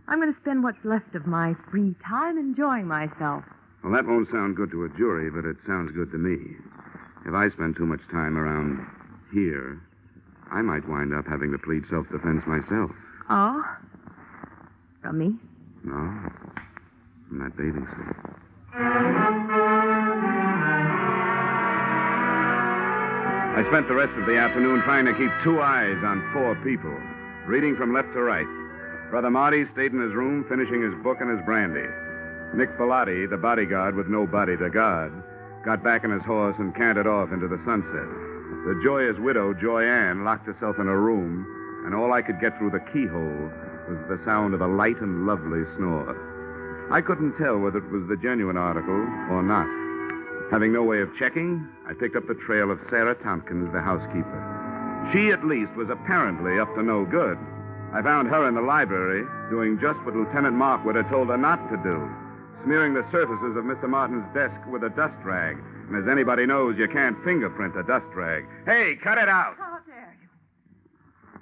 Speaker 7: I'm going to spend what's left of my free time enjoying myself.
Speaker 14: Well, that won't sound good to a jury, but it sounds good to me. If I spend too much time around here, I might wind up having to plead self-defense myself.
Speaker 7: Oh? From me?
Speaker 14: No. From that bathing suit. I spent the rest of the afternoon trying to keep 2 eyes on 4 people, reading from left to right. Brother Marty stayed in his room, finishing his book and his brandy. Nick Bellotti, the bodyguard with no body to guard, got back on his horse and cantered off into the sunset. The joyous widow, Joy Ann, locked herself in her room, and all I could get through the keyhole was the sound of a light and lovely snore. I couldn't tell whether it was the genuine article or not. Having no way of checking, I picked up the trail of Sarah Tompkins, the housekeeper. She, at least, was apparently up to no good. I found her in the library doing just what Lieutenant Markwood had told her not to do, smearing the surfaces of Mr. Martin's desk with a dust rag. And as anybody knows, you can't fingerprint a dust rag. Hey, cut it out!
Speaker 7: How dare you?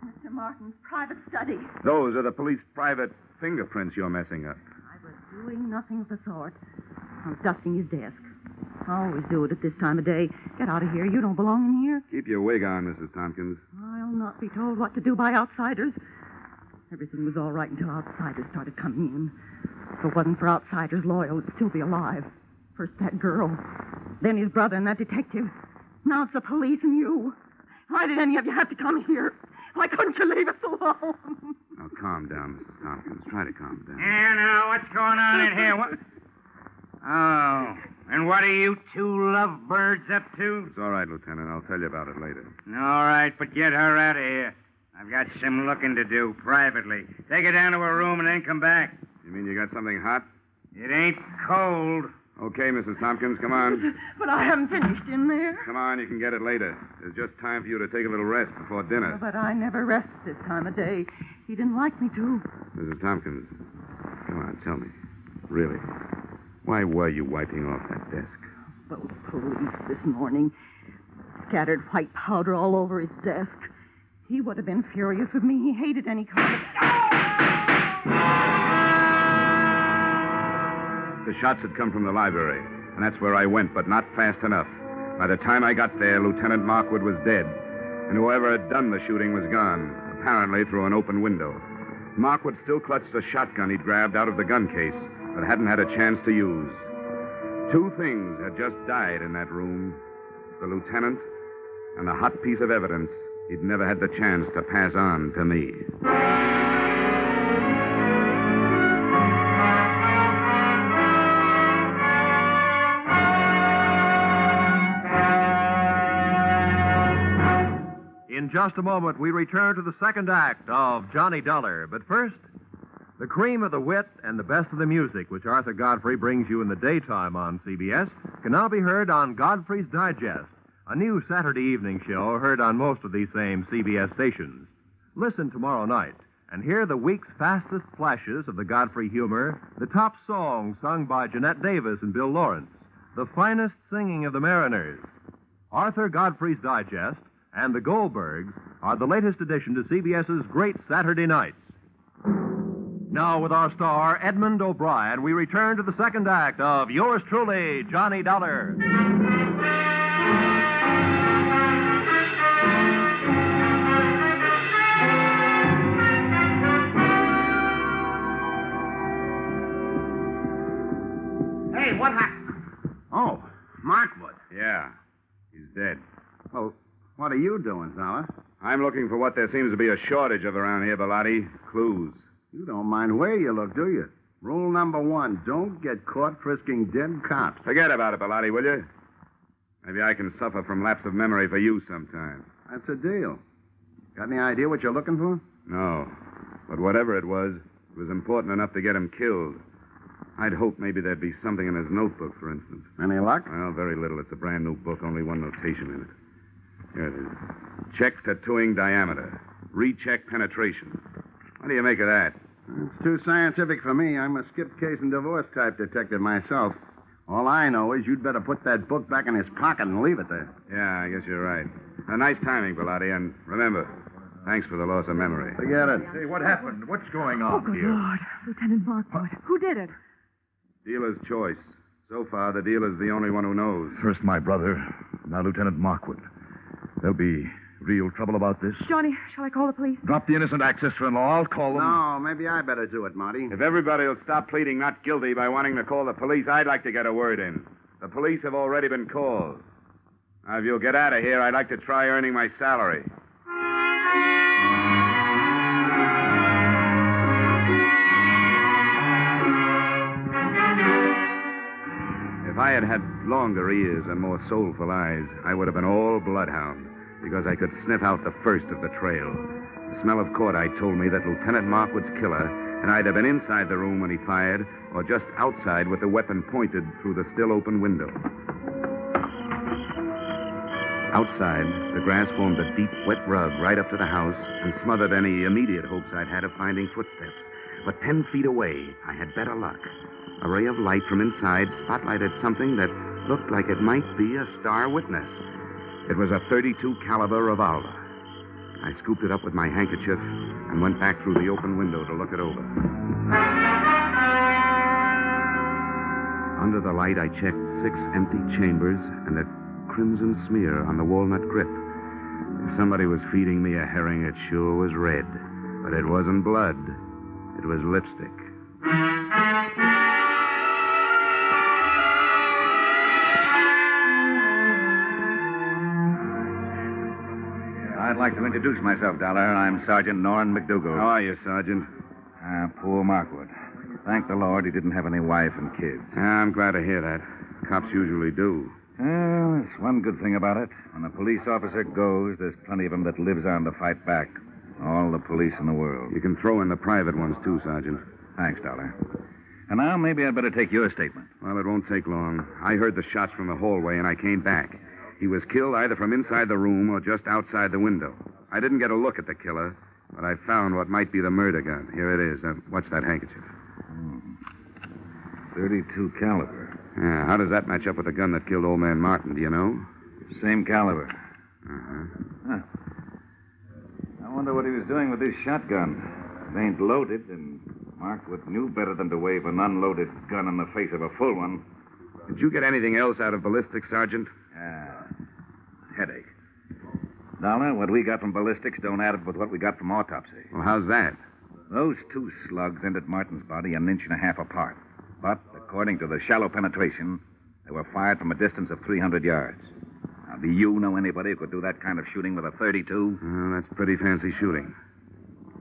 Speaker 7: Mr. Martin's private study.
Speaker 14: Those are the police private
Speaker 12: fingerprints you're messing up.
Speaker 7: I was doing nothing of the sort. I was dusting his desk. I always do it at this time of day. Get out of here. You don't belong in here.
Speaker 12: Keep your wig on, Mrs. Tompkins.
Speaker 7: I'll not be told what to do by outsiders. Everything was all right until outsiders started coming in. If it wasn't for outsiders, Loyal would still be alive. First that girl, then his brother and that detective. Now it's the police and you. Why did any of you have to come here? Why couldn't you leave us alone?
Speaker 12: Now, calm down, Mrs. Tompkins. Try to calm down.
Speaker 18: Yeah, now, what's going on in here? What? Oh, and what are you two lovebirds up to?
Speaker 12: It's all right, Lieutenant. I'll tell you about it later.
Speaker 18: All right, but get her out of here. I've got some looking to do privately. Take her down to her room and then come back.
Speaker 12: You mean you got something hot?
Speaker 18: It ain't cold.
Speaker 12: Okay, Mrs. Tompkins, come on.
Speaker 7: But I haven't finished in there.
Speaker 12: Come on, you can get it later. There's just time for you to take a little rest before dinner.
Speaker 7: But I never rest this time of day. He didn't like me to.
Speaker 12: Mrs. Tompkins, come on, tell me. Really, why were you wiping off that desk?
Speaker 7: Those police this morning scattered white powder all over his desk. He would have been furious with me. He hated any kind of...
Speaker 12: The shots had come from the library, and that's where I went, but not fast enough. By the time I got there, Lieutenant Markwood was dead, and whoever had done the shooting was gone, apparently through an open window. Markwood still clutched the shotgun he'd grabbed out of the gun case, but hadn't had a chance to use. Two things had just died in that room, the lieutenant and the hot piece of evidence he'd never had the chance to pass on to me.
Speaker 15: In just a moment, we return to the second act of Johnny Dollar. But first, the cream of the wit and the best of the music, which Arthur Godfrey brings you in the daytime on CBS, can now be heard on Godfrey's Digest, a new Saturday evening show heard on most of these same CBS stations. Listen tomorrow night and hear the week's fastest flashes of the Godfrey humor, the top songs sung by Jeanette Davis and Bill Lawrence, the finest singing of the Mariners. Arthur Godfrey's Digest and the Goldbergs are the latest addition to CBS's Great Saturday Nights. Now, with our star, Edmund O'Brien, we return to the second act of yours truly, Johnny Dollar.
Speaker 21: Hey, what happened?
Speaker 9: Oh, Markwood.
Speaker 12: Yeah, he's dead.
Speaker 9: Well, what are you doing, fella?
Speaker 12: I'm looking for what there seems to be a shortage of around here, Bellotti. Clues.
Speaker 9: You don't mind where you look, do you? Rule number 1, don't get caught frisking dead cops.
Speaker 12: Forget about it, Bellotti, will you? Maybe I can suffer from lapse of memory for you sometime.
Speaker 9: That's a deal. Got any idea what you're looking for?
Speaker 12: No. But whatever it was important enough to get him killed. I'd hope maybe there'd be something in his notebook, for instance.
Speaker 9: Any luck?
Speaker 12: Well, very little. It's a brand new book, only one notation in it. Here it is. Check tattooing diameter. Recheck penetration. What do you make of that?
Speaker 9: It's too scientific for me. I'm a skip case and divorce type detective myself. All I know is you'd better put that book back in his pocket and leave it there.
Speaker 12: Yeah, I guess you're right. A nice timing, Bellotti, and remember, thanks for the loss of memory.
Speaker 9: Forget it.
Speaker 12: Say, what happened? What's going
Speaker 7: Oh, good Lord. Lieutenant Markwood. Who did it?
Speaker 12: Dealer's choice. So far, the dealer's the only one who knows. First my brother, now Lieutenant Markwood. There'll be real trouble about this.
Speaker 7: Johnny, shall I call the police?
Speaker 12: Drop the innocent act, sister-in-law. I'll call them.
Speaker 9: No, maybe I better do it, Marty.
Speaker 12: If everybody will stop pleading not guilty by wanting to call the police, I'd like to get a word in. The police have already been called. Now, if you'll get out of here, I'd like to try earning my salary. If I had had longer ears and more soulful eyes, I would have been all bloodhound, because I could sniff out the first of the trail. The smell of cordite told me that Lieutenant Markwood's killer had either been inside the room when he fired or just outside with the weapon pointed through the still open window. Outside, the grass formed a deep, wet rug right up to the house and smothered any immediate hopes I'd had of finding footsteps. But 10 feet away, I had better luck. A ray of light from inside spotlighted something that looked like it might be a star witness. It was a .32 caliber revolver. I scooped it up with my handkerchief and went back through the open window to look it over. Under the light, I checked 6 empty chambers and a crimson smear on the walnut grip. If somebody was feeding me a herring, it sure was red. But it wasn't blood. It was lipstick.
Speaker 19: I'd like to introduce myself, Dollar. I'm Sergeant Norrin McDougal.
Speaker 12: How are you, Sergeant?
Speaker 19: Poor Markwood. Thank the Lord he didn't have any wife and kids.
Speaker 12: I'm glad to hear that. Cops usually do.
Speaker 19: Well, there's one good thing about it. When a police officer goes, there's plenty of them that lives on to fight back. All the police in the world.
Speaker 12: You can throw in the private ones, too, Sergeant.
Speaker 19: Thanks, Dollar. And now maybe I'd better take your statement.
Speaker 12: Well, it won't take long. I heard the shots from the hallway, and I came back. He was killed either from inside the room or just outside the window. I didn't get a look at the killer, but I found what might be the murder gun. Here it is. Watch that handkerchief.
Speaker 19: 32 caliber.
Speaker 12: Yeah, how does that match up with the gun that killed old man Martin, do you know?
Speaker 19: Same caliber.
Speaker 12: Uh-huh.
Speaker 19: Huh. I wonder what he was doing with this shotgun. It ain't loaded, and Markwood knew better than to wave an unloaded gun in the face of a full one.
Speaker 12: Did you get anything else out of ballistics, Sergeant?
Speaker 19: Headache. Dollar, what we got from ballistics don't add up with what we got from autopsy.
Speaker 12: Well, how's that?
Speaker 19: Those 2 slugs entered Martin's body an inch and a half apart. But, according to the shallow penetration, they were fired from a distance of 300 yards. Now, do you know anybody who could do that kind of shooting with a .32?
Speaker 12: Well, that's pretty fancy shooting.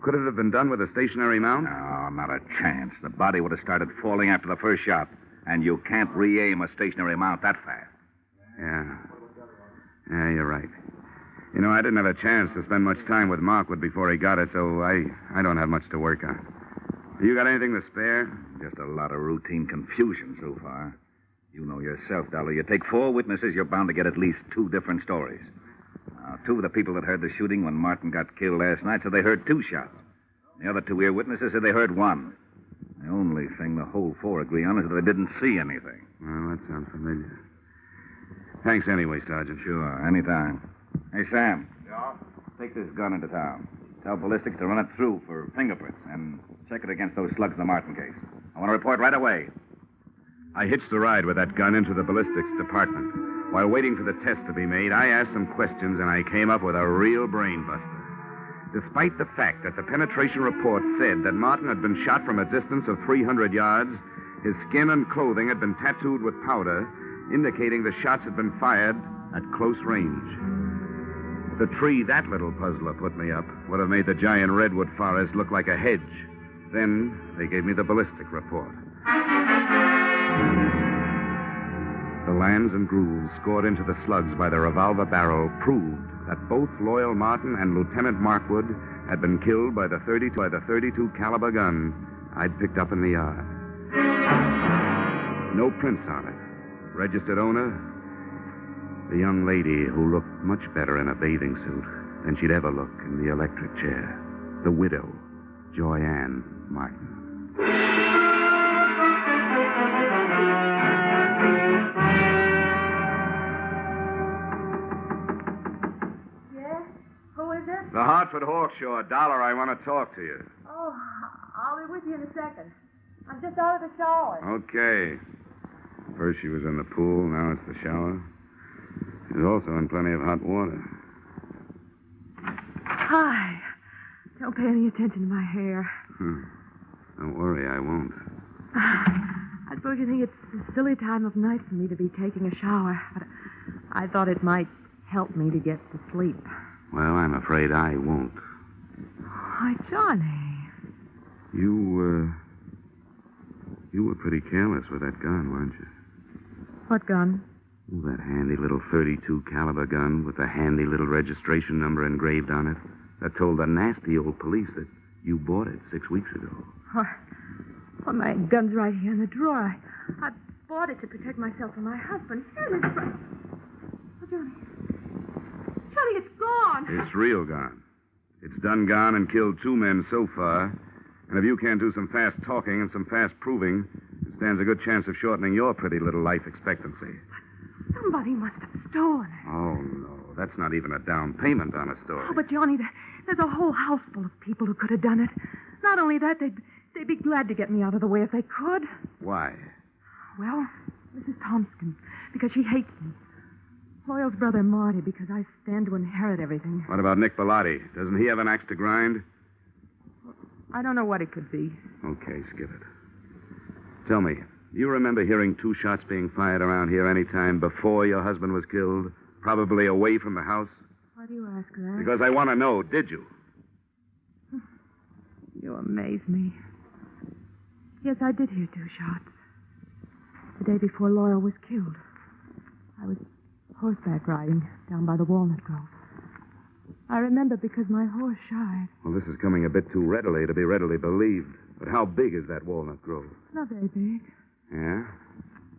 Speaker 12: Could it have been done with a stationary mount?
Speaker 19: No, not a chance. The body would have started falling after the first shot, and you can't re-aim a stationary mount that fast.
Speaker 12: Yeah, you're right. You know, I didn't have a chance to spend much time with Markwood before he got it, so I don't have much to work on. You got anything to spare?
Speaker 19: Just a lot of routine confusion so far. You know yourself, Dollar. You take 4 witnesses, you're bound to get at least 2 different stories. Now, 2 of the people that heard the shooting when Martin got killed last night said they heard 2 shots. The other 2 ear-witnesses said they heard 1. The only thing the whole 4 agree on is that they didn't see anything.
Speaker 12: Well, that sounds familiar. Thanks anyway, Sergeant.
Speaker 19: Sure, anytime. Hey, Sam.
Speaker 12: Yeah?
Speaker 19: Take this gun into town. Tell ballistics to run it through for fingerprints and check it against those slugs in the Martin case. I want to report right away.
Speaker 12: I hitched a ride with that gun into the ballistics department. While waiting for the test to be made, I asked some questions, and I came up with a real brain buster. Despite the fact that the penetration report said that Martin had been shot from a distance of 300 yards, his skin and clothing had been tattooed with powder, indicating the shots had been fired at close range. The tree that little puzzler put me up would have made the giant redwood forest look like a hedge. Then they gave me the ballistic report. The lands and grooves scored into the slugs by the revolver barrel proved that both Loyal Martin and Lieutenant Markwood had been killed by the .32 caliber gun I'd picked up in the yard. No prints on it. Registered owner, the young lady who looked much better in a bathing suit than she'd ever look in the electric chair. The widow, Joy Ann Martin.
Speaker 7: Yeah? Who is it?
Speaker 12: The Hartford Hawkshaw. Dollar, I want to talk to you.
Speaker 7: Oh, I'll be with you in a second. I'm just out of the shower.
Speaker 12: Okay. First she was in the pool, now it's the shower. She's also in plenty of hot water.
Speaker 7: Hi. Don't pay any attention to my hair.
Speaker 12: Don't worry, I won't.
Speaker 7: I suppose you think it's a silly time of night for me to be taking a shower, but I thought it might help me to get to sleep.
Speaker 12: Well, I'm afraid I won't.
Speaker 7: Why, Johnny.
Speaker 12: You were pretty careless with that gun, weren't you?
Speaker 7: What gun?
Speaker 12: Oh, that handy little .32 caliber gun with a handy little registration number engraved on it that told the nasty old police that you bought it 6 weeks ago.
Speaker 7: Well, my gun's right here in the drawer. I bought it to protect myself from my husband. Here it is. Oh, Johnny. Johnny, it's gone.
Speaker 12: It's real gone. It's done gone and killed 2 men so far. And if you can't do some fast talking and some fast proving, it stands a good chance of shortening your pretty little life expectancy.
Speaker 7: Somebody must have stolen it.
Speaker 12: Oh, no. that's not even a down payment on a story.
Speaker 7: Oh, but Johnny, there's a whole house full of people who could have done it. Not only that, they'd be glad to get me out of the way if they could.
Speaker 12: Why?
Speaker 7: Well, Mrs. Thompson, because she hates me. Loyal's brother Marty, because I stand to inherit everything.
Speaker 12: What about Nick Bellotti? Doesn't he have an axe to grind?
Speaker 7: I don't know what it could be.
Speaker 12: Okay, skip it. Tell me, you remember hearing 2 shots being fired around here any time before your husband was killed? Probably away from the house?
Speaker 7: Why do you ask that?
Speaker 12: Because I want to know, did you?
Speaker 7: You amaze me. Yes, I did hear 2 shots. The day before Loyal was killed. I was horseback riding down by the walnut grove. I remember because my horse shied.
Speaker 12: Well, this is coming a bit too readily to be readily believed. But how big is that walnut grove?
Speaker 7: Not very big.
Speaker 12: Yeah?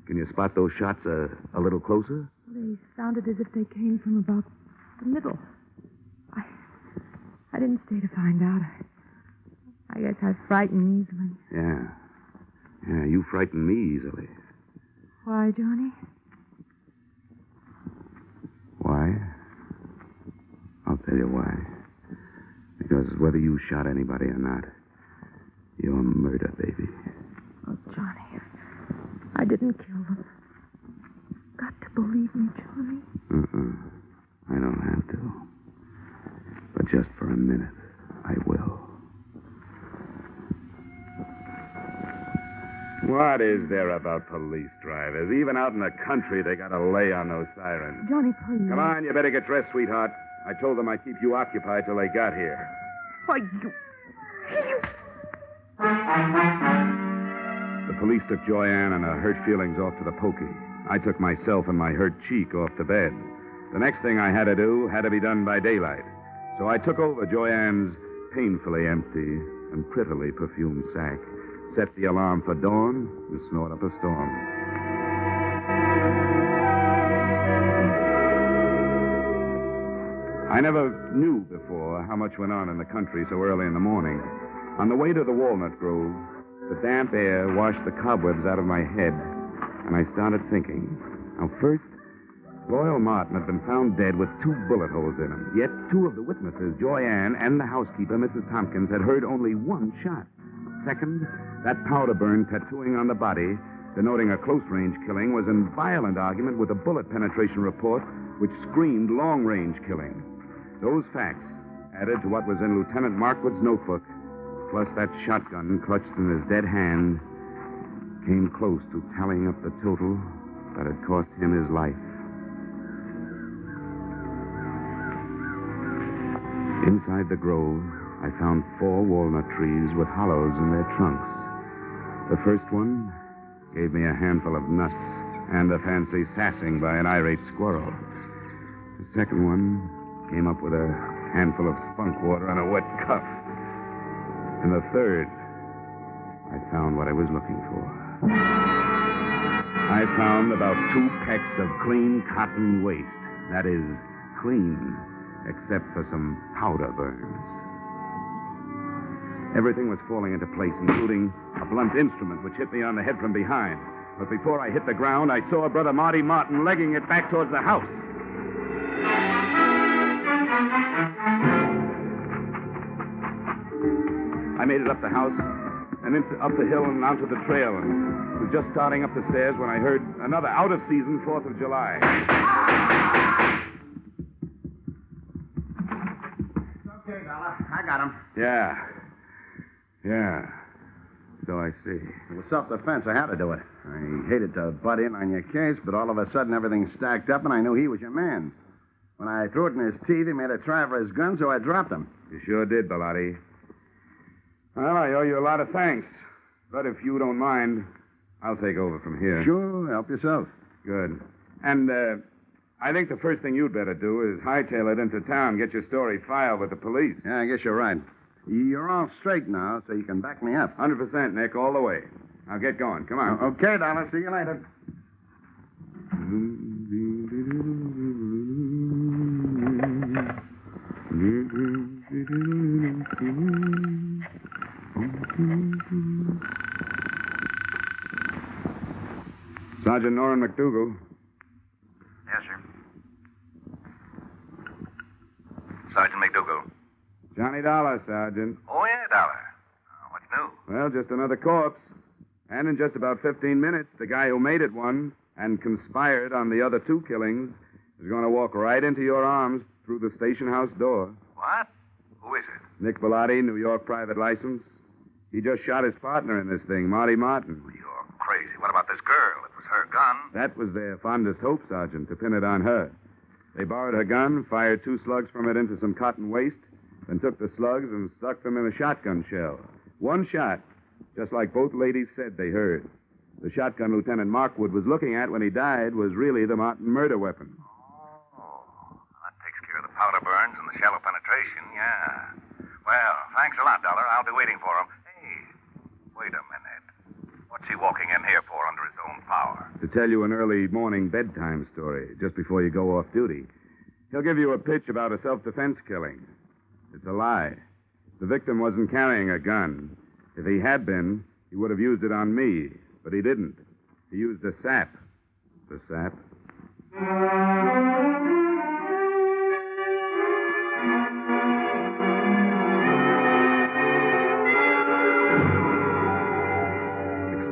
Speaker 12: Can you spot those shots a little closer?
Speaker 7: They sounded as if they came from about the middle. I didn't stay to find out. I guess I frighten easily.
Speaker 12: Yeah. Yeah, you frighten me easily.
Speaker 7: Why, Johnny?
Speaker 12: Why? I'll tell you why. Because whether you shot anybody or not, you're a murder, baby.
Speaker 7: Oh, Johnny, I didn't kill them. Got to believe me, Johnny.
Speaker 12: I don't have to. But just for a minute, I will. What is there about police drivers? Even out in the country, they got to lay on those sirens.
Speaker 7: Johnny, please.
Speaker 12: Come on, you better get dressed, sweetheart. I told them I'd keep you occupied till they got here.
Speaker 7: Why, you...
Speaker 12: The police took Joyanne and her hurt feelings off to the pokey. I took myself and my hurt cheek off to bed. The next thing I had to do had to be done by daylight. So I took over Joyanne's painfully empty and prettily perfumed sack, set the alarm for dawn, and snort up a storm. I never knew before how much went on in the country so early in the morning. On the way to the walnut grove, the damp air washed the cobwebs out of my head, and I started thinking. Now, first, Loyal Martin had been found dead with 2 bullet holes in him. Yet 2 of the witnesses, Joyanne and the housekeeper, Mrs. Tompkins, had heard only 1 shot. Second, that powder burn tattooing on the body, denoting a close-range killing, was in violent argument with a bullet penetration report which screamed long-range killing. Those facts, added to what was in Lieutenant Markwood's notebook, plus that shotgun clutched in his dead hand, came close to tallying up the total that had cost him his life. Inside the grove, I found 4 walnut trees with hollows in their trunks. The first one gave me a handful of nuts and a fancy sassing by an irate squirrel. The second one came up with a handful of spunk water and a wet cuff. And the third, I found what I was looking for. I found about 2 pecks of clean cotton waste. That is, clean, except for some powder burns. Everything was falling into place, including a blunt instrument which hit me on the head from behind. But before I hit the ground, I saw Brother Marty Martin legging it back towards the house. I made it up the house and up the hill and onto the trail, and was just starting up the stairs when I heard another out-of-season 4th of July.
Speaker 9: Okay, Dollar. I got him.
Speaker 12: Yeah. So I see.
Speaker 9: It was self-defense. I had to do it. I hated to butt in on your case, but all of a sudden everything stacked up, and I knew he was your man. When I threw it in his teeth, he made a try for his gun, so I dropped him.
Speaker 12: You sure did, Bellotti. Well, I owe you a lot of thanks. But if you don't mind, I'll take over from here.
Speaker 9: Sure, help yourself.
Speaker 12: Good. And, I think the first thing you'd better do is hightail it into town, get your story filed with the police.
Speaker 9: Yeah, I guess you're right. You're all straight now, so you can back me up.
Speaker 12: 100%, Nick, all the way. Now get going. Come on.
Speaker 9: Okay, Dollar. See you later.
Speaker 12: Sergeant Norrin McDougal.
Speaker 21: Yes, sir.
Speaker 19: Sergeant McDougal.
Speaker 12: Johnny Dollar, Sergeant.
Speaker 19: Oh, yeah, Dollar. What's new?
Speaker 12: Well, just another corpse. And in just about 15 minutes, the guy who made it one and conspired on the other 2 killings is going to walk right into your arms through the station house door.
Speaker 19: What? Who is it?
Speaker 12: Nick Bellotti, New York private license. He just shot his partner in this thing, Marty Martin.
Speaker 19: You're crazy. What about this girl? It was her gun.
Speaker 12: That was their fondest hope, Sergeant, to pin it on her. They borrowed her gun, fired 2 slugs from it into some cotton waste, then took the slugs and stuck them in a shotgun shell. 1 shot, just like both ladies said they heard. The shotgun Lieutenant Markwood was looking at when he died was really the Martin murder weapon.
Speaker 19: That takes care of the powder burns and the shallow penetration, yeah. Well, thanks a lot, Dollar. I'll be waiting for him. Hey, wait a minute. What's he walking in here for under his own power?
Speaker 12: To tell you an early morning bedtime story, just before you go off duty. He'll give you a pitch about a self-defense killing. It's a lie. The victim wasn't carrying a gun. If he had been, he would have used it on me. But he didn't. He used a sap. The sap.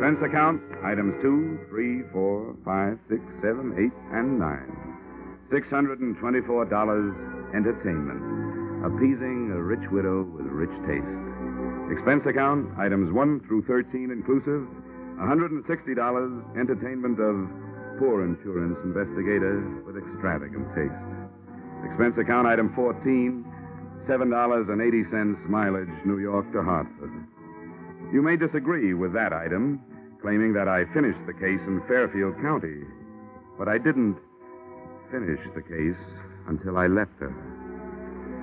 Speaker 12: Expense account, items 2, 3, 4, 5, 6, 7, 8, and 9. $624 entertainment. Appeasing a rich widow with rich taste. Expense account, items 1 through 13 inclusive. $160 entertainment of poor insurance investigator with extravagant taste. Expense account, item 14, $7.80 mileage New York to Hartford. You may disagree with that item, claiming that I finished the case in Fairfield County. But I didn't finish the case until I left her.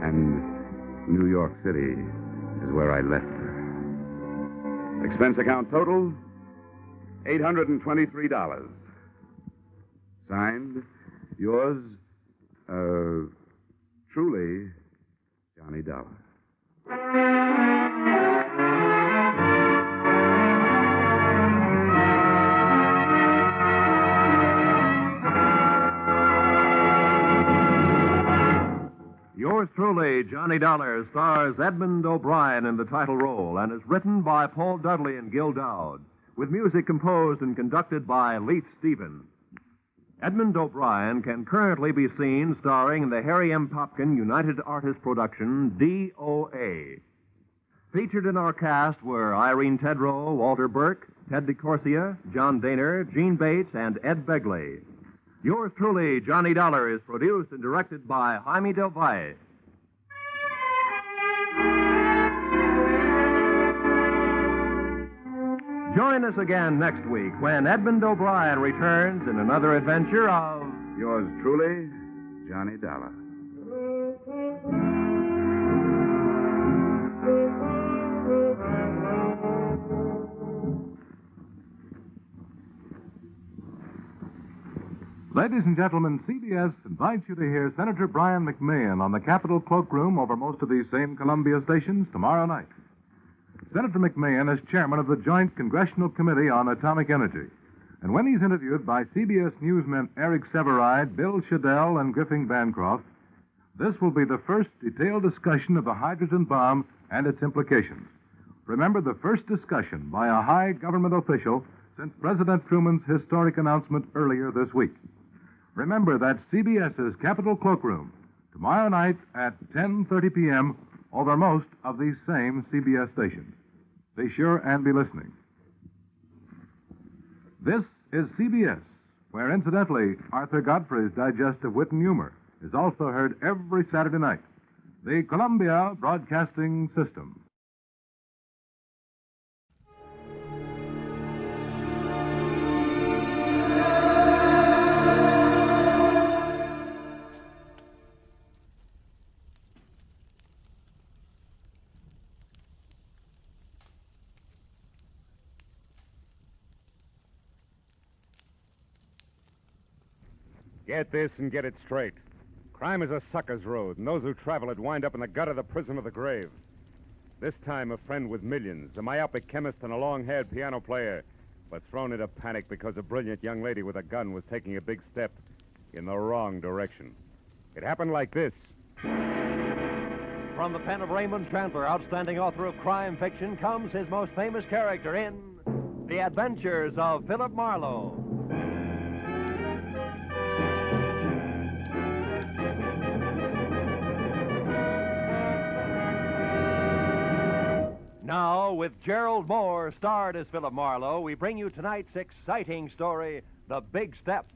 Speaker 12: And New York City is where I left her. Expense account total, $823. Signed, yours, truly, Johnny Dollar.
Speaker 15: Yours truly, Johnny Dollar, stars Edmund O'Brien in the title role and is written by Paul Dudley and Gil Dowd, with music composed and conducted by Leith Stevens. Edmund O'Brien can currently be seen starring in the Harry M. Popkin United Artists production, DOA. Featured in our cast were Irene Tedrow, Walter Burke, Ted DeCorsia, John Daner, Gene Bates, and Ed Begley. Yours truly, Johnny Dollar, is produced and directed by Jaime Del Valle. Join us again next week when Edmund O'Brien returns in another adventure of...
Speaker 12: Yours truly, Johnny Dollar.
Speaker 13: Ladies and gentlemen, CBS invites you to hear Senator Brian McMahon on the Capitol Cloakroom over most of these same Columbia stations tomorrow night. Senator McMahon is chairman of the Joint Congressional Committee on Atomic Energy. And when he's interviewed by CBS newsmen Eric Severide, Bill Shadell, and Griffin Bancroft, this will be the first detailed discussion of the hydrogen bomb and its implications. Remember, the first discussion by a high government official since President Truman's historic announcement earlier this week. Remember, that's CBS's Capitol Cloakroom, tomorrow night at 10:30 p.m. over most of these same CBS stations. Be sure and be listening. This is CBS, where, incidentally, Arthur Godfrey's Digest of Wit and Humor is also heard every Saturday night. The Columbia Broadcasting System.
Speaker 14: Get this and get it straight. Crime is a sucker's road, and those who travel it wind up in the gut of the prison of the grave. This time, a friend with millions, a myopic chemist, and a long-haired piano player, were thrown into panic because a brilliant young lady with a gun was taking a big step in the wrong direction. It happened like this.
Speaker 15: From the pen of Raymond Chandler, outstanding author of crime fiction, comes his most famous character in The Adventures of Philip Marlowe. Now, with Gerald Moore starred as Philip Marlowe, we bring you tonight's exciting story, The Big Step.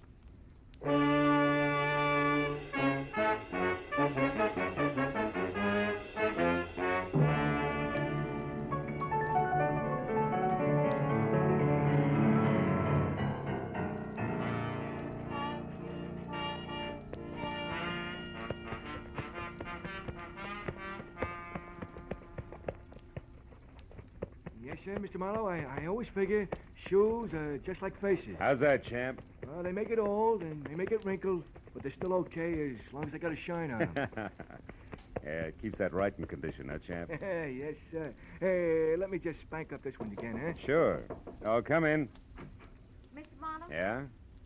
Speaker 11: Yes, sir, Mr. Marlowe. I always figure shoes are just like faces.
Speaker 14: How's that, champ?
Speaker 11: Well, they make it old and they make it wrinkled, but they're still okay as long as they got a shine on them.
Speaker 14: Yeah, it keeps that writing condition, huh, champ?
Speaker 11: Yes, sir. Hey, let me just spank up this one again, huh?
Speaker 14: Sure. Oh, come in.
Speaker 22: Mr. Marlowe?
Speaker 14: Yeah?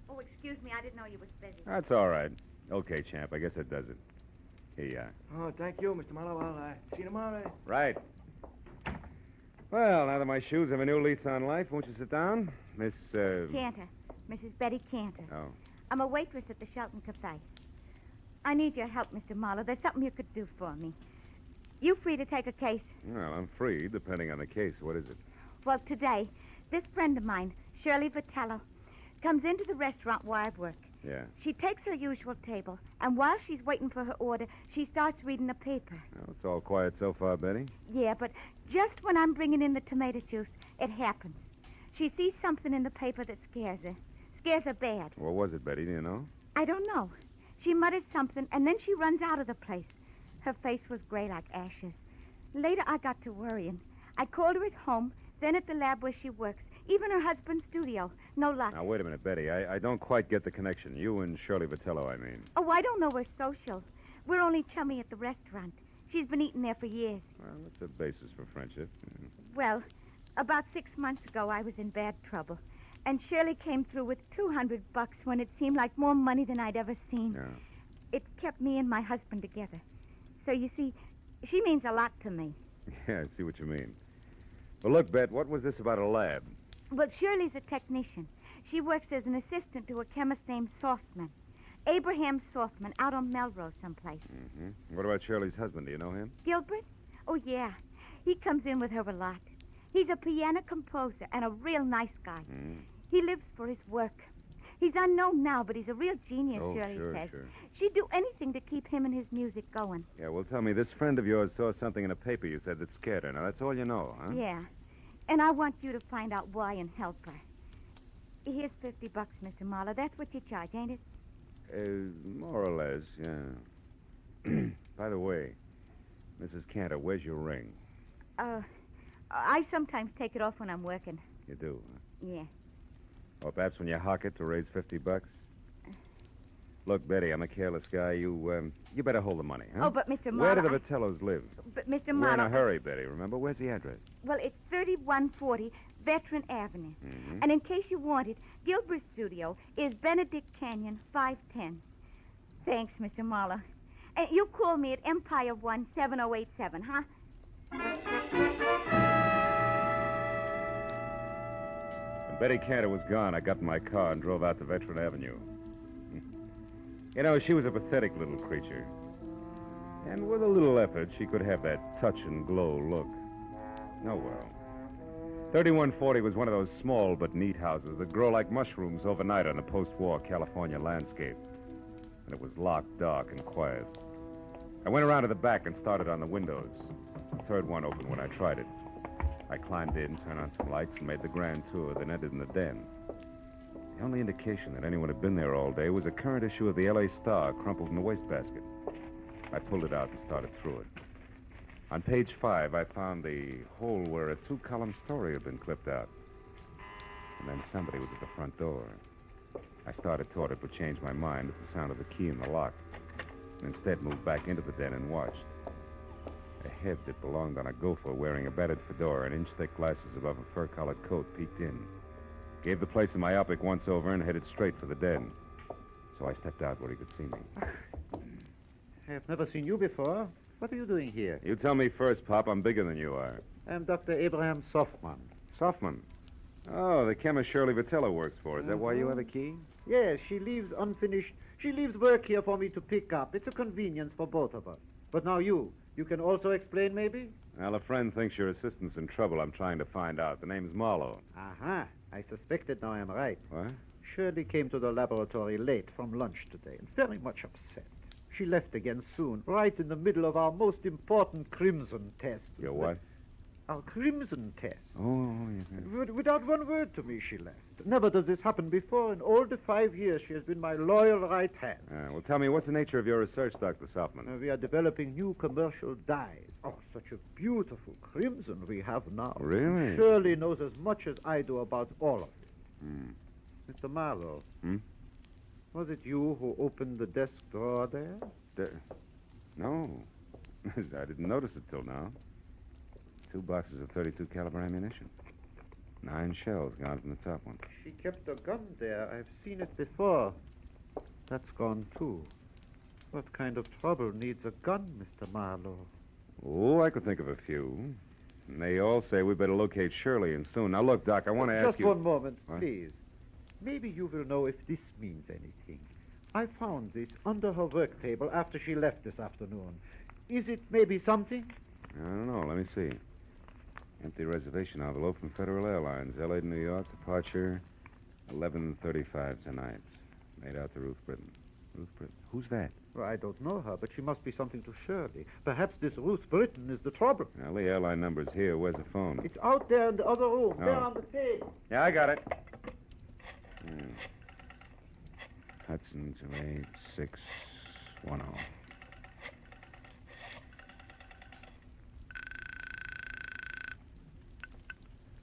Speaker 22: Oh, excuse me. I didn't know you was busy.
Speaker 14: That's all right. Okay, champ. I guess that does it. Here you are.
Speaker 11: Oh, thank you, Mr. Marlowe. I'll see you tomorrow.
Speaker 14: Right. Well, now that my shoes have a new lease on life, won't you sit down? Miss,
Speaker 22: Cantor. Mrs. Betty Cantor.
Speaker 14: Oh.
Speaker 22: I'm a waitress at the Shelton Cafe. I need your help, Mr. Marlowe. There's something you could do for me. You free to take a case?
Speaker 14: Well, I'm free, depending on the case. What is it?
Speaker 22: Well, today, this friend of mine, Shirley Vitello, comes into the restaurant where I work.
Speaker 14: Yeah.
Speaker 22: She takes her usual table, and while she's waiting for her order, she starts reading the paper.
Speaker 14: Well, it's all quiet so far, Betty.
Speaker 22: Yeah, but just when I'm bringing in the tomato juice, it happens. She sees something in the paper that scares her. Scares her bad.
Speaker 14: What was it, Betty? Do you know?
Speaker 22: I don't know. She muttered something, and then she runs out of the place. Her face was gray like ashes. Later, I got to worrying. I called her at home, then at the lab where she works, even her husband's studio. No luck.
Speaker 14: Now, wait a minute, Betty. I don't quite get the connection. You and Shirley Vitello, I mean.
Speaker 22: Oh, I don't know we're social. We're only chummy at the restaurant. She's been eating there for years.
Speaker 14: Well, that's a basis for friendship.
Speaker 22: Well, about 6 months ago, I was in bad trouble. And Shirley came through with $200 when it seemed like more money than I'd ever seen.
Speaker 14: Yeah.
Speaker 22: It kept me and my husband together. So, you see, she means a lot to me.
Speaker 14: Yeah, I see what you mean. Well, look, Bet, what was this about a lab?
Speaker 22: Well, Shirley's a technician. She works as an assistant to a chemist named Softman. Abraham Softman, out on Melrose someplace.
Speaker 14: Mm-hmm. What about Shirley's husband? Do you know him?
Speaker 22: Gilbert? Oh, yeah. He comes in with her a lot. He's a piano composer and a real nice guy.
Speaker 14: Mm.
Speaker 22: He lives for his work. He's unknown now, but he's a real genius,
Speaker 14: Oh,
Speaker 22: Shirley
Speaker 14: sure,
Speaker 22: says.
Speaker 14: sure.
Speaker 22: She'd do anything to keep him and his music going.
Speaker 14: Yeah, well, tell me, this friend of yours saw something in a paper you said that scared her. Now, that's all you know, huh?
Speaker 22: Yeah. And I want you to find out why and help her. Here's $50, Mr. Marlowe. That's what you charge, ain't it?
Speaker 14: More or less, yeah. By the way, Mrs. Cantor, where's your ring?
Speaker 22: I sometimes take it off when I'm working.
Speaker 14: You do, huh?
Speaker 22: Yeah.
Speaker 14: Or perhaps when you hock it to raise $50? Look, Betty, I'm a careless guy. You better hold the money, huh?
Speaker 22: Oh, but Mr.
Speaker 14: Where do
Speaker 22: Marlowe...
Speaker 14: the Vitellos live?
Speaker 22: But Mr.
Speaker 14: We're in
Speaker 22: Marlowe...
Speaker 14: a hurry, Betty, remember? Where's the address?
Speaker 22: Well, it's 3140 Veteran Avenue.
Speaker 14: Mm-hmm.
Speaker 22: And in case you want it, Gilbert's studio is Benedict Canyon, 510. Thanks, Mr. Marlowe. And you call me at Empire 17087, huh?
Speaker 14: When Betty Cantor was gone, I got in my car and drove out to Veteran Avenue. You know, she was a pathetic little creature. And with a little effort, she could have that touch and glow look. Oh, well. 3140 was one of those small but neat houses that grow like mushrooms overnight on a post-war California landscape. And it was locked, dark, and quiet. I went around to the back and started on the windows. The third one opened when I tried it. I climbed in, turned on some lights, and made the grand tour, then entered in the den. The only indication that anyone had been there all day was a current issue of the L.A. Star crumpled in a wastebasket. I pulled it out and started through it. On page 5, I found the hole where a 2-column story had been clipped out. And then somebody was at the front door. I started toward it, but changed my mind at the sound of the key in the lock. And instead moved back into the den and watched. A head that belonged on a gopher wearing a battered fedora and inch-thick glasses above a fur-collared coat peeked in. Gave the place a myopic once-over and headed straight for the den. So I stepped out where he could see me.
Speaker 2: I've never seen you before. What are you doing here?
Speaker 14: You tell me first, Pop. I'm bigger than you are.
Speaker 2: I'm Dr. Abraham Softman.
Speaker 14: Softman? Oh, the chemist Shirley Vitello works for. Is that why you have a key?
Speaker 2: Yes, she leaves unfinished. She leaves work here for me to pick up. It's a convenience for both of us. But now you can also explain, maybe?
Speaker 14: Well, a friend thinks your assistant's in trouble. I'm trying to find out. The name's Marlowe.
Speaker 2: Aha. I suspected now I'm right.
Speaker 14: What?
Speaker 2: Shirley came to the laboratory late from lunch today and very much upset. She left again soon, right in the middle of our most important crimson test.
Speaker 14: Your what?
Speaker 2: Our crimson test.
Speaker 14: Oh, yes.
Speaker 2: Without one word to me, she left. Never does this happen before. In all the 5 years, she has been my loyal right hand.
Speaker 14: Well, tell me, what's the nature of your research, Dr. Softman?
Speaker 2: We are developing new commercial dyes. Oh, such a beautiful crimson we have now.
Speaker 14: Really?
Speaker 2: Shirley knows as much as I do about all of it. Mr. Marlowe. Was it you who opened the desk drawer there?
Speaker 14: No. I didn't notice it till now. 2 boxes of 32 caliber ammunition. 9 shells gone from the top one.
Speaker 2: She kept a gun there. I've seen it before. That's gone, too. What kind of trouble needs a gun, Mr. Marlowe?
Speaker 14: Oh, I could think of a few. And they all say we better locate Shirley and soon. Now, look, Doc, I want to ask you...
Speaker 2: Just one moment,
Speaker 14: what?
Speaker 2: please. Maybe you will know if this means anything. I found this under her work table after she left this afternoon. Is it maybe something?
Speaker 14: I don't know. Let me see. Empty reservation envelope from Federal Airlines, L.A. to New York, departure 11:35 tonight. Made out to Ruth Britton. Ruth Britton? Who's that?
Speaker 2: Well, I don't know her, but she must be something to Shirley. Perhaps this Ruth Britton is the trouble.
Speaker 14: Well, the airline number's here. Where's the phone?
Speaker 2: It's out there in the other room, there
Speaker 14: Oh.
Speaker 2: on the table.
Speaker 14: Yeah, I got it. Hudson 28610.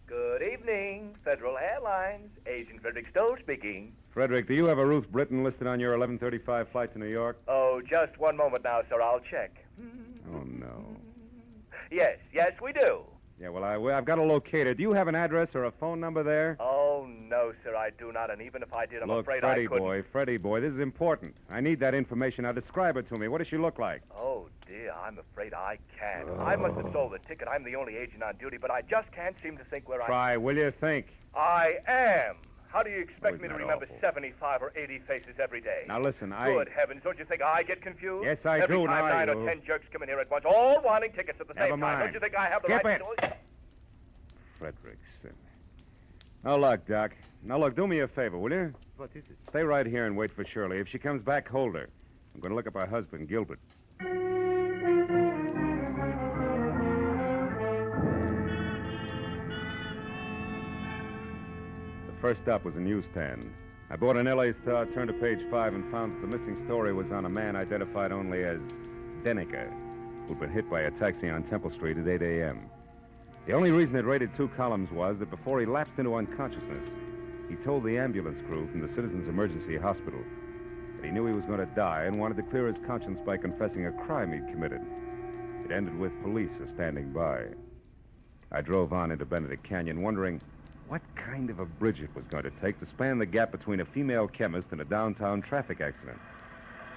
Speaker 8: Good evening, Federal Airlines. Agent Frederick Stowe speaking.
Speaker 14: Frederick, do you have a Ruth Britton listed on your 11:35 flight to New York?
Speaker 8: Oh, just one moment now, sir. I'll check.
Speaker 14: Oh, no.
Speaker 8: Yes, we do.
Speaker 14: Yeah, well, I've got to locate her. Do you have an address or a phone number there?
Speaker 8: Oh, no, sir, I do not. And even if I did, I'm
Speaker 14: Look,
Speaker 8: afraid
Speaker 14: Freddie
Speaker 8: I couldn't.
Speaker 14: Freddie boy, this is important. I need that information. Now, describe her to me. What does she look like?
Speaker 8: Oh, dear, I'm afraid I can't. I must have sold the ticket. I'm the only agent on duty, but I just can't seem to think where
Speaker 14: Try, will you think?
Speaker 8: I am. How do you expect me to
Speaker 14: that
Speaker 8: remember
Speaker 14: awful?
Speaker 8: 75 or 80 faces every day?
Speaker 14: Now, listen,
Speaker 8: Good heavens, don't you think I get confused?
Speaker 14: Yes, I
Speaker 8: every
Speaker 14: do.
Speaker 8: Every time
Speaker 14: Now I
Speaker 8: 9
Speaker 14: do.
Speaker 8: or 10 jerks come in here at once, all wanting tickets at the
Speaker 14: Never
Speaker 8: same time.
Speaker 14: mind.
Speaker 8: Don't you think I have the
Speaker 14: Skip
Speaker 8: right
Speaker 14: it.
Speaker 8: to...
Speaker 14: Frederick. Now, look, Doc. Now, look, do me a favor, will you?
Speaker 2: What is it?
Speaker 14: Stay right here and wait for Shirley. If she comes back, hold her. I'm going to look up her husband, Gilbert. The first stop was a newsstand. I bought an L.A. Star, turned to page 5, and found that the missing story was on a man identified only as Denny, who'd been hit by a taxi on Temple Street at 8 a.m. The only reason it rated 2 columns was that before he lapsed into unconsciousness, he told the ambulance crew from the Citizens Emergency Hospital that he knew he was going to die and wanted to clear his conscience by confessing a crime he'd committed. It ended with police standing by. I drove on into Benedict Canyon, wondering what kind of a bridge it was going to take to span the gap between a female chemist and a downtown traffic accident.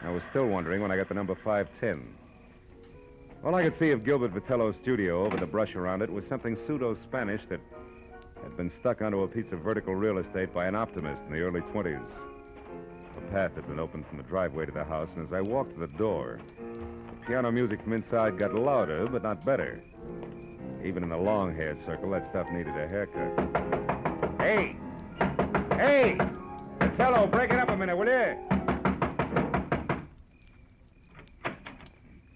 Speaker 14: I was still wondering when I got to number 510. All I could see of Gilbert Vitello's studio over the brush around it was something pseudo-Spanish that had been stuck onto a piece of vertical real estate by an optimist in the early 20s. The path had been opened from the driveway to the house, and as I walked to the door, the piano music from inside got louder, but not better. Even in the long-haired circle, that stuff needed a haircut. Hey! Hey! Vitello, break it up a minute, will you?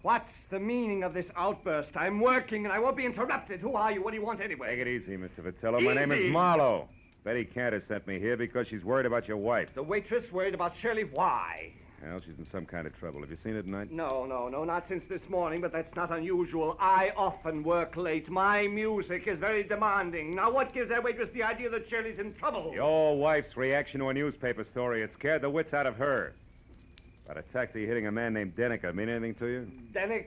Speaker 23: What's the meaning of this outburst? I'm working and I won't be interrupted. Who are you? What do you want anyway?
Speaker 14: Take it easy, Mr. Vitello. My name is Marlowe. Betty Cantor sent me here because she's worried about your wife.
Speaker 23: The waitress worried about Shirley. Why?
Speaker 14: Well, she's in some kind of trouble. Have you seen her tonight?
Speaker 23: No, not since this morning, but that's not unusual. I often work late. My music is very demanding. Now, what gives that waitress the idea that Shirley's in trouble?
Speaker 14: Your wife's reaction to a newspaper story. It scared the wits out of her. About a taxi hitting a man named Dennica. Mean anything to you?
Speaker 23: Denny,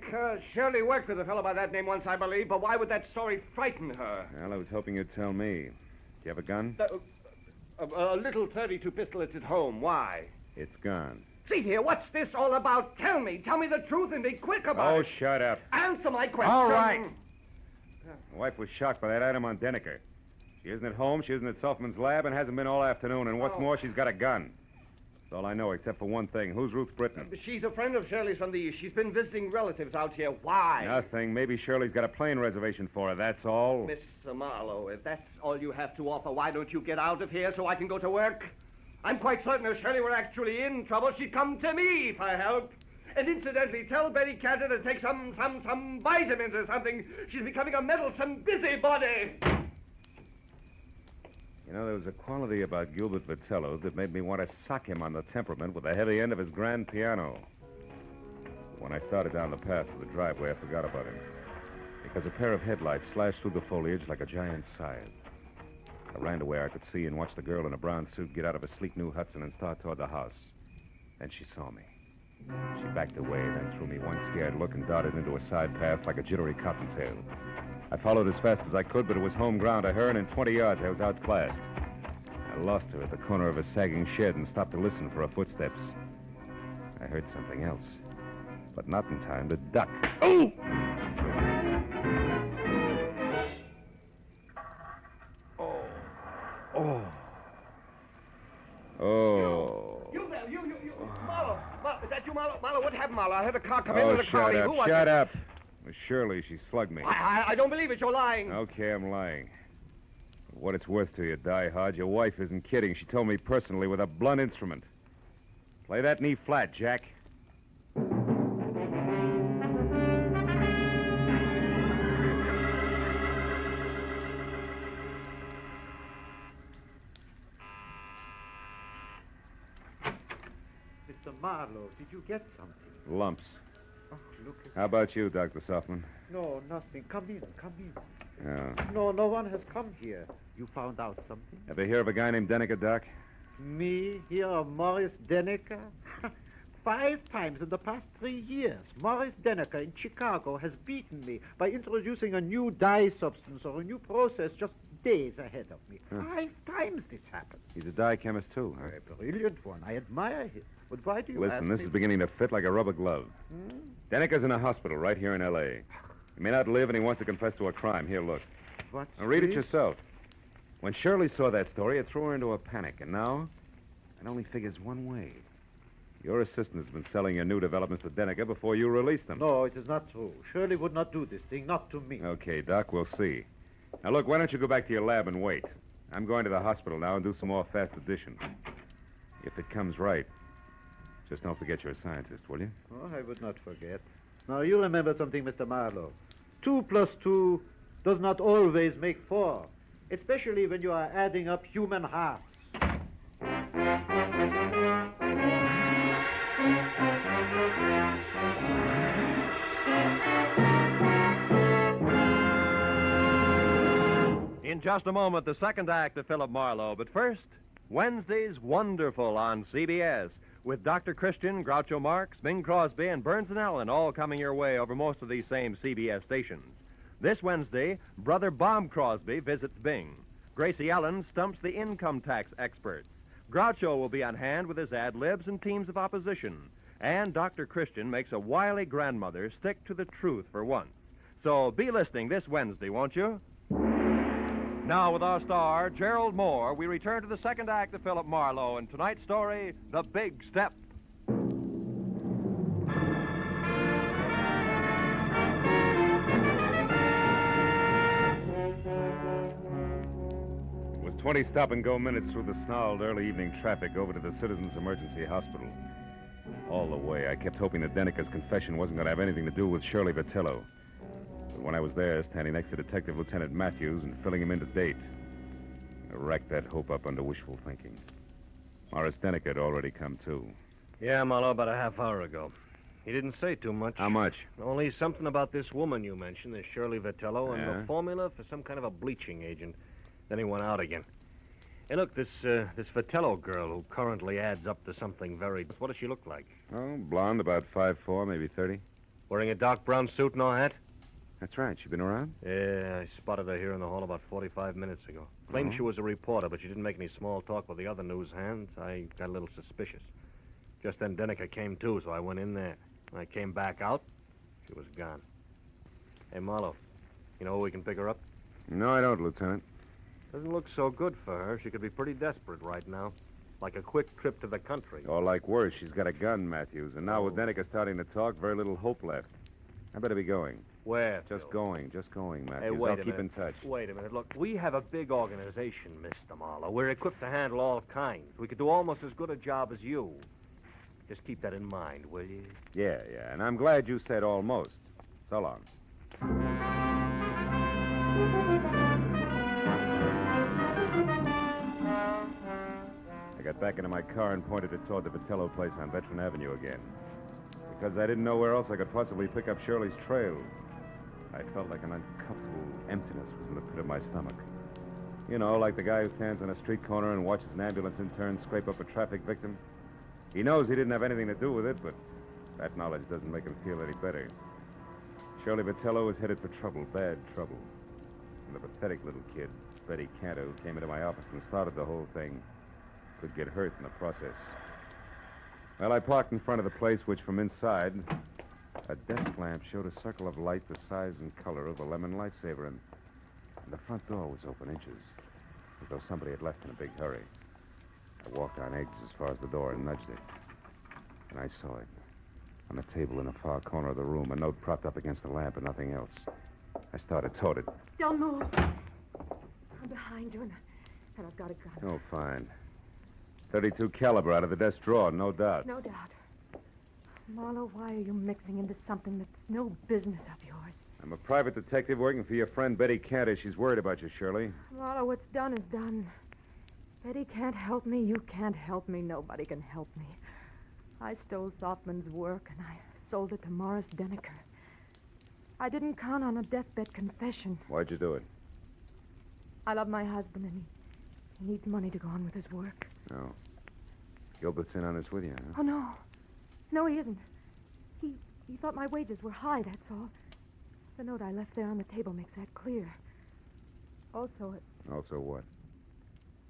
Speaker 23: Shirley worked with a fellow by that name once, I believe, but why would that story frighten her?
Speaker 14: Well, I was hoping you'd tell me. Do you have a gun?
Speaker 23: A little .32 pistol. It's at home. Why?
Speaker 14: It's gone.
Speaker 23: See here, what's this all about? Tell me the truth and be quick about
Speaker 4: Oh,
Speaker 23: it.
Speaker 4: shut up.
Speaker 23: Answer my question.
Speaker 4: All right. My wife was shocked by that item on Denniker. She isn't at home, she isn't at Softman's lab, and hasn't been all afternoon. And what's more, she's got a gun. That's all I know, except for one thing. Who's Ruth Britton?
Speaker 23: She's a friend of Shirley's from the East. She's been visiting relatives out here. Why?
Speaker 4: Nothing. Maybe Shirley's got a plane reservation for her, that's all.
Speaker 23: Mr. Marlowe, if that's all you have to offer, why don't you get out of here so I can go to work? I'm quite certain if Shirley were actually in trouble, she'd come to me for help. And incidentally, tell Betty Cantor to take some vitamins or something. She's becoming a meddlesome busybody.
Speaker 4: You know, there was a quality about Gilbert Vitello that made me want to sock him on the temperament with the heavy end of his grand piano. When I started down the path to the driveway, I forgot about him. Because a pair of headlights slashed through the foliage like a giant scythe. I ran to where I could see and watched the girl in a brown suit get out of a sleek new Hudson and start toward the house. Then she saw me. She backed away, then threw me one scared look and darted into a side path like a jittery cottontail. I followed as fast as I could, but it was home ground to her, and in 20 yards I was outclassed. I lost her at the corner of a sagging shed and stopped to listen for her footsteps. I heard something else, but not in time to duck. Oh! Oh. Oh.
Speaker 23: You there, you. Marlowe, is that you, Marlowe? Marlowe, what happened, Marlowe? I heard a car come in with a crowd.
Speaker 4: Shut up,
Speaker 23: Who was
Speaker 4: shut
Speaker 23: it?
Speaker 4: up. It was Shirley. She slugged me.
Speaker 23: I don't believe it. You're lying.
Speaker 4: Okay, I'm lying. For what it's worth to you, diehard, your wife isn't kidding. She told me personally with a blunt instrument. Play that knee flat, Jack.
Speaker 2: Mr. Marlowe, did you get something?
Speaker 4: Lumps.
Speaker 2: Oh, look at...
Speaker 4: How about you, Dr. Softman?
Speaker 2: No, nothing. Come in.
Speaker 4: Yeah.
Speaker 2: No one has come here. You found out something?
Speaker 4: Ever hear of a guy named Denniker, Doc?
Speaker 2: Me, hear of Morris Denniker? 5 times in the past 3 years, Morris Denniker in Chicago has beaten me by introducing a new dye substance or a new process just days ahead of me.
Speaker 4: Huh.
Speaker 2: 5 times this happened.
Speaker 4: He's a dye chemist, too, huh?
Speaker 2: A brilliant one. I admire him. But why do you ask
Speaker 4: Listen, this
Speaker 2: me?
Speaker 4: is beginning to fit like a rubber glove. Denniker's in a hospital right here in L.A. He may not live, and he wants to confess to a crime. Here, look.
Speaker 2: What's
Speaker 4: Now, read it
Speaker 2: this?
Speaker 4: yourself. When Shirley saw that story, it threw her into a panic, and now it only figures one way. Your assistant has been selling your new developments to Denniker before you released them.
Speaker 2: No, it is not true. Shirley would not do this thing, not to me.
Speaker 4: Okay, Doc, we'll see. Now, look, why don't you go back to your lab and wait? I'm going to the hospital now and do some more fast addition. If it comes right, just don't forget you're a scientist, will you?
Speaker 2: Oh, I would not forget. Now, you remember something, Mr. Marlowe. 2 plus 2 does not always make 4, especially when you are adding up human halves.
Speaker 15: In just a moment, the second act of Philip Marlowe. But first, Wednesday's Wonderful on CBS, with Dr. Christian, Groucho Marx, Bing Crosby, and Burns and Allen all coming your way over most of these same CBS stations. This Wednesday, Brother Bob Crosby visits Bing. Gracie Allen stumps the income tax experts. Groucho will be on hand with his ad-libs and teams of opposition. And Dr. Christian makes a wily grandmother stick to the truth for once. So be listening this Wednesday, won't you? Now, with our star, Gerald Moore, we return to the second act of Philip Marlowe and tonight's story, The Big Step.
Speaker 4: It was 20 stop-and-go minutes through the snarled early evening traffic over to the Citizens Emergency Hospital. All the way, I kept hoping that Denniker's confession wasn't going to have anything to do with Shirley Vitello. But when I was there, standing next to Detective Lieutenant Matthews and filling him in to date, I racked that hope up under wishful thinking. Morris Denniker had already come, too.
Speaker 5: Yeah, Marlowe, about a half hour ago. He didn't say too much.
Speaker 4: How much?
Speaker 5: Only something about this woman you mentioned, this Shirley Vitello, and
Speaker 4: Yeah?
Speaker 5: the formula for some kind of a bleaching agent. Then he went out again. Hey, look, this Vitello girl who currently adds up to something very... What does she look like?
Speaker 4: Oh, blonde, about 5'4", maybe 30.
Speaker 5: Wearing a dark brown suit, no hat?
Speaker 4: That's right. She been around?
Speaker 5: Yeah, I spotted her here in the hall about 45 minutes ago. Claimed
Speaker 4: Oh.
Speaker 5: she was a reporter, but she didn't make any small talk with the other news hands. I got a little suspicious. Just then Denica came to, so I went in there. When I came back out, she was gone. Hey, Marlowe, you know where we can pick her up?
Speaker 4: No, I don't, Lieutenant.
Speaker 5: Doesn't look so good for her. She could be pretty desperate right now. Like a quick trip to the country.
Speaker 4: Or like worse, she's got a gun, Matthews. And now with Denica starting to talk, very little hope left. I better be going.
Speaker 5: Where?
Speaker 4: Just going, Matthews.
Speaker 5: Hey, wait
Speaker 4: I'll
Speaker 5: a
Speaker 4: keep in
Speaker 5: minute.
Speaker 4: touch.
Speaker 5: Wait a minute. Look, we have a big organization, Mr. Marlowe. We're equipped to handle all kinds. We could do almost as good a job as you. Just keep that in mind, will you?
Speaker 4: Yeah. And I'm glad you said almost. So long. I got back into my car and pointed it toward the Vitello place on Veteran Avenue again. Because I didn't know where else I could possibly pick up Shirley's trail. I felt like an uncomfortable emptiness was in the pit of my stomach. You know, like the guy who stands on a street corner and watches an ambulance intern scrape up a traffic victim. He knows he didn't have anything to do with it, but that knowledge doesn't make him feel any better. Shirley Vitello was headed for trouble, bad trouble. And the pathetic little kid, Betty Cantor, who came into my office and started the whole thing, could get hurt in the process. Well, I parked in front of the place, which from inside, a desk lamp showed a circle of light the size and color of a lemon lifesaver, and the front door was open inches, as though somebody had left in a big hurry. I walked on eggs as far as the door and nudged it. And I saw it. On the table in the far corner of the room, a note propped up against the lamp and nothing else. I started toward it.
Speaker 7: Don't move. I'm behind you, and I've got a gun.
Speaker 4: Oh, fine. .32 caliber out of the desk drawer, no doubt.
Speaker 7: No doubt. Marlowe, why are you mixing into something that's no business of yours?
Speaker 4: I'm a private detective working for your friend Betty Cantor. She's worried about you, Shirley.
Speaker 7: Marlowe, what's done is done. Betty can't help me. You can't help me. Nobody can help me. I stole Softman's work, and I sold it to Morris Deneker. I didn't count on a deathbed confession.
Speaker 4: Why'd you do it?
Speaker 7: I love my husband, and he needs money to go on with his work.
Speaker 4: No. Gilbert's in on this with you, huh?
Speaker 7: Oh, no. No, he isn't. He thought my wages were high, that's all. The note I left there on the table makes that clear. Also,
Speaker 4: Also what?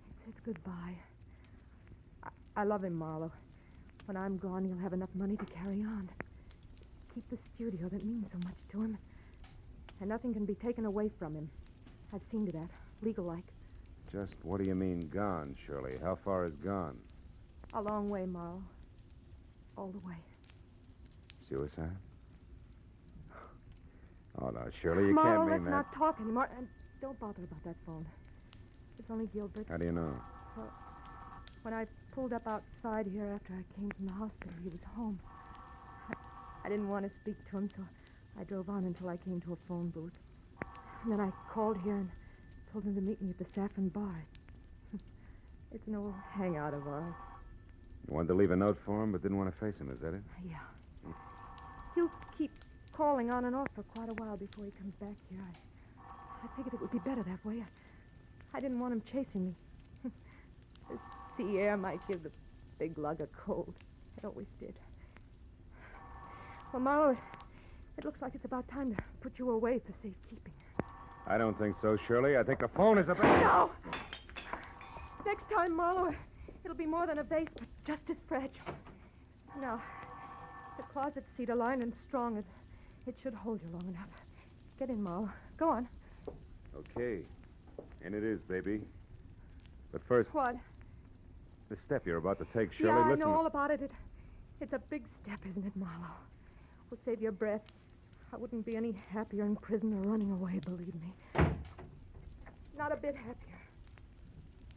Speaker 7: it says goodbye. I love him, Marlowe. When I'm gone, he'll have enough money to carry on. Keep the studio that means so much to him. And nothing can be taken away from him. I've seen to that, legal-like.
Speaker 4: Just what do you mean, gone, Shirley? How far is gone?
Speaker 7: A long way, Marlowe. All the way.
Speaker 4: Suicide? Oh, no, Shirley, you
Speaker 7: Marlowe,
Speaker 4: can't mean
Speaker 7: let's
Speaker 4: that.
Speaker 7: not talk anymore. And don't bother about that phone. It's only Gilbert.
Speaker 4: How do you know?
Speaker 7: Well, when I pulled up outside here after I came from the hospital, he was home. I didn't want to speak to him, so I drove on until I came to a phone booth. And then I called here and told him to meet me at the Saffron Bar. It's an old hangout of ours.
Speaker 4: You wanted to leave a note for him, but didn't want to face him, is that it?
Speaker 7: Yeah. He'll keep calling on and off for quite a while before he comes back here. I figured it would be better that way. I didn't want him chasing me. The sea air might give the big lug a cold. It always did. Well, Marlowe, it looks like it's about time to put you away for safekeeping.
Speaker 4: I don't think so, Shirley. I think the phone is about...
Speaker 7: No! Next time, Marlowe, it'll be more than a vase, but just as fragile. Now, the closet cedar lined and strong. It should hold you long enough. Get in, Marlowe. Go on.
Speaker 4: Okay. And it is, baby. But first,
Speaker 7: What?
Speaker 4: the step you're about to take, Shirley,
Speaker 7: Yeah, I
Speaker 4: listen.
Speaker 7: know all about it. It's a big step, isn't it, Marlowe? We'll save your breath. I wouldn't be any happier in prison or running away, believe me. Not a bit happier.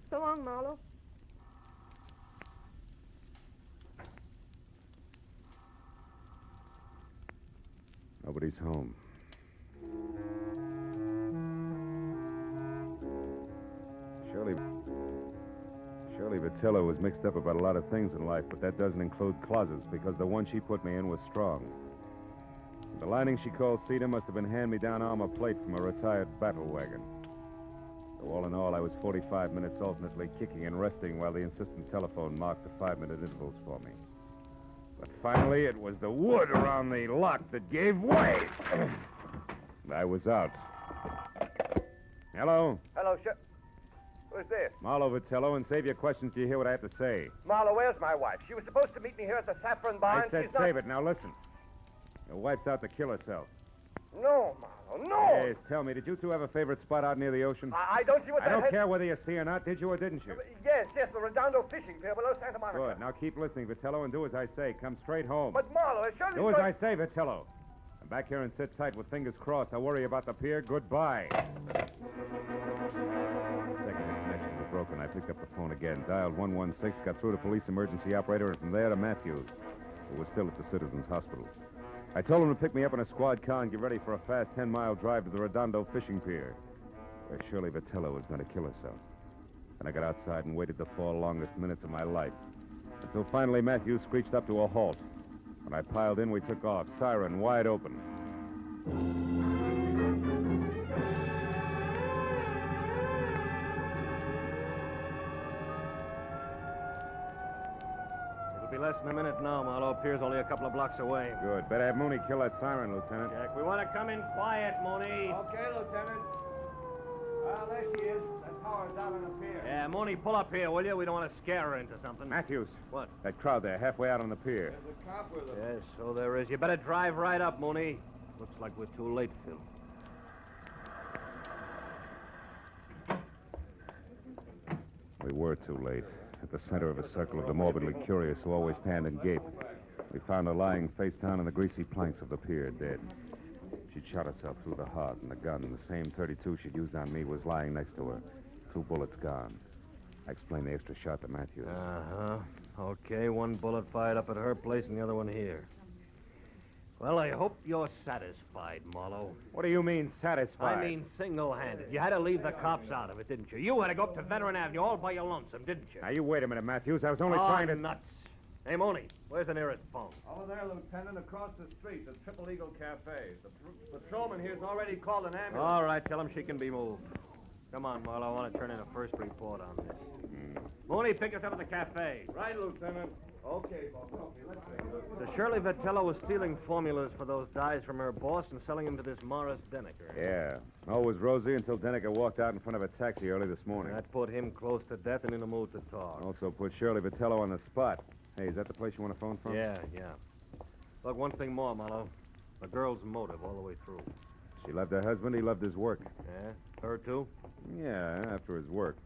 Speaker 7: So long, Marlowe.
Speaker 4: Nobody's home. Shirley Vitello was mixed up about a lot of things in life, but that doesn't include closets, because the one she put me in was strong. The lining she called cedar must have been hand-me-down armor plate from a retired battle wagon. So all in all, I was 45 minutes alternately kicking and resting while the insistent telephone marked the 5-minute intervals for me. But finally, it was the wood around the lock that gave way. I was out. Hello?
Speaker 8: Hello, sir. Who's this?
Speaker 4: Marlowe Vitello, and save your questions till you hear what I have to say.
Speaker 8: Marlowe, where's my wife? She was supposed to meet me here at the Saffron Bar.
Speaker 4: I said
Speaker 8: She's not...
Speaker 4: save it. Now listen. Your wife's out to kill herself.
Speaker 8: No, Marlowe, no!
Speaker 4: Yes, tell me, did you two have a favorite spot out near the ocean?
Speaker 8: I don't see what
Speaker 4: I
Speaker 8: that
Speaker 4: don't
Speaker 8: has...
Speaker 4: care whether you see or not. Did you or didn't you?
Speaker 8: Yes, the Redondo fishing pier below Santa Monica.
Speaker 4: Good. Now keep listening, Vitello, and do as I say. Come straight home.
Speaker 8: But, Marlowe, it's surely...
Speaker 4: Do as I say, Vitello. Come back here and sit tight with fingers crossed. I'll worry about the pier. Goodbye. Second connection was broken. I picked up the phone again, dialed 116, got through to police emergency operator, and from there to Matthews, who was still at the Citizens Hospital. I told him to pick me up in a squad car and get ready for a fast 10-mile drive to the Redondo fishing pier, where Shirley Vitello was going to kill herself. Then I got outside and waited the 4 longest minutes of my life, until finally Matthews screeched up to a halt. When I piled in, we took off, siren wide open.
Speaker 5: It'll be less than a minute now, Marlowe. Pier's only a couple of blocks away.
Speaker 4: Good. Better have Mooney kill that siren, Lieutenant.
Speaker 5: Jack, we want to come in quiet, Mooney.
Speaker 23: Okay, Lieutenant. Well, there she is. That tower's out on the pier.
Speaker 5: Yeah, Mooney, pull up here, will you? We don't want to scare her into something.
Speaker 4: Matthews.
Speaker 5: What?
Speaker 4: That crowd there, halfway out on the pier.
Speaker 23: There's a cop with her.
Speaker 5: Yes, so there is. You better drive right up, Mooney. Looks like we're too late, Phil.
Speaker 4: We were too late. At the center of a circle of the morbidly curious who always stand and gape, we found her lying face down on the greasy planks of the pier, dead. She'd shot herself through the heart, and the gun, the same 32 she'd used on me, was lying next to her. 2 bullets gone. I explained the extra shot to Matthews.
Speaker 5: Uh-huh. Okay, 1 bullet fired up at her place and the other one here. Well, I hope you're satisfied, Marlowe.
Speaker 4: What do you mean, satisfied?
Speaker 5: I mean single-handed. You had to leave the cops out of it, didn't you? You had to go up to Veteran Avenue all by your lonesome, didn't you?
Speaker 4: Now, you wait a minute, Matthews. I was only trying to...
Speaker 5: nuts. Hey, Mooney, where's the nearest phone?
Speaker 23: Over there, Lieutenant, across the street, the Triple Eagle Cafe. The patrolman here's already called an ambulance.
Speaker 5: All right, tell him she can be moved. Come on, Marlowe. I want to turn in a first report on this. Mooney, pick us up at the cafe.
Speaker 23: Right, Lieutenant. Okay, boss. Okay, let's see.
Speaker 5: The Shirley Vitello was stealing formulas for those dyes from her boss and selling them to this Morris Dennicker.
Speaker 4: Yeah. All was rosy until Dennicker walked out in front of a taxi early this morning.
Speaker 5: That put him close to death and in the mood to talk.
Speaker 4: Also put Shirley Vitello on the spot. Hey, is that the place you want to phone from?
Speaker 5: Yeah. Look, one thing more, Marlowe. The girl's motive all the way through.
Speaker 4: She loved her husband. He loved his work.
Speaker 5: Yeah? Her, too?
Speaker 4: Yeah, after his work.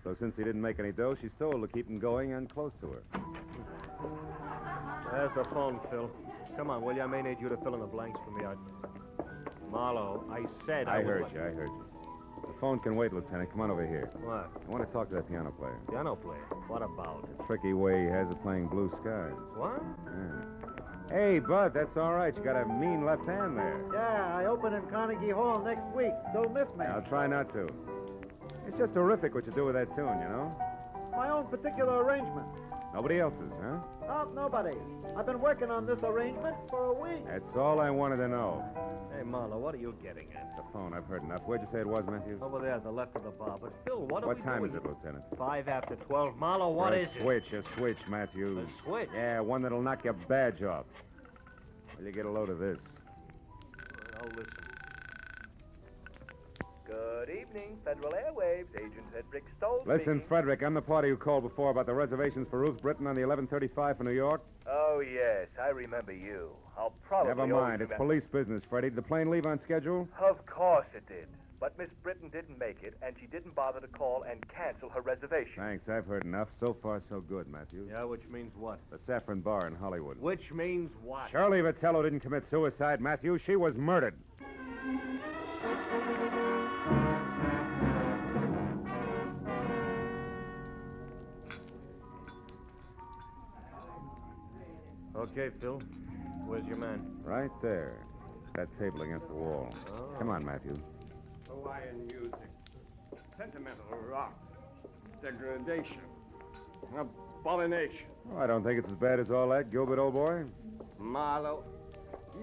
Speaker 4: So since he didn't make any dough, she stole to keep him going and close to her.
Speaker 5: There's the phone, Phil. Come on, will you? I may need you to fill in the blanks for me. Marlowe, I said
Speaker 4: I heard you. The phone can wait, Lieutenant. Come on over here.
Speaker 5: What?
Speaker 4: I want to talk to that piano player.
Speaker 5: Piano player? What about?
Speaker 4: The tricky way he has of playing Blue Skies.
Speaker 5: What?
Speaker 4: Yeah. Hey, Bud, that's all right. You got a mean left hand there.
Speaker 2: Yeah, I open in Carnegie Hall next week. Don't miss me.
Speaker 4: I'll try not to. It's just terrific what you do with that tune, you know?
Speaker 2: My own particular arrangement.
Speaker 4: Nobody else's, huh?
Speaker 2: Oh, nobody. I've been working on this arrangement for a week.
Speaker 4: That's all I wanted to know.
Speaker 5: Hey, Marlowe, what are you getting at?
Speaker 4: The phone, I've heard enough. Where'd you say it was, Matthews?
Speaker 5: Over there, the left of the bar. But Phil, what are we doing?
Speaker 4: What time is it, Lieutenant?
Speaker 5: 5 after 12. Marlowe, what is it?
Speaker 4: A switch, Matthews.
Speaker 5: A switch?
Speaker 4: Yeah, one that'll knock your badge off. Will you get a load of this?
Speaker 5: Oh, listen.
Speaker 8: Good evening, Federal Airwaves. Agent Frederick Stoll.
Speaker 4: Listen,
Speaker 8: speaking.
Speaker 4: Frederick, I'm the party who called before about the reservations for Ruth Britton on the 11:35 for New York.
Speaker 8: Oh, yes, I remember you. I'll probably...
Speaker 4: Never mind. It's police business, Freddie. Did the plane leave on schedule?
Speaker 8: Of course it did. But Miss Britton didn't make it, and she didn't bother to call and cancel her reservation.
Speaker 4: Thanks. I've heard enough. So far, so good, Matthews.
Speaker 5: Yeah, which means what?
Speaker 4: The Saffron Bar in Hollywood.
Speaker 5: Which means what?
Speaker 4: Shirley Vitello didn't commit suicide, Matthews. She was murdered.
Speaker 5: Okay, Phil. Where's your man?
Speaker 4: Right there. That table against the wall.
Speaker 5: Oh.
Speaker 4: Come on, Matthews.
Speaker 23: Hawaiian music. Sentimental rock. Degradation. Abomination.
Speaker 4: Oh, I don't think it's as bad as all that, Gilbert, old boy.
Speaker 23: Marlowe,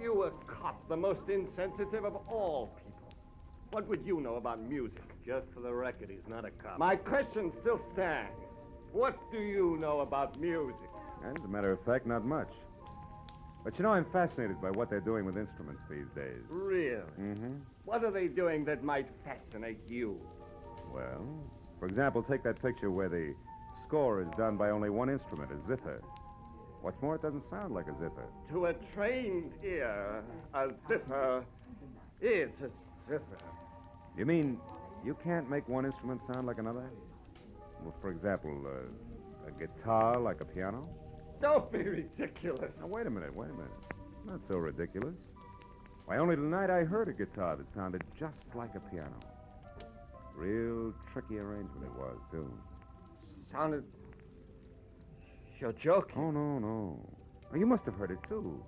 Speaker 23: you a cop, the most insensitive of all people. What would you know about music?
Speaker 5: Just for the record, he's not a cop.
Speaker 23: My question still stands. What do you know about music?
Speaker 4: As a matter of fact, not much. But you know, I'm fascinated by what they're doing with instruments these days.
Speaker 23: Really?
Speaker 4: Mm-hmm.
Speaker 23: What are they doing that might fascinate you?
Speaker 4: Well, For example, take that picture where the score is done by only one instrument, a zither. What's more, it doesn't sound like a zither.
Speaker 23: To a trained ear, a zither is a zither.
Speaker 4: You mean you can't make one instrument sound like another? Well, for example, a guitar like a piano?
Speaker 23: Don't be ridiculous.
Speaker 4: Now, wait a minute. Not so ridiculous. Why, only tonight I heard a guitar that sounded just like a piano. Real tricky arrangement it was, too.
Speaker 23: Sounded... You're joking.
Speaker 4: Oh, no. Well, you must have heard it, too.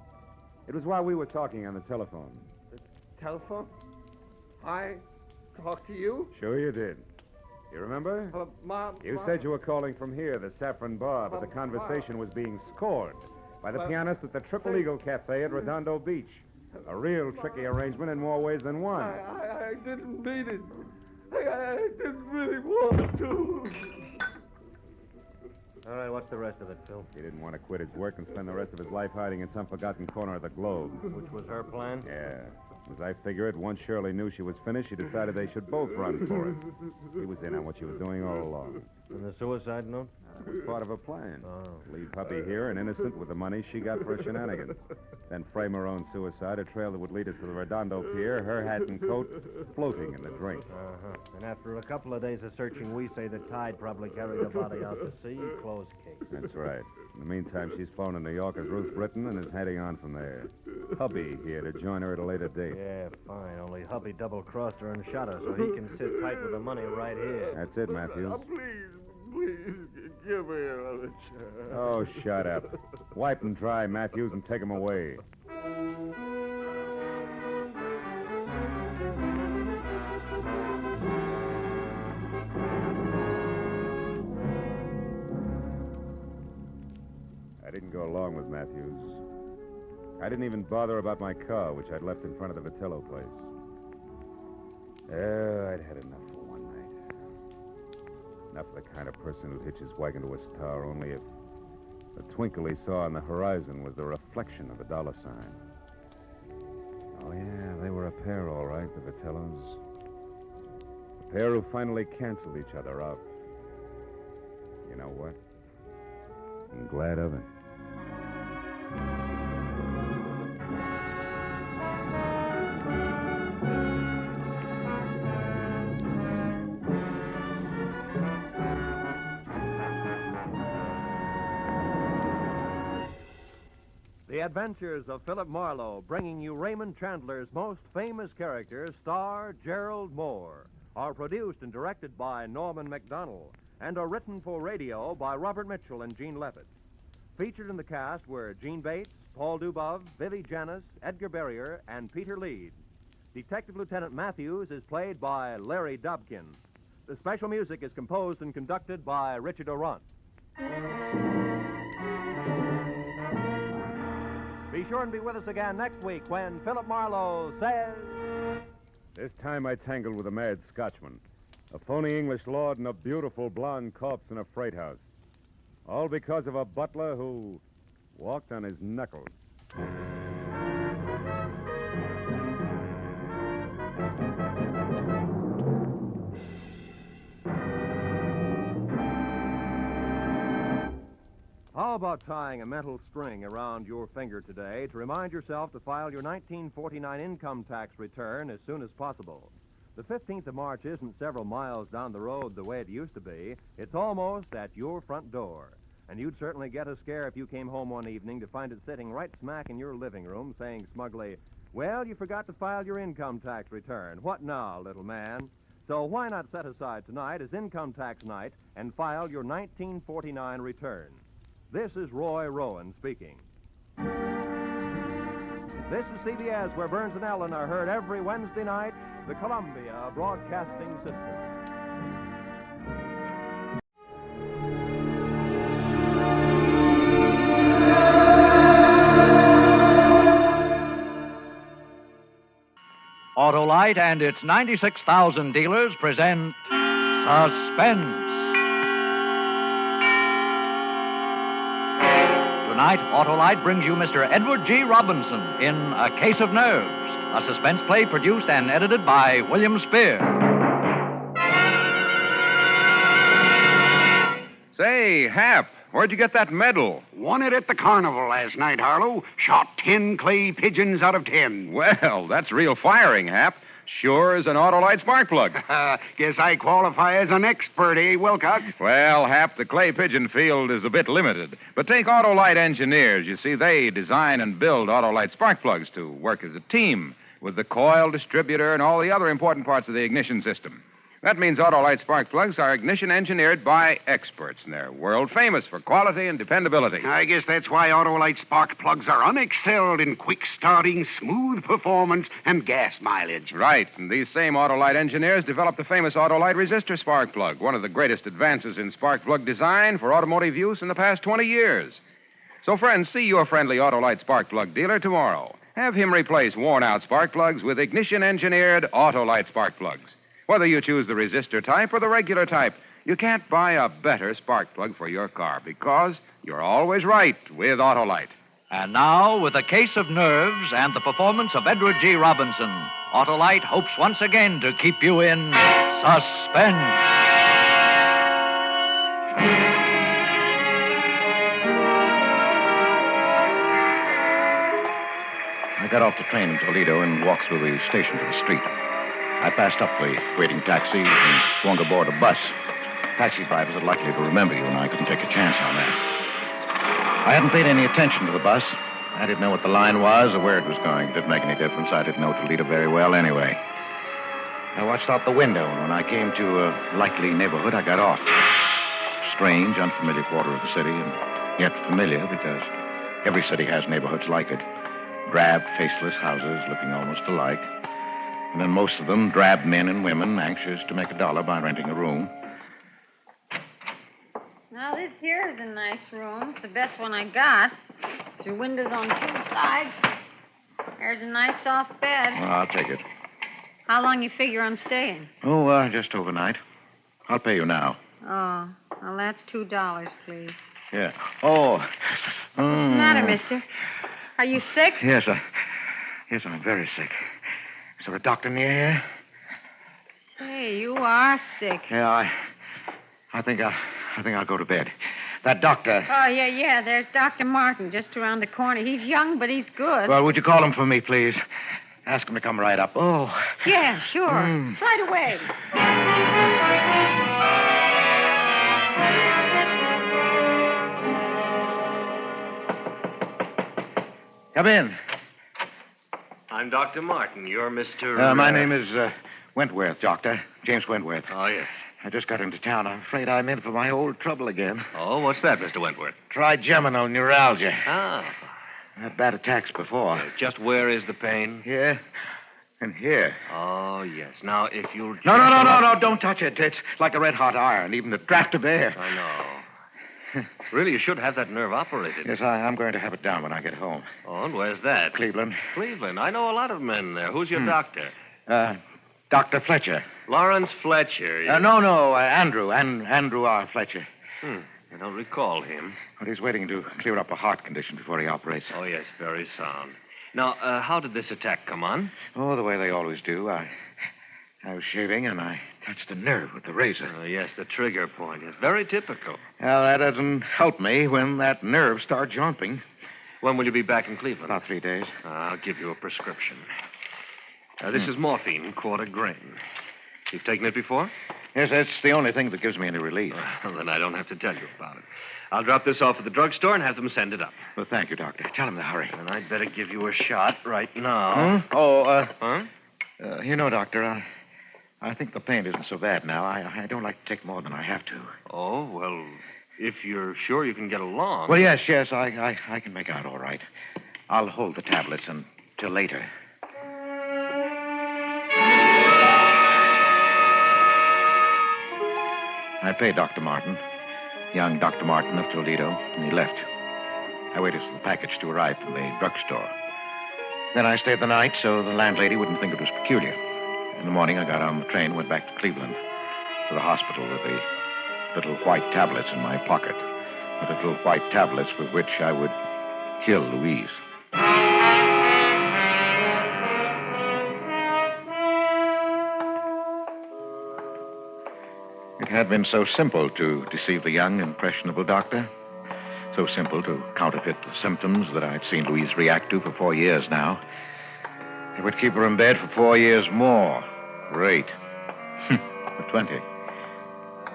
Speaker 4: It was while we were talking on the telephone.
Speaker 23: The telephone? I talked to you?
Speaker 4: Sure you did. You remember? You said you were calling from here, the Saffron Bar, but the conversation was being scored by the pianist at the Triple Eagle Cafe at Redondo Beach. A real tricky arrangement in more ways than one.
Speaker 23: I didn't mean it. I didn't really want to.
Speaker 5: All right, what's the rest of it, Phil?
Speaker 4: He didn't want to quit his work and spend the rest of his life hiding in some forgotten corner of the globe.
Speaker 5: Which was her plan?
Speaker 4: Yeah. As I figure it, once Shirley knew she was finished, she decided they should both run for it. He was in on what she was doing all along.
Speaker 5: And the suicide note?
Speaker 4: That was part of her plan. Leave Puppy here and innocent with the money she got for her shenanigans. Then frame her own suicide, a trail that would lead us to the Redondo Pier, her hat and coat floating in the drink.
Speaker 5: And after a couple of days of searching, we say the tide probably carried the body out to sea. Closed case.
Speaker 4: That's right. In the meantime, she's flown to New York as Ruth Britton and is heading on from there. Hubby here to join her at a later date.
Speaker 5: Yeah, fine. Only Hubby double-crossed her and shot her so he can sit tight with the money right here.
Speaker 4: That's it, Matthews.
Speaker 23: Please, give me another chance.
Speaker 4: Oh, shut up. Wipe them dry, Matthews, and take them away. I didn't go along with Matthews. I didn't even bother about my car, which I'd left in front of the Vitello place. I'd had enough for one night. Not for the kind of person who'd hitch his wagon to a star, only if the twinkle he saw on the horizon was the reflection of a dollar sign. Oh, yeah, they were a pair, all right, the Vitellos. A pair who finally canceled each other out. You know what? I'm glad of it.
Speaker 15: The Adventures of Philip Marlowe, bringing you Raymond Chandler's most famous character, star Gerald Moore, are produced and directed by Norman MacDonald and are written for radio by Robert Mitchell and Gene Levitt. Featured in the cast were Gene Bates, Paul Dubov, Vivi Janis, Edgar Barrier, and Peter Lead. Detective Lieutenant Matthews is played by Larry Dobkin. The special music is composed and conducted by Richard Orant. Be sure and be with us again next week when Philip Marlowe says...
Speaker 4: This time I tangled with a mad Scotchman, a phony English lord, and a beautiful blonde corpse in a freight house. All because of a butler who walked on his knuckles.
Speaker 15: How about tying a mental string around your finger today to remind yourself to file your 1949 income tax return as soon as possible? The 15th of March isn't several miles down the road the way it used to be. It's almost at your front door. And you'd certainly get a scare if you came home one evening to find it sitting right smack in your living room saying smugly, "Well, you forgot to file your income tax return. What now, little man?" So why not set aside tonight as income tax night and file your 1949 return? This is Roy Rowan speaking. This is CBS, where Burns and Allen are heard every Wednesday night, the Columbia Broadcasting System.
Speaker 3: Autolite and its 96,000 dealers present Suspense. Tonight, Autolite brings you Mr. Edward G. Robinson in A Case of Nerves, a suspense play produced and edited by William Spear.
Speaker 4: Say, Hap, where'd you get that medal?
Speaker 10: Won it at the carnival last night, Harlow. Shot 10 clay pigeons out of 10.
Speaker 4: Well, that's real firing, Hap. Sure as an Autolite spark plug.
Speaker 10: Guess I qualify as an expert, eh, Wilcox?
Speaker 4: Well, Hap, the clay pigeon field is a bit limited. But take Autolite engineers. You see, they design and build Autolite spark plugs to work as a team with the coil, distributor, and all the other important parts of the ignition system. That means Autolite spark plugs are ignition engineered by experts, and they're world famous for quality and dependability.
Speaker 10: I guess that's why Autolite spark plugs are unexcelled in quick starting, smooth performance, and gas mileage.
Speaker 4: Right, and these same Autolite engineers developed the famous Autolite resistor spark plug, one of the greatest advances in spark plug design for automotive use in the past 20 years. So, friends, see your friendly Autolite spark plug dealer tomorrow. Have him replace worn-out spark plugs with ignition-engineered Autolite spark plugs. Whether you choose the resistor type or the regular type, you can't buy a better spark plug for your car because you're always right with Autolite.
Speaker 3: And now, with a case of nerves and the performance of Edward G. Robinson, Autolite hopes once again to keep you in suspense.
Speaker 16: I got off the train in Toledo and walked through the station to the street. I passed up the waiting taxis and swung aboard a bus. Taxi drivers are likely to remember you, and I couldn't take a chance on that. I hadn't paid any attention to the bus. I didn't know what the line was or where it was going. It didn't make any difference. I didn't know Toledo very well anyway. I watched out the window, and when I came to a likely neighborhood, I got off. Strange, unfamiliar quarter of the city, and yet familiar because every city has neighborhoods like it. Drab, faceless houses looking almost alike. And then most of them drab men and women anxious to make $1 by renting a room.
Speaker 20: Now, this here is a nice room. It's the best one I got. There's windows on 2 sides. There's a nice soft bed.
Speaker 16: Well, I'll take it.
Speaker 20: How long you figure I'm staying?
Speaker 16: Oh, just overnight. I'll pay you now.
Speaker 20: Oh, well, that's $2, please.
Speaker 16: Yeah. Oh.
Speaker 20: What's the matter, mister? Are you sick?
Speaker 16: Yes, I'm very sick. Is there a doctor near here?
Speaker 20: Hey, you are sick.
Speaker 16: Yeah, I think I'll go to bed. That doctor.
Speaker 20: Oh, yeah. There's Dr. Martin just around the corner. He's young, but he's good.
Speaker 16: Well, would you call him for me, please? Ask him to come right up. Oh.
Speaker 20: Yeah, sure. Right away.
Speaker 16: Come in.
Speaker 5: I'm Dr. Martin. You're Mr.
Speaker 16: My name is Wentworth, Doctor. James Wentworth.
Speaker 5: Oh, yes.
Speaker 16: I just got into town. I'm afraid I'm in for my old trouble again.
Speaker 5: Oh, what's that, Mr. Wentworth?
Speaker 16: Trigeminal neuralgia.
Speaker 5: Ah.
Speaker 16: I had bad attacks before.
Speaker 5: Just where is the pain?
Speaker 16: Here. And here.
Speaker 5: Oh, yes. Now, if you'll...
Speaker 16: No, don't touch it. It's like a red-hot iron, even the draft of air.
Speaker 5: I know. Really, you should have that nerve operated.
Speaker 16: Yes, I'm going to have it down when I get home.
Speaker 5: Oh, and where's that?
Speaker 16: Cleveland.
Speaker 5: Cleveland. I know a lot of men there. Who's your doctor?
Speaker 16: Dr. Fletcher.
Speaker 5: Lawrence Fletcher.
Speaker 16: No, Andrew. Andrew R. Fletcher.
Speaker 5: I don't recall him.
Speaker 16: But he's waiting to clear up a heart condition before he operates.
Speaker 5: Oh, yes, very sound. Now, how did this attack come on?
Speaker 16: Oh, the way they always do. I was shaving, and I touched the nerve with the razor.
Speaker 5: Oh, yes, the trigger point. It's very typical.
Speaker 16: Well, that doesn't help me when that nerve starts jumping.
Speaker 5: When will you be back in Cleveland?
Speaker 16: About 3 days.
Speaker 5: I'll give you a prescription. This is morphine, quarter grain. You've taken it before?
Speaker 16: Yes, that's the only thing that gives me any relief.
Speaker 5: Well, then I don't have to tell you about it. I'll drop this off at the drugstore and have them send it up.
Speaker 16: Well, thank you, Doctor. Tell him to hurry.
Speaker 5: And I'd better give you a shot right now.
Speaker 16: You know, Doctor, I think the pain isn't so bad now. I don't like to take more than I have to.
Speaker 5: Oh, well, if you're sure you can get along.
Speaker 16: Well, yes, I can make out all right. I'll hold the tablets until later. I paid Dr. Martin, young Dr. Martin of Toledo, and he left. I waited for the package to arrive from the drugstore. Then I stayed the night so the landlady wouldn't think it was peculiar. In the morning, I got on the train and went back to Cleveland, to the hospital with the little white tablets in my pocket. The little white tablets with which I would kill Louise. It had been so simple to deceive the young, impressionable doctor. So simple to counterfeit the symptoms that I'd seen Louise react to for 4 years now. It would keep her in bed for 4 years more. Great. For 20.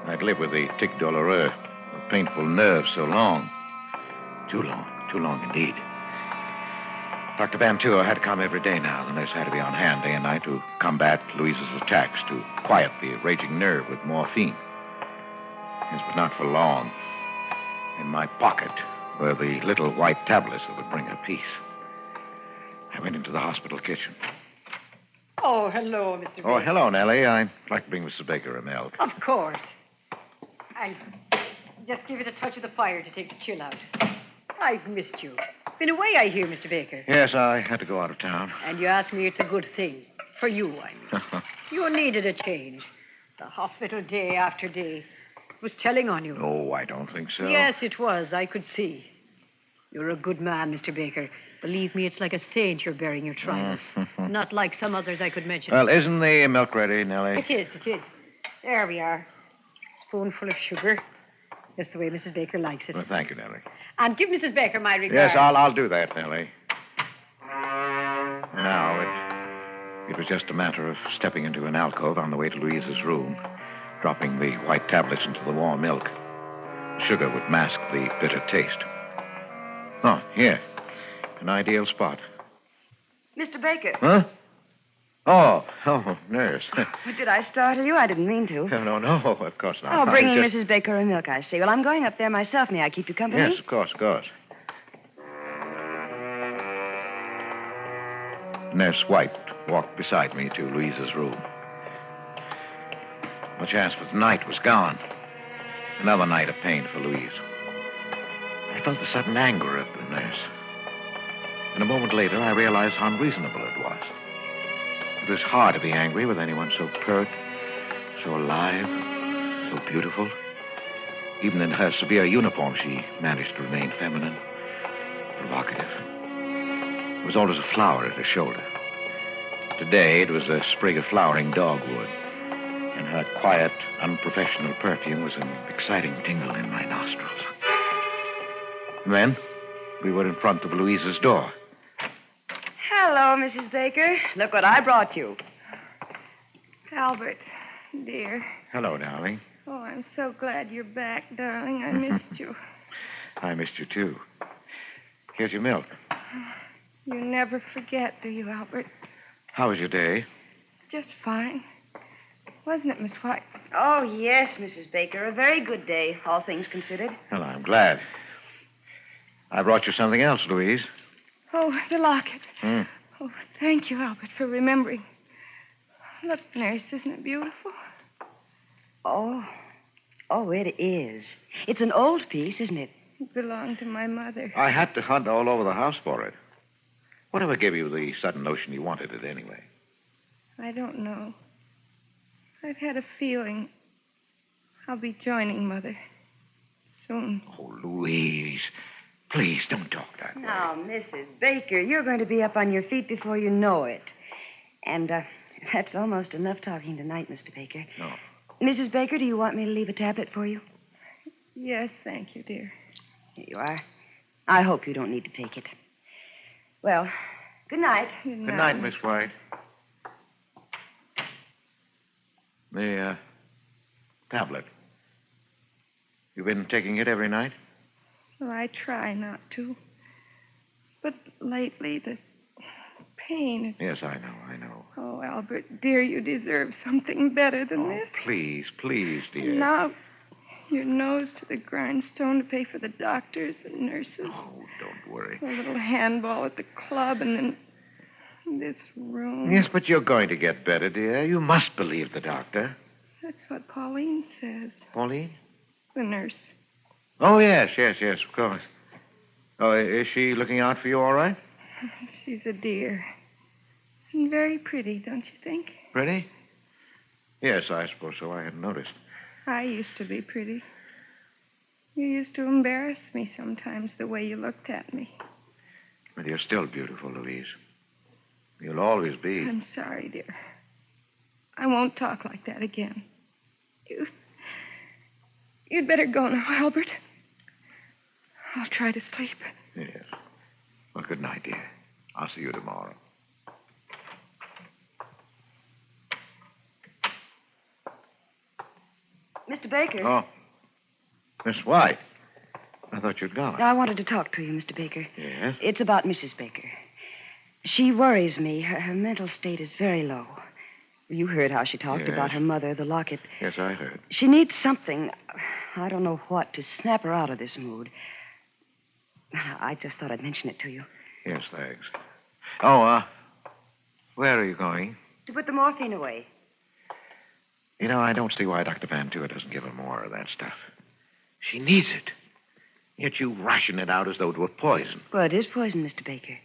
Speaker 16: I'd live with the tic douloureux, the painful nerves so long. Too long indeed. Dr. Bantua had to come every day now. The nurse had to be on hand day and night to combat Louise's attacks, to quiet the raging nerve with morphine. Yes, but not for long. In my pocket were the little white tablets that would bring her peace. I went into the hospital kitchen.
Speaker 1: Oh, hello, Mr. Baker.
Speaker 16: Oh, hello, Nellie. I'd like to bring Mrs. Baker a milk.
Speaker 1: Of course. I just give it a touch of the fire to take the chill out. I've missed you. Been away, I hear, Mr. Baker.
Speaker 16: Yes, I had to go out of town.
Speaker 1: And you ask me it's a good thing. For you, I mean. You needed a change. The hospital day after day was telling on you.
Speaker 16: Oh, I don't think so.
Speaker 1: Yes, it was. I could see. You're a good man, Mr. Baker. Believe me, it's like a saint you're bearing your trials. Not like some others I could mention.
Speaker 16: Well, isn't the milk ready, Nellie?
Speaker 1: It is. There we are. Spoonful of sugar. Just the way Mrs. Baker likes it.
Speaker 16: Well, thank you, Nellie.
Speaker 1: And give Mrs. Baker my regards.
Speaker 16: Yes, I'll do that, Nellie. Now, it was just a matter of stepping into an alcove on the way to Louise's room, dropping the white tablets into the warm milk. The sugar would mask the bitter taste. Oh, here. An ideal spot.
Speaker 6: Mr. Baker.
Speaker 16: Huh? Oh, nurse.
Speaker 6: Did I startle you? I didn't mean to.
Speaker 16: No, of course not.
Speaker 6: Oh, bringing Mrs. Baker a milk, I see. Well, I'm going up there myself. May I keep you company?
Speaker 16: Yes, of course. Nurse White walked beside me to Louise's room. My chance for the night was gone. Another night of pain for Louise. I felt the sudden anger of the nurse. And a moment later, I realized how unreasonable it was. It was hard to be angry with anyone so pert, so alive, so beautiful. Even in her severe uniform, she managed to remain feminine, provocative. There was always a flower at her shoulder. Today, it was a sprig of flowering dogwood. And her quiet, unprofessional perfume was an exciting tingle in my nostrils. And then, we were in front of Louise's door.
Speaker 6: Hello, Mrs. Baker. Look what I brought you. Albert, dear.
Speaker 16: Hello, darling.
Speaker 17: Oh, I'm so glad you're back, darling. I missed you.
Speaker 16: I missed you, too. Here's your milk.
Speaker 17: You never forget, do you, Albert?
Speaker 16: How was your day?
Speaker 17: Just fine. Wasn't it, Miss White?
Speaker 6: Oh, yes, Mrs. Baker. A very good day, all things considered.
Speaker 16: Well, I'm glad. I brought you something else, Louise.
Speaker 17: Oh, the locket. Oh, thank you, Albert, for remembering. Look, nurse, isn't it beautiful?
Speaker 6: Oh, it is. It's an old piece, isn't it?
Speaker 17: It belonged to my mother.
Speaker 16: I had to hunt all over the house for it. Whatever gave you the sudden notion you wanted it anyway?
Speaker 17: I don't know. I've had a feeling I'll be joining Mother soon.
Speaker 16: Oh, Louise, please don't talk that way.
Speaker 6: Now, Mrs. Baker, you're going to be up on your feet before you know it. And that's almost enough talking tonight, Mr. Baker.
Speaker 16: No.
Speaker 6: Mrs. Baker, do you want me to leave a tablet for you?
Speaker 17: Yes, thank you, dear.
Speaker 6: Here you are. I hope you don't need to take it. Well, good night.
Speaker 16: Good night, Miss White. The tablet. You've been taking it every night?
Speaker 17: Well, I try not to. But lately, the pain...
Speaker 16: Yes, I know.
Speaker 17: Oh, Albert, dear, you deserve something better than this.
Speaker 16: Please, dear.
Speaker 17: Now, your nose to the grindstone to pay for the doctors and nurses.
Speaker 16: Oh, don't worry.
Speaker 17: A little handball at the club, and then this room.
Speaker 16: Yes, but you're going to get better, dear. You must believe the doctor.
Speaker 17: That's what Pauline says.
Speaker 16: Pauline?
Speaker 17: The nurse.
Speaker 16: Oh, yes, of course. Oh, is she looking out for you all right?
Speaker 17: She's a dear. And very pretty, don't you think?
Speaker 16: Pretty? Yes, I suppose so. I hadn't noticed.
Speaker 17: I used to be pretty. You used to embarrass me sometimes, the way you looked at me.
Speaker 16: But you're still beautiful, Louise. You'll always be.
Speaker 17: I'm sorry, dear. I won't talk like that again. You'd better go now, Albert. I'll try to sleep.
Speaker 16: Yes. Well, good night, dear. I'll see you tomorrow.
Speaker 6: Mr. Baker.
Speaker 16: Oh. Miss White. I thought you'd gone.
Speaker 6: I wanted to talk to you, Mr. Baker.
Speaker 16: Yes?
Speaker 6: It's about Mrs. Baker. She worries me. Her mental state is very low. You heard how she talked
Speaker 16: Yes.
Speaker 6: about her mother, the locket.
Speaker 16: Yes, I heard.
Speaker 6: She needs something, I don't know what, to snap her out of this mood. I just thought I'd mention it to you.
Speaker 16: Yes, thanks. Oh, where are you going?
Speaker 6: To put the morphine away.
Speaker 16: You know, I don't see why Dr. Van Tour doesn't give her more of that stuff. She needs it. Yet you ration it out as though it were poison.
Speaker 6: Well, it is poison, Mr. Baker.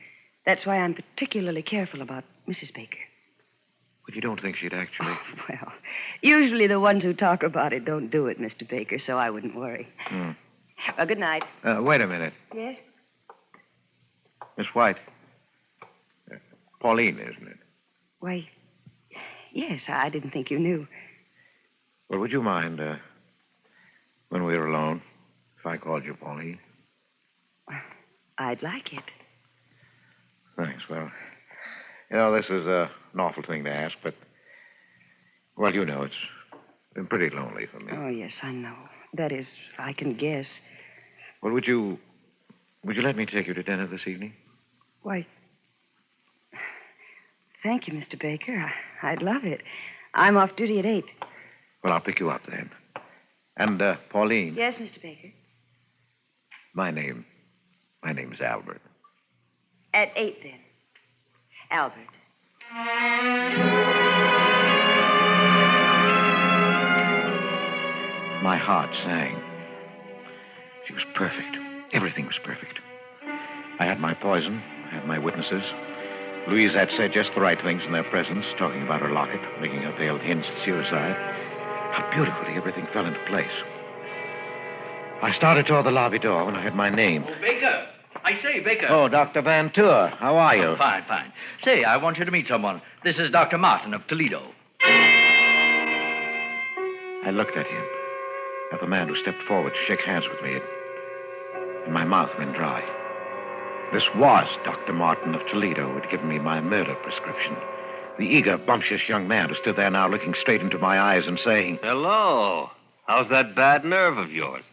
Speaker 6: That's why I'm particularly careful about Mrs. Baker.
Speaker 16: But you don't think she'd actually...
Speaker 6: Well, usually the ones who talk about it don't do it, Mr. Baker, so I wouldn't worry. Well, good night.
Speaker 16: Wait a minute.
Speaker 6: Yes?
Speaker 16: Miss White. Pauline, isn't it?
Speaker 6: Why, yes, I didn't think you knew.
Speaker 16: Well, would you mind, when we were alone, if I called you Pauline?
Speaker 6: I'd like it.
Speaker 16: Thanks. Well, you know, this is an awful thing to ask, but, well, you know, it's been pretty lonely for me.
Speaker 6: Oh, yes, I know. That is, I can guess.
Speaker 16: Well, would you let me take you to dinner this evening?
Speaker 6: Why, thank you, Mr. Baker. I'd love it. I'm off duty at 8.
Speaker 16: Well, I'll pick you up then. And, Pauline.
Speaker 6: Yes, Mr. Baker.
Speaker 16: My name's Albert.
Speaker 6: At 8, then. Albert.
Speaker 16: My heart sang. She was perfect. Everything was perfect. I had my poison. I had my witnesses. Louise had said just the right things in their presence, talking about her locket, making her veiled hints at suicide. How beautifully everything fell into place. I started toward the lobby door when I heard my name.
Speaker 3: Oh, Baker. I say, Baker.
Speaker 16: Oh, Dr. Van Tour. How are you?
Speaker 3: Oh, fine, fine. Say, I want you to meet someone. This is Dr. Martin of Toledo.
Speaker 16: I looked at him, at the man who stepped forward to shake hands with me, and my mouth went dry. This was Dr. Martin of Toledo who had given me my murder prescription. The eager, bumptious young man who stood there now looking straight into my eyes and saying,
Speaker 5: Hello. How's that bad nerve of yours?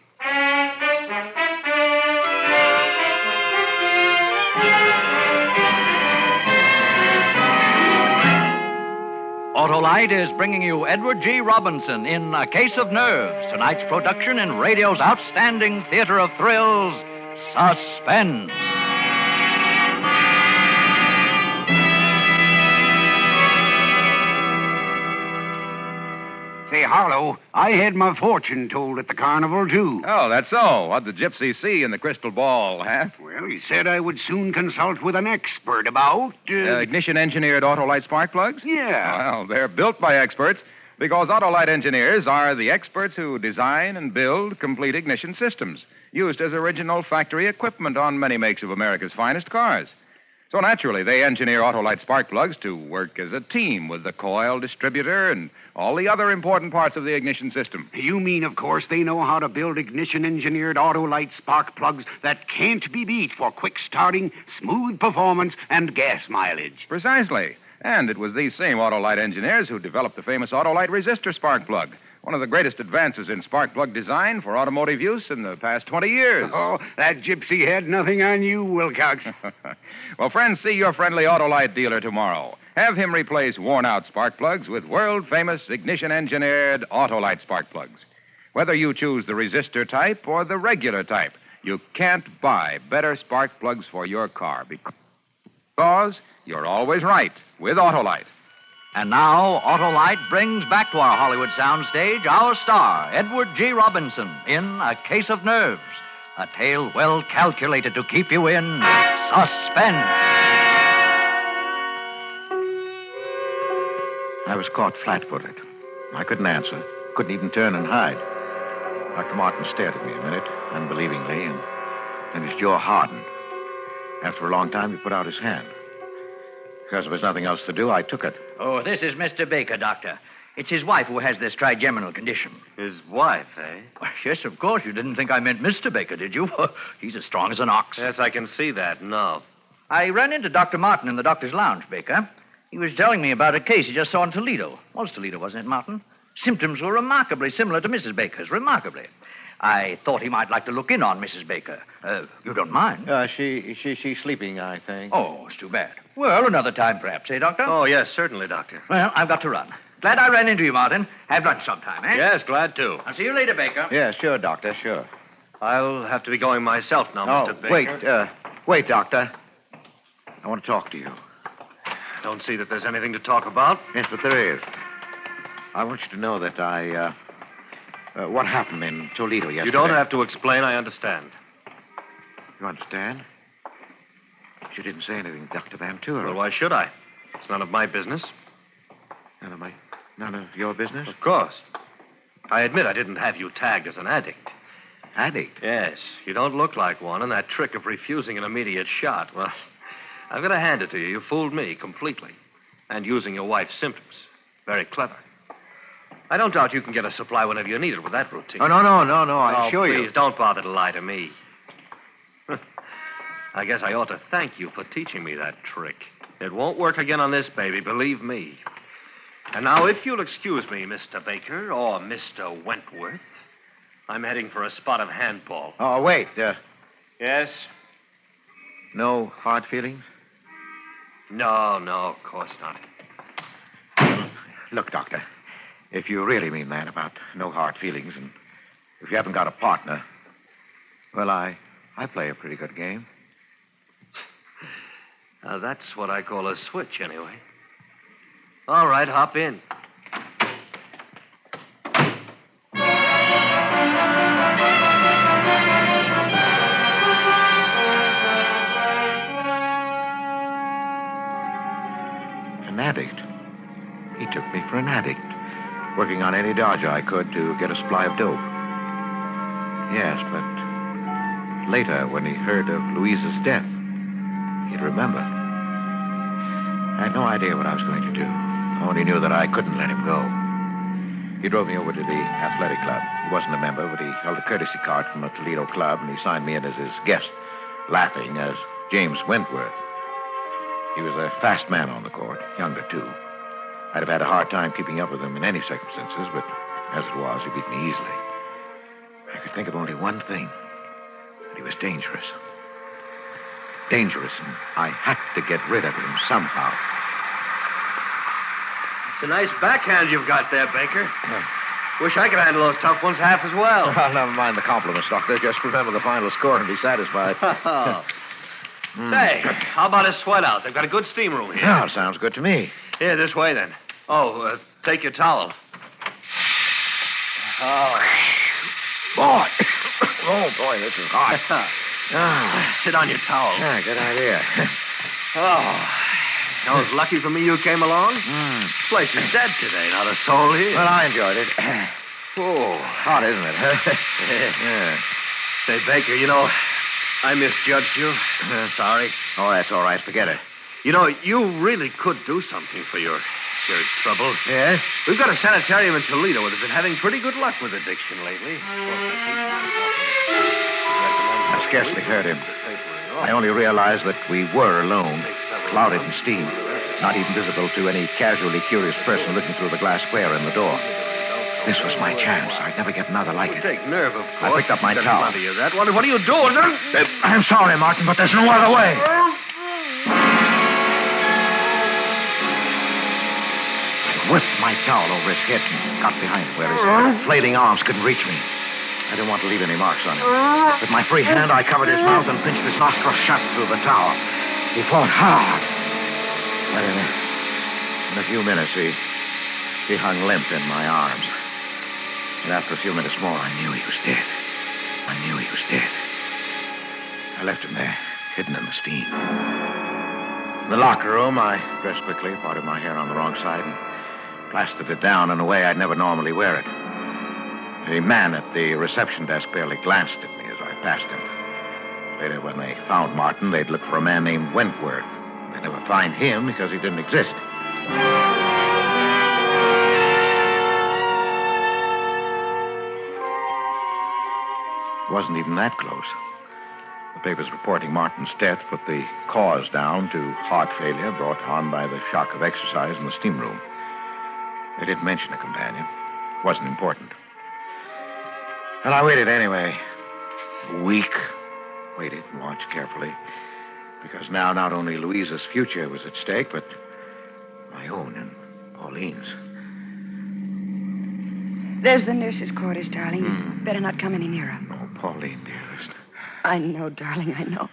Speaker 3: Autolite is bringing you Edward G. Robinson in A Case of Nerves, tonight's production in radio's outstanding theater of thrills, Suspense.
Speaker 10: Say, Harlow, I had my fortune told at the carnival, too.
Speaker 4: Oh, that's so. What'd the gypsy see in the crystal ball, huh?
Speaker 10: Well, he said I would soon consult with an expert about...
Speaker 4: Ignition-engineered Autolite spark plugs?
Speaker 10: Yeah.
Speaker 4: Well, they're built by experts because Autolite engineers are the experts who design and build complete ignition systems used as original factory equipment on many makes of America's finest cars. So naturally, they engineer Autolite spark plugs to work as a team with the coil, distributor, and all the other important parts of the ignition system.
Speaker 10: You mean, of course, they know how to build ignition-engineered Autolite spark plugs that can't be beat for quick starting, smooth performance, and gas mileage.
Speaker 4: Precisely. And it was these same Autolite engineers who developed the famous Autolite resistor spark plug, one of the greatest advances in spark plug design for automotive use in the past 20 years.
Speaker 10: Oh, that gypsy had nothing on you, Wilcox.
Speaker 4: Well, friends, see your friendly Autolite dealer tomorrow. Have him replace worn-out spark plugs with world-famous ignition-engineered Autolite spark plugs. Whether you choose the resistor type or the regular type, you can't buy better spark plugs for your car because you're always right with Autolite.
Speaker 3: And now, Autolite brings back to our Hollywood soundstage our star, Edward G. Robinson, in A Case of Nerves, a tale well calculated to keep you in suspense.
Speaker 16: I was caught flat-footed. I couldn't answer, couldn't even turn and hide. Dr. Martin stared at me a minute, unbelievingly, and then his jaw hardened. After a long time, he put out his hand. Because there was nothing else to do, I took it.
Speaker 3: Oh, this is Mr. Baker, Doctor. It's his wife who has this trigeminal condition.
Speaker 5: His wife, eh?
Speaker 3: Well, yes, of course. You didn't think I meant Mr. Baker, did you? He's as strong as an ox.
Speaker 5: Yes, I can see that. No.
Speaker 3: I ran into Dr. Martin in the doctor's lounge, Baker. He was telling me about a case he just saw in Toledo. Was Toledo, wasn't it, Martin? Symptoms were remarkably similar to Mrs. Baker's. Remarkably. I thought he might like to look in on Mrs. Baker. You don't mind?
Speaker 5: She's sleeping, I think.
Speaker 3: Oh, it's too bad. Well, another time, perhaps, eh, Doctor?
Speaker 5: Oh, yes, certainly, Doctor.
Speaker 3: Well, I've got to run. Glad I ran into you, Martin. Have lunch sometime, eh?
Speaker 5: Yes, glad to.
Speaker 3: I'll see you later, Baker.
Speaker 10: Yeah, sure, Doctor, sure.
Speaker 5: I'll have to be going myself now, Mr. Baker.
Speaker 10: Wait, Doctor. I want to talk to you.
Speaker 5: Don't see that there's anything to talk about.
Speaker 10: Yes, but there is. I want you to know that what happened in Toledo yesterday.
Speaker 5: You don't have to explain. I understand.
Speaker 10: You understand? You didn't say anything, Dr. Van Tour.
Speaker 5: Well, why should I? It's none of my business.
Speaker 10: None of your business?
Speaker 5: Of course. I admit I didn't have you tagged as an addict.
Speaker 10: Addict?
Speaker 5: Yes. You don't look like one, and that trick of refusing an immediate shot, well, I've got to hand it to you. You fooled me completely. And using your wife's symptoms. Very clever. I don't doubt you can get a supply whenever you need it with that routine.
Speaker 10: Oh, no. I assure you.
Speaker 5: Please, don't bother to lie to me. I guess I ought to thank you for teaching me that trick. It won't work again on this baby, believe me. And now, if you'll excuse me, Mr. Baker, or Mr. Wentworth, I'm heading for a spot of handball.
Speaker 10: Oh, wait.
Speaker 5: Yes?
Speaker 10: No hard feelings?
Speaker 5: No, of course not.
Speaker 10: Look, Doctor, if you really mean that about no hard feelings, and if you haven't got a partner, well, I play a pretty good game.
Speaker 5: That's what I call a switch, anyway. All right, hop in.
Speaker 10: An addict. He took me for an addict, working on any dodge I could to get a supply of dope. Yes, but later, when he heard of Louise's death, he'd remember. I had no idea what I was going to do. I only knew that I couldn't let him go. He drove me over to the athletic club. He wasn't a member, but he held a courtesy card from a Toledo club, and he signed me in as his guest, laughing as James Wentworth. He was a fast man on the court, younger, too. I'd have had a hard time keeping up with him in any circumstances, but as it was, he beat me easily. I could think of only one thing, that he was dangerous. Dangerous, and I had to get rid of him somehow.
Speaker 5: It's a nice backhand you've got there, Baker. Wish I could handle those tough ones half as well.
Speaker 10: Well, never mind the compliments, Doctor. Just remember the final score and be satisfied.
Speaker 5: Say, how about a sweat out? They've got a good steam room here.
Speaker 10: Yeah, sounds good to me.
Speaker 5: Here, this way, then. Oh, take your towel.
Speaker 10: Oh, boy, this is hot.
Speaker 5: Sit on your towel.
Speaker 10: Yeah, good idea.
Speaker 5: That was lucky for me you came along. Place is dead today, not a soul here.
Speaker 10: Well, I enjoyed it. Hot, isn't it?
Speaker 5: Yeah. Say, Baker, you know, I misjudged you. Sorry.
Speaker 10: Oh, that's all right. Forget it.
Speaker 5: You know, you really could do something for your trouble.
Speaker 10: Yeah?
Speaker 5: We've got a sanitarium in Toledo that have been having pretty good luck with addiction lately.
Speaker 10: I scarcely heard him. I only realized that we were alone, clouded in steam, not even visible to any casually curious person looking through the glass square in the door. This was my chance. I'd never get another like it.
Speaker 5: Take nerve, of course.
Speaker 10: I picked up my towel.
Speaker 5: What are you doing?
Speaker 10: I'm sorry, Martin, but there's no other way. I whipped my towel over his head and got behind him where his flailing arms couldn't reach me. I didn't want to leave any marks on him. With my free hand, I covered his mouth and pinched his nostrils shut through the towel. He fought hard. But in a few minutes, he hung limp in my arms. And after a few minutes more, I knew he was dead. I left him there, hidden in the steam. In the locker room, I dressed quickly, parted my hair on the wrong side, and plastered it down in a way I'd never normally wear it. The man at the reception desk barely glanced at me as I passed him. Later, when they found Martin, they'd look for a man named Wentworth. They'd never find him because he didn't exist.
Speaker 16: Wasn't even that close. The papers reporting Martin's death put the cause down to heart failure brought on by the shock of exercise in the steam room. They didn't mention a companion. Wasn't important. And I waited anyway. A week. Waited and watched carefully. Because now not only Louisa's future was at stake, but my own and Pauline's.
Speaker 6: There's the nurse's quarters, darling. You better not come any nearer.
Speaker 16: Oh, Pauline, dearest.
Speaker 6: I know, darling, I know.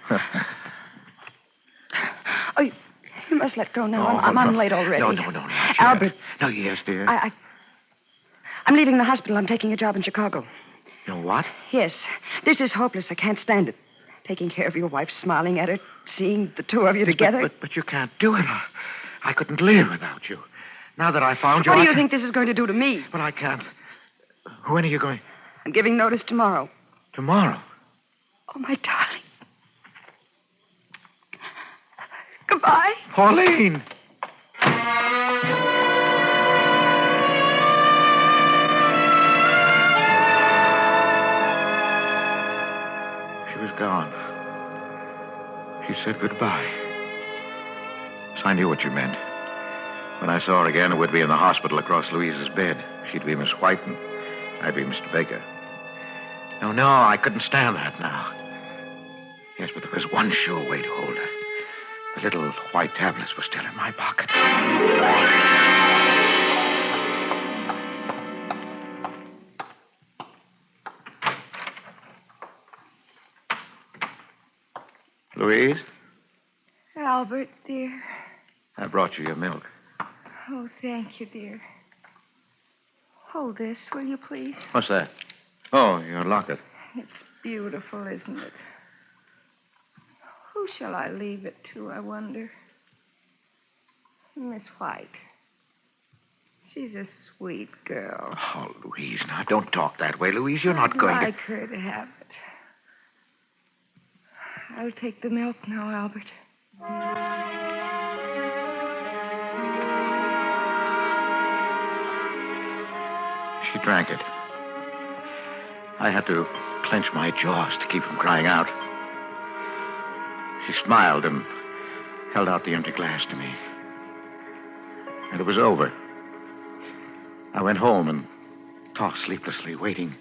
Speaker 6: Oh, you must let go now.
Speaker 16: Oh,
Speaker 6: I'm late already.
Speaker 16: No.
Speaker 6: Albert.
Speaker 16: No, yes, dear.
Speaker 6: I'm leaving the hospital. I'm taking a job in Chicago.
Speaker 16: You know what?
Speaker 6: Yes. This is hopeless. I can't stand it. Taking care of your wife, smiling at her, seeing the two of you together.
Speaker 16: But you can't do it. I couldn't live without you. Now that I found you,
Speaker 6: What do you think this is going to do to me?
Speaker 16: But I can't. When are you going?
Speaker 6: I'm giving notice tomorrow.
Speaker 16: Tomorrow?
Speaker 6: Oh, my darling. Goodbye.
Speaker 16: Pauline! She was gone. She said goodbye. So I knew what you meant. When I saw her again, it would be in the hospital across Louise's bed. She'd be Miss White and I'd be Mr. Baker. No, I couldn't stand that now. Yes, but there was one sure way to hold her. The little white tablets were still in my pocket. Louise?
Speaker 17: Albert, dear.
Speaker 16: I brought you your milk.
Speaker 17: Oh, thank you, dear. Hold this, will you, please?
Speaker 16: What's that? Oh, your locket.
Speaker 17: It's beautiful, isn't it? Who shall I leave it to, I wonder? Miss White. She's a sweet girl.
Speaker 16: Oh, Louise, now don't talk that way, Louise. You're not going
Speaker 17: I'd
Speaker 16: to...
Speaker 17: like her to have it. I'll take the milk now, Albert.
Speaker 16: She drank it. I had to clench my jaws to keep from crying out. She smiled and held out the empty glass to me. And it was over. I went home and talked sleeplessly, waiting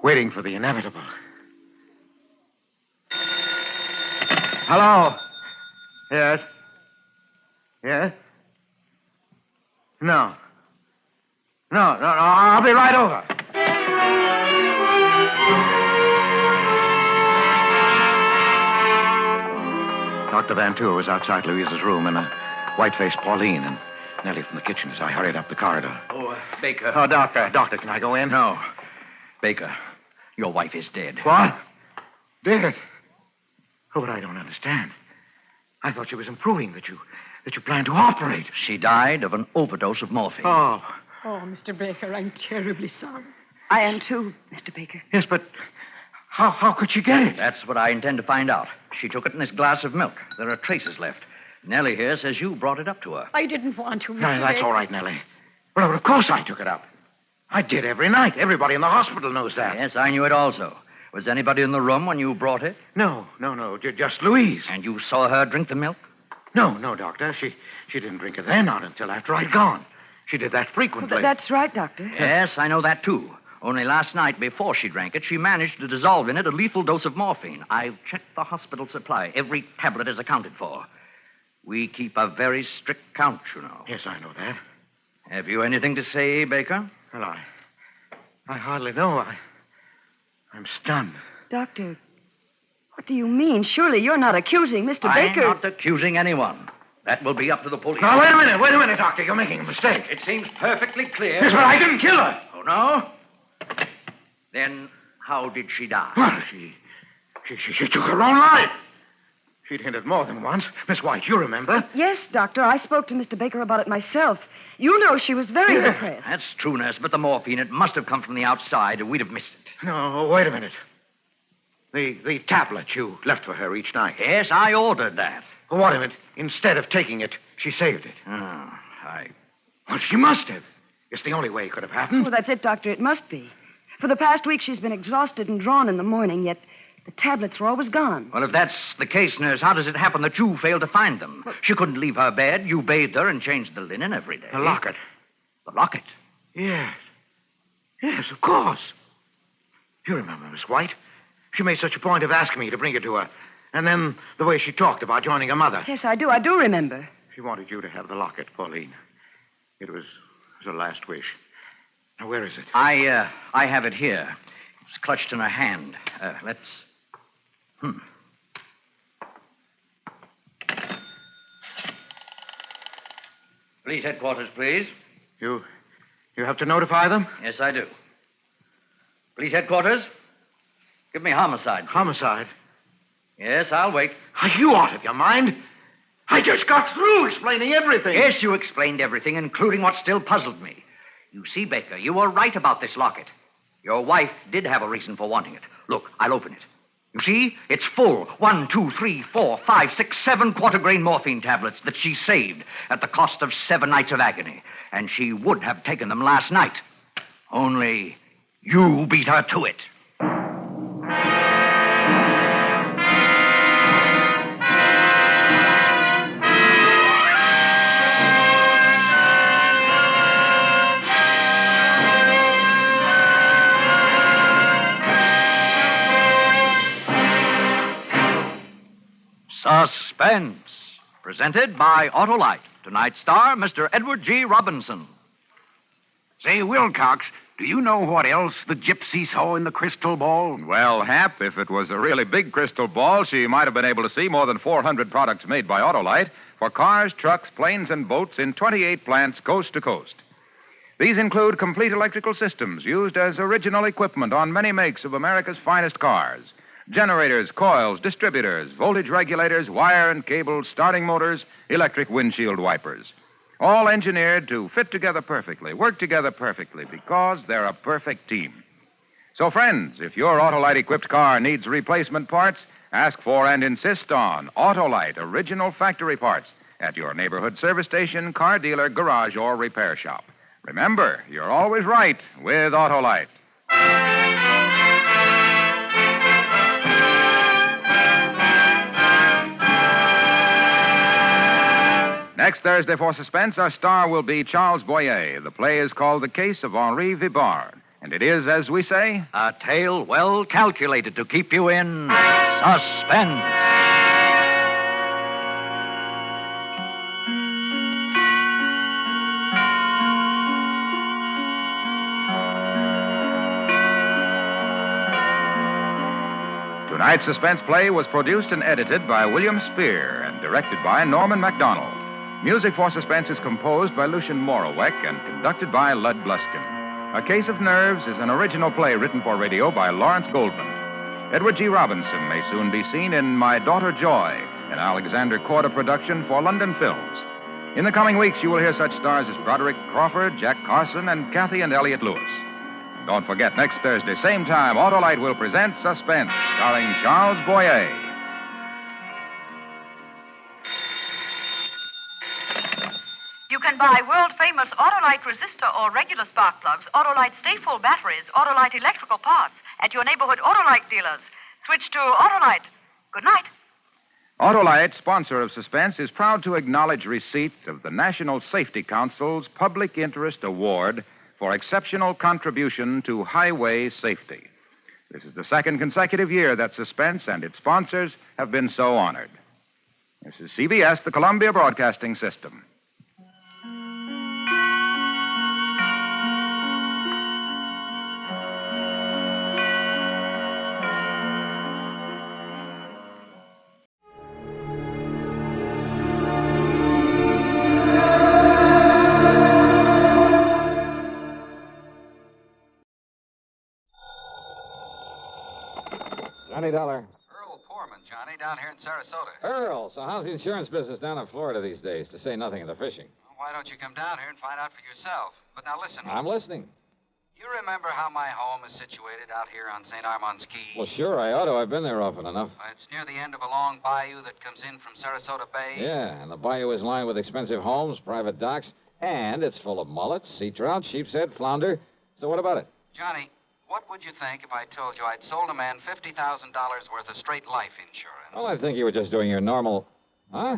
Speaker 16: for the inevitable. Hello? Yes? Yes? No. No, I'll be right over. Dr. Van Tour was outside Louisa's room, and a white-faced Pauline and Nellie from the kitchen as I hurried up the corridor.
Speaker 3: Oh, Baker.
Speaker 16: Oh, Doctor, can I go in?
Speaker 3: No. Baker, your wife is dead.
Speaker 16: What? Dead? Oh, but I don't understand. I thought she was improving, that you planned to operate.
Speaker 3: She died of an overdose of morphine.
Speaker 16: Oh.
Speaker 1: Oh, Mr. Baker, I'm terribly sorry.
Speaker 6: I am too, Mr. Baker.
Speaker 16: Yes, but how could she get it?
Speaker 3: That's what I intend to find out. She took it in this glass of milk. There are traces left. Nellie here says you brought it up to her.
Speaker 1: I didn't want to, Mr.
Speaker 16: No, that's
Speaker 1: Baker.
Speaker 16: all right, Nellie. Well, of course I took it up. I did every night. Everybody in the hospital knows that.
Speaker 3: Yes, I knew it also. Was anybody in the room when you brought it?
Speaker 16: No. Just Louise.
Speaker 3: And you saw her drink the milk?
Speaker 16: No, Doctor. She didn't drink it then, not until after I'd gone. She did that frequently.
Speaker 6: Well, that's right, Doctor.
Speaker 3: Yes, I know that, too. Only last night, before she drank it, she managed to dissolve in it a lethal dose of morphine. I've checked the hospital supply. Every tablet is accounted for. We keep a very strict count, you know.
Speaker 16: Yes, I know that.
Speaker 3: Have you anything to say, Baker?
Speaker 16: Well, I hardly know. I'm stunned.
Speaker 6: Doctor, what do you mean? Surely you're not accusing Mr. Baker.
Speaker 3: I'm not accusing anyone. That will be up to the police.
Speaker 16: Now, wait a minute, Doctor. You're making a mistake.
Speaker 3: It seems perfectly clear.
Speaker 16: Yes, but I didn't kill her.
Speaker 3: Oh, no? Then how did she die?
Speaker 16: Well, she took her own life. She'd hinted more than once. Miss White, you remember?
Speaker 6: Yes, Doctor. I spoke to Mr. Baker about it myself. You know she was very depressed.
Speaker 3: That's true, nurse, but the morphine, it must have come from the outside, or we'd have missed it.
Speaker 16: No, wait a minute. The tablet you left for her each night.
Speaker 3: Yes, I ordered that.
Speaker 16: Well, what if instead of taking it, she saved it?
Speaker 3: Oh,
Speaker 16: Well, she must have. It's the only way it could have happened.
Speaker 6: Well, that's it, Doctor. It must be. For the past week, she's been exhausted and drawn in the morning, yet the tablets were always gone.
Speaker 3: Well, if that's the case, nurse, how does it happen that you failed to find them? She couldn't leave her bed. You bathed her and changed the linen every day.
Speaker 10: The locket.
Speaker 3: The locket?
Speaker 10: Yes. Yes, of course. You remember Miss White? She made such a point of asking me to bring it to her. And then the way she talked about joining her mother.
Speaker 6: Yes, I do. I do remember.
Speaker 10: She wanted you to have the locket, Pauline. It was her last wish. Now, where is it?
Speaker 3: I have it here. It's clutched in her hand. Let's... Police headquarters, please.
Speaker 10: You have to notify them?
Speaker 3: Yes, I do. Police headquarters, give me homicide. Please.
Speaker 10: Homicide?
Speaker 3: Yes, I'll wait.
Speaker 10: Are you out of your mind? I just got through explaining everything.
Speaker 3: Yes, you explained everything, including what still puzzled me. You see, Baker, you were right about this locket. Your wife did have a reason for wanting it. Look, I'll open it. You see, it's full. 1, 2, 3, 4, 5, 6, 7 quarter-grain morphine tablets that she saved at the cost of 7 nights of agony. And she would have taken them last night. Only you beat her to it. Suspense, presented by Autolite. Tonight's star, Mr. Edward G. Robinson.
Speaker 9: Say, Wilcox, do you know what else the gypsy saw in the crystal ball?
Speaker 14: Well, Hap, if it was a really big crystal ball, she might have been able to see more than 400 products made by Autolite for cars, trucks, planes, and boats in 28 plants coast to coast. These include complete electrical systems used as original equipment on many makes of America's finest cars. Generators, coils, distributors, voltage regulators, wire and cable, starting motors, electric windshield wipers. All engineered to fit together perfectly, work together perfectly, because they're a perfect team. So, friends, if your Autolite-equipped car needs replacement parts, ask for and insist on Autolite original factory parts at your neighborhood service station, car dealer, garage, or repair shop. Remember, you're always right with Autolite. Next Thursday for Suspense, our star will be Charles Boyer. The play is called The Case of Henri Vibard. And it is, as we say,
Speaker 3: a tale well calculated to keep you in suspense.
Speaker 14: Tonight's suspense play was produced and edited by William Spear and directed by Norman MacDonald. Music for Suspense is composed by Lucian Moraweck and conducted by Lud Bluskin. A Case of Nerves is an original play written for radio by Lawrence Goldman. Edward G. Robinson may soon be seen in My Daughter Joy, an Alexander Korda production for London Films. In the coming weeks, you will hear such stars as Broderick Crawford, Jack Carson, and Kathy and Elliot Lewis. And don't forget, next Thursday, same time, Autolite will present Suspense, starring Charles Boyer.
Speaker 18: You can buy world-famous Autolite resistor or regular spark plugs, Autolite stay-full batteries, Autolite electrical parts at your neighborhood Autolite dealers. Switch to Autolite. Good night.
Speaker 14: Autolite, sponsor of Suspense, is proud to acknowledge receipt of the National Safety Council's Public Interest Award for exceptional contribution to highway safety. This is the second consecutive year that Suspense and its sponsors have been so honored. This is CBS, the Columbia Broadcasting System.
Speaker 21: $20.
Speaker 24: Earl Poorman, Johnny, down here in Sarasota.
Speaker 21: Earl, so how's the insurance business down in Florida these days, to say nothing of the fishing?
Speaker 24: Well, why don't you come down here and find out for yourself? But now listen.
Speaker 21: I'm listening.
Speaker 24: You remember how my home is situated out here on St. Armand's Key?
Speaker 21: Well, sure, I ought to. I've been there often enough.
Speaker 24: It's near the end of a long bayou that comes in from Sarasota Bay.
Speaker 21: Yeah, and the bayou is lined with expensive homes, private docks, and it's full of mullets, sea trout, sheep's head, flounder. So what about it?
Speaker 24: Johnny, What would you think if I told you I'd sold a man $50,000 worth of straight life insurance?
Speaker 21: Well, I think you were just doing your normal... Huh?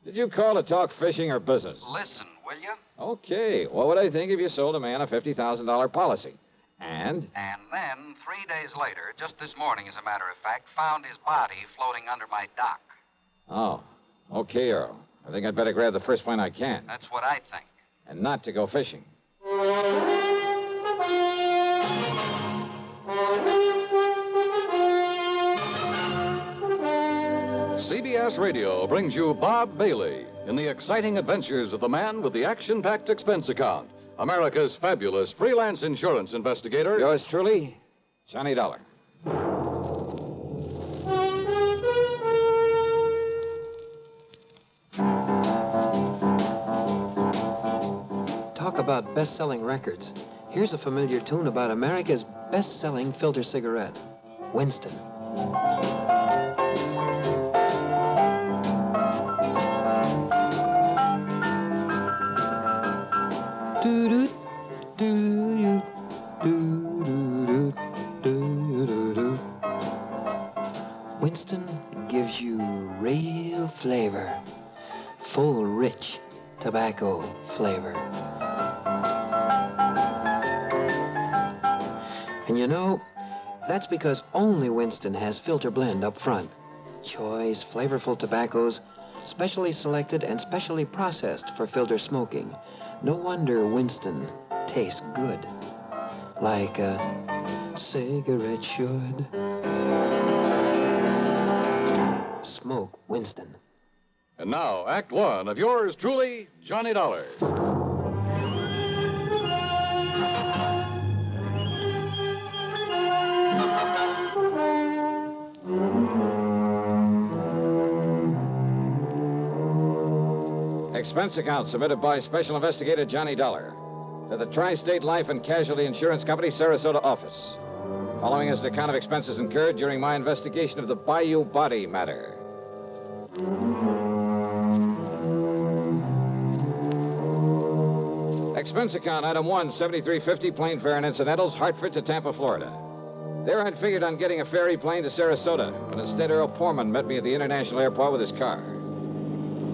Speaker 21: Did you call to talk fishing or business?
Speaker 24: Listen, will you?
Speaker 21: Okay. What would I think if you sold a man a $50,000 policy? And?
Speaker 24: And then, 3 days later, just this morning, as a matter of fact, found his body floating under my dock.
Speaker 21: Oh. Okay, Earl. I think I'd better grab the first plane I can.
Speaker 24: That's what I think.
Speaker 21: And not to go fishing.
Speaker 11: CBS Radio brings you Bob Bailey in the exciting adventures of the man with the action-packed expense account, America's fabulous freelance insurance investigator.
Speaker 21: Yours truly, Johnny Dollar.
Speaker 12: Talk about best-selling records. Here's a familiar tune about America's best-selling filter cigarette, Winston. Winston gives you real flavor, full, rich tobacco flavor. And you know, that's because only Winston has filter blend up front. Choice, flavorful tobaccos, specially selected and specially processed for filter smoking. No wonder Winston tastes good, like a cigarette should. Smoke Winston.
Speaker 11: And now, Act One of yours truly, Johnny Dollar.
Speaker 21: Expense account submitted by Special Investigator Johnny Dollar to the Tri-State Life and Casualty Insurance Company, Sarasota office. Following is an account of expenses incurred during my investigation of the Bayou body matter. Expense account, item 1, $73.50, plane fare and incidentals, Hartford to Tampa, Florida. There I'd figured on getting a ferry plane to Sarasota, but instead Earl Poorman met me at the international airport with his car.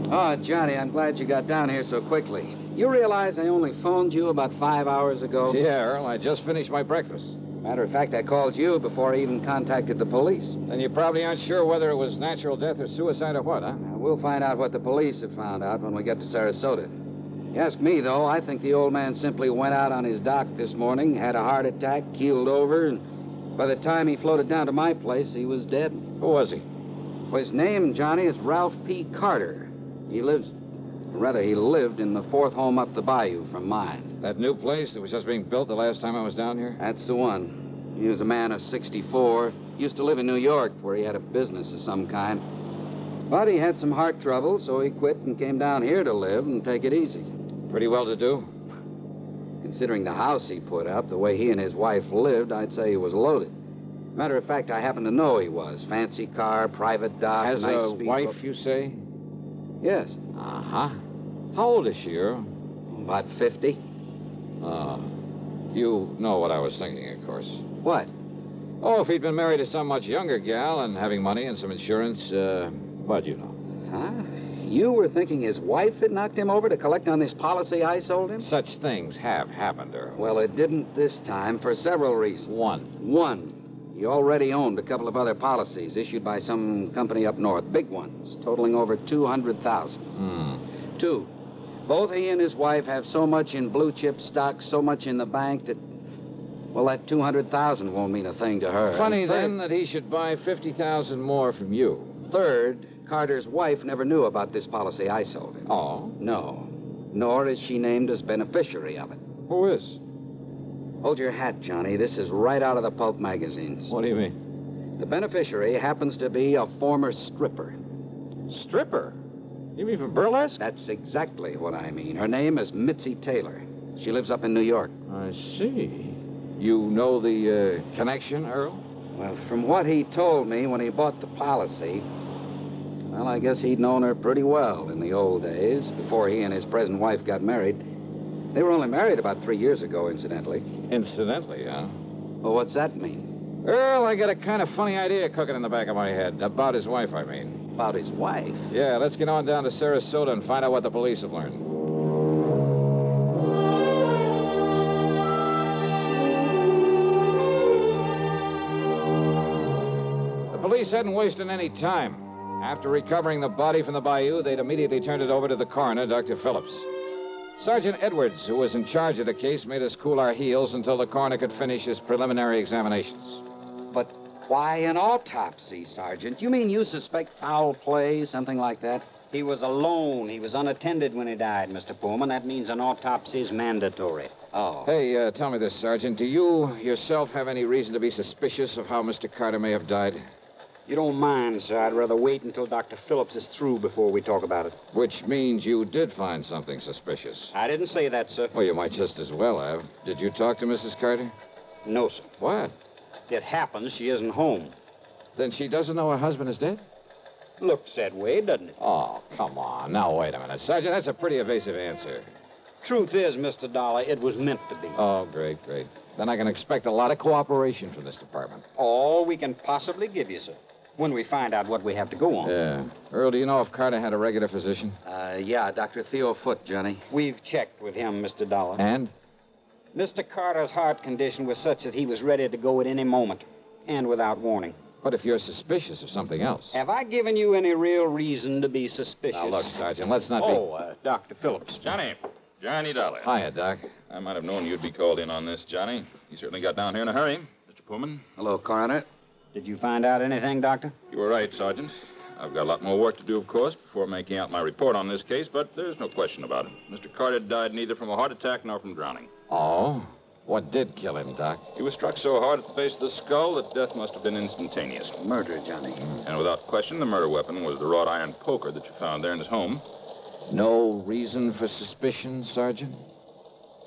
Speaker 13: Oh, Johnny, I'm glad you got down here so quickly. You realize I only phoned you about 5 hours ago?
Speaker 21: Yeah, Earl, I just finished my breakfast.
Speaker 13: Matter of fact, I called you before I even contacted the police.
Speaker 21: Then you probably aren't sure whether it was natural death or suicide or what, huh?
Speaker 13: We'll find out what the police have found out when we get to Sarasota. You ask me, though, I think the old man simply went out on his dock this morning, had a heart attack, keeled over, and by the time he floated down to my place, he was dead.
Speaker 21: Who was he?
Speaker 13: Well, his name, Johnny, is Ralph P. Carter. He lived in the fourth home up the bayou from mine.
Speaker 21: That new place that was just being built the last time I was down here?
Speaker 13: That's the one. He was a man of 64. Used to live in New York, where he had a business of some kind. But he had some heart trouble, so he quit and came down here to live and take it easy.
Speaker 21: Pretty well to do?
Speaker 13: Considering the house he put up, the way he and his wife lived, I'd say he was loaded. Matter of fact, I happen to know he was. Fancy car, private dock,
Speaker 21: Has
Speaker 13: nice
Speaker 21: a
Speaker 13: speedboat.
Speaker 21: wife, you say?
Speaker 13: Yes.
Speaker 21: Uh-huh. How old is she, Earl?
Speaker 13: About 50.
Speaker 21: You know what I was thinking, of course.
Speaker 13: What?
Speaker 21: Oh, if he'd been married to some much younger gal and having money and some insurance, but you know.
Speaker 13: Huh? You were thinking his wife had knocked him over to collect on this policy I sold him?
Speaker 21: Such things have happened, Earl.
Speaker 13: Well, it didn't this time for several reasons. One. He already owned a couple of other policies issued by some company up north, big ones, totaling over $200,000. 2, both he and his wife have so much in blue chip stock, so much in the bank that, well, that $200,000 won't mean a thing to her.
Speaker 21: Funny, then, that he should buy $50,000 more from you.
Speaker 13: Third, Carter's wife never knew about this policy I sold him.
Speaker 21: Oh?
Speaker 13: No. Nor is she named as beneficiary of it.
Speaker 21: Who is?
Speaker 13: Hold your hat, Johnny. This is right out of the pulp magazines.
Speaker 21: What do you mean?
Speaker 13: The beneficiary happens to be a former stripper.
Speaker 21: Stripper? You mean from burlesque?
Speaker 13: That's exactly what I mean. Her name is Mitzi Taylor. She lives up in New York.
Speaker 21: I see. You know the connection, Earl?
Speaker 13: Well, from what he told me when he bought the policy, well, I guess he'd known her pretty well in the old days, before he and his present wife got married. They were only married about 3 years ago, incidentally.
Speaker 21: Incidentally, huh?
Speaker 13: Well, what's that mean?
Speaker 21: Earl, I got a kind of funny idea cooking in the back of my head. About his wife, I mean.
Speaker 13: About his wife?
Speaker 21: Yeah, let's get on down to Sarasota and find out what the police have learned. The police hadn't wasted any time. After recovering the body from the Bayou, they'd immediately turned it over to the coroner, Dr. Phillips. Sergeant Edwards, who was in charge of the case, made us cool our heels until the coroner could finish his preliminary examinations.
Speaker 13: But why an autopsy, Sergeant? You mean you suspect foul play, something like that?
Speaker 2: He was alone. He was unattended when he died, Mr. Pullman. That means an autopsy is mandatory.
Speaker 13: Oh.
Speaker 21: Hey, tell me this, Sergeant. Do you yourself have any reason to be suspicious of how Mr. Carter may have died?
Speaker 2: You don't mind, sir. I'd rather wait until Dr. Phillips is through before we talk about it.
Speaker 21: Which means you did find something suspicious.
Speaker 2: I didn't say that, sir.
Speaker 21: Well, you might just as well have. Did you talk to Mrs. Carter?
Speaker 2: No, sir.
Speaker 21: What?
Speaker 2: It happens she isn't home.
Speaker 21: Then she doesn't know her husband is dead?
Speaker 2: Looks that way, doesn't it?
Speaker 21: Oh, come on. Now, wait a minute. Sergeant, that's a pretty evasive answer.
Speaker 2: Truth is, Mr. Dollar, it was meant to be.
Speaker 21: Oh, great. Then I can expect a lot of cooperation from this department.
Speaker 2: All we can possibly give you, sir. When we find out what we have to go on.
Speaker 21: Yeah. Earl, do you know if Carter had a regular physician?
Speaker 13: Yeah, Dr. Theo Foote, Johnny.
Speaker 2: We've checked with him, Mr. Dollar.
Speaker 21: And?
Speaker 2: Mr. Carter's heart condition was such that he was ready to go at any moment, and without warning.
Speaker 21: But if you're suspicious of something else...
Speaker 2: Have I given you any real reason to be suspicious?
Speaker 21: Now, look, Sergeant, let's not be...
Speaker 2: Dr. Phillips.
Speaker 7: Johnny Dollar.
Speaker 21: Hiya, Doc.
Speaker 7: I might have known you'd be called in on this, Johnny. You certainly got down here in a hurry. Mr. Pullman.
Speaker 13: Hello, Coroner.
Speaker 2: Did you find out anything, Doctor?
Speaker 7: You were right, Sergeant. I've got a lot more work to do, of course, before making out my report on this case, but there's no question about it. Mr. Carter died neither from a heart attack nor from drowning.
Speaker 21: Oh? What did kill him, Doc?
Speaker 7: He was struck so hard at the base of the skull that death must have been instantaneous.
Speaker 13: Murder, Johnny.
Speaker 7: And without question, the murder weapon was the wrought iron poker that you found there in his home.
Speaker 21: No reason for suspicion, Sergeant?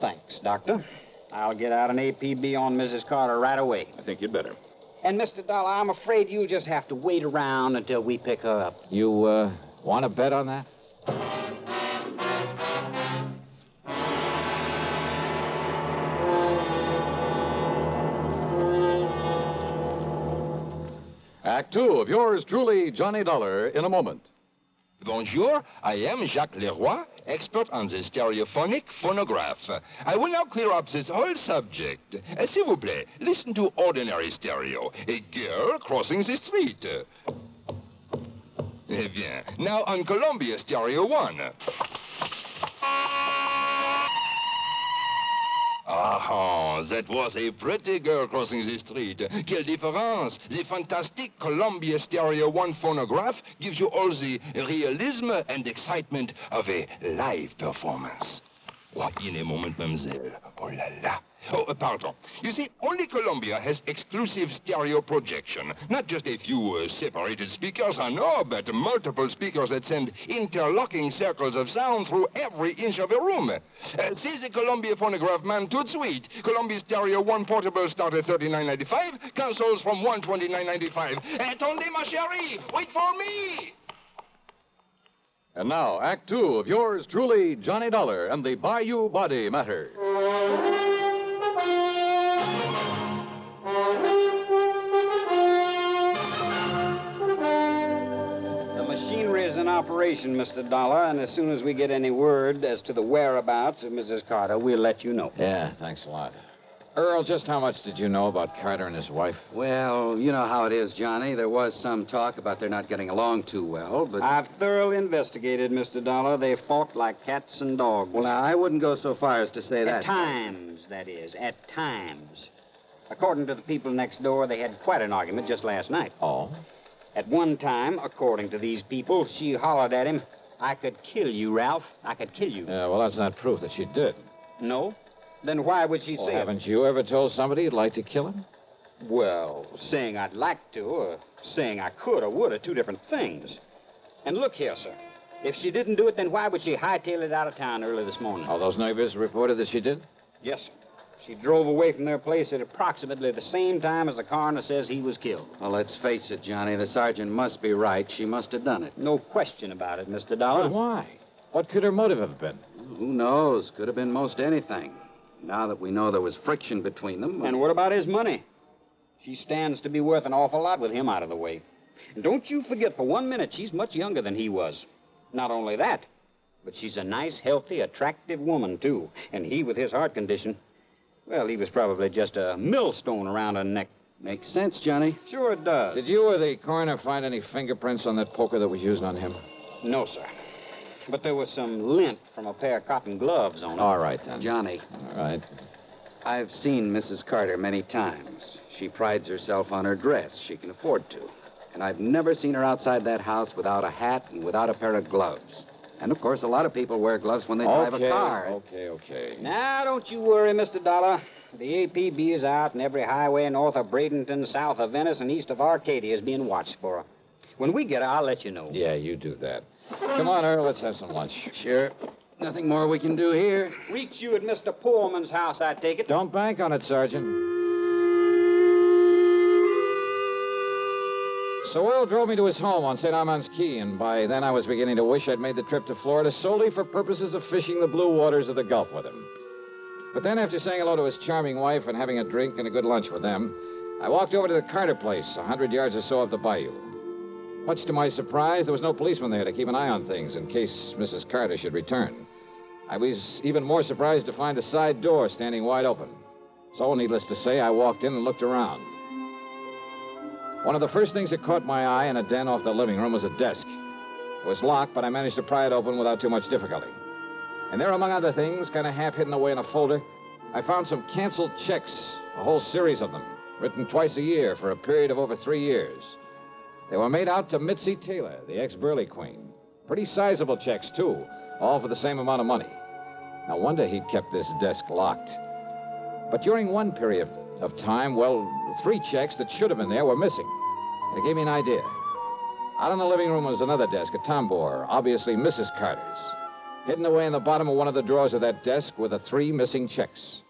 Speaker 2: Thanks, Doctor. I'll get out an APB on Mrs. Carter right away.
Speaker 7: I think you'd better.
Speaker 2: And, Mr. Dollar, I'm afraid you'll just have to wait around until we pick her up.
Speaker 21: You, want to bet on that?
Speaker 11: Act two of yours truly, Johnny Dollar, in a moment.
Speaker 19: Bonjour, I am Jacques Leroy, expert on the stereophonic phonograph. I will now clear up this whole subject. S'il vous plaît, listen to ordinary stereo. A girl crossing the street. Eh bien, now on Columbia Stereo 1. Ah, that was a pretty girl crossing the street. Quelle différence! The fantastic Columbia Stereo 1 phonograph gives you all the realism and excitement of a live performance. Oh, in a moment, mademoiselle. Oh la la. Oh, pardon. You see, only Columbia has exclusive stereo projection. Not just a few separated speakers, I know, but multiple speakers that send interlocking circles of sound through every inch of a room. See the Columbia phonograph, man, tout de suite. Columbia Stereo 1 portable start at $39.95. Consoles from $129.95. Attendez, ma chérie! Wait for me!
Speaker 11: And now, Act two of yours truly, Johnny Dollar and the Bayou Body Matter.
Speaker 2: The machinery is in operation, Mr. Dollar, and as soon as we get any word as to the whereabouts of Mrs. Carter, we'll let you know.
Speaker 21: Yeah, thanks a lot. Earl, just how much did you know about Carter and his wife?
Speaker 13: Well, you know how it is, Johnny. There was some talk about their not getting along too well, but...
Speaker 2: I've thoroughly investigated, Mr. Dollar. They fought like cats and dogs.
Speaker 13: Well, now, I wouldn't go so far as to say that.
Speaker 2: At times, that is. At times. According to the people next door, they had quite an argument just last night.
Speaker 21: Oh?
Speaker 2: At one time, according to these people, she hollered at him, "I could kill you, Ralph. I could kill you."
Speaker 21: Yeah, well, that's not proof that she did.
Speaker 2: No? Then why would she say
Speaker 21: Haven't you ever told somebody you'd like to kill him?
Speaker 2: Well, saying I'd like to, or saying I could or would are two different things. And look here, sir. If she didn't do it, then why would she hightail it out of town early this morning?
Speaker 21: All those neighbors reported that she did?
Speaker 2: Yes, sir. She drove away from their place at approximately the same time as the coroner says he was killed.
Speaker 13: Well, let's face it, Johnny. The sergeant must be right. She must have done it.
Speaker 2: No question about it, Mr. Dollar.
Speaker 21: But why? What could her motive have been?
Speaker 13: Who knows? Could have been most anything. Now that we know there was friction between them...
Speaker 2: And what about his money? She stands to be worth an awful lot with him out of the way. And don't you forget for 1 minute she's much younger than he was. Not only that, but she's a nice, healthy, attractive woman, too. And he, with his heart condition, well, he was probably just a millstone around her neck.
Speaker 13: Makes sense, Johnny.
Speaker 2: Sure it does.
Speaker 21: Did you or the coroner find any fingerprints on that poker that was used on him?
Speaker 2: No, sir. But there was some lint from a pair of cotton gloves on it.
Speaker 21: All right, then.
Speaker 13: Johnny.
Speaker 21: All right.
Speaker 13: I've seen Mrs. Carter many times. She prides herself on her dress. She can afford to. And I've never seen her outside that house without a hat and without a pair of gloves. And, of course, a lot of people wear gloves when they drive a car.
Speaker 21: Okay.
Speaker 2: Now, don't you worry, Mr. Dollar. The APB is out, and every highway north of Bradenton, south of Venice, and east of Arcadia is being watched for her. When we get her, I'll let you know.
Speaker 21: Yeah, you do that. Come on, Earl, let's have some lunch.
Speaker 13: Sure. Nothing more we can do here.
Speaker 2: Reach you at Mr. Pullman's house, I take it.
Speaker 21: Don't bank on it, Sergeant. So Earl drove me to his home on St. Armand's Key, and by then I was beginning to wish I'd made the trip to Florida solely for purposes of fishing the blue waters of the Gulf with him. But then, after saying hello to his charming wife and having a drink and a good lunch with them, I walked over to the Carter place, 100 yards or so up the bayou. Much to my surprise, there was no policeman there to keep an eye on things in case Mrs. Carter should return. I was even more surprised to find a side door standing wide open. So, needless to say, I walked in and looked around. One of the first things that caught my eye in a den off the living room was a desk. It was locked, but I managed to pry it open without too much difficulty. And there, among other things, kind of half hidden away in a folder, I found some canceled checks, a whole series of them, written twice a year for a period of over 3 years. They were made out to Mitzi Taylor, the ex-Burley Queen. Pretty sizable checks, too, all for the same amount of money. No wonder he'd kept this desk locked. But during one period of time, well, 3 checks that should have been there were missing. It gave me an idea. Out in the living room was another desk, a tambour, obviously Mrs. Carter's. Hidden away in the bottom of one of the drawers of that desk were the 3 missing checks.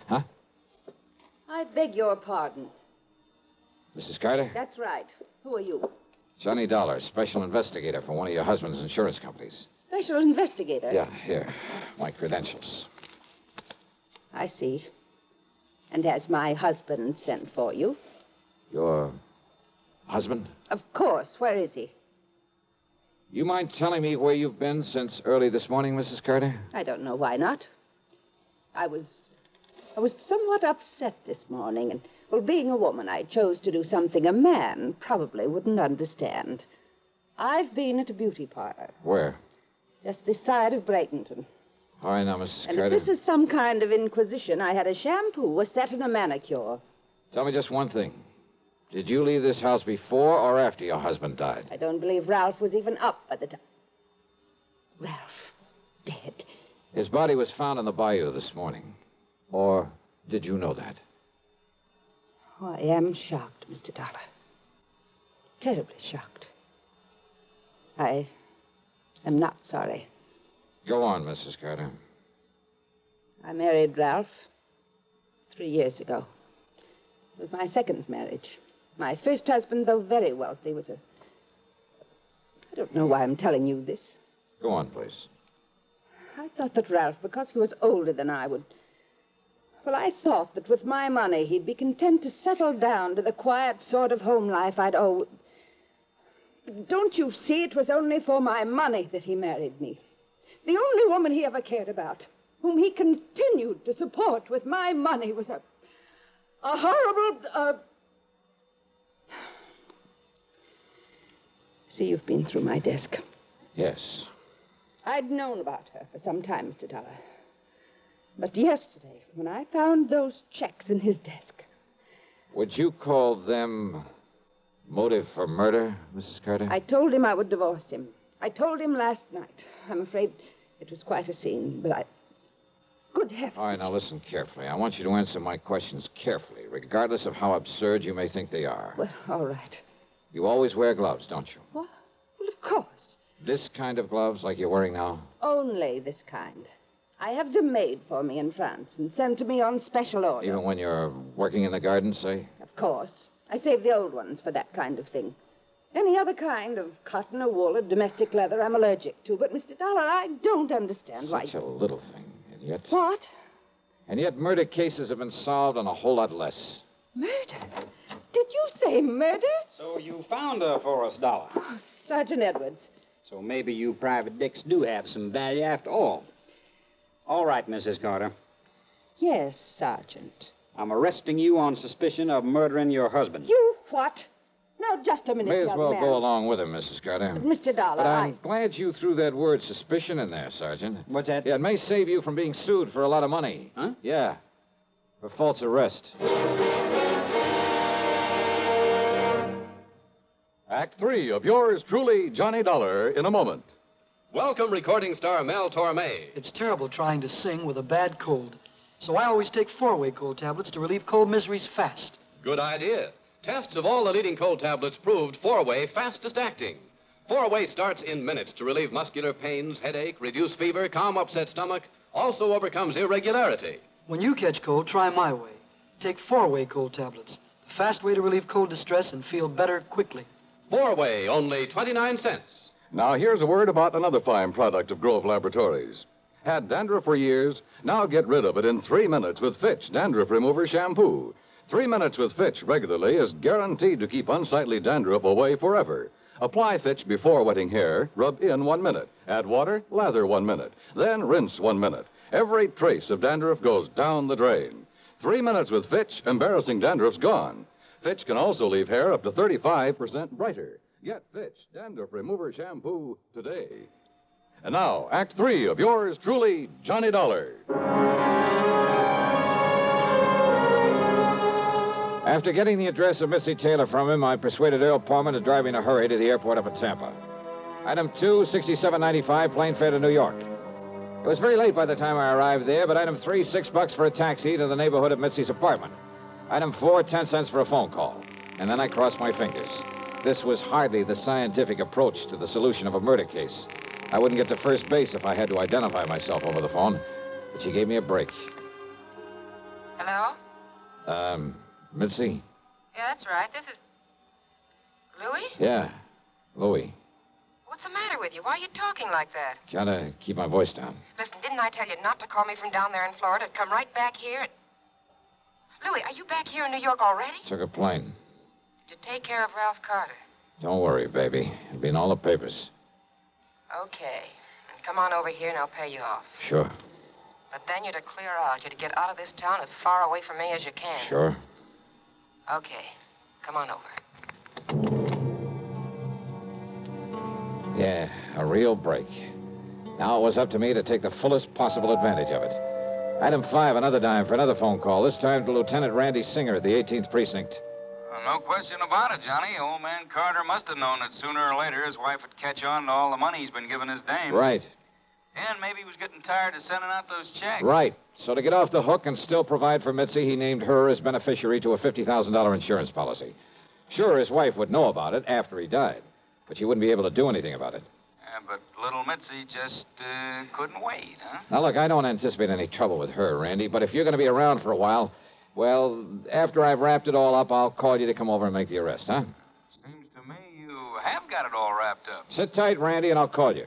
Speaker 21: Huh?
Speaker 8: I beg your pardon.
Speaker 21: Mrs. Carter?
Speaker 8: That's right. Who are you?
Speaker 21: Johnny Dollar, special investigator for one of your husband's insurance companies.
Speaker 8: Special investigator?
Speaker 21: Yeah, here. My credentials.
Speaker 8: I see. And has my husband sent for you?
Speaker 21: Your husband?
Speaker 8: Of course. Where is he?
Speaker 21: You mind telling me where you've been since early this morning, Mrs. Carter?
Speaker 8: I don't know why not. I was somewhat upset this morning, and, well, being a woman, I chose to do something a man probably wouldn't understand. I've been at a beauty parlor.
Speaker 21: Where?
Speaker 8: Just this side of Bradenton.
Speaker 21: All right, now, Mrs.
Speaker 8: And
Speaker 21: Carter.
Speaker 8: if this is some kind of inquisition, I had a shampoo, a set, and a manicure.
Speaker 21: Tell me just one thing. Did you leave this house before or after your husband died?
Speaker 8: I don't believe Ralph was even up at the time. Ralph, dead.
Speaker 21: His body was found in the bayou this morning. Or did you know that?
Speaker 8: Oh, I am shocked, Mr. Dollar. Terribly shocked. I am not sorry.
Speaker 21: Go on, Mrs. Carter.
Speaker 8: I married Ralph 3 years ago. It was my second marriage. My first husband, though very wealthy, was I don't know why I'm telling you this.
Speaker 21: Go on, please.
Speaker 8: I thought that Ralph, because he was older than I would... Well, I thought that with my money, he'd be content to settle down to the quiet sort of home life I'd owe. Don't you see, it was only for my money that he married me. The only woman he ever cared about, whom he continued to support with my money, was a horrible... See, you've been through my desk.
Speaker 21: Yes.
Speaker 8: I'd known about her for some time, Mr. Dollar. But yesterday, when I found those checks in his desk...
Speaker 21: Would you call them motive for murder, Mrs. Carter?
Speaker 8: I told him I would divorce him. I told him last night. I'm afraid it was quite a scene, but I... Good heavens.
Speaker 21: All right, now listen carefully. I want you to answer my questions carefully, regardless of how absurd you may think they are.
Speaker 8: Well, all right.
Speaker 21: You always wear gloves, don't you?
Speaker 8: What? Well, of course.
Speaker 21: This kind of gloves, like you're wearing now?
Speaker 8: Only this kind. I have them made for me in France and sent to me on special order.
Speaker 21: Even when you're working in the garden, say?
Speaker 8: Of course. I save the old ones for that kind of thing. Any other kind of cotton or wool or domestic leather I'm allergic to. But, Mr. Dollar, I don't understand why...
Speaker 21: Such a little thing, and yet...
Speaker 8: What?
Speaker 21: And yet murder cases have been solved on a whole lot less.
Speaker 8: Murder? Did you say murder?
Speaker 2: So you found her for us, Dollar.
Speaker 8: Oh, Sergeant Edwards.
Speaker 2: So maybe you private dicks do have some value after all. All right, Mrs. Carter.
Speaker 8: Yes, Sergeant.
Speaker 2: I'm arresting you on suspicion of murdering your husband.
Speaker 8: You what? Now, just a minute,
Speaker 21: May as
Speaker 8: young
Speaker 21: well
Speaker 8: man.
Speaker 21: go along with him, Mrs. Carter.
Speaker 8: Mr. Dollar,
Speaker 21: But I'm glad you threw that word suspicion in there, Sergeant.
Speaker 2: What's that?
Speaker 21: Yeah, it may save you from being sued for a lot of money.
Speaker 2: Huh?
Speaker 21: Yeah, for false arrest.
Speaker 11: Act 3 of yours truly, Johnny Dollar, in a moment.
Speaker 15: Welcome, recording star Mel Torme.
Speaker 20: It's terrible trying to sing with a bad cold. So I always take 4-way cold tablets to relieve cold miseries fast.
Speaker 15: Good idea. Tests of all the leading cold tablets proved 4-way fastest acting. 4-way starts in minutes to relieve muscular pains, headache, reduce fever, calm upset stomach, also overcomes irregularity.
Speaker 20: When you catch cold, try my way. Take 4-way cold tablets. The fast way to relieve cold distress and feel better quickly.
Speaker 15: 4-way, only 29 cents.
Speaker 11: Now, here's a word about another fine product of Grove Laboratories. Had dandruff for years? Now get rid of it in 3 minutes with Fitch Dandruff Remover Shampoo. 3 minutes with Fitch regularly is guaranteed to keep unsightly dandruff away forever. Apply Fitch before wetting hair, rub in 1 minute. Add water, lather 1 minute. Then rinse 1 minute. Every trace of dandruff goes down the drain. 3 minutes with Fitch, embarrassing dandruff's gone. Fitch can also leave hair up to 35% brighter. Get Fitch Dandruff Remover Shampoo today. And now, Act 3 of yours truly, Johnny Dollar.
Speaker 21: After getting the address of Missy Taylor from him, I persuaded Earl Palmer to drive in a hurry to the airport up at Tampa. Item 2, 6795, plane fare to New York. It was very late by the time I arrived there, but item 3, $6 for a taxi to the neighborhood of Mitzi's apartment. Item 4, 10 cents for a phone call. And then I crossed my fingers. This was hardly the scientific approach to the solution of a murder case. I wouldn't get to first base if I had to identify myself over the phone, but she gave me a break.
Speaker 22: Hello?
Speaker 21: Mitzi?
Speaker 22: Yeah, that's right. This is... Louis?
Speaker 21: Yeah, Louis.
Speaker 22: What's the matter with you? Why are you talking like that?
Speaker 21: Gotta keep my voice down.
Speaker 22: Listen, didn't I tell you not to call me from down there in Florida? Come right back here. Louis, are you back here in New York already?
Speaker 21: Took a plane.
Speaker 22: Did you take care of Ralph Carter?
Speaker 21: Don't worry, baby. It'll be in all the papers.
Speaker 22: Okay. And come on over here and I'll pay you off.
Speaker 21: Sure.
Speaker 22: But then you're to clear out. You're to get out of this town as far away from me as you can.
Speaker 21: Sure.
Speaker 22: Okay. Come on over.
Speaker 21: Yeah, a real break. Now it was up to me to take the fullest possible advantage of it. Item 5, another dime for another phone call, this time to Lieutenant Randy Singer at the 18th Precinct.
Speaker 24: No question about it, Johnny. Old man Carter must have known that sooner or later his wife would catch on to all the money he's been giving his dame.
Speaker 21: Right.
Speaker 24: And maybe he was getting tired of sending out those checks.
Speaker 21: Right. So to get off the hook and still provide for Mitzi, he named her as beneficiary to a $50,000 insurance policy. Sure, his wife would know about it after he died, but she wouldn't be able to do anything about it.
Speaker 24: Yeah, but little Mitzi just couldn't wait, huh?
Speaker 21: Now, look, I don't anticipate any trouble with her, Randy, but if you're going to be around for a while, well, after I've wrapped it all up, I'll call you to come over and make the arrest, huh?
Speaker 24: Seems to me you have got it all wrapped up.
Speaker 21: Sit tight, Randy, and I'll call you.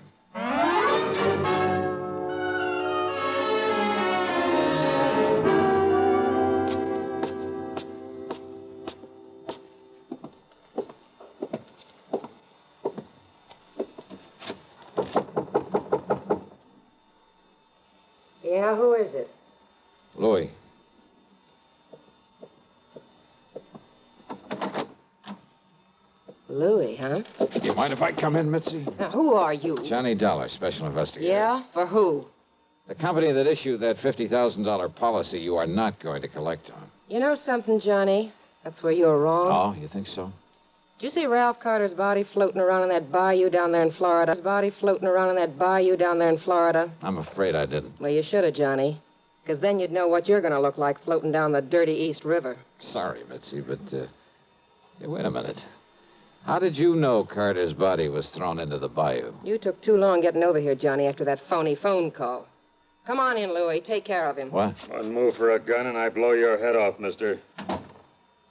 Speaker 8: Yeah, who is it?
Speaker 21: Louis.
Speaker 8: Louis, huh?
Speaker 21: Do you mind if I come in, Mitzi?
Speaker 8: Now, who are you?
Speaker 21: Johnny Dollar, special investigator.
Speaker 8: Yeah? For who?
Speaker 21: The company that issued that $50,000 policy you are not going to collect on.
Speaker 8: You know something, Johnny? That's where you're wrong.
Speaker 21: Oh, you think so?
Speaker 8: Did you see Ralph Carter's body floating around in that bayou down there in Florida? His body floating around in that bayou down there in Florida?
Speaker 21: I'm afraid I didn't.
Speaker 8: Well, you should have, Johnny. Because then you'd know what you're going to look like floating down the dirty East River.
Speaker 21: Sorry, Mitzi, but, hey, wait a minute. How did you know Carter's body was thrown into the bayou?
Speaker 8: You took too long getting over here, Johnny, after that phony phone call. Come on in, Louis. Take care of him.
Speaker 21: What?
Speaker 4: One move for a gun and I blow your head off, mister.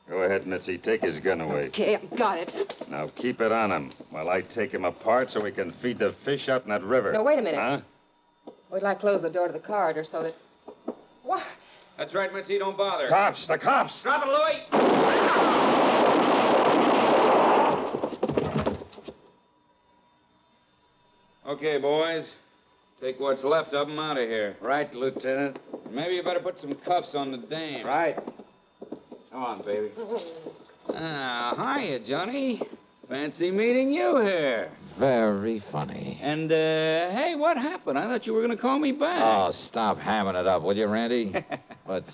Speaker 4: Go ahead, Mitzi. Take his gun away.
Speaker 8: Okay, got it.
Speaker 4: Now keep it on him while I take him apart so we can feed the fish out in that river.
Speaker 8: No, wait a minute.
Speaker 4: Huh?
Speaker 8: Wait till I close the door to the corridor so that... What?
Speaker 24: That's right, Mitzi. Don't bother.
Speaker 9: Cops, the cops.
Speaker 24: Drop it, Louie. Okay, boys. Take what's left of them out of here.
Speaker 13: Right, Lieutenant.
Speaker 24: Maybe you better put some cuffs on the dame.
Speaker 13: Right. Come on, baby.
Speaker 24: Hiya, Johnny. Fancy meeting you here.
Speaker 21: Very funny.
Speaker 24: And, hey, what happened? I thought you were going to call me back.
Speaker 21: Oh, stop hamming it up, will you, Randy? But,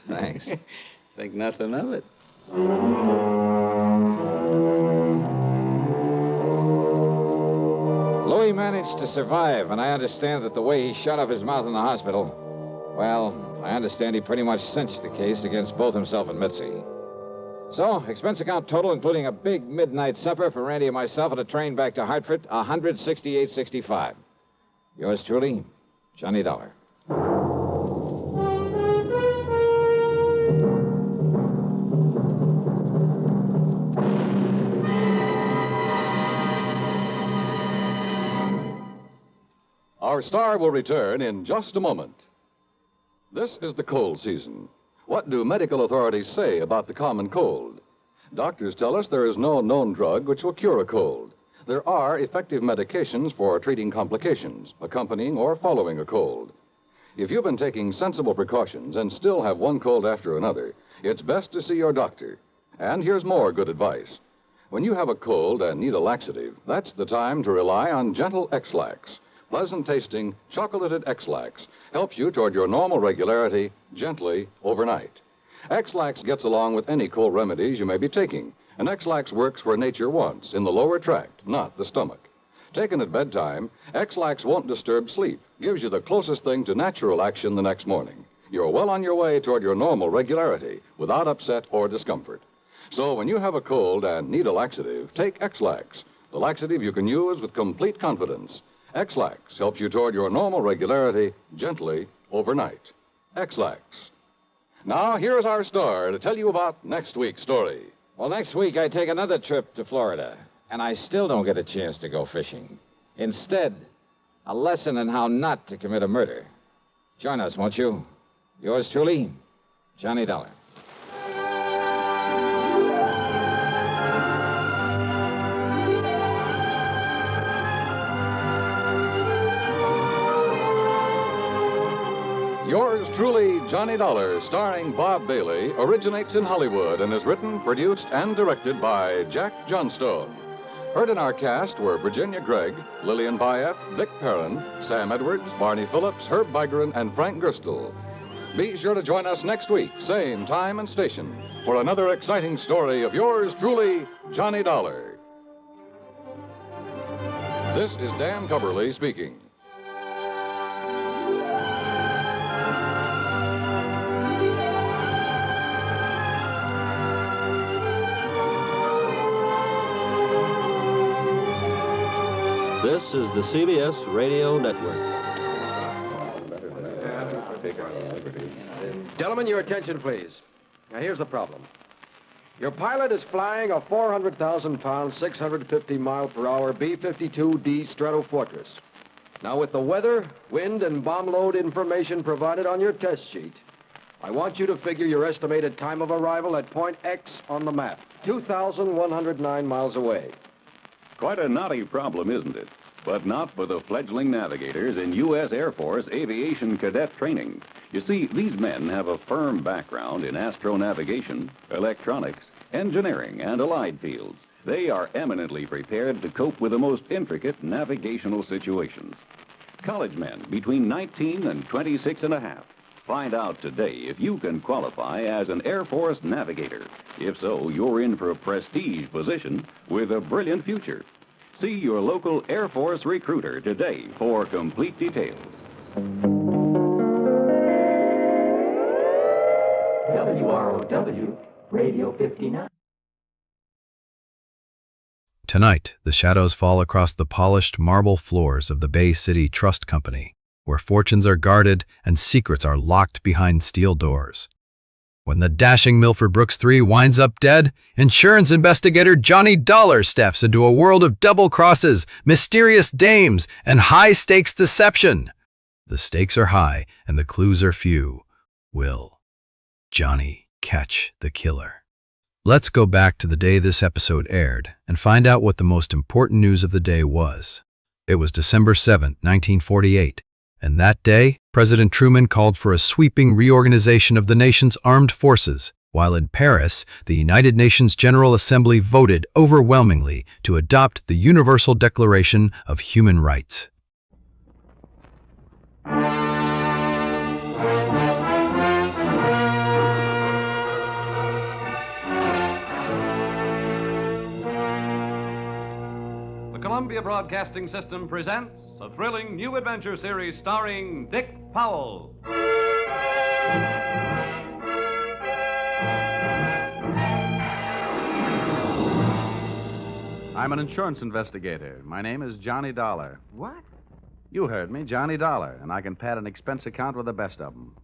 Speaker 21: thanks.
Speaker 24: Think nothing of it.
Speaker 21: Louis managed to survive, and I understand that the way he shut up his mouth in the hospital, well, I understand he pretty much cinched the case against both himself and Mitzi. So, expense account total, including a big midnight supper for Randy and myself and a train back to Hartford, $168.65. Yours truly, Johnny Dollar.
Speaker 11: Our star will return in just a moment. This is the cold season. What do medical authorities say about the common cold? Doctors tell us there is no known drug which will cure a cold. There are effective medications for treating complications, accompanying or following a cold. If you've been taking sensible precautions and still have one cold after another, it's best to see your doctor. And here's more good advice. When you have a cold and need a laxative, that's the time to rely on gentle X-Lax. Pleasant-tasting, chocolated X-Lax helps you toward your normal regularity gently overnight. X-Lax gets along with any cold remedies you may be taking, and X-Lax works where nature wants, in the lower tract, not the stomach. Taken at bedtime, X-Lax won't disturb sleep, gives you the closest thing to natural action the next morning. You're well on your way toward your normal regularity, without upset or discomfort. So when you have a cold and need a laxative, take X-Lax, the laxative you can use with complete confidence. X-Lax helps you toward your normal regularity gently overnight. X-Lax. Now, here's our star to tell you about next week's story.
Speaker 21: Well, next week I take another trip to Florida, and I still don't get a chance to go fishing. Instead, a lesson in how not to commit a murder. Join us, won't you? Yours truly, Johnny Dollar.
Speaker 11: Yours truly, Johnny Dollar, starring Bob Bailey, originates in Hollywood and is written, produced, and directed by Jack Johnstone. Heard in our cast were Virginia Gregg, Lillian Bayef, Vic Perrin, Sam Edwards, Barney Phillips, Herb Bygren, and Frank Gerstle. Be sure to join us next week, same time and station, for another exciting story of yours truly, Johnny Dollar. This is Dan Cubberly speaking.
Speaker 1: This is the CBS Radio Network.
Speaker 12: Gentlemen, your attention, please. Now, here's the problem. Your pilot is flying a 400,000-pound, 650-mile-per-hour B-52D Stratofortress. Now, with the weather, wind, and bomb load information provided on your test sheet, I want you to figure your estimated time of arrival at point X on the map, 2,109 miles away.
Speaker 5: Quite a knotty problem, isn't it? But not for the fledgling navigators in U.S. Air Force aviation cadet training. You see, these men have a firm background in astronavigation, electronics, engineering, and allied fields. They are eminently prepared to cope with the most intricate navigational situations. College men between 19 and 26 and a half. Find out today if you can qualify as an Air Force navigator. If so, you're in for a prestige position with a brilliant future. See your local Air Force recruiter today for complete details.
Speaker 17: WROW, Radio 59.
Speaker 23: Tonight, the shadows fall across the polished marble floors of the Bay City Trust Company, where fortunes are guarded and secrets are locked behind steel doors. When the dashing Milford Brooks III winds up dead, insurance investigator Johnny Dollar steps into a world of double crosses, mysterious dames, and high-stakes deception. The stakes are high and the clues are few. Will Johnny catch the killer? Let's go back to the day this episode aired and find out what the most important news of the day was. It was December 7, 1948, and that day, President Truman called for a sweeping reorganization of the nation's armed forces, while in Paris, the United Nations General Assembly voted overwhelmingly to adopt the Universal Declaration of Human Rights.
Speaker 3: The Columbia Broadcasting System presents a thrilling new adventure series starring Dick Powell. I'm an insurance investigator. My name is Johnny Dollar.
Speaker 22: What?
Speaker 3: You heard me, Johnny Dollar, and I can pad an expense account with the best of them.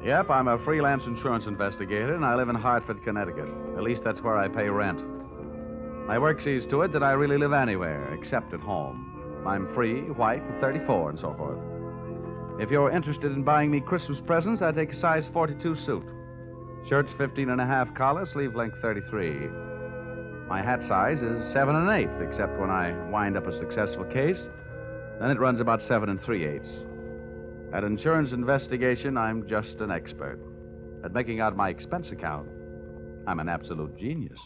Speaker 3: Yep, I'm a freelance insurance investigator, and I live in Hartford, Connecticut. At least that's where I pay rent. My work sees to it that I really live anywhere, except at home. I'm free, white, 34, and so forth. If you're interested in buying me Christmas presents, I take a size 42 suit. Shirt's 15 and a half collar, sleeve length 33. My hat size is 7 1/8, except when I wind up a successful case. Then it runs about 7 3/8. At insurance investigation, I'm just an expert. At making out my expense account, I'm an absolute genius.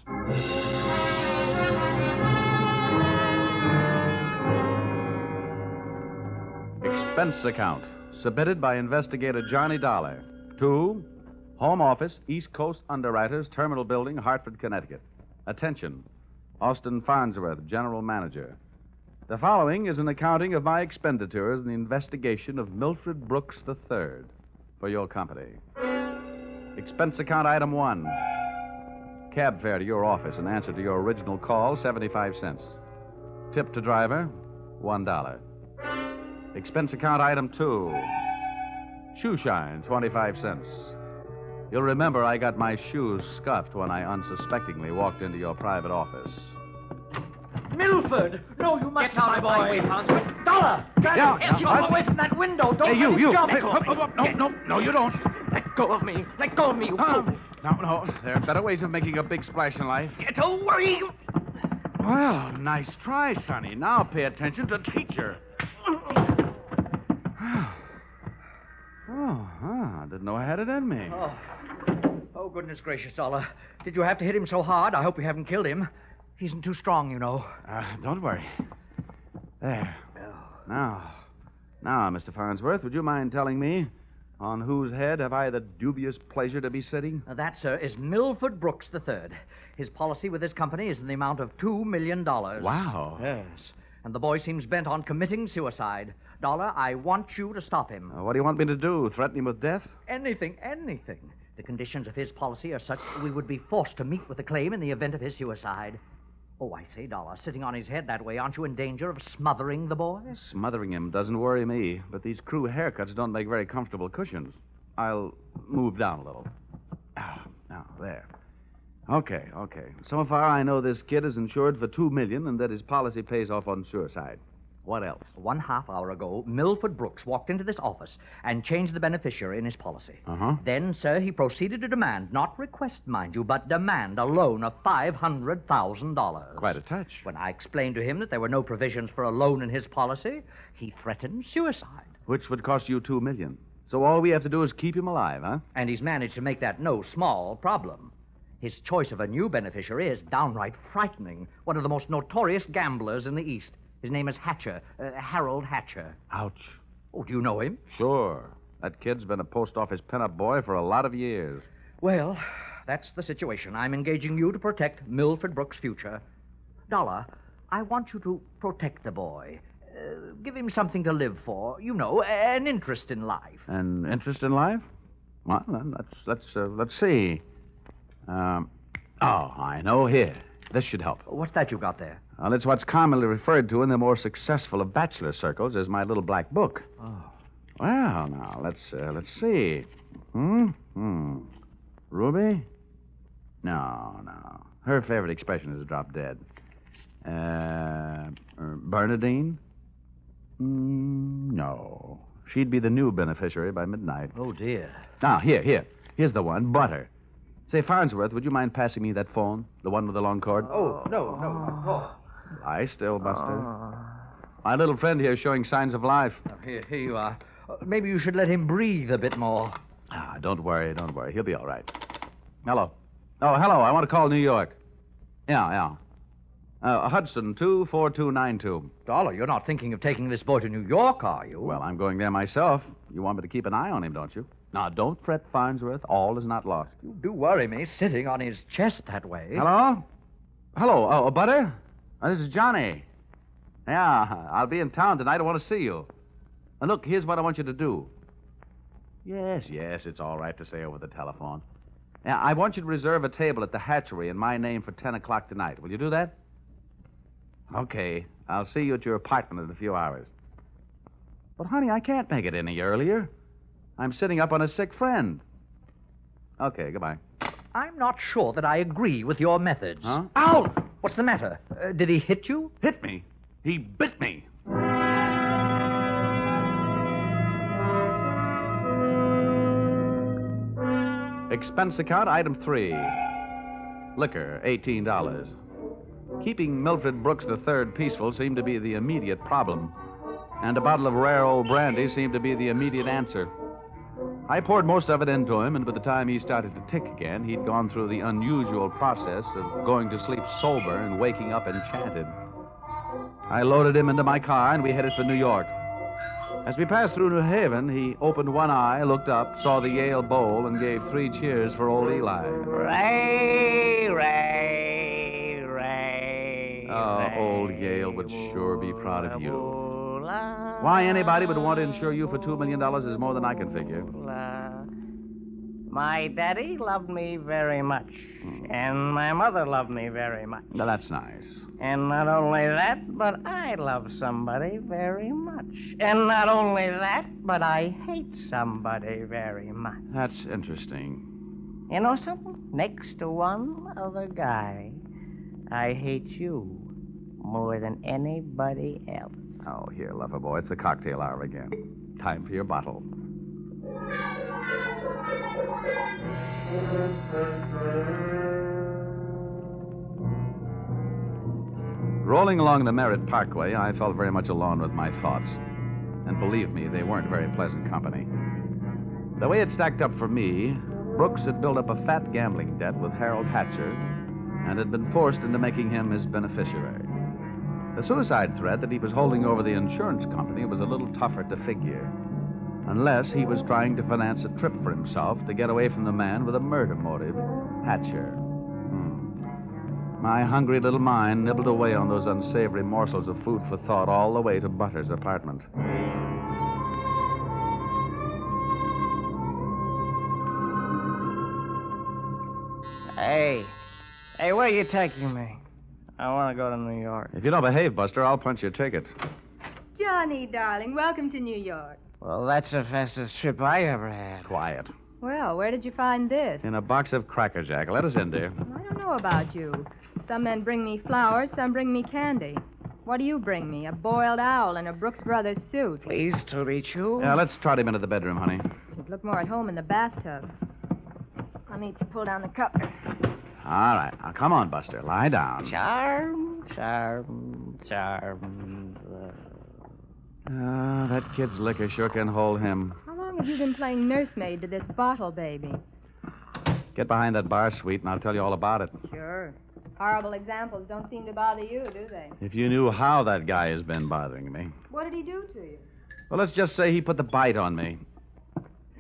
Speaker 3: Expense account, submitted by investigator Johnny Dollar to Home Office, East Coast Underwriters, Terminal Building, Hartford, Connecticut. Attention, Austin Farnsworth, General Manager. The following is an accounting of my expenditures in the investigation of Milford Brooks III for your company. Expense account item 1. Cab fare to your office in answer to your original call, 75 cents. Tip to driver, $1. Expense account item 2. Shoe shine, 25 cents. You'll remember I got my shoes scuffed when I unsuspectingly walked into your private office.
Speaker 6: Milford! No, you must not, my boy. Dollar! Get away from that window. Don't
Speaker 9: Hey, you.
Speaker 6: jump.
Speaker 9: No, you don't.
Speaker 6: Let go of me. Let go of me, you fool.
Speaker 9: No. There are better ways of making a big splash in life.
Speaker 6: Get away.
Speaker 9: Well, nice try, Sonny. Now pay attention to teacher. I didn't know I had it in me.
Speaker 6: Oh, goodness gracious, Dollar. Did you have to hit him so hard? I hope you haven't killed him. He isn't too strong, you know.
Speaker 9: Don't worry. There. Now, Mr. Farnsworth, would you mind telling me on whose head have I the dubious pleasure to be sitting?
Speaker 6: That, sir, is Milford Brooks III. His policy with this company is in the amount of $2 million.
Speaker 9: Wow.
Speaker 6: Yes. And the boy seems bent on committing suicide. Dollar, I want you to stop him.
Speaker 9: What do you want me to do? Threaten him with death?
Speaker 6: Anything. The conditions of his policy are such that we would be forced to meet with a claim in the event of his suicide. Oh, I say, Dollar, sitting on his head that way, aren't you in danger of smothering the boy?
Speaker 9: Smothering him doesn't worry me, but these crew haircuts don't make very comfortable cushions. I'll move down a little. Now, there. Okay. So far, I know this kid is insured for $2 million and that his policy pays off on suicide. What else?
Speaker 6: 1/2 hour ago, Milford Brooks walked into this office and changed the beneficiary in his policy. Then, sir, he proceeded to demand, not request, mind you, but demand a loan of $500,000.
Speaker 9: Quite a touch.
Speaker 6: When I explained to him that there were no provisions for a loan in his policy, he threatened suicide.
Speaker 9: Which would cost you $2 million. So all we have to do is keep him alive, huh?
Speaker 6: And he's managed to make that no small problem. His choice of a new beneficiary is downright frightening. One of the most notorious gamblers in the East. His name is Hatcher, Harold Hatcher.
Speaker 9: Ouch.
Speaker 6: Oh, do you know him?
Speaker 9: Sure. That kid's been a post office pinup boy for a lot of years.
Speaker 6: Well, that's the situation. I'm engaging you to protect Milford Brooks' future. Dollar, I want you to protect the boy. Give him something to live for. You know, an interest in life.
Speaker 9: An interest in life? Well, then, let's see. I know here. This should help.
Speaker 6: What's that you got there?
Speaker 9: Well, it's what's commonly referred to in the more successful of bachelor circles as my little black book.
Speaker 6: Oh.
Speaker 9: Well, now, let's see. Ruby? No. Her favorite expression is drop dead. Bernadine? No. She'd be the new beneficiary by midnight.
Speaker 6: Oh, dear.
Speaker 9: Now, here. Here's the one, Butter. Say, Farnsworth, would you mind passing me that phone? The one with the long cord?
Speaker 6: Oh, no.
Speaker 9: Lie still, Buster. My little friend here is showing signs of life.
Speaker 6: Here you are. Maybe you should let him breathe a bit more.
Speaker 9: Don't worry. He'll be all right. Hello. Oh, hello. I want to call New York. Yeah. Hudson, 24292.
Speaker 6: Dollar, you're not thinking of taking this boy to New York, are you?
Speaker 9: Well, I'm going there myself. You want me to keep an eye on him, don't you? Now, don't fret, Farnsworth. All is not lost.
Speaker 6: You do worry me, sitting on his chest that way.
Speaker 9: Hello? Oh, Butter? This is Johnny. Yeah, I'll be in town tonight. I want to see you. And look, here's what I want you to do. Yes, it's all right to say over the telephone. Yeah, I want you to reserve a table at the hatchery in my name for 10 o'clock tonight. Will you do that? Okay. I'll see you at your apartment in a few hours. But, honey, I can't make it any earlier. I'm sitting up on a sick friend. Okay, goodbye.
Speaker 6: I'm not sure that I agree with your methods.
Speaker 9: Huh?
Speaker 6: Ow! What's the matter? Did he hit you?
Speaker 9: Hit me? He bit me. Expense account, item 3. Liquor, $18. Keeping Milford Brooks III peaceful seemed to be the immediate problem, and a bottle of rare old brandy seemed to be the immediate answer. I poured most of it into him, and by the time he started to tick again, he'd gone through the unusual process of going to sleep sober and waking up enchanted. I loaded him into my car, and we headed for New York. As we passed through New Haven, he opened one eye, looked up, saw the Yale bowl, and gave 3 cheers for old Eli.
Speaker 10: Ray.
Speaker 9: Oh, old Yale would sure be proud of you. Why anybody would want to insure you for $2 million is more than I can figure.
Speaker 10: My daddy loved me very much, and my mother loved me very much.
Speaker 9: Now, that's nice.
Speaker 10: And not only that, but I love somebody very much. And not only that, but I hate somebody very much.
Speaker 9: That's interesting.
Speaker 10: You know something? Next to one other guy, I hate you more than anybody else.
Speaker 9: Oh, here, lover boy, it's the cocktail hour again. Time for your bottle. Rolling along the Merritt Parkway, I felt very much alone with my thoughts. And believe me, they weren't very pleasant company. The way it stacked up for me, Brooks had built up a fat gambling debt with Harold Hatcher and had been forced into making him his beneficiary. The suicide threat that he was holding over the insurance company was a little tougher to figure, unless he was trying to finance a trip for himself to get away from the man with a murder motive, Hatcher. My hungry little mind nibbled away on those unsavory morsels of food for thought all the way to Butter's apartment.
Speaker 10: Hey, where are you taking me? I want to go to New York.
Speaker 9: If you don't behave, Buster, I'll punch your ticket.
Speaker 14: Johnny, darling, welcome to New York.
Speaker 10: Well, that's the fastest trip I ever had.
Speaker 9: Quiet.
Speaker 14: Well, where did you find this?
Speaker 9: In a box of Cracker Jack. Let us in, dear.
Speaker 14: I don't know about you. Some men bring me flowers, some bring me candy. What do you bring me? A boiled owl in a Brooks Brothers suit.
Speaker 10: Pleased to meet you.
Speaker 9: Yeah, let's trot him into the bedroom, honey.
Speaker 14: You'd look more at home in the bathtub. I'll need to pull down the cover.
Speaker 9: All right. Now, come on, Buster. Lie down.
Speaker 10: Charm.
Speaker 9: That kid's liquor sure can hold him.
Speaker 14: How long have you been playing nursemaid to this bottle baby?
Speaker 9: Get behind that bar, sweet, and I'll tell you all about it.
Speaker 14: Sure. Horrible examples don't seem to bother you, do they?
Speaker 9: If you knew how that guy has been bothering me.
Speaker 14: What did he do to you?
Speaker 9: Well, let's just say he put the bite on me.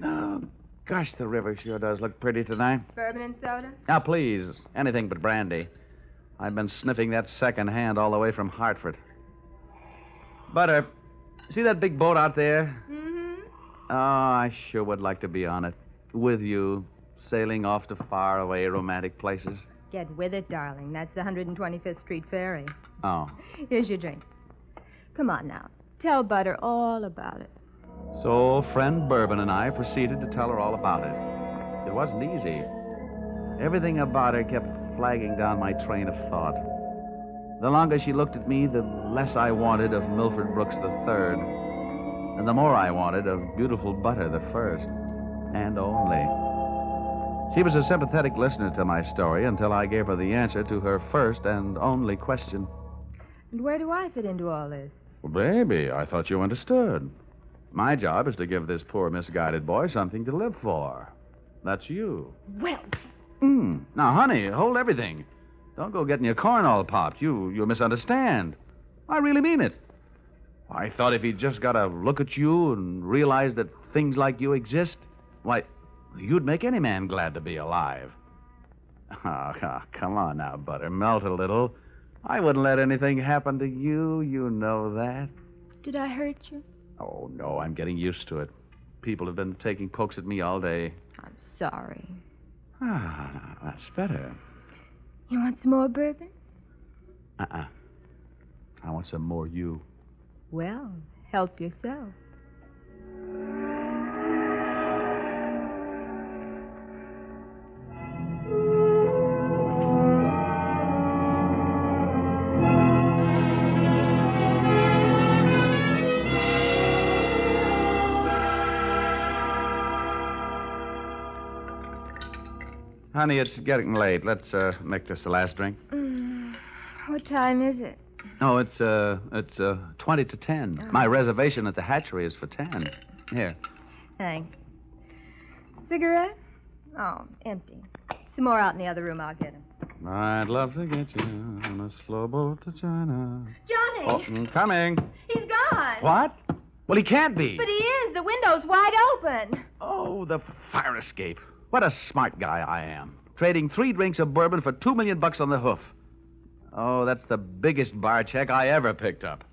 Speaker 9: Oh, gosh, the river sure does look pretty tonight.
Speaker 14: Bourbon and soda?
Speaker 9: Now, please, anything but brandy. I've been sniffing that second hand all the way from Hartford. Butter, see that big boat out there?
Speaker 14: Mm-hmm.
Speaker 9: Oh, I sure would like to be on it. With you, sailing off to faraway romantic places.
Speaker 14: Get with it, darling. That's the 125th Street Ferry.
Speaker 9: Oh.
Speaker 14: Here's your drink. Come on now. Tell Butter all about it.
Speaker 9: So, friend Bourbon and I proceeded to tell her all about it. It wasn't easy. Everything about her kept flagging down my train of thought. The longer she looked at me, the less I wanted of Milford Brooks III. And And the more I wanted of beautiful butter the first and only. She was a sympathetic listener to my story until I gave her the answer to her first and only question.
Speaker 14: And where do I fit into all this?
Speaker 9: Well, baby, I thought you understood. My job is to give this poor misguided boy something to live for. That's you.
Speaker 14: Well...
Speaker 9: Now, honey, hold everything. Don't go getting your corn all popped. You misunderstand. I really mean it. I thought if he'd just got to look at you and realize that things like you exist, why, you'd make any man glad to be alive. Oh, come on now, Butter. Melt a little. I wouldn't let anything happen to you. You know that.
Speaker 14: Did I hurt you?
Speaker 9: Oh, no, I'm getting used to it. People have been taking pokes at me all day.
Speaker 14: I'm sorry.
Speaker 9: That's better.
Speaker 14: You want some more bourbon?
Speaker 9: I want some more you.
Speaker 14: Well, help yourself.
Speaker 9: Honey, it's getting late. Let's make this the last drink.
Speaker 14: What time is it?
Speaker 9: Oh, it's 20 to 10.
Speaker 14: Oh.
Speaker 9: My reservation at the hatchery is for 10. Here.
Speaker 14: Thanks. Cigarette? Oh, empty. Some more out in the other room. I'll get them.
Speaker 9: I'd love to get you on a slow boat to China.
Speaker 14: Johnny!
Speaker 9: Oh, coming.
Speaker 14: He's gone.
Speaker 9: What? Well, he can't be.
Speaker 14: But he is. The window's wide open.
Speaker 9: Oh, the fire escape. What a smart guy I am. Trading 3 drinks of bourbon for $2 million on the hoof. Oh, that's the biggest bar check I ever picked up.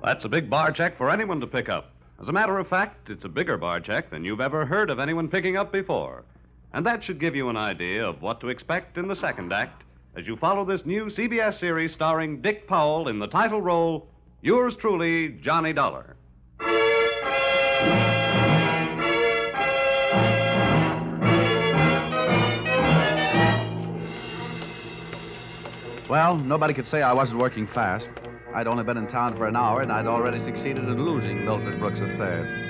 Speaker 7: That's a big bar check for anyone to pick up. As a matter of fact, it's a bigger bar check than you've ever heard of anyone picking up before. And that should give you an idea of what to expect in the second act as you follow this new CBS series starring Dick Powell in the title role, yours truly, Johnny Dollar.
Speaker 9: Well, nobody could say I wasn't working fast. I'd only been in town for an hour, and I'd already succeeded in losing Milford Brooks III.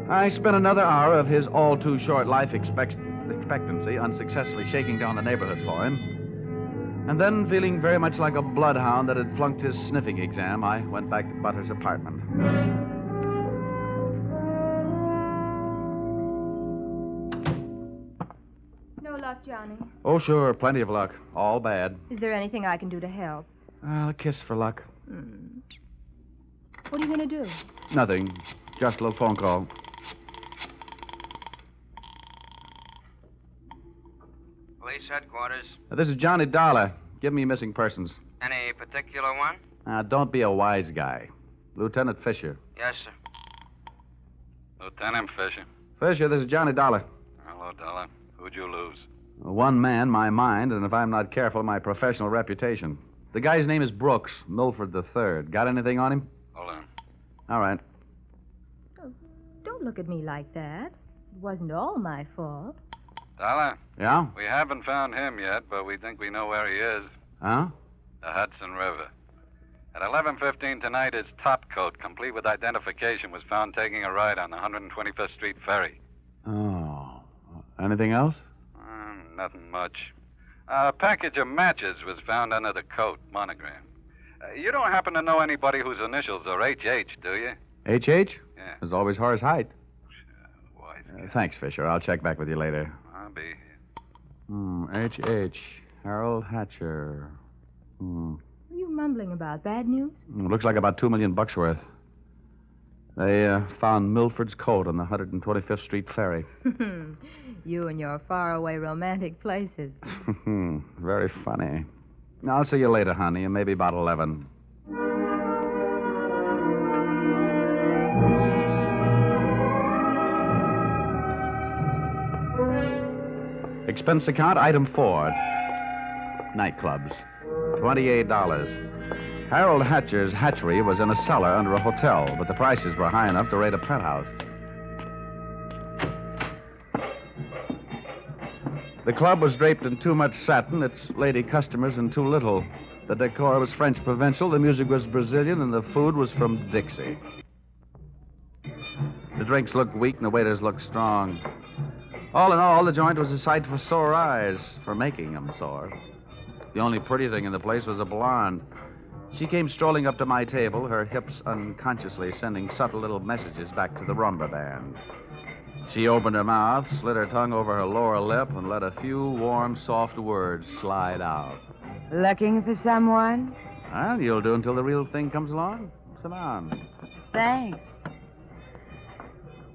Speaker 9: I spent another hour of his all-too-short life expectancy unsuccessfully shaking down the neighborhood for him. And then, feeling very much like a bloodhound that had flunked his sniffing exam, I went back to Butter's apartment.
Speaker 14: No luck, Johnny.
Speaker 9: Oh, sure, plenty of luck. All bad.
Speaker 14: Is there anything I can do to help?
Speaker 9: A kiss for luck.
Speaker 14: What are you going to do?
Speaker 9: Nothing. Just a little phone call.
Speaker 24: Police headquarters.
Speaker 9: This is Johnny Dollar. Give me missing persons.
Speaker 24: Any particular one?
Speaker 9: Don't be a wise guy. Lieutenant Fisher.
Speaker 24: Yes, sir. Lieutenant Fisher.
Speaker 9: Fisher, this is Johnny Dollar.
Speaker 24: Hello, Dollar. Who'd you lose?
Speaker 9: One man, my mind, and if I'm not careful, my professional reputation. The guy's name is Brooks, Milford III. Got anything on him?
Speaker 24: Hold on.
Speaker 9: All right.
Speaker 14: Oh, don't look at me like that. It wasn't all my fault.
Speaker 24: Dollar?
Speaker 9: Yeah?
Speaker 24: We haven't found him yet, but we think we know where he is.
Speaker 9: Huh?
Speaker 24: The Hudson River. At 11:15 tonight, his top coat, complete with identification, was found taking a ride on the 125th Street ferry.
Speaker 9: Oh. Anything else?
Speaker 24: Nothing much. A package of matches was found under the coat, monogram. You don't happen to know anybody whose initials are H.H., do you?
Speaker 9: H.H.?
Speaker 24: Yeah.
Speaker 9: There's always Horace Height.
Speaker 24: Wise.
Speaker 9: Thanks, Fisher. I'll check back with you later.
Speaker 24: I'll be here.
Speaker 9: H.H. Harold Hatcher.
Speaker 14: What are you mumbling about? Bad news?
Speaker 9: Looks like about $2 million worth. They found Milford's coat on the 125th Street ferry.
Speaker 14: You and your faraway romantic places.
Speaker 9: Very funny. I'll see you later, honey, and maybe about 11. Expense account, item 4. Nightclubs. $28. Harold Hatcher's hatchery was in a cellar under a hotel, but the prices were high enough to rate a penthouse. The club was draped in too much satin, its lady customers in too little. The decor was French provincial, the music was Brazilian, and the food was from Dixie. The drinks looked weak and the waiters looked strong. All in all, the joint was a sight for sore eyes, for making them sore. The only pretty thing in the place was a blonde. She came strolling up to my table, her hips unconsciously sending subtle little messages back to the rumba band. She opened her mouth, slid her tongue over her lower lip, and let a few warm, soft words slide out.
Speaker 2: Looking for someone?
Speaker 9: Well, you'll do until the real thing comes along. Sit down.
Speaker 2: Thanks.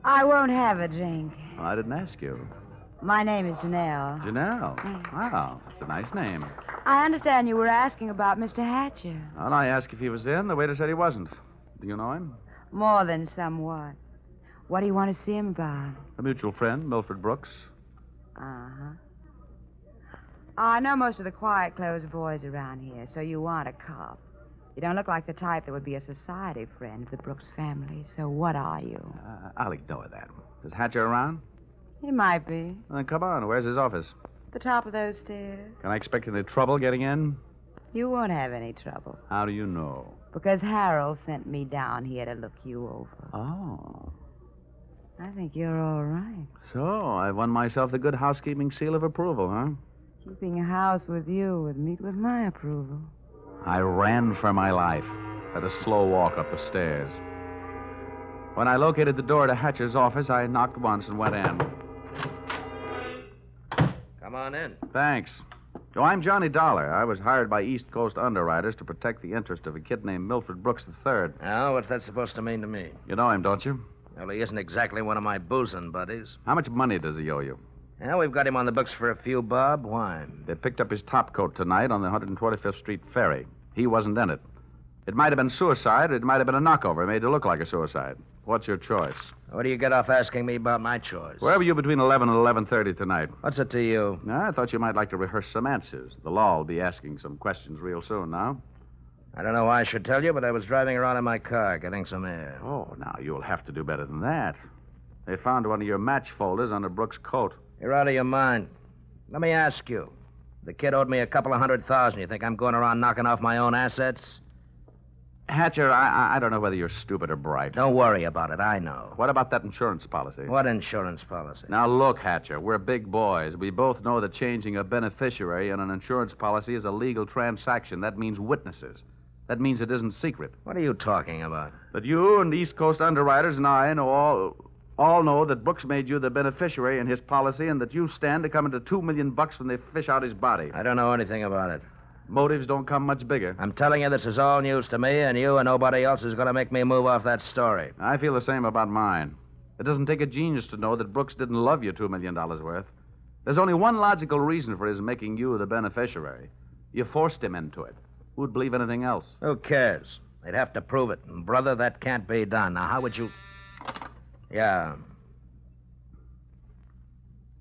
Speaker 2: I won't have a drink.
Speaker 9: Well, I didn't ask you.
Speaker 2: My name is Janelle.
Speaker 9: Janelle? Wow, that's a nice name.
Speaker 2: I understand you were asking about Mr. Hatcher.
Speaker 9: Well, I asked if he was in. The waiter said he wasn't. Do you know him?
Speaker 2: More than somewhat. What do you want to see him about?
Speaker 9: A mutual friend, Milford Brooks.
Speaker 2: Uh-huh. I know most of the quiet-closed boys around here, so you want a cop. You don't look like the type that would be a society friend of the Brooks family, so what are you?
Speaker 9: I'll ignore that. Is Hatcher around?
Speaker 2: He might be.
Speaker 9: Then come on. Where's his office?
Speaker 2: The top of those stairs.
Speaker 9: Can I expect any trouble getting in?
Speaker 2: You won't have any trouble.
Speaker 9: How do you know?
Speaker 2: Because Harold sent me down here to look you over.
Speaker 9: Oh.
Speaker 2: I think you're all right.
Speaker 9: So, I've won myself the good housekeeping seal of approval, huh?
Speaker 2: Keeping a house with you would meet with my approval.
Speaker 9: I ran for my life. Had a slow walk up the stairs. When I located the door to Hatcher's office, I knocked once and went in.
Speaker 6: Come on in.
Speaker 9: Thanks. Oh, I'm Johnny Dollar. I was hired by East Coast underwriters to protect the interest of a kid named Milford Brooks III.
Speaker 6: Now, what's that supposed to mean to me?
Speaker 9: You know him, don't you?
Speaker 6: Well, he isn't exactly one of my boozing buddies.
Speaker 9: How much money does he owe you?
Speaker 6: Yeah, we've got him on the books for a few bob. Why?
Speaker 9: They picked up his topcoat tonight on the 125th Street ferry. He wasn't in it. It might have been suicide, or it might have been a knockover made to look like a suicide. What's your choice?
Speaker 6: What do you get off asking me about my choice?
Speaker 9: Where were you between 11 and 11:30 tonight?
Speaker 6: What's it to you?
Speaker 9: I thought you might like to rehearse some answers. The law will be asking some questions real soon now.
Speaker 6: I don't know why I should tell you, but I was driving around in my car getting some air.
Speaker 9: Oh, now, you'll have to do better than that. They found one of your match folders under Brooks' coat.
Speaker 6: You're out of your mind. Let me ask you. The kid owed me a couple of $100,000. You think I'm going around knocking off my own assets?
Speaker 9: Hatcher, I don't know whether you're stupid or bright.
Speaker 6: Don't worry about it. I know.
Speaker 9: What about that insurance policy?
Speaker 6: What insurance policy?
Speaker 9: Now, look, Hatcher, we're big boys. We both know that changing a beneficiary in an insurance policy is a legal transaction. That means witnesses. That means it isn't secret.
Speaker 6: What are you talking about?
Speaker 9: That you and East Coast underwriters and I know all know that Brooks made you the beneficiary in his policy and that you stand to come into $2 million when they fish out his body.
Speaker 6: I don't know anything about it.
Speaker 9: Motives don't come much bigger.
Speaker 6: I'm telling you, this is all news to me, and you and nobody else is going to make me move off that story.
Speaker 9: I feel the same about mine. It doesn't take a genius to know that Brooks didn't love you $2 million worth. There's only one logical reason for his making you the beneficiary. You forced him into it. Who'd believe anything else?
Speaker 6: Who cares? They'd have to prove it. And, brother, that can't be done. Now, how would you... Yeah.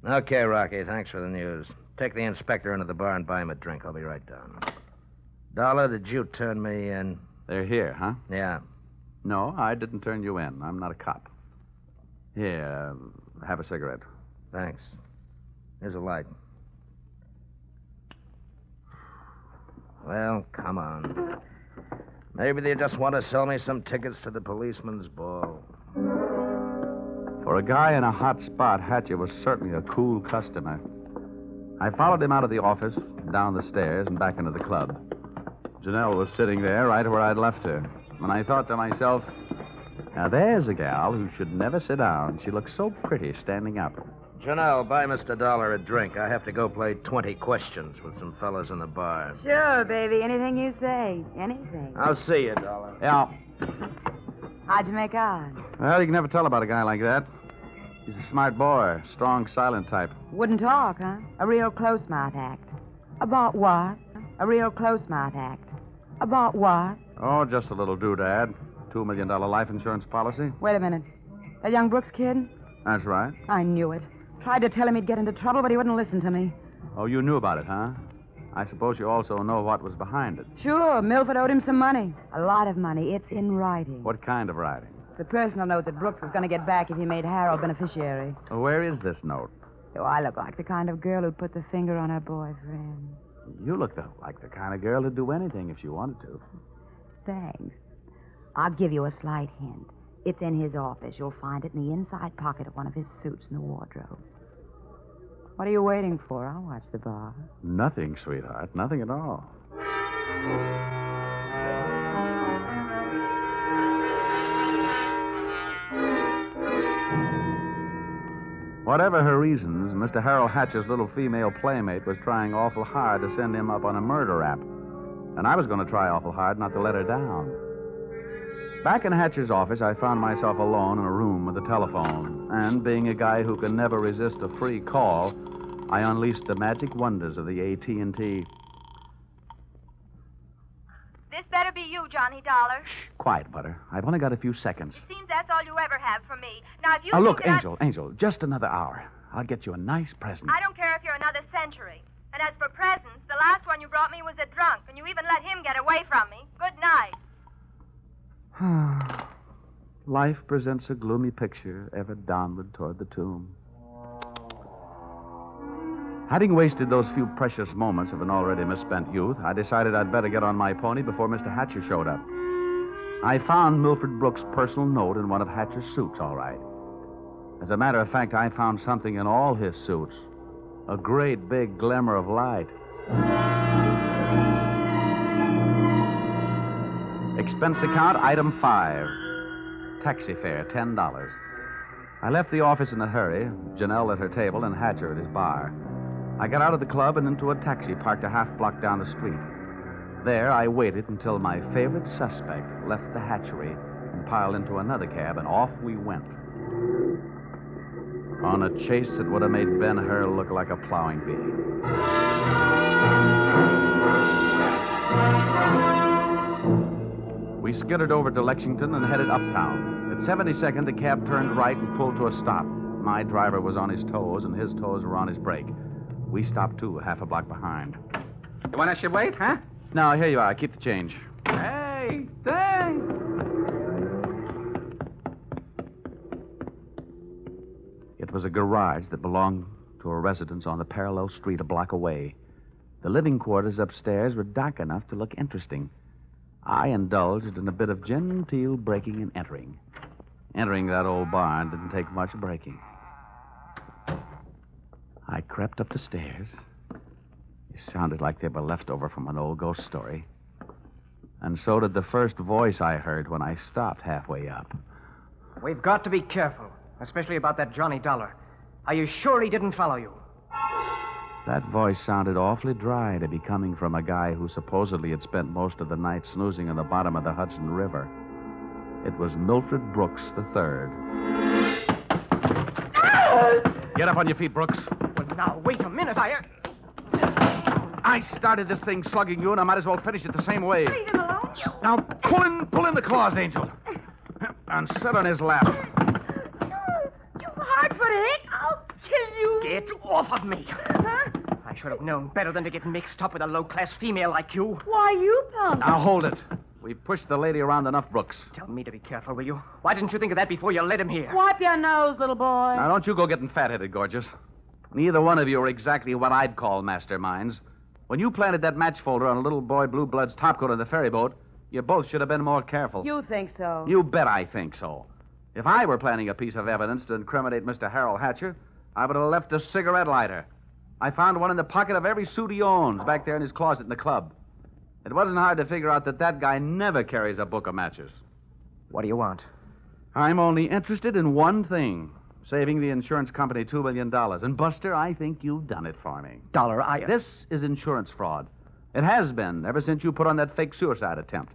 Speaker 6: Okay, Rocky, thanks for the news. Take the inspector into the bar and buy him a drink. I'll be right down. Dollar, did you turn me in?
Speaker 9: They're here, huh?
Speaker 6: Yeah.
Speaker 9: No, I didn't turn you in. I'm not a cop. Here, have a cigarette.
Speaker 6: Thanks. Here's a light. Well, come on. Maybe they just want to sell me some tickets to the policeman's ball.
Speaker 9: For a guy in a hot spot, Hatcher was certainly a cool customer. I followed him out of the office, down the stairs, and back into the club. Janelle was sitting there right where I'd left her. And I thought to myself, now there's a gal who should never sit down. She looks so pretty standing up.
Speaker 6: Janelle, buy Mr. Dollar a drink. I have to go play 20 questions with some fellas in the bar.
Speaker 2: Sure, baby. Anything you say. Anything.
Speaker 6: I'll see you, Dollar.
Speaker 9: Yeah.
Speaker 2: How'd you make out?
Speaker 9: Well, you can never tell about a guy like that. He's a smart boy, strong, silent type.
Speaker 2: Wouldn't talk, huh? A real close-mouth act. About what? A real close-mouth act. About what?
Speaker 9: Oh, just a little doodad. $2 million life insurance policy.
Speaker 2: Wait a minute. That young Brooks kid?
Speaker 9: That's right.
Speaker 2: I knew it. Tried to tell him he'd get into trouble, but he wouldn't listen to me.
Speaker 9: Oh, you knew about it, huh? I suppose you also know what was behind it.
Speaker 2: Sure, Milford owed him some money. A lot of money. It's in writing.
Speaker 9: What kind of writing?
Speaker 2: The personal note that Brooks was going to get back if he made Harold beneficiary.
Speaker 9: Well, where is this note?
Speaker 2: Do I look like the kind of girl who'd put the finger on her boyfriend?
Speaker 9: You look like the kind of girl who'd do anything if she wanted to.
Speaker 2: Thanks. I'll give you a slight hint. It's in his office. You'll find it in the inside pocket of one of his suits in the wardrobe. What are you waiting for? I'll watch the bar.
Speaker 9: Nothing, sweetheart. Nothing at all. Whatever her reasons, Mr. Harold Hatcher's little female playmate was trying awful hard to send him up on a murder rap. And I was going to try awful hard not to let her down. Back in Hatcher's office, I found myself alone in a room with a telephone. And being a guy who can never resist a free call, I unleashed the magic wonders of the AT&T.
Speaker 16: This better be you, Johnny Dollar.
Speaker 9: Quiet, Butter. I've only got a few seconds.
Speaker 16: It seems that's all you ever have for me. Now, if you
Speaker 9: Oh, look,
Speaker 16: think that
Speaker 9: Angel, just another hour. I'll get you a nice present.
Speaker 16: I don't care if you're another century. And as for presents, the last one you brought me was a drunk, and you even let him get away from me. Good night.
Speaker 9: Life presents a gloomy picture, ever downward toward the tomb. Having wasted those few precious moments of an already misspent youth, I decided I'd better get on my pony before Mr. Hatcher showed up. I found Milford Brooks' personal note in one of Hatcher's suits, all right. As a matter of fact, I found something in all his suits. A great big glimmer of light. Expense account, item 5. Taxi fare, $10. I left the office in a hurry, Janelle at her table and Hatcher at his bar. I got out of the club and into a taxi parked a half block down the street. There, I waited until my favorite suspect left the hatchery and piled into another cab, and off we went. On a chase that would have made Ben-Hur look like a plowing bee. We skittered over to Lexington and headed uptown. At 72nd, the cab turned right and pulled to a stop. My driver was on his toes, and his toes were on his brake. We stopped, too, half a block behind.
Speaker 18: You want I should wait, huh?
Speaker 9: No, here you are. Keep the change.
Speaker 18: Hey, thanks.
Speaker 9: It was a garage that belonged to a residence on the parallel street a block away. The living quarters upstairs were dark enough to look interesting. I indulged in a bit of genteel breaking and entering. Entering that old barn didn't take much breaking. I crept up the stairs. It sounded like they were left over from an old ghost story. And so did the first voice I heard when I stopped halfway up.
Speaker 10: We've got to be careful, especially about that Johnny Dollar. Are you sure he didn't follow you?
Speaker 9: That voice sounded awfully dry to be coming from a guy who supposedly had spent most of the night snoozing in the bottom of the Hudson River. It was Milford Brooks III. Get up on your feet, Brooks.
Speaker 10: Well, now, wait a minute.
Speaker 9: I started this thing slugging you, and I might as well finish it the same way.
Speaker 16: Leave him alone, you.
Speaker 9: Now, pull in the claws, Angel. And sit on his lap.
Speaker 16: You hard-footed. I'll kill you.
Speaker 10: Get off of me.
Speaker 16: Huh?
Speaker 10: I should have known better than to get mixed up with a low-class female like you.
Speaker 16: Why, you punk.
Speaker 9: Now, hold it. We've pushed the lady around enough, Brooks.
Speaker 10: Tell me to be careful, will you? Why didn't you think of that before you led him here?
Speaker 2: Wipe your nose, little boy.
Speaker 9: Now, don't you go getting fat-headed, gorgeous. Neither one of you are exactly what I'd call masterminds. When you planted that match folder on a little boy Blue Blood's topcoat on the ferry boat, you both should have been more careful.
Speaker 2: You think so?
Speaker 9: You bet I think so. If I were planning a piece of evidence to incriminate Mr. Harold Hatcher, I would have left a cigarette lighter. I found one in the pocket of every suit he owns back there in his closet in the club. It wasn't hard to figure out that guy never carries a book of matches.
Speaker 10: What do you want?
Speaker 9: I'm only interested in one thing. Saving the insurance company $2 million. And, Buster, I think you've done it for me.
Speaker 10: Dollar,
Speaker 9: This is insurance fraud. It has been ever since you put on that fake suicide attempt.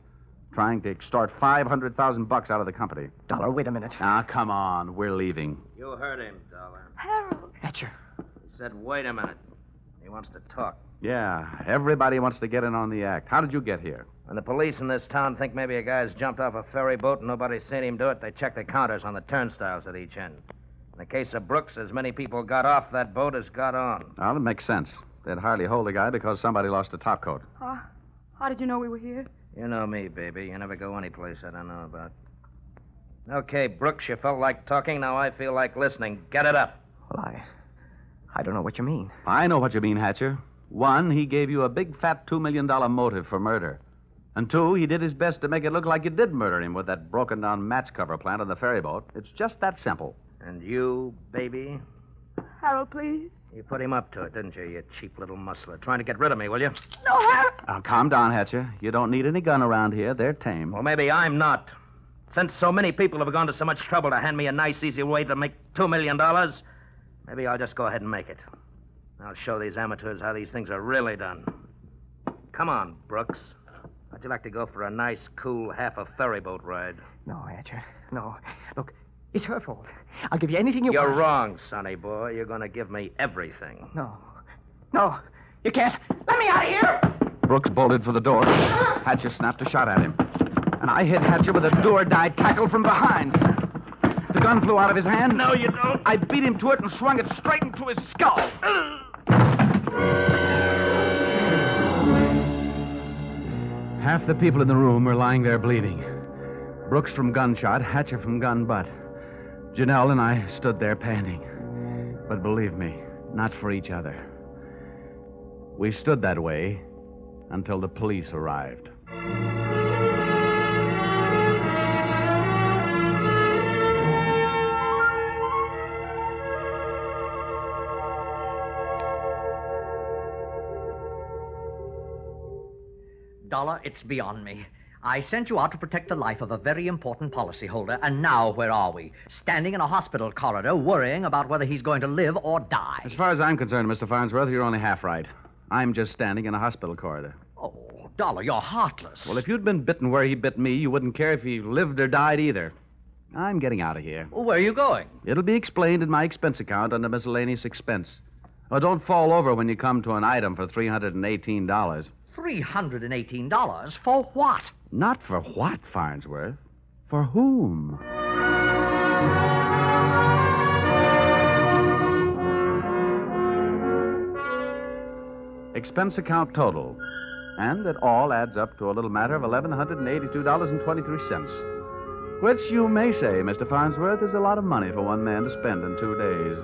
Speaker 9: Trying to extort $500,000 out of the company.
Speaker 10: Dollar, wait a minute.
Speaker 9: Ah, come on. We're leaving.
Speaker 19: You heard him, Dollar.
Speaker 2: Harold.
Speaker 10: Hatcher.
Speaker 19: He said, wait a minute. He wants to talk.
Speaker 9: Yeah, everybody wants to get in on the act. How did you get here?
Speaker 19: When the police in this town think maybe a guy's jumped off a ferry boat and nobody's seen him do it, they check the counters on the turnstiles at each end. In the case of Brooks, as many people got off that boat as got on.
Speaker 9: Well, it makes sense. They'd hardly hold a guy because somebody lost a topcoat.
Speaker 2: How did you know we were here?
Speaker 19: You know me, baby. You never go any place I don't know about. Okay, Brooks, you felt like talking. Now I feel like listening. Get it up.
Speaker 10: Well, I don't know what you mean.
Speaker 9: I know what you mean, Hatcher. One, he gave you a big fat $2 million motive for murder. And two, he did his best to make it look like you did murder him with that broken-down match cover plant on the ferry boat. It's just that simple.
Speaker 19: And you, baby?
Speaker 2: Harold, please.
Speaker 19: You put him up to it, didn't you, you cheap little muscler? Trying to get rid of me, will you?
Speaker 2: No, Harold.
Speaker 9: Calm down, Hatcher. You don't need any gun around here. They're tame.
Speaker 19: Well, maybe I'm not. Since so many people have gone to so much trouble to hand me a nice, easy way to make $2 million, maybe I'll just go ahead and make it. I'll show these amateurs how these things are really done. Come on, Brooks. How'd you like to go for a nice, cool, half-a-ferry boat ride?
Speaker 10: No, Hatcher. No. Look, it's her fault. I'll give you anything you want.
Speaker 19: You're wrong, sonny boy. You're going to give me everything.
Speaker 10: No. No. You can't. Let me out of here!
Speaker 9: Brooks bolted for the door. Hatcher snapped a shot at him. And I hit Hatcher with a do-or-die tackle from behind. The gun flew out of his hand.
Speaker 19: No, you don't.
Speaker 9: I beat him to it and swung it straight into his skull. Half the people in the room were lying there bleeding. Brooks from gunshot, Hatcher from gun butt. Janelle and I stood there panting. But believe me, not for each other. We stood that way until the police arrived.
Speaker 6: Dollar, it's beyond me. I sent you out to protect the life of a very important policyholder, and now where are we? Standing in a hospital corridor worrying about whether he's going to live or die.
Speaker 9: As far as I'm concerned, Mr. Farnsworth, you're only half right. I'm just standing in a hospital corridor.
Speaker 6: Oh, Dollar, you're heartless.
Speaker 9: Well, if you'd been bitten where he bit me, you wouldn't care if he lived or died either. I'm getting out of here.
Speaker 6: Well, where are you going?
Speaker 9: It'll be explained in my expense account under miscellaneous expense. Oh, don't fall over when you come to an item for $318.
Speaker 6: $318? For what?
Speaker 9: Not for what, Farnsworth? For whom? Expense account total. And it all adds up to a little matter of $1,182.23. Which you may say, Mr. Farnsworth, is a lot of money for one man to spend in 2 days.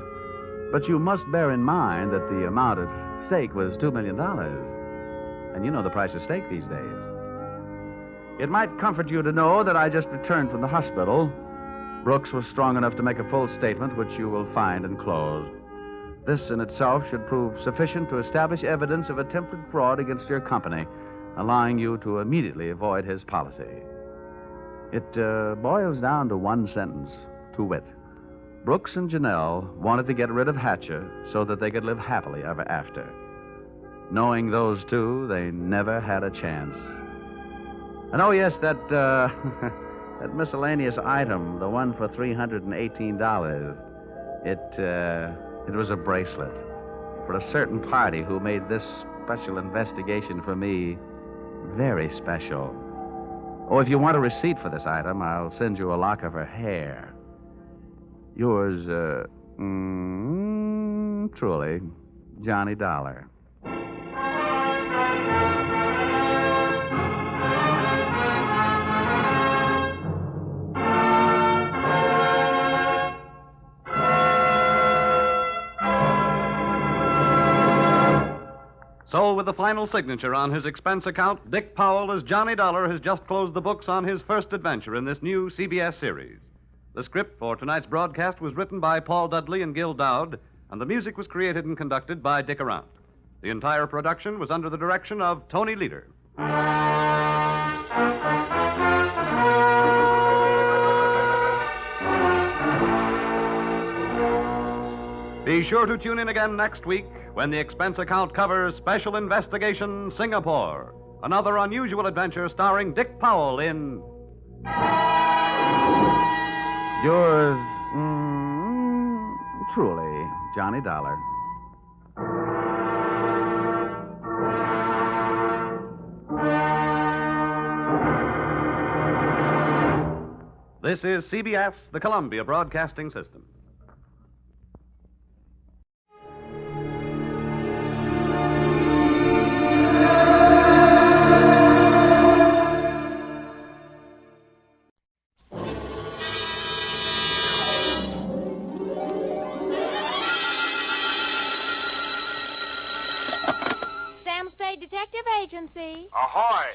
Speaker 9: But you must bear in mind that the amount at stake was $2 million. And you know the price of steak these days. It might comfort you to know that I just returned from the hospital. Brooks was strong enough to make a full statement, which you will find enclosed. This in itself should prove sufficient to establish evidence of attempted fraud against your company, allowing you to immediately avoid his policy. It boils down to one sentence, to wit. Brooks and Janelle wanted to get rid of Hatcher so that they could live happily ever after. Knowing those two, they never had a chance. And oh, yes, that that miscellaneous item, the one for $318, it was a bracelet for a certain party who made this special investigation for me very special. Oh, if you want a receipt for this item, I'll send you a lock of her hair. Yours, truly, Johnny Dollar.
Speaker 7: So, with the final signature on his expense account, Dick Powell as Johnny Dollar has just closed the books on his first adventure in this new CBS series. The script for tonight's broadcast was written by Paul Dudley and Gil Dowd, and the music was created and conducted by Dick Arant. The entire production was under the direction of Tony Leader. Be sure to tune in again next week when the expense account covers Special Investigation Singapore, another unusual adventure starring Dick Powell in...
Speaker 9: Yours, truly, Johnny Dollar.
Speaker 7: This is CBS, the Columbia Broadcasting System.
Speaker 16: agency.
Speaker 4: Ahoy!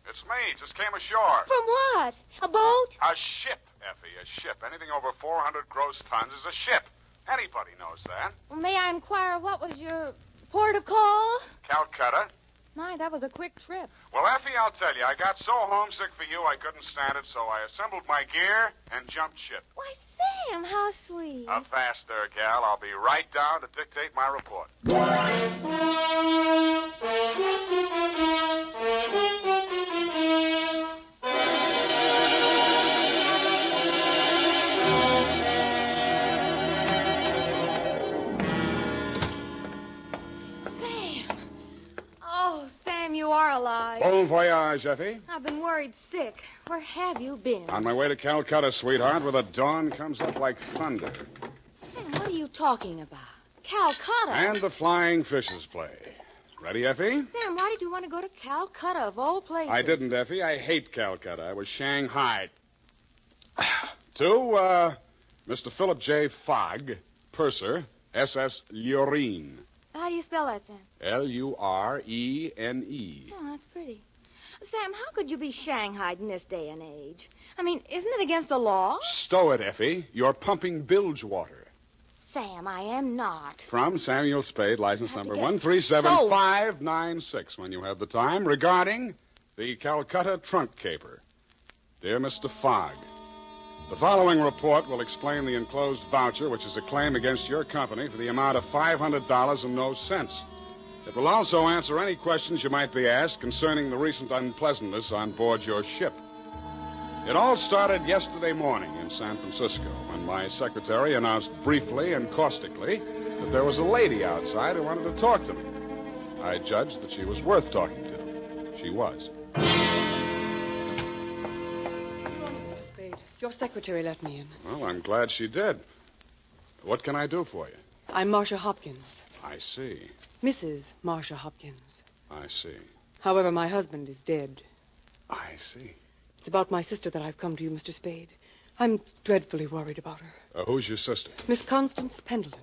Speaker 4: It's me. Just came ashore.
Speaker 16: From what? A boat?
Speaker 4: A ship, Effie, a ship. Anything over 400 gross tons is a ship. Anybody knows that.
Speaker 16: Well, may I inquire what was your port of call?
Speaker 4: Calcutta.
Speaker 16: My, that was a quick trip.
Speaker 4: Well, Effie, I'll tell you, I got so homesick for you I couldn't stand it, so I assembled my gear and jumped ship.
Speaker 16: Why, Sam, how sweet.
Speaker 4: A fast there, gal. I'll be right down to dictate my report.
Speaker 16: You are alive.
Speaker 4: Bon voyage, Effie.
Speaker 16: I've been worried sick. Where have you been?
Speaker 4: On my way to Calcutta, sweetheart, where the dawn comes up like thunder.
Speaker 16: Sam, what are you talking about? Calcutta?
Speaker 4: And the flying fishes play. Ready, Effie?
Speaker 16: Sam, why did you want to go to Calcutta, of all places?
Speaker 4: I didn't, Effie. I hate Calcutta. I was Shanghai. To, Mr. Philip J. Figg, purser, SS Lurine.
Speaker 16: How do you spell that, Sam?
Speaker 4: Lurene.
Speaker 16: Oh, that's pretty. Sam, how could you be shanghaied in this day and age? I mean, isn't it against the law?
Speaker 4: Stow it, Effie. You're pumping bilge water.
Speaker 16: Sam, I am not.
Speaker 4: From Samuel Spade, license number
Speaker 16: get
Speaker 4: 137596, when you have the time, regarding the Calcutta trunk caper. Dear Mr. Fogg, the following report will explain the enclosed voucher, which is a claim against your company for the amount of $500 and no cents. It will also answer any questions you might be asked concerning the recent unpleasantness on board your ship. It all started yesterday morning in San Francisco when my secretary announced briefly and caustically that there was a lady outside who wanted to talk to me. I judged that she was worth talking to. She was.
Speaker 8: Your secretary let me in.
Speaker 4: Well, I'm glad she did. What can I do for you?
Speaker 8: I'm Marcia Hopkins.
Speaker 4: I see.
Speaker 8: Mrs. Marcia Hopkins.
Speaker 4: I see.
Speaker 8: However, my husband is dead.
Speaker 4: I see.
Speaker 8: It's about my sister that I've come to you, Mr. Spade. I'm dreadfully worried about her.
Speaker 4: Who's your sister?
Speaker 8: Miss Constance Pendleton.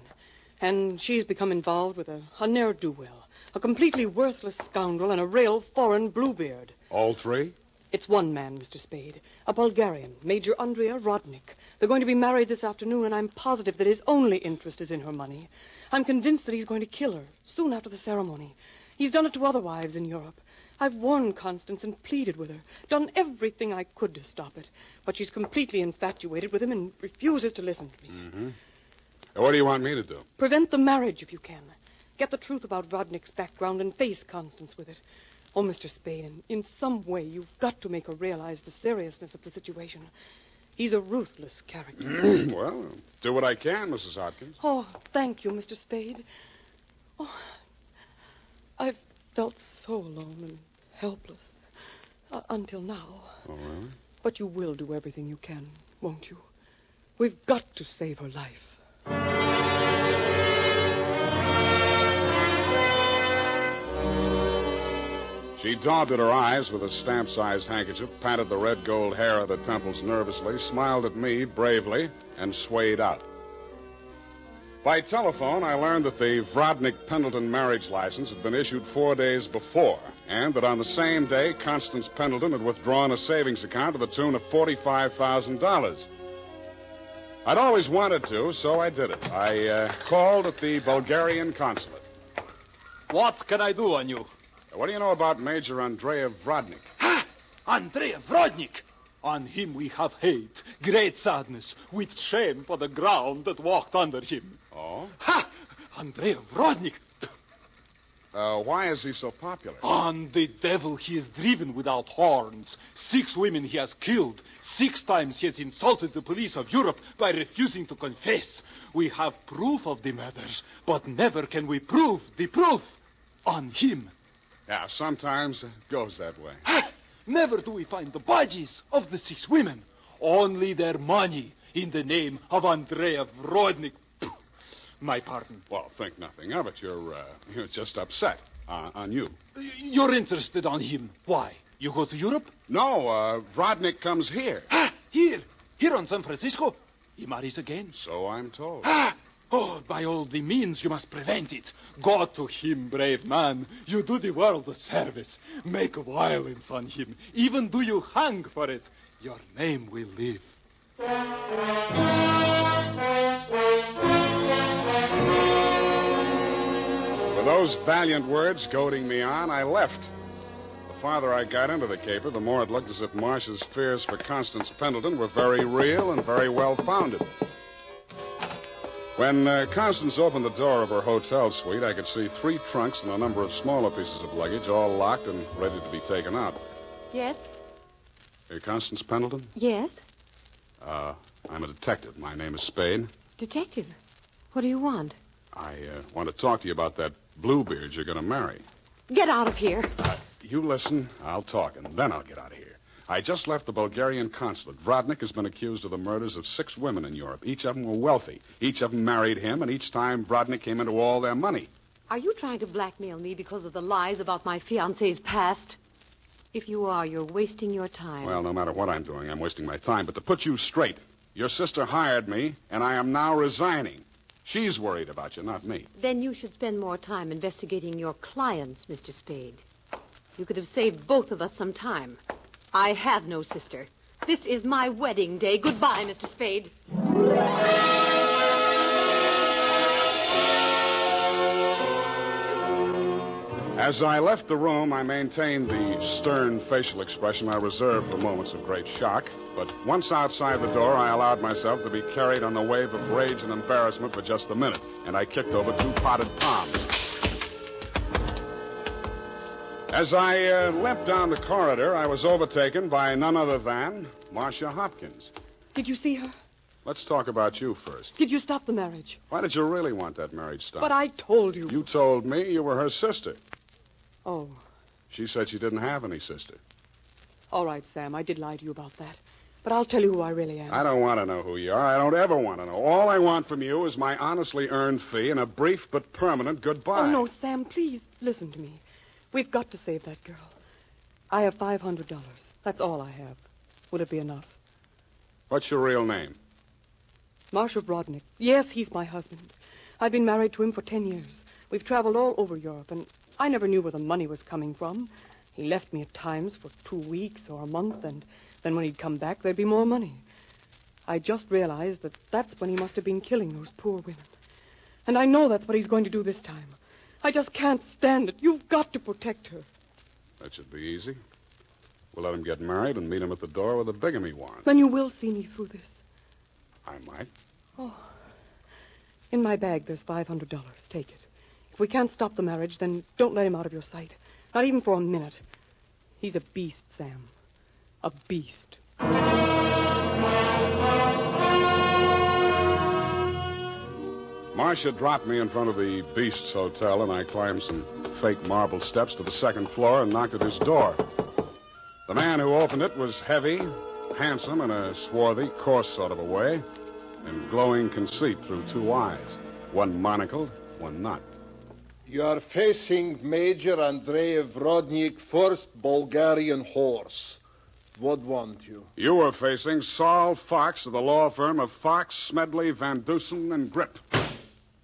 Speaker 8: And she's become involved with a ne'er-do-well, a completely worthless scoundrel, and a real foreign bluebeard.
Speaker 4: All three?
Speaker 8: It's one man, Mr. Spade. A Bulgarian, Major Andrea Rodnik. They're going to be married this afternoon, and I'm positive that his only interest is in her money. I'm convinced that he's going to kill her soon after the ceremony. He's done it to other wives in Europe. I've warned Constance and pleaded with her, done everything I could to stop it. But she's completely infatuated with him and refuses to listen to me.
Speaker 4: Mm-hmm. What do you want me to do?
Speaker 8: Prevent the marriage if you can. Get the truth about Rodnik's background and face Constance with it. Oh, Mr. Spade, in some way you've got to make her realize the seriousness of the situation. He's a ruthless character.
Speaker 4: Well, do what I can, Mrs. Hopkins.
Speaker 8: Oh, thank you, Mr. Spade. Oh, I've felt so alone and helpless until now.
Speaker 4: Oh, really?
Speaker 8: But you will do everything you can, won't you? We've got to save her life.
Speaker 4: She daubed at her eyes with a stamp-sized handkerchief, patted the red gold hair of the temples nervously, smiled at me bravely, and swayed out. By telephone, I learned that the Vrodnik-Pendleton marriage license had been issued 4 days before, and that on the same day, Constance Pendleton had withdrawn a savings account to the tune of $45,000. I'd always wanted to, so I did it. I called at the Bulgarian consulate.
Speaker 15: What can I do on you?
Speaker 4: What do you know about Major Andrea Vrodnik?
Speaker 15: Ha! Andrea Vrodnik! On him we have hate, great sadness, with shame for the ground that walked under him.
Speaker 4: Oh?
Speaker 15: Ha! Andrea Vrodnik!
Speaker 4: Why is he so popular?
Speaker 15: On the devil he is driven without horns. 6 women he has killed. 6 times he has insulted the police of Europe by refusing to confess. We have proof of the murders, but never can we prove the proof on him.
Speaker 4: Yeah, sometimes it goes that way.
Speaker 15: Ha! Never do we find the bodies of the 6 women. Only their money in the name of Andrea Vrodnik. My pardon.
Speaker 4: Well, think nothing of it. You're just upset on you.
Speaker 15: You're interested on him. Why? You go to Europe?
Speaker 4: No, Vrodnik comes here.
Speaker 15: Ah, here on San Francisco. He marries again.
Speaker 4: So I'm told.
Speaker 15: Ah, Oh, by all the means, you must prevent it. Go to him, brave man. You do the world a service. Make violence on him. Even do you hang for it. Your name will live.
Speaker 4: With those valiant words goading me on, I left. The farther I got into the caper, the more it looked as if Marcia's fears for Constance Pendleton were very real and very well-founded. When Constance opened the door of her hotel suite, I could see 3 trunks and a number of smaller pieces of luggage, all locked and ready to be taken out.
Speaker 11: Yes?
Speaker 4: Constance Pendleton?
Speaker 11: Yes?
Speaker 4: I'm a detective. My name is Spade.
Speaker 11: Detective? What do you want?
Speaker 4: I want to talk to you about that Bluebeard you're going to marry.
Speaker 11: Get out of here.
Speaker 4: You listen, I'll talk, and then I'll get out of here. I just left the Bulgarian consulate. Vrodnik has been accused of the murders of 6 women in Europe. Each of them were wealthy. Each of them married him, and each time Vrodnik came into all their money.
Speaker 11: Are you trying to blackmail me because of the lies about my fiancé's past? If you are, you're wasting your time.
Speaker 4: Well, no matter what I'm doing, I'm wasting my time. But to put you straight, your sister hired me, and I am now resigning. She's worried about you, not me.
Speaker 11: Then you should spend more time investigating your clients, Mr. Spade. You could have saved both of us some time. I have no sister. This is my wedding day. Goodbye, Mr. Spade.
Speaker 4: As I left the room, I maintained the stern facial expression I reserve for moments of great shock. But once outside the door, I allowed myself to be carried on the wave of rage and embarrassment for just a minute, and I kicked over 2 potted palms. As I limped down the corridor, I was overtaken by none other than Marcia Hopkins.
Speaker 8: Did you see her?
Speaker 4: Let's talk about you first.
Speaker 8: Did you stop the marriage?
Speaker 4: Why did you really want that marriage stopped?
Speaker 8: But I told you.
Speaker 4: You told me you were her sister.
Speaker 8: Oh.
Speaker 4: She said she didn't have any sister.
Speaker 8: All right, Sam, I did lie to you about that. But I'll tell you who I really am.
Speaker 4: I don't want to know who you are. I don't ever want to know. All I want from you is my honestly earned fee and a brief but permanent goodbye.
Speaker 8: Oh, no, Sam, please listen to me. We've got to save that girl. I have $500. That's all I have. Would it be enough?
Speaker 4: What's your real name?
Speaker 8: Marshal Brodnick. Yes, he's my husband. I've been married to him for 10 years. We've traveled all over Europe, and I never knew where the money was coming from. He left me at times for 2 weeks or a month, and then when he'd come back, there'd be more money. I just realized that that's when he must have been killing those poor women. And I know that's what he's going to do this time. I just can't stand it. You've got to protect her.
Speaker 4: That should be easy. We'll let him get married and meet him at the door with a bigamy warrant.
Speaker 8: Then you will see me through this.
Speaker 4: I might.
Speaker 8: Oh. In my bag, there's $500. Take it. If we can't stop the marriage, then don't let him out of your sight. Not even for a minute. He's a beast, Sam. A beast.
Speaker 4: Marcia dropped me in front of the Beast's Hotel, and I climbed some fake marble steps to the 2nd floor and knocked at his door. The man who opened it was heavy, handsome in a swarthy, coarse sort of a way, and glowing conceit through 2 eyes, one monocled, one not.
Speaker 13: You are facing Major Andrei Vrodnik, 1st Bulgarian Horse. What want you?
Speaker 4: You were facing Saul Fox of the law firm of Fox, Smedley, Van Dusen, and Grip.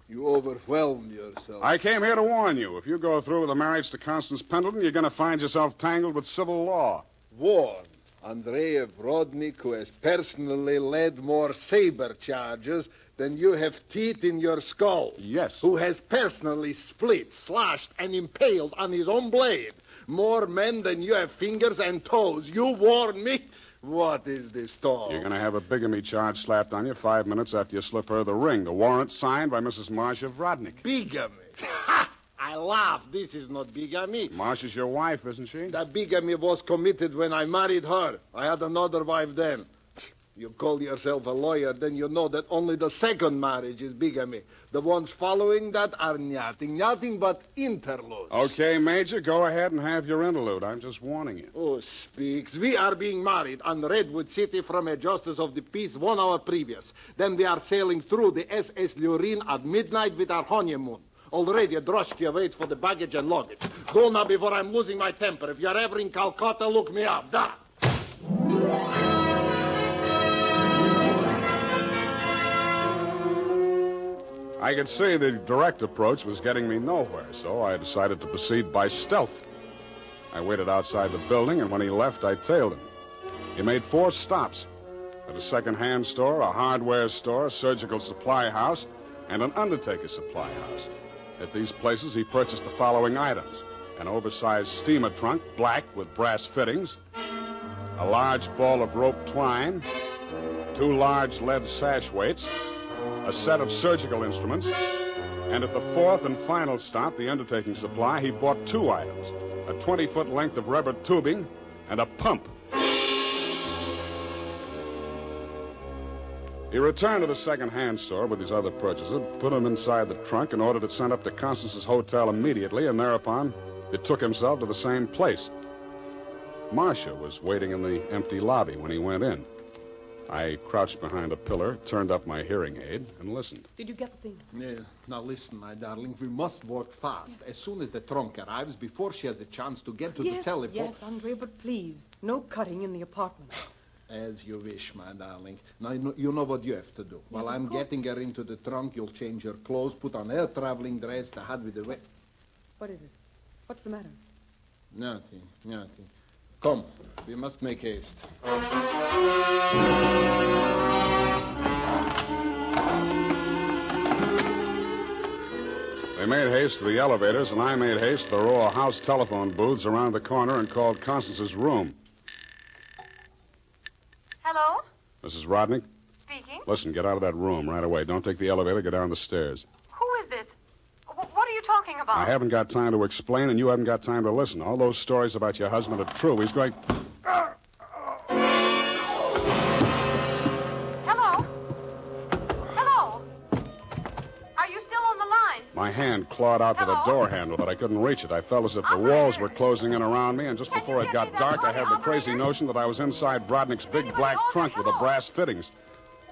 Speaker 13: You overwhelmed yourself.
Speaker 4: I came here to warn you. If you go through with the marriage to Constance Pendleton, you're going to find yourself tangled with civil law.
Speaker 13: Warn Andrei Vrodnik, who has personally led more saber charges than you have teeth in your skull.
Speaker 4: Yes.
Speaker 13: Who has personally split, slashed, and impaled on his own blade more men than you have fingers and toes. You warn me? What is this talk?
Speaker 4: You're going to have a bigamy charge slapped on you 5 minutes after you slip her the ring. The warrant signed by Mrs. Marcia Vrodnik.
Speaker 13: Bigamy? Ha! I laugh. This is not bigamy.
Speaker 4: Marcia's your wife, isn't she?
Speaker 13: That bigamy was committed when I married her. I had another wife then. You call yourself a lawyer, then you know that only the 2nd marriage is bigamy. The ones following that are nothing but interludes.
Speaker 4: Okay, Major, go ahead and have your interlude. I'm just warning you.
Speaker 13: Oh, speaks. We are being married on Redwood City from a justice of the peace 1 hour previous. Then we are sailing through the SS Lurin at midnight with our honeymoon. Already a droshky waits for the baggage and luggage. Go now before I'm losing my temper. If you're ever in Calcutta, look me up. Da!
Speaker 4: I could see the direct approach was getting me nowhere, so I decided to proceed by stealth. I waited outside the building, and when he left, I tailed him. He made 4 stops. At a second-hand store, a hardware store, a surgical supply house, and an undertaker supply house. At these places, he purchased the following items: an oversized steamer trunk, black with brass fittings, a large ball of rope twine, 2 large lead sash weights, a set of surgical instruments, and at the 4th and final stop, the undertaking supply, he bought 2 items: a 20-foot length of rubber tubing and a pump. He returned to the second-hand store with his other purchases, put them inside the trunk, and ordered it sent up to Constance's hotel immediately, and thereupon it took himself to the same place. Marcia was waiting in the empty lobby when he went in. I crouched behind a pillar, turned up my hearing aid, and listened.
Speaker 8: Did you get the thing?
Speaker 13: Yeah. Now listen, my darling. We must work fast. As soon as the trunk arrives, before she has a chance to get to the telephone...
Speaker 8: Yes, Andre, but please, no cutting in the apartment.
Speaker 13: As you wish, my darling. Now, you know what you have to do. While I'm getting her into the trunk, you'll change her clothes, put on her traveling dress, the hat with the...
Speaker 8: What is it? What's the matter?
Speaker 13: Nothing. Come, we must make haste.
Speaker 4: They made haste to the elevators, and I made haste to the row of house telephone booths around the corner and called Constance's room.
Speaker 22: Hello?
Speaker 4: Mrs. Rodnick?
Speaker 22: Speaking.
Speaker 4: Listen, get out of that room right away. Don't take the elevator. Go down the stairs.
Speaker 22: Who is this? What are you talking about?
Speaker 4: I haven't got time to explain, and you haven't got time to listen. All those stories about your husband are true. He's going...
Speaker 22: Hello? Hello? Are you still on the line?
Speaker 4: My hand clawed out to the door handle, but I couldn't reach it. I felt as if the walls were closing in around me, and just before it got dark, I had the crazy notion that I was inside Brodnick's big black trunk with the brass fittings.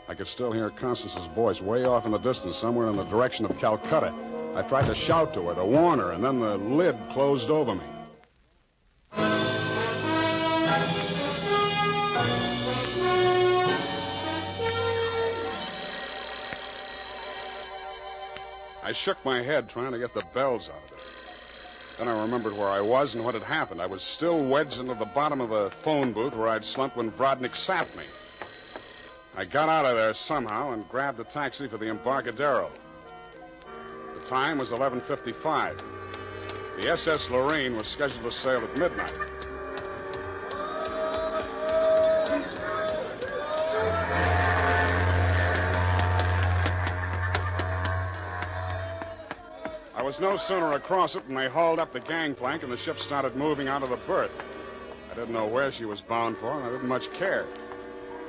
Speaker 4: I could still hear Constance's voice way off in the distance, somewhere in the direction of Calcutta. I tried to shout to her, to warn her, and then the lid closed over me. I shook my head trying to get the bells out of it. Then I remembered where I was and what had happened. I was still wedged into the bottom of a phone booth where I'd slumped when Brodnick sapped me. I got out of there somehow and grabbed a taxi for the Embarcadero. The time was 11:55. The SS Lorraine was scheduled to sail at midnight. I was no sooner across it than they hauled up the gangplank and the ship started moving out of the berth. I didn't know where she was bound for, and I didn't much care.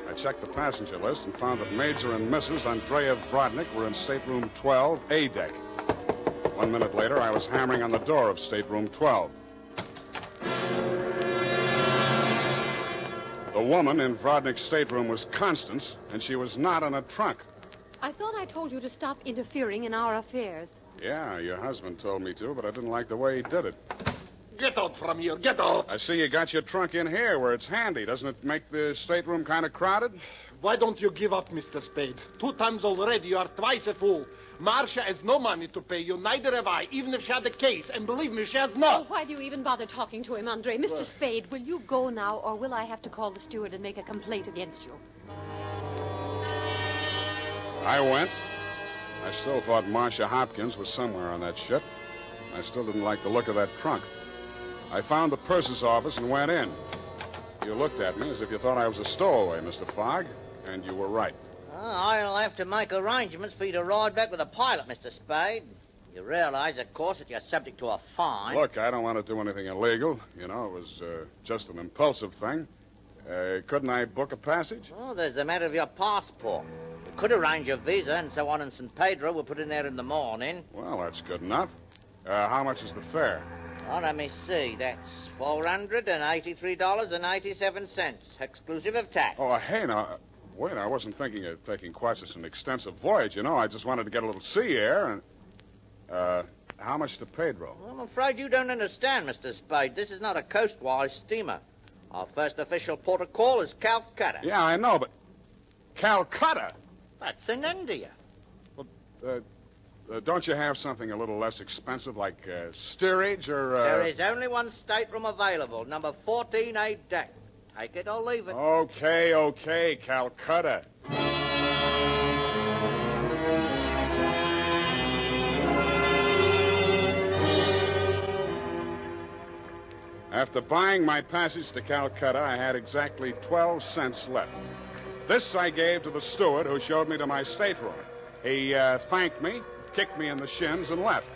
Speaker 4: I checked the passenger list and found that Major and Mrs. Andreev Brodnick were in stateroom 12, A deck. 1 minute later, I was hammering on the door of stateroom 12. The woman in Brodnick's stateroom was Constance, and she was not in a trunk.
Speaker 11: I thought I told you to stop interfering in our affairs.
Speaker 4: Yeah, your husband told me to, but I didn't like the way he did it.
Speaker 13: Get out from here. Get out.
Speaker 4: I see you got your trunk in here where it's handy. Doesn't it make the stateroom kind of crowded?
Speaker 13: Why don't you give up, Mr. Spade? 2 times already, you are twice a fool. Marcia has no money to pay you, neither have I, even if she had the case. And believe me, she has not.
Speaker 11: Oh, why do you even bother talking to him, Andre? Mr. Spade, will you go now, or will I have to call the steward and make a complaint against you?
Speaker 4: I went. I still thought Marcia Hopkins was somewhere on that ship. I still didn't like the look of that trunk. I found the purser's office and went in. You looked at me as if you thought I was a stowaway, Mr. Fogg, and you were right.
Speaker 1: I'll have to make arrangements for you to ride back with a pilot, Mr. Spade. You realize, of course, that you're subject to a fine.
Speaker 4: Look, I don't want to do anything illegal. You know, it was just an impulsive thing. Couldn't I book a passage?
Speaker 1: Oh, there's a matter of your passport. We could arrange a visa and so on in San Pedro. We'll put in there in the morning.
Speaker 4: Well, that's good enough. How much is the fare?
Speaker 1: Oh, let me see. That's $483.87, exclusive of tax.
Speaker 4: Oh, hey, now, wait, I wasn't thinking of taking quite such an extensive voyage, you know. I just wanted to get a little sea air and... how much to Pedro?
Speaker 1: Well, I'm afraid you don't understand, Mr. Spade. This is not a coastwise steamer. Our first official port of call is Calcutta.
Speaker 4: Yeah, I know, but... Calcutta?
Speaker 1: That's in India.
Speaker 4: Well, don't you have something a little less expensive, like steerage or...
Speaker 1: There is only one stateroom available, number 14A deck. Take it or leave it.
Speaker 4: Okay, Calcutta. After buying my passage to Calcutta, I had exactly 12 cents left. This I gave to the steward who showed me to my stateroom. He thanked me, kicked me in the shins, and left.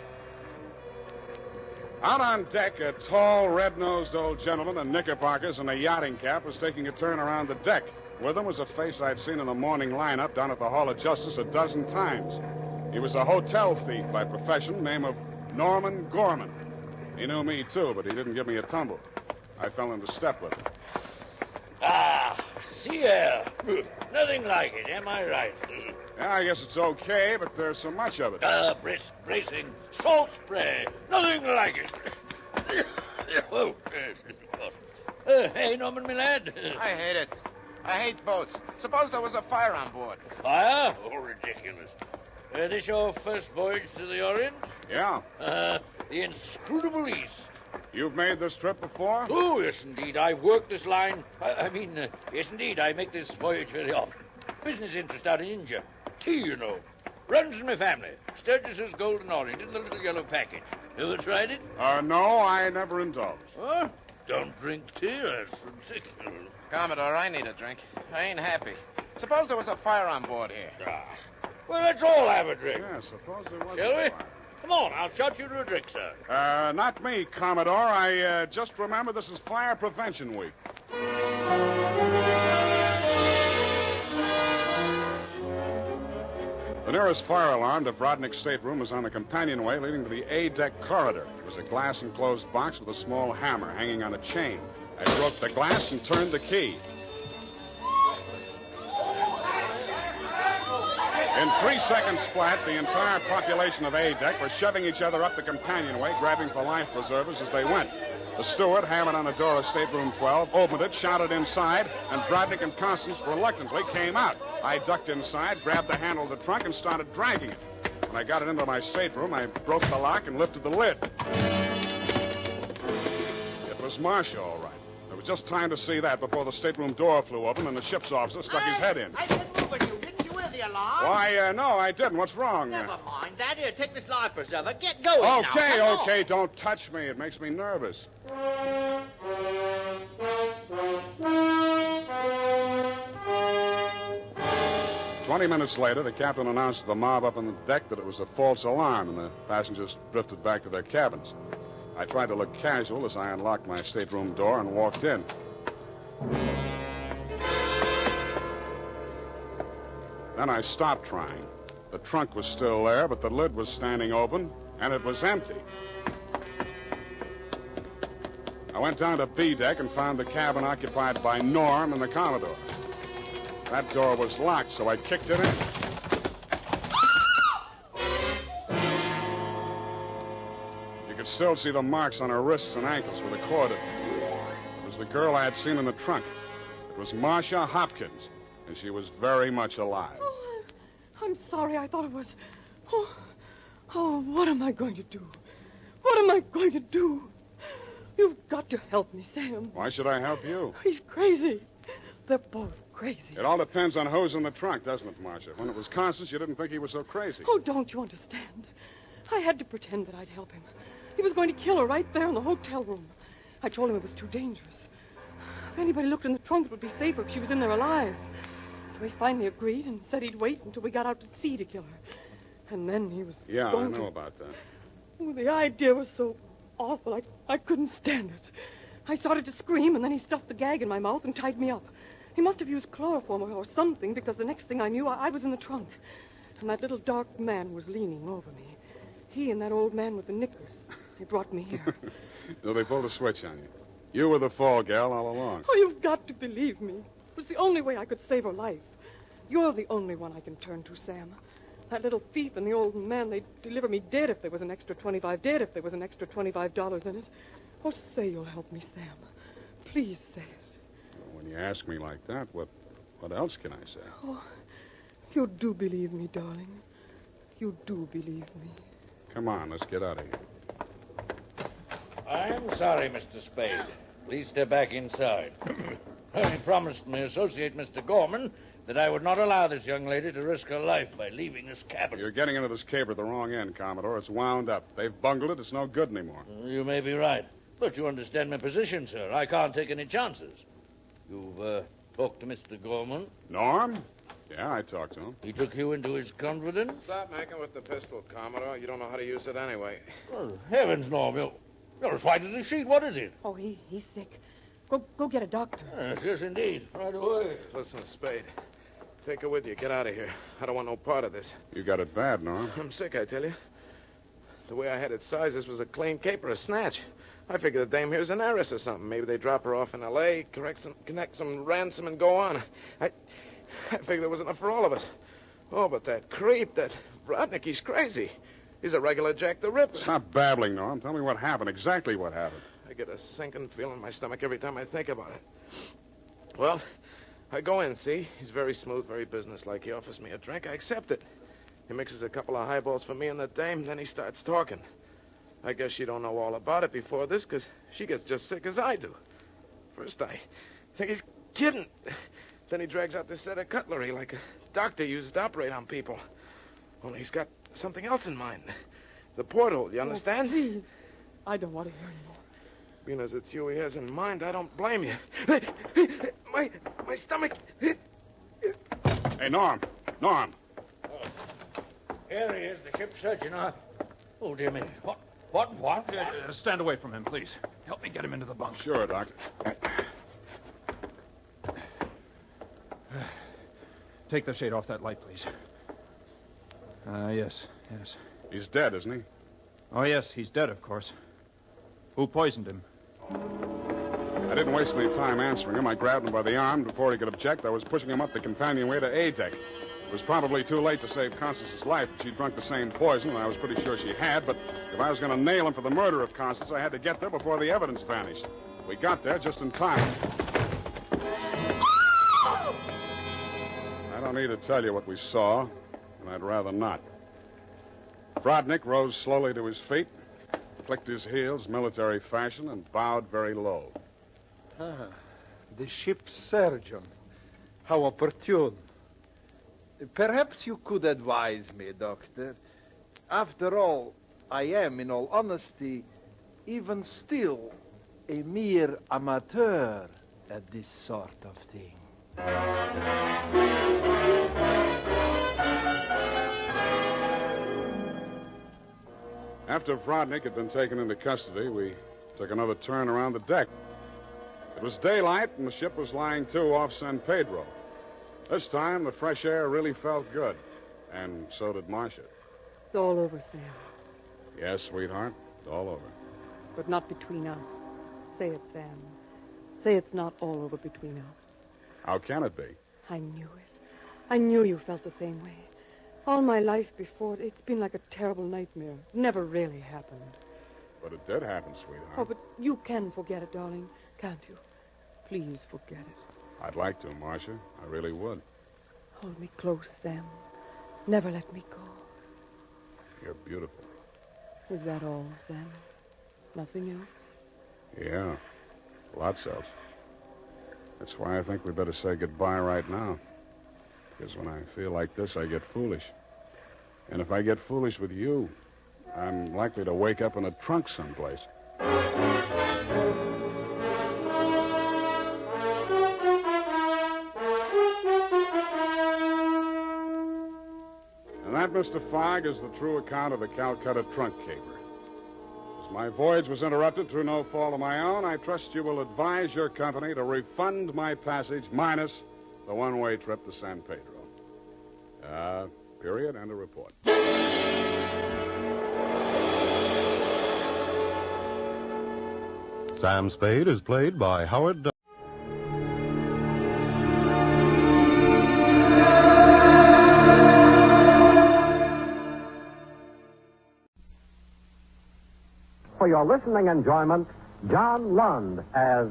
Speaker 4: Out on deck, a tall, red-nosed old gentleman in knickerbockers and a yachting cap was taking a turn around the deck. With him was a face I'd seen in the morning lineup down at the Hall of Justice a dozen times. He was a hotel thief by profession, name of Norman Gorman. He knew me, too, but he didn't give me a tumble. I fell into step with him.
Speaker 5: Ah, sea air. Nothing like it, am I right?
Speaker 4: Yeah, I guess it's okay, but there's so much of it.
Speaker 5: Bracing, salt spray. Nothing like it. Oh, yes, of course. Hey, Norman, my lad.
Speaker 12: I hate it. I hate boats. Suppose there was a fire on board.
Speaker 5: Fire? Oh, ridiculous. This your first voyage to the Orient?
Speaker 4: Yeah.
Speaker 5: The inscrutable East.
Speaker 4: You've made this trip before?
Speaker 5: Oh, yes, indeed. I've worked this line. Yes, indeed. I make this voyage very often. Business interest out in India. Tea, you know. Runs in my family. Sturgis's Golden Orient in the little yellow package. Ever tried it?
Speaker 4: No, I never indulged.
Speaker 5: Huh? Don't drink tea. That's ridiculous.
Speaker 12: Commodore, I need a drink. I ain't happy. Suppose there was a fire on board here.
Speaker 5: Well, let's all have a drink.
Speaker 4: Yeah, suppose there was
Speaker 5: Shall
Speaker 4: a
Speaker 5: we?
Speaker 4: fire.
Speaker 5: Come on, I'll shot you to a drink, sir.
Speaker 4: Not me, Commodore. I just remember this is Fire Prevention Week. The nearest fire alarm to Brodnick's stateroom was on the companionway leading to the A-deck corridor. It was a glass-enclosed box with a small hammer hanging on a chain. I broke the glass and turned the key. In 3 seconds flat, the entire population of A-deck were shoving each other up the companionway, grabbing for life preservers as they went. The steward hammered on the door of stateroom 12, opened it, shouted inside, and Brodnick and Constance reluctantly came out. I ducked inside, grabbed the handle of the trunk, and started dragging it. When I got it into my stateroom, I broke the lock and lifted the lid. It was Marcia, all right. There was just time to see that before the stateroom door flew open and the ship's officer stuck his head in.
Speaker 1: I've been moving you. Didn't you hear the alarm?
Speaker 4: Why, no, I didn't. What's wrong?
Speaker 1: Never mind that. Here, take this life preserver. Get going now. Come
Speaker 4: Okay,
Speaker 1: on.
Speaker 4: don't touch me. It makes me nervous. "20 minutes later, the captain announced to the mob up on the deck that it was a false alarm, and the passengers drifted back to their cabins. I tried to look casual as I unlocked my stateroom door and walked in. Then I stopped trying. The trunk was still there, but the lid was standing open, and it was empty. I went down to B deck and found the cabin occupied by Norm and the Commodore. That door was locked, so I kicked it in. You could still see the marks on her wrists and ankles where the cord had been. It was the girl I had seen in the trunk. It was Marcia Hopkins, and she was very much alive.
Speaker 8: Oh, I'm sorry. I thought it was... Oh, what am I going to do? What am I going to do? You've got to help me, Sam.
Speaker 4: Why should I help you?
Speaker 8: He's crazy. They're both crazy.
Speaker 4: It all depends on who's in the trunk, doesn't it, Marcia? When it was Constance, you didn't think he was so crazy.
Speaker 8: Oh, don't you understand? I had to pretend that I'd help him. He was going to kill her right there in the hotel room. I told him it was too dangerous. If anybody looked in the trunk, it would be safer if she was in there alive. So he finally agreed and said he'd wait until we got out to sea to kill her. And then he was
Speaker 4: Yeah, I
Speaker 8: going
Speaker 4: know
Speaker 8: to...
Speaker 4: about that.
Speaker 8: Oh, the idea was so awful, I couldn't stand it. I started to scream, and then he stuffed the gag in my mouth and tied me up. He must have used chloroform or something, because the next thing I knew, I was in the trunk. And that little dark man was leaning over me. He and that old man with the knickers. They brought me here.
Speaker 4: So they pulled a switch on you. You were the fall gal all along.
Speaker 8: Oh, you've got to believe me. It was the only way I could save her life. You're the only one I can turn to, Sam. That little thief and the old man, they'd deliver me dead if there was an extra $25 in it. Oh, say you'll help me, Sam. Please say it.
Speaker 4: Well, when you ask me like that, what else can I say?
Speaker 8: Oh, you do believe me, darling. You do believe me.
Speaker 4: Come on, let's get out of here.
Speaker 5: I'm sorry, Mr. Spade. Please step back inside. I promised my associate, Mr. Gorman, that I would not allow this young lady to risk her life by leaving this cabin.
Speaker 4: You're getting into this caper at the wrong end, Commodore. It's wound up. They've bungled it. It's no good anymore.
Speaker 5: You may be right. But you understand my position, sir. I can't take any chances. You've talked to Mr. Gorman?
Speaker 4: Norm? Yeah, I talked to him.
Speaker 5: He took you into his confidence?
Speaker 12: Stop making with the pistol, Commodore. You don't know how to use it anyway.
Speaker 5: Oh, heavens, Norm. You're as white as a sheet. What is it?
Speaker 8: Oh, he's sick. Go get a doctor.
Speaker 5: Yes, indeed. Right away.
Speaker 12: Listen, Spade. Take her with you. Get out of here. I don't want no part of this.
Speaker 4: You got it bad, Norm.
Speaker 12: I'm sick, I tell you. The way I had it sized, this was a clean caper, a snatch. I figured the dame here's an heiress or something. Maybe they drop her off in L.A., connect some ransom, and go on. I figured there was enough for all of us. Oh, but that creep, that Rodnick, he's crazy. He's a regular Jack the Ripper.
Speaker 4: Stop babbling, Norm. Tell me what happened, exactly what happened.
Speaker 12: I get a sinking feeling in my stomach every time I think about it. Well, I go in, see? He's very smooth, very businesslike. He offers me a drink. I accept it. He mixes a couple of highballs for me and the dame, then he starts talking. I guess she don't know all about it before this, because she gets just sick as I do. First, I think he's kidding. Then he drags out this set of cutlery like a doctor uses to operate on people. Only he's got something else in mind. The porthole, you understand?
Speaker 8: Oh, please. I don't want to hear anymore.
Speaker 12: Being as it's you he has in mind, I don't blame you. My stomach.
Speaker 4: Hey, Norm. Norm.
Speaker 5: Here he is, the ship's surgeon. Oh, dear me. What?
Speaker 18: Stand away from him, please. Help me get him into the bunk.
Speaker 4: Sure, Doctor.
Speaker 18: Take the shade off that light, please. Yes.
Speaker 4: He's dead, isn't he?
Speaker 18: Oh, yes, he's dead, of course. Who poisoned him?
Speaker 4: I didn't waste any time answering him. I grabbed him by the arm. Before he could object, I was pushing him up the companionway to A deck. It was probably too late to save Constance's life. She'd drunk the same poison, and I was pretty sure she had, but if I was going to nail him for the murder of Constance, I had to get there before the evidence vanished. We got there just in time. I don't need to tell you what we saw, and I'd rather not. Rodnick rose slowly to his feet, flicked his heels military fashion, and bowed very low.
Speaker 13: The ship's surgeon. How opportune. Perhaps you could advise me, Doctor. After all, I am, in all honesty, even still, a mere amateur at this sort of thing.
Speaker 4: After Rodnick had been taken into custody, we took another turn around the deck. It was daylight, and the ship was lying to off San Pedro. This time, the fresh air really felt good, and so did Marcia.
Speaker 8: It's all over, Sam.
Speaker 4: Yes, sweetheart, it's all over.
Speaker 8: But not between us. Say it, Sam. Say it's not all over between us.
Speaker 4: How can it be?
Speaker 8: I knew it. I knew you felt the same way. All my life before, it's been like a terrible nightmare. Never really happened.
Speaker 4: But it did happen, sweetheart.
Speaker 8: Oh, but you can forget it, darling, can't you? Please forget it.
Speaker 4: I'd like to, Marcia. I really would.
Speaker 8: Hold me close, Sam. Never let me go.
Speaker 4: You're beautiful.
Speaker 8: Is that all, Sam? Nothing else?
Speaker 4: Yeah, lots else. That's why I think we better say goodbye right now. Because when I feel like this, I get foolish. And if I get foolish with you, I'm likely to wake up in a trunk someplace. And that, Mr. Figg, is the true account of the Calcutta trunk caper. As my voyage was interrupted through no fault of my own, I trust you will advise your company to refund my passage minus the one-way trip to San Pedro. Period, and a report.
Speaker 17: Sam Spade is played by Howard.
Speaker 20: For your listening enjoyment, John Lund as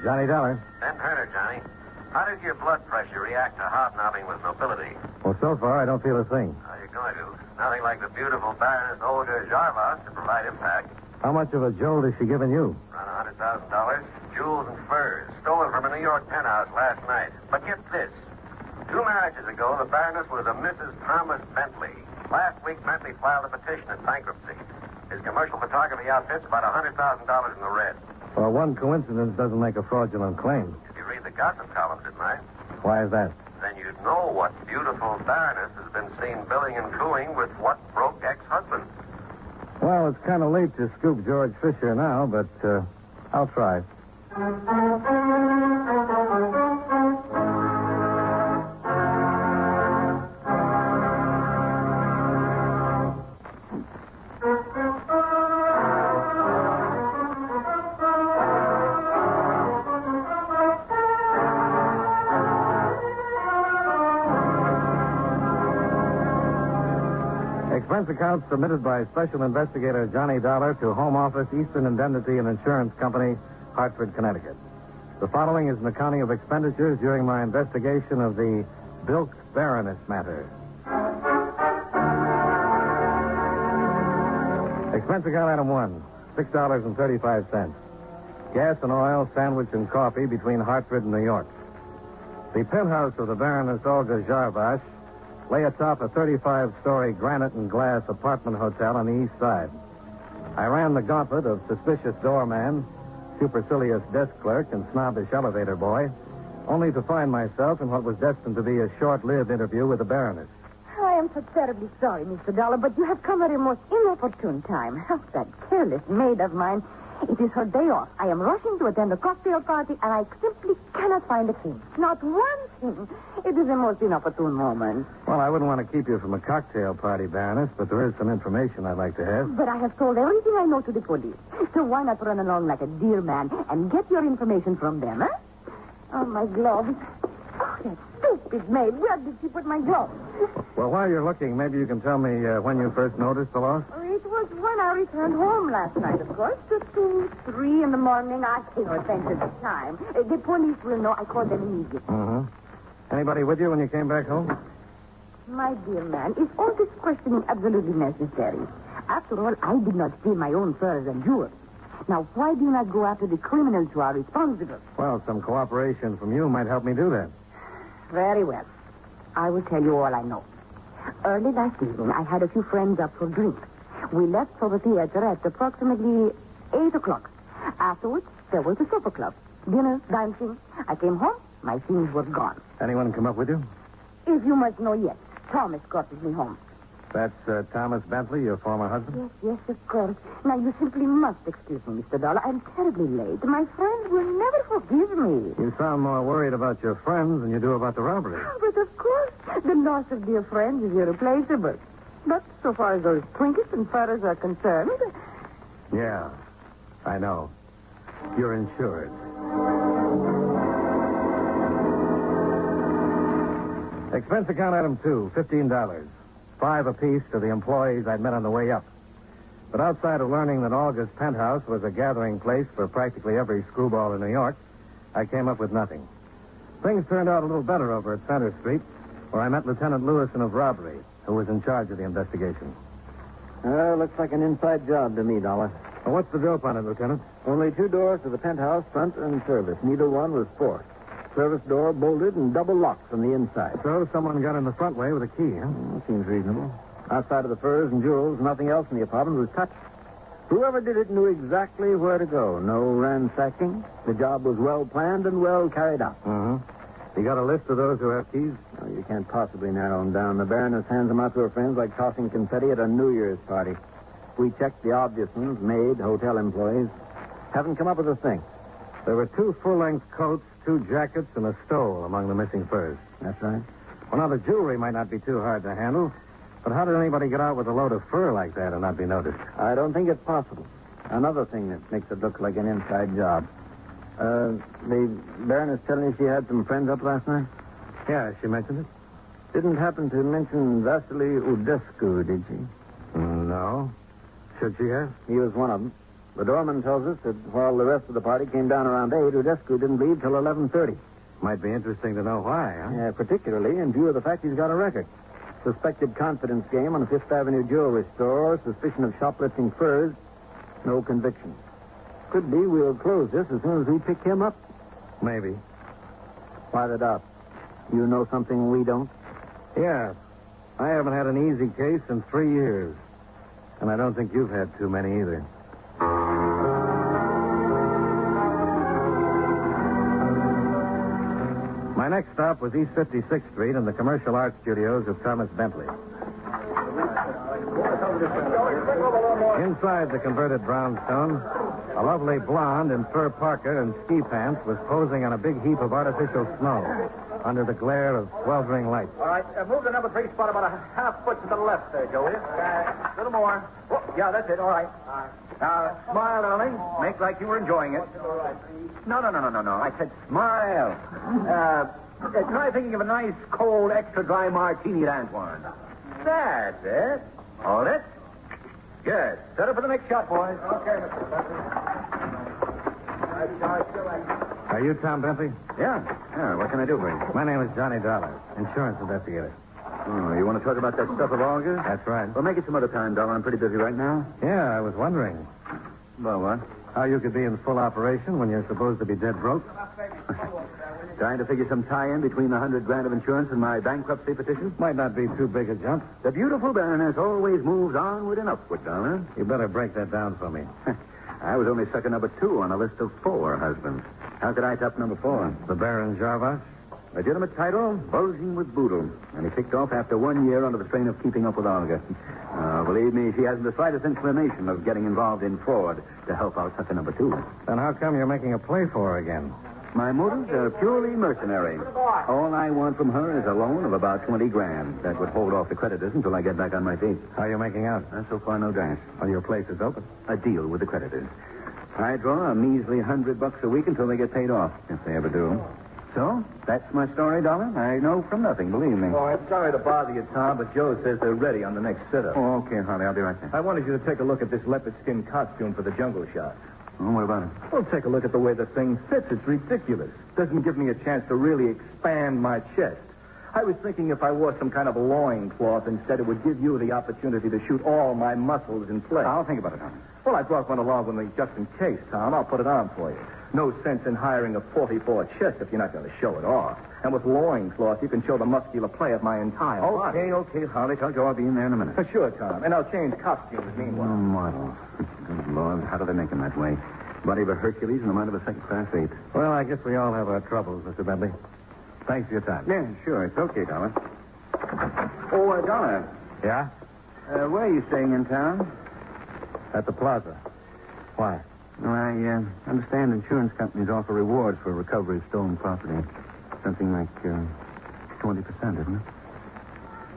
Speaker 20: Johnny Dollar.
Speaker 19: Then Turner, Johnny. How did your blood pressure react to hobnobbing with nobility?
Speaker 3: Well, so far, I don't feel a thing.
Speaker 21: How are you going to? Nothing like the beautiful Baroness Olga Jarvas to provide impact.
Speaker 3: How much of a jolt has she given you?
Speaker 21: Around $100,000, jewels and furs, stolen from a New York penthouse last night. But get this. 2 marriages ago, the Baroness was a Mrs. Thomas Bentley. Last week, Bentley filed a petition in bankruptcy. His commercial photography outfit's about $100,000 in the red.
Speaker 3: Well, one coincidence doesn't make a fraudulent claim.
Speaker 21: If you read the gossip columns at night,
Speaker 3: Why is that?
Speaker 21: then you'd know what beautiful Baroness has been seen billing and cooing with what broke ex-husband.
Speaker 3: Well, it's kind of late to scoop George Fisher now, but I'll try. Expense account submitted by Special Investigator Johnny Dolar to Home Office, Eastern Indemnity and Insurance Company, Hartford, Connecticut. The following is an accounting of expenditures during my investigation of the Bilked Baroness matter. Expense account item 1, $6.35. Gas and oil, sandwich, and coffee between Hartford and New York. The penthouse of the Baroness Olga Jarvas lay atop a 35-story granite and glass apartment hotel on the east side. I ran the gauntlet of suspicious doorman, supercilious desk clerk, and snobbish elevator boy, only to find myself in what was destined to be a short-lived interview with the Baroness.
Speaker 23: I am so terribly sorry, Mr. Dollar, but you have come at a most inopportune time. Oh, that careless maid of mine. It is her day off. I am rushing to attend a cocktail party, and I simply cannot find a thing. Not one thing. It is a most inopportune moment.
Speaker 3: Well, I wouldn't want to keep you from a cocktail party, Baroness, but there is some information I'd like to have.
Speaker 23: But I have told everything I know to the police. So why not run along like a dear man and get your information from them, huh? Oh, my gloves. Oh, that stupid maid. Where did she put my gloves?
Speaker 3: Well, while you're looking, maybe you can tell me when you first noticed the loss?
Speaker 23: It was when I returned home last night, of course. Just 2, 3 in the morning. I pay no attention to time. The police will know. I called them immediately.
Speaker 3: Mm-hmm. Anybody with you when you came back home?
Speaker 23: My dear man, is all this questioning absolutely necessary? After all, I did not steal my own furs and jewels. Now, why do you not go after the criminals who are responsible?
Speaker 3: Well, some cooperation from you might help me do that.
Speaker 23: Very well. I will tell you all I know. Early last evening, I had a few friends up for drinks. We left for the theater at approximately 8 o'clock. Afterwards, there was the supper club. Dinner, dancing. I came home. My things were gone.
Speaker 3: Anyone come up with you?
Speaker 23: If you must know, yes. Thomas escorted me home.
Speaker 3: That's Thomas Bentley, your former husband?
Speaker 23: Yes, of course. Now, you simply must excuse me, Mr. Dollar. I'm terribly late. My friends will never forgive me.
Speaker 3: You sound more worried about your friends than you do about the robbery.
Speaker 23: But, of course, the loss of dear friends is irreplaceable. But so far as those trinkets and furs are concerned...
Speaker 3: Yeah, I know. You're insured. Expense account item 2, $15. 5 apiece to the employees I'd met on the way up. But outside of learning that Olga's penthouse was a gathering place for practically every screwball in New York, I came up with nothing. Things turned out a little better over at Center Street, where I met Lieutenant Lewison of robbery, who was in charge of the investigation.
Speaker 24: Looks like an inside job to me, Dollar.
Speaker 3: Well, what's the dope on it, Lieutenant?
Speaker 24: Only 2 doors to the penthouse, front and service. Neither one was forced. Service door bolted and double locked from the inside.
Speaker 3: So someone got in the front way with a key, huh?
Speaker 24: Seems reasonable. Outside of the furs and jewels, nothing else in the apartment was touched. Whoever did it knew exactly where to go. No ransacking. The job was well planned and well carried out.
Speaker 3: Mm-hmm. You got a list of those who have keys?
Speaker 24: No, you can't possibly narrow them down. The Baroness hands them out to her friends like tossing confetti at a New Year's party. We checked the obvious ones, maid, hotel employees. Haven't come up with a thing.
Speaker 3: There were 2 full-length coats, 2 jackets, and a stole among the missing furs.
Speaker 24: That's right.
Speaker 3: Well, now, the jewelry might not be too hard to handle, but how did anybody get out with a load of fur like that and not be noticed?
Speaker 24: I don't think it's possible. Another thing that makes it look like an inside job. The Baroness telling me she had some friends up last night?
Speaker 3: Yeah, she mentioned it.
Speaker 24: Didn't happen to mention Vasily Udescu, did she?
Speaker 3: No. Should she have?
Speaker 24: He was one of them. The doorman tells us that while the rest of the party came down around 8, Udescu didn't leave till 11:30.
Speaker 3: Might be interesting to know why, huh?
Speaker 24: Yeah, particularly in view of the fact he's got a record. Suspected confidence game on a Fifth Avenue jewelry store, suspicion of shoplifting furs, no conviction. Could be we'll close this as soon as we pick him up.
Speaker 3: Maybe.
Speaker 24: Why the doubt? You know something we don't?
Speaker 3: Yeah. I haven't had an easy case in 3 years. And I don't think you've had too many either. My next stop was East 56th Street in the commercial art studios of Thomas Bentley. Inside the converted brownstone, a lovely blonde in fur parka and ski pants was posing on a big heap of artificial snow under the glare of sweltering lights.
Speaker 2: All right, move the number 3 spot about a half foot to the left there, Joey. A little more. Oh, yeah, that's it. All right. Now, smile, darling. Make like you were enjoying it. No. I said smile. Try thinking of a nice, cold, extra dry martini at Antoine. That's it. Hold it. Good. Set up for the next shot, boys. Okay, Mr. Bentley.
Speaker 3: Are you Tom Bentley?
Speaker 2: Yeah. What can I do for you?
Speaker 3: My name is Johnny Dolar, insurance investigator.
Speaker 2: Oh, you want to talk about that stuff of Olga's?
Speaker 3: That's right.
Speaker 2: Well, make it some other time, Dollar. I'm pretty busy right now.
Speaker 3: Yeah, I was wondering.
Speaker 2: Well, what?
Speaker 3: How you could be in full operation when you're supposed to be dead broke?
Speaker 2: Trying to figure some tie-in between the $100,000 of insurance and my bankruptcy petition?
Speaker 3: Might not be too big a jump.
Speaker 2: The beautiful Baroness always moves onward and upward, Dollar.
Speaker 3: You better break that down for me.
Speaker 2: I was only sucker number 2 on a list of 4 husbands. How could I top number 4?
Speaker 3: The Baron Jarvas?
Speaker 2: Legitimate title, bulging with boodle. And he kicked off after 1 year under the strain of keeping up with Olga. Believe me, she hasn't the slightest inclination of getting involved in fraud to help out sucker number 2.
Speaker 3: Then how come you're making a play for her again?
Speaker 2: My motives are purely mercenary. All I want from her is a loan of about $20,000 that would hold off the creditors until I get back on my feet.
Speaker 3: How are you making out?
Speaker 2: So far, no dice.
Speaker 3: Well, your place is open.
Speaker 2: A deal with the creditors. I draw a measly $100 a week until they get paid off, if they ever do. So, that's my story, Dollar. I know from nothing, believe me.
Speaker 6: Oh, I'm sorry to bother you, Tom, but Joe says they're ready on the next sit-up.
Speaker 2: Oh, okay, Harley. I'll be right there.
Speaker 6: I wanted you to take a look at this leopard skin costume for the jungle shot.
Speaker 2: Oh, what about it?
Speaker 6: Well, take a look at the way the thing fits. It's ridiculous. Doesn't give me a chance to really expand my chest. I was thinking if I wore some kind of loincloth instead, it would give you the opportunity to shoot all my muscles in place.
Speaker 2: I'll think about it, Harley.
Speaker 6: Well, I brought one along with me just in case, Tom. I'll put it on for you. No sense in hiring a 44 chest if you're not going to show it off. And with loincloth, you can show the muscular play of my entire body.
Speaker 2: Okay, Harley. Tell Joe I'll be in there in a minute.
Speaker 6: Sure, Tom. And I'll change costumes meanwhile.
Speaker 2: Model. Good Lord, how do they make him that way? Body of a Hercules and the mind of a second-class ape.
Speaker 3: Well, I guess we all have our troubles, Mr. Bentley. Thanks for your time.
Speaker 2: Yeah, sure. It's okay, Dollar. Oh, Dollar.
Speaker 3: Yeah?
Speaker 2: Where are you staying in town?
Speaker 3: At the plaza. Why?
Speaker 2: No, I understand insurance companies offer rewards for recovery of stolen property. Something like 20%, isn't it?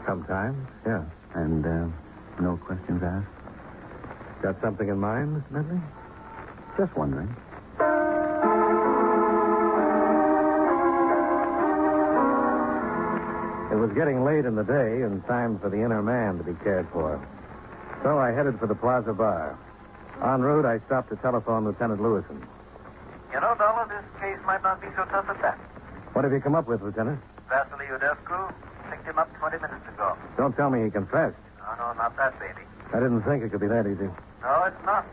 Speaker 3: Sometimes, yeah.
Speaker 2: And no questions asked?
Speaker 3: Got something in mind, Mr. Bentley?
Speaker 2: Just wondering.
Speaker 3: It was getting late in the day and time for the inner man to be cared for. So I headed for the Plaza Bar. En route, I stopped to telephone Lieutenant Lewison.
Speaker 21: You know, Dollar, this case might not be so tough at that.
Speaker 3: What have you come up with, Lieutenant?
Speaker 21: Vasily Udescu picked him up 20 minutes ago.
Speaker 3: Don't tell me he confessed.
Speaker 21: No, not that, baby.
Speaker 3: I didn't think it could be that easy.
Speaker 21: No, it's not.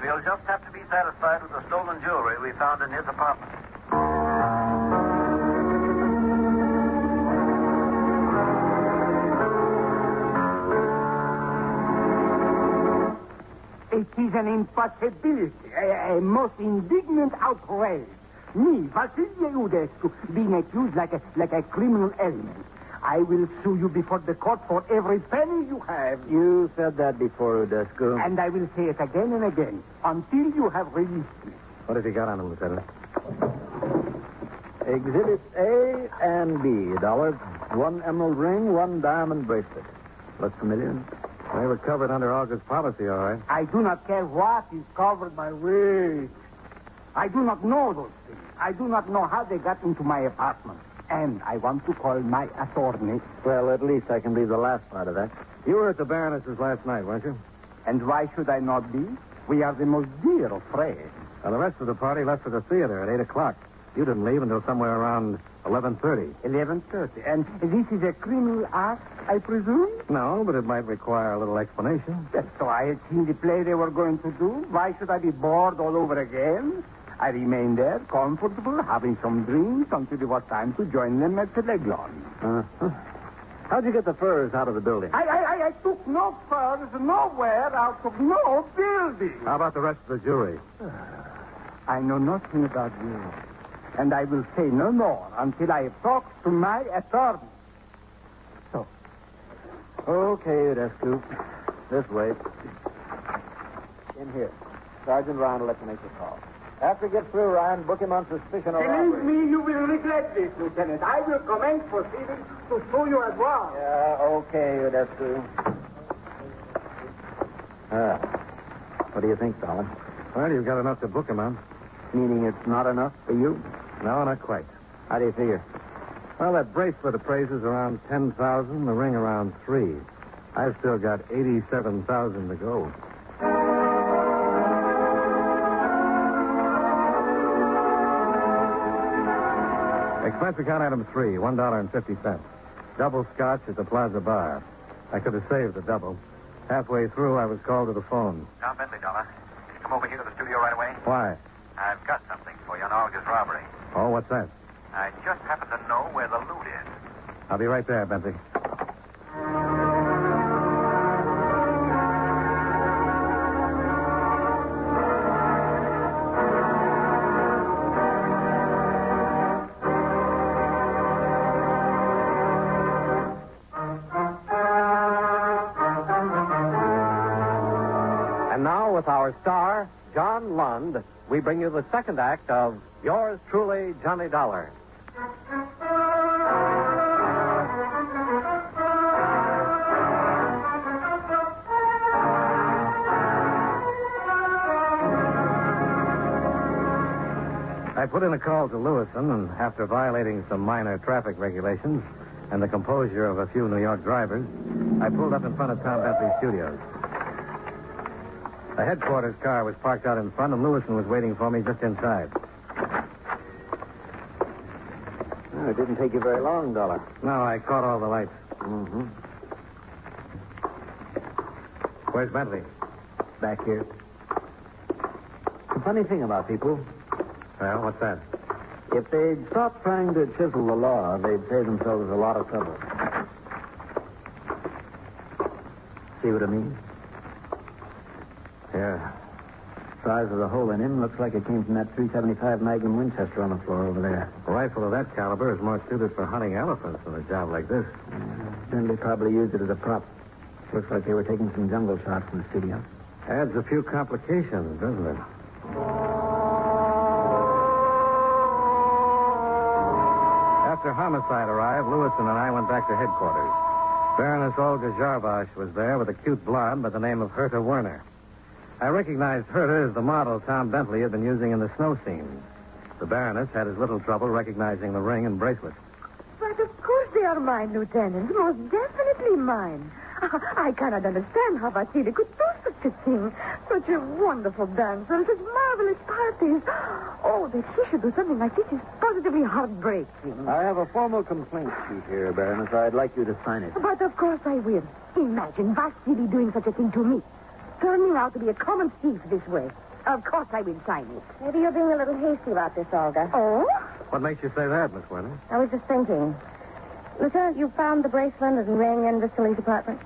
Speaker 21: We'll just have to be satisfied with the stolen jewelry we found in his apartment.
Speaker 10: It is an impossibility, a most indignant outrage. Me, Vasily Udescu, being accused like a criminal element. I will sue you before the court for every penny you have.
Speaker 24: You said that before, Udescu.
Speaker 10: And I will say it again and again until you have released me.
Speaker 3: What have you got on him, Lieutenant?
Speaker 24: Exhibits A and B, Dollar. 1 emerald ring, 1 diamond bracelet. Look familiar?
Speaker 3: They were covered under August policy, all right.
Speaker 10: I do not care what is covered by wait. I do not know those things. I do not know how they got into my apartment. And I want to call my attorney.
Speaker 24: Well, at least I can believe the last part of that.
Speaker 3: You were at the Baroness's last night, weren't you?
Speaker 10: And why should I not be? We are the most dear of friends.
Speaker 3: Well, the rest of the party left for the theater at 8 o'clock. You didn't leave until somewhere around 11:30.
Speaker 10: 11:30. And this is a criminal act, I presume?
Speaker 3: No, but it might require a little explanation.
Speaker 10: Yes, so I had seen the play they were going to do. Why should I be bored all over again? I remained there, comfortable, having some drinks until it was time to join them at the Leglon.
Speaker 24: Uh-huh. How'd you get the furs out of the building?
Speaker 10: I took no furs nowhere out of no building.
Speaker 3: How about the rest of the jury?
Speaker 10: I know nothing about you. And I will say no more until I have talked to my attorney.
Speaker 24: So. Okay, Udescu. This way. In here. Sergeant Ryan will let you make the call. After he gets through, Ryan, book him on suspicion of robbery.
Speaker 10: Believe me, you will regret this, Lieutenant. I will commence proceedings to sue you as well.
Speaker 24: Yeah, okay, Udescu. What do you think, Dolar?
Speaker 3: Well, you've got enough to book him on.
Speaker 24: Meaning it's not enough for you?
Speaker 3: No, not quite.
Speaker 24: How do you figure?
Speaker 3: Well, that bracelet appraises around 10,000, the ring around 3. I've still got 87,000 to go. Expense account item 3, $1.50. Double scotch at the Plaza Bar. I could have saved the double. Halfway through, I was called to the phone.
Speaker 21: John Bentley, Dollar. Can you come over here to the studio right away?
Speaker 3: Why?
Speaker 21: I've got something for you on Olga's robbery.
Speaker 3: Oh, what's that?
Speaker 21: I just happen to know where the loot is.
Speaker 3: I'll be right there, Bentley.
Speaker 20: And now, with our star, John Lund, we bring you the second act of Yours Truly, Johnny Dollar.
Speaker 3: I put in a call to Lewison, and after violating some minor traffic regulations and the composure of a few New York drivers, I pulled up in front of Tom Bentley's studios. The headquarters car was parked out in front, and Lewison was waiting for me just inside.
Speaker 24: It didn't take you very long, Dollar.
Speaker 3: No, I caught all the lights.
Speaker 24: Mm-hmm.
Speaker 3: Where's Bentley?
Speaker 24: Back here. The funny thing about people,
Speaker 3: Well, what's that?
Speaker 24: if they'd stop trying to chisel the law, they'd save themselves a lot of trouble. See what I mean?
Speaker 3: Yeah.
Speaker 24: Size of the hole in him looks like it came from that .375 Magnum Winchester on the floor over there.
Speaker 3: A rifle of that caliber is more suited for hunting elephants than a job like this.
Speaker 24: Then they probably used it as a prop. Looks like they were taking some jungle shots in the studio.
Speaker 3: Adds a few complications, doesn't it? After homicide arrived, Lewison and I went back to headquarters. Baroness Olga Jarbosh was there with a cute blonde by the name of Herta Werner. I recognized Herta as the model Tom Bentley had been using in the snow scenes. The Baroness had as little trouble recognizing the ring and bracelet.
Speaker 23: But of course they are mine, Lieutenant. Most definitely mine. I cannot understand how Vasily could do such a thing. Such a wonderful dancer, such marvelous parties. Oh, that he should do something like this is positively heartbreaking.
Speaker 24: I have a formal complaint sheet here, Baroness. I'd like you to sign it.
Speaker 23: But of course I will. Imagine Vasily doing such a thing to me. Turning out to be a common thief this way. Of course I will sign it.
Speaker 7: Maybe you're being a little hasty about this, Olga.
Speaker 23: Oh?
Speaker 3: What makes you say that, Miss Werner?
Speaker 7: I was just thinking. Lieutenant, you found the bracelet and ring in Vasily's apartment?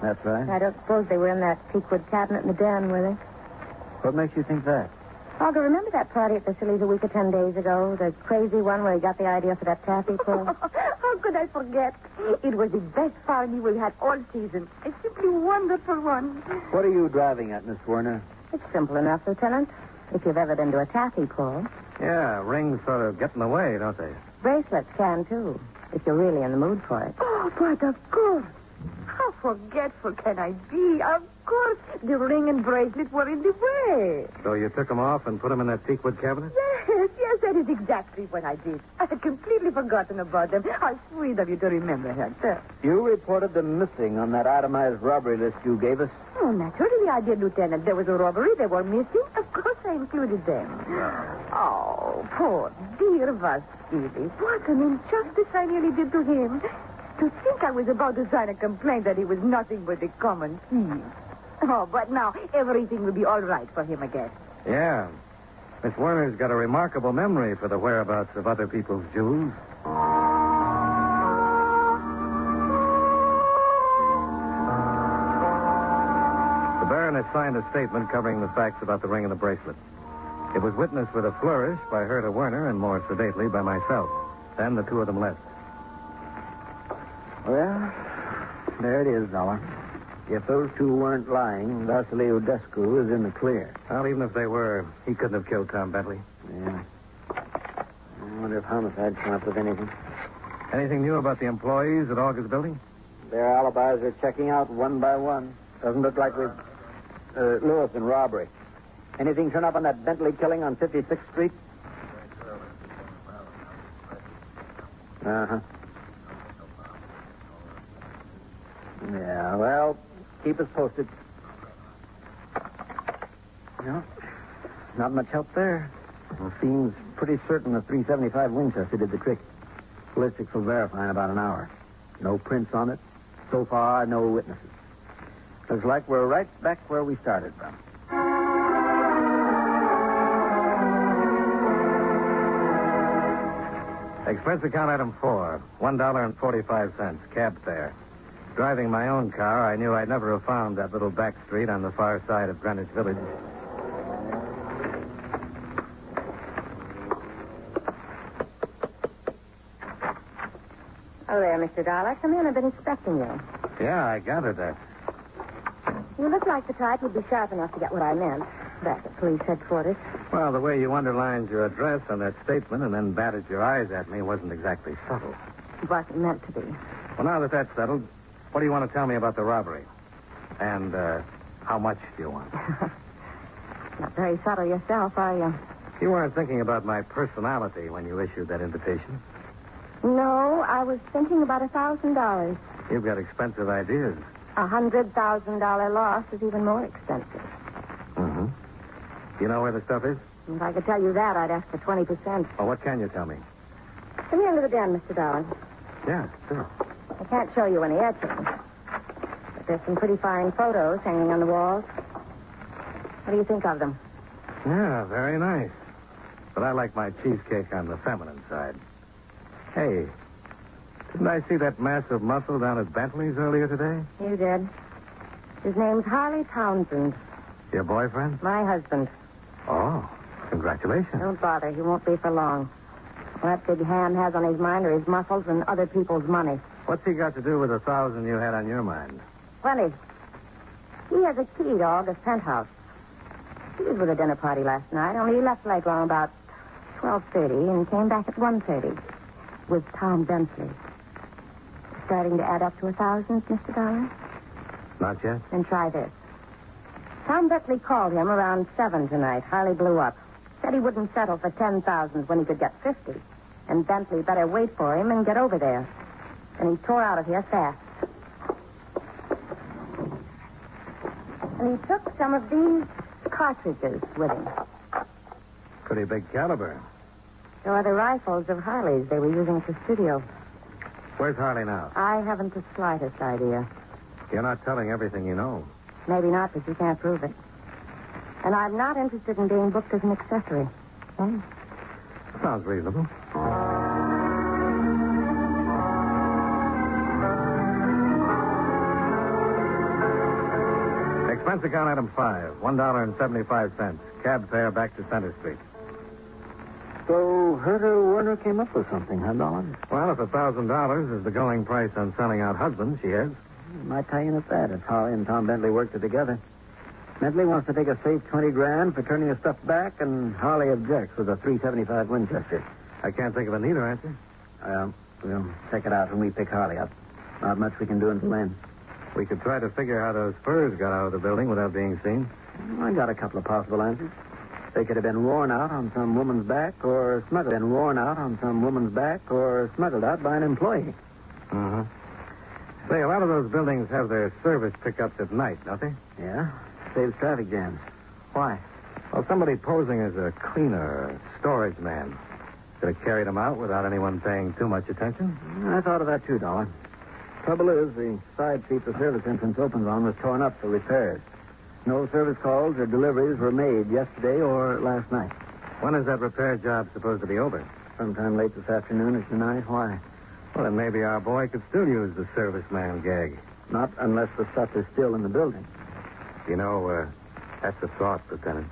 Speaker 24: That's right.
Speaker 7: I don't suppose they were in that teakwood cabinet in the den, were they?
Speaker 24: What makes you think that?
Speaker 7: Olga, remember that party at Vasily's a week or 10 days ago? The crazy one where he got the idea for that taffy pull?
Speaker 23: How could I forget? It was the best party we had all season. A simply wonderful one.
Speaker 24: What are you driving at, Miss Werner?
Speaker 7: It's simple enough, Lieutenant. If you've ever been to a taffy pull.
Speaker 3: Yeah, rings sort of get in the way, don't they?
Speaker 7: Bracelets can, too, if you're really in the mood for it.
Speaker 23: Oh, but of course. How forgetful can I be? Of course, the ring and bracelet were in the way.
Speaker 3: So you took them off and put them in that teakwood cabinet?
Speaker 23: Yes, that is exactly what I did. I had completely forgotten about them. How sweet of you to remember that.
Speaker 24: You reported them missing on that itemized robbery list you gave us.
Speaker 23: Oh, naturally I did, Lieutenant. There was a robbery. They were missing. Of course I included them. Oh, Oh, poor dear Vasily. What an injustice I nearly did to him. To think I was about to sign a complaint that he was nothing but a common thief. Oh, but now everything will be all right for him again.
Speaker 3: Yeah. Miss Werner's got a remarkable memory for the whereabouts of other people's jewels. The Baroness signed a statement covering the facts about the ring and the bracelet. It was witnessed with a flourish by her to Werner and more sedately by myself. Then the two of them left.
Speaker 24: Well, there it is, Dolar. If those two weren't lying, Vasily Udescu is in the clear.
Speaker 3: Well, even if they were, he couldn't have killed Tom Bentley.
Speaker 24: Yeah. I wonder if homicide come up with anything.
Speaker 3: Anything new about the employees at August Building?
Speaker 24: Their alibis are checking out one by one. Doesn't look like we've... Lewis and robbery. Anything turn up on that Bentley killing on 56th Street? Uh-huh. Yeah, well, keep us posted. No, not much help there. It seems pretty certain the .375 Winchester did the trick. Ballistics will verify in about an hour. No prints on it. So far, no witnesses. Looks like we're right back where we started from.
Speaker 3: Expense account item 4, $1.45, cab fare. Driving my own car, I knew I'd never have found that little back street on the far side of Greenwich Village.
Speaker 7: Oh, there, Mr. Dollar. Come in. I've been expecting you.
Speaker 3: Yeah, I gathered that.
Speaker 7: You look like the type who'd be sharp enough to get what I meant back at police headquarters.
Speaker 3: Well, the way you underlined your address on that statement and then batted your eyes at me wasn't exactly subtle.
Speaker 7: It wasn't meant to be.
Speaker 3: Well, now that that's settled, what do you want to tell me about the robbery? And how much do you want?
Speaker 7: Not very subtle yourself, are you?
Speaker 3: You weren't thinking about my personality when you issued that invitation.
Speaker 7: No, I was thinking about $1,000.
Speaker 3: You've got expensive ideas.
Speaker 7: $100,000 loss is even more expensive.
Speaker 3: Mm-hmm. You know where the stuff is?
Speaker 7: If I could tell you that, I'd ask for 20%.
Speaker 3: Well, what can you tell me?
Speaker 7: Come here into the den, Mr. Dollar.
Speaker 3: Yeah, sure.
Speaker 7: I can't show you any etchings, but there's some pretty fine photos hanging on the walls. What do you think of them?
Speaker 3: Yeah, very nice. But I like my cheesecake on the feminine side. Hey, didn't I see that massive muscle down at Bentley's earlier today?
Speaker 7: You did. His name's Harley Townsend.
Speaker 3: Your boyfriend?
Speaker 7: My husband.
Speaker 3: Oh, congratulations.
Speaker 7: Don't bother. He won't be for long. What that big ham has on his mind are his muscles and other people's money.
Speaker 3: What's he got to do with 1,000 you had on your mind?
Speaker 7: Plenty. He has a key to August penthouse. He was with a dinner party last night, only he left late around about 12:30 and came back at 1:30 with Tom Bentley. Starting to add up to 1,000, Mr. Dollar?
Speaker 3: Not yet.
Speaker 7: Then try this. Tom Bentley called him around 7 tonight. Harley blew up. Said he wouldn't settle for 10,000 when he could get 50. And Bentley better wait for him and get over there. And he tore out of here fast. And he took some of these cartridges with him.
Speaker 3: Pretty big caliber.
Speaker 7: So are the rifles of Harley's they were using at the studio.
Speaker 3: Where's Harley now?
Speaker 7: I haven't the slightest idea.
Speaker 3: You're not telling everything you know.
Speaker 7: Maybe not, but you can't prove it. And I'm not interested in being booked as an accessory. Hmm?
Speaker 3: Sounds reasonable. Expense account item 5, $1.75. Cab fare back to Center Street.
Speaker 24: So Herta Werner came up with something, huh, Dolar?
Speaker 3: Well, if $1,000 is the going price on selling out husbands, she is.
Speaker 24: Might tie in at that if Harley and Tom Bentley worked it together. Bentley wants to take a safe $20,000 for turning his stuff back, and Harley objects with a .375 Winchester.
Speaker 3: I can't think of a neater answer.
Speaker 24: We'll check it out when we pick Harley up. Not much we can do until then.
Speaker 3: We could try to figure how those furs got out of the building without being seen.
Speaker 24: I got a couple of possible answers. They could have been worn out on some woman's back or smuggled. Smuggled out by an employee.
Speaker 3: Uh-huh. Say, a lot of those buildings have their service pickups at night, don't they?
Speaker 24: Yeah. Saves traffic jams. Why?
Speaker 3: Well, somebody posing as a cleaner or storage man could have carried him out without anyone paying too much attention.
Speaker 24: I thought of that too, Dollar. Trouble is, the side seat the service entrance opens on was torn up for repairs. No service calls or deliveries were made yesterday or last night.
Speaker 3: When is that repair job supposed to be over?
Speaker 24: Sometime late this afternoon or tonight. Why?
Speaker 3: Well, then maybe our boy could still use the serviceman gag.
Speaker 24: Not unless the stuff is still in the building.
Speaker 3: You know, that's a thought, Lieutenant.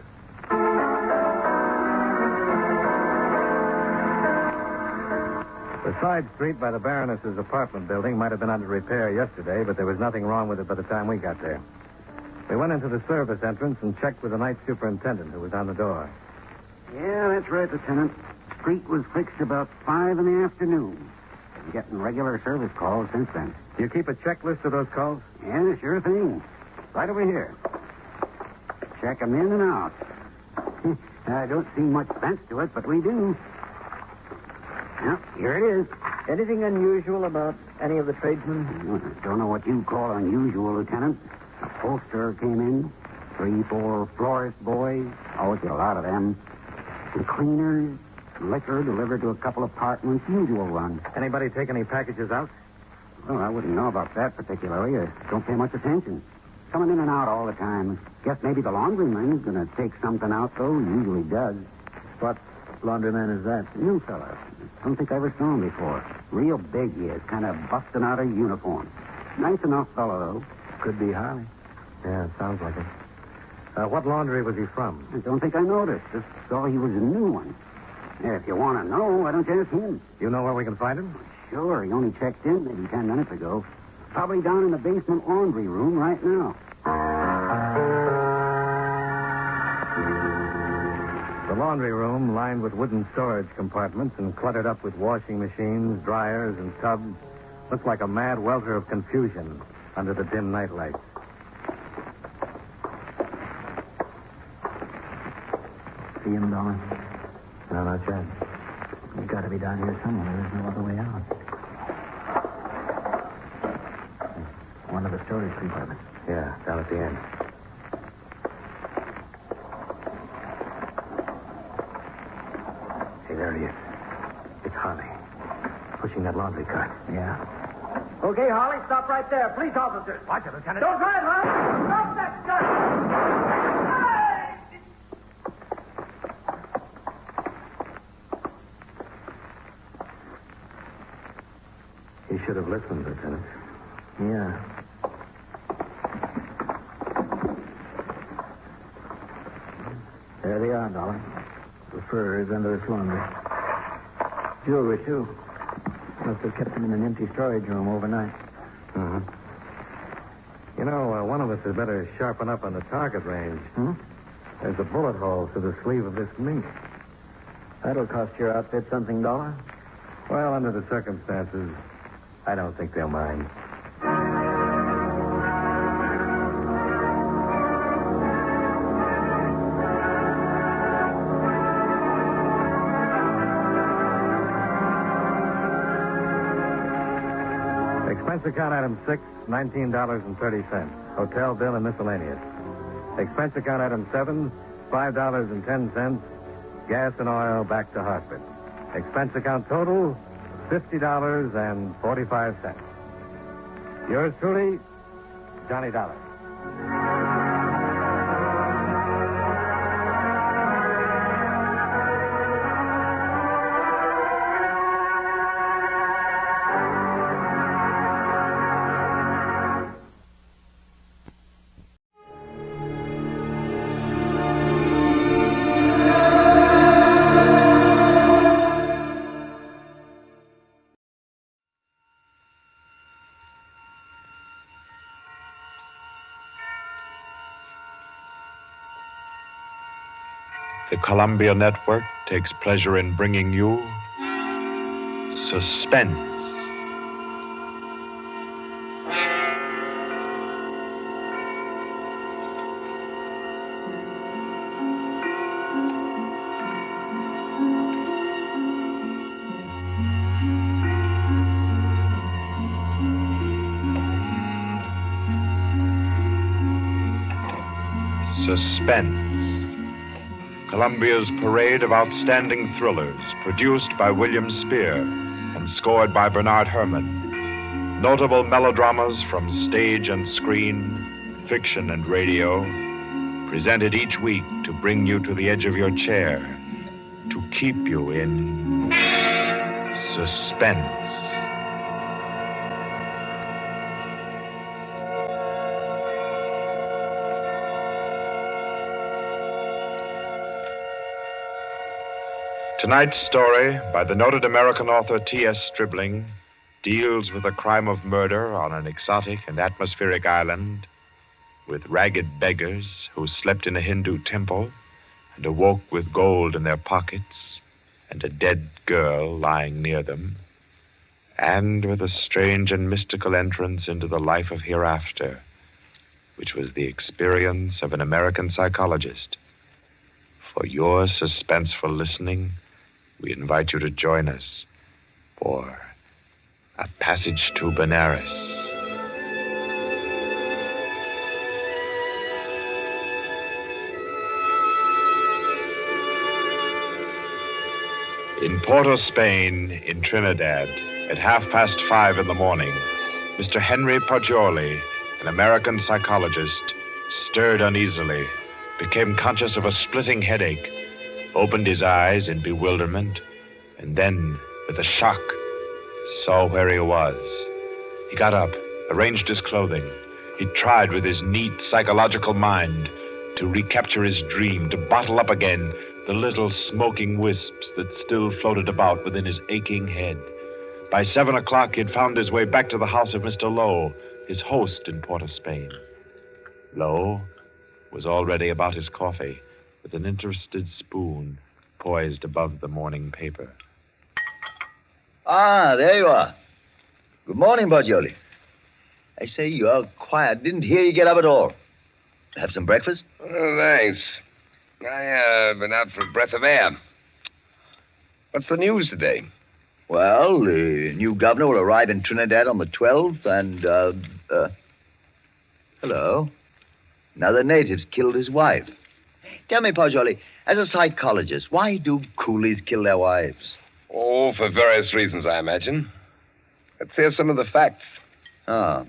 Speaker 3: The side street by the Baroness's apartment building might have been under repair yesterday, but there was nothing wrong with it by the time we got there. We went into the service entrance and checked with the night superintendent who was on the door.
Speaker 9: Yeah, that's right, Lieutenant. Street was fixed about 5 in the afternoon. Been getting regular service calls since then.
Speaker 3: Do you keep a checklist of those calls?
Speaker 9: Yeah, sure thing. Right over here. Check 'em in and out. I don't see much sense to it, but we do. Yep, here it is.
Speaker 24: Anything unusual about any of the tradesmen?
Speaker 9: Don't know what you call unusual, Lieutenant. A poster came in. 3, 4 florist boys. Always get a lot of them. Some cleaners. Liquor delivered to a couple apartments. Usual run.
Speaker 3: Anybody take any packages out?
Speaker 9: Well, I wouldn't know about that particularly. I don't pay much attention. Coming in and out all the time. Guess maybe the laundryman's going to take something out, though. He usually does.
Speaker 24: What laundryman is that?
Speaker 9: New fella. Don't think I ever saw him before. Real big he is. Kind of busting out of uniform. Nice enough fellow, though.
Speaker 24: Could be Harley.
Speaker 3: Yeah, it sounds like it. What laundry was he from?
Speaker 9: I don't think I noticed. Just saw he was a new one. Yeah, if you want to know, why don't you ask him?
Speaker 3: You know where we can find him?
Speaker 9: Sure. He only checked in maybe 10 minutes ago. Probably down in the basement laundry room right now.
Speaker 3: The laundry room, lined with wooden storage compartments and cluttered up with washing machines, dryers, and tubs, looked like a mad welter of confusion under the dim night lights.
Speaker 24: See him, Dollar?
Speaker 3: No, not yet.
Speaker 24: He's got to be down here somewhere. There's no other way out. One of the storage compartments.
Speaker 3: Yeah, down at the end. Hey, there he is. It's Harley. Pushing that laundry cart.
Speaker 24: Yeah.
Speaker 2: Okay, Harley, stop right there. Police officers.
Speaker 3: Watch it, Lieutenant.
Speaker 2: Don't drive, Harley. Stop that gun.
Speaker 3: He should have listened, Lieutenant.
Speaker 24: Yeah. There they are, Dollar. The fur is under this laundry. Jewelry, too. Must have kept them in an empty storage room overnight.
Speaker 3: Uh-huh. You know, one of us had better sharpen up on the target range. There's a bullet hole through the sleeve of this mink.
Speaker 24: That'll cost your outfit something, Dollar.
Speaker 3: Well, under the circumstances, I don't think they'll mind. Expense account item 6, $19.30. Hotel bill and miscellaneous. Expense account item 7, $5.10. Gas and oil back to Hartford. Expense account total, $50.45. Yours truly, Johnny Dollar.
Speaker 14: The Columbia Network takes pleasure in bringing you Suspense. Suspense. Columbia's parade of outstanding thrillers, produced by William Spear and scored by Bernard Herrmann. Notable melodramas from stage and screen, fiction and radio, presented each week to bring you to the edge of your chair, to keep you in suspense. Tonight's story, by the noted American author T.S. Stribling, deals with a crime of murder on an exotic and atmospheric island, with ragged beggars who slept in a Hindu temple and awoke with gold in their pockets and a dead girl lying near them, and with a strange and mystical entrance into the life of hereafter, which was the experience of an American psychologist. For your suspenseful listening, we invite you to join us for A Passage to Benares. In Porto, Spain, in Trinidad, at 5:30 in the morning, Mr. Henry Poggioli, an American psychologist, stirred uneasily, became conscious of a splitting headache, opened his eyes in bewilderment, and then, with a shock, saw where he was. He got up, arranged his clothing. He tried with his neat psychological mind to recapture his dream, to bottle up again the little smoking wisps that still floated about within his aching head. By 7 o'clock, he had found his way back to the house of Mr. Lowe, his host in Port of Spain. Lowe was already about his coffee, with an interested spoon poised above the morning paper.
Speaker 11: Ah, there you are. Good morning, Poggioli. I say, you're quiet. Didn't hear you get up at all. Have some breakfast?
Speaker 15: Oh, thanks. I've been out for a breath of air. What's the news today?
Speaker 11: Well, the new governor will arrive in Trinidad on the 12th, and, hello. Another native's killed his wife. Tell me, Poggioli, as a psychologist, why do coolies kill their wives?
Speaker 15: Oh, for various reasons, I imagine. Let's hear some of the facts.
Speaker 11: Oh,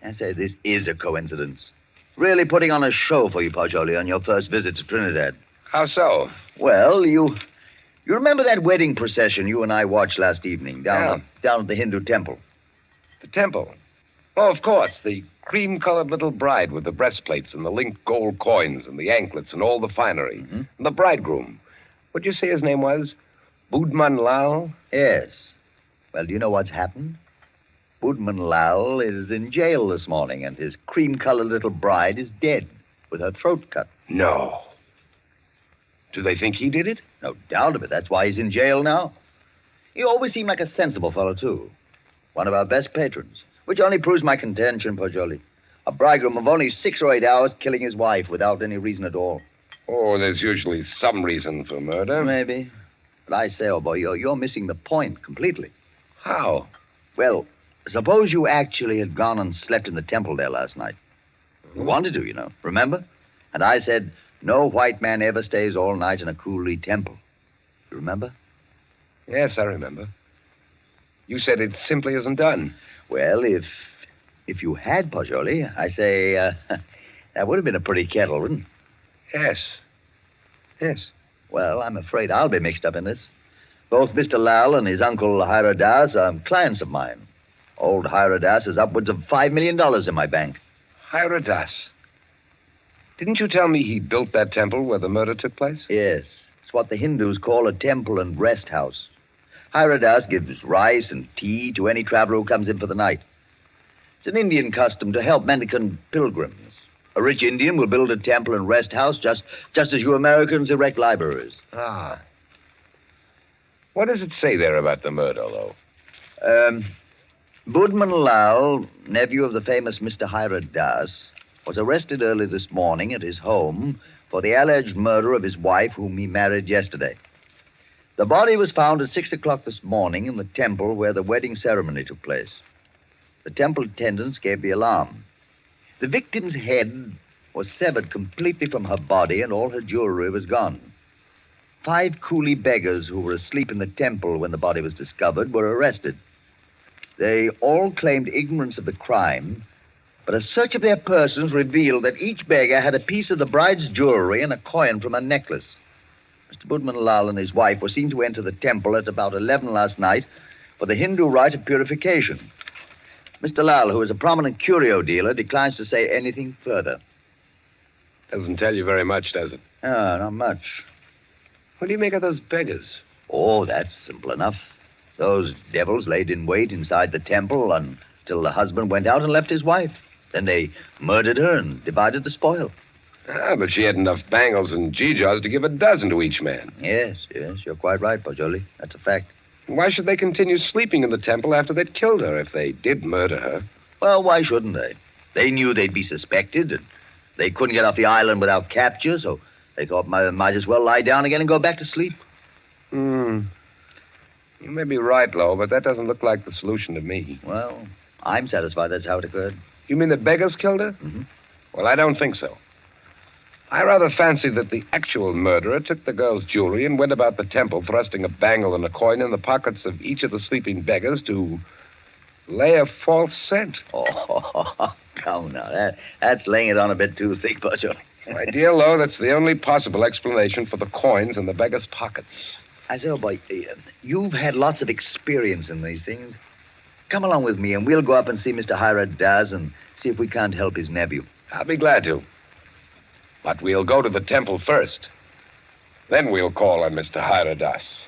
Speaker 11: I say, this is a coincidence. Really putting on a show for you, Poggioli, on your first visit to Trinidad.
Speaker 15: How so?
Speaker 11: Well, you remember that wedding procession you and I watched last evening down at the Hindu temple?
Speaker 15: The temple? Oh, of course. The cream-colored little bride with the breastplates and the linked gold coins and the anklets and all the finery.
Speaker 11: Mm-hmm.
Speaker 15: And the bridegroom. What'd you say his name was? Budman Lal?
Speaker 11: Yes. Well, do you know what's happened? Budman Lal is in jail this morning, and his cream-colored little bride is dead with her throat cut.
Speaker 15: No. Do they think he did it?
Speaker 11: No doubt of it. That's why he's in jail now. He always seemed like a sensible fellow, too. One of our best patrons. Which only proves my contention, Poggioli. A bridegroom of only 6 or 8 hours killing his wife without any reason at all.
Speaker 15: Oh, there's usually some reason for murder.
Speaker 11: Maybe. But I say, old boy, you're missing the point completely.
Speaker 15: How?
Speaker 11: Well, suppose you actually had gone and slept in the temple there last night. You wanted to, you know. Remember? And I said, no white man ever stays all night in a coolie temple. You remember?
Speaker 15: Yes, I remember. You said it simply isn't done.
Speaker 11: Well, if you had, Poggioli, I say, that would have been a pretty kettle, wouldn't it?
Speaker 15: Yes. Yes.
Speaker 11: Well, I'm afraid I'll be mixed up in this. Both Mr. Lal and his uncle Hyradas are clients of mine. Old Hyradas has upwards of $5 million in my bank.
Speaker 15: Hyradas? Didn't you tell me he built that temple where the murder took place?
Speaker 11: Yes. It's what the Hindus call a temple and rest house. Hyradas gives rice and tea to any traveler who comes in for the night. It's an Indian custom to help mendicant pilgrims. A rich Indian will build a temple and rest house just as you Americans erect libraries.
Speaker 15: Ah. What does it say there about the murder, though?
Speaker 11: Budman Lal, nephew of the famous Mr. Hyradas, was arrested early this morning at his home for the alleged murder of his wife, whom he married yesterday. The body was found at 6 o'clock this morning in the temple where the wedding ceremony took place. The temple attendants gave the alarm. The victim's head was severed completely from her body, and all her jewelry was gone. 5 coolie beggars who were asleep in the temple when the body was discovered were arrested. They all claimed ignorance of the crime, but a search of their persons revealed that each beggar had a piece of the bride's jewelry and a coin from her necklace. Mr. Budman Lal and his wife were seen to enter the temple at about 11 last night for the Hindu rite of purification. Mr. Lal, who is a prominent curio dealer, declines to say anything further.
Speaker 15: Doesn't tell you very much, does it?
Speaker 11: Ah, not much.
Speaker 15: What do you make of those beggars?
Speaker 11: Oh, that's simple enough. Those devils laid in wait inside the temple until the husband went out and left his wife. Then they murdered her and divided the spoil.
Speaker 15: Ah, but she had enough bangles and geegaws to give a dozen to each man.
Speaker 11: Yes, you're quite right, Pajoli. That's a fact.
Speaker 15: Why should they continue sleeping in the temple after they'd killed her if they did murder her?
Speaker 11: Well, why shouldn't they? They knew they'd be suspected, and they couldn't get off the island without capture, so they thought might as well lie down again and go back to sleep.
Speaker 15: You may be right, Lowe, but that doesn't look like the solution to me.
Speaker 11: Well, I'm satisfied that's how it occurred.
Speaker 15: You mean the beggars killed her?
Speaker 11: Mm-hmm.
Speaker 15: Well, I don't think so. I rather fancy that the actual murderer took the girl's jewelry and went about the temple thrusting a bangle and a coin in the pockets of each of the sleeping beggars to lay a false scent.
Speaker 11: Oh, come now. That's laying it on a bit too thick, Butcher.
Speaker 15: My dear Lowe, that's the only possible explanation for the coins in the beggars' pockets.
Speaker 11: I say, oh, boy, you've had lots of experience in these things. Come along with me, and we'll go up and see Mr. AFRTS and see if we can't help his nephew.
Speaker 15: I'll be glad to. But we'll go to the temple first. Then we'll call on Mr. AFRTS.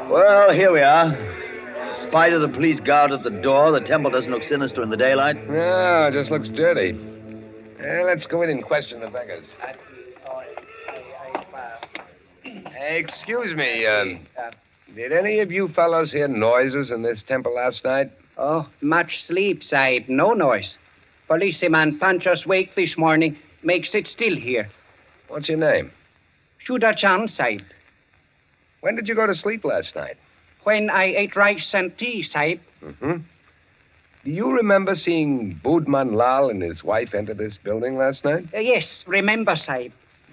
Speaker 11: Well, here we are. In spite of the police guard at the door, the temple doesn't look sinister in the daylight.
Speaker 15: No, it just looks dirty. Let's go in and question the beggars. Excuse me, did any of you fellows hear noises in this temple last night?
Speaker 1: Oh, much sleep, Sahib. No noise. Policeman punch us wake this morning. Make sit still here.
Speaker 15: What's your name?
Speaker 1: Shuda Chan, Sahib.
Speaker 15: When did you go to sleep last night?
Speaker 1: When I ate rice and tea, Sahib.
Speaker 15: Mm-hmm. Do you remember seeing Budman Lal and his wife enter this building last night?
Speaker 1: Yes, remember, Sahib.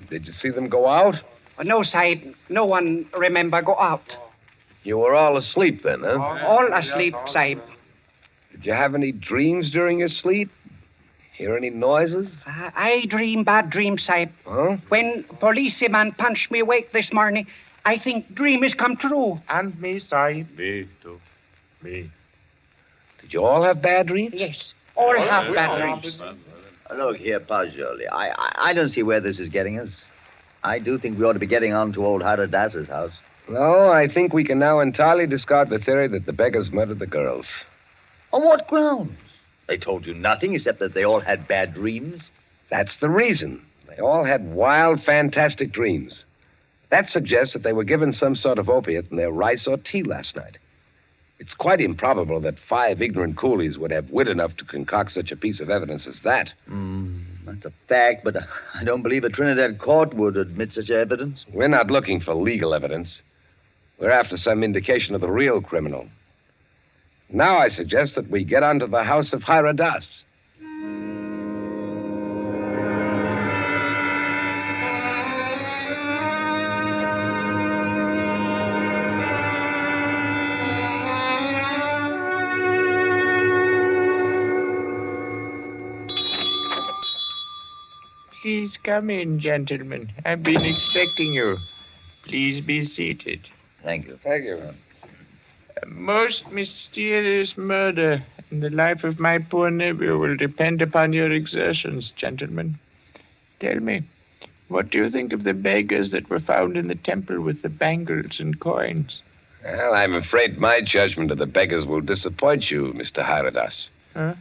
Speaker 15: Did you see them go out?
Speaker 1: No, Sahib. No one remember go out.
Speaker 15: You were all asleep then, huh?
Speaker 1: All asleep, Sahib.
Speaker 15: Did you have any dreams during your sleep? Hear any noises?
Speaker 1: I dream bad dreams, Sahib.
Speaker 15: Huh?
Speaker 1: When policeman punched me awake this morning, I think dream is come true.
Speaker 15: And me, Sahib.
Speaker 17: Me, too. Me.
Speaker 15: Did you all have bad dreams?
Speaker 1: Yes, all have bad dreams.
Speaker 11: Look here, Pajoli. I don't see where this is getting us. I do think we ought to be getting on to old AFRTS' house.
Speaker 15: No, I think we can now entirely discard the theory that the beggars murdered the girls.
Speaker 11: On what grounds? They told you nothing except that they all had bad dreams.
Speaker 15: That's the reason. They all had wild, fantastic dreams. That suggests that they were given some sort of opiate in their rice or tea last night. It's quite improbable that 5 ignorant coolies would have wit enough to concoct such a piece of evidence as that.
Speaker 11: That's a fact, but I don't believe a Trinidad court would admit such evidence.
Speaker 15: We're not looking for legal evidence. We're after some indication of the real criminal. Now I suggest that we get onto the house of AFRTS.
Speaker 12: Please come in, gentlemen. I've been expecting you. Please be seated.
Speaker 11: Thank you.
Speaker 15: Thank you.
Speaker 12: A most mysterious murder, and the life of my poor nephew will depend upon your exertions, gentlemen. Tell me, what do you think of the beggars that were found in the temple with the bangles and coins?
Speaker 15: Well, I'm afraid my judgment of the beggars will disappoint you, Mr. AFRTS.
Speaker 12: Huh?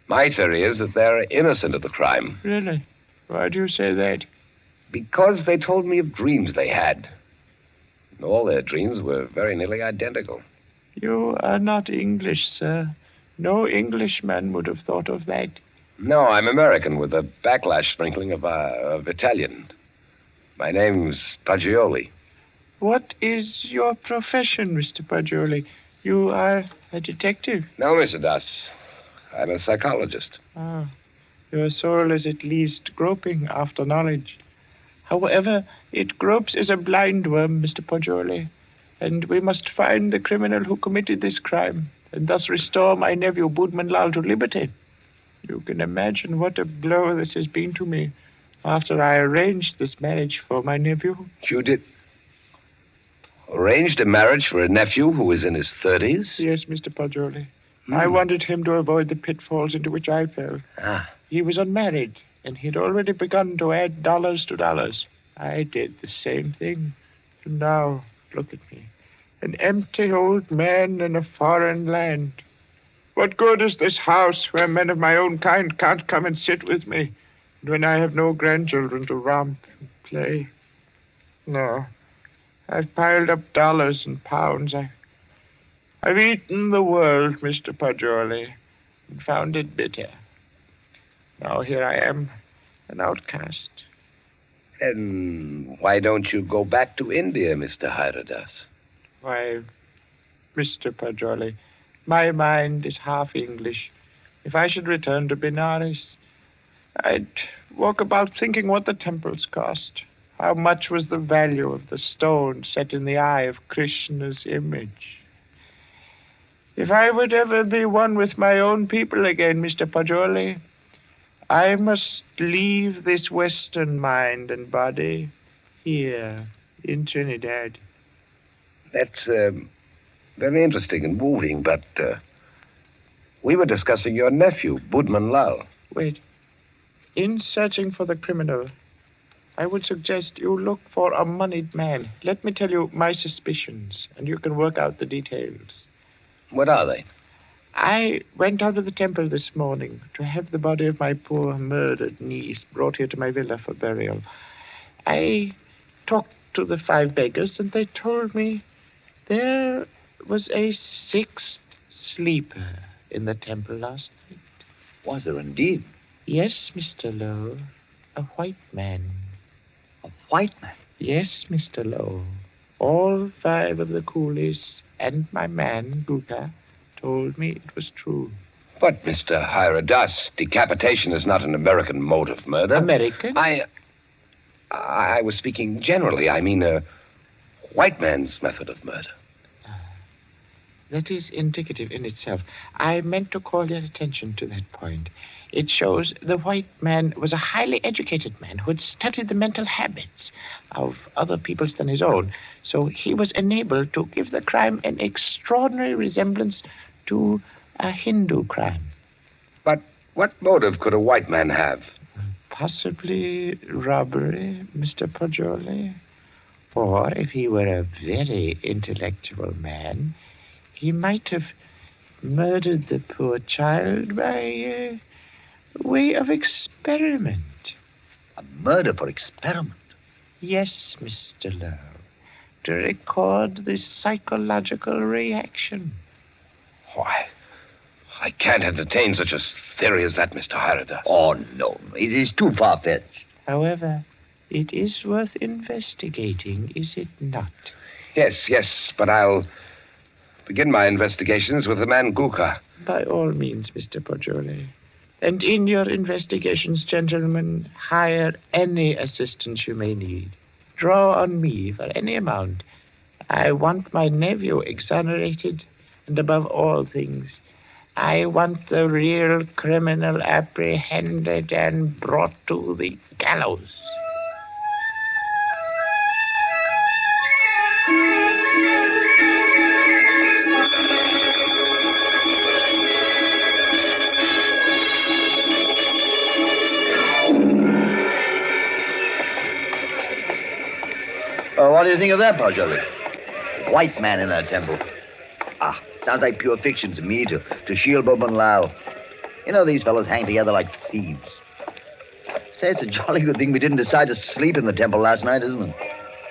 Speaker 15: My theory is that they're innocent of the crime.
Speaker 12: Really? Why do you say that?
Speaker 15: Because they told me of dreams they had. And all their dreams were very nearly identical.
Speaker 12: You are not English, sir. No Englishman would have thought of that.
Speaker 15: No, I'm American with a backlash sprinkling of Italian. My name's Paggioli.
Speaker 12: What is your profession, Mr. Paggioli? You are a detective?
Speaker 15: No, Mr. Das. I'm a psychologist.
Speaker 12: Ah, your soul is at least groping after knowledge. However, it gropes as a blind worm, Mr. Paggioli, and we must find the criminal who committed this crime, and thus restore my nephew Boodman Lal to liberty. You can imagine what a blow this has been to me after I arranged this marriage for my nephew.
Speaker 15: You did? Arranged a marriage for a nephew who is in his 30s?
Speaker 12: Yes, Mr. Paggioli. I wanted him to avoid the pitfalls into which I fell. He was unmarried, and he'd already begun to add dollars to dollars. I did the same thing. And now, look at me. An empty old man in a foreign land. What good is this house where men of my own kind can't come and sit with me, and when I have no grandchildren to romp and play? No. I've piled up dollars and pounds. I've eaten the world, Mr. Paggioli, and found it bitter. Now here I am, an outcast.
Speaker 15: And why don't you go back to India, Mr. AFRTS?
Speaker 12: Why, Mr. Paggioli, my mind is half English. If I should return to Benares, I'd walk about thinking what the temples cost. How much was the value of the stone set in the eye of Krishna's image? If I would ever be one with my own people again, Mr. Paggioli, I must leave this Western mind and body here in Trinidad.
Speaker 15: That's very interesting and moving, but we were discussing your nephew, Boodman Lal.
Speaker 12: Wait. In searching for the criminal, I would suggest you look for a moneyed man. Let me tell you my suspicions, and you can work out the details.
Speaker 15: What are they?
Speaker 12: I went out to the temple this morning to have the body of my poor murdered niece brought here to my villa for burial. I talked to the 5 beggars, and they told me there was a 6th sleeper in the temple last night.
Speaker 11: Was there indeed?
Speaker 12: Yes, Mr. Lowe. A white man.
Speaker 11: A white man?
Speaker 12: Yes, Mr. Lowe. All 5 of the coolies and my man, Guka, told me it was true.
Speaker 15: But, Mr. AFRTS, decapitation is not an American mode of murder.
Speaker 12: American?
Speaker 15: I was speaking generally. I mean, a white man's method of murder.
Speaker 12: That is indicative in itself. I meant to call your attention to that point. It shows the white man was a highly educated man who had studied the mental habits of other peoples than his own. So he was enabled to give the crime an extraordinary resemblance to a Hindu crime.
Speaker 15: But what motive could a white man have?
Speaker 12: Possibly robbery, Mr. Paggioli. Or if he were a very intellectual man, he might have murdered the poor child by way of experiment.
Speaker 11: A murder for experiment?
Speaker 12: Yes, Mr. Lowe. To record the psychological reaction.
Speaker 15: Why, I can't entertain such a theory as that, Mr. AFRTS.
Speaker 11: Oh, no. It is too far-fetched.
Speaker 12: However, it is worth investigating, is it not?
Speaker 15: Yes, but I'll begin my investigations with the man Guka.
Speaker 12: By all means, Mr. Paggioli. And in your investigations, gentlemen, hire any assistance you may need. Draw on me for any amount. I want my nephew exonerated, and above all things, I want the real criminal apprehended and brought to the gallows.
Speaker 11: What do you think of that, Paggioli? White man in our temple. Sounds like pure fiction to me, to shield Boodman Lal. You know, these fellows hang together like thieves. Say, it's a jolly good thing we didn't decide to sleep in the temple last night, isn't it?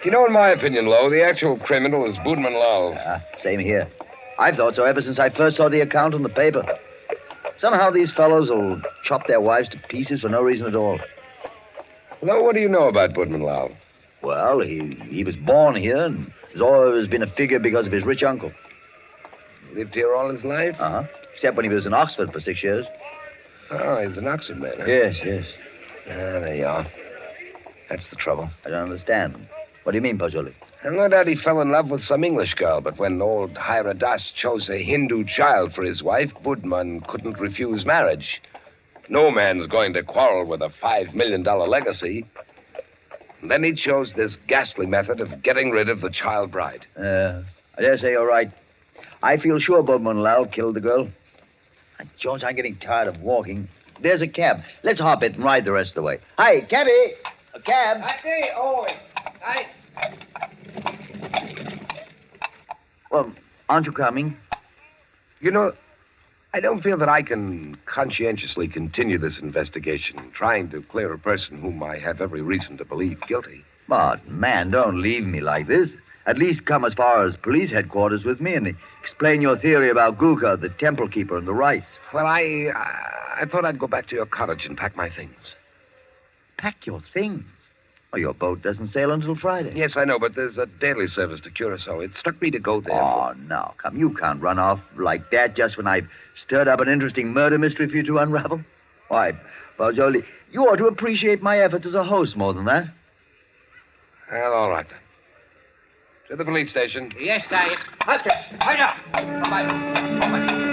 Speaker 15: You know, in my opinion, Lowe, the actual criminal is Boodman Lal.
Speaker 11: Same here. I've thought so ever since I first saw the account in the paper. Somehow these fellows will chop their wives to pieces for no reason at all.
Speaker 15: Lowe, what do you know about Boodman Lal?
Speaker 11: Well, he was born here and has always been a figure because of his rich uncle.
Speaker 15: Lived here all his life?
Speaker 11: Uh-huh. Except when he was in Oxford for 6 years.
Speaker 15: Oh, he was an Oxford man, huh?
Speaker 11: Yes, yes.
Speaker 15: There you are. That's the trouble.
Speaker 11: I don't understand. What do you mean, Pajoli?
Speaker 15: And no doubt he fell in love with some English girl, but when old AFRTS chose a Hindu child for his wife, Budman couldn't refuse marriage. No man's going to quarrel with a $5 million legacy. And then he chose this ghastly method of getting rid of the child bride.
Speaker 11: I dare say you're right. I feel sure Budman Lal killed the girl. George, I'm getting tired of walking. There's a cab. Let's hop it and ride the rest of the way. Hi, cabby! A cab!
Speaker 1: I say,
Speaker 11: Well, aren't you coming?
Speaker 15: You know, I don't feel that I can conscientiously continue this investigation, trying to clear a person whom I have every reason to believe guilty.
Speaker 11: But, man, don't leave me like this. At least come as far as police headquarters with me and explain your theory about Guka, the temple keeper, and the rice.
Speaker 15: Well, I thought I'd go back to your cottage and pack my things.
Speaker 11: Pack your things? Oh, your boat doesn't sail until Friday.
Speaker 15: Yes, I know, but there's a daily service to Curacao. It struck me to go there.
Speaker 11: Oh, now, come. You can't run off like that just when I've stirred up an interesting murder mystery for you to unravel. Why, Pajoli, you ought to appreciate my efforts as a host more than that.
Speaker 15: Well, all right, then. To the police station.
Speaker 1: Yes, sir. Halt it. Hurry up. Bye-bye.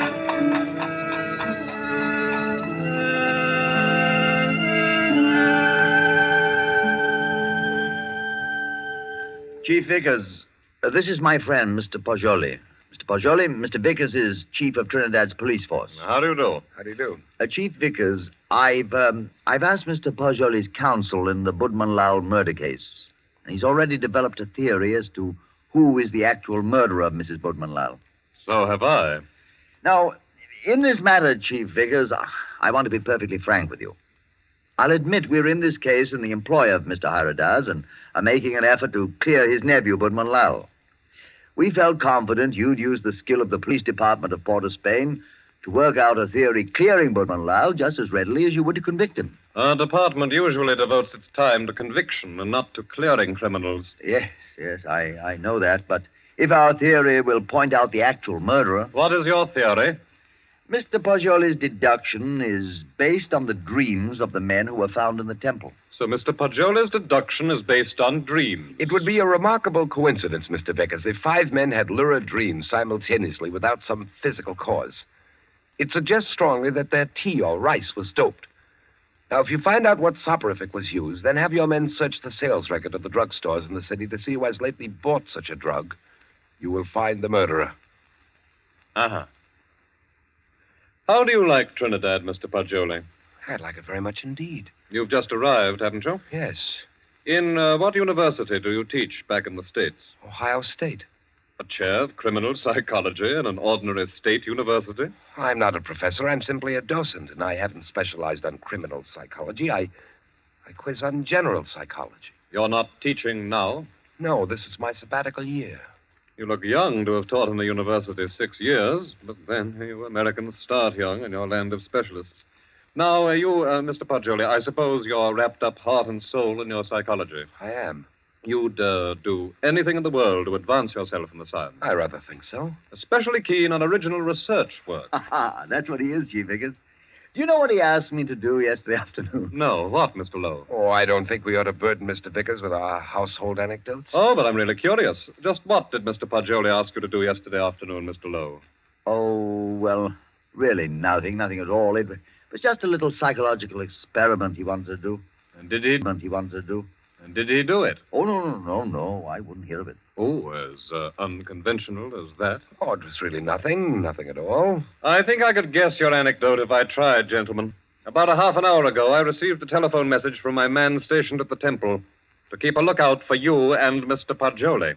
Speaker 11: Chief Vickers, this is my friend, Mr. Pajoli. Mr. Pajoli, Mr. Vickers is chief of Trinidad's police force.
Speaker 17: How do you do?
Speaker 15: How do you do?
Speaker 11: Chief Vickers, I've asked Mr. Pajoli's counsel in the Budman Lal murder case. He's already developed a theory as to who is the actual murderer of Mrs. Budman Lal.
Speaker 17: So have I.
Speaker 11: Now, in this matter, Chief Vickers, I want to be perfectly frank with you. I'll admit we're in this case in the employ of Mr. AFRTS and are making an effort to clear his nephew, Budman Lal. We felt confident you'd use the skill of the police department of Port of Spain to work out a theory clearing Budman Lal just as readily as you would to convict him.
Speaker 17: Our department usually devotes its time to conviction and not to clearing criminals.
Speaker 11: Yes, I know that, but if our theory will point out the actual murderer...
Speaker 17: What is your theory?
Speaker 11: Mr. Pajoli's deduction is based on the dreams of the men who were found in the temple.
Speaker 17: So Mr. Pajoli's deduction is based on dreams.
Speaker 15: It would be a remarkable coincidence, Mr. Vickers, if 5 men had lurid dreams simultaneously without some physical cause. It suggests strongly that their tea or rice was doped. Now, if you find out what soporific was used, then have your men search the sales record of the drugstores in the city to see who has lately bought such a drug. You will find the murderer.
Speaker 17: Uh-huh. How do you like Trinidad, Mr. Pajoli?
Speaker 15: I'd like it very much indeed.
Speaker 17: You've just arrived, haven't you?
Speaker 15: Yes.
Speaker 17: In what university do you teach back in the States?
Speaker 15: Ohio State.
Speaker 17: A chair of criminal psychology in an ordinary state university?
Speaker 15: I'm not a professor. I'm simply a docent, and I haven't specialized on criminal psychology. I quiz on general psychology.
Speaker 17: You're not teaching now?
Speaker 15: No, this is my sabbatical year.
Speaker 17: You look young to have taught in the university 6 years, but then you Americans start young in your land of specialists. Now, Mr. Pajoli, I suppose you're wrapped up heart and soul in your psychology.
Speaker 15: I am.
Speaker 17: You'd do anything in the world to advance yourself in the science.
Speaker 15: I rather think so.
Speaker 17: Especially keen on original research work.
Speaker 11: That's what he is, Chief Vickers. Do you know what he asked me to do yesterday afternoon?
Speaker 17: No. What, Mr. Lowe?
Speaker 15: Oh, I don't think we ought to burden Mr. Vickers with our household anecdotes.
Speaker 17: Oh, but I'm really curious. Just what did Mr. Pajoli ask you to do yesterday afternoon, Mr. Lowe?
Speaker 11: Oh, well, really nothing at all. It was just a little psychological experiment he wanted to do.
Speaker 17: And did he? And did he do it?
Speaker 11: Oh, no. I wouldn't hear of it.
Speaker 17: Oh, as unconventional as that?
Speaker 15: Oh, it was really nothing at all.
Speaker 17: I think I could guess your anecdote if I tried, gentlemen. About a half an hour ago, I received a telephone message from my man stationed at the temple to keep a lookout for you and Mr. Pajoli.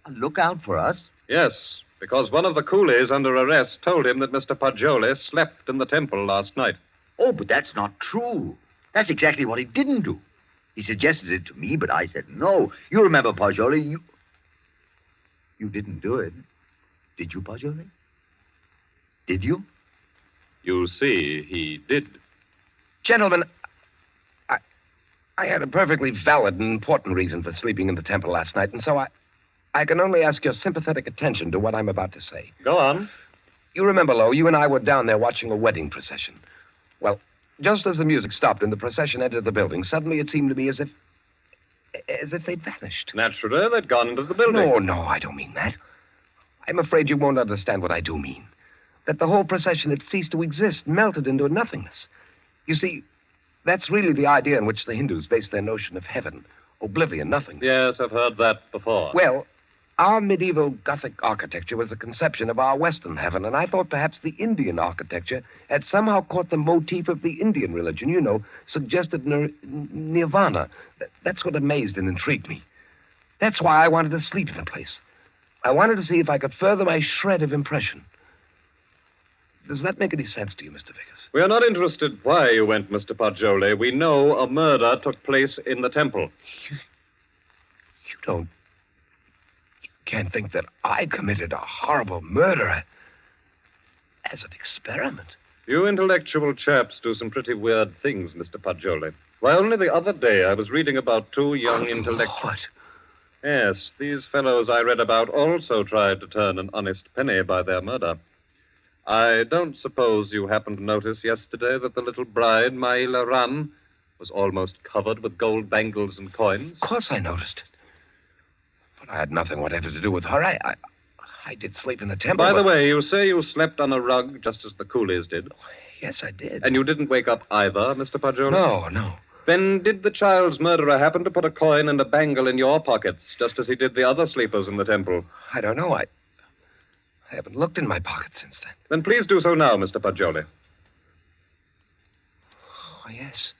Speaker 11: A lookout for us?
Speaker 17: Yes, because one of the coolies under arrest told him that Mr. Pajoli slept in the temple last night.
Speaker 11: Oh, but that's not true. That's exactly what he didn't do. He suggested it to me, but I said no. You remember, Pajoli, you didn't do it. Did you, Pajoli? Did you?
Speaker 17: You see, he did.
Speaker 15: Gentlemen, I had a perfectly valid and important reason for sleeping in the temple last night, and so I can only ask your sympathetic attention to what I'm about to say.
Speaker 17: Go on.
Speaker 15: You remember, Lowe, you and I were down there watching a wedding procession. Well, just as the music stopped and the procession entered the building, suddenly it seemed to me as if they'd vanished.
Speaker 17: Naturally, they'd gone into the building.
Speaker 15: No, I don't mean that. I'm afraid you won't understand what I do mean. That the whole procession had ceased to exist, melted into nothingness. You see, that's really the idea in which the Hindus base their notion of heaven, oblivion, nothing.
Speaker 17: Yes, I've heard that before.
Speaker 15: Well, our medieval Gothic architecture was the conception of our Western heaven, and I thought perhaps the Indian architecture had somehow caught the motif of the Indian religion, suggested nirvana. That's what amazed and intrigued me. That's why I wanted to sleep in the place. I wanted to see if I could further my shred of impression. Does that make any sense to you, Mr. Vickers?
Speaker 17: We are not interested why you went, Mr. Poggioli. We know a murder took place in the temple.
Speaker 15: You can't think that I committed a horrible murder as an experiment.
Speaker 17: You intellectual chaps do some pretty weird things, Mr. Poggioli. Why, only the other day I was reading about two young intellectuals.
Speaker 15: What?
Speaker 17: Yes, these fellows I read about also tried to turn an honest penny by their murder. I don't suppose you happened to notice yesterday that the little bride, Maila Ram, was almost covered with gold bangles and coins?
Speaker 15: Of course I noticed it. But I had nothing whatever to do with her. I did sleep in the temple.
Speaker 17: By the way, you say you slept on a rug just as the coolies did.
Speaker 15: Yes, I did.
Speaker 17: And you didn't wake up either, Mr. Poggioli?
Speaker 15: No.
Speaker 17: Then did the child's murderer happen to put a coin and a bangle in your pockets, just as he did the other sleepers in the temple?
Speaker 15: I don't know. I haven't looked in my pocket since then.
Speaker 17: Then please do so now, Mr. Poggioli.
Speaker 15: Oh, yes.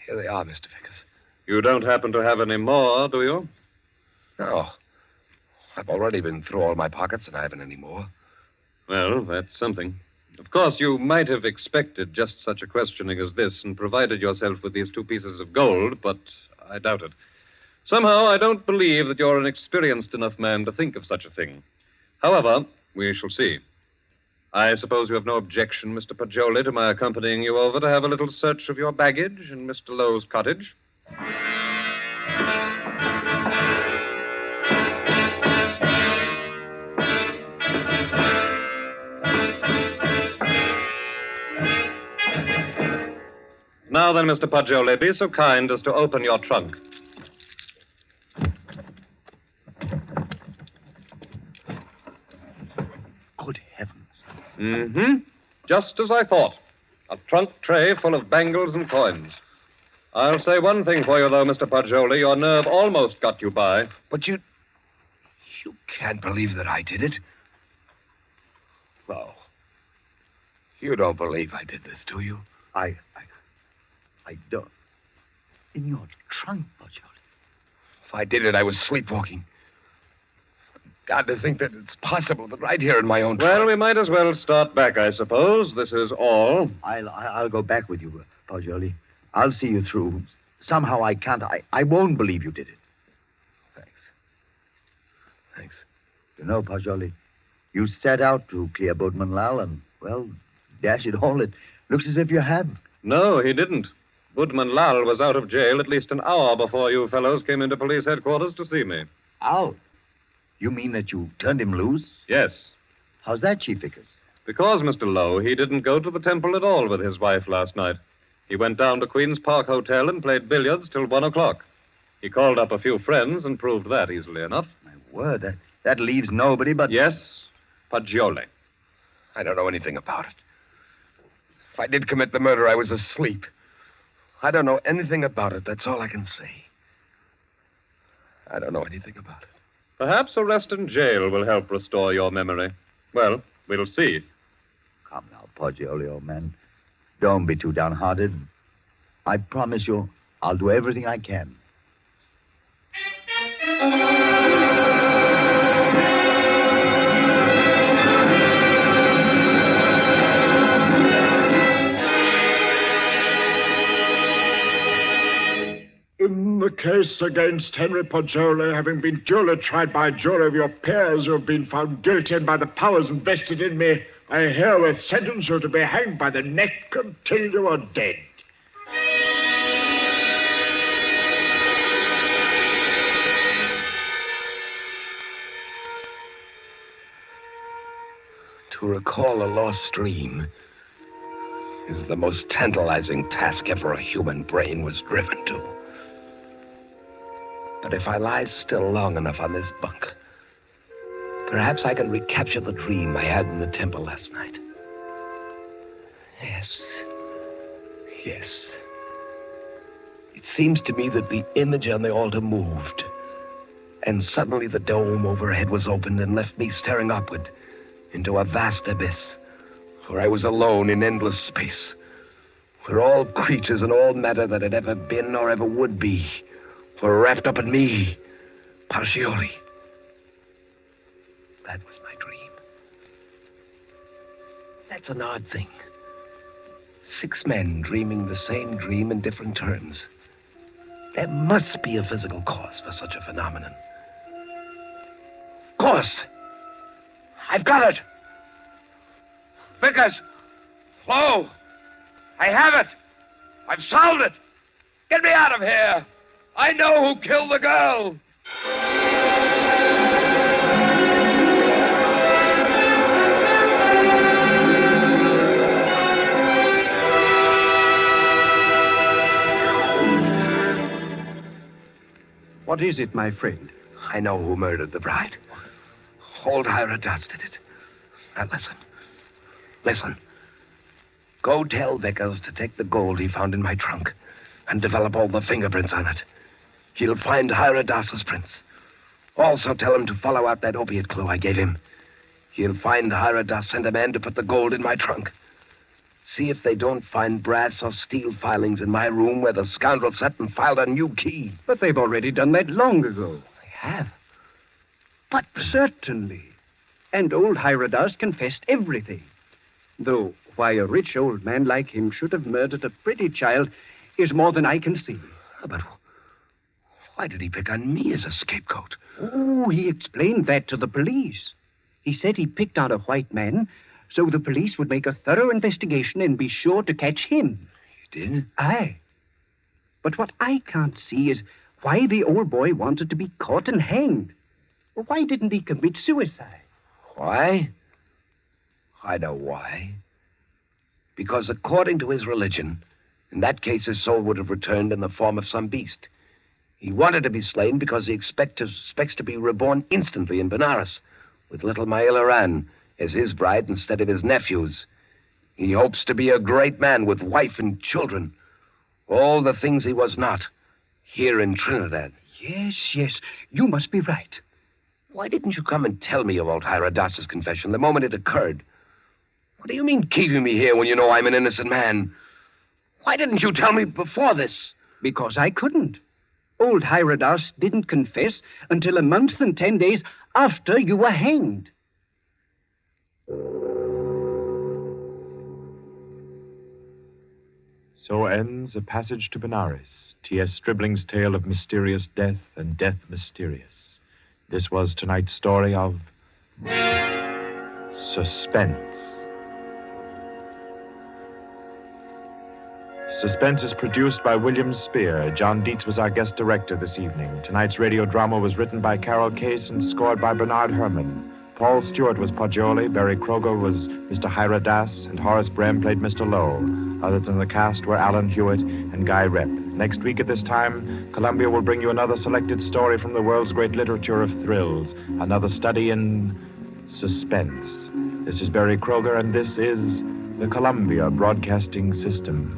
Speaker 15: Here they are, Mr. Vickers.
Speaker 17: You don't happen to have any more, do you?
Speaker 15: No. I've already been through all my pockets, and I haven't any more.
Speaker 17: Well, that's something. Of course, you might have expected just such a questioning as this and provided yourself with these 2 pieces of gold, but I doubt it. Somehow, I don't believe that you're an experienced enough man to think of such a thing. However, we shall see. I suppose you have no objection, Mr. Poggioli, to my accompanying you over to have a little search of your baggage in Mr. Lowe's cottage? Now then, Mr. Poggioli, be so kind as to open your trunk.
Speaker 11: Good heavens.
Speaker 17: Mm-hmm. Just as I thought. A trunk tray full of bangles and coins. I'll say one thing for you, though, Mr. Poggioli. Your nerve almost got you by.
Speaker 15: But you can't believe that I did it. No. You don't believe I did this, do you?
Speaker 11: I don't. In your trunk, Poggioli.
Speaker 15: If I did it, I was sleepwalking. God, to think that it's possible that right here in my own trunk.
Speaker 17: Well, we might as well start back, I suppose. This is all.
Speaker 11: I'll go back with you, Poggioli. I'll see you through. Somehow I can't. I won't believe you did it.
Speaker 15: Thanks.
Speaker 11: You know, Poggioli, you set out to clear Boatman Lal, and, well, dash it all, it looks as if you have.
Speaker 17: No, he didn't. Woodman Lal was out of jail at least an hour before you fellows came into police headquarters to see me.
Speaker 11: Out? You mean that you turned him loose?
Speaker 17: Yes.
Speaker 11: How's that, Chief Vickers?
Speaker 17: Because, Mr. Lowe, he didn't go to the temple at all with his wife last night. He went down to Queen's Park Hotel and played billiards till 1 o'clock. He called up a few friends and proved that easily enough.
Speaker 11: My word, that leaves nobody but...
Speaker 17: Yes, Poggioli.
Speaker 15: I don't know anything about it. If I did commit the murder, I was asleep. I don't know anything about it. That's all I can say. I don't know anything about it.
Speaker 17: Perhaps arrest and jail will help restore your memory. Well, we'll see.
Speaker 11: Come now, Poggioli, old man. Don't be too downhearted. I promise you, I'll do everything I can.
Speaker 5: In the case against Henry Poggioli, having been duly tried by a jury of your peers who have been found guilty and by the powers invested in me, I herewith sentence you to be hanged by the neck until you are dead.
Speaker 15: To recall a lost dream is the most tantalizing task ever a human brain was driven to. But if I lie still long enough on this bunk, perhaps I can recapture the dream I had in the temple last night. Yes. It seems to me that the image on the altar moved, and suddenly the dome overhead was opened and left me staring upward into a vast abyss, where I was alone in endless space, where all creatures and all matter that had ever been or ever would be were wrapped up in me, Pacioli. That was my dream. That's an odd thing. 6 men dreaming the same dream in different turns. There must be a physical cause for such a phenomenon. Of course! I've got it! Vickers! Flo! I have it! I've solved it! Get me out of here! I know who killed the girl!
Speaker 1: What is it, my friend?
Speaker 15: I know who murdered the bride. Old AFRTS did it. Now listen. Go tell Vickers to take the gold he found in my trunk and develop all the fingerprints on it. He'll find AFRTS's prints. Also tell him to follow out that opiate clue I gave him. He'll find AFRTS sent a man to put the gold in my trunk. See if they don't find brass or steel filings in my room where the scoundrel sat and filed a new key.
Speaker 1: But they've already done that long ago.
Speaker 15: They have?
Speaker 1: But certainly. And old AFRTS confessed everything. Though why a rich old man like him should have murdered a pretty child is more than I can see.
Speaker 15: But why did he pick on me as a scapegoat?
Speaker 1: Oh, he explained that to the police. He said he picked on a white man so the police would make a thorough investigation and be sure to catch him.
Speaker 15: He did?
Speaker 1: Aye. But what I can't see is why the old boy wanted to be caught and hanged. Why didn't he commit suicide?
Speaker 15: Why? I know why. Because according to his religion, in that case his soul would have returned in the form of some beast. He wanted to be slain because he expects to be reborn instantly in Benares with little Maila Ran as his bride instead of his nephew's. He hopes to be a great man with wife and children. All the things he was not here in Trinidad.
Speaker 1: Yes. You must be right.
Speaker 15: Why didn't you come and tell me about AFRTS's confession the moment it occurred? What do you mean keeping me here when you know I'm an innocent man? Why didn't you tell me before this?
Speaker 1: Because I couldn't. Old AFRTS didn't confess until a month and 10 days after you were hanged.
Speaker 14: So ends A Passage to Benares, T.S. Stribling's tale of mysterious death and death mysterious. This was tonight's story of Suspense. Suspense is produced by William Spear. John Dietz was our guest director this evening. Tonight's radio drama was written by Carol Case and scored by Bernard Herrmann. Paul Stewart was Pagioli, Barry Kroger was Mr. AFRTS, and Horace Brem played Mr. Lowe. Others in the cast were Alan Hewitt and Guy Rep. Next week at this time, Columbia will bring you another selected story from the world's great literature of thrills, another study in suspense. This is Barry Kroger, and this is the Columbia Broadcasting System.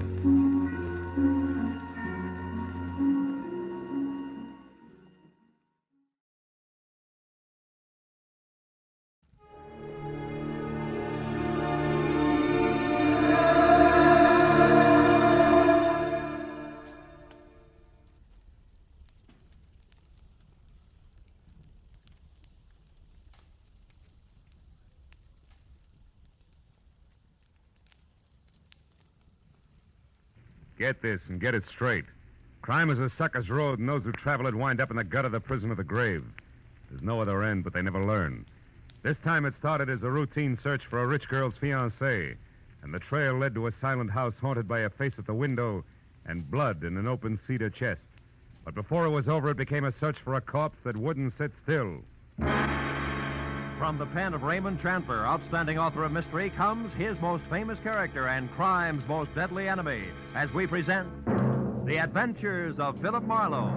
Speaker 3: Get this and get it straight. Crime is a sucker's road, and those who travel it wind up in the gut of the prison of the grave. There's no other end, but they never learn. This time it started as a routine search for a rich girl's fiancé, and the trail led to a silent house haunted by a face at the window and blood in an open cedar chest. But before it was over, it became a search for a corpse that wouldn't sit still.
Speaker 13: From the pen of Raymond Chandler, outstanding author of mystery, comes his most famous character and crime's most deadly enemy, as we present The Adventures of Philip Marlowe.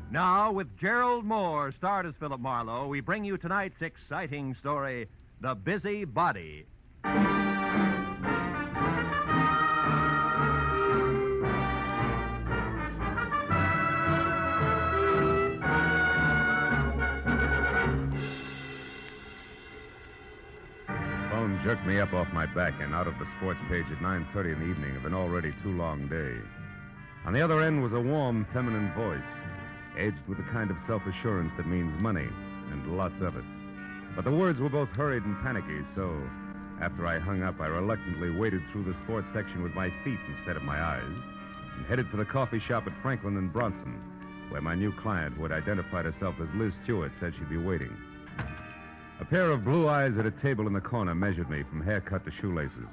Speaker 13: Now, with Gerald Moore, starred as Philip Marlowe, we bring you tonight's exciting story, The Busy Body.
Speaker 16: Phone jerked me up off my back and out of the sports page at 9:30 in the evening of an already too long day. On the other end was a warm, feminine voice, edged with the kind of self-assurance that means money, and lots of it. But the words were both hurried and panicky, so after I hung up, I reluctantly waded through the sports section with my feet instead of my eyes and headed for the coffee shop at Franklin and Bronson, where my new client, who had identified herself as Liz Stewart, said she'd be waiting. A pair of blue eyes at a table in the corner measured me from haircut to shoelaces,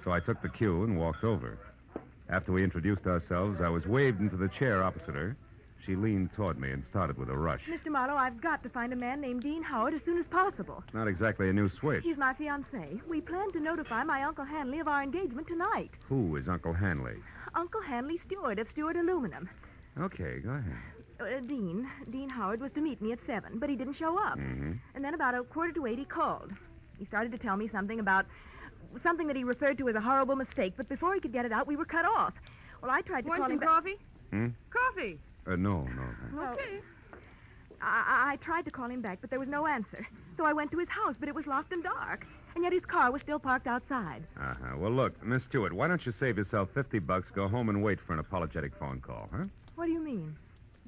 Speaker 16: so I took the cue and walked over. After we introduced ourselves, I was waved into the chair opposite her. She leaned toward me and started with a rush.
Speaker 18: Mr. Marlowe, I've got to find a man named Dean Howard as soon as possible.
Speaker 16: Not exactly a new switch.
Speaker 18: He's my fiancé. We plan to notify my Uncle Hanley of our engagement tonight.
Speaker 16: Who is Uncle Hanley?
Speaker 18: Uncle Hanley Stewart of Stewart Aluminum.
Speaker 16: Okay, go ahead.
Speaker 18: Dean Howard was to meet me at 7, but he didn't show up.
Speaker 16: Mm-hmm.
Speaker 18: And then about 7:45 he called. He started to tell me something that he referred to as a horrible mistake, but before he could get it out, we were cut off. Well, I tried to call him back.
Speaker 8: coffee?
Speaker 16: Hmm?
Speaker 8: Coffee.
Speaker 16: No.
Speaker 18: Okay. I tried to call him back, but there was no answer. So I went to his house, but it was locked and dark. And yet his car was still parked outside.
Speaker 16: Uh-huh. Well, look, Miss Stewart, why don't you save yourself $50, go home and wait for an apologetic phone call, huh?
Speaker 18: What do you mean?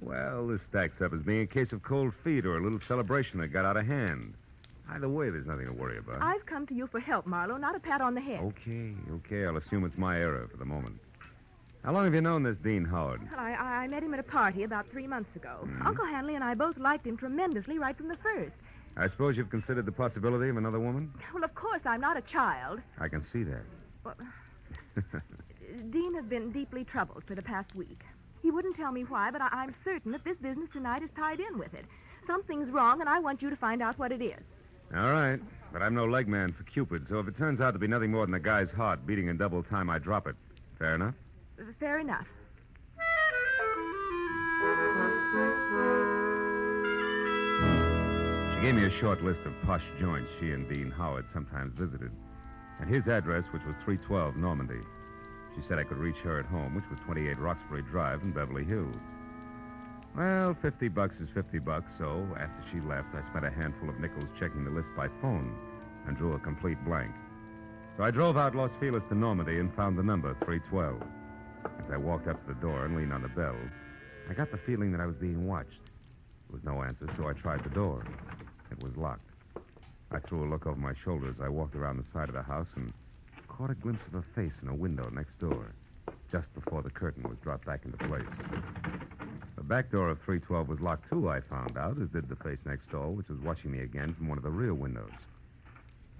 Speaker 16: Well, this stacks up as being a case of cold feet or a little celebration that got out of hand. Either way, there's nothing to worry about.
Speaker 18: I've come to you for help, Marlowe, not a pat on the head.
Speaker 16: Okay, I'll assume it's my error for the moment. How long have you known this Dean Howard?
Speaker 18: Well, I met him at a party about 3 months ago.
Speaker 16: Mm-hmm.
Speaker 18: Uncle Hanley and I both liked him tremendously right from the first.
Speaker 16: I suppose you've considered the possibility of another woman?
Speaker 18: Well, of course, I'm not a child.
Speaker 16: I can see that.
Speaker 18: Well, Dean has been deeply troubled for the past week. He wouldn't tell me why, but I'm certain that this business tonight is tied in with it. Something's wrong, and I want you to find out what it is.
Speaker 16: All right, but I'm no leg man for Cupid, so if it turns out to be nothing more than a guy's heart beating in double time, I drop it. Fair enough?
Speaker 18: Fair enough.
Speaker 16: She gave me a short list of posh joints she and Dean Howard sometimes visited, and his address, which was 312 Normandy. She said I could reach her at home, which was 28 Roxbury Drive in Beverly Hills. Well, $50 is $50, so after she left, I spent a handful of nickels checking the list by phone and drew a complete blank. So I drove out Los Feliz to Normandy and found the number, 312. As I walked up to the door and leaned on the bell, I got the feeling that I was being watched. There was no answer, so I tried the door. It was locked. I threw a look over my shoulder as I walked around the side of the house and caught a glimpse of a face in a window next door, just before the curtain was dropped back into place. The back door of 312 was locked, too, I found out, as did the face next door, which was watching me again from one of the rear windows.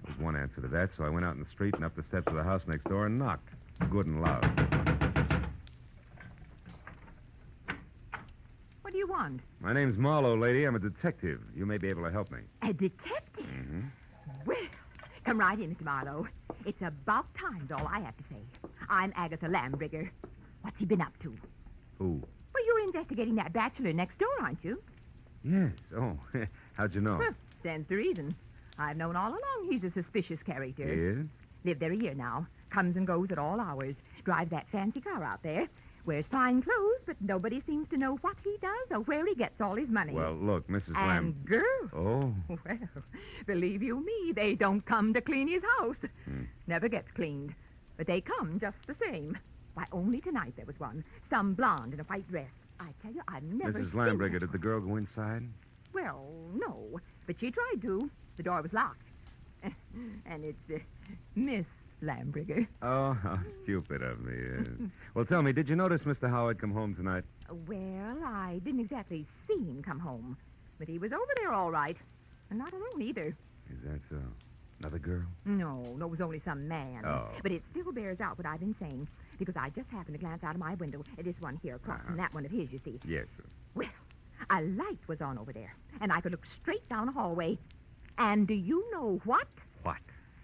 Speaker 16: There was one answer to that, so I went out in the street and up the steps of the house next door and knocked, good and loud.
Speaker 22: What do you want?
Speaker 16: My name's Marlowe, lady. I'm a detective. You may be able to help me.
Speaker 22: A detective?
Speaker 16: Mm-hmm.
Speaker 22: Well, come right in, Mr. Marlowe. It's about time's all I have to say. I'm Agatha Lambrigger. What's he been up to?
Speaker 16: Who?
Speaker 22: Well, you're investigating that bachelor next door, aren't you?
Speaker 16: Yes. Oh, how'd you know?
Speaker 22: Stands to reason. I've known all along he's a suspicious character.
Speaker 16: Yes?
Speaker 22: Lived there a year now. Comes and goes at all hours. Drives that fancy car out there. Wears fine clothes, but nobody seems to know what he does or where he gets all his money.
Speaker 16: Well, look, Mrs.
Speaker 22: And girls.
Speaker 16: Oh.
Speaker 22: Well, believe you me, they don't come to clean his house. Never gets cleaned. But they come just the same. Why, only tonight there was one. Some blonde in a white dress. I tell you, I've never
Speaker 16: Mrs.
Speaker 22: seen
Speaker 16: Lambrigger, did the girl go inside?
Speaker 22: Well, no. But she tried to. The door was locked. And it's Miss Lambrigger.
Speaker 16: Oh, how stupid of me. Yes. Well, tell me, did you notice Mr. Howard come home tonight?
Speaker 22: Well, I didn't exactly see him come home. But he was over there all right. And not alone either.
Speaker 16: Is that so? Another girl?
Speaker 18: No, it was only some man.
Speaker 16: Oh.
Speaker 18: But it still bears out what I've been saying, because I just happened to glance out of my window at this one here across from that one of his, you see.
Speaker 16: Yes, sir.
Speaker 18: Well, a light was on over there, and I could look straight down a hallway. And do you know what?
Speaker 16: What?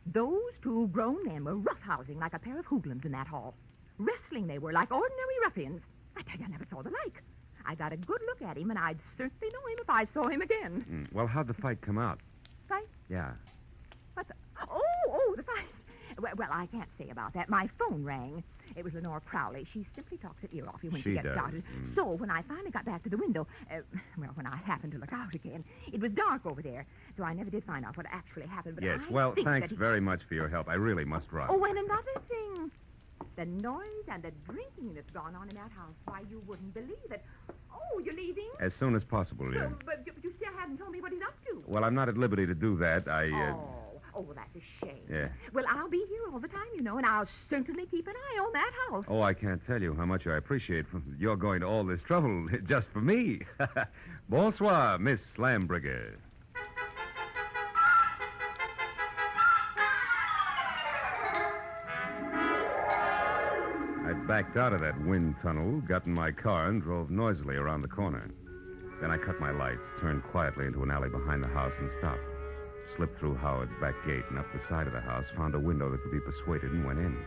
Speaker 18: Those two grown men were roughhousing like a pair of hoodlums in that hall. Wrestling they were, like ordinary ruffians. I tell you, I never saw the like. I got a good look at him, and I'd certainly know him if I saw him again.
Speaker 16: Well, how'd the fight come out?
Speaker 18: Fight?
Speaker 16: Yeah.
Speaker 18: What the... Oh, the fight. Well, I can't say about that. My phone rang. It was Lenore Crowley. She simply talks her ear off you when she gets
Speaker 16: does.
Speaker 18: started. So when I finally got back to the window, when I happened to look out again, it was dark over there. So I never did find out what actually happened. But
Speaker 16: Yes,
Speaker 18: I
Speaker 16: well,
Speaker 18: think
Speaker 16: thanks
Speaker 18: that he-
Speaker 16: very much for your help. I really must run.
Speaker 18: Oh, and another thing. The noise and the drinking that's gone on in that house. Why, you wouldn't believe it. Oh, you're leaving?
Speaker 16: As soon as possible, yeah.
Speaker 18: But you still haven't told me what he's up to.
Speaker 16: Well, I'm not at liberty to do that.
Speaker 18: Oh, well, that's a shame.
Speaker 16: Yeah.
Speaker 18: Well, I'll be here all the time, you know, and I'll certainly keep an eye on that house.
Speaker 16: Oh, I can't tell you how much I appreciate you're going to all this trouble just for me. Bonsoir, Miss Lambrigger. I backed out of that wind tunnel, got in my car, and drove noisily around the corner. Then I cut my lights, turned quietly into an alley behind the house, and stopped. Slipped through Howard's back gate and up the side of the house, found a window that could be persuaded, and went in.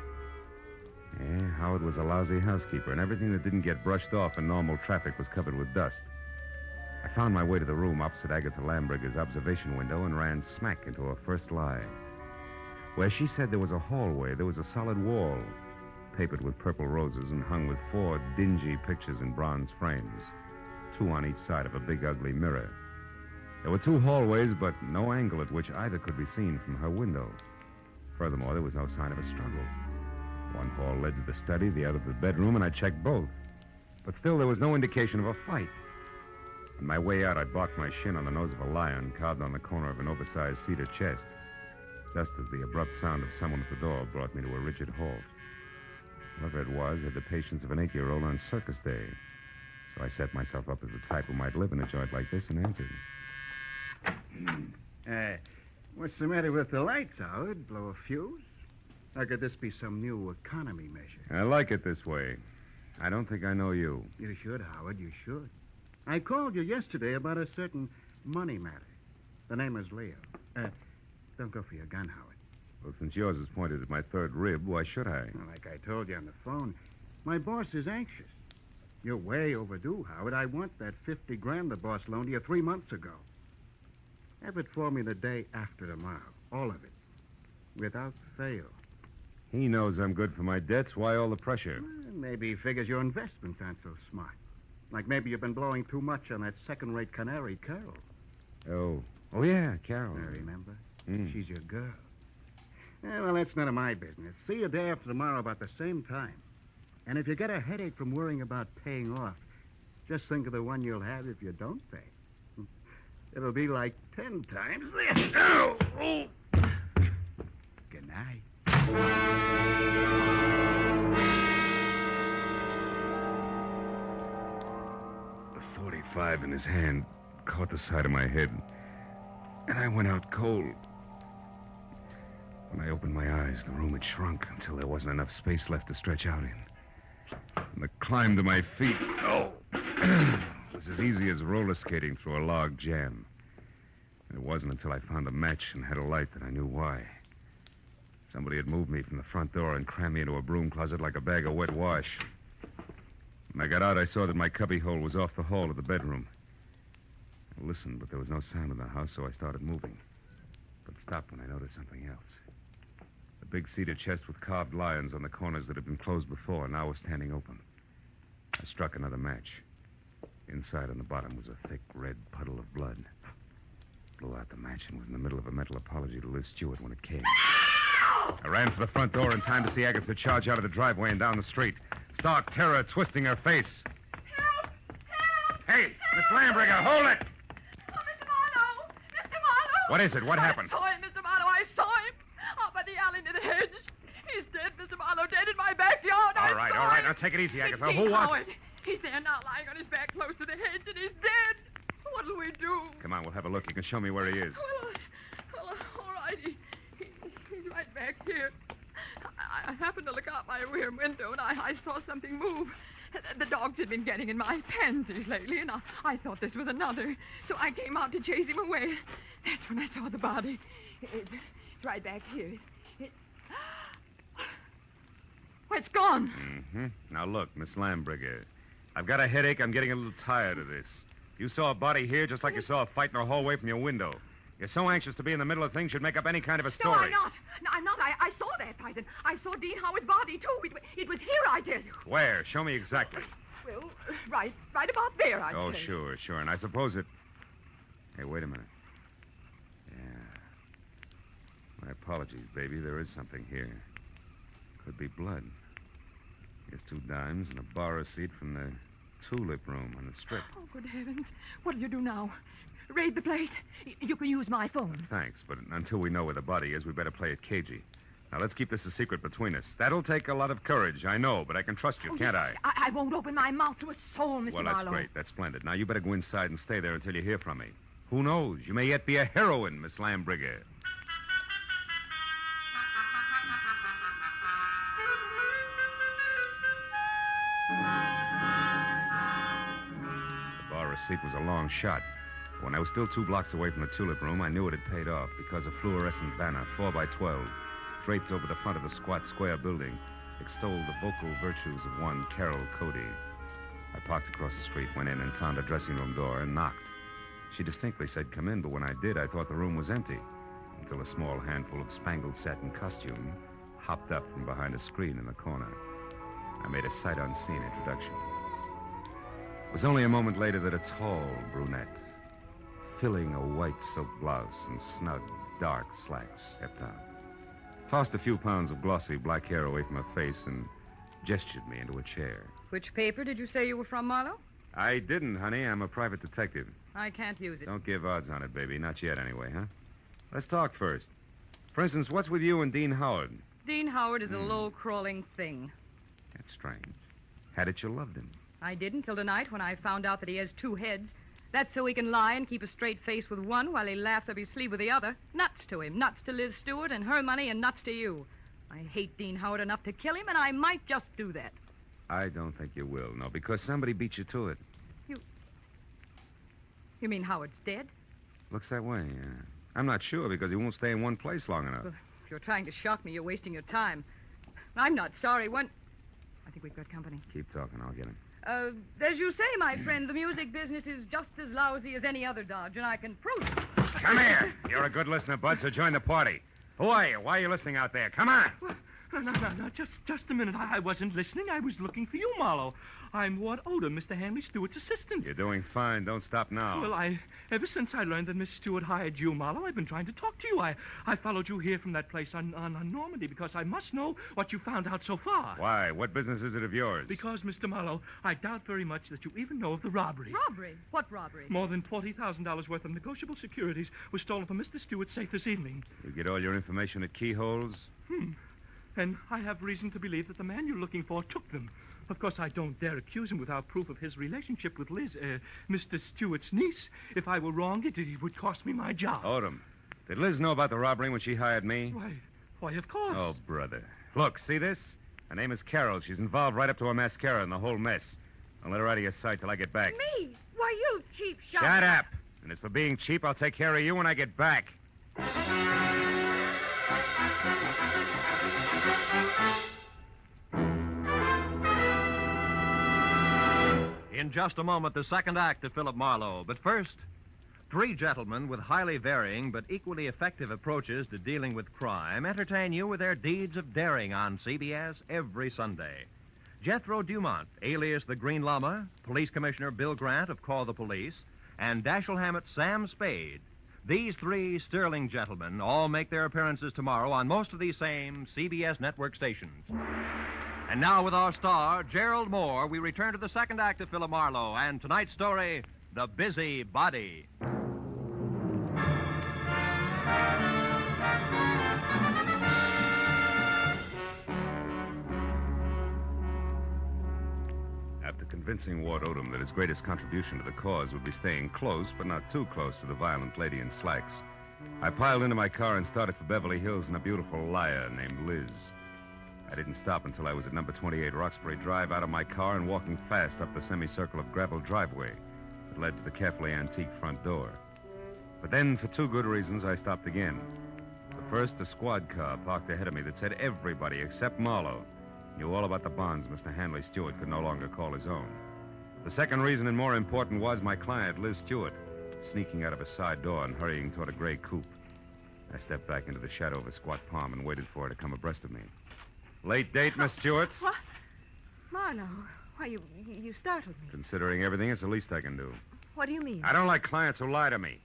Speaker 16: Yeah, Howard was a lousy housekeeper, and everything that didn't get brushed off in normal traffic was covered with dust. I found my way to the room opposite Agatha Lambrigger's observation window and ran smack into her first lie. Where she said there was a hallway, there was a solid wall, papered with purple roses and hung with 4 dingy pictures in bronze frames, 2 on each side of a big, ugly mirror. There were 2 hallways, but no angle at which either could be seen from her window. Furthermore, there was no sign of a struggle. One hall led to the study, the other to the bedroom, and I checked both. But still, there was no indication of a fight. On my way out, I barked my shin on the nose of a lion carved on the corner of an oversized cedar chest, just as the abrupt sound of someone at the door brought me to a rigid halt. Whoever it was had the patience of an 8-year-old on circus day. So I set myself up as the type who might live in a joint like this and answered.
Speaker 1: What's the matter with the lights, Howard? Blow a fuse? Or could this be some new economy measure?
Speaker 16: I like it this way. I don't think I know you.
Speaker 1: You should, Howard, you should. I called you yesterday about a certain money matter. The name is Leo. Don't go for your gun, Howard.
Speaker 16: Well, since yours is pointed at my third rib, why should I?
Speaker 1: Well, like I told you on the phone, my boss is anxious. You're way overdue, Howard. I want that $50,000 the boss loaned you 3 months ago. Have it for me the day after tomorrow. All of it. Without fail.
Speaker 16: He knows I'm good for my debts. Why all the pressure?
Speaker 1: Well, maybe he figures your investments aren't so smart. Like maybe you've been blowing too much on that second-rate canary, Carol.
Speaker 16: Oh, yeah, Carol.
Speaker 1: I remember.
Speaker 16: Mm.
Speaker 1: She's your girl. Well, that's none of my business. See you day after tomorrow about the same time. And if you get a headache from worrying about paying off, just think of the one you'll have if you don't pay. It'll be like 10 times this. Oh! Good night.
Speaker 16: The .45 in his hand caught the side of my head, and I went out cold. When I opened my eyes, the room had shrunk until there wasn't enough space left to stretch out in. And the climb to my feet, was as easy as roller skating through a log jam. And it wasn't until I found a match and had a light that I knew why. Somebody had moved me from the front door and crammed me into a broom closet like a bag of wet wash. When I got out, I saw that my cubbyhole was off the hall of the bedroom. I listened, but there was no sound in the house, so I started moving. But stopped when I noticed something else. The big cedar chest with carved lions on the corners that had been closed before now was standing open. I struck another match. Inside on the bottom was a thick red puddle of blood. Blew out the match and was in the middle of a mental apology to Liz Stewart when it came. I ran for the front door in time to see Agatha charge out of the driveway and down the street. Stark terror twisting her face.
Speaker 18: Help! Help!
Speaker 16: Hey, Miss Lambrigger, hold it!
Speaker 18: Oh, Mr. Marlowe! Mr. Marlowe!
Speaker 16: What is it? What happened?
Speaker 18: I saw him, Mr. Marlowe. I saw him. Up by the alley near the hedge. He's dead, Mr. Marlowe. Dead in my backyard.
Speaker 16: All right. Now take it easy, Agatha. Who was it?
Speaker 18: He's there now, lying on his back close to the hedge, and he's dead. What'll we do?
Speaker 16: Come on, we'll have a look. You can show me where he is.
Speaker 18: Well, all right. He's happened to look out my rear window, and I saw something move. The dogs had been getting in my pansies lately, and I thought this was another. So I came out to chase him away. That's when I saw the body. It's right back here. It's gone.
Speaker 16: Mm-hmm. Now, look, Miss Lambrigger, I've got a headache. I'm getting a little tired of this. You saw a body here just like you saw a fight in a hallway from your window. You're so anxious to be in the middle of things, you'd make up any kind of a story.
Speaker 18: No, I'm not. No, I'm not. I saw that fight, and I saw Dean Howard's body, too. It was here, I tell you.
Speaker 16: Where? Show me exactly.
Speaker 18: Well, right about there, I'd
Speaker 16: Oh,
Speaker 18: say.
Speaker 16: sure. And I suppose it... Hey, wait a minute. Yeah. My apologies, baby. There is something here. Could be blood. Here's 2 dimes and a bar receipt from the tulip room on the strip.
Speaker 18: Oh, good heavens. What'll you do now? Raid the place? You can use my phone.
Speaker 16: Thanks, but until we know where the body is, we better play it cagey. Now, let's keep this a secret between us. That'll take a lot of courage, I know, but I can trust you, can't I?
Speaker 18: I won't open my mouth to a soul, Mr.
Speaker 16: Well, that's
Speaker 18: Marlowe.
Speaker 16: great. That's splendid. Now, you better go inside and stay there until you hear from me. Who knows? You may yet be a heroine, Miss Lambrigger. The bar receipt was a long shot. When I was still 2 blocks away from the tulip room, I knew it had paid off because a fluorescent banner, 4x12, draped over the front of the squat square building, extolled the vocal virtues of one Carol Cody. I parked across the street, went in, and found a dressing room door and knocked. She distinctly said, "Come in," but when I did, I thought the room was empty, until a small handful of spangled satin costume hopped up from behind a screen in the corner. I made a sight-unseen introduction. It was only a moment later that a tall brunette, filling a white silk blouse and snug, dark slacks, stepped out, tossed a few pounds of glossy black hair away from her face, and gestured me into a chair.
Speaker 4: Which paper did you say you were from, Marlowe?
Speaker 16: I didn't, honey. I'm a private detective.
Speaker 4: I can't use it.
Speaker 16: Don't give odds on it, baby. Not yet, anyway, huh? Let's talk first. For instance, what's with you and Dean Howard?
Speaker 4: Dean Howard is a low-crawling thing.
Speaker 16: That's strange. Had it you loved him?
Speaker 4: I did until tonight when I found out that he has 2 heads. That's so he can lie and keep a straight face with one while he laughs up his sleeve with the other. Nuts to him. Nuts to Liz Stewart and her money, and nuts to you. I hate Dean Howard enough to kill him, and I might just do that.
Speaker 16: I don't think you will, no, because somebody beat you to it.
Speaker 4: You mean Howard's dead?
Speaker 16: Looks that way, yeah. I'm not sure because he won't stay in one place long enough.
Speaker 4: Well, if you're trying to shock me, you're wasting your time. I'm not sorry. I think we've got company.
Speaker 16: Keep talking, I'll get him.
Speaker 4: As you say, my friend, the music business is just as lousy as any other dodge, and I can prove it.
Speaker 16: Come here. You're a good listener, Bud, so join the party. Who are you? Why are you listening out there? Come on.
Speaker 6: No. Just a minute. I wasn't listening. I was looking for you, Marlowe. I'm Ward Odom, Mr. Henry Stewart's assistant.
Speaker 16: You're doing fine. Don't stop now.
Speaker 6: Well, ever since I learned that Miss Stewart hired you, Marlowe, I've been trying to talk to you. I followed you here from that place on Normandy because I must know what you found out so far.
Speaker 16: Why? What business is it of yours?
Speaker 6: Because, Mr. Marlowe, I doubt very much that you even know of the robbery.
Speaker 4: Robbery? What robbery?
Speaker 6: More than $40,000 worth of negotiable securities was stolen from Mr. Stewart's safe this evening.
Speaker 16: You get all your information at keyholes?
Speaker 6: And I have reason to believe that the man you're looking for took them. Of course, I don't dare accuse him without proof of his relationship with Liz, Mr. Stewart's niece. If I were wrong, it would cost me my job.
Speaker 16: Odom, did Liz know about the robbery when she hired me?
Speaker 6: Why, of course.
Speaker 16: Oh, brother. Look, see this? Her name is Carol. She's involved right up to her mascara in the whole mess. Don't let her out of your sight till I get back.
Speaker 18: Me? Why, you cheap shot.
Speaker 16: Shut up. And as for being cheap, I'll take care of you when I get back.
Speaker 13: In just a moment, the second act of Philip Marlowe. But first, 3 gentlemen with highly varying but equally effective approaches to dealing with crime entertain you with their deeds of daring on CBS every Sunday. Jethro Dumont, alias the Green Llama, Police Commissioner Bill Grant of Call the Police, and Dashiell Hammett's Sam Spade. These 3 sterling gentlemen all make their appearances tomorrow on most of these same CBS network stations. And now with our star, Gerald Moore, we return to the second act of Philip Marlowe and tonight's story, The Busy Body.
Speaker 16: After convincing Ward Odom that his greatest contribution to the cause would be staying close, but not too close to the violent lady in slacks, I piled into my car and started for Beverly Hills in a beautiful liar named Liz. I I didn't stop until I was at number 28 Roxbury Drive, out of my car and walking fast up the semicircle of gravel driveway that led to the carefully antique front door. But then, for two good reasons, I stopped again. The first, a squad car parked ahead of me that said everybody except Marlowe knew all about the bonds Mr. Hanley Stewart could no longer call his own. The second reason, and more important, was my client, Liz Stewart, sneaking out of a side door and hurrying toward a gray coupe. I stepped back into the shadow of a squat palm and waited for her to come abreast of me. Late date, Miss Stewart?
Speaker 4: What? Marlowe, why, you startled me.
Speaker 16: Considering everything, it's the least I can do.
Speaker 4: What do you mean?
Speaker 16: I don't like clients who lie to me.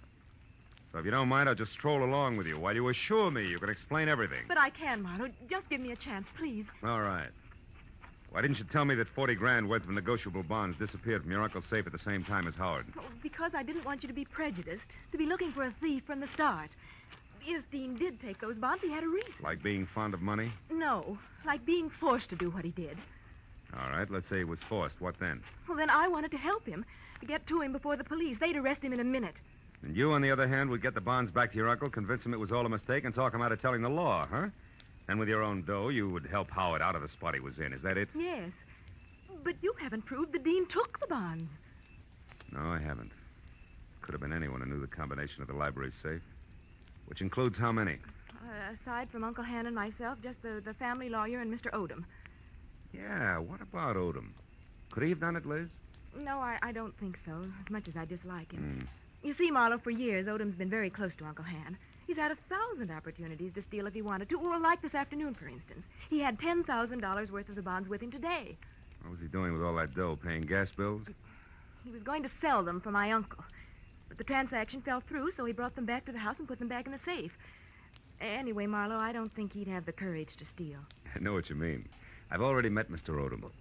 Speaker 16: So if you don't mind, I'll just stroll along with you while you assure me you can explain everything.
Speaker 4: But I can, Marlowe. Just give me a chance, please.
Speaker 16: All right. Why didn't you tell me that 40 grand worth of negotiable bonds disappeared from your uncle's safe at the same time as Howard?
Speaker 4: Oh, because I didn't want you to be prejudiced, to be looking for a thief from the start. If Dean did take those bonds, he had a reason.
Speaker 16: Like being fond of money?
Speaker 4: No, like being forced to do what he did.
Speaker 16: All right, let's say he was forced. What then?
Speaker 4: Well, then I wanted to help him, to get to him before the police. They'd arrest him in a minute.
Speaker 16: And you, on the other hand, would get the bonds back to your uncle, convince him it was all a mistake, and talk him out of telling the law, huh? Then with your own dough, you would help Howard out of the spot he was in. Is that it?
Speaker 4: Yes. But you haven't proved the Dean took the bonds.
Speaker 16: No, I haven't. Could have been anyone who knew the combination of the library safe. Which includes how many?
Speaker 4: Aside from Uncle Han and myself, just the family lawyer and Mr. Odom.
Speaker 16: Yeah, what about Odom? Could he have done it, Liz?
Speaker 4: No, I don't think so, as much as I dislike him. You see, Marlowe, for years, Odom's been very close to Uncle Han. He's had 1,000 opportunities to steal if he wanted to. Well, like this afternoon, for instance. He had $10,000 worth of the bonds with him today.
Speaker 16: What was he doing with all that dough? Paying gas bills?
Speaker 4: He was going to sell them for my uncle. But the transaction fell through, so he brought them back to the house and put them back in the safe. Anyway, Marlowe, I don't think he'd have the courage to steal.
Speaker 16: I know what you mean. I've already met Mr. Odom.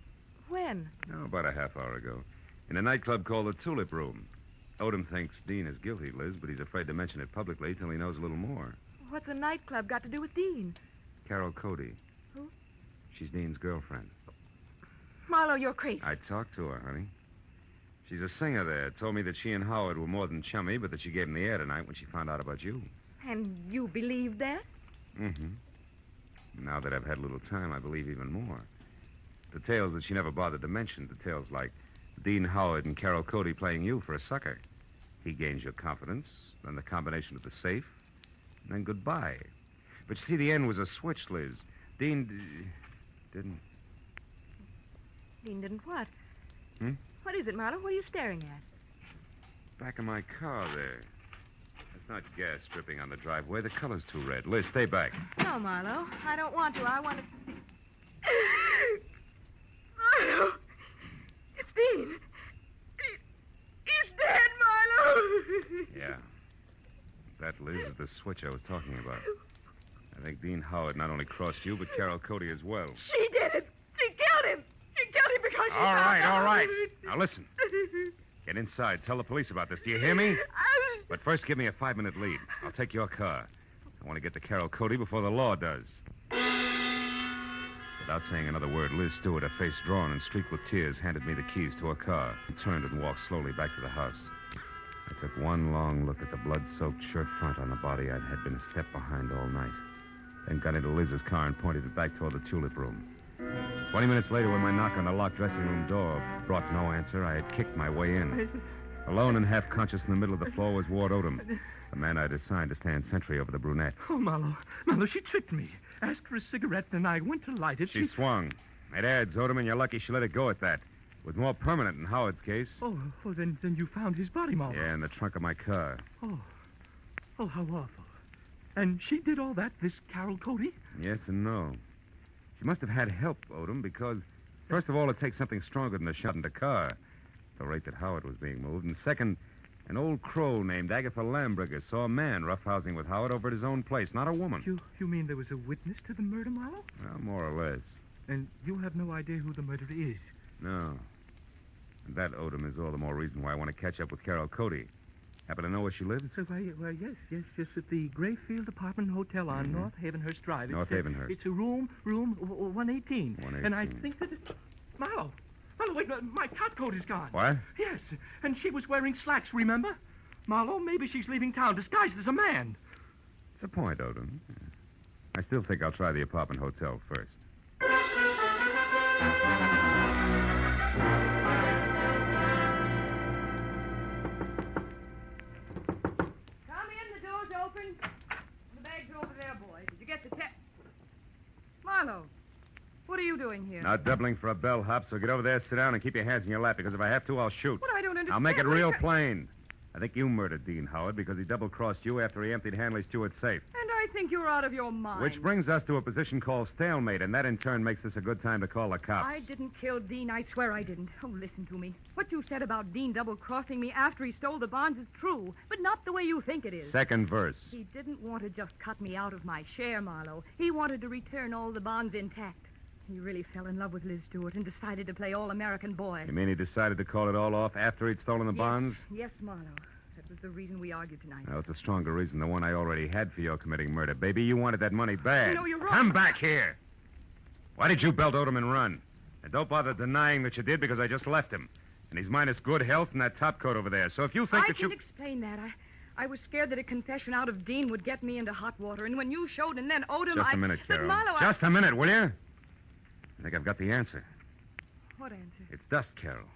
Speaker 4: When?
Speaker 16: Oh, about a half hour ago. In a nightclub called the Tulip Room. Odom thinks Dean is guilty, Liz, but he's afraid to mention it publicly till he knows a little more.
Speaker 4: What's a nightclub got to do with Dean?
Speaker 16: Carol Cody.
Speaker 4: Who?
Speaker 16: She's Dean's girlfriend.
Speaker 4: Marlowe, you're crazy.
Speaker 16: I talked to her, honey. She's a singer there. Told me that she and Howard were more than chummy, but that she gave him the air tonight when she found out about you.
Speaker 4: And you believe that?
Speaker 16: Mm-hmm. Now that I've had a little time, I believe even more. Details that she never bothered to mention. Details like Dean Howard and Carol Cody playing you for a sucker. He gains your confidence, then the combination of the safe, and then goodbye. But you see, the end was a switch, Liz. Dean didn't...
Speaker 4: Dean didn't what?
Speaker 16: Hmm?
Speaker 4: What is it, Marlowe? What are you staring at?
Speaker 16: Back of my car there. That's not gas dripping on the driveway. The color's too red. Liz, stay back.
Speaker 4: No, Marlowe. I don't want to. I want to... Marlowe! It's Dean. He's dead, Marlowe!
Speaker 16: Yeah. That, Liz, is the switch I was talking about. I think Dean Howard not only crossed you, but Carol Cody as well.
Speaker 4: She did it! She killed him! She killed him because she...
Speaker 16: All right. Now listen. Get inside. Tell the police about this. Do you hear me? But first, give me a 5-minute lead. I'll take your car. I want to get to Carol Cody before the law does. Without saying another word, Liz Stewart, her face drawn and streaked with tears, handed me the keys to her car and turned and walked slowly back to the house. I took one long look at the blood-soaked shirt front on the body I had been a step behind all night. Then got into Liz's car and pointed it back toward the Tulip Room. 20 minutes later, when my knock on the locked dressing room door brought no answer, I had kicked my way in. Alone and half-conscious in the middle of the floor was Ward Odom, the man I'd assigned to stand sentry over the brunette.
Speaker 6: Oh, Marlowe, she tricked me. Asked for a cigarette, and I went to light it.
Speaker 16: She swung. It adds, Odom, and you're lucky she let it go at that. It was more permanent in Howard's case.
Speaker 6: Oh, then you found his body, Marlowe.
Speaker 16: Yeah, in the trunk of my car.
Speaker 6: Oh, how awful. And she did all that, this Carol Cody?
Speaker 16: Yes and no. She must have had help, Odom, because, first of all, it takes something stronger than a shot in the car, at the rate that Howard was being moved. And second, an old crow named Agatha Lambriger saw a man roughhousing with Howard over at his own place, not a woman.
Speaker 6: You mean there was a witness to the murder, Marlowe?
Speaker 16: Well, more or less.
Speaker 6: And you have no idea who the murderer is?
Speaker 16: No. And that, Odom, is all the more reason why I want to catch up with Carol Cody. Happen to know where she lives?
Speaker 6: Well, yes, at the Grayfield Apartment Hotel on North Havenhurst Drive.
Speaker 16: North Havenhurst.
Speaker 6: It's a room 118. And I think that it's... Marlowe, wait, my top coat is gone.
Speaker 16: What?
Speaker 6: Yes, and she was wearing slacks, remember? Marlowe, maybe she's leaving town disguised as a man.
Speaker 16: It's a point, Odom. I still think I'll try the apartment hotel first.
Speaker 4: Come in, the door's open. The bag's over there, boy. Did you get the Marlowe, what are you doing here?
Speaker 16: Not doubling for a bellhop, so get over there, sit down, and keep your hands in your lap, because if I have to, I'll shoot.
Speaker 4: What? I don't understand.
Speaker 16: I'll make it real plain. I think you murdered Dean Howard because he double-crossed you after he emptied Hanley Stewart's safe.
Speaker 4: And I think you're out of your mind.
Speaker 16: Which brings us to a position called stalemate, and that in turn makes this a good time to call the cops.
Speaker 4: I didn't kill Dean. I swear I didn't. Oh, listen to me. What you said about Dean double-crossing me after he stole the bonds is true, but not the way you think it is.
Speaker 16: Second verse.
Speaker 4: He didn't want to just cut me out of my share, Marlowe. He wanted to return all the bonds intact. He really fell in love with Liz Stewart and decided to play all-American boy.
Speaker 16: You mean he decided to call it all off after he'd stolen the bonds?
Speaker 4: Yes, Marlowe. That was the reason we argued tonight.
Speaker 16: Well, it's a stronger reason than one I already had for your committing murder. Baby, you wanted that money bad.
Speaker 4: No, you're wrong.
Speaker 16: Come back here. Why did you belt Odom and run? And don't bother denying that you did, because I just left him. And he's minus good health and that top coat over there. So if you think
Speaker 4: I
Speaker 16: that you...
Speaker 4: can explain that. I was scared that a confession out of Dean would get me into hot water. And when you showed and then Odom,
Speaker 16: Just a minute,
Speaker 4: But
Speaker 16: Carol.
Speaker 4: Marlowe,
Speaker 16: Just a minute, will you? I think I've got the answer.
Speaker 4: What answer?
Speaker 16: It's dust, Carol.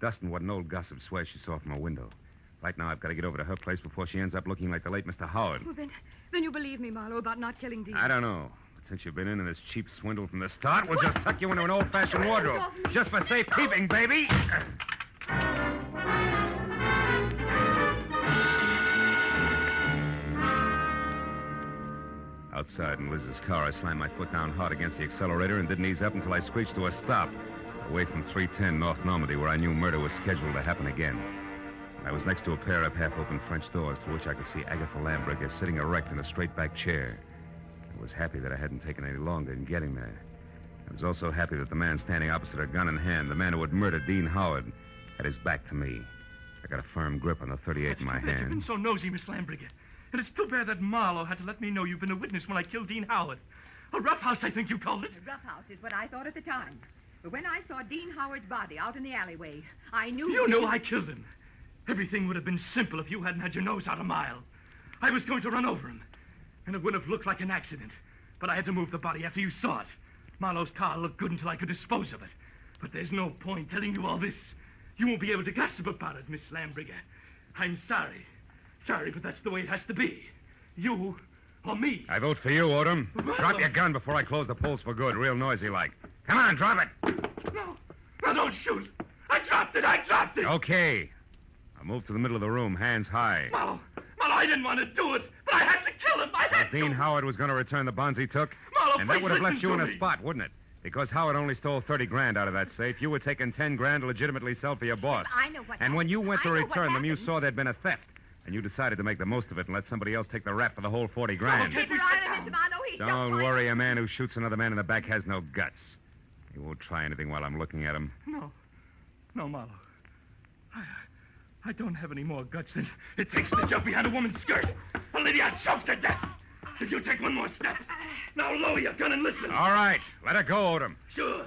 Speaker 16: Dust and what an old gossip swears she saw from her window. Right now, I've got to get over to her place before she ends up looking like the late Mr. Howard.
Speaker 4: Well, then you believe me, Marlowe, about not killing Dean.
Speaker 16: I don't know. But since you've been in this cheap swindle from the start, we'll just tuck you into an old-fashioned wardrobe. Just for safekeeping, baby. Outside in Liz's car, I slammed my foot down hard against the accelerator and didn't ease up until I screeched to a stop, away from 310 North Normandy, where I knew murder was scheduled to happen again. I was next to a pair of half-open French doors through which I could see Agatha Lambricker sitting erect in a straight-back chair. I was happy that I hadn't taken any longer in getting there. I was also happy that the man standing opposite her, gun in hand, the man who had murdered Dean Howard, had his back to me. I got a firm grip on the .38 in my
Speaker 6: You've been
Speaker 16: hand.
Speaker 6: so nosy, Miss Lambricker. And it's too bad that Marlowe had to let me know you've been a witness when I killed Dean Howard. A roughhouse, I think you called it.
Speaker 18: A roughhouse is what I thought at the time. But when I saw Dean Howard's body out in the alleyway, I knew...
Speaker 6: You knew I killed him. Everything would have been simple if you hadn't had your nose out a mile. I was going to run over him, and it would have looked like an accident. But I had to move the body after you saw it. Marlowe's car looked good until I could dispose of it. But there's no point telling you all this. You won't be able to gossip about it, Miss Lambricker. I'm sorry. Sorry, but that's the way it has to be. You or me.
Speaker 16: I vote for you, Odom. Drop your gun before I close the polls for good, real noisy like. Come on, drop it.
Speaker 6: No, don't shoot. I dropped it.
Speaker 16: Okay. I'll move to the middle of the room, hands high.
Speaker 6: Marlowe, I didn't want to do it, but I had to kill him.
Speaker 16: Because Dean Howard was going to return the bonds he took.
Speaker 6: Marlowe,
Speaker 16: and that
Speaker 6: please
Speaker 16: would have left
Speaker 6: listen
Speaker 16: you in
Speaker 6: to
Speaker 16: a
Speaker 6: me.
Speaker 16: spot, wouldn't it? Because Howard only stole 30 grand out of that safe. You were taking 10 grand to legitimately sell for your boss.
Speaker 18: I know what
Speaker 16: And when you went to
Speaker 18: I know what
Speaker 16: return them, you
Speaker 18: happened.
Speaker 16: saw there'd been a theft. And you decided to make the most of it and let somebody else take the rap for the whole 40 grand.
Speaker 18: Keep your eye on Mr. Marlowe. He's
Speaker 16: Don't worry, a man who shoots another man in the back has no guts. He won't try anything while I'm looking at him.
Speaker 6: No, Marlowe. I don't have any more guts than it takes to jump behind a woman's skirt. A lady I'd choke to death. If you take one more step. Now lower your gun and listen.
Speaker 16: All right, let her go, Odom.
Speaker 6: Sure,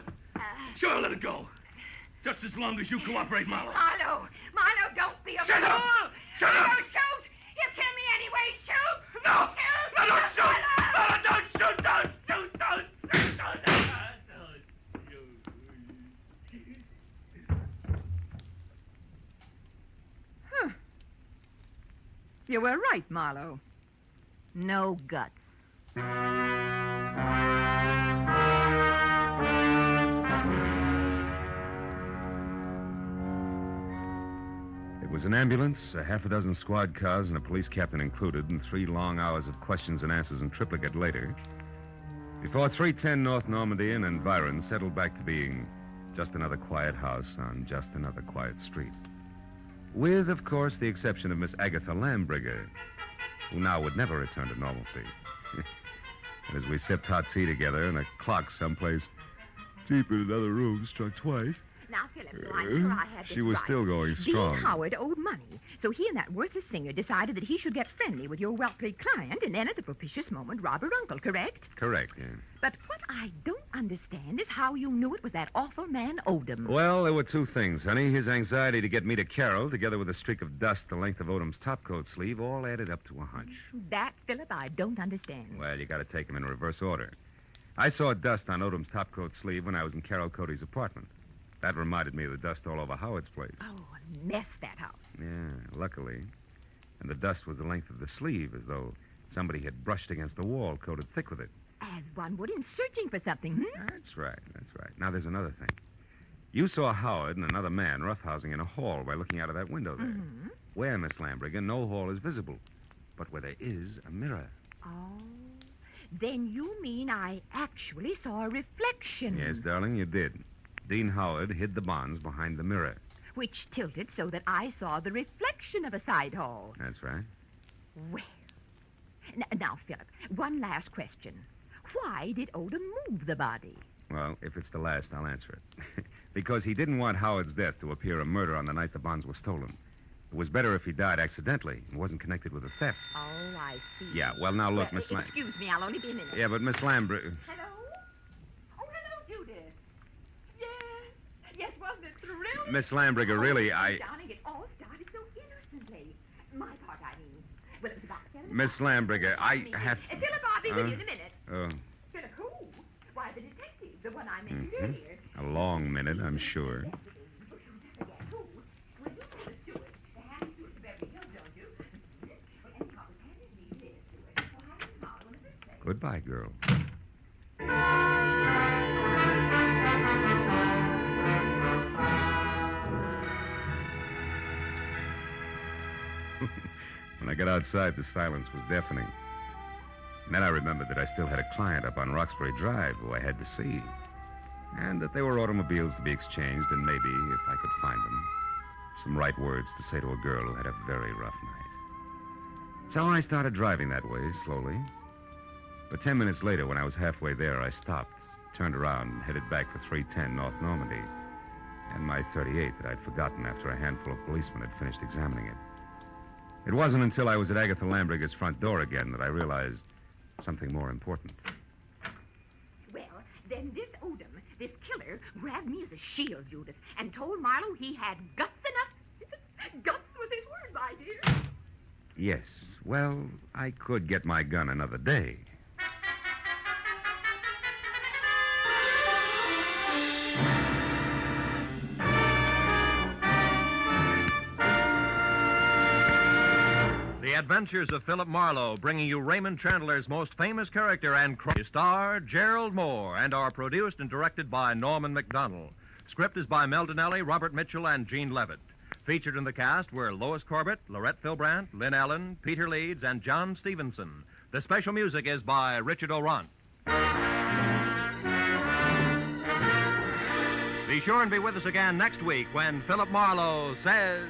Speaker 6: let it go. Just as long as you cooperate, Marlowe.
Speaker 18: Marlowe, don't be a
Speaker 6: Shut
Speaker 18: fool.
Speaker 6: up! Shut up!
Speaker 18: Don't shoot! He'll kill me anyway. Shoot!
Speaker 6: No!
Speaker 18: Shoot!
Speaker 6: No, don't shoot! Marlowe, don't shoot! Don't shoot!
Speaker 18: You were right, Marlowe. No guts.
Speaker 16: It was an ambulance, a half a dozen squad cars, and a police captain included, and 3 long hours of questions and answers in triplicate later, before 310 North Normandy and Environ settled back to being just another quiet house on just another quiet street. With, of course, the exception of Miss Agatha Lambricker, who now would never return to normalcy. And as we sipped hot tea together, and a clock someplace deep in another room struck twice,
Speaker 18: Now, Philip, so I'm sure I had this
Speaker 16: she was
Speaker 18: right.
Speaker 16: still going strong.
Speaker 18: Dean Howard owed money, so he and that worthless singer decided that he should get friendly with your wealthy client and then at the propitious moment rob her uncle, correct?
Speaker 16: Correct, yeah.
Speaker 18: But what I don't understand is how you knew it was that awful man Odom.
Speaker 16: Well, there were 2 things, honey. His anxiety to get me to Carol, together with a streak of dust the length of Odom's topcoat sleeve, all added up to a hunch.
Speaker 18: That, Philip, I don't understand.
Speaker 16: Well, you got to take them in reverse order. I saw dust on Odom's topcoat sleeve when I was in Carol Cody's apartment. That reminded me of the dust all over Howard's place.
Speaker 18: Oh, a mess, that house.
Speaker 16: Yeah, luckily. And the dust was the length of the sleeve, as though somebody had brushed against the wall, coated thick with it.
Speaker 18: As one would in searching for something,
Speaker 16: That's right. Now, there's another thing. You saw Howard and another man roughhousing in a hall by looking out of that window there.
Speaker 18: Mm-hmm.
Speaker 16: Where, Miss Lambriger, no hall is visible, but where there is a mirror.
Speaker 18: Oh, then you mean I actually saw a reflection.
Speaker 16: Yes, darling, you did. Dean Howard hid the bonds behind the mirror.
Speaker 18: Which tilted so that I saw the reflection of a side hall.
Speaker 16: That's right.
Speaker 18: Well, now, Philip, one last question. Why did Odom move the body?
Speaker 16: Well, if it's the last, I'll answer it. Because he didn't want Howard's death to appear a murder on the night the bonds were stolen. It was better if he died accidentally and wasn't connected with a theft.
Speaker 18: Oh, I see.
Speaker 16: Yeah, well, now look, Miss Lamb.
Speaker 18: Excuse me, I'll only be a minute.
Speaker 16: Yeah, but Miss Lambriger...
Speaker 18: Hello? Oh, hello, Judith. Yes, wasn't it thrilling?
Speaker 16: Miss Lambriger, really,
Speaker 18: Darling, it all started so innocently. My part, I mean. Well, it was about 7
Speaker 16: Miss Lambriger, I have...
Speaker 18: Philip, I'll be with you in a minute.
Speaker 16: Oh.
Speaker 18: Philip, who? Why, the detective, the one I mentioned earlier.
Speaker 16: A long minute, I'm sure. Goodbye, girl. When I got outside, the silence was deafening. And then I remembered that I still had a client up on Roxbury Drive who I had to see. And that there were automobiles to be exchanged, and maybe, if I could find them, some right words to say to a girl who had a very rough night. So I started driving that way, slowly. But 10 minutes later, when I was halfway there, I stopped, turned around, and headed back for 310 North Normandy, and my .38 that I'd forgotten after a handful of policemen had finished examining it. It wasn't until I was at Agatha Lambriger's front door again that I realized something more important.
Speaker 18: Well, then this Odom, this killer, grabbed me as a shield, Judith, and told Marlowe he had guts enough. Guts was his word, my dear.
Speaker 16: Yes, well, I could get my gun another day.
Speaker 13: The Adventures of Philip Marlowe, bringing you Raymond Chandler's most famous character and star, Gerald Moore, and are produced and directed by Norman MacDonald. Script is by Mel Donnelly, Robert Mitchell, and Gene Levitt. Featured in the cast were Lois Corbett, Lorette Philbrandt, Lynn Allen, Peter Leeds, and John Stevenson. The special music is by Richard Orant. Be sure and be with us again next week when Philip Marlowe says...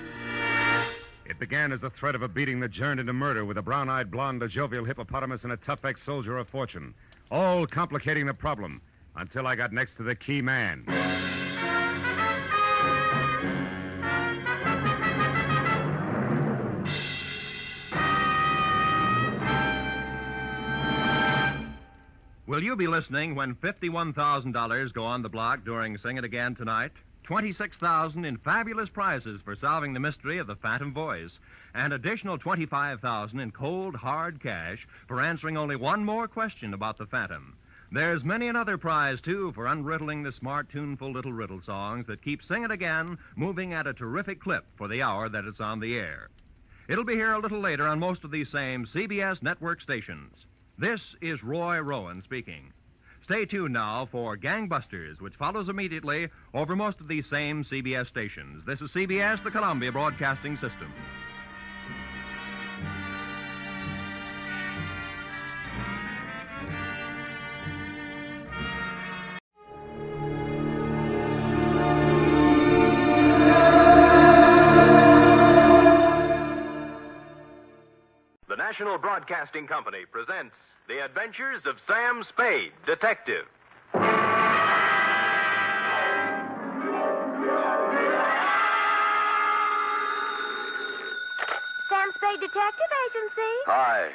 Speaker 16: It began as the threat of a beating that turned into murder with a brown-eyed blonde, a jovial hippopotamus, and a tough ex-soldier of fortune, all complicating the problem until I got next to the key man.
Speaker 13: Will you be listening when $51,000 go on the block during Sing It Again tonight? $26,000 in fabulous prizes for solving the mystery of the Phantom Voice, and additional $25,000 in cold, hard cash for answering only one more question about the Phantom. There's many another prize, too, for unriddling the smart, tuneful little riddle songs that keep Sing It Again moving at a terrific clip for the hour that it's on the air. It'll be here a little later on most of these same CBS network stations. This is Roy Rowan speaking. Stay tuned now for Gangbusters, which follows immediately over most of these same CBS stations. This is CBS, the Columbia Broadcasting System.
Speaker 10: The National Broadcasting Company presents The Adventures of Sam Spade, Detective.
Speaker 19: Sam Spade Detective Agency.
Speaker 20: Hi.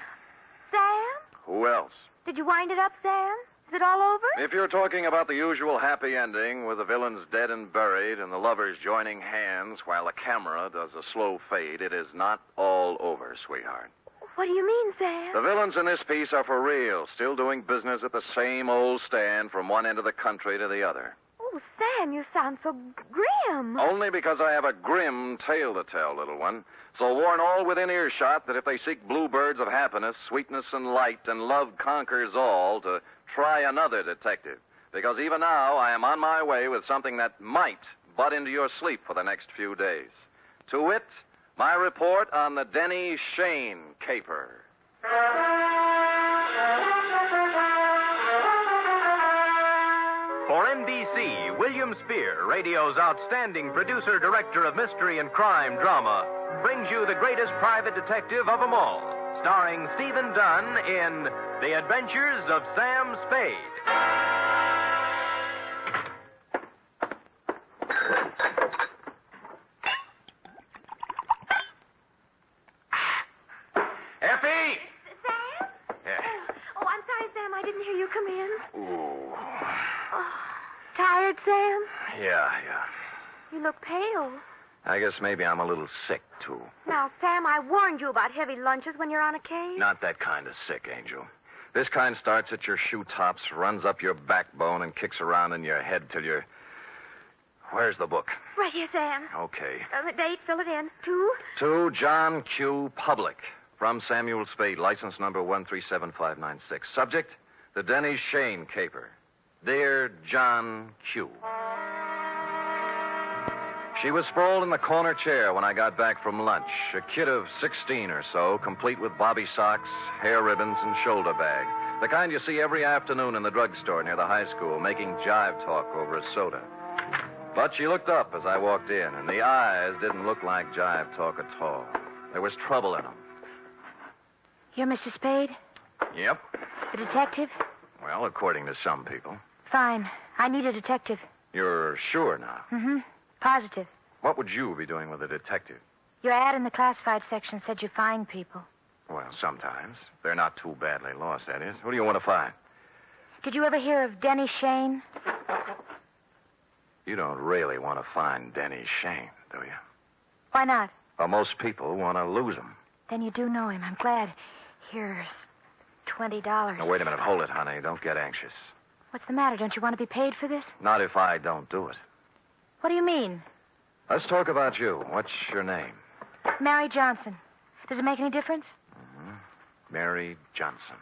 Speaker 19: Sam?
Speaker 20: Who else?
Speaker 19: Did you wind it up, Sam? Is it all over?
Speaker 20: If you're talking about the usual happy ending with the villains dead and buried and the lovers joining hands while the camera does a slow fade, it is not all over, sweetheart.
Speaker 19: What do you mean, Sam?
Speaker 20: The villains in this piece are for real, still doing business at the same old stand from one end of the country to the other.
Speaker 19: Oh, Sam, you sound so grim.
Speaker 20: Only because I have a grim tale to tell, little one. So warn all within earshot that if they seek bluebirds of happiness, sweetness and light, and love conquers all, to try another detective. Because even now I am on my way with something that might butt into your sleep for the next few days. To wit, my report on the Denny Shane caper.
Speaker 10: For NBC, William Spear, radio's outstanding producer, director of mystery and crime drama, brings you the greatest private detective of them all, starring Stephen Dunn in The Adventures of Sam Spade.
Speaker 20: Effie!
Speaker 19: Sam?
Speaker 20: Yeah.
Speaker 19: Oh, I'm sorry, Sam. I didn't hear you come in.
Speaker 20: Ooh.
Speaker 19: Oh, tired, Sam?
Speaker 20: Yeah.
Speaker 19: You look pale.
Speaker 20: I guess maybe I'm a little sick, too.
Speaker 19: Now, Sam, I warned you about heavy lunches when you're on a case.
Speaker 20: Not that kind of sick, Angel. This kind starts at your shoe tops, runs up your backbone, and kicks around in your head till you're... Where's the book?
Speaker 19: Right here, Sam.
Speaker 20: Okay.
Speaker 19: The date, fill it in.
Speaker 20: 2 John Q. Public. From Samuel Spade, license number 1375596. Subject, the Denny Shane caper. Dear John Q. She was sprawled in the corner chair when I got back from lunch. A kid of 16 or so, complete with bobby socks, hair ribbons, and shoulder bag. The kind you see every afternoon in the drugstore near the high school, making jive talk over a soda. But she looked up as I walked in, and the eyes didn't look like jive talk at all. There was trouble in them.
Speaker 19: You're Mr. Spade?
Speaker 20: Yep.
Speaker 19: The detective?
Speaker 20: Well, according to some people.
Speaker 19: Fine. I need a detective.
Speaker 20: You're sure now?
Speaker 19: Mm-hmm. Positive.
Speaker 20: What would you be doing with a detective?
Speaker 19: Your ad in the classified section said you find people.
Speaker 20: Well, sometimes. They're not too badly lost, that is. Who do you want to find?
Speaker 19: Did you ever hear of Denny Shane?
Speaker 20: You don't really want to find Denny Shane, do you?
Speaker 19: Why not?
Speaker 20: Well, most people want to lose him.
Speaker 19: Then you do know him. I'm glad. Here's $20.
Speaker 20: Now, wait a minute. Hold it, honey. Don't get anxious.
Speaker 19: What's the matter? Don't you want to be paid for this?
Speaker 20: Not if I don't do it.
Speaker 19: What do you mean?
Speaker 20: Let's talk about you. What's your name?
Speaker 19: Mary Johnson. Does it make any difference?
Speaker 20: Mm-hmm. Mary Johnson.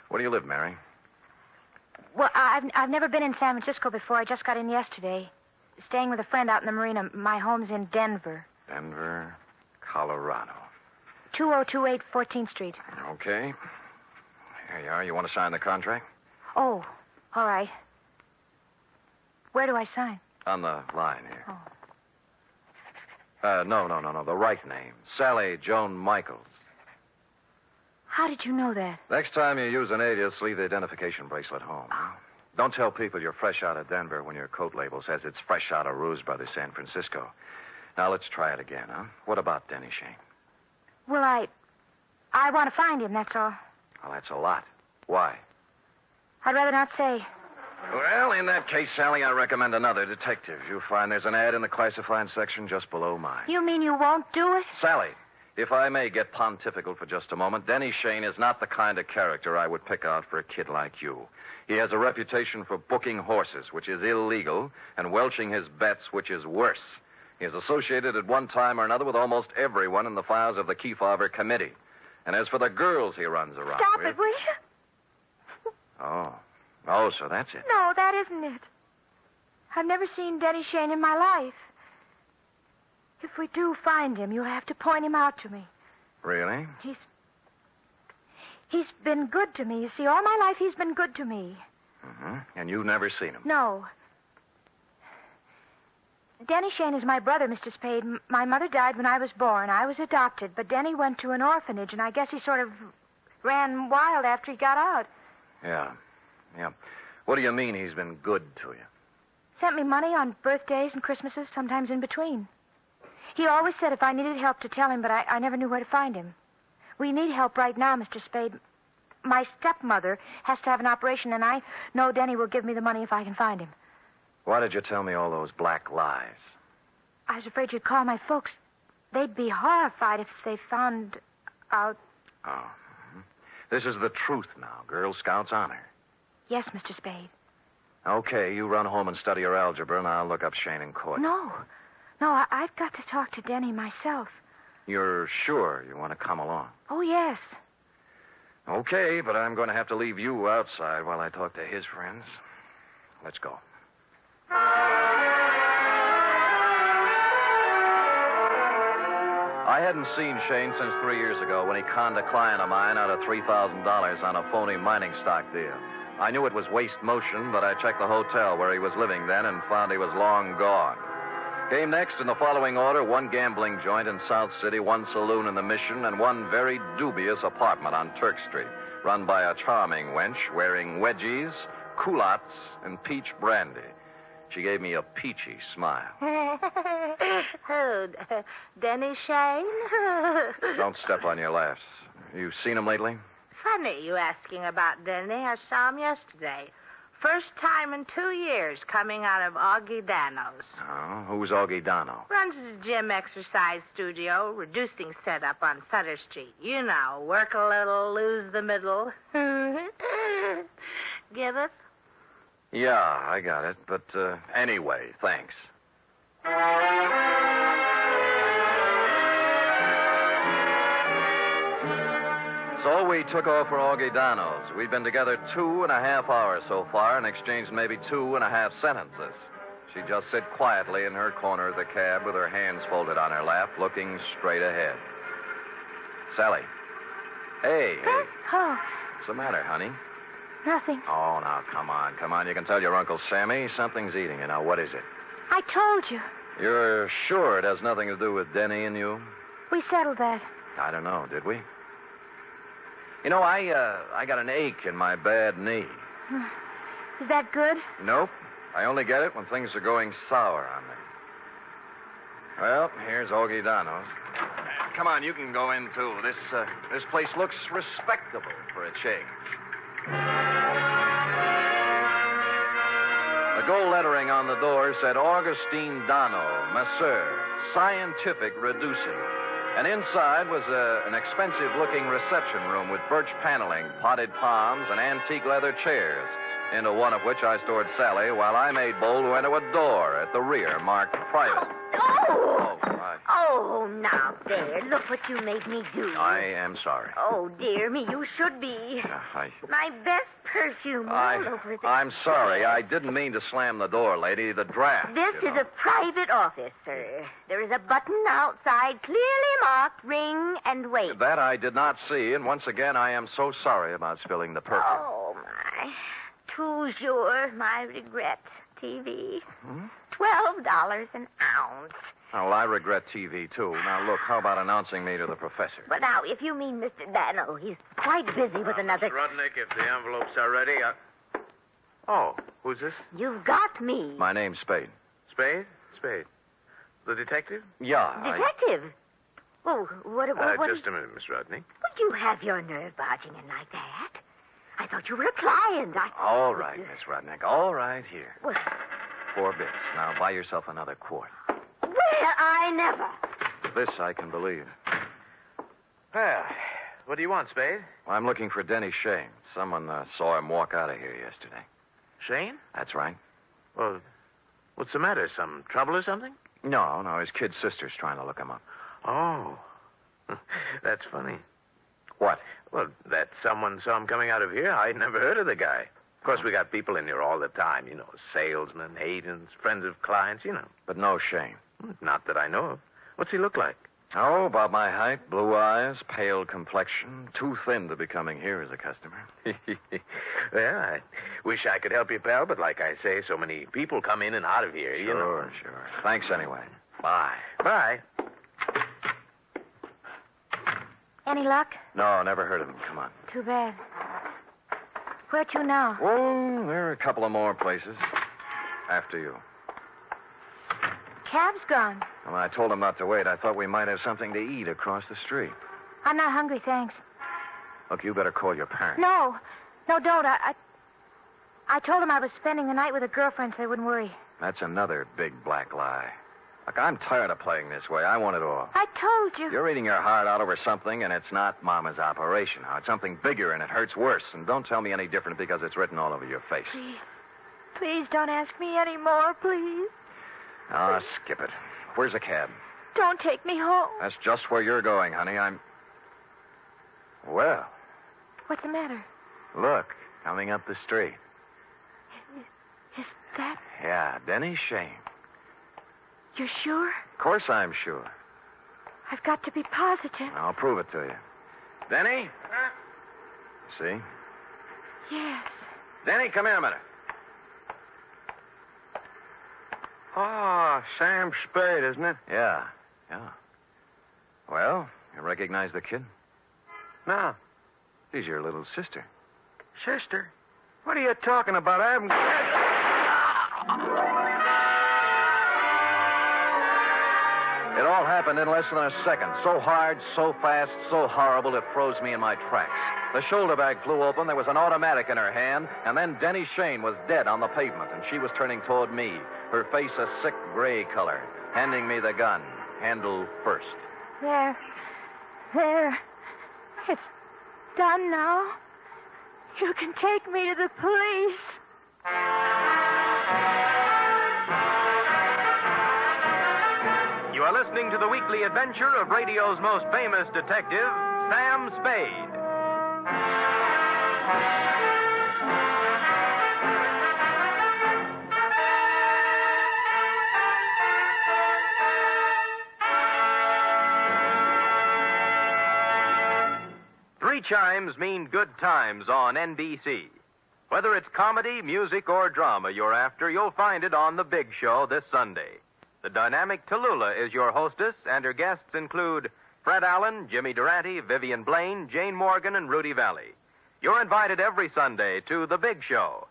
Speaker 20: Where do you live, Mary?
Speaker 19: Well, I've never been in San Francisco before. I just got in yesterday. Staying with a friend out in the marina. My home's in Denver.
Speaker 20: Denver, Colorado.
Speaker 19: 2028 14th Street.
Speaker 20: Okay. Here you are. You want to sign the contract?
Speaker 19: Oh, all right. Where do I sign?
Speaker 20: On the line here.
Speaker 19: Oh.
Speaker 20: No. The right name. Sally Joan Michaels.
Speaker 19: How did you know that?
Speaker 20: Next time you use an alias, leave the identification bracelet home.
Speaker 19: Oh.
Speaker 20: Don't tell people you're fresh out of Denver when your coat label says it's fresh out of Ruse Brothers, San Francisco. Now, let's try it again, huh? What about Denny Shane?
Speaker 19: Well, I want to find him, that's all.
Speaker 20: Well, that's a lot. Why?
Speaker 19: I'd rather not say.
Speaker 20: Well, in that case, Sally, I recommend another detective. You'll find there's an ad in the classified section just below mine.
Speaker 19: You mean you won't do it?
Speaker 20: Sally, if I may get pontifical for just a moment, Denny Shane is not the kind of character I would pick out for a kid like you. He has a reputation for booking horses, which is illegal, and welching his bets, which is worse. He is associated at one time or another with almost everyone in the files of the Kefauver Committee. And as for the girls he runs around
Speaker 19: Stop
Speaker 20: with...
Speaker 19: it, will you?
Speaker 20: Oh, so that's it.
Speaker 19: No, that isn't it. I've never seen Denny Shane in my life. If we do find him, you'll have to point him out to me.
Speaker 20: Really?
Speaker 19: He's been good to me. You see, all my life he's been good to me.
Speaker 20: Mm-hmm. And you've never seen him?
Speaker 19: No. Denny Shane is my brother, Mr. Spade. My mother died when I was born. I was adopted, but Denny went to an orphanage, and I guess he sort of ran wild after he got out.
Speaker 20: Yeah. What do you mean he's been good to you?
Speaker 19: Sent me money on birthdays and Christmases, sometimes in between. He always said if I needed help to tell him, but I never knew where to find him. We need help right now, Mr. Spade. My stepmother has to have an operation, and I know Denny will give me the money if I can find him.
Speaker 20: Why did you tell me all those black lies?
Speaker 19: I was afraid you'd call my folks. They'd be horrified if they found out
Speaker 20: Oh. This is the truth now. Girl Scouts honor.
Speaker 19: Yes, Mr. Spade.
Speaker 20: Okay, you run home and study your algebra, and I'll look up Shane in court.
Speaker 19: No, I've got to talk to Denny myself.
Speaker 20: You're sure you want to come along?
Speaker 19: Oh, yes.
Speaker 20: Okay, but I'm going to have to leave you outside while I talk to his friends. Let's go. I hadn't seen Shane since 3 years ago when he conned a client of mine out of $3,000 on a phony mining stock deal. I knew it was waste motion, but I checked the hotel where he was living then and found he was long gone. Came next in the following order: one gambling joint in South City, one saloon in the Mission, and one very dubious apartment on Turk Street, run by a charming wench wearing wedgies, culottes, and peach brandy. She gave me a peachy smile.
Speaker 7: Oh, Denny Shane?
Speaker 20: Don't step on your laughs. You seen him lately?
Speaker 7: Funny you asking about Denny. I saw him yesterday. First time in 2 years coming out of Augie Dano's.
Speaker 20: Oh, who's Augie Dano?
Speaker 7: Runs his gym exercise studio, reducing setup on Sutter Street. You know, work a little, lose the middle. Get it?
Speaker 20: Yeah, I got it. But anyway, thanks. So we took off for Augie Dano's. We've been together 2.5 hours so far and exchanged maybe 2.5 sentences. She just sit quietly in her corner of the cab with her hands folded on her lap, looking straight ahead. Sally. Hey.
Speaker 19: Oh,
Speaker 20: What's the matter, honey?
Speaker 19: nothing.
Speaker 20: Oh, now, come on. You can tell your Uncle Sammy something's eating you. Now, what is it?
Speaker 19: I told you.
Speaker 20: You're sure it has nothing to do with Denny and you?
Speaker 19: We settled that.
Speaker 20: I don't know, did we? You know, I got an ache in my bad knee.
Speaker 19: Is that good?
Speaker 20: Nope. I only get it when things are going sour on me. Well, here's Augie Dano's. Come on, you can go in, too. This place looks respectable for a change. The gold lettering on the door said Augustine Dano, Masseur, Scientific Reducing. And inside was an expensive-looking reception room with birch paneling, potted palms, and antique leather chairs, into one of which I stored Sally while I made bold to enter a door at the rear marked private.
Speaker 7: Oh, now, there. Look what you made me do.
Speaker 20: I am sorry.
Speaker 7: Oh, dear me, you should be. My best perfume all over the...
Speaker 20: I'm sorry. I didn't mean to slam the door, lady. The draft.
Speaker 7: This is a private office, sir. There is a button outside clearly marked ring and wait.
Speaker 20: That I did not see, and once again, I am so sorry about spilling the perfume.
Speaker 7: Oh, my. Toujours, my regret. TV.
Speaker 20: Hmm?
Speaker 7: $12 an ounce.
Speaker 20: Oh, well, I regret TV, too. Now, look, how about announcing me to the professor?
Speaker 7: But now, if you mean Mr. Dano, he's quite busy with another...
Speaker 9: Miss Rudnick, if the envelopes are ready, Oh, who's this?
Speaker 7: You've got me.
Speaker 20: My name's Spade.
Speaker 9: Spade? Spade. The detective?
Speaker 20: Yeah,
Speaker 7: Detective? Oh, what...
Speaker 9: Just a minute, Miss Rudnick.
Speaker 7: Would you have your nerve barging in like that? I thought you were a client.
Speaker 20: All right, Miss Rudnick. All right, here.
Speaker 7: Well,
Speaker 20: 4 bits. Now, buy yourself another quart.
Speaker 7: well, I never.
Speaker 20: This I can believe.
Speaker 9: Well, what do you want, Spade?
Speaker 20: I'm looking for Denny Shane. Someone saw him walk out of here yesterday.
Speaker 9: Shane?
Speaker 20: That's right.
Speaker 9: Well, what's the matter? Some trouble or something?
Speaker 20: No, his kid sister's trying to look him up.
Speaker 9: Oh. That's funny.
Speaker 20: What?
Speaker 9: Well, that someone saw him coming out of here. I'd never heard of the guy. Of course, we got people in here all the time, salesmen, agents, friends of clients,
Speaker 20: But no Shane.
Speaker 9: Not that I know of. What's he look like?
Speaker 20: Oh, about my height, blue eyes, pale complexion, too thin to be coming here as a customer.
Speaker 9: Well, I wish I could help you, pal, but like I say, so many people come in and out of here,
Speaker 20: Sure. Thanks anyway. Bye.
Speaker 9: Bye.
Speaker 19: Any luck?
Speaker 20: No, never heard of him. Come on.
Speaker 19: Too bad. Where to now?
Speaker 20: Oh, there are a couple of more places. After you.
Speaker 19: Cab's gone.
Speaker 20: Well, I told him not to wait. I thought we might have something to eat across the street.
Speaker 19: I'm not hungry, thanks.
Speaker 20: Look, you better call your parents.
Speaker 19: No, don't. I told him I was spending the night with a girlfriend so they wouldn't worry.
Speaker 20: That's another big black lie. Look, I'm tired of playing this way. I want it off.
Speaker 19: I told you.
Speaker 20: You're eating your heart out over something, and it's not Mama's operation. Now, it's something bigger, and it hurts worse. And don't tell me any different because it's written all over your face.
Speaker 19: Please. Please don't ask me any more, please.
Speaker 20: Ah, skip it. Where's the cab?
Speaker 19: Don't take me home.
Speaker 20: That's just where you're going, honey. Well,
Speaker 19: What's the matter?
Speaker 20: look, coming up the street.
Speaker 19: Is that...
Speaker 20: Yeah, Denny Shane.
Speaker 19: You're sure?
Speaker 20: Of course I'm sure.
Speaker 19: I've got to be positive.
Speaker 20: I'll prove it to you. Denny? See?
Speaker 19: Yes.
Speaker 20: Denny, come here a minute.
Speaker 2: Oh, Sam Spade, isn't it?
Speaker 20: Yeah. Well, you recognize the kid?
Speaker 2: No.
Speaker 20: She's your little sister.
Speaker 2: Sister? What are you talking about? I haven't...
Speaker 20: It all happened in less than a second. So hard, so fast, so horrible, it froze me in my tracks. The shoulder bag flew open, there was an automatic in her hand, and then Denny Shane was dead on the pavement, and she was turning toward me, her face a sick gray color, handing me the gun, handle first.
Speaker 19: There. It's done now. You can take me to the police.
Speaker 10: You are listening to the weekly adventure of radio's most famous detective, Sam Spade. Three chimes mean good times on NBC. Whether it's comedy, music, or drama you're after, you'll find it on The Big Show this Sunday. The dynamic Tallulah is your hostess, and her guests include Fred Allen, Jimmy Durante, Vivian Blaine, Jane Morgan, and Rudy Valley. You're invited every Sunday to The Big Show.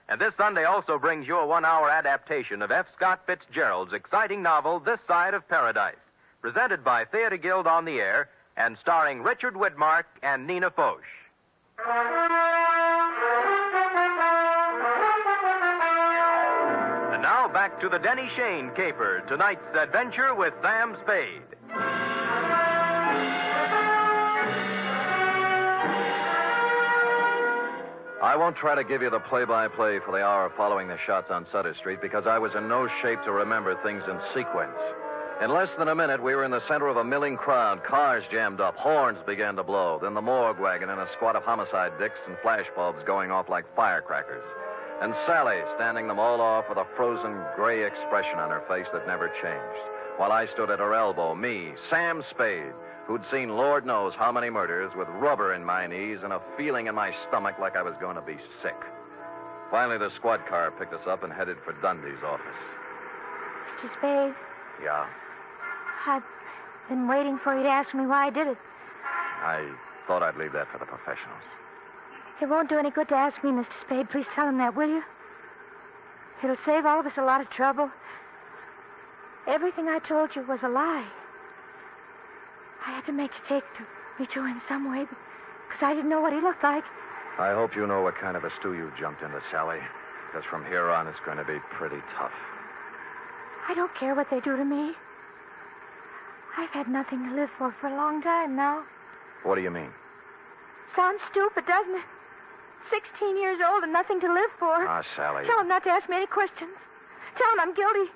Speaker 10: And this Sunday also brings you a 1-hour adaptation of F. Scott Fitzgerald's exciting novel, This Side of Paradise, presented by Theater Guild on the Air and starring Richard Widmark and Nina Foch. And now back to the Denny Shane caper, tonight's adventure with Sam Spade.
Speaker 20: I won't try to give you the play-by-play for the hour following the shots on Sutter Street because I was in no shape to remember things in sequence. In less than a minute, we were in the center of a milling crowd. Cars jammed up. Horns began to blow. Then the morgue wagon and a squad of homicide dicks and flashbulbs going off like firecrackers. And Sally standing them all off with a frozen gray expression on her face that never changed. While I stood at her elbow, me, Sam Spade, who'd seen Lord knows how many murders, with rubber in my knees and a feeling in my stomach like I was going to be sick. Finally, the squad car picked us up and headed for Dundee's office.
Speaker 19: Mr. Spade,
Speaker 20: Yeah?
Speaker 19: I've been waiting for you to ask me why I did it.
Speaker 20: I thought I'd leave that for the professionals.
Speaker 19: It won't do any good to ask me, Mr. Spade. Please tell him that, will you? It'll save all of us a lot of trouble. Everything I told you was a lie. I had to make a take to reach you in some way because I didn't know what he looked like.
Speaker 20: I hope you know what kind of a stew you jumped into, Sally, because from here on it's going to be pretty tough.
Speaker 19: I don't care what they do to me. I've had nothing to live for a long time now.
Speaker 20: What do you mean?
Speaker 19: Sounds stupid, doesn't it? 16 years old and nothing to live for.
Speaker 20: Ah, Sally.
Speaker 19: Tell them not to ask me any questions. Tell them I'm guilty.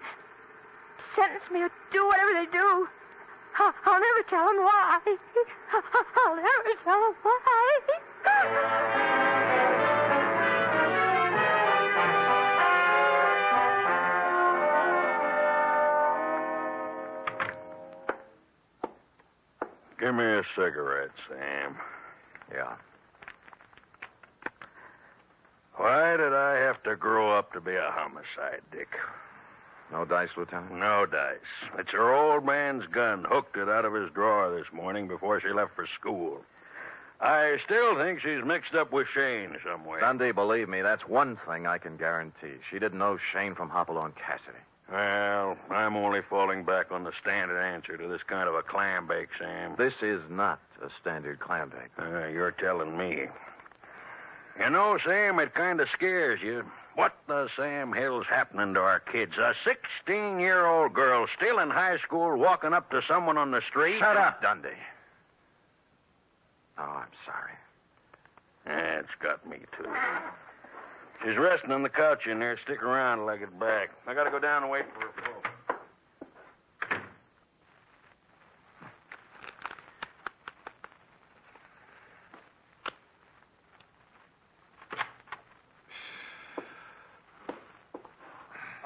Speaker 19: Sentence me or do whatever they do. I'll never tell them why. I'll never tell them why.
Speaker 2: Give me a cigarette, Sam.
Speaker 20: Yeah.
Speaker 2: Why did I have to grow up to be a homicide, Dick?
Speaker 20: No dice, Lieutenant?
Speaker 2: No dice. It's her old man's gun. Hooked it out of his drawer this morning before she left for school. I still think she's mixed up with Shane somewhere.
Speaker 20: Dundee, believe me, that's one thing I can guarantee. She didn't know Shane from Hopalong Cassidy.
Speaker 2: Well, I'm only falling back on the standard answer to this kind of a clam bake, Sam.
Speaker 20: This is not a standard clam bake.
Speaker 2: You're telling me. You know, Sam, it kind of scares you What the Sam Hill's happening to our kids? A 16-year-old girl still in high school walking up to someone on the street?
Speaker 9: Shut up, Dundee. Oh, I'm sorry.
Speaker 2: It's got me, too. She's resting on the couch in there. Stick around till I get back. I gotta go down and wait for her folks.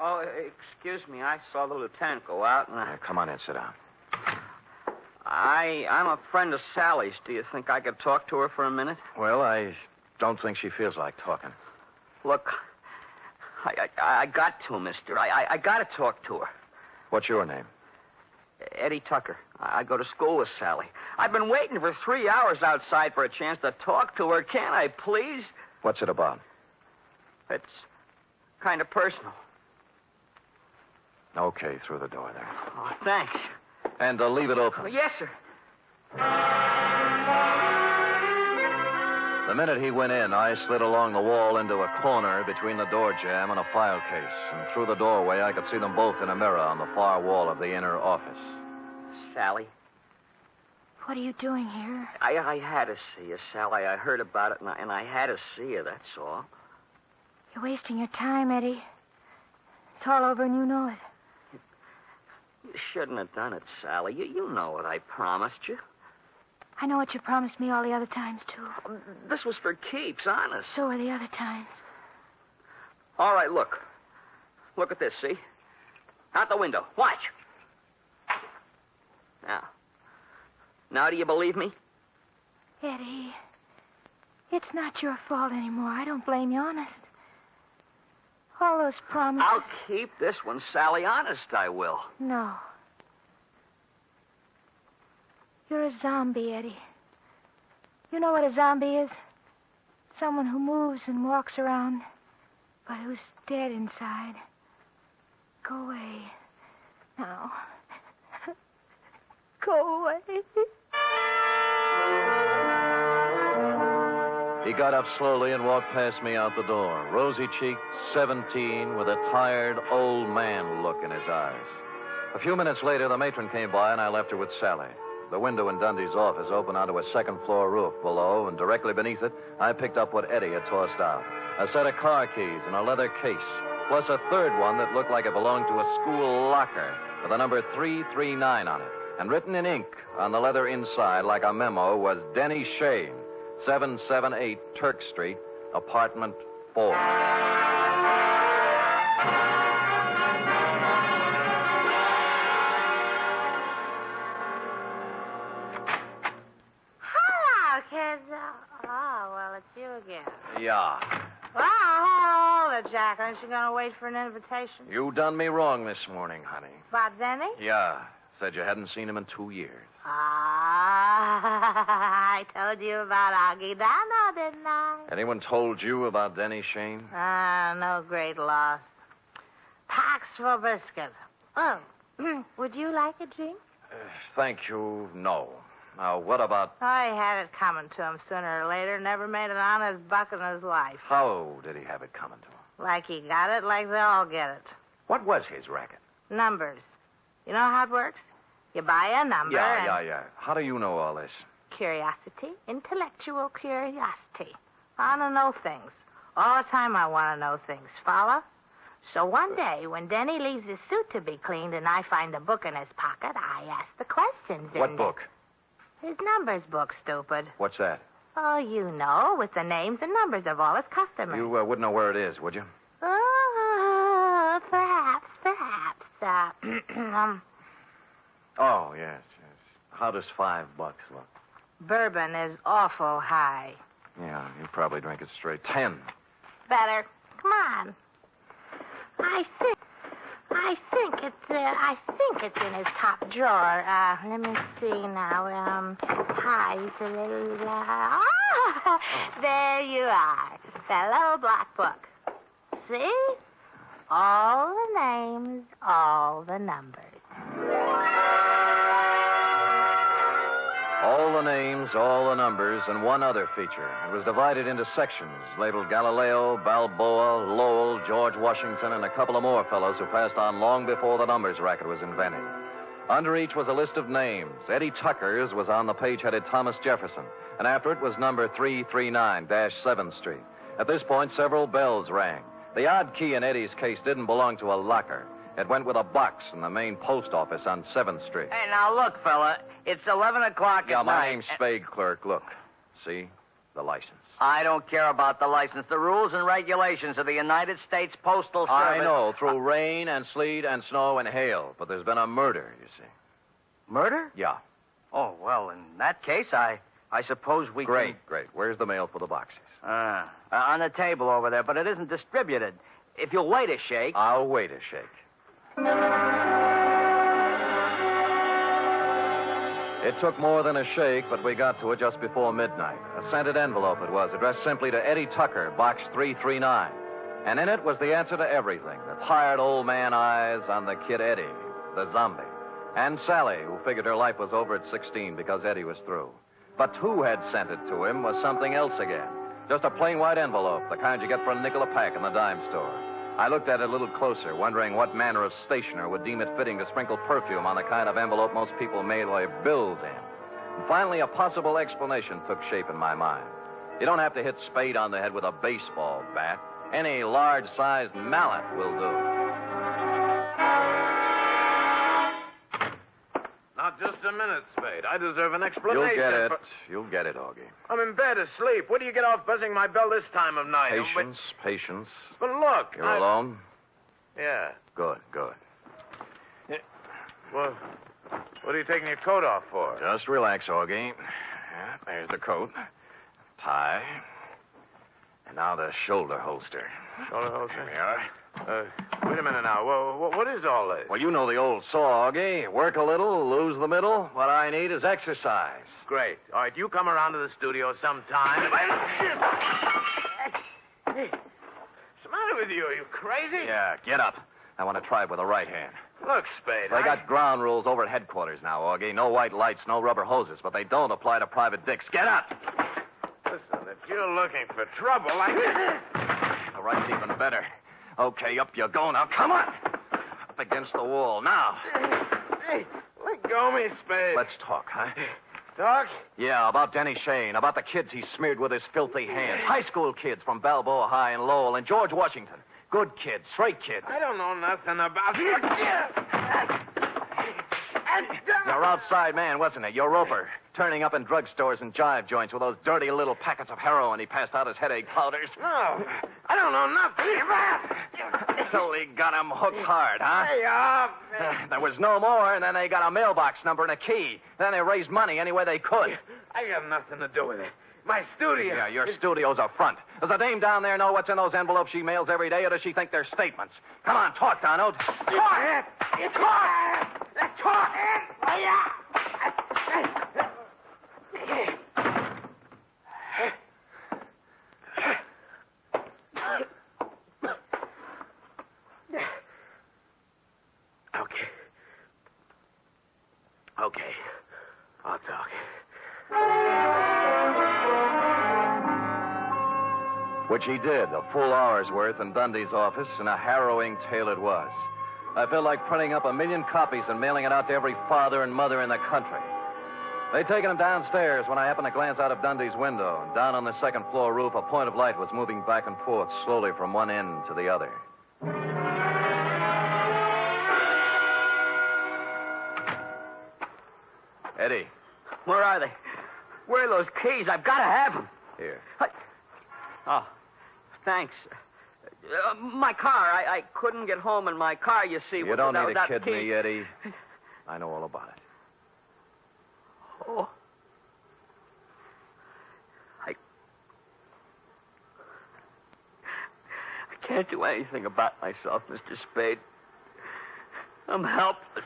Speaker 12: Oh, excuse me. I saw the lieutenant go out, and
Speaker 9: Come on in, sit down.
Speaker 12: I'm a friend of Sally's. Do you think I could talk to her for a minute?
Speaker 9: Well, I don't think she feels like talking.
Speaker 12: Look, I got to, mister. I got to talk to her.
Speaker 9: What's your name?
Speaker 12: Eddie Tucker. I go to school with Sally. I've been waiting for 3 hours outside for a chance to talk to her. Can't I, please?
Speaker 9: What's it about?
Speaker 12: It's kind of personal.
Speaker 9: Okay, through the door there.
Speaker 12: Oh, thanks.
Speaker 9: And leave it open.
Speaker 12: Yes, sir.
Speaker 9: The minute he went in, I slid along the wall into a corner between the door jamb and a file case. And through the doorway, I could see them both in a mirror on the far wall of the inner office.
Speaker 12: Sally,
Speaker 19: What are you doing here?
Speaker 12: I had to see you, Sally. I heard about it, and I had to see you, that's all.
Speaker 19: You're wasting your time, Eddie. It's all over and you know it.
Speaker 12: You shouldn't have done it, Sally. You know what I promised you.
Speaker 19: I know what you promised me all the other times, too.
Speaker 12: This was for keeps, honest.
Speaker 19: So were the other times.
Speaker 12: All right, look. Look at this, see? Out the window. Watch. Now do you believe me?
Speaker 19: Eddie, it's not your fault anymore. I don't blame you, honest. All those promises...
Speaker 12: I'll keep this one, Sally. Honest, I will.
Speaker 19: No. You're a zombie, Eddie. You know what a zombie is? Someone who moves and walks around, but who's dead inside. Go away. Now. Go away.
Speaker 9: He got up slowly and walked past me out the door, rosy-cheeked, 17, with a tired, old man look in his eyes. A few minutes later, the matron came by, and I left her with Sally. The window in Dundee's office opened onto a second-floor roof below, and directly beneath it, I picked up what Eddie had tossed out. A set of car keys in a leather case, plus a third one that looked like it belonged to a school locker with the number 339 on it. And written in ink on the leather inside, like a memo, was Denny Shane, 778 Turk Street, apartment 4.
Speaker 7: Hello, kids. Oh, well, it's you again.
Speaker 9: Yeah.
Speaker 7: Well, hold it, Jack. Aren't you going to wait for an invitation?
Speaker 9: You done me wrong this morning, honey.
Speaker 7: About Denny?
Speaker 9: Yeah. Said you hadn't seen him in 2 years.
Speaker 7: I told you about Augie Dano, didn't I?
Speaker 9: Anyone told you about Denny Shane?
Speaker 7: No great loss. Pax for biscuit. Oh, would you like a drink?
Speaker 9: Thank you, no. Now, what about...
Speaker 7: I had it coming to him sooner or later. Never made an honest buck in his life.
Speaker 9: How did he have it coming to him?
Speaker 7: Like he got it, like they all get it.
Speaker 9: What was his racket?
Speaker 7: Numbers. You know how it works? You buy a number and...
Speaker 9: Yeah. How do you know all this?
Speaker 7: Curiosity. Intellectual curiosity. I want to know things. All the time I want to know things. Follow? So one day, when Denny leaves his suit to be cleaned and I find a book in his pocket, I ask the questions.
Speaker 9: What book?
Speaker 7: His numbers book, stupid.
Speaker 9: What's that?
Speaker 7: Oh, you know, with the names and numbers of all his customers.
Speaker 9: You wouldn't know where it is, would you?
Speaker 7: Oh, perhaps.
Speaker 9: Oh, yes. How does $5 look?
Speaker 7: Bourbon is awful high.
Speaker 9: Yeah, you probably drink it straight. 10.
Speaker 7: Better. Come on. I think it's in his top drawer. Let me see now. Hi. There you are. Fellow black book. See? All the names, all the numbers.
Speaker 9: All the the names, all the numbers, and one other feature. It was divided into sections, labeled Galileo, Balboa, Lowell, George Washington, and a couple of more fellows who passed on long before the numbers racket was invented. Under each was a list of names. Eddie Tucker's was on the page headed Thomas Jefferson, and after it was number 339-7th Street. At this point, several bells rang. The odd key in Eddie's case didn't belong to a locker. It went with a box in the main post office on 7th Street.
Speaker 12: Hey, now look, fella. It's 11 o'clock
Speaker 9: Yeah,
Speaker 12: at
Speaker 9: my
Speaker 12: night.
Speaker 9: name's Spade Clerk. Look. See? The license.
Speaker 12: I don't care about the license. The rules and regulations of the United States Postal Service.
Speaker 9: I know, through rain and sleet and snow and hail. But there's been a murder, you see.
Speaker 12: Murder?
Speaker 9: Yeah.
Speaker 12: Oh, well, in that case, I suppose we
Speaker 9: Great. Where's the mail for the boxes?
Speaker 12: on the table over there, but it isn't distributed. If you'll wait a shake.
Speaker 9: I'll wait a shake. It took more than a shake, but we got to it just before midnight. A scented envelope it was, addressed simply to Eddie Tucker, box 339. And in it was the answer to everything. The tired old man eyes on the kid Eddie, the zombie. And Sally, who figured her life was over at 16 because Eddie was through. But who had sent it to him was something else again. Just a plain white envelope, the kind you get for a nickel a pack in the dime store. I looked at it a little closer, wondering what manner of stationer would deem it fitting to sprinkle perfume on the kind of envelope most people mail their bills in. And finally, a possible explanation took shape in my mind. You don't have to hit Spade on the head with a baseball bat. Any large-sized mallet will do.
Speaker 17: Now, just a minute, Spade. I deserve an explanation.
Speaker 9: You'll get it, Augie.
Speaker 17: I'm in bed asleep. What do you get off buzzing my bell this time of night?
Speaker 9: Patience.
Speaker 17: But look.
Speaker 9: You're alone?
Speaker 17: Yeah.
Speaker 9: Good.
Speaker 17: Well, what are you taking your coat off for?
Speaker 9: Just relax, Augie. Yeah, there's the coat. Tie. And now the shoulder holster.
Speaker 17: Shoulder holster?
Speaker 9: There we are.
Speaker 17: Wait a minute now. What is all this?
Speaker 9: Well, you know the old saw, Augie. Work a little, lose the middle. What I need is exercise.
Speaker 17: Great. All right, you come around to the studio sometime. Hey, what's the matter with you? Are you crazy?
Speaker 9: Yeah, get up. I want to try it with the right hand.
Speaker 17: Look, Spade,
Speaker 9: They got ground rules over at headquarters now, Augie. No white lights, no rubber hoses, but they don't apply to private dicks. Get up!
Speaker 17: Listen, if you're looking for trouble,
Speaker 9: The right's even better. Okay, up you go now. Come on! Up against the wall. Now.
Speaker 17: Hey, let go of me, Spade.
Speaker 9: Let's talk, huh?
Speaker 17: Talk?
Speaker 9: Yeah, about Denny Shane, about the kids he smeared with his filthy hands. High school kids from Balboa High and Lowell and George Washington. Good kids, straight kids.
Speaker 17: I don't know nothing about
Speaker 9: Your outside man, wasn't it? Your roper. Turning up in drugstores and jive joints with those dirty little packets of heroin he passed out as headache powders.
Speaker 17: No, I don't know nothing.
Speaker 9: So he got him hooked hard, huh?
Speaker 17: Hey, off.
Speaker 9: There was no more, and then they got a mailbox number and a key. Then they raised money any way they could.
Speaker 17: I got nothing to do with it. My studio.
Speaker 9: Yeah, your studio's a front. Does the dame down there know what's in those envelopes she mails every day, or does she think they're statements? Come on, talk, Donald.
Speaker 17: Talk! Okay. I'll talk.
Speaker 9: Which he did, a full hour's worth in Dundee's office, and a harrowing tale it was. I felt like printing up 1 million copies and mailing it out to every father and mother in the country. They'd taken him downstairs when I happened to glance out of Dundee's window. And down on the second floor roof, a point of light was moving back and forth slowly from one end to the other. Eddie.
Speaker 12: Where are they? Where are those keys? I've got to have them.
Speaker 9: Here.
Speaker 12: Oh, thanks. My car. I couldn't get home in my car, you see.
Speaker 9: You don't need to kid
Speaker 12: keys.
Speaker 9: me, Eddie. I know all about it.
Speaker 12: Oh. I can't do anything about myself, Mr. Spade. I'm helpless.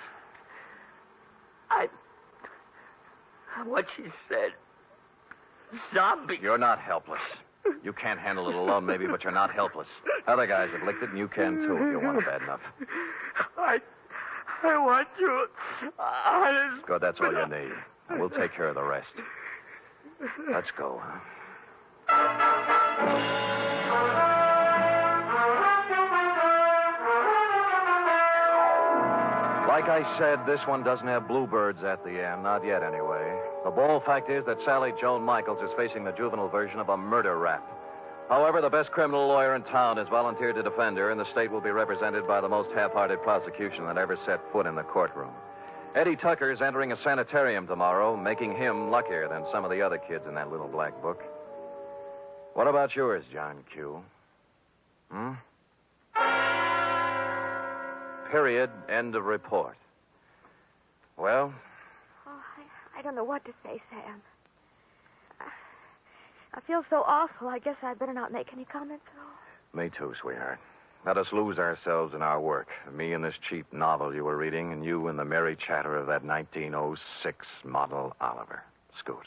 Speaker 12: What she said. Zombie.
Speaker 9: You're not helpless. You can't handle it alone, maybe, but you're not helpless. Other guys have licked it, and you can, too, if you want it bad enough.
Speaker 12: I want you. Honest.
Speaker 9: Good, that's all you need. And we'll take care of the rest.
Speaker 20: Let's go, huh?
Speaker 9: Like I said, this one doesn't have bluebirds at the end. Not yet, anyway. The bold fact is that Sally Joan Michaels is facing the juvenile version of a murder rap. However, the best criminal lawyer in town has volunteered to defend her, and the state will be represented by the most half-hearted prosecution that ever set foot in the courtroom. Eddie Tucker is entering a sanitarium tomorrow, making him luckier than some of the other kids in that little black book. What about yours, John Q? Period. End of report. Well?
Speaker 19: Oh, I don't know what to say, Sam. I feel so awful. I guess I better not make any comments at all.
Speaker 20: Me too, sweetheart. Let us lose ourselves in our work. Me in this cheap novel you were reading, and you in the merry chatter of that 1906 model Oliver. Scoot.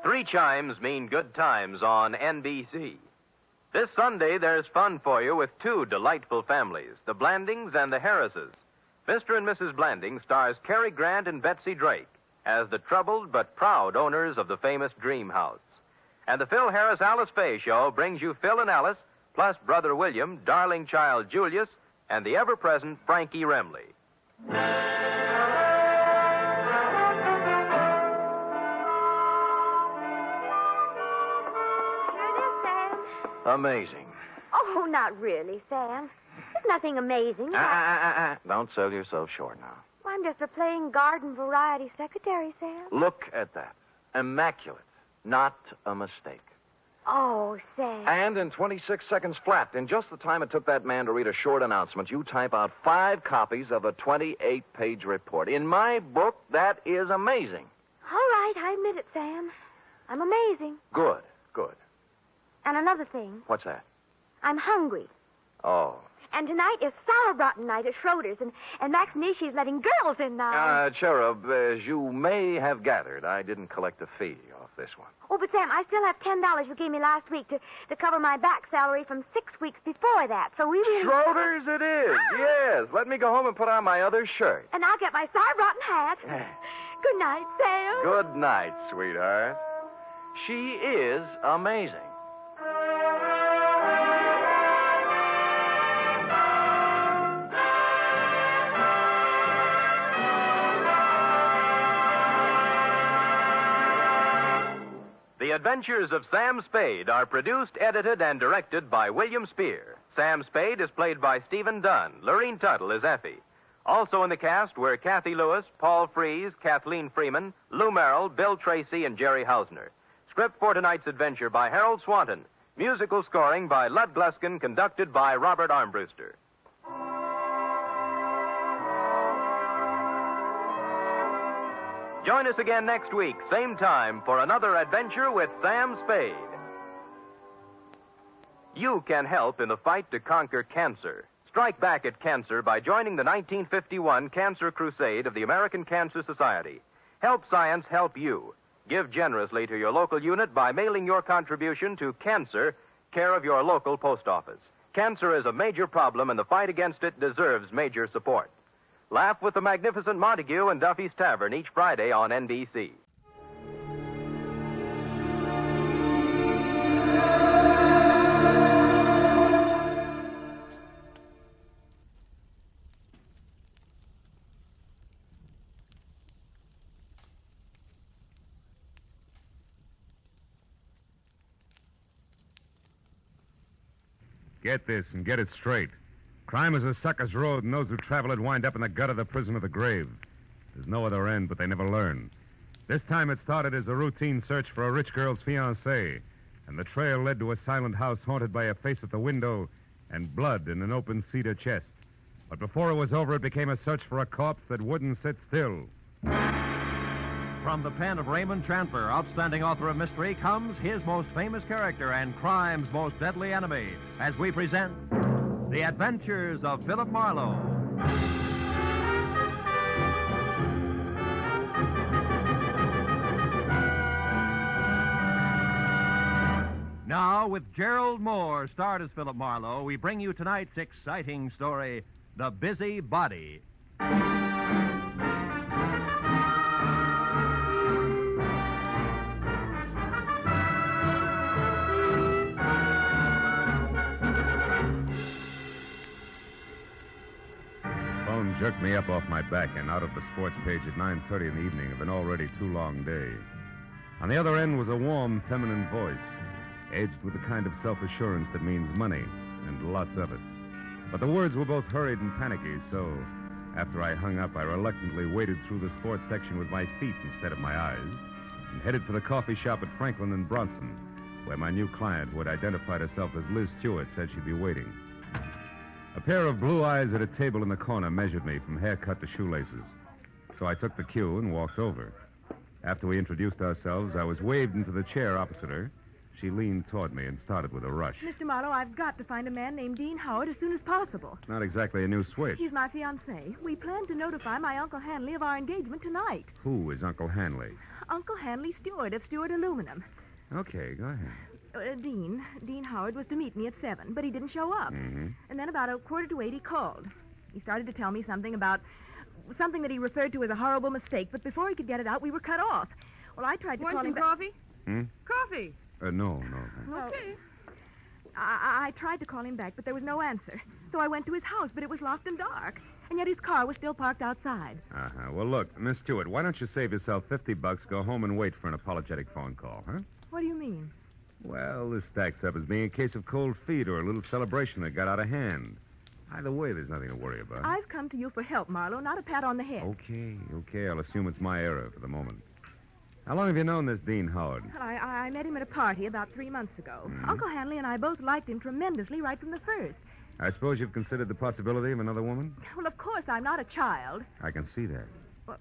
Speaker 10: Three chimes mean good times on NBC. This Sunday, there's fun for you with two delightful families, the Blandings and the Harrises. Mr. and Mrs. Blanding stars Cary Grant and Betsy Drake as the troubled but proud owners of the famous Dream House. And the Phil Harris Alice Faye Show brings you Phil and Alice, plus Brother William, darling child Julius, and the ever-present Frankie Remley.
Speaker 20: Amazing.
Speaker 19: Oh, not really, Sam. There's nothing amazing.
Speaker 20: Don't sell yourself short now.
Speaker 19: Well, I'm just a plain garden variety secretary, Sam.
Speaker 20: Look at that. Immaculate. Not a mistake.
Speaker 19: Oh, Sam.
Speaker 20: And in 26 seconds flat, in just the time it took that man to read a short announcement, you type out 5 copies of a 28-page report. In my book, that is amazing.
Speaker 19: All right, I admit it, Sam. I'm amazing.
Speaker 20: Good, good.
Speaker 19: And another thing.
Speaker 20: What's that?
Speaker 19: I'm hungry.
Speaker 20: Oh.
Speaker 19: And tonight is sauerbraten night at Schroeder's, and Max Nishi's letting girls in now.
Speaker 20: Cherub, as you may have gathered, I didn't collect a fee off this one.
Speaker 19: Oh, but Sam, I still have $10 you gave me last week to cover my back salary from 6 weeks before that, so we will...
Speaker 20: Schroeder's it is, yes. Let me go home and put on my other shirt.
Speaker 19: And I'll get my sauerbraten hat. Good night, Sam.
Speaker 20: Good night, sweetheart. She is amazing.
Speaker 10: The Adventures of Sam Spade are produced, edited, and directed by William Spear. Sam Spade is played by Stephen Dunn. Lurene Tuttle is Effie. Also in the cast were Kathy Lewis, Paul Frees, Kathleen Freeman, Lou Merrill, Bill Tracy, and Jerry Hausner. Script for tonight's adventure by Harold Swanton. Musical scoring by Lud Gluskin, conducted by Robert Armbruster. Join us again next week, same time, for another adventure with Sam Spade. You can help in the fight to conquer cancer. Strike back at cancer by joining the 1951 Cancer Crusade of the American Cancer Society. Help science help you. Give generously to your local unit by mailing your contribution to Cancer, care of your local post office. Cancer is a major problem, and the fight against it deserves major support. Laugh with the magnificent Montague and Duffy's Tavern each Friday on NBC.
Speaker 16: Get this and get it straight. Crime is a sucker's road, and those who travel it wind up in the gut of the prison of the grave. There's no other end, but they never learn. This time it started as a routine search for a rich girl's fiancé, and the trail led to a silent house haunted by a face at the window and blood in an open cedar chest. But before it was over, it became a search for a corpse that wouldn't sit still.
Speaker 13: From the pen of Raymond Chandler, outstanding author of mystery, comes his most famous character and crime's most deadly enemy, as we present The Adventures of Philip Marlowe. Now, with Gerald Moore starred as Philip Marlowe, we bring you tonight's exciting story, The Busy Body.
Speaker 16: Phone jerked me up off my back and out of the sports page at 9:30 in the evening of an already too long day. On the other end was a warm, feminine voice, edged with the kind of self-assurance that means money, and lots of it. But the words were both hurried and panicky, so after I hung up, I reluctantly waded through the sports section with my feet instead of my eyes and headed for the coffee shop at Franklin and Bronson, where my new client, who had identified herself as Liz Stewart, said she'd be waiting. A pair of blue eyes at a table in the corner measured me from haircut to shoelaces, so I took the cue and walked over. After we introduced ourselves, I was waved into the chair opposite her. She leaned toward me and started with a rush.
Speaker 11: Mr. Marlowe, I've got to find a man named Dean Howard as soon as possible.
Speaker 16: Not exactly a new switch.
Speaker 11: He's my fiancé. We plan to notify my Uncle Hanley of our engagement tonight.
Speaker 16: Who is Uncle Hanley?
Speaker 11: Uncle Hanley Stewart of Stewart Aluminum.
Speaker 16: Okay, go ahead.
Speaker 11: Dean Howard was to meet me at 7, but he didn't show up.
Speaker 16: Mm-hmm.
Speaker 11: And then about 7:45 he called. He started to tell me something that he referred to as a horrible mistake, but before he could get it out, we were cut off. Well, I tried to
Speaker 4: Want
Speaker 11: call him
Speaker 4: some coffee? Coffee.
Speaker 16: No.
Speaker 11: Okay. I tried to call him back, but there was no answer. So I went to his house, but it was locked and dark. And yet his car was still parked outside.
Speaker 16: Uh-huh. Well, look, Miss Stewart, why don't you save yourself $50, go home and wait for an apologetic phone call, huh?
Speaker 11: What do you mean?
Speaker 16: Well, this stacks up as being a case of cold feet or a little celebration that got out of hand. Either way, there's nothing to worry about.
Speaker 11: I've come to you for help, Marlowe, not a pat on the head.
Speaker 16: Okay. I'll assume it's my error for the moment. How long have you known this Dean Howard?
Speaker 11: Well, I met him at a party about 3 months ago.
Speaker 16: Mm-hmm.
Speaker 11: Uncle Hanley and I both liked him tremendously right from the first.
Speaker 16: I suppose you've considered the possibility of another woman?
Speaker 11: Well, of course, I'm not a child.
Speaker 16: I can see that.
Speaker 11: Well,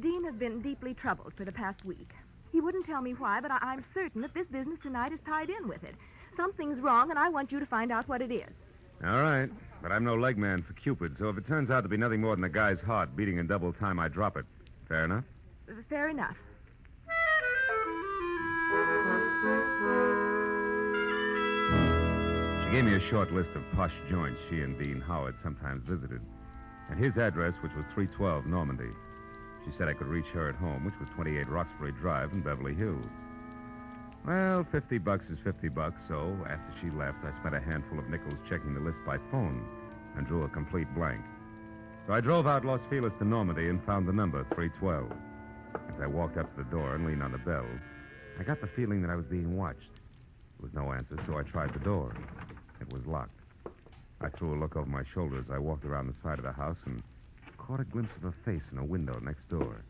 Speaker 11: Dean has been deeply troubled for the past week. He wouldn't tell me why, but I'm certain that this business tonight is tied in with it. Something's wrong, and I want you to find out what it is.
Speaker 16: All right, but I'm no leg man for Cupid, so if it turns out to be nothing more than a guy's heart beating in double time, I drop it. Fair enough?
Speaker 11: Fair enough.
Speaker 16: She gave me a short list of posh joints she and Dean Howard sometimes visited, and his address, which was 312 Normandy. She said I could reach her at home, which was 28 Roxbury Drive in Beverly Hills. Well, $50 is $50, so after she left, I spent a handful of nickels checking the list by phone and drew a complete blank. So I drove out Los Feliz to Normandy and found the number, 312. As I walked up to the door and leaned on the bell, I got the feeling that I was being watched. There was no answer, so I tried the door. It was locked. I threw a look over my shoulder as I walked around the side of the house and caught a glimpse of a face in a window next door,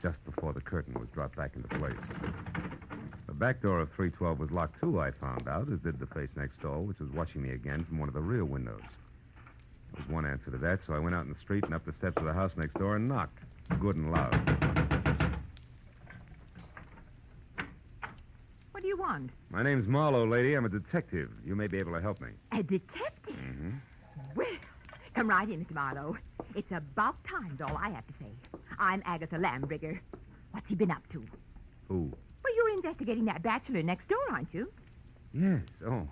Speaker 16: just before the curtain was dropped back into place. The back door of 312 was locked, too, I found out, as did the face next door, which was watching me again from one of the rear windows. There was one answer to that, so I went out in the street and up the steps of the house next door and knocked, good and loud.
Speaker 18: What do you want?
Speaker 16: My name's Marlowe, lady. I'm a detective. You may be able to help me.
Speaker 18: A detective?
Speaker 16: Mm-hmm.
Speaker 18: Well, come right in, Mr. Marlowe. It's about time's all I have to say. I'm Agatha Lambrigger. What's he been up to?
Speaker 16: Who?
Speaker 18: Well, you're investigating that bachelor next door, aren't you?
Speaker 16: Yes. Oh,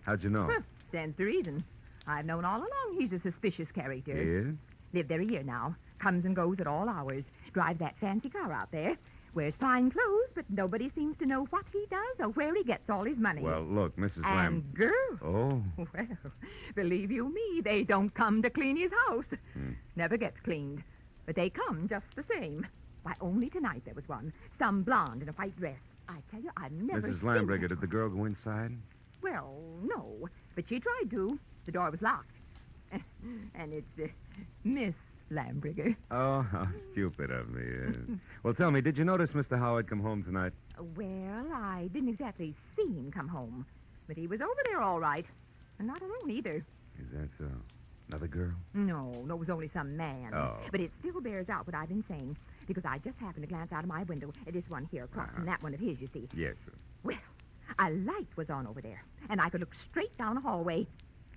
Speaker 16: how'd you know?
Speaker 18: Stands to reason. I've known all along he's a suspicious character.
Speaker 16: Yes?
Speaker 18: Lived there a year now. Comes and goes at all hours. Drives that fancy car out there. Wears fine clothes, but nobody seems to know what he does or where he gets all his money.
Speaker 16: Well, look, Mrs.
Speaker 18: And girls.
Speaker 16: Oh.
Speaker 18: Well, believe you me, they don't come to clean his house. Never gets cleaned. But they come just the same. Why, only tonight there was one. Some blonde in a white dress. I tell you, I've never
Speaker 16: Mrs.
Speaker 18: seen
Speaker 16: Lambrigger, did the girl go inside?
Speaker 18: Well, no. But she tried to. The door was locked. And it's Miss Lambrigger.
Speaker 16: Oh, how stupid of me. Yes. Well, tell me, did you notice Mr. Howard come home tonight?
Speaker 18: Well, I didn't exactly see him come home. But he was over there all right. And not alone either.
Speaker 16: Is that so? Another girl?
Speaker 18: No, it was only some man.
Speaker 16: Oh.
Speaker 18: But it still bears out what I've been saying. Because I just happened to glance out of my window at this one here across from that one of his, you see.
Speaker 16: Yes, sir.
Speaker 18: Well, a light was on over there. And I could look straight down a hallway.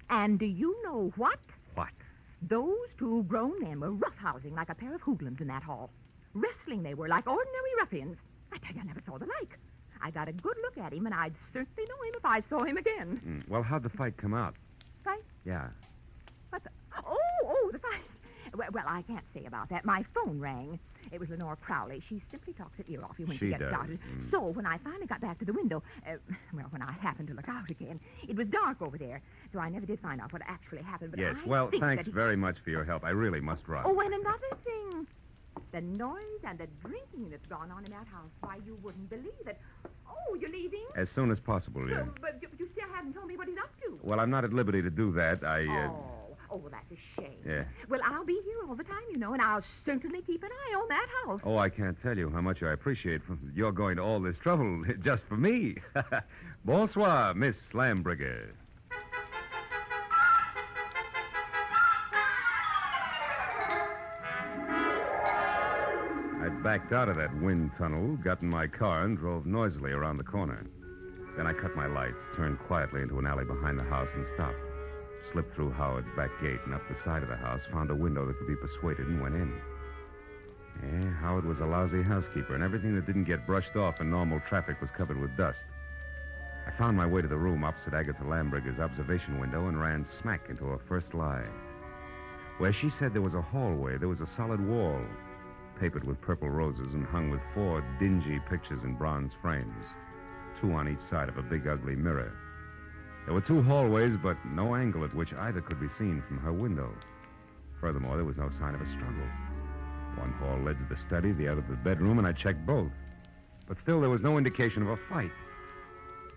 Speaker 18: And do you know what?
Speaker 16: What?
Speaker 18: Those two grown men were roughhousing like a pair of hoodlums in that hall. Wrestling they were, like ordinary ruffians. I tell you, I never saw the like. I got a good look at him, and I'd certainly know him if I saw him again.
Speaker 16: Well, how'd the fight come out?
Speaker 18: Fight?
Speaker 16: Yeah.
Speaker 18: What Well, I can't say about that. My phone rang. It was Lenore Crowley. She simply talks her ear off you when she gets
Speaker 16: does.
Speaker 18: started. So when I finally got back to the window, when I happened to look out again, it was dark over there. So I never did find out what actually happened. But
Speaker 16: Yes,
Speaker 18: I
Speaker 16: well,
Speaker 18: think
Speaker 16: thanks
Speaker 18: that he...
Speaker 16: very much for your help. I really must run.
Speaker 18: Oh, and another thing. The noise and the drinking that's gone on in that house. Why, you wouldn't believe it. Oh, you're leaving?
Speaker 16: As soon as possible, yeah.
Speaker 18: But you still haven't told me what he's up to.
Speaker 16: Well, I'm not at liberty to do that.
Speaker 18: Oh, well, that's a shame.
Speaker 16: Yeah.
Speaker 18: Well, I'll be here all the time, you know, and I'll certainly keep an eye on that house.
Speaker 16: Oh, I can't tell you how much I appreciate you're going to all this trouble just for me. Bonsoir, Miss Slambrigger. I backed out of that wind tunnel, got in my car, and drove noisily around the corner. Then I cut my lights, turned quietly into an alley behind the house, and stopped. Slipped through Howard's back gate and up the side of the house, found a window that could be persuaded, and went in. Yeah, Howard was a lousy housekeeper, and everything that didn't get brushed off in normal traffic was covered with dust. I found my way to the room opposite Agatha Lambrigger's observation window and ran smack into her first lie. Where she said there was a hallway, there was a solid wall, papered with purple roses and hung with 4 dingy pictures in bronze frames, 2 on each side of a big, ugly mirror. There were 2 hallways, but no angle at which either could be seen from her window. Furthermore, there was no sign of a struggle. One hall led to the study, the other to the bedroom, and I checked both. But still, there was no indication of a fight.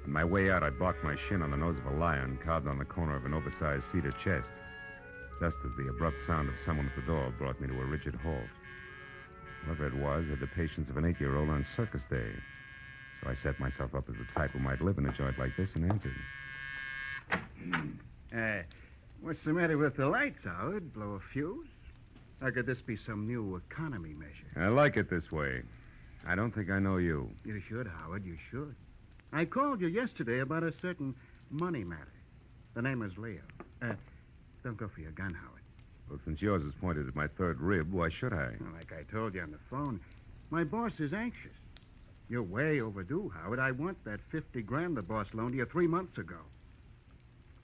Speaker 16: On my way out, I blocked my shin on the nose of a lion carved on the corner of an oversized cedar chest, just as the abrupt sound of someone at the door brought me to a rigid halt. Whoever it was had the patience of an 8-year-old on circus day. So I set myself up as the type who might live in a joint like this and answered.
Speaker 1: What's the matter with the lights, Howard? Blow a fuse? Or could this be some new economy measure?
Speaker 16: I like it this way. I don't think I know you.
Speaker 1: You should, Howard, you should. I called you yesterday about a certain money matter. The name is Leo. Don't go for your gun, Howard.
Speaker 16: Well, since yours is pointed at my third rib, why should I?
Speaker 1: Well, like I told you on the phone, my boss is anxious. You're way overdue, Howard. I want that $50,000 the boss loaned you 3 months ago.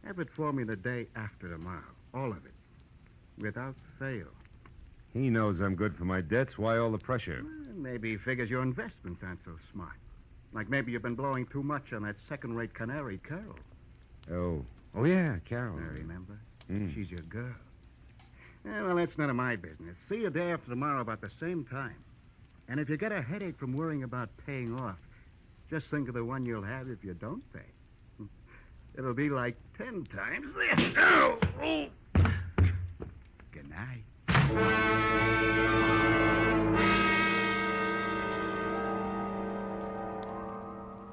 Speaker 1: Have it for me the day after tomorrow. All of it. Without fail.
Speaker 16: He knows I'm good for my debts. Why all the pressure?
Speaker 1: Well, maybe he figures your investments aren't so smart. Like maybe you've been blowing too much on that second-rate canary, Carol.
Speaker 16: Oh, yeah, Carol.
Speaker 1: I remember. She's your girl. Yeah, well, that's none of my business. See you day after tomorrow about the same time. And if you get a headache from worrying about paying off, just think of the one you'll have if you don't pay. It'll be like 10 times this. Oh! Good night.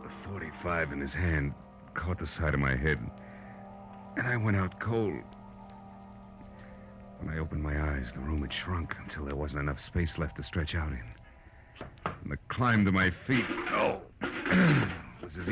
Speaker 16: The .45 in his hand caught the side of my head, and I went out cold. When I opened my eyes, the room had shrunk until there wasn't enough space left to stretch out in. And the climb to my feet, was as